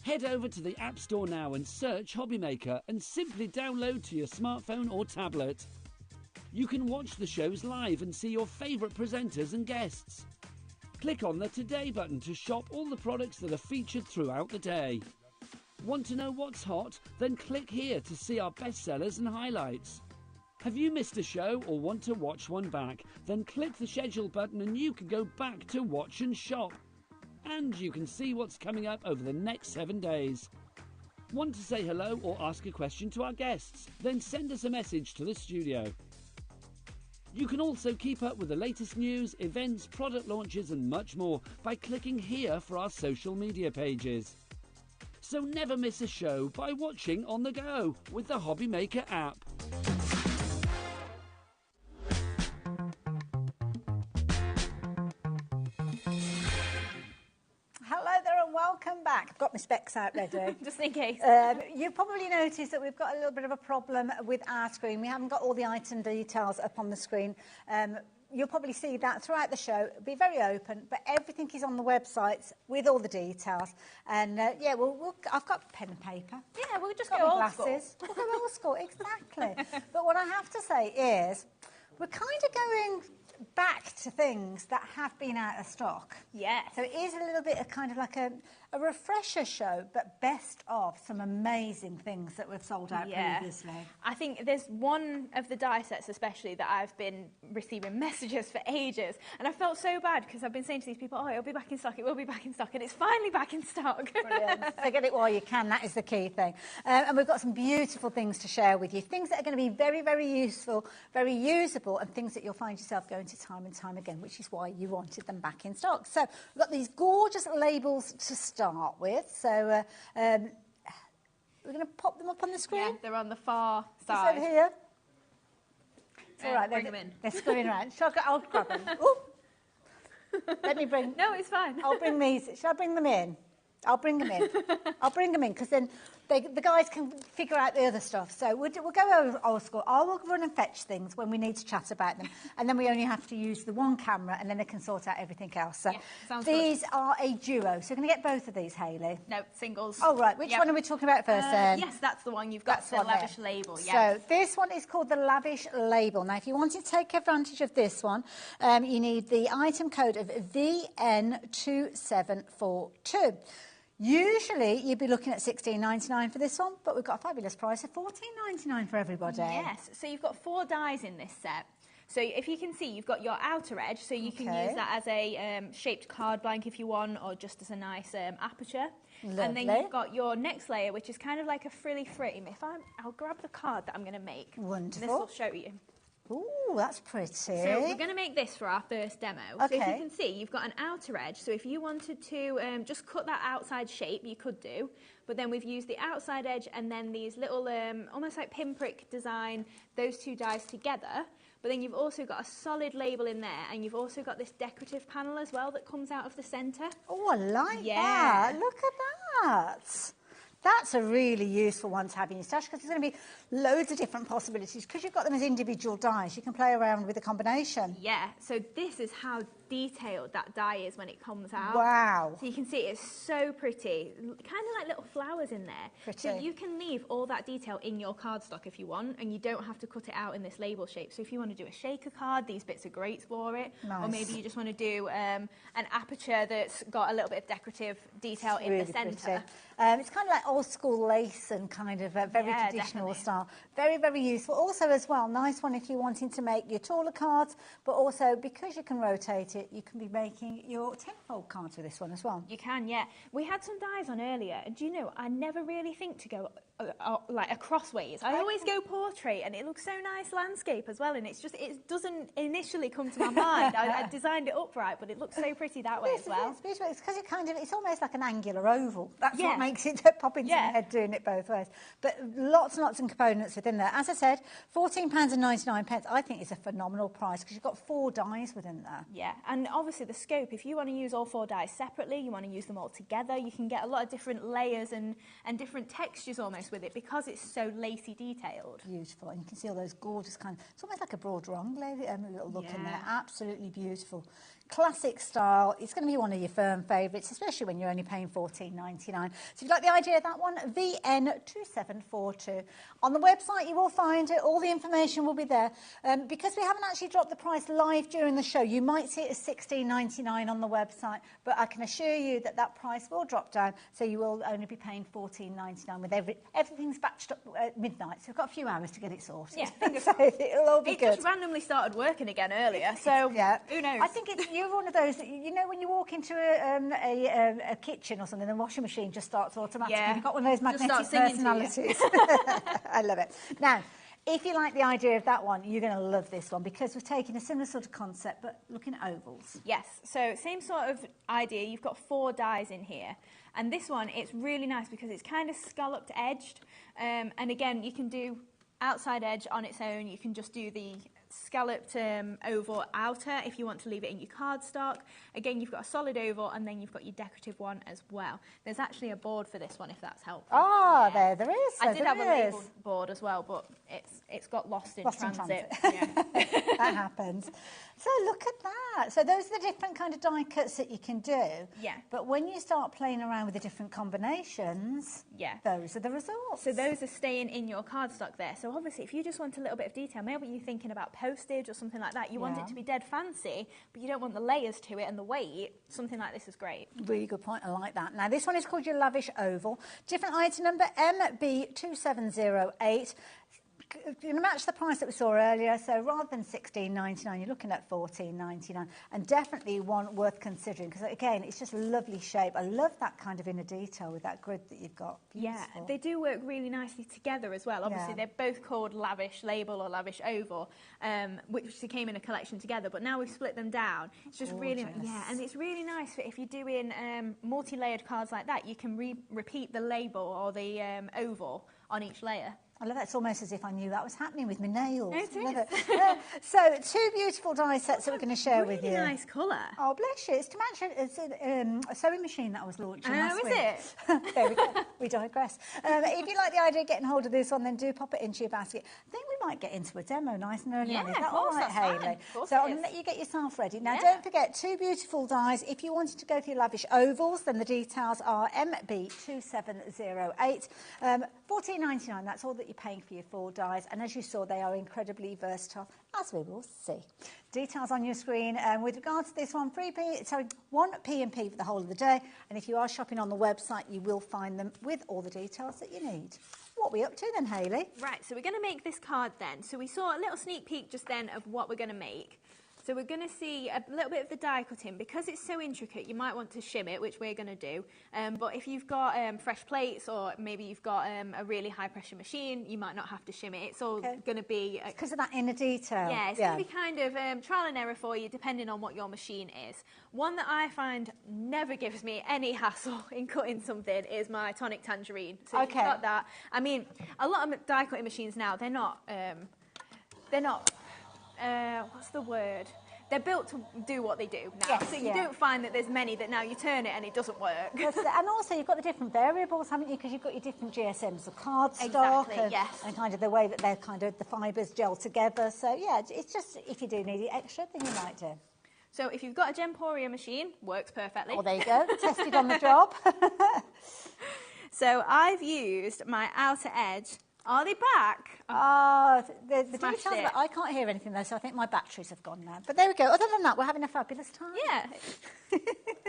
Head over to the App Store now and search HobbyMaker and simply download to your smartphone or tablet. You can watch the shows live and see your favourite presenters and guests. Click on the Today button to shop all the products that are featured throughout the day. Want to know what's hot? Then click here to see our bestsellers and highlights. Have you missed a show or want to watch one back? Then click the schedule button and you can go back to watch and shop. And you can see what's coming up over the next 7 days. Want to say hello or ask a question to our guests? Then send us a message to the studio. You can also keep up with the latest news, events, product launches and much more by clicking here for our social media pages. So never miss a show by watching on the go with the HobbyMaker app.
Welcome back. I've got my specs out ready.
Just in case.
You've probably noticed that we've got a little bit of a problem with our screen. We haven't got all the item details up on the screen. you'll probably see that throughout the show. It'll be very open, but everything is on the websites with all the details. And yeah, I've got pen and paper.
Yeah, we'll just
Got
go
my
old
glasses.
school.
We'll go old school, exactly. But what I have to say is, we're kind of going back to things that have been out of stock.
Yes.
So it is a little bit of kind of like a refresher show, but best of some amazing things that we've sold out previously.
I think there's one of the die sets especially that I've been receiving messages for ages, and I felt so bad because I've been saying to these people, oh, it'll be back in stock, it will be back in stock, and it's finally back in stock.
Brilliant. So get it while you can, that is the key thing. And we've got some beautiful things to share with you, things that are going to be very, very useful, very usable, and things that you'll find yourself going to time and time again, which is why you wanted them back in stock. So we've got these gorgeous labels to start with. So we're going to pop them up on the screen.
Yeah, they're on the far
Just
side.
over here. It's all right.
Bring them in.
They're screwing around. I'll grab them. Ooh. Let me bring...
No, it's fine.
I'll bring these. Shall I bring them in? I'll bring them in. I'll bring them in because then the guys can figure out the other stuff. So we'll go over old school. I will run and fetch things when we need to chat about them. And then we only have to use the one camera and then they can sort out everything else. So these are a duo. So we're going to get both of these, Hayley.
No, singles.
Oh, right. Which one are we talking about first then?
Yes, that's the one. You've got
That's
the
one
lavish
there.
label. Yes.
So this one is called the Lavish Label. Now, if you want to take advantage of this one, you need the item code of VN2742. Usually, you'd be looking at $16.99 for this one, but we've got a fabulous price of $14.99 for everybody.
Yes, so you've got 4 dies in this set. So if you can see, you've got your outer edge, so you can use that as a shaped card blank if you want, or just as a nice aperture.
Lovely.
And then you've got your next layer, which is kind of like a frilly frame. I'll grab the card that I'm going to make.
Wonderful.
This will show you.
Ooh, that's pretty.
So we're going to make this for our first demo.
Okay.
So if you can see, you've got an outer edge. So if you wanted to just cut that outside shape, you could do. But then we've used the outside edge and then these little, almost like pinprick design, those 2 dies together. But then you've also got a solid label in there, and you've also got this decorative panel as well that comes out of the centre.
Oh, I like that. Look at that. That's a really useful one to have in your stash because there's going to be loads of different possibilities because you've got them as individual dies. You can play around with the combination.
Yeah, so this is how detailed that die is when it comes out.
Wow.
So you can see it's so pretty, kind of like little flowers in there.
Pretty.
So you can leave all that detail in your cardstock if you want, and you don't have to cut it out in this label shape. So if you want to do a shaker card, these bits are great for it.
Nice.
Or maybe you just want to do an aperture that's got a little bit of decorative detail in the centre.
It's kind of like old school lace and kind of a very traditional style. Very, very useful. Also as well, nice one if you're wanting to make your taller cards, but also because you can rotate it, you can be making your 10-fold cards with this one as well.
You can, yeah. We had some dies on earlier, and do you know, I never really think to go like across ways. I always go portrait, and it looks so nice landscape as well, and it's just, it doesn't initially come to my mind. I designed it upright, but it looks so pretty that way as well.
It's beautiful. It's because it's almost like an angular oval. That's what makes it pop into my head doing it both ways. But lots and lots of components within there. As I said, £14.99. I think it's a phenomenal price because you've got 4 dies within there.
Yeah, and obviously the scope, if you want to use all 4 dies separately, you want to use them all together, you can get a lot of different layers and different textures almost with it because it's so lacy detailed.
Beautiful, and you can see all those gorgeous kind of, it's almost like a broad rongle little look in there. Absolutely beautiful. Classic style. It's going to be one of your firm favourites, especially when you're only paying $14.99. So if you like the idea of that one, VN2742. On the website you will find it. All the information will be there. Because we haven't actually dropped the price live during the show, you might see it as $16.99 on the website, but I can assure you that that price will drop down, so you will only be paying $14.99 with everything's batched up at midnight, so we've got a few hours to get it sorted.
Yeah,
so it'll all be good.
It just randomly started working again earlier, so who knows?
I think you're one of those, you know, when you walk into a kitchen or something, the washing machine just starts automatically.
Yeah.
You've got one of those magnetic personalities. I love it. Now, if you like the idea of that one, you're going to love this one because we've taken a similar sort of concept, but looking at ovals.
Yes, so same sort of idea. You've got 4 dies in here. And this one, it's really nice because it's kind of scalloped edged. And again, you can do outside edge on its own. You can just do the scalloped oval outer if you want to leave it in your cardstock. Again, you've got a solid oval, and then you've got your decorative one as well. There's actually a board for this one, if that's helpful.
Ah, there is.
I did have a label board as well, but it's got lost in transit. Yeah.
That happens. So look at that. So those are the different kind of die cuts that you can do.
Yeah.
But when you start playing around with the different combinations, those are the results.
So those are staying in your cardstock there. So obviously, if you just want a little bit of detail, maybe you're thinking about postage or something like that, you want it to be dead fancy, but you don't want the layers to it and the weight, something like this is great.
Really good point. I like that. Now, this one is called your Lavish Oval. Different item number, MB2708. You're going to match the price that we saw earlier, so rather than $16.99, you're looking at $14.99, and definitely one worth considering, because again, it's just a lovely shape. I love that kind of inner detail with that grid that you've got. Beautiful.
Yeah, they do work really nicely together as well. Obviously, they're both called Lavish Label or Lavish Oval, which came in a collection together, but now we've split them down. It's just really, and it's really nice for if you're doing multi-layered cards like that, you can repeat the label or the oval on each layer.
I love that. It's almost as if I knew that was happening with my nails.
It
love
is.
it. So, two beautiful die sets that we're going to share with you.
Really nice colour.
Oh, bless you. It's to match a sewing machine that I was launching last week.
Oh, is it?
There we go. We digress. If you like the idea of getting hold of this one, then do pop it into your basket. I think we might get into a demo nice and early on. Is that all right, Hayley? So I'm going to let you get yourself ready. Now, don't forget, two beautiful dies. If you wanted to go for your Lavish Ovals, then the details are MB2708. $14.99, that's all that you're paying for your 4 dies, and as you saw, they are incredibly versatile, as we will see. Details on your screen. With regards to this one, 1 P&P for the whole of the day, and if you are shopping on the website, you will find them with all the details that you need. What are we up to then, Hayley?
Right, so we're going to make this card then. So we saw a little sneak peek just then of what we're going to make. So we're going to see a little bit of the die cutting. Because it's so intricate, you might want to shim it, which we're going to do. But if you've got fresh plates, or maybe you've got a really high pressure machine, you might not have to shim it. It's all going to be...
because of that inner detail.
Yeah, it's going to be kind of trial and error for you, depending on what your machine is. One that I find never gives me any hassle in cutting something is my tonic tangerine. So if you've got that... I mean, a lot of die cutting machines now, they're not... what's the word? They're built to do what they do now.
Yes,
so you don't find that there's many that now you turn it and it doesn't work.
And also you've got the different variables, haven't you? Because you've got your different GSMs of cardstock and kind of the way that they're kind of the fibres gel together. So yeah, it's just if you do need it extra, then you might do.
So if you've got a Gemporia machine, works perfectly.
Well, there you go. Tested on the job.
So I've used my outer edge. Are they back?
The details, I can't hear anything though, so I think my batteries have gone now. But there we go. Other than that, we're having a fabulous time.
Yeah.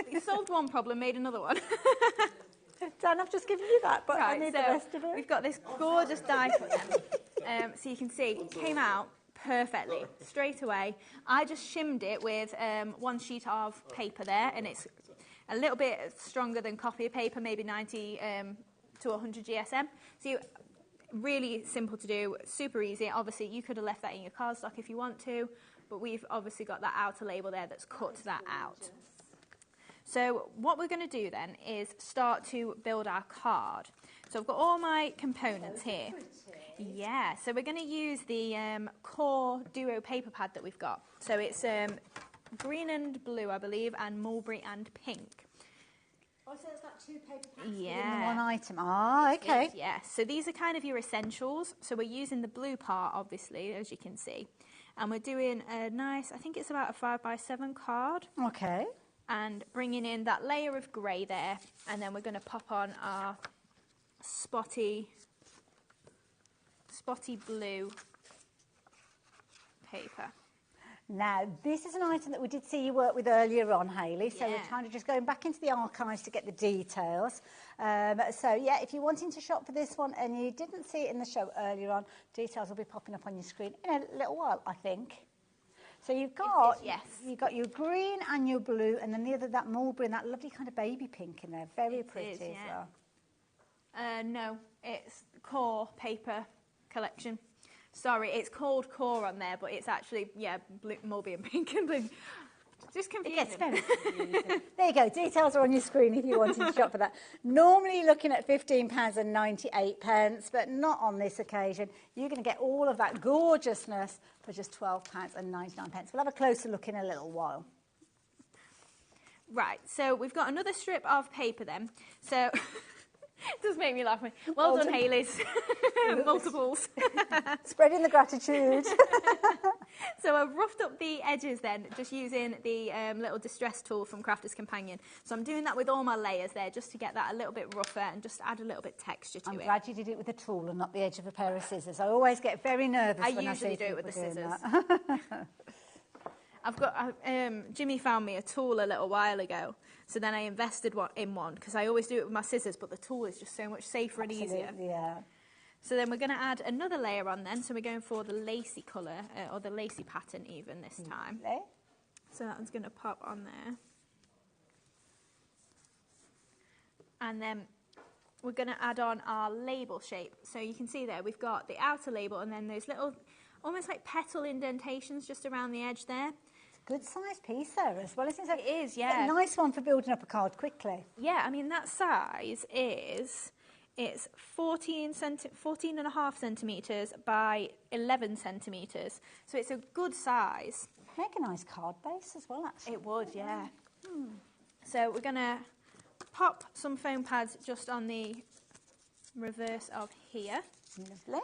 You solved one problem, made another one.
Dan, I've just given you that, but I need the rest of it.
We've got this gorgeous die cut. So you can see it came out perfectly straight away. I just shimmed it with 1 sheet of paper there, and it's a little bit stronger than copy paper, maybe 90 to 100 GSM. So really simple to do, super easy. Obviously, you could have left that in your cardstock if you want to, but we've obviously got that outer label there that's cut that out. So what we're going to do then is start to build our card. So I've got all my components here. Yeah, so we're going to use the Core Duo paper pad that we've got. So it's green and blue, I believe, and mulberry and pink.
Oh, so it's like 2 paper pads within one item. Okay.
Yeah, so these are kind of your essentials. So we're using the blue part, obviously, as you can see. And we're doing a nice, I think it's about a 5x7 card.
Okay.
And bringing in that layer of grey there. And then we're going to pop on our spotty blue paper.
Now, this is an item that we did see you work with earlier on, Hayley, so we're kind of just going back into the archives to get the details. So, yeah, if you're wanting to shop for this one and you didn't see it in the show earlier on, details will be popping up on your screen in a little while, I think. So you've got, you've got your green and your blue, and then the other, that mulberry and that lovely kind of baby pink in there. Very pretty as well.
No, it's Core paper collection. Sorry, it's called Core on there, but it's actually, blue, mulberry and pink and blue. Just
It
confusing.
gets very confusing. There you go. Details are on your screen if you wanted to shop for that. Normally looking at £15.98, but not on this occasion. You're going to get all of that gorgeousness for just £12.99. We'll have a closer look in a little while.
Right, so we've got another strip of paper then. So it does make me laugh. Well done, Hayley's. Multiples.
Spreading the gratitude.
So I've roughed up the edges then, just using the little distress tool from Crafter's Companion. So I'm doing that with all my layers there, just to get that a little bit rougher and just add a little bit texture to it.
I'm glad you did it with a tool and not the edge of a pair of scissors. I always get very nervous when I see
usually do it with the
people doing
scissors.
that.
I've got Jimmy found me a tool a little while ago, so then I invested in one because I always do it with my scissors, but the tool is just so much safer and easier.
Yeah.
So then we're going to add another layer on then, so we're going for the lacy colour, or the lacy pattern even this time.
Lovely.
So that one's going to pop on there. And then we're going to add on our label shape. So you can see there, we've got the outer label and then those little, almost like petal indentations just around the edge there.
Good sized piece there as well, isn't it?
It is, yeah.
A nice one for building up a card quickly.
Yeah, I mean that size is, it's 14.5 centimetres by 11 centimetres. So it's a good size.
Make a nice card base as well, actually.
It would, yeah. So we're going to pop some foam pads just on the reverse of here.
Lovely.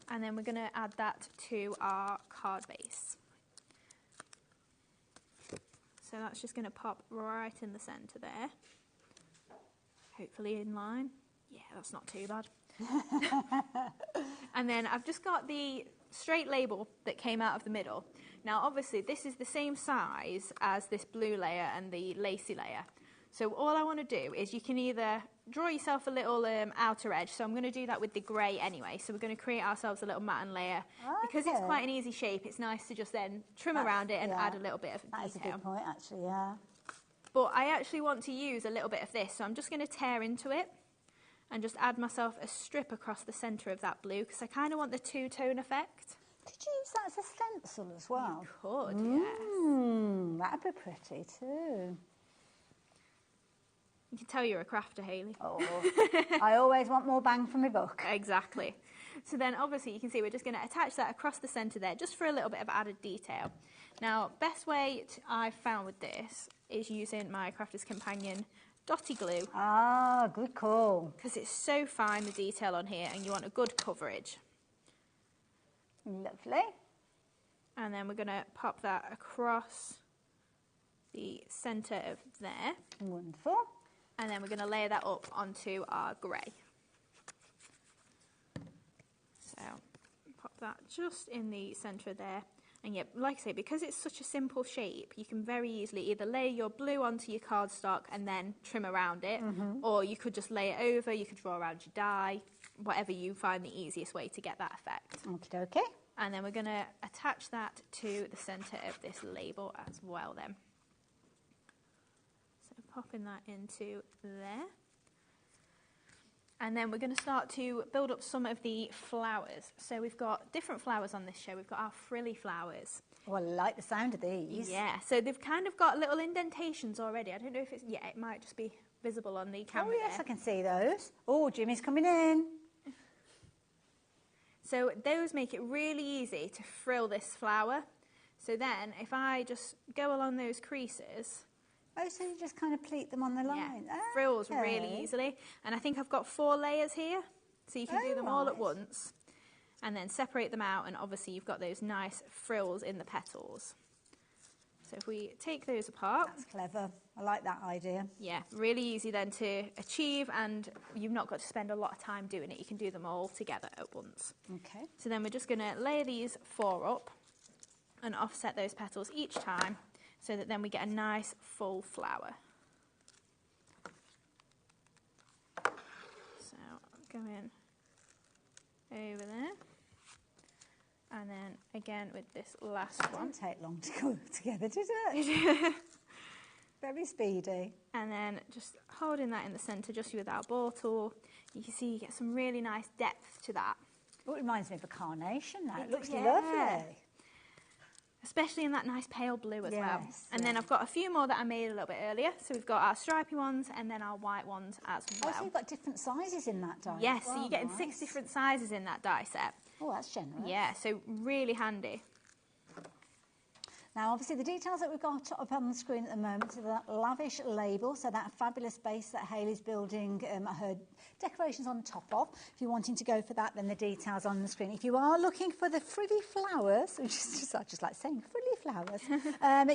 And then we're going to add that to our card base. So that's just going to pop right in the centre there. Hopefully in line. Yeah, that's not too bad. And then I've just got the straight label that came out of the middle. Now obviously this is the same size as this blue layer and the lacy layer. So all I want to do is you can either draw yourself a little outer edge. So I'm going to do that with the grey anyway. So we're going to create ourselves a little matten layer. Okay. Because it's quite an easy shape, it's nice to just then trim around it and add a little bit of detail.
That is a good point, actually, yeah.
But I actually want to use a little bit of this. So I'm just going to tear into it and just add myself a strip across the centre of that blue because I kind of want the two-tone effect.
Could you use that as a stencil as well?
You could, yes.
That'd be pretty too.
You can tell you're a crafter, Hayley.
Oh, I always want more bang for my buck.
Exactly. So then obviously you can see we're just going to attach that across the centre there just for a little bit of added detail. Now, best way I've found with this is using my Crafter's Companion Dotty Glue.
Ah, good call.
Because it's so fine, the detail on here, and you want a good coverage.
Lovely.
And then we're going to pop that across the centre of there.
Wonderful.
And then we're going to layer that up onto our grey. So pop that just in the centre there. And yeah, like I say, because it's such a simple shape, you can very easily either layer your blue onto your cardstock and then trim around it, or you could just lay it over, you could draw around your die, whatever you find the easiest way to get that effect.
Okie dokie.
And then we're going to attach that to the centre of this label as well then. So popping that into there. And then we're going to start to build up some of the flowers. So we've got different flowers on this show. We've got our frilly flowers.
Oh, I like the sound of these.
Yeah, so they've kind of got little indentations already. I don't know if it's, yeah, it might just be visible on the camera.
Oh, yes,
there.
I can see those. Oh, Jimmy's coming in.
So those make it really easy to frill this flower. So then if I just go along those creases...
Oh, so you just kind of pleat them on the line?
Yeah, frills really easily. And I think I've got 4 layers here, so you can do them all at once. And then separate them out, and obviously you've got those nice frills in the petals. So if we take those apart...
That's clever. I like that idea.
Yeah, really easy then to achieve, and you've not got to spend a lot of time doing it. You can do them all together at once.
Okay.
So then we're just going to layer these 4 up and offset those petals each time, so that then we get a nice full flower. So going over there. And then again with this last one.
Didn't take long to go together, did it? Very speedy.
And then just holding that in the centre just with our ball tool, you can see you get some really nice depth to that.
Oh, it reminds me of a carnation now. It looks
yeah.
lovely.
especially in that nice pale blue as well.
Yes,
And then I've got a few more that I made a little bit earlier. So we've got our stripy ones and then our white ones as well.
Oh, so you've got different sizes in that die.
Yes,
well,
so you're getting
nice.
6 different sizes in that die set.
Oh, that's generous.
Yeah, so really handy.
Now, obviously, the details that we've got up on the screen at the moment are that lavish label, so that fabulous base that Hayley's building her decorations on top of. If you're wanting to go for that, then the details on the screen. If you are looking for the frilly flowers, which is just, I just like saying frilly flowers,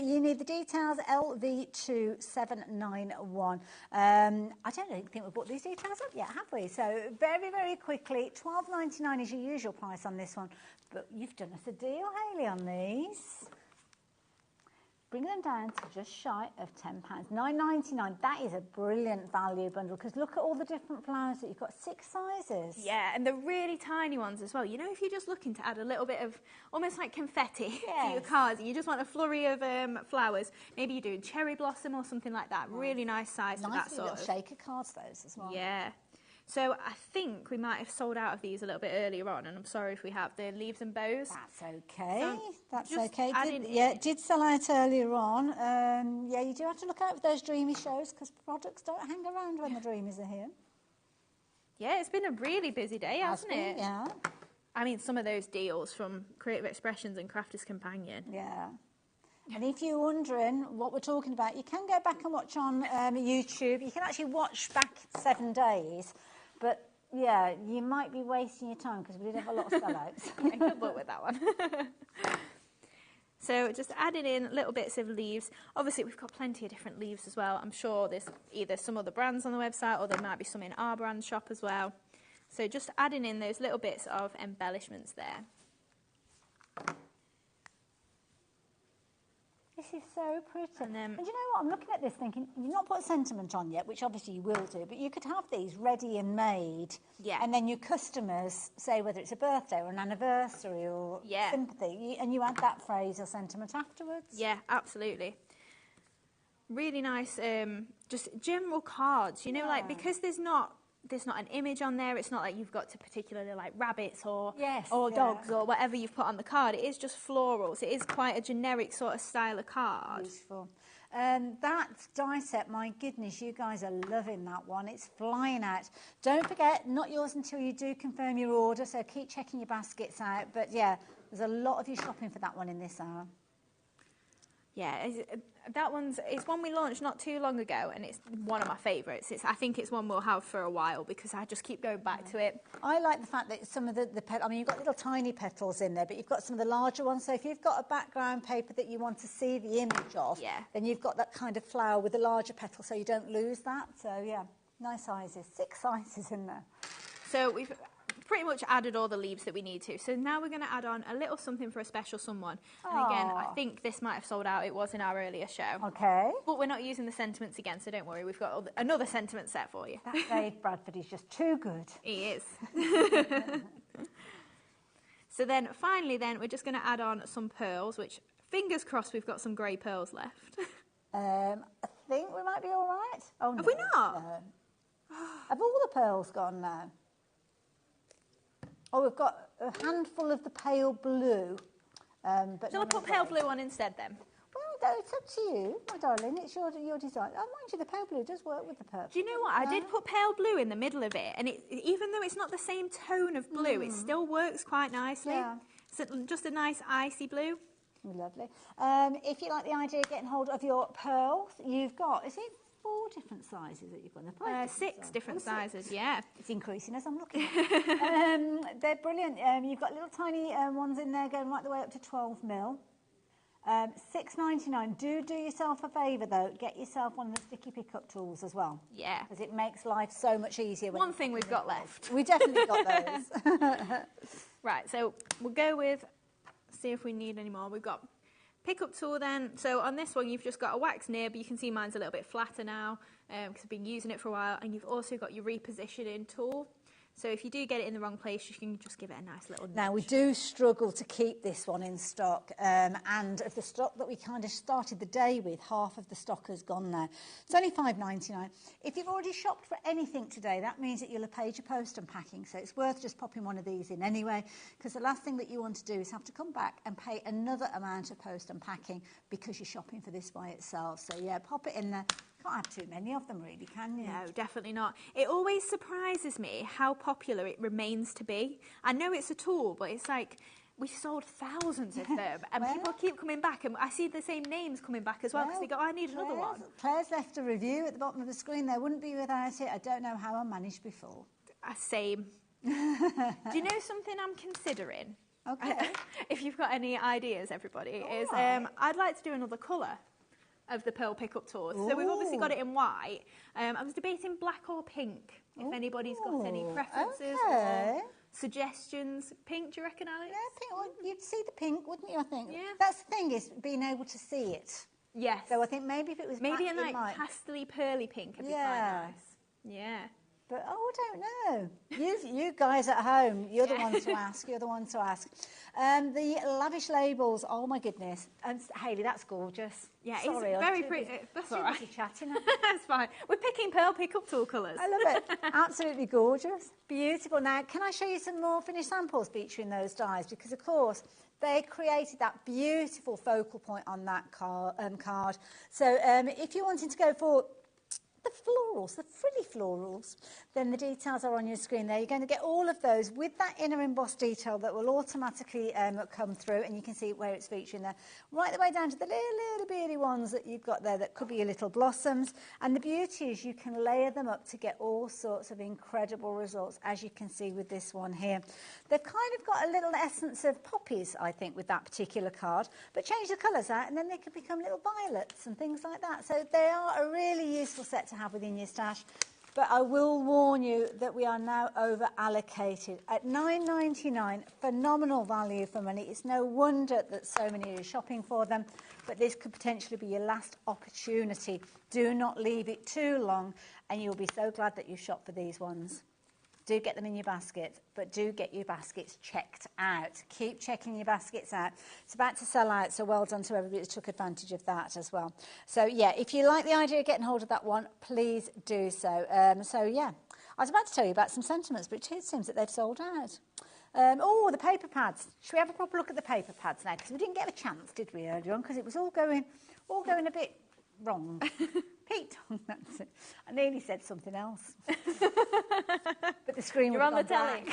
you need the details LV2791. I don't think we've brought these details up yet, have we? So very, very quickly, $12.99 is your usual price on this one, but you've done us a deal, Hayley, on these. Bring them down to just shy of £10. $9.99. That is a brilliant value bundle because look at all the different flowers that you've got. 6 sizes.
Yeah, and the really tiny ones as well. You know, if you're just looking to add a little bit of almost like confetti to your cards, and you just want a flurry of flowers, maybe you do cherry blossom or something like that. Nice. Really nice size for that sort of.
Nice little shaker cards, those as well.
Yeah. So I think we might have sold out of these a little bit earlier on, and I'm sorry if we have. The leaves and bows.
That's okay.
So
that's okay. It did sell out earlier on. Yeah, you do have to look out for those dreamy shows because products don't hang around when the dreamies are here.
Yeah, it's been a really busy day, hasn't it?
Yeah.
I mean, some of those deals from Creative Expressions and Crafters Companion.
Yeah. And if you're wondering what we're talking about, you can go back and watch on YouTube. You can actually watch back 7 days. But, yeah, you might be wasting your time because we did have a lot of sellouts.
Yeah, good luck with that one. So just adding in little bits of leaves. Obviously, we've got plenty of different leaves as well. I'm sure there's either some other brands on the website or there might be some in our brand shop as well. So just adding in those little bits of embellishments there.
This is so pretty. And you know what? I'm looking at this thinking, you've not put sentiment on yet, which obviously you will do, but you could have these ready and made.
Yeah.
And then your customers say whether it's a birthday or an anniversary or sympathy, and you add that phrase or sentiment afterwards.
Yeah, absolutely. Really nice, just general cards, you know, like because there's not an image on there. It's not like you've got to particularly like rabbits or dogs or whatever you've put on the card. It is just florals. It is quite a generic sort of style of card.
Beautiful. That die set, my goodness, you guys are loving that one. It's flying out. Don't forget, not yours until you do confirm your order, so keep checking your baskets out. But yeah, there's a lot of you shopping for that one in this hour.
Yeah, that it's one we launched not too long ago, and it's one of my favourites. I think it's one we'll have for a while because I just keep going back to it.
I like the fact that some of the petals, I mean, you've got little tiny petals in there, but you've got some of the larger ones. So if you've got a background paper that you want to see the image of, then you've got that kind of flower with the larger petals so you don't lose that. So yeah, nice sizes, 6 sizes in there.
So we've pretty much added all the leaves that we need to. So now we're going to add on a little something for a special someone. And again, I think this might have sold out. It was in our earlier show.
Okay.
But we're not using the sentiments again, so don't worry. We've got another sentiment set for you.
That Dave Bradford is just too good.
He is. So then, finally we're just going to add on some pearls, which, fingers crossed, we've got some grey pearls left.
I think we might be all right. Oh, no.
Have we not?
No. Have all the pearls gone now? Oh, we've got a handful of the pale blue. But
shall I put pale blue on instead then?
Well, it's up to you, my darling. It's your design. Oh, mind you, the pale blue does work with the purple.
Do you know what? I did put pale blue in the middle of it, and even though it's not the same tone of blue, it still works quite nicely. Yeah. So just a nice icy blue.
Lovely. If you like the idea of getting hold of your pearls, you've got, is it 4 different sizes that you've got?
6 different sizes, yeah.
It's increasing as I'm looking. They're brilliant. You've got little tiny ones in there going right the way up to 12 mil. $6.99. Do yourself a favour though. Get yourself one of the sticky pickup tools as well.
Yeah.
Because it makes life so much easier.
One thing we've got left.
We definitely got those.
Right, so we'll go with, see if we need any more. We've got pickup tool then. So on this one, you've just got a wax nib. You can see mine's a little bit flatter now because I've been using it for a while. And you've also got your repositioning tool. So if you do get it in the wrong place, you can just give it a nice little nudge.
Now, we do struggle to keep this one in stock, and of the stock that we kind of started the day with, half of the stock has gone now. It's only $5.99. If you've already shopped for anything today, that means that you'll have paid your post and packing, so it's worth just popping one of these in anyway, because the last thing that you want to do is have to come back and pay another amount of post and packing because you're shopping for this by itself. So, yeah, pop it in there. Can't have too many of them, really, can you?
No, definitely not. It always surprises me how popular it remains to be. I know it's a tool, but it's like we've sold thousands of them, and people keep coming back, and I see the same names coming back as well, because they go, I need another one.
Claire's left a review at the bottom of the screen. There wouldn't be without it. I don't know how I managed before.
Same. Do you know something I'm considering?
Okay.
If you've got any ideas, everybody, is I'd like to do another colour of the pearl pickup tours. So we've obviously got it in white. I was debating black or pink, if anybody's got any preferences or suggestions. Pink, do you reckon, Alex?
Yeah, pink. Well, you'd see the pink, wouldn't you, I think?
Yeah.
That's the thing, is being able to see it.
Yes.
So I think maybe if it was
maybe
black,
in like
might...
pastel-y, pearly pink would be quite nice. Yeah.
But, I don't know. You guys at home, you're the ones to ask. You're the ones to ask. The lavish labels, oh, my goodness. And Hayley, that's gorgeous.
Yeah,
sorry,
it's very pretty. That's all right.
Chatting.
That's fine. We're picking pearl pickup tool colours.
I love it. Absolutely gorgeous. Beautiful. Now, can I show you some more finished samples featuring those dies? Because, of course, they created that beautiful focal point on that card. So if you're wanting to go for the florals, the frilly florals, then the details are on your screen there. You're going to get all of those with that inner embossed detail that will automatically come through, and you can see where it's featuring there, right the way down to the little beady ones that you've got there that could be your little blossoms. And the beauty is you can layer them up to get all sorts of incredible results, as you can see with this one here. They've kind of got a little essence of poppies, I think, with that particular card, but change the colours out and then they could become little violets and things like that. So they are a really useful set to have within your stash. But I will warn you that we are now over allocated at $9.99. Phenomenal value for money. It's no wonder that so many are shopping for them, but this could potentially be your last opportunity. Do not leave it too long, and you'll be so glad that you shopped for these ones. Do get them in your basket, but do get your baskets checked out. Keep checking your baskets out. It's about to sell out, so well done to everybody that took advantage of that as well. So, yeah, if you like the idea of getting hold of that one, please do so. So, yeah, I was about to tell you about some sentiments, but it seems that they've sold out. Oh, the paper pads. Should we have a proper look at the paper pads now? Because we didn't get a chance, did we, earlier on? Because it was all going a bit wrong. Pete, that's it. I nearly said something else. But the screen
You're on the telly.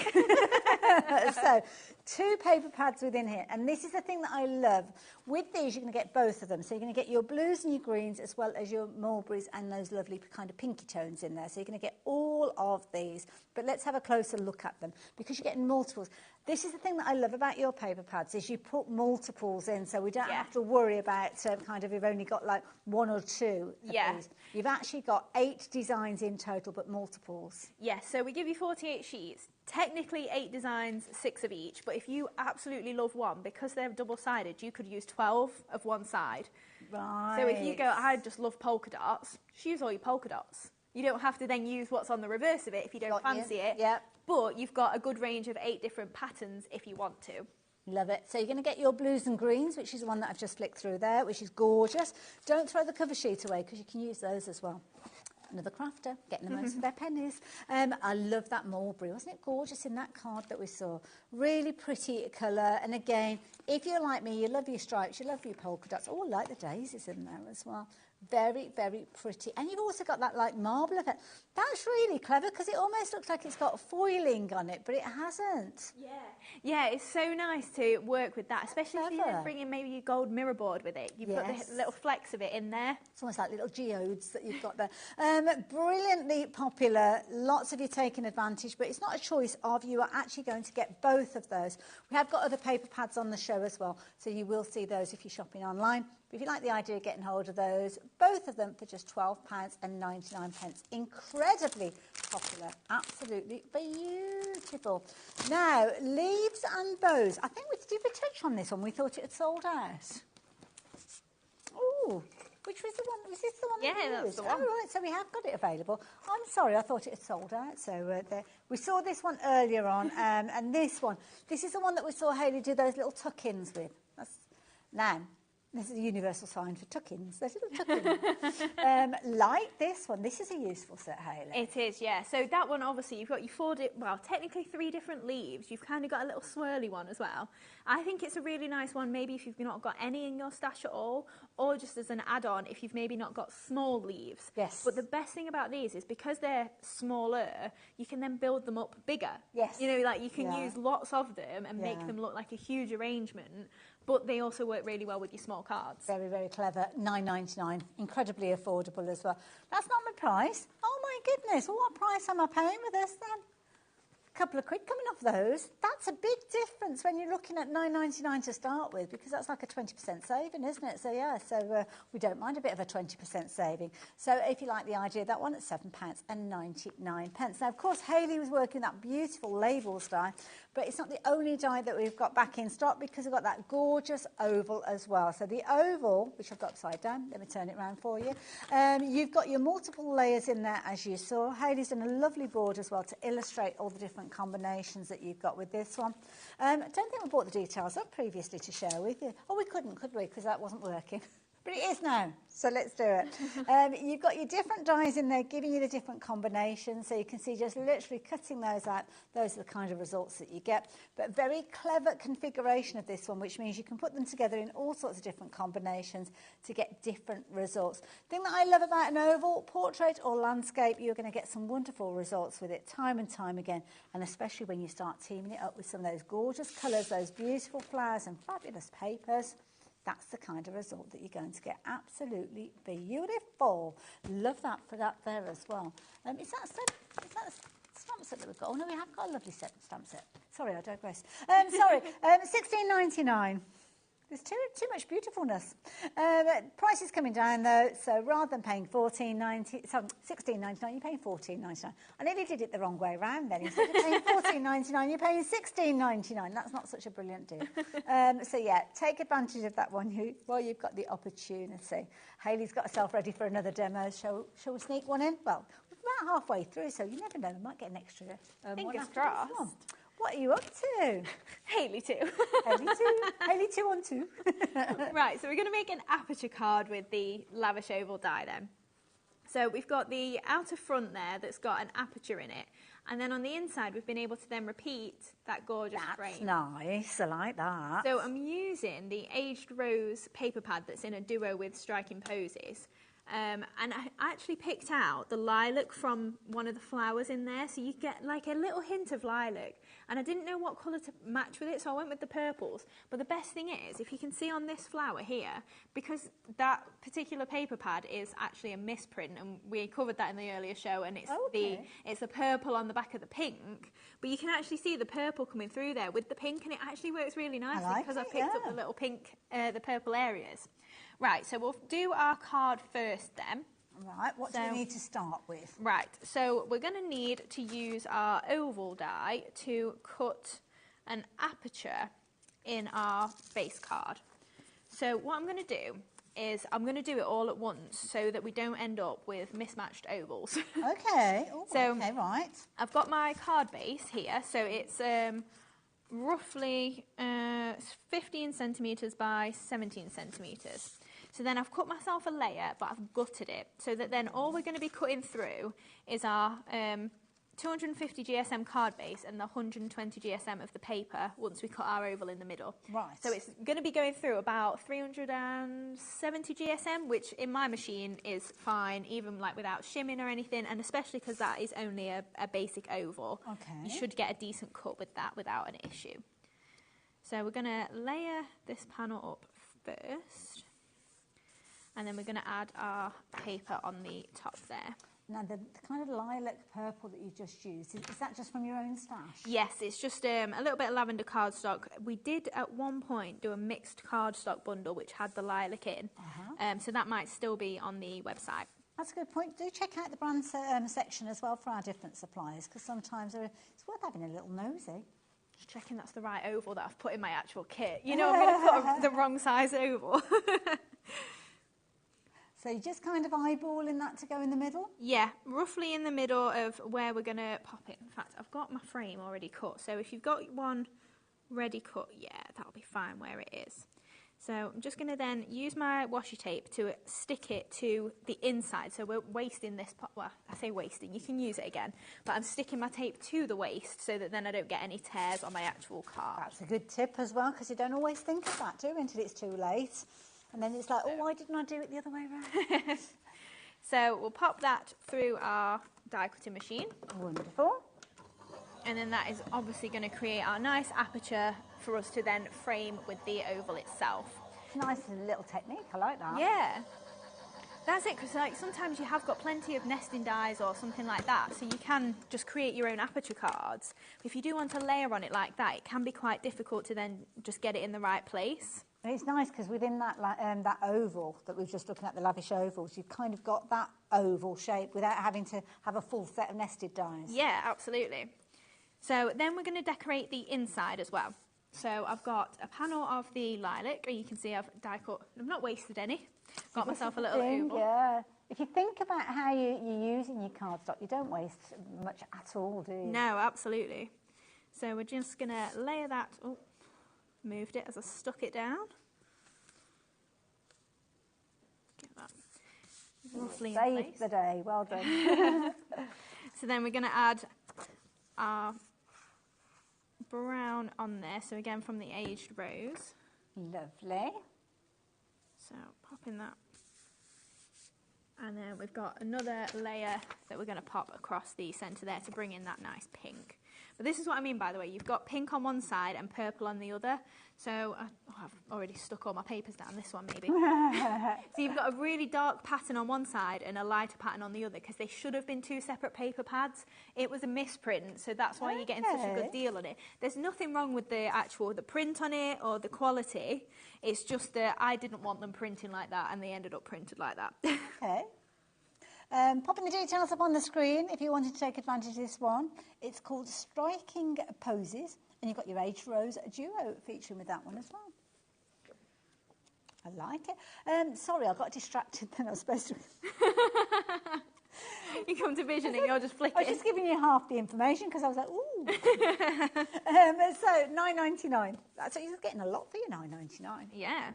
So, 2 paper pads within here. And this is the thing that I love. With these, you're going to get both of them. So you're going to get your blues and your greens, as well as your mulberries and those lovely kind of pinky tones in there. So you're going to get all of these. But let's have a closer look at them, because you're getting multiples. This is the thing that I love about your paper pads, is you put multiples in, so we don't have to worry about kind of, you've only got like 1 or 2 of these. You've actually got 8 designs in total, but multiples.
Yes, so we give you 48 sheets. Technically 8 designs, 6 of each, but if you absolutely love one, because they're double-sided, you could use 12 of one side.
Right.
So if you go, I just love polka dots, just use all your polka dots. You don't have to then use what's on the reverse of it if you don't fancy it.
Yep.
But you've got a good range of 8 different patterns if you want to.
Love it. So you're going to get your blues and greens, which is the one that I've just flicked through there, which is gorgeous. Don't throw the cover sheet away, because you can use those as well. Another crafter, getting the most of their pennies. I love that mulberry. Wasn't it gorgeous in that card that we saw? Really pretty colour. And again, if you're like me, you love your stripes, you love your polka dots. Oh, I like the daisies in there as well. Very, very pretty. And you've also got that like marble effect. That's really clever, because it almost looks like it's got foiling on it, but it hasn't.
Yeah, it's so nice to work with that, especially if you're bringing maybe your gold mirror board with it. You've got the little flecks of it in there.
It's almost like little geodes that you've got there. Brilliantly popular. Lots of you taking advantage, but it's not a choice of you are actually going to get both of those. We have got other paper pads on the show as well, so you will see those if you're shopping online. But if you like the idea of getting hold of those, both of them for just £12.99. Incredibly popular. Absolutely beautiful. Now, leaves and bows. I think did we touch on this one? We thought it had sold out. Oh, Which was the one? Was this the one?
Yeah,
that we
that's
used?
the one.
Oh, right, so we have got it available. I'm sorry, I thought it had sold out. So we saw this one earlier on, and this one. This is the one that we saw Hayley do those little tuck-ins with. Now, this is a universal sign for tuck-ins. Those little tuck-ins. Like this one. This is a useful set, Hayley.
It is, yeah. So that one, obviously, you've got your technically 3 different leaves. You've kind of got a little swirly one as well. I think it's a really nice one, maybe if you've not got any in your stash at all, or just as an add-on if you've maybe not got small leaves.
Yes.
But the best thing about these is because they're smaller, you can then build them up bigger.
Yes.
You know, like you can use lots of them and make them look like a huge arrangement, but they also work really well with your small cards.
Very, very clever. $9.99. Incredibly affordable as well. That's not my price. Oh, my goodness. Well, what price am I paying with this then? A couple of quid coming off those. That's a big difference when you're looking at $9.99 to start with, because that's like a 20% saving, isn't it? So, yeah, we don't mind a bit of a 20% saving. So if you like the idea of that one, it's £7.99. Now, of course, Hayley was working that beautiful labels die, but it's not the only die that we've got back in stock, because we've got that gorgeous oval as well. So the oval, which I've got upside down, let me turn it around for you. You've got your multiple layers in there, as you saw. Hayley's done a lovely board as well to illustrate all the different combinations that you've got with this one. I don't think we brought the details up previously to share with you. Oh, we couldn't, could we? Because that wasn't working. But it is now, so let's do it. You've got your different dies in there giving you the different combinations, so you can see just literally cutting those out. Those are the kind of results that you get. But very clever configuration of this one, which means you can put them together in all sorts of different combinations to get different results. The thing that I love about an oval, portrait or landscape, you're going to get some wonderful results with it time and time again, and especially when you start teaming it up with some of those gorgeous colours, those beautiful flowers and fabulous papers. That's the kind of result that you're going to get. Absolutely beautiful. Love that for that there as well. Is that a stamp set that we've got? Oh, no, we have got a lovely stamp set. Sorry, I digress. Sorry, $16.99. There's too much beautifulness. Price is coming down, though, so rather than paying $16.99, you're paying $14.99. I nearly did it the wrong way round then. Instead of paying $14.99, you're paying $16.99. That's not such a brilliant deal. So, yeah, take advantage of that one while you've got the opportunity. Hayley's got herself ready for another demo. Shall we sneak one in? Well, we're about halfway through, so you never know. We might get an extra
Fingers crossed.
What are you up to?
Hayley 2.
Hayley 2. Hayley 2 on 2.
Right, so we're going to make an aperture card with the lavish oval die then. So we've got the outer front there that's got an aperture in it. And then on the inside, we've been able to then repeat that gorgeous frame.
That's nice. I like that.
So I'm using the Aged Rose paper pad that's in a duo with Striking Poses. And I actually picked out the lilac from one of the flowers in there, so you get like a little hint of lilac, and I didn't know what colour to match with it, so I went with the purples. But the best thing is, if you can see on this flower here, because that particular paper pad is actually a misprint, and we covered that in the earlier show, and it's the purple on the back of the pink, but you can actually see the purple coming through there with the pink, and it actually works really nicely because I picked up the little pink, the purple areas. Right, so we'll do our card first then.
Right, what do we need to start with?
Right, so we're going to need to use our oval die to cut an aperture in our base card. So what I'm going to do is I'm going to do it all at once so that we don't end up with mismatched ovals.
Okay, okay, right.
I've got my card base here, so it's roughly 15 centimetres by 17 centimetres. So then I've cut myself a layer, but I've gutted it, so that then all we're going to be cutting through is our 250 GSM card base and the 120 GSM of the paper once we cut our oval in the middle.
Right.
So it's going to be going through about 370 GSM, which in my machine is fine, even like without shimming or anything, and especially because that is only a basic oval.
Okay.
You should get a decent cut with that without an issue. So we're going to layer this panel up first. And then we're going to add our paper on the top there.
Now, the kind of lilac purple that you just used, is that just from your own stash?
Yes, it's just a little bit of lavender cardstock. We did at one point do a mixed cardstock bundle which had the lilac in, so that might still be on the website.
That's a good point. Do check out the brand section as well for our different suppliers, because sometimes it's worth having a little nosy.
Just checking that's the right oval that I've put in my actual kit. You know, I'm going to put the wrong size oval.
So you're just kind of eyeballing that to go in the middle?
Yeah, roughly in the middle of where we're going to pop it. In fact, I've got my frame already cut. So if you've got one ready cut, yeah, that'll be fine where it is. So I'm just going to then use my washi tape to stick it to the inside. So we're wasting this part. Well, I say wasting, you can use it again. But I'm sticking my tape to the waist so that then I don't get any tears on my actual card.
That's a good tip as well, because you don't always think of that, do you, until it's too late. And then it's like, oh, why didn't I do it the other way around?
So we'll pop that through our die cutting machine.
Wonderful.
And then that is obviously going to create our nice aperture for us to then frame with the oval itself.
Nice little technique, I like that.
Yeah. That's it, because like, sometimes you have got plenty of nesting dies or something like that, so you can just create your own aperture cards. If you do want to layer on it like that, it can be quite difficult to then just get it in the right place.
And it's nice because within that that oval that we were just looking at, the lavish ovals, you've kind of got that oval shape without having to have a full set of nested dies.
Yeah, absolutely. So then we're going to decorate the inside as well. So I've got a panel of the lilac, and you can see I've die cut. I've not wasted any. Got myself a little oval.
Yeah. If you think about how you're using your cardstock, you don't waste much at all, do you?
No, absolutely. So we're just going to layer that. Oh, moved it as I stuck it down. Get that roughly in place.
Saved the day. Well done.
So then we're going to add our brown on there. So again, from the aged rose.
Lovely.
So popping that. And then we've got another layer that we're going to pop across the centre there to bring in that nice pink. But this is what I mean, by the way. You've got pink on one side and purple on the other. So I've already stuck all my papers down this one, maybe. So you've got a really dark pattern on one side and a lighter pattern on the other, because they should have been two separate paper pads. It was a misprint, so that's why you're getting such a good deal on it. There's nothing wrong with the print on it or the quality. It's just that I didn't want them printing like that, and they ended up printed like that.
Okay. Popping the details up on the screen if you wanted to take advantage of this one. It's called Striking Poses, and you've got your Aged Rose duo featuring with that one as well. I like it. Sorry, I got distracted then. I was supposed to...
You come to vision and you're just flicking.
I was just giving you half the information because I was like, ooh. So, $9.99. So you're getting a lot for your $9.99.
Yeah.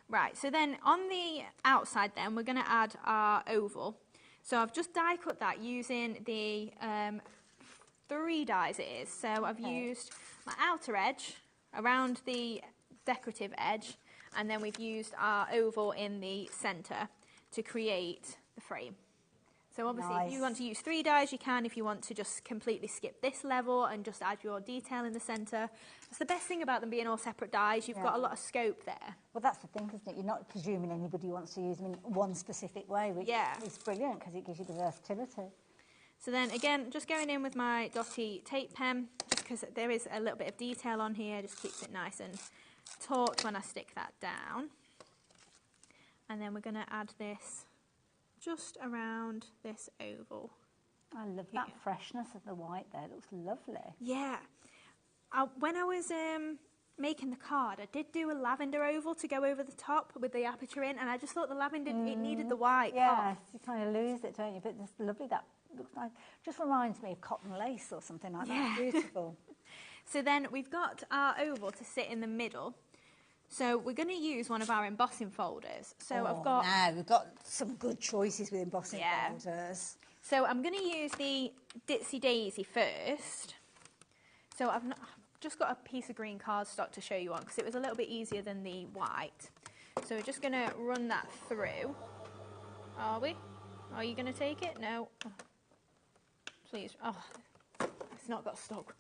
Right, so then on the outside then, we're going to add our oval. So I've just die cut that using the 3 dies it is. So I've used my outer edge around the decorative edge, and then we've used our oval in the centre to create the frame. So obviously if you want to use 3 dies, you can. If you want to just completely skip this level and just add your detail in the centre. That's the best thing about them being all separate dies. You've got a lot of scope there.
Well, that's the thing, isn't it? You're not presuming anybody wants to use them in one specific way, which is brilliant because it gives you the versatility.
So then again, just going in with my dotty tape pen, just because there is a little bit of detail on here, just keeps it nice and taut when I stick that down. And then we're going to add this just around this oval.
I love that freshness of the white there. It looks lovely.
Yeah. When I was making the card, I did do a lavender oval to go over the top with the aperture in, and I just thought the lavender, it needed the white.
Yeah, you kind of lose it, don't you? But it's lovely. That looks nice. Just reminds me of cotton lace or something like that. Beautiful.
So then we've got our oval to sit in the middle. So we're going to use one of our embossing folders. So I've got...
Now we've got some good choices with embossing folders.
So I'm going to use the Ditsy Daisy first. So I've just got a piece of green cardstock to show you on because it was a little bit easier than the white. So we're just going to run that through. Are we? Are you going to take it? No. Oh. Please. Oh, it's not got stuck.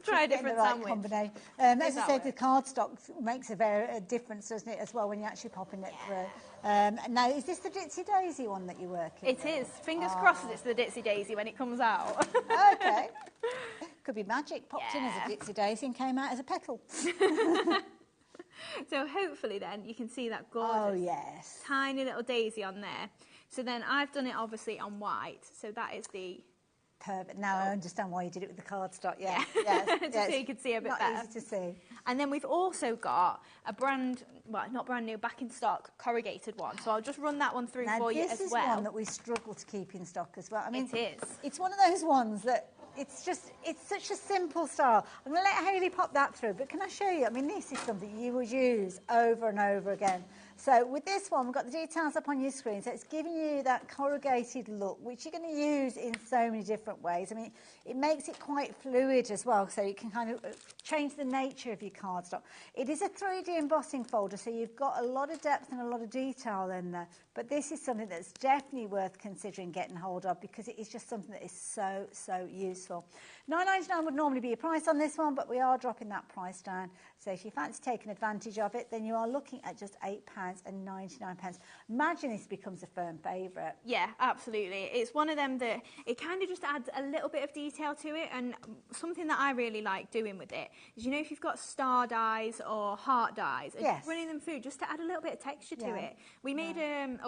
Try a different sandwich.
Combination. As I said, the cardstock makes a difference, doesn't it, as well, when you're actually popping it through. Now, is this the Ditsy Daisy one that you're working with?
It is. Fingers crossed it's the Ditsy Daisy when it comes out.
Okay. Could be magic. Popped in as a Ditsy Daisy and came out as a petal.
So hopefully then you can see that gorgeous tiny little daisy on there. So then I've done it obviously on white. So that is the
Perfect. Now I understand why you did it with the cardstock. Yeah, yes,
so you could see a bit better.
Not easy to see.
And then we've also got a not brand new, back in stock, corrugated one. So I'll just run that one through for you as well.
This is one that we struggle to keep in stock as well. I mean,
it is.
It's one of those ones that it's such a simple style. I'm going to let Hayley pop that through, but can I show you? I mean, this is something you would use over and over again. So with this one, we've got the details up on your screen. So it's giving you that corrugated look, which you're going to use in so many different ways. I mean, it makes it quite fluid as well, so you can kind of change the nature of your cardstock. It is a 3D embossing folder, so you've got a lot of depth and a lot of detail in there. But this is something that's definitely worth considering getting hold of, because it is just something that is so useful. $9.99 would normally be a price on this one, but we are dropping that price down. So if you fancy taking advantage of it, then you are looking at just £8.99. Imagine this becomes a firm favourite.
Yeah, absolutely. It's one of them that it kind of just adds a little bit of detail to it, and something that I really like doing with it is, you know, if you've got star dies or heart dies, and just running them through just to add a little bit of texture to it. We made a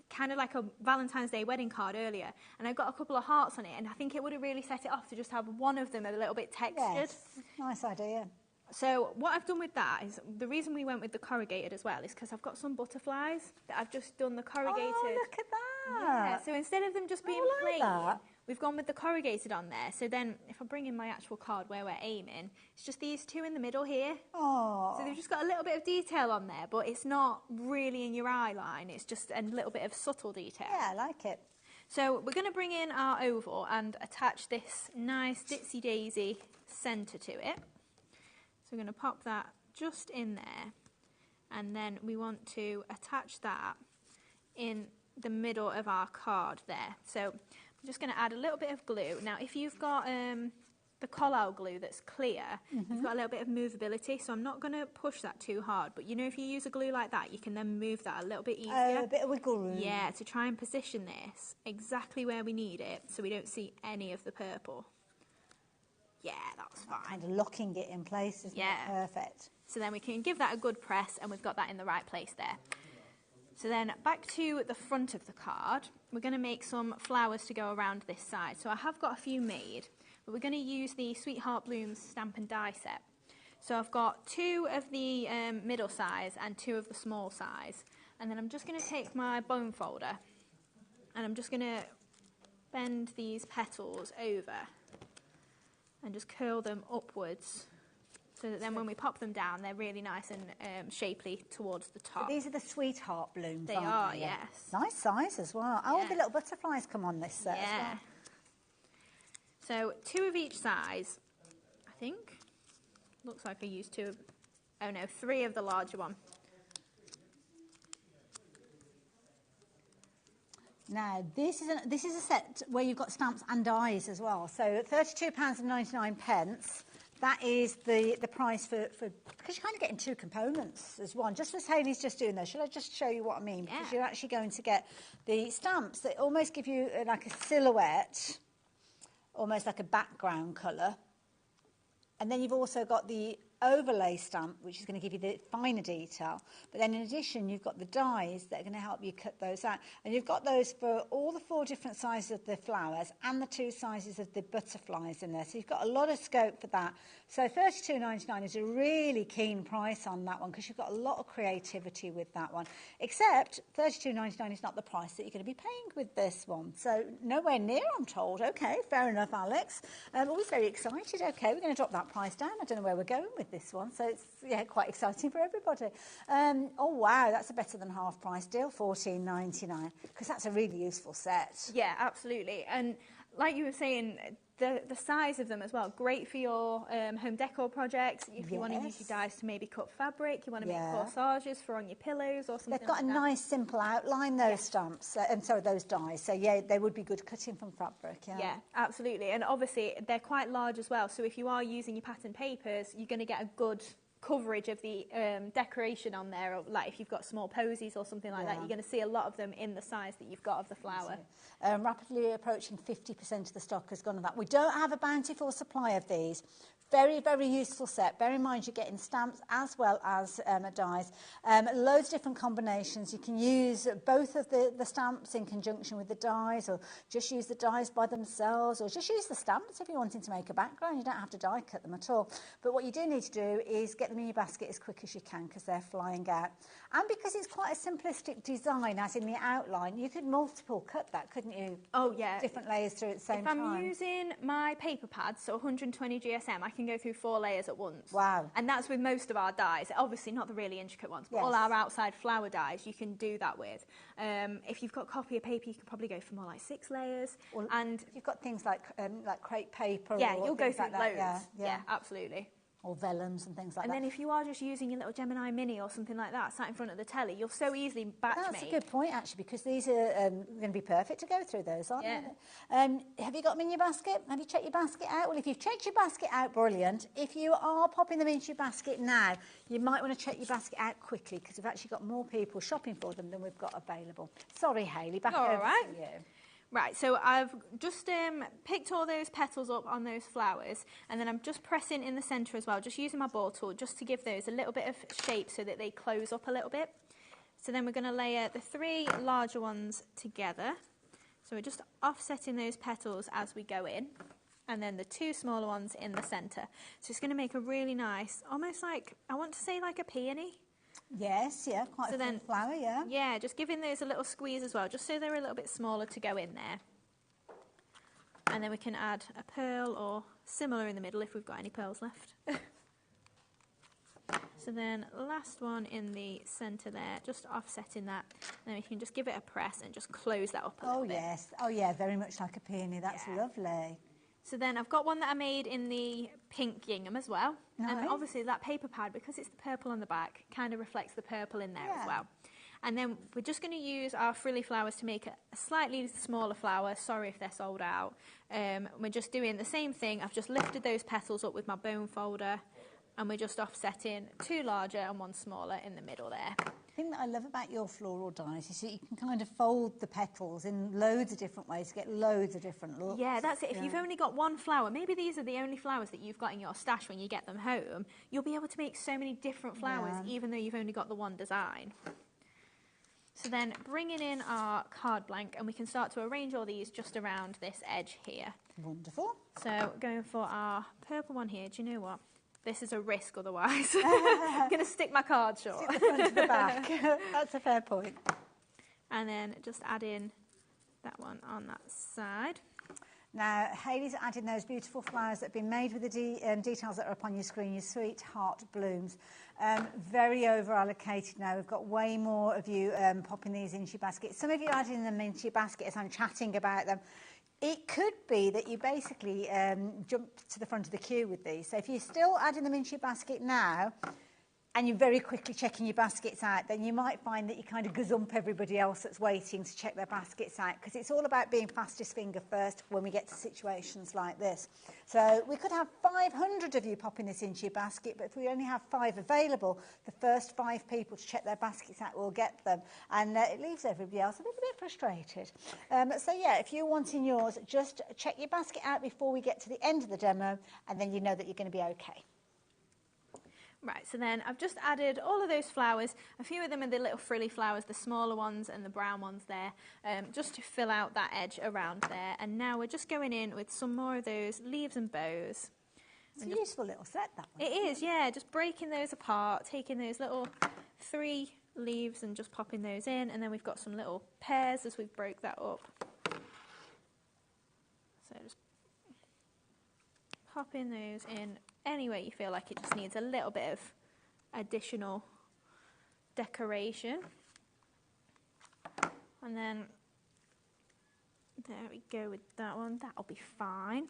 kind of like a Valentine's Day wedding card earlier, and I've got a couple of hearts on it, and I think it would have really set it off to just have one of them a little bit textured.
Yes, nice idea.
So what I've done with that is, the reason we went with the corrugated as well is because I've got some butterflies that I've just done the corrugated.
Oh, look at that.
Yeah, so instead of them just being
like
plain,
that.
we've gone with the corrugated on there. So then if I bring in my actual card where we're aiming, it's just these two in the middle here.
Oh.
So they've just got a little bit of detail on there, but it's not really in your eye line. It's just a little bit of subtle detail.
Yeah, I like it.
So we're going to bring in our oval and attach this nice Ditsy Daisy centre to it. So we're going to pop that just in there, and then we want to attach that in the middle of our card there. So I'm just going to add a little bit of glue. Now, if you've got the Collal glue that's clear, you've got a little bit of movability, so I'm not going to push that too hard. But you know, if you use a glue like that, you can then move that a little bit easier.
A bit of wiggle room.
Yeah, to try and position this exactly where we need it, so we don't see any of the purple. Yeah, that's fine.
Kind of locking it in place, isn't it? Perfect.
So then we can give that a good press, and we've got that in the right place there. So then back to the front of the card, we're going to make some flowers to go around this side. So I have got a few made, but we're going to use the Sweetheart Blooms stamp and die set. So I've got 2 of the middle size and 2 of the small size. And then I'm just going to take my bone folder, and I'm just going to bend these petals over and just curl them upwards, so that then when we pop them down, they're really nice and shapely towards the top.
So these are the Sweetheart Blooms,
they
aren't
are,
they?
yes.
Nice size as well. Oh, the little butterflies come on this set as well.
So 2 of each size, I think. Looks like I used 2 of, oh no, 3 of the larger one.
Now, this is a set where you've got stamps and dies as well. So £32.99, that is the price for, because you're kind of getting 2 components as one. Just as Hayley's just doing there, should I just show you what I mean? Because you're actually going to get the stamps that almost give you like a silhouette, almost like a background colour. And then you've also got the overlay stamp, which is going to give you the finer detail. But then in addition, you've got the dies that are going to help you cut those out. And you've got those for all the 4 different sizes of the flowers and the 2 sizes of the butterflies in there. So you've got a lot of scope for that. So $32.99 is a really keen price on that one, because you've got a lot of creativity with that one. Except $32.99 is not the price that you're going to be paying with this one. So nowhere near, I'm told. OK, fair enough, Alex. Always very excited. OK, we're going to drop that price down. I don't know where we're going with this one, so it's quite exciting for everybody. Oh wow, that's a better than half price deal, $14.99, because that's a really useful set.
Yeah, absolutely. And like you were saying, the size of them as well, great for your home decor projects. If you want to use your dies to maybe cut fabric, you want to make corsages for on your pillows or something.
They've got a nice simple outline, those stamps, and sorry, those dies. So yeah, they would be good cutting from fabric.
Yeah, absolutely. And obviously they're quite large as well. So if you are using your pattern papers, you're going to get a good coverage of the decoration on there. Or, like if you've got small posies or something like that, you're going to see a lot of them in the size that you've got of the flower.
Rapidly approaching 50% of the stock has gone on that. We don't have a bountiful supply of these. Very, very useful set. Bear in mind you're getting stamps as well as dies. Loads of different combinations. You can use both of the stamps in conjunction with the dies, or just use the dies by themselves, or just use the stamps if you're wanting to make a background. You don't have to die cut them at all. But what you do need to do is get them in your basket as quick as you can, because they're flying out. And because it's quite a simplistic design, as in the outline, you could multiple cut that, couldn't you?
Oh, yeah.
Different layers through at the same time.
If I'm using my paper pads, so 120 GSM, I can go through 4 layers at once.
Wow.
And that's with most of our dies. Obviously not the really intricate ones, but
Yes.
all our outside flower dies you can do that with. If you've got copy of paper, you can probably go for more like 6 layers.
Or
and
you've got things like crepe paper.
yeah,
or
you'll go
things
through
like that.
loads.
Yeah,
Yeah, absolutely.
Or vellums and things like
And
that.
then if you are just using your little Gemini Mini or something like that sat in front of the telly, you'll so easily batch
That's
make.
a good point, actually, because these are going to be perfect to go through those, aren't
Yeah.
they? Have you got them in your basket? Have you checked your basket out? Well, if you've checked your basket out, brilliant. If you are popping them into your basket now, you might want to check your basket out quickly, because we've actually got more people shopping for them than we've got available. Sorry, Hayley, back over to you.
Right, so I've just picked all those petals up on those flowers, and then I'm just pressing in the centre as well, just using my ball tool just to give those a little bit of shape so that they close up a little bit. So then we're going to layer the 3 larger ones together. So we're just offsetting those petals as we go in, and then the 2 smaller ones in the centre. So it's going to make a really nice, almost like, I want to say like a peony.
Yes, yeah, quite a full flower, yeah.
Yeah, just giving those a little squeeze as well, just so they're a little bit smaller to go in there. And then we can add a pearl or similar in the middle if we've got any pearls left. So then last one in the centre there, just offsetting that. And then we can just give it a press and just close that up a little bit.
Yes, oh yeah, very much like a peony, that's lovely.
So then I've got one that I made in the pink gingham as well.
Nice.
And obviously that paper pad, because it's the purple on the back, kind of reflects the purple in there as well. And then we're just going to use our frilly flowers to make a slightly smaller flower. Sorry if they're sold out. We're just doing the same thing. I've just lifted those petals up with my bone folder, and we're just offsetting 2 larger and 1 smaller in the middle there.
The thing that I love about your floral dies is that you can kind of fold the petals in loads of different ways to get loads of different looks.
Yeah, that's it. If you've only got 1 flower, maybe these are the only flowers that you've got in your stash when you get them home, you'll be able to make so many different flowers even though you've only got the 1 design. So then bringing in our card blank, and we can start to arrange all these just around this edge here.
Wonderful.
So going for our purple one here, do you know what? This is a risk otherwise. I'm going to stick my card short.
Stick the front to the back. That's a fair point.
And then just add in that one on that side.
Now, Hayley's adding those beautiful flowers that have been made with the details that are up on your screen, your sweet heart blooms. Very over-allocated now. We've got way more of you popping these into your basket. Some of you are adding them into your basket as I'm chatting about them. It could be that you basically jump to the front of the queue with these. So if you're still adding them into your basket now, and you're very quickly checking your baskets out, then you might find that you kind of gazump everybody else that's waiting to check their baskets out, because it's all about being fastest finger first when we get to situations like this. So we could have 500 of you popping this into your basket, but if we only have 5 available, the first 5 people to check their baskets out will get them, and it leaves everybody else a little bit frustrated. So yeah, if you're wanting yours, just check your basket out before we get to the end of the demo, and then you know that you're going to be okay.
Right, so then I've just added all of those flowers. A few of them are the little frilly flowers, the smaller ones and the brown ones there, just to fill out that edge around there. And now we're just going in with some more of those leaves and bows.
It's a useful little set, that one.
It is, yeah, just breaking those apart, taking those little 3 leaves and just popping those in. And then we've got some little pears as we've broke that up. So just popping those in anywhere you feel like it just needs a little bit of additional decoration. And then there we go with that one, that'll be fine.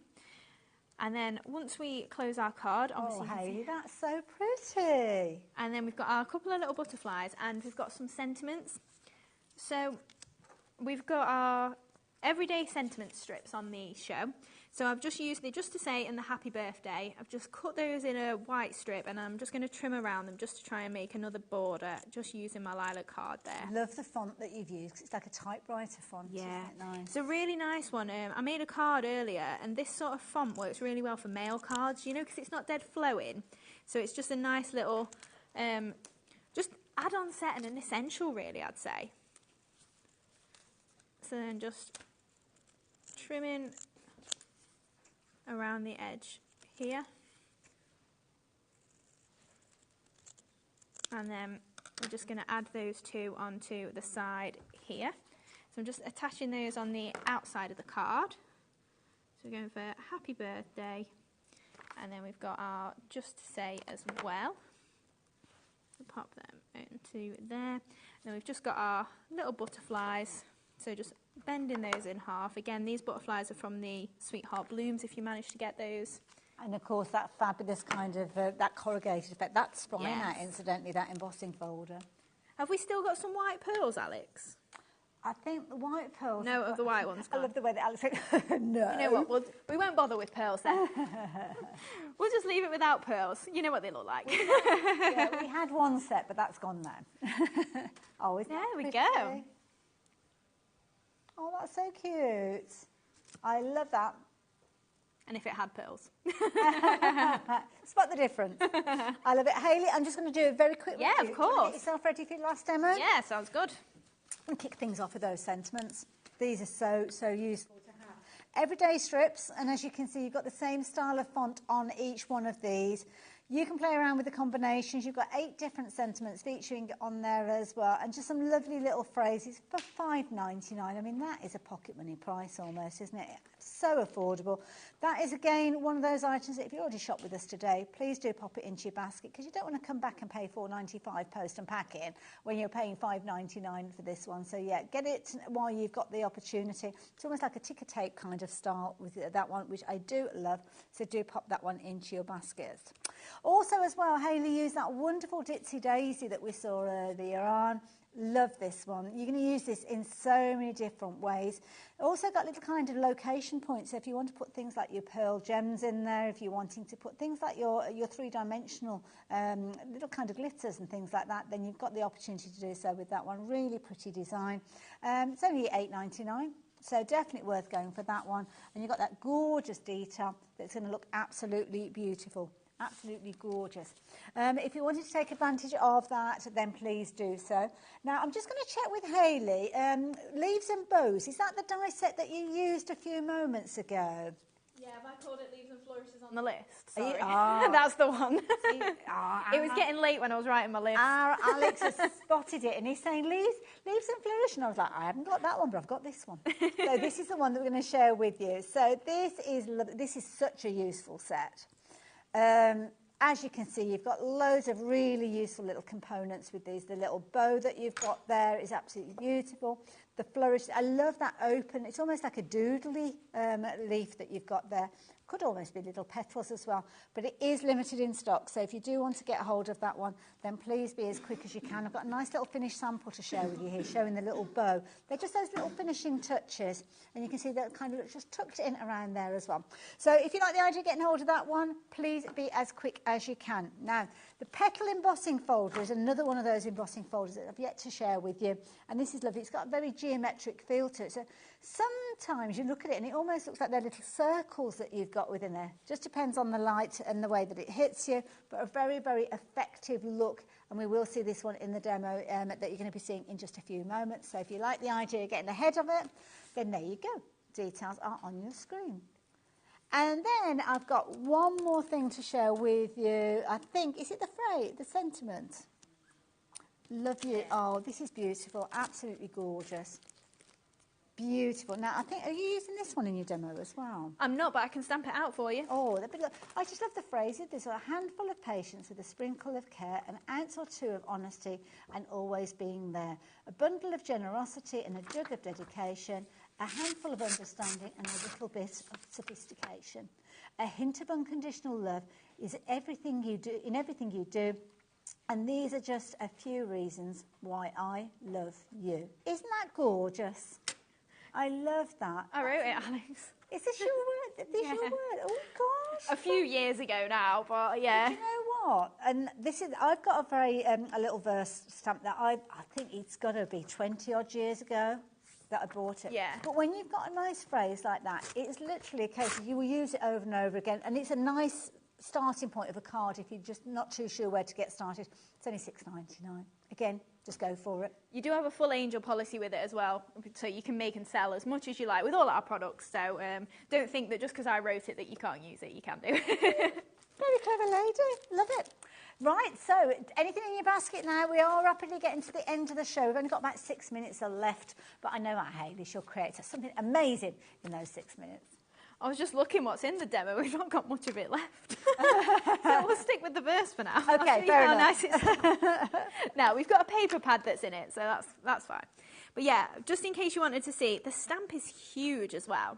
And then once we close our card, obviously,
oh Hayley, that's so pretty.
And then we've got our couple of little butterflies, and we've got some sentiments. So we've got our everyday sentiment strips on the show. So I've just used it just to say in the happy birthday. I've just cut those in a white strip and I'm just going to trim around them just to try and make another border, just using my lilac card there.
Love the font that you've used, 'cause it's like a typewriter font,
yeah.
Isn't it nice?
It's a really nice one. I made a card earlier and this sort of font works really well for mail cards, you know, because it's not dead flowing. So it's just a nice little, just add-on set and an essential really, I'd say. So then just trimming around the edge here. And then we're just going to add those two onto the side here. So I'm just attaching those on the outside of the card. So we're going for happy birthday. And then we've got our just to say as well. We'll pop them into there. And then we've just got our little butterflies. So just bending those in half. Again, these butterflies are from the Sweetheart Blooms, if you manage to get those.
And of course, that fabulous kind of, that corrugated effect, that's from that, incidentally, that embossing folder.
Have we still got some white pearls, Alex?
I think the white pearls...
No, of the white ones.
I love the way that Alex said, no.
You know what, we won't bother with pearls then. We'll just leave it without pearls. You know what they look like.
Yeah, we had one set, but that's gone now. Oh, isn't
there we
pretty?
go.
Oh, that's so cute. I love that.
And if it had pearls.
Spot the difference. I love it. Hayley, I'm just going to do a very quick
Yeah,
review.
of course.
Get yourself ready for your last demo?
Yeah, sounds good.
And kick things off with those sentiments. These are so useful to have. Everyday strips, and as you can see, you've got the same style of font on each one of these. You can play around with the combinations. You've got 8 different sentiments featuring on there as well, and just some lovely little phrases for $5.99. I mean, that is a pocket money price almost, isn't it? So affordable. That is, again, one of those items that if you already shop with us today, please do pop it into your basket, because you don't want to come back and pay $4.95 post and packing when you're paying $5.99 for this one. So, yeah, get it while you've got the opportunity. It's almost like a ticker tape kind of style with that one, which I do love. So do pop that one into your baskets. Also, as well, Hayley used that wonderful Ditsy Daisy that we saw earlier on. Love this one. You're going to use this in so many different ways. Also got little kind of location points. So if you want to put things like your pearl gems in there, if you're wanting to put things like your three-dimensional little kind of glitters and things like that, then you've got the opportunity to do so with that one. Really pretty design. It's only $8.99. So definitely worth going for that one. And you've got that gorgeous detail that's going to look absolutely beautiful. Absolutely gorgeous. If you wanted to take advantage of that, then please do so. Now, I'm just going to check with Hayley. Leaves and bows, is that the die set that you used a few moments ago?
Yeah, have I called it Leaves and Flourishes on the list?
Sorry.
That's the one.
It
was getting late when I was writing my list.
Alex has spotted it and he's saying leaves and flourish, and I was like, I haven't got that one, but I've got this one. So this is the one that we're going to share with you. So this is such a useful set. As you can see, you've got loads of really useful little components with these. The little bow that you've got there is absolutely beautiful. The flourish, I love that open, it's almost like a doodly leaf that you've got there. Could almost be little petals as well, but it is limited in stock. So if you do want to get hold of that one, then please be as quick as you can. I've got a nice little finished sample to share with you here, showing the little bow. They're just those little finishing touches, and you can see that kind of just tucked in around there as well. So if you like the idea of getting hold of that one, please be as quick as you can. Now, the petal embossing folder is another one of those embossing folders that I've yet to share with you, and this is lovely. It's got a very geometric feel to it. So sometimes you look at it and it almost looks like they're little circles that you've got within there. Just depends on the light and the way that it hits you, but a very, very effective look. And we will see this one in the demo that you're going to be seeing in just a few moments. So if you like the idea of getting ahead of it, then there you go. Details are on your screen. And then I've got one more thing to share with you. I think, is it the sentiment? Love you. Oh, this is beautiful. Absolutely gorgeous. Beautiful. Now, I think, are you using this one in your demo as well?
I'm not, but I can stamp it out for you.
Oh, I just love the phrases. There's a handful of patience with a sprinkle of care, an ounce or two of honesty, and always being there. A bundle of generosity and a jug of dedication, a handful of understanding and a little bit of sophistication. A hint of unconditional love is in everything you do. And these are just a few reasons why I love you. Isn't that gorgeous? I love that.
I wrote it, Alex.
Is this your word? This your word? Oh gosh.
A few years ago now, but yeah.
Do you know what? And this is, I've got a very, a little verse stamp that I think it's got to be 20 odd years ago that I bought it.
Yeah.
But when you've got a nice phrase like that, it's literally a case of you will use it over and over again. And it's a nice starting point of a card if you're just not too sure where to get started. It's only $6.99. Again, just go for it.
You do have a full angel policy with it as well, so you can make and sell as much as you like with all our products. So don't think that just because I wrote it that you can't use it. You can do.
Very clever lady. Love it. Right, so anything in your basket now? We are rapidly getting to the end of the show. We've only got about 6 minutes left, but I know Aunt Hayley, she'll create something amazing in those 6 minutes.
I was just looking what's in the demo. We've not got much of it left. So we'll stick with the verse for now.
Okay, fair enough.
Nice it is. Now, we've got a paper pad that's in it, so that's fine. But yeah, just in case you wanted to see, the stamp is huge as well.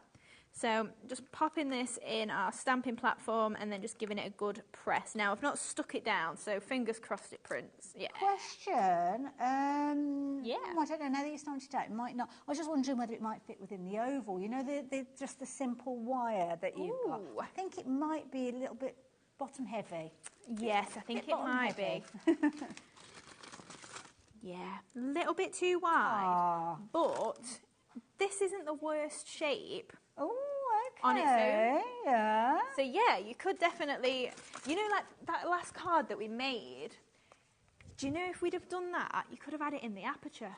So just popping this in our stamping platform and then just giving it a good press. Now, I've not stuck it down, so fingers crossed it prints. Yeah.
Question.
Yeah.
I don't know, now that you're starting to do it, it might not. I was just wondering whether it might fit within the oval. You know, just the simple wire that you've got. I think it might be a little bit bottom heavy.
Yes, I think it might be. Yeah, a little bit too wide. But this isn't the worst shape.
Oh, okay.
On its own.
Yeah.
So yeah, you could definitely, you know, like that last card that we made. Do you know if we'd have done that, you could have had it in the aperture.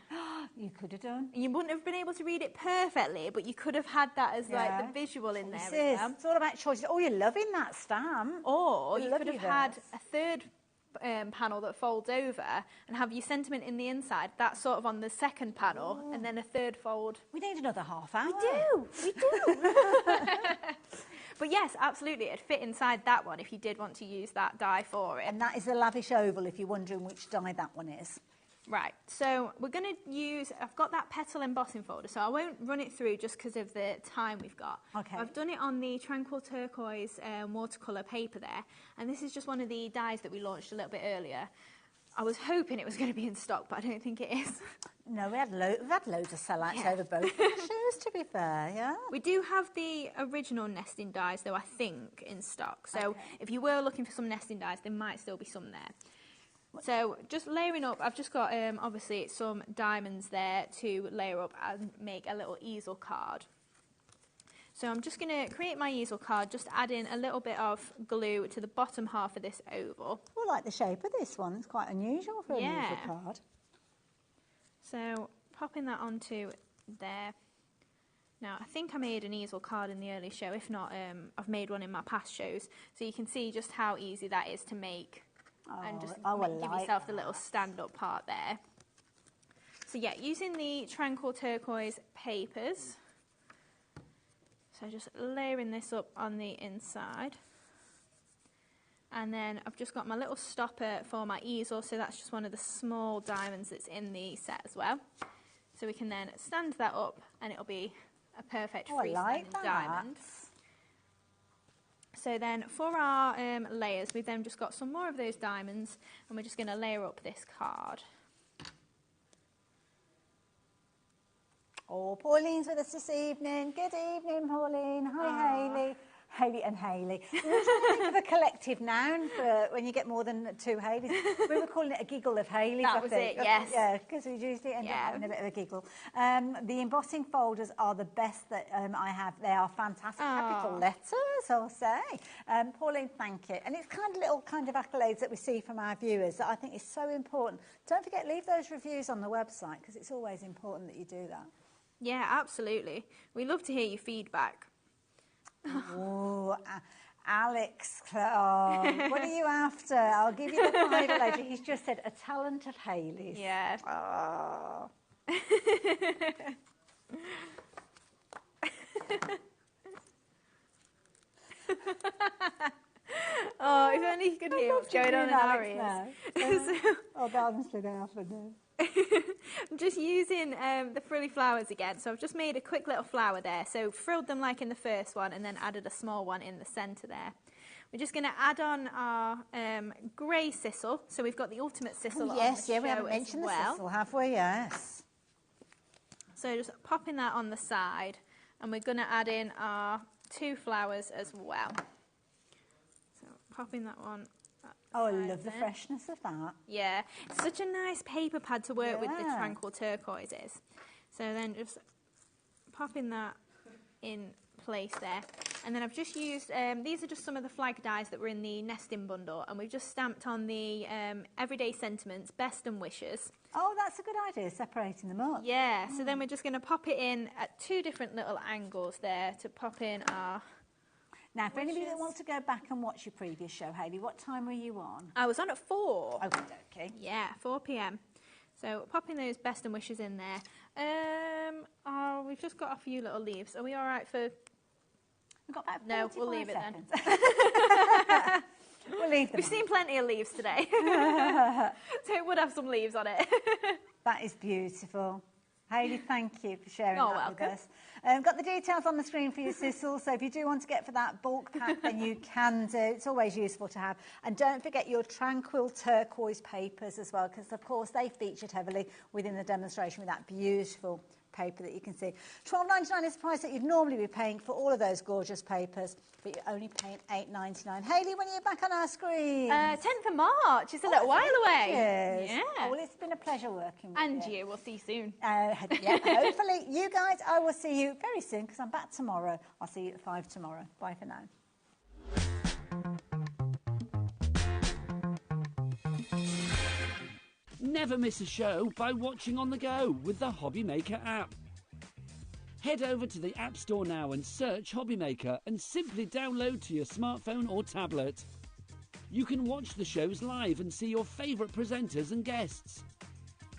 You could have done.
You wouldn't have been able to read it perfectly, but you could have had that as like the visual in there.
It's all about choices. Oh, you're loving that stamp.
Or you could have had a third panel that folds over and have your sentiment in the inside. That's sort of on the second panel, and then a third fold.
We need another half hour.
We do. But yes, absolutely, it'd fit inside that one if you did want to use that die for it.
And that is the lavish oval if you're wondering which die that one is.
Right, so we're going to use, I've got that petal embossing folder, so I won't run it through just because of the time we've got.
Okay.
I've done it on the Tranquil Turquoise watercolour paper there, and this is just one of the dies that we launched a little bit earlier. I was hoping it was going to be in stock, but I don't think it is.
No, we've had loads of sellouts over both shows, to be fair, yeah.
We do have the original nesting dies, though, I think, in stock. So if you were looking for some nesting dies, there might still be some there. So just layering up, I've just got obviously some diamonds there to layer up and make a little easel card. So I'm just going to create my easel card, just add in a little bit of glue to the bottom half of this oval.
I like the shape of this one, it's quite unusual for an easel card.
So popping that onto there. Now I think I made an easel card in the early show, if not I've made one in my past shows. So you can see just how easy that is to make. And just give yourself the little stand-up part there. So yeah, using the Tranquil Turquoise papers. So just layering this up on the inside. And then I've just got my little stopper for my easel, so that's just one of the small diamonds that's in the set as well. So we can then stand that up and it'll be a perfect freestanding diamond. So then for our layers, we've then just got some more of those diamonds and we're just going to layer up this card.
Oh, Pauline's with us this evening. Good evening, Pauline. Hi, Hayley. Hayley and Hayley. We were trying to think of a collective noun for when you get more than two Haleys. We were calling it a giggle of Haleys,
That was it, yes.
Yeah, because we usually end up having a bit of a giggle. The embossing folders are the best that I have. They are fantastic. Capital letters, I'll say. Pauline, thank you. And it's kind of little accolades that we see from our viewers that I think is so important. Don't forget, leave those reviews on the website because it's always important that you do that.
Yeah, absolutely. We love to hear your feedback.
Oh, Alex, what are you after? I'll give you the private later. He's just said a talent of Hayley's.
Yeah.
Oh.
Oh, if only you could hear what's going on in our ears.
Oh, honestly, they often do.
I'm just using the frilly flowers again. So I've just made a quick little flower there. So frilled them like in the first one and then added a small one in the centre there. We're just going to add on our grey sisal. So we've got the ultimate sisal on the show
we haven't mentioned the sisal, have we? Yes.
So just popping that on the side, and we're going to add in our 2 flowers as well. So popping that one.
Oh, I love the freshness of that.
Yeah, it's such a nice paper pad to work with, the Tranquil turquoises. So then just popping that in place there. And then I've just used, these are just some of the flag dies that were in the nesting bundle, and we've just stamped on the everyday sentiments, best and wishes.
Oh, that's a good idea, separating them up.
Yeah, so then we're just going to pop it in at 2 different little angles there to pop in our
Now, for anybody that wants to go back and watch your previous show, Hayley, what time were you on?
I was on at 4.
Okay.
Yeah, 4 p.m. So popping those best and wishes in there. Oh, we've just got a few little leaves. Are we all right for...
We've got about 45
No, we'll leave
seconds.
it then.
We'll leave them.
We've seen plenty of leaves today. So it would have some leaves on it.
That is beautiful. Hayley, thank you for sharing
You're
that
welcome.
with us. Got the details on the screen for your sizzle, so if you do want to get for that bulk pack, then you can do. It's always useful to have. And don't forget your Tranquil turquoise papers as well, because, of course, they featured heavily within the demonstration with that beautiful paper that you can see. $12.99 is the price that you'd normally be paying for all of those gorgeous papers, but you're only paying $8.99. Hayley, when are you back on our screen?
10th of March. It's a little while away.
Yes.
Yeah.
Oh, well, it's been a pleasure working with
And
you.
you. We'll see you soon.
Yeah, hopefully, you guys, I will see you very soon because I'm back tomorrow. I'll see you at 5 tomorrow. Bye for now.
Never miss a show by watching on the go with the HobbyMaker app. Head over to the App Store now and search HobbyMaker and simply download to your smartphone or tablet. You can watch the shows live and see your favourite presenters and guests.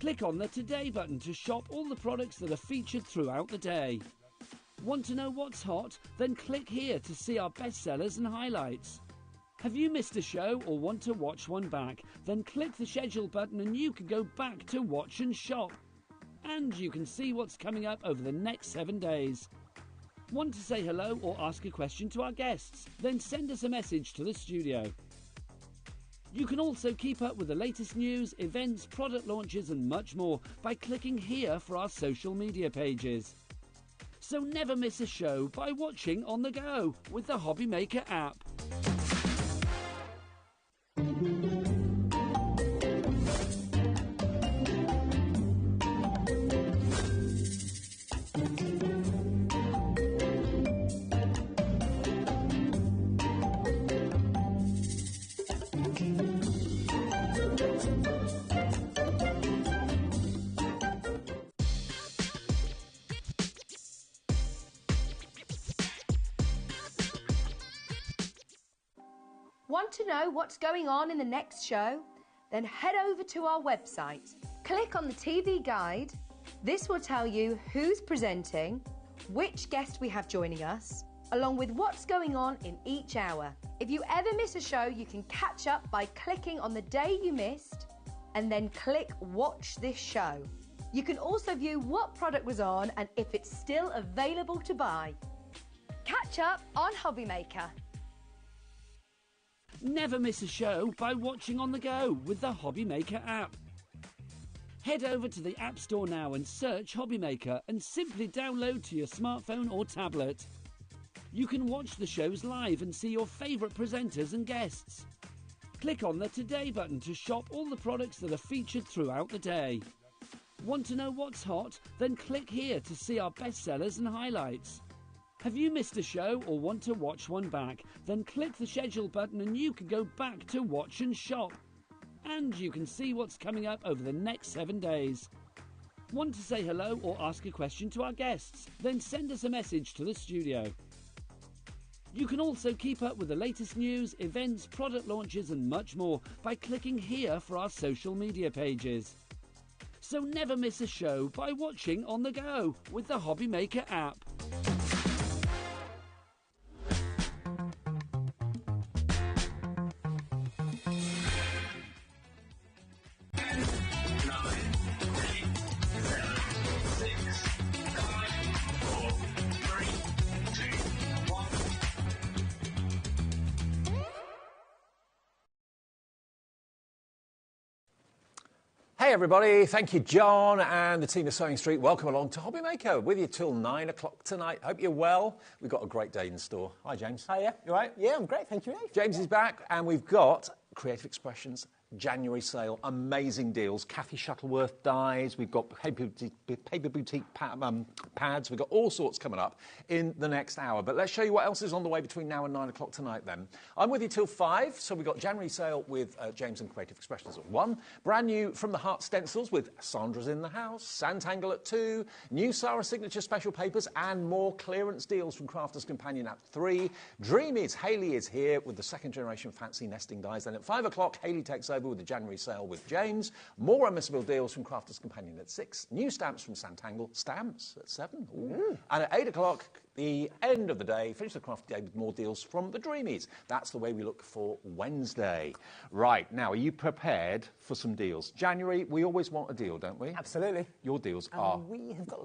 Click on the Today button to shop all the products that are featured throughout the day. Want to know what's hot? Then click here to see our bestsellers and highlights. Have you missed a show or want to watch one back? Then click the schedule button and you can go back to watch and shop. And you can see what's coming up over the next 7 days. Want to say hello or ask a question to our guests? Then send us a message to the studio. You can also keep up with the latest news, events, product launches and much more by clicking here for our social media pages. So never miss a show by watching on the go with the HobbyMaker app.
Want to know what's going on in the next show? Then head over to our website. Click on the TV guide. This will tell you who's presenting, which guest we have joining us, along with what's going on in each hour. If you ever miss a show, you can catch up by clicking on the day you missed and then click Watch This Show. You can also view what product was on and if it's still available to buy. Catch up on HobbyMaker.
Never miss a show by watching on the go with the HobbyMaker app. Head over to the App Store now and search HobbyMaker and simply download to your smartphone or tablet. You can watch the shows live and see your favourite presenters and guests. Click on the Today button to shop all the products that are featured throughout the day. Want to know what's hot? Then click here to see our bestsellers and highlights. Have you missed a show or want to watch one back? Then click the schedule button and you can go back to watch and shop. And you can see what's coming up over the next 7 days. Want to say hello or ask a question to our guests? Then send us a message to the studio. You can also keep up with the latest news, events, product launches and much more by clicking here for our social media pages. So never miss a show by watching on the go with the HobbyMaker app.
Hey everybody, thank you John and the team of Sewing Street. Welcome along to HobbyMaker. With you till 9 o'clock tonight. Hope you're well. We've got a great day in store. Hi James.
Hiya.
You all right?
Yeah, I'm great, thank you, Dave.
James is back and we've got Creative Expressions January sale. Amazing deals. Kathy Shuttleworth dies. We've got paper boutique pads. We've got all sorts coming up in the next hour. But let's show you what else is on the way between now and 9 o'clock tonight then. I'm with you till 5. So we've got January sale with James and Creative Expressions at 1. Brand new From the Heart stencils with Sandra's in the house. Santangle at 2. New Sara signature special papers and more clearance deals from Crafter's Companion at 3. Dreamies, Hayley is here with the second generation fancy nesting dies. Then at 5 o'clock, Hayley takes over with the January sale with James. More unmissable deals from Crafter's Companion at 6. New stamps from Santangle. Stamps at 7. Ooh. And at 8 o'clock, the end of the day, finish the craft day with more deals from the Dreamies. That's the way we look for Wednesday. Right, now, are you prepared for some deals? January, we always want a deal, don't we?
Absolutely.
Your deals are...
We have got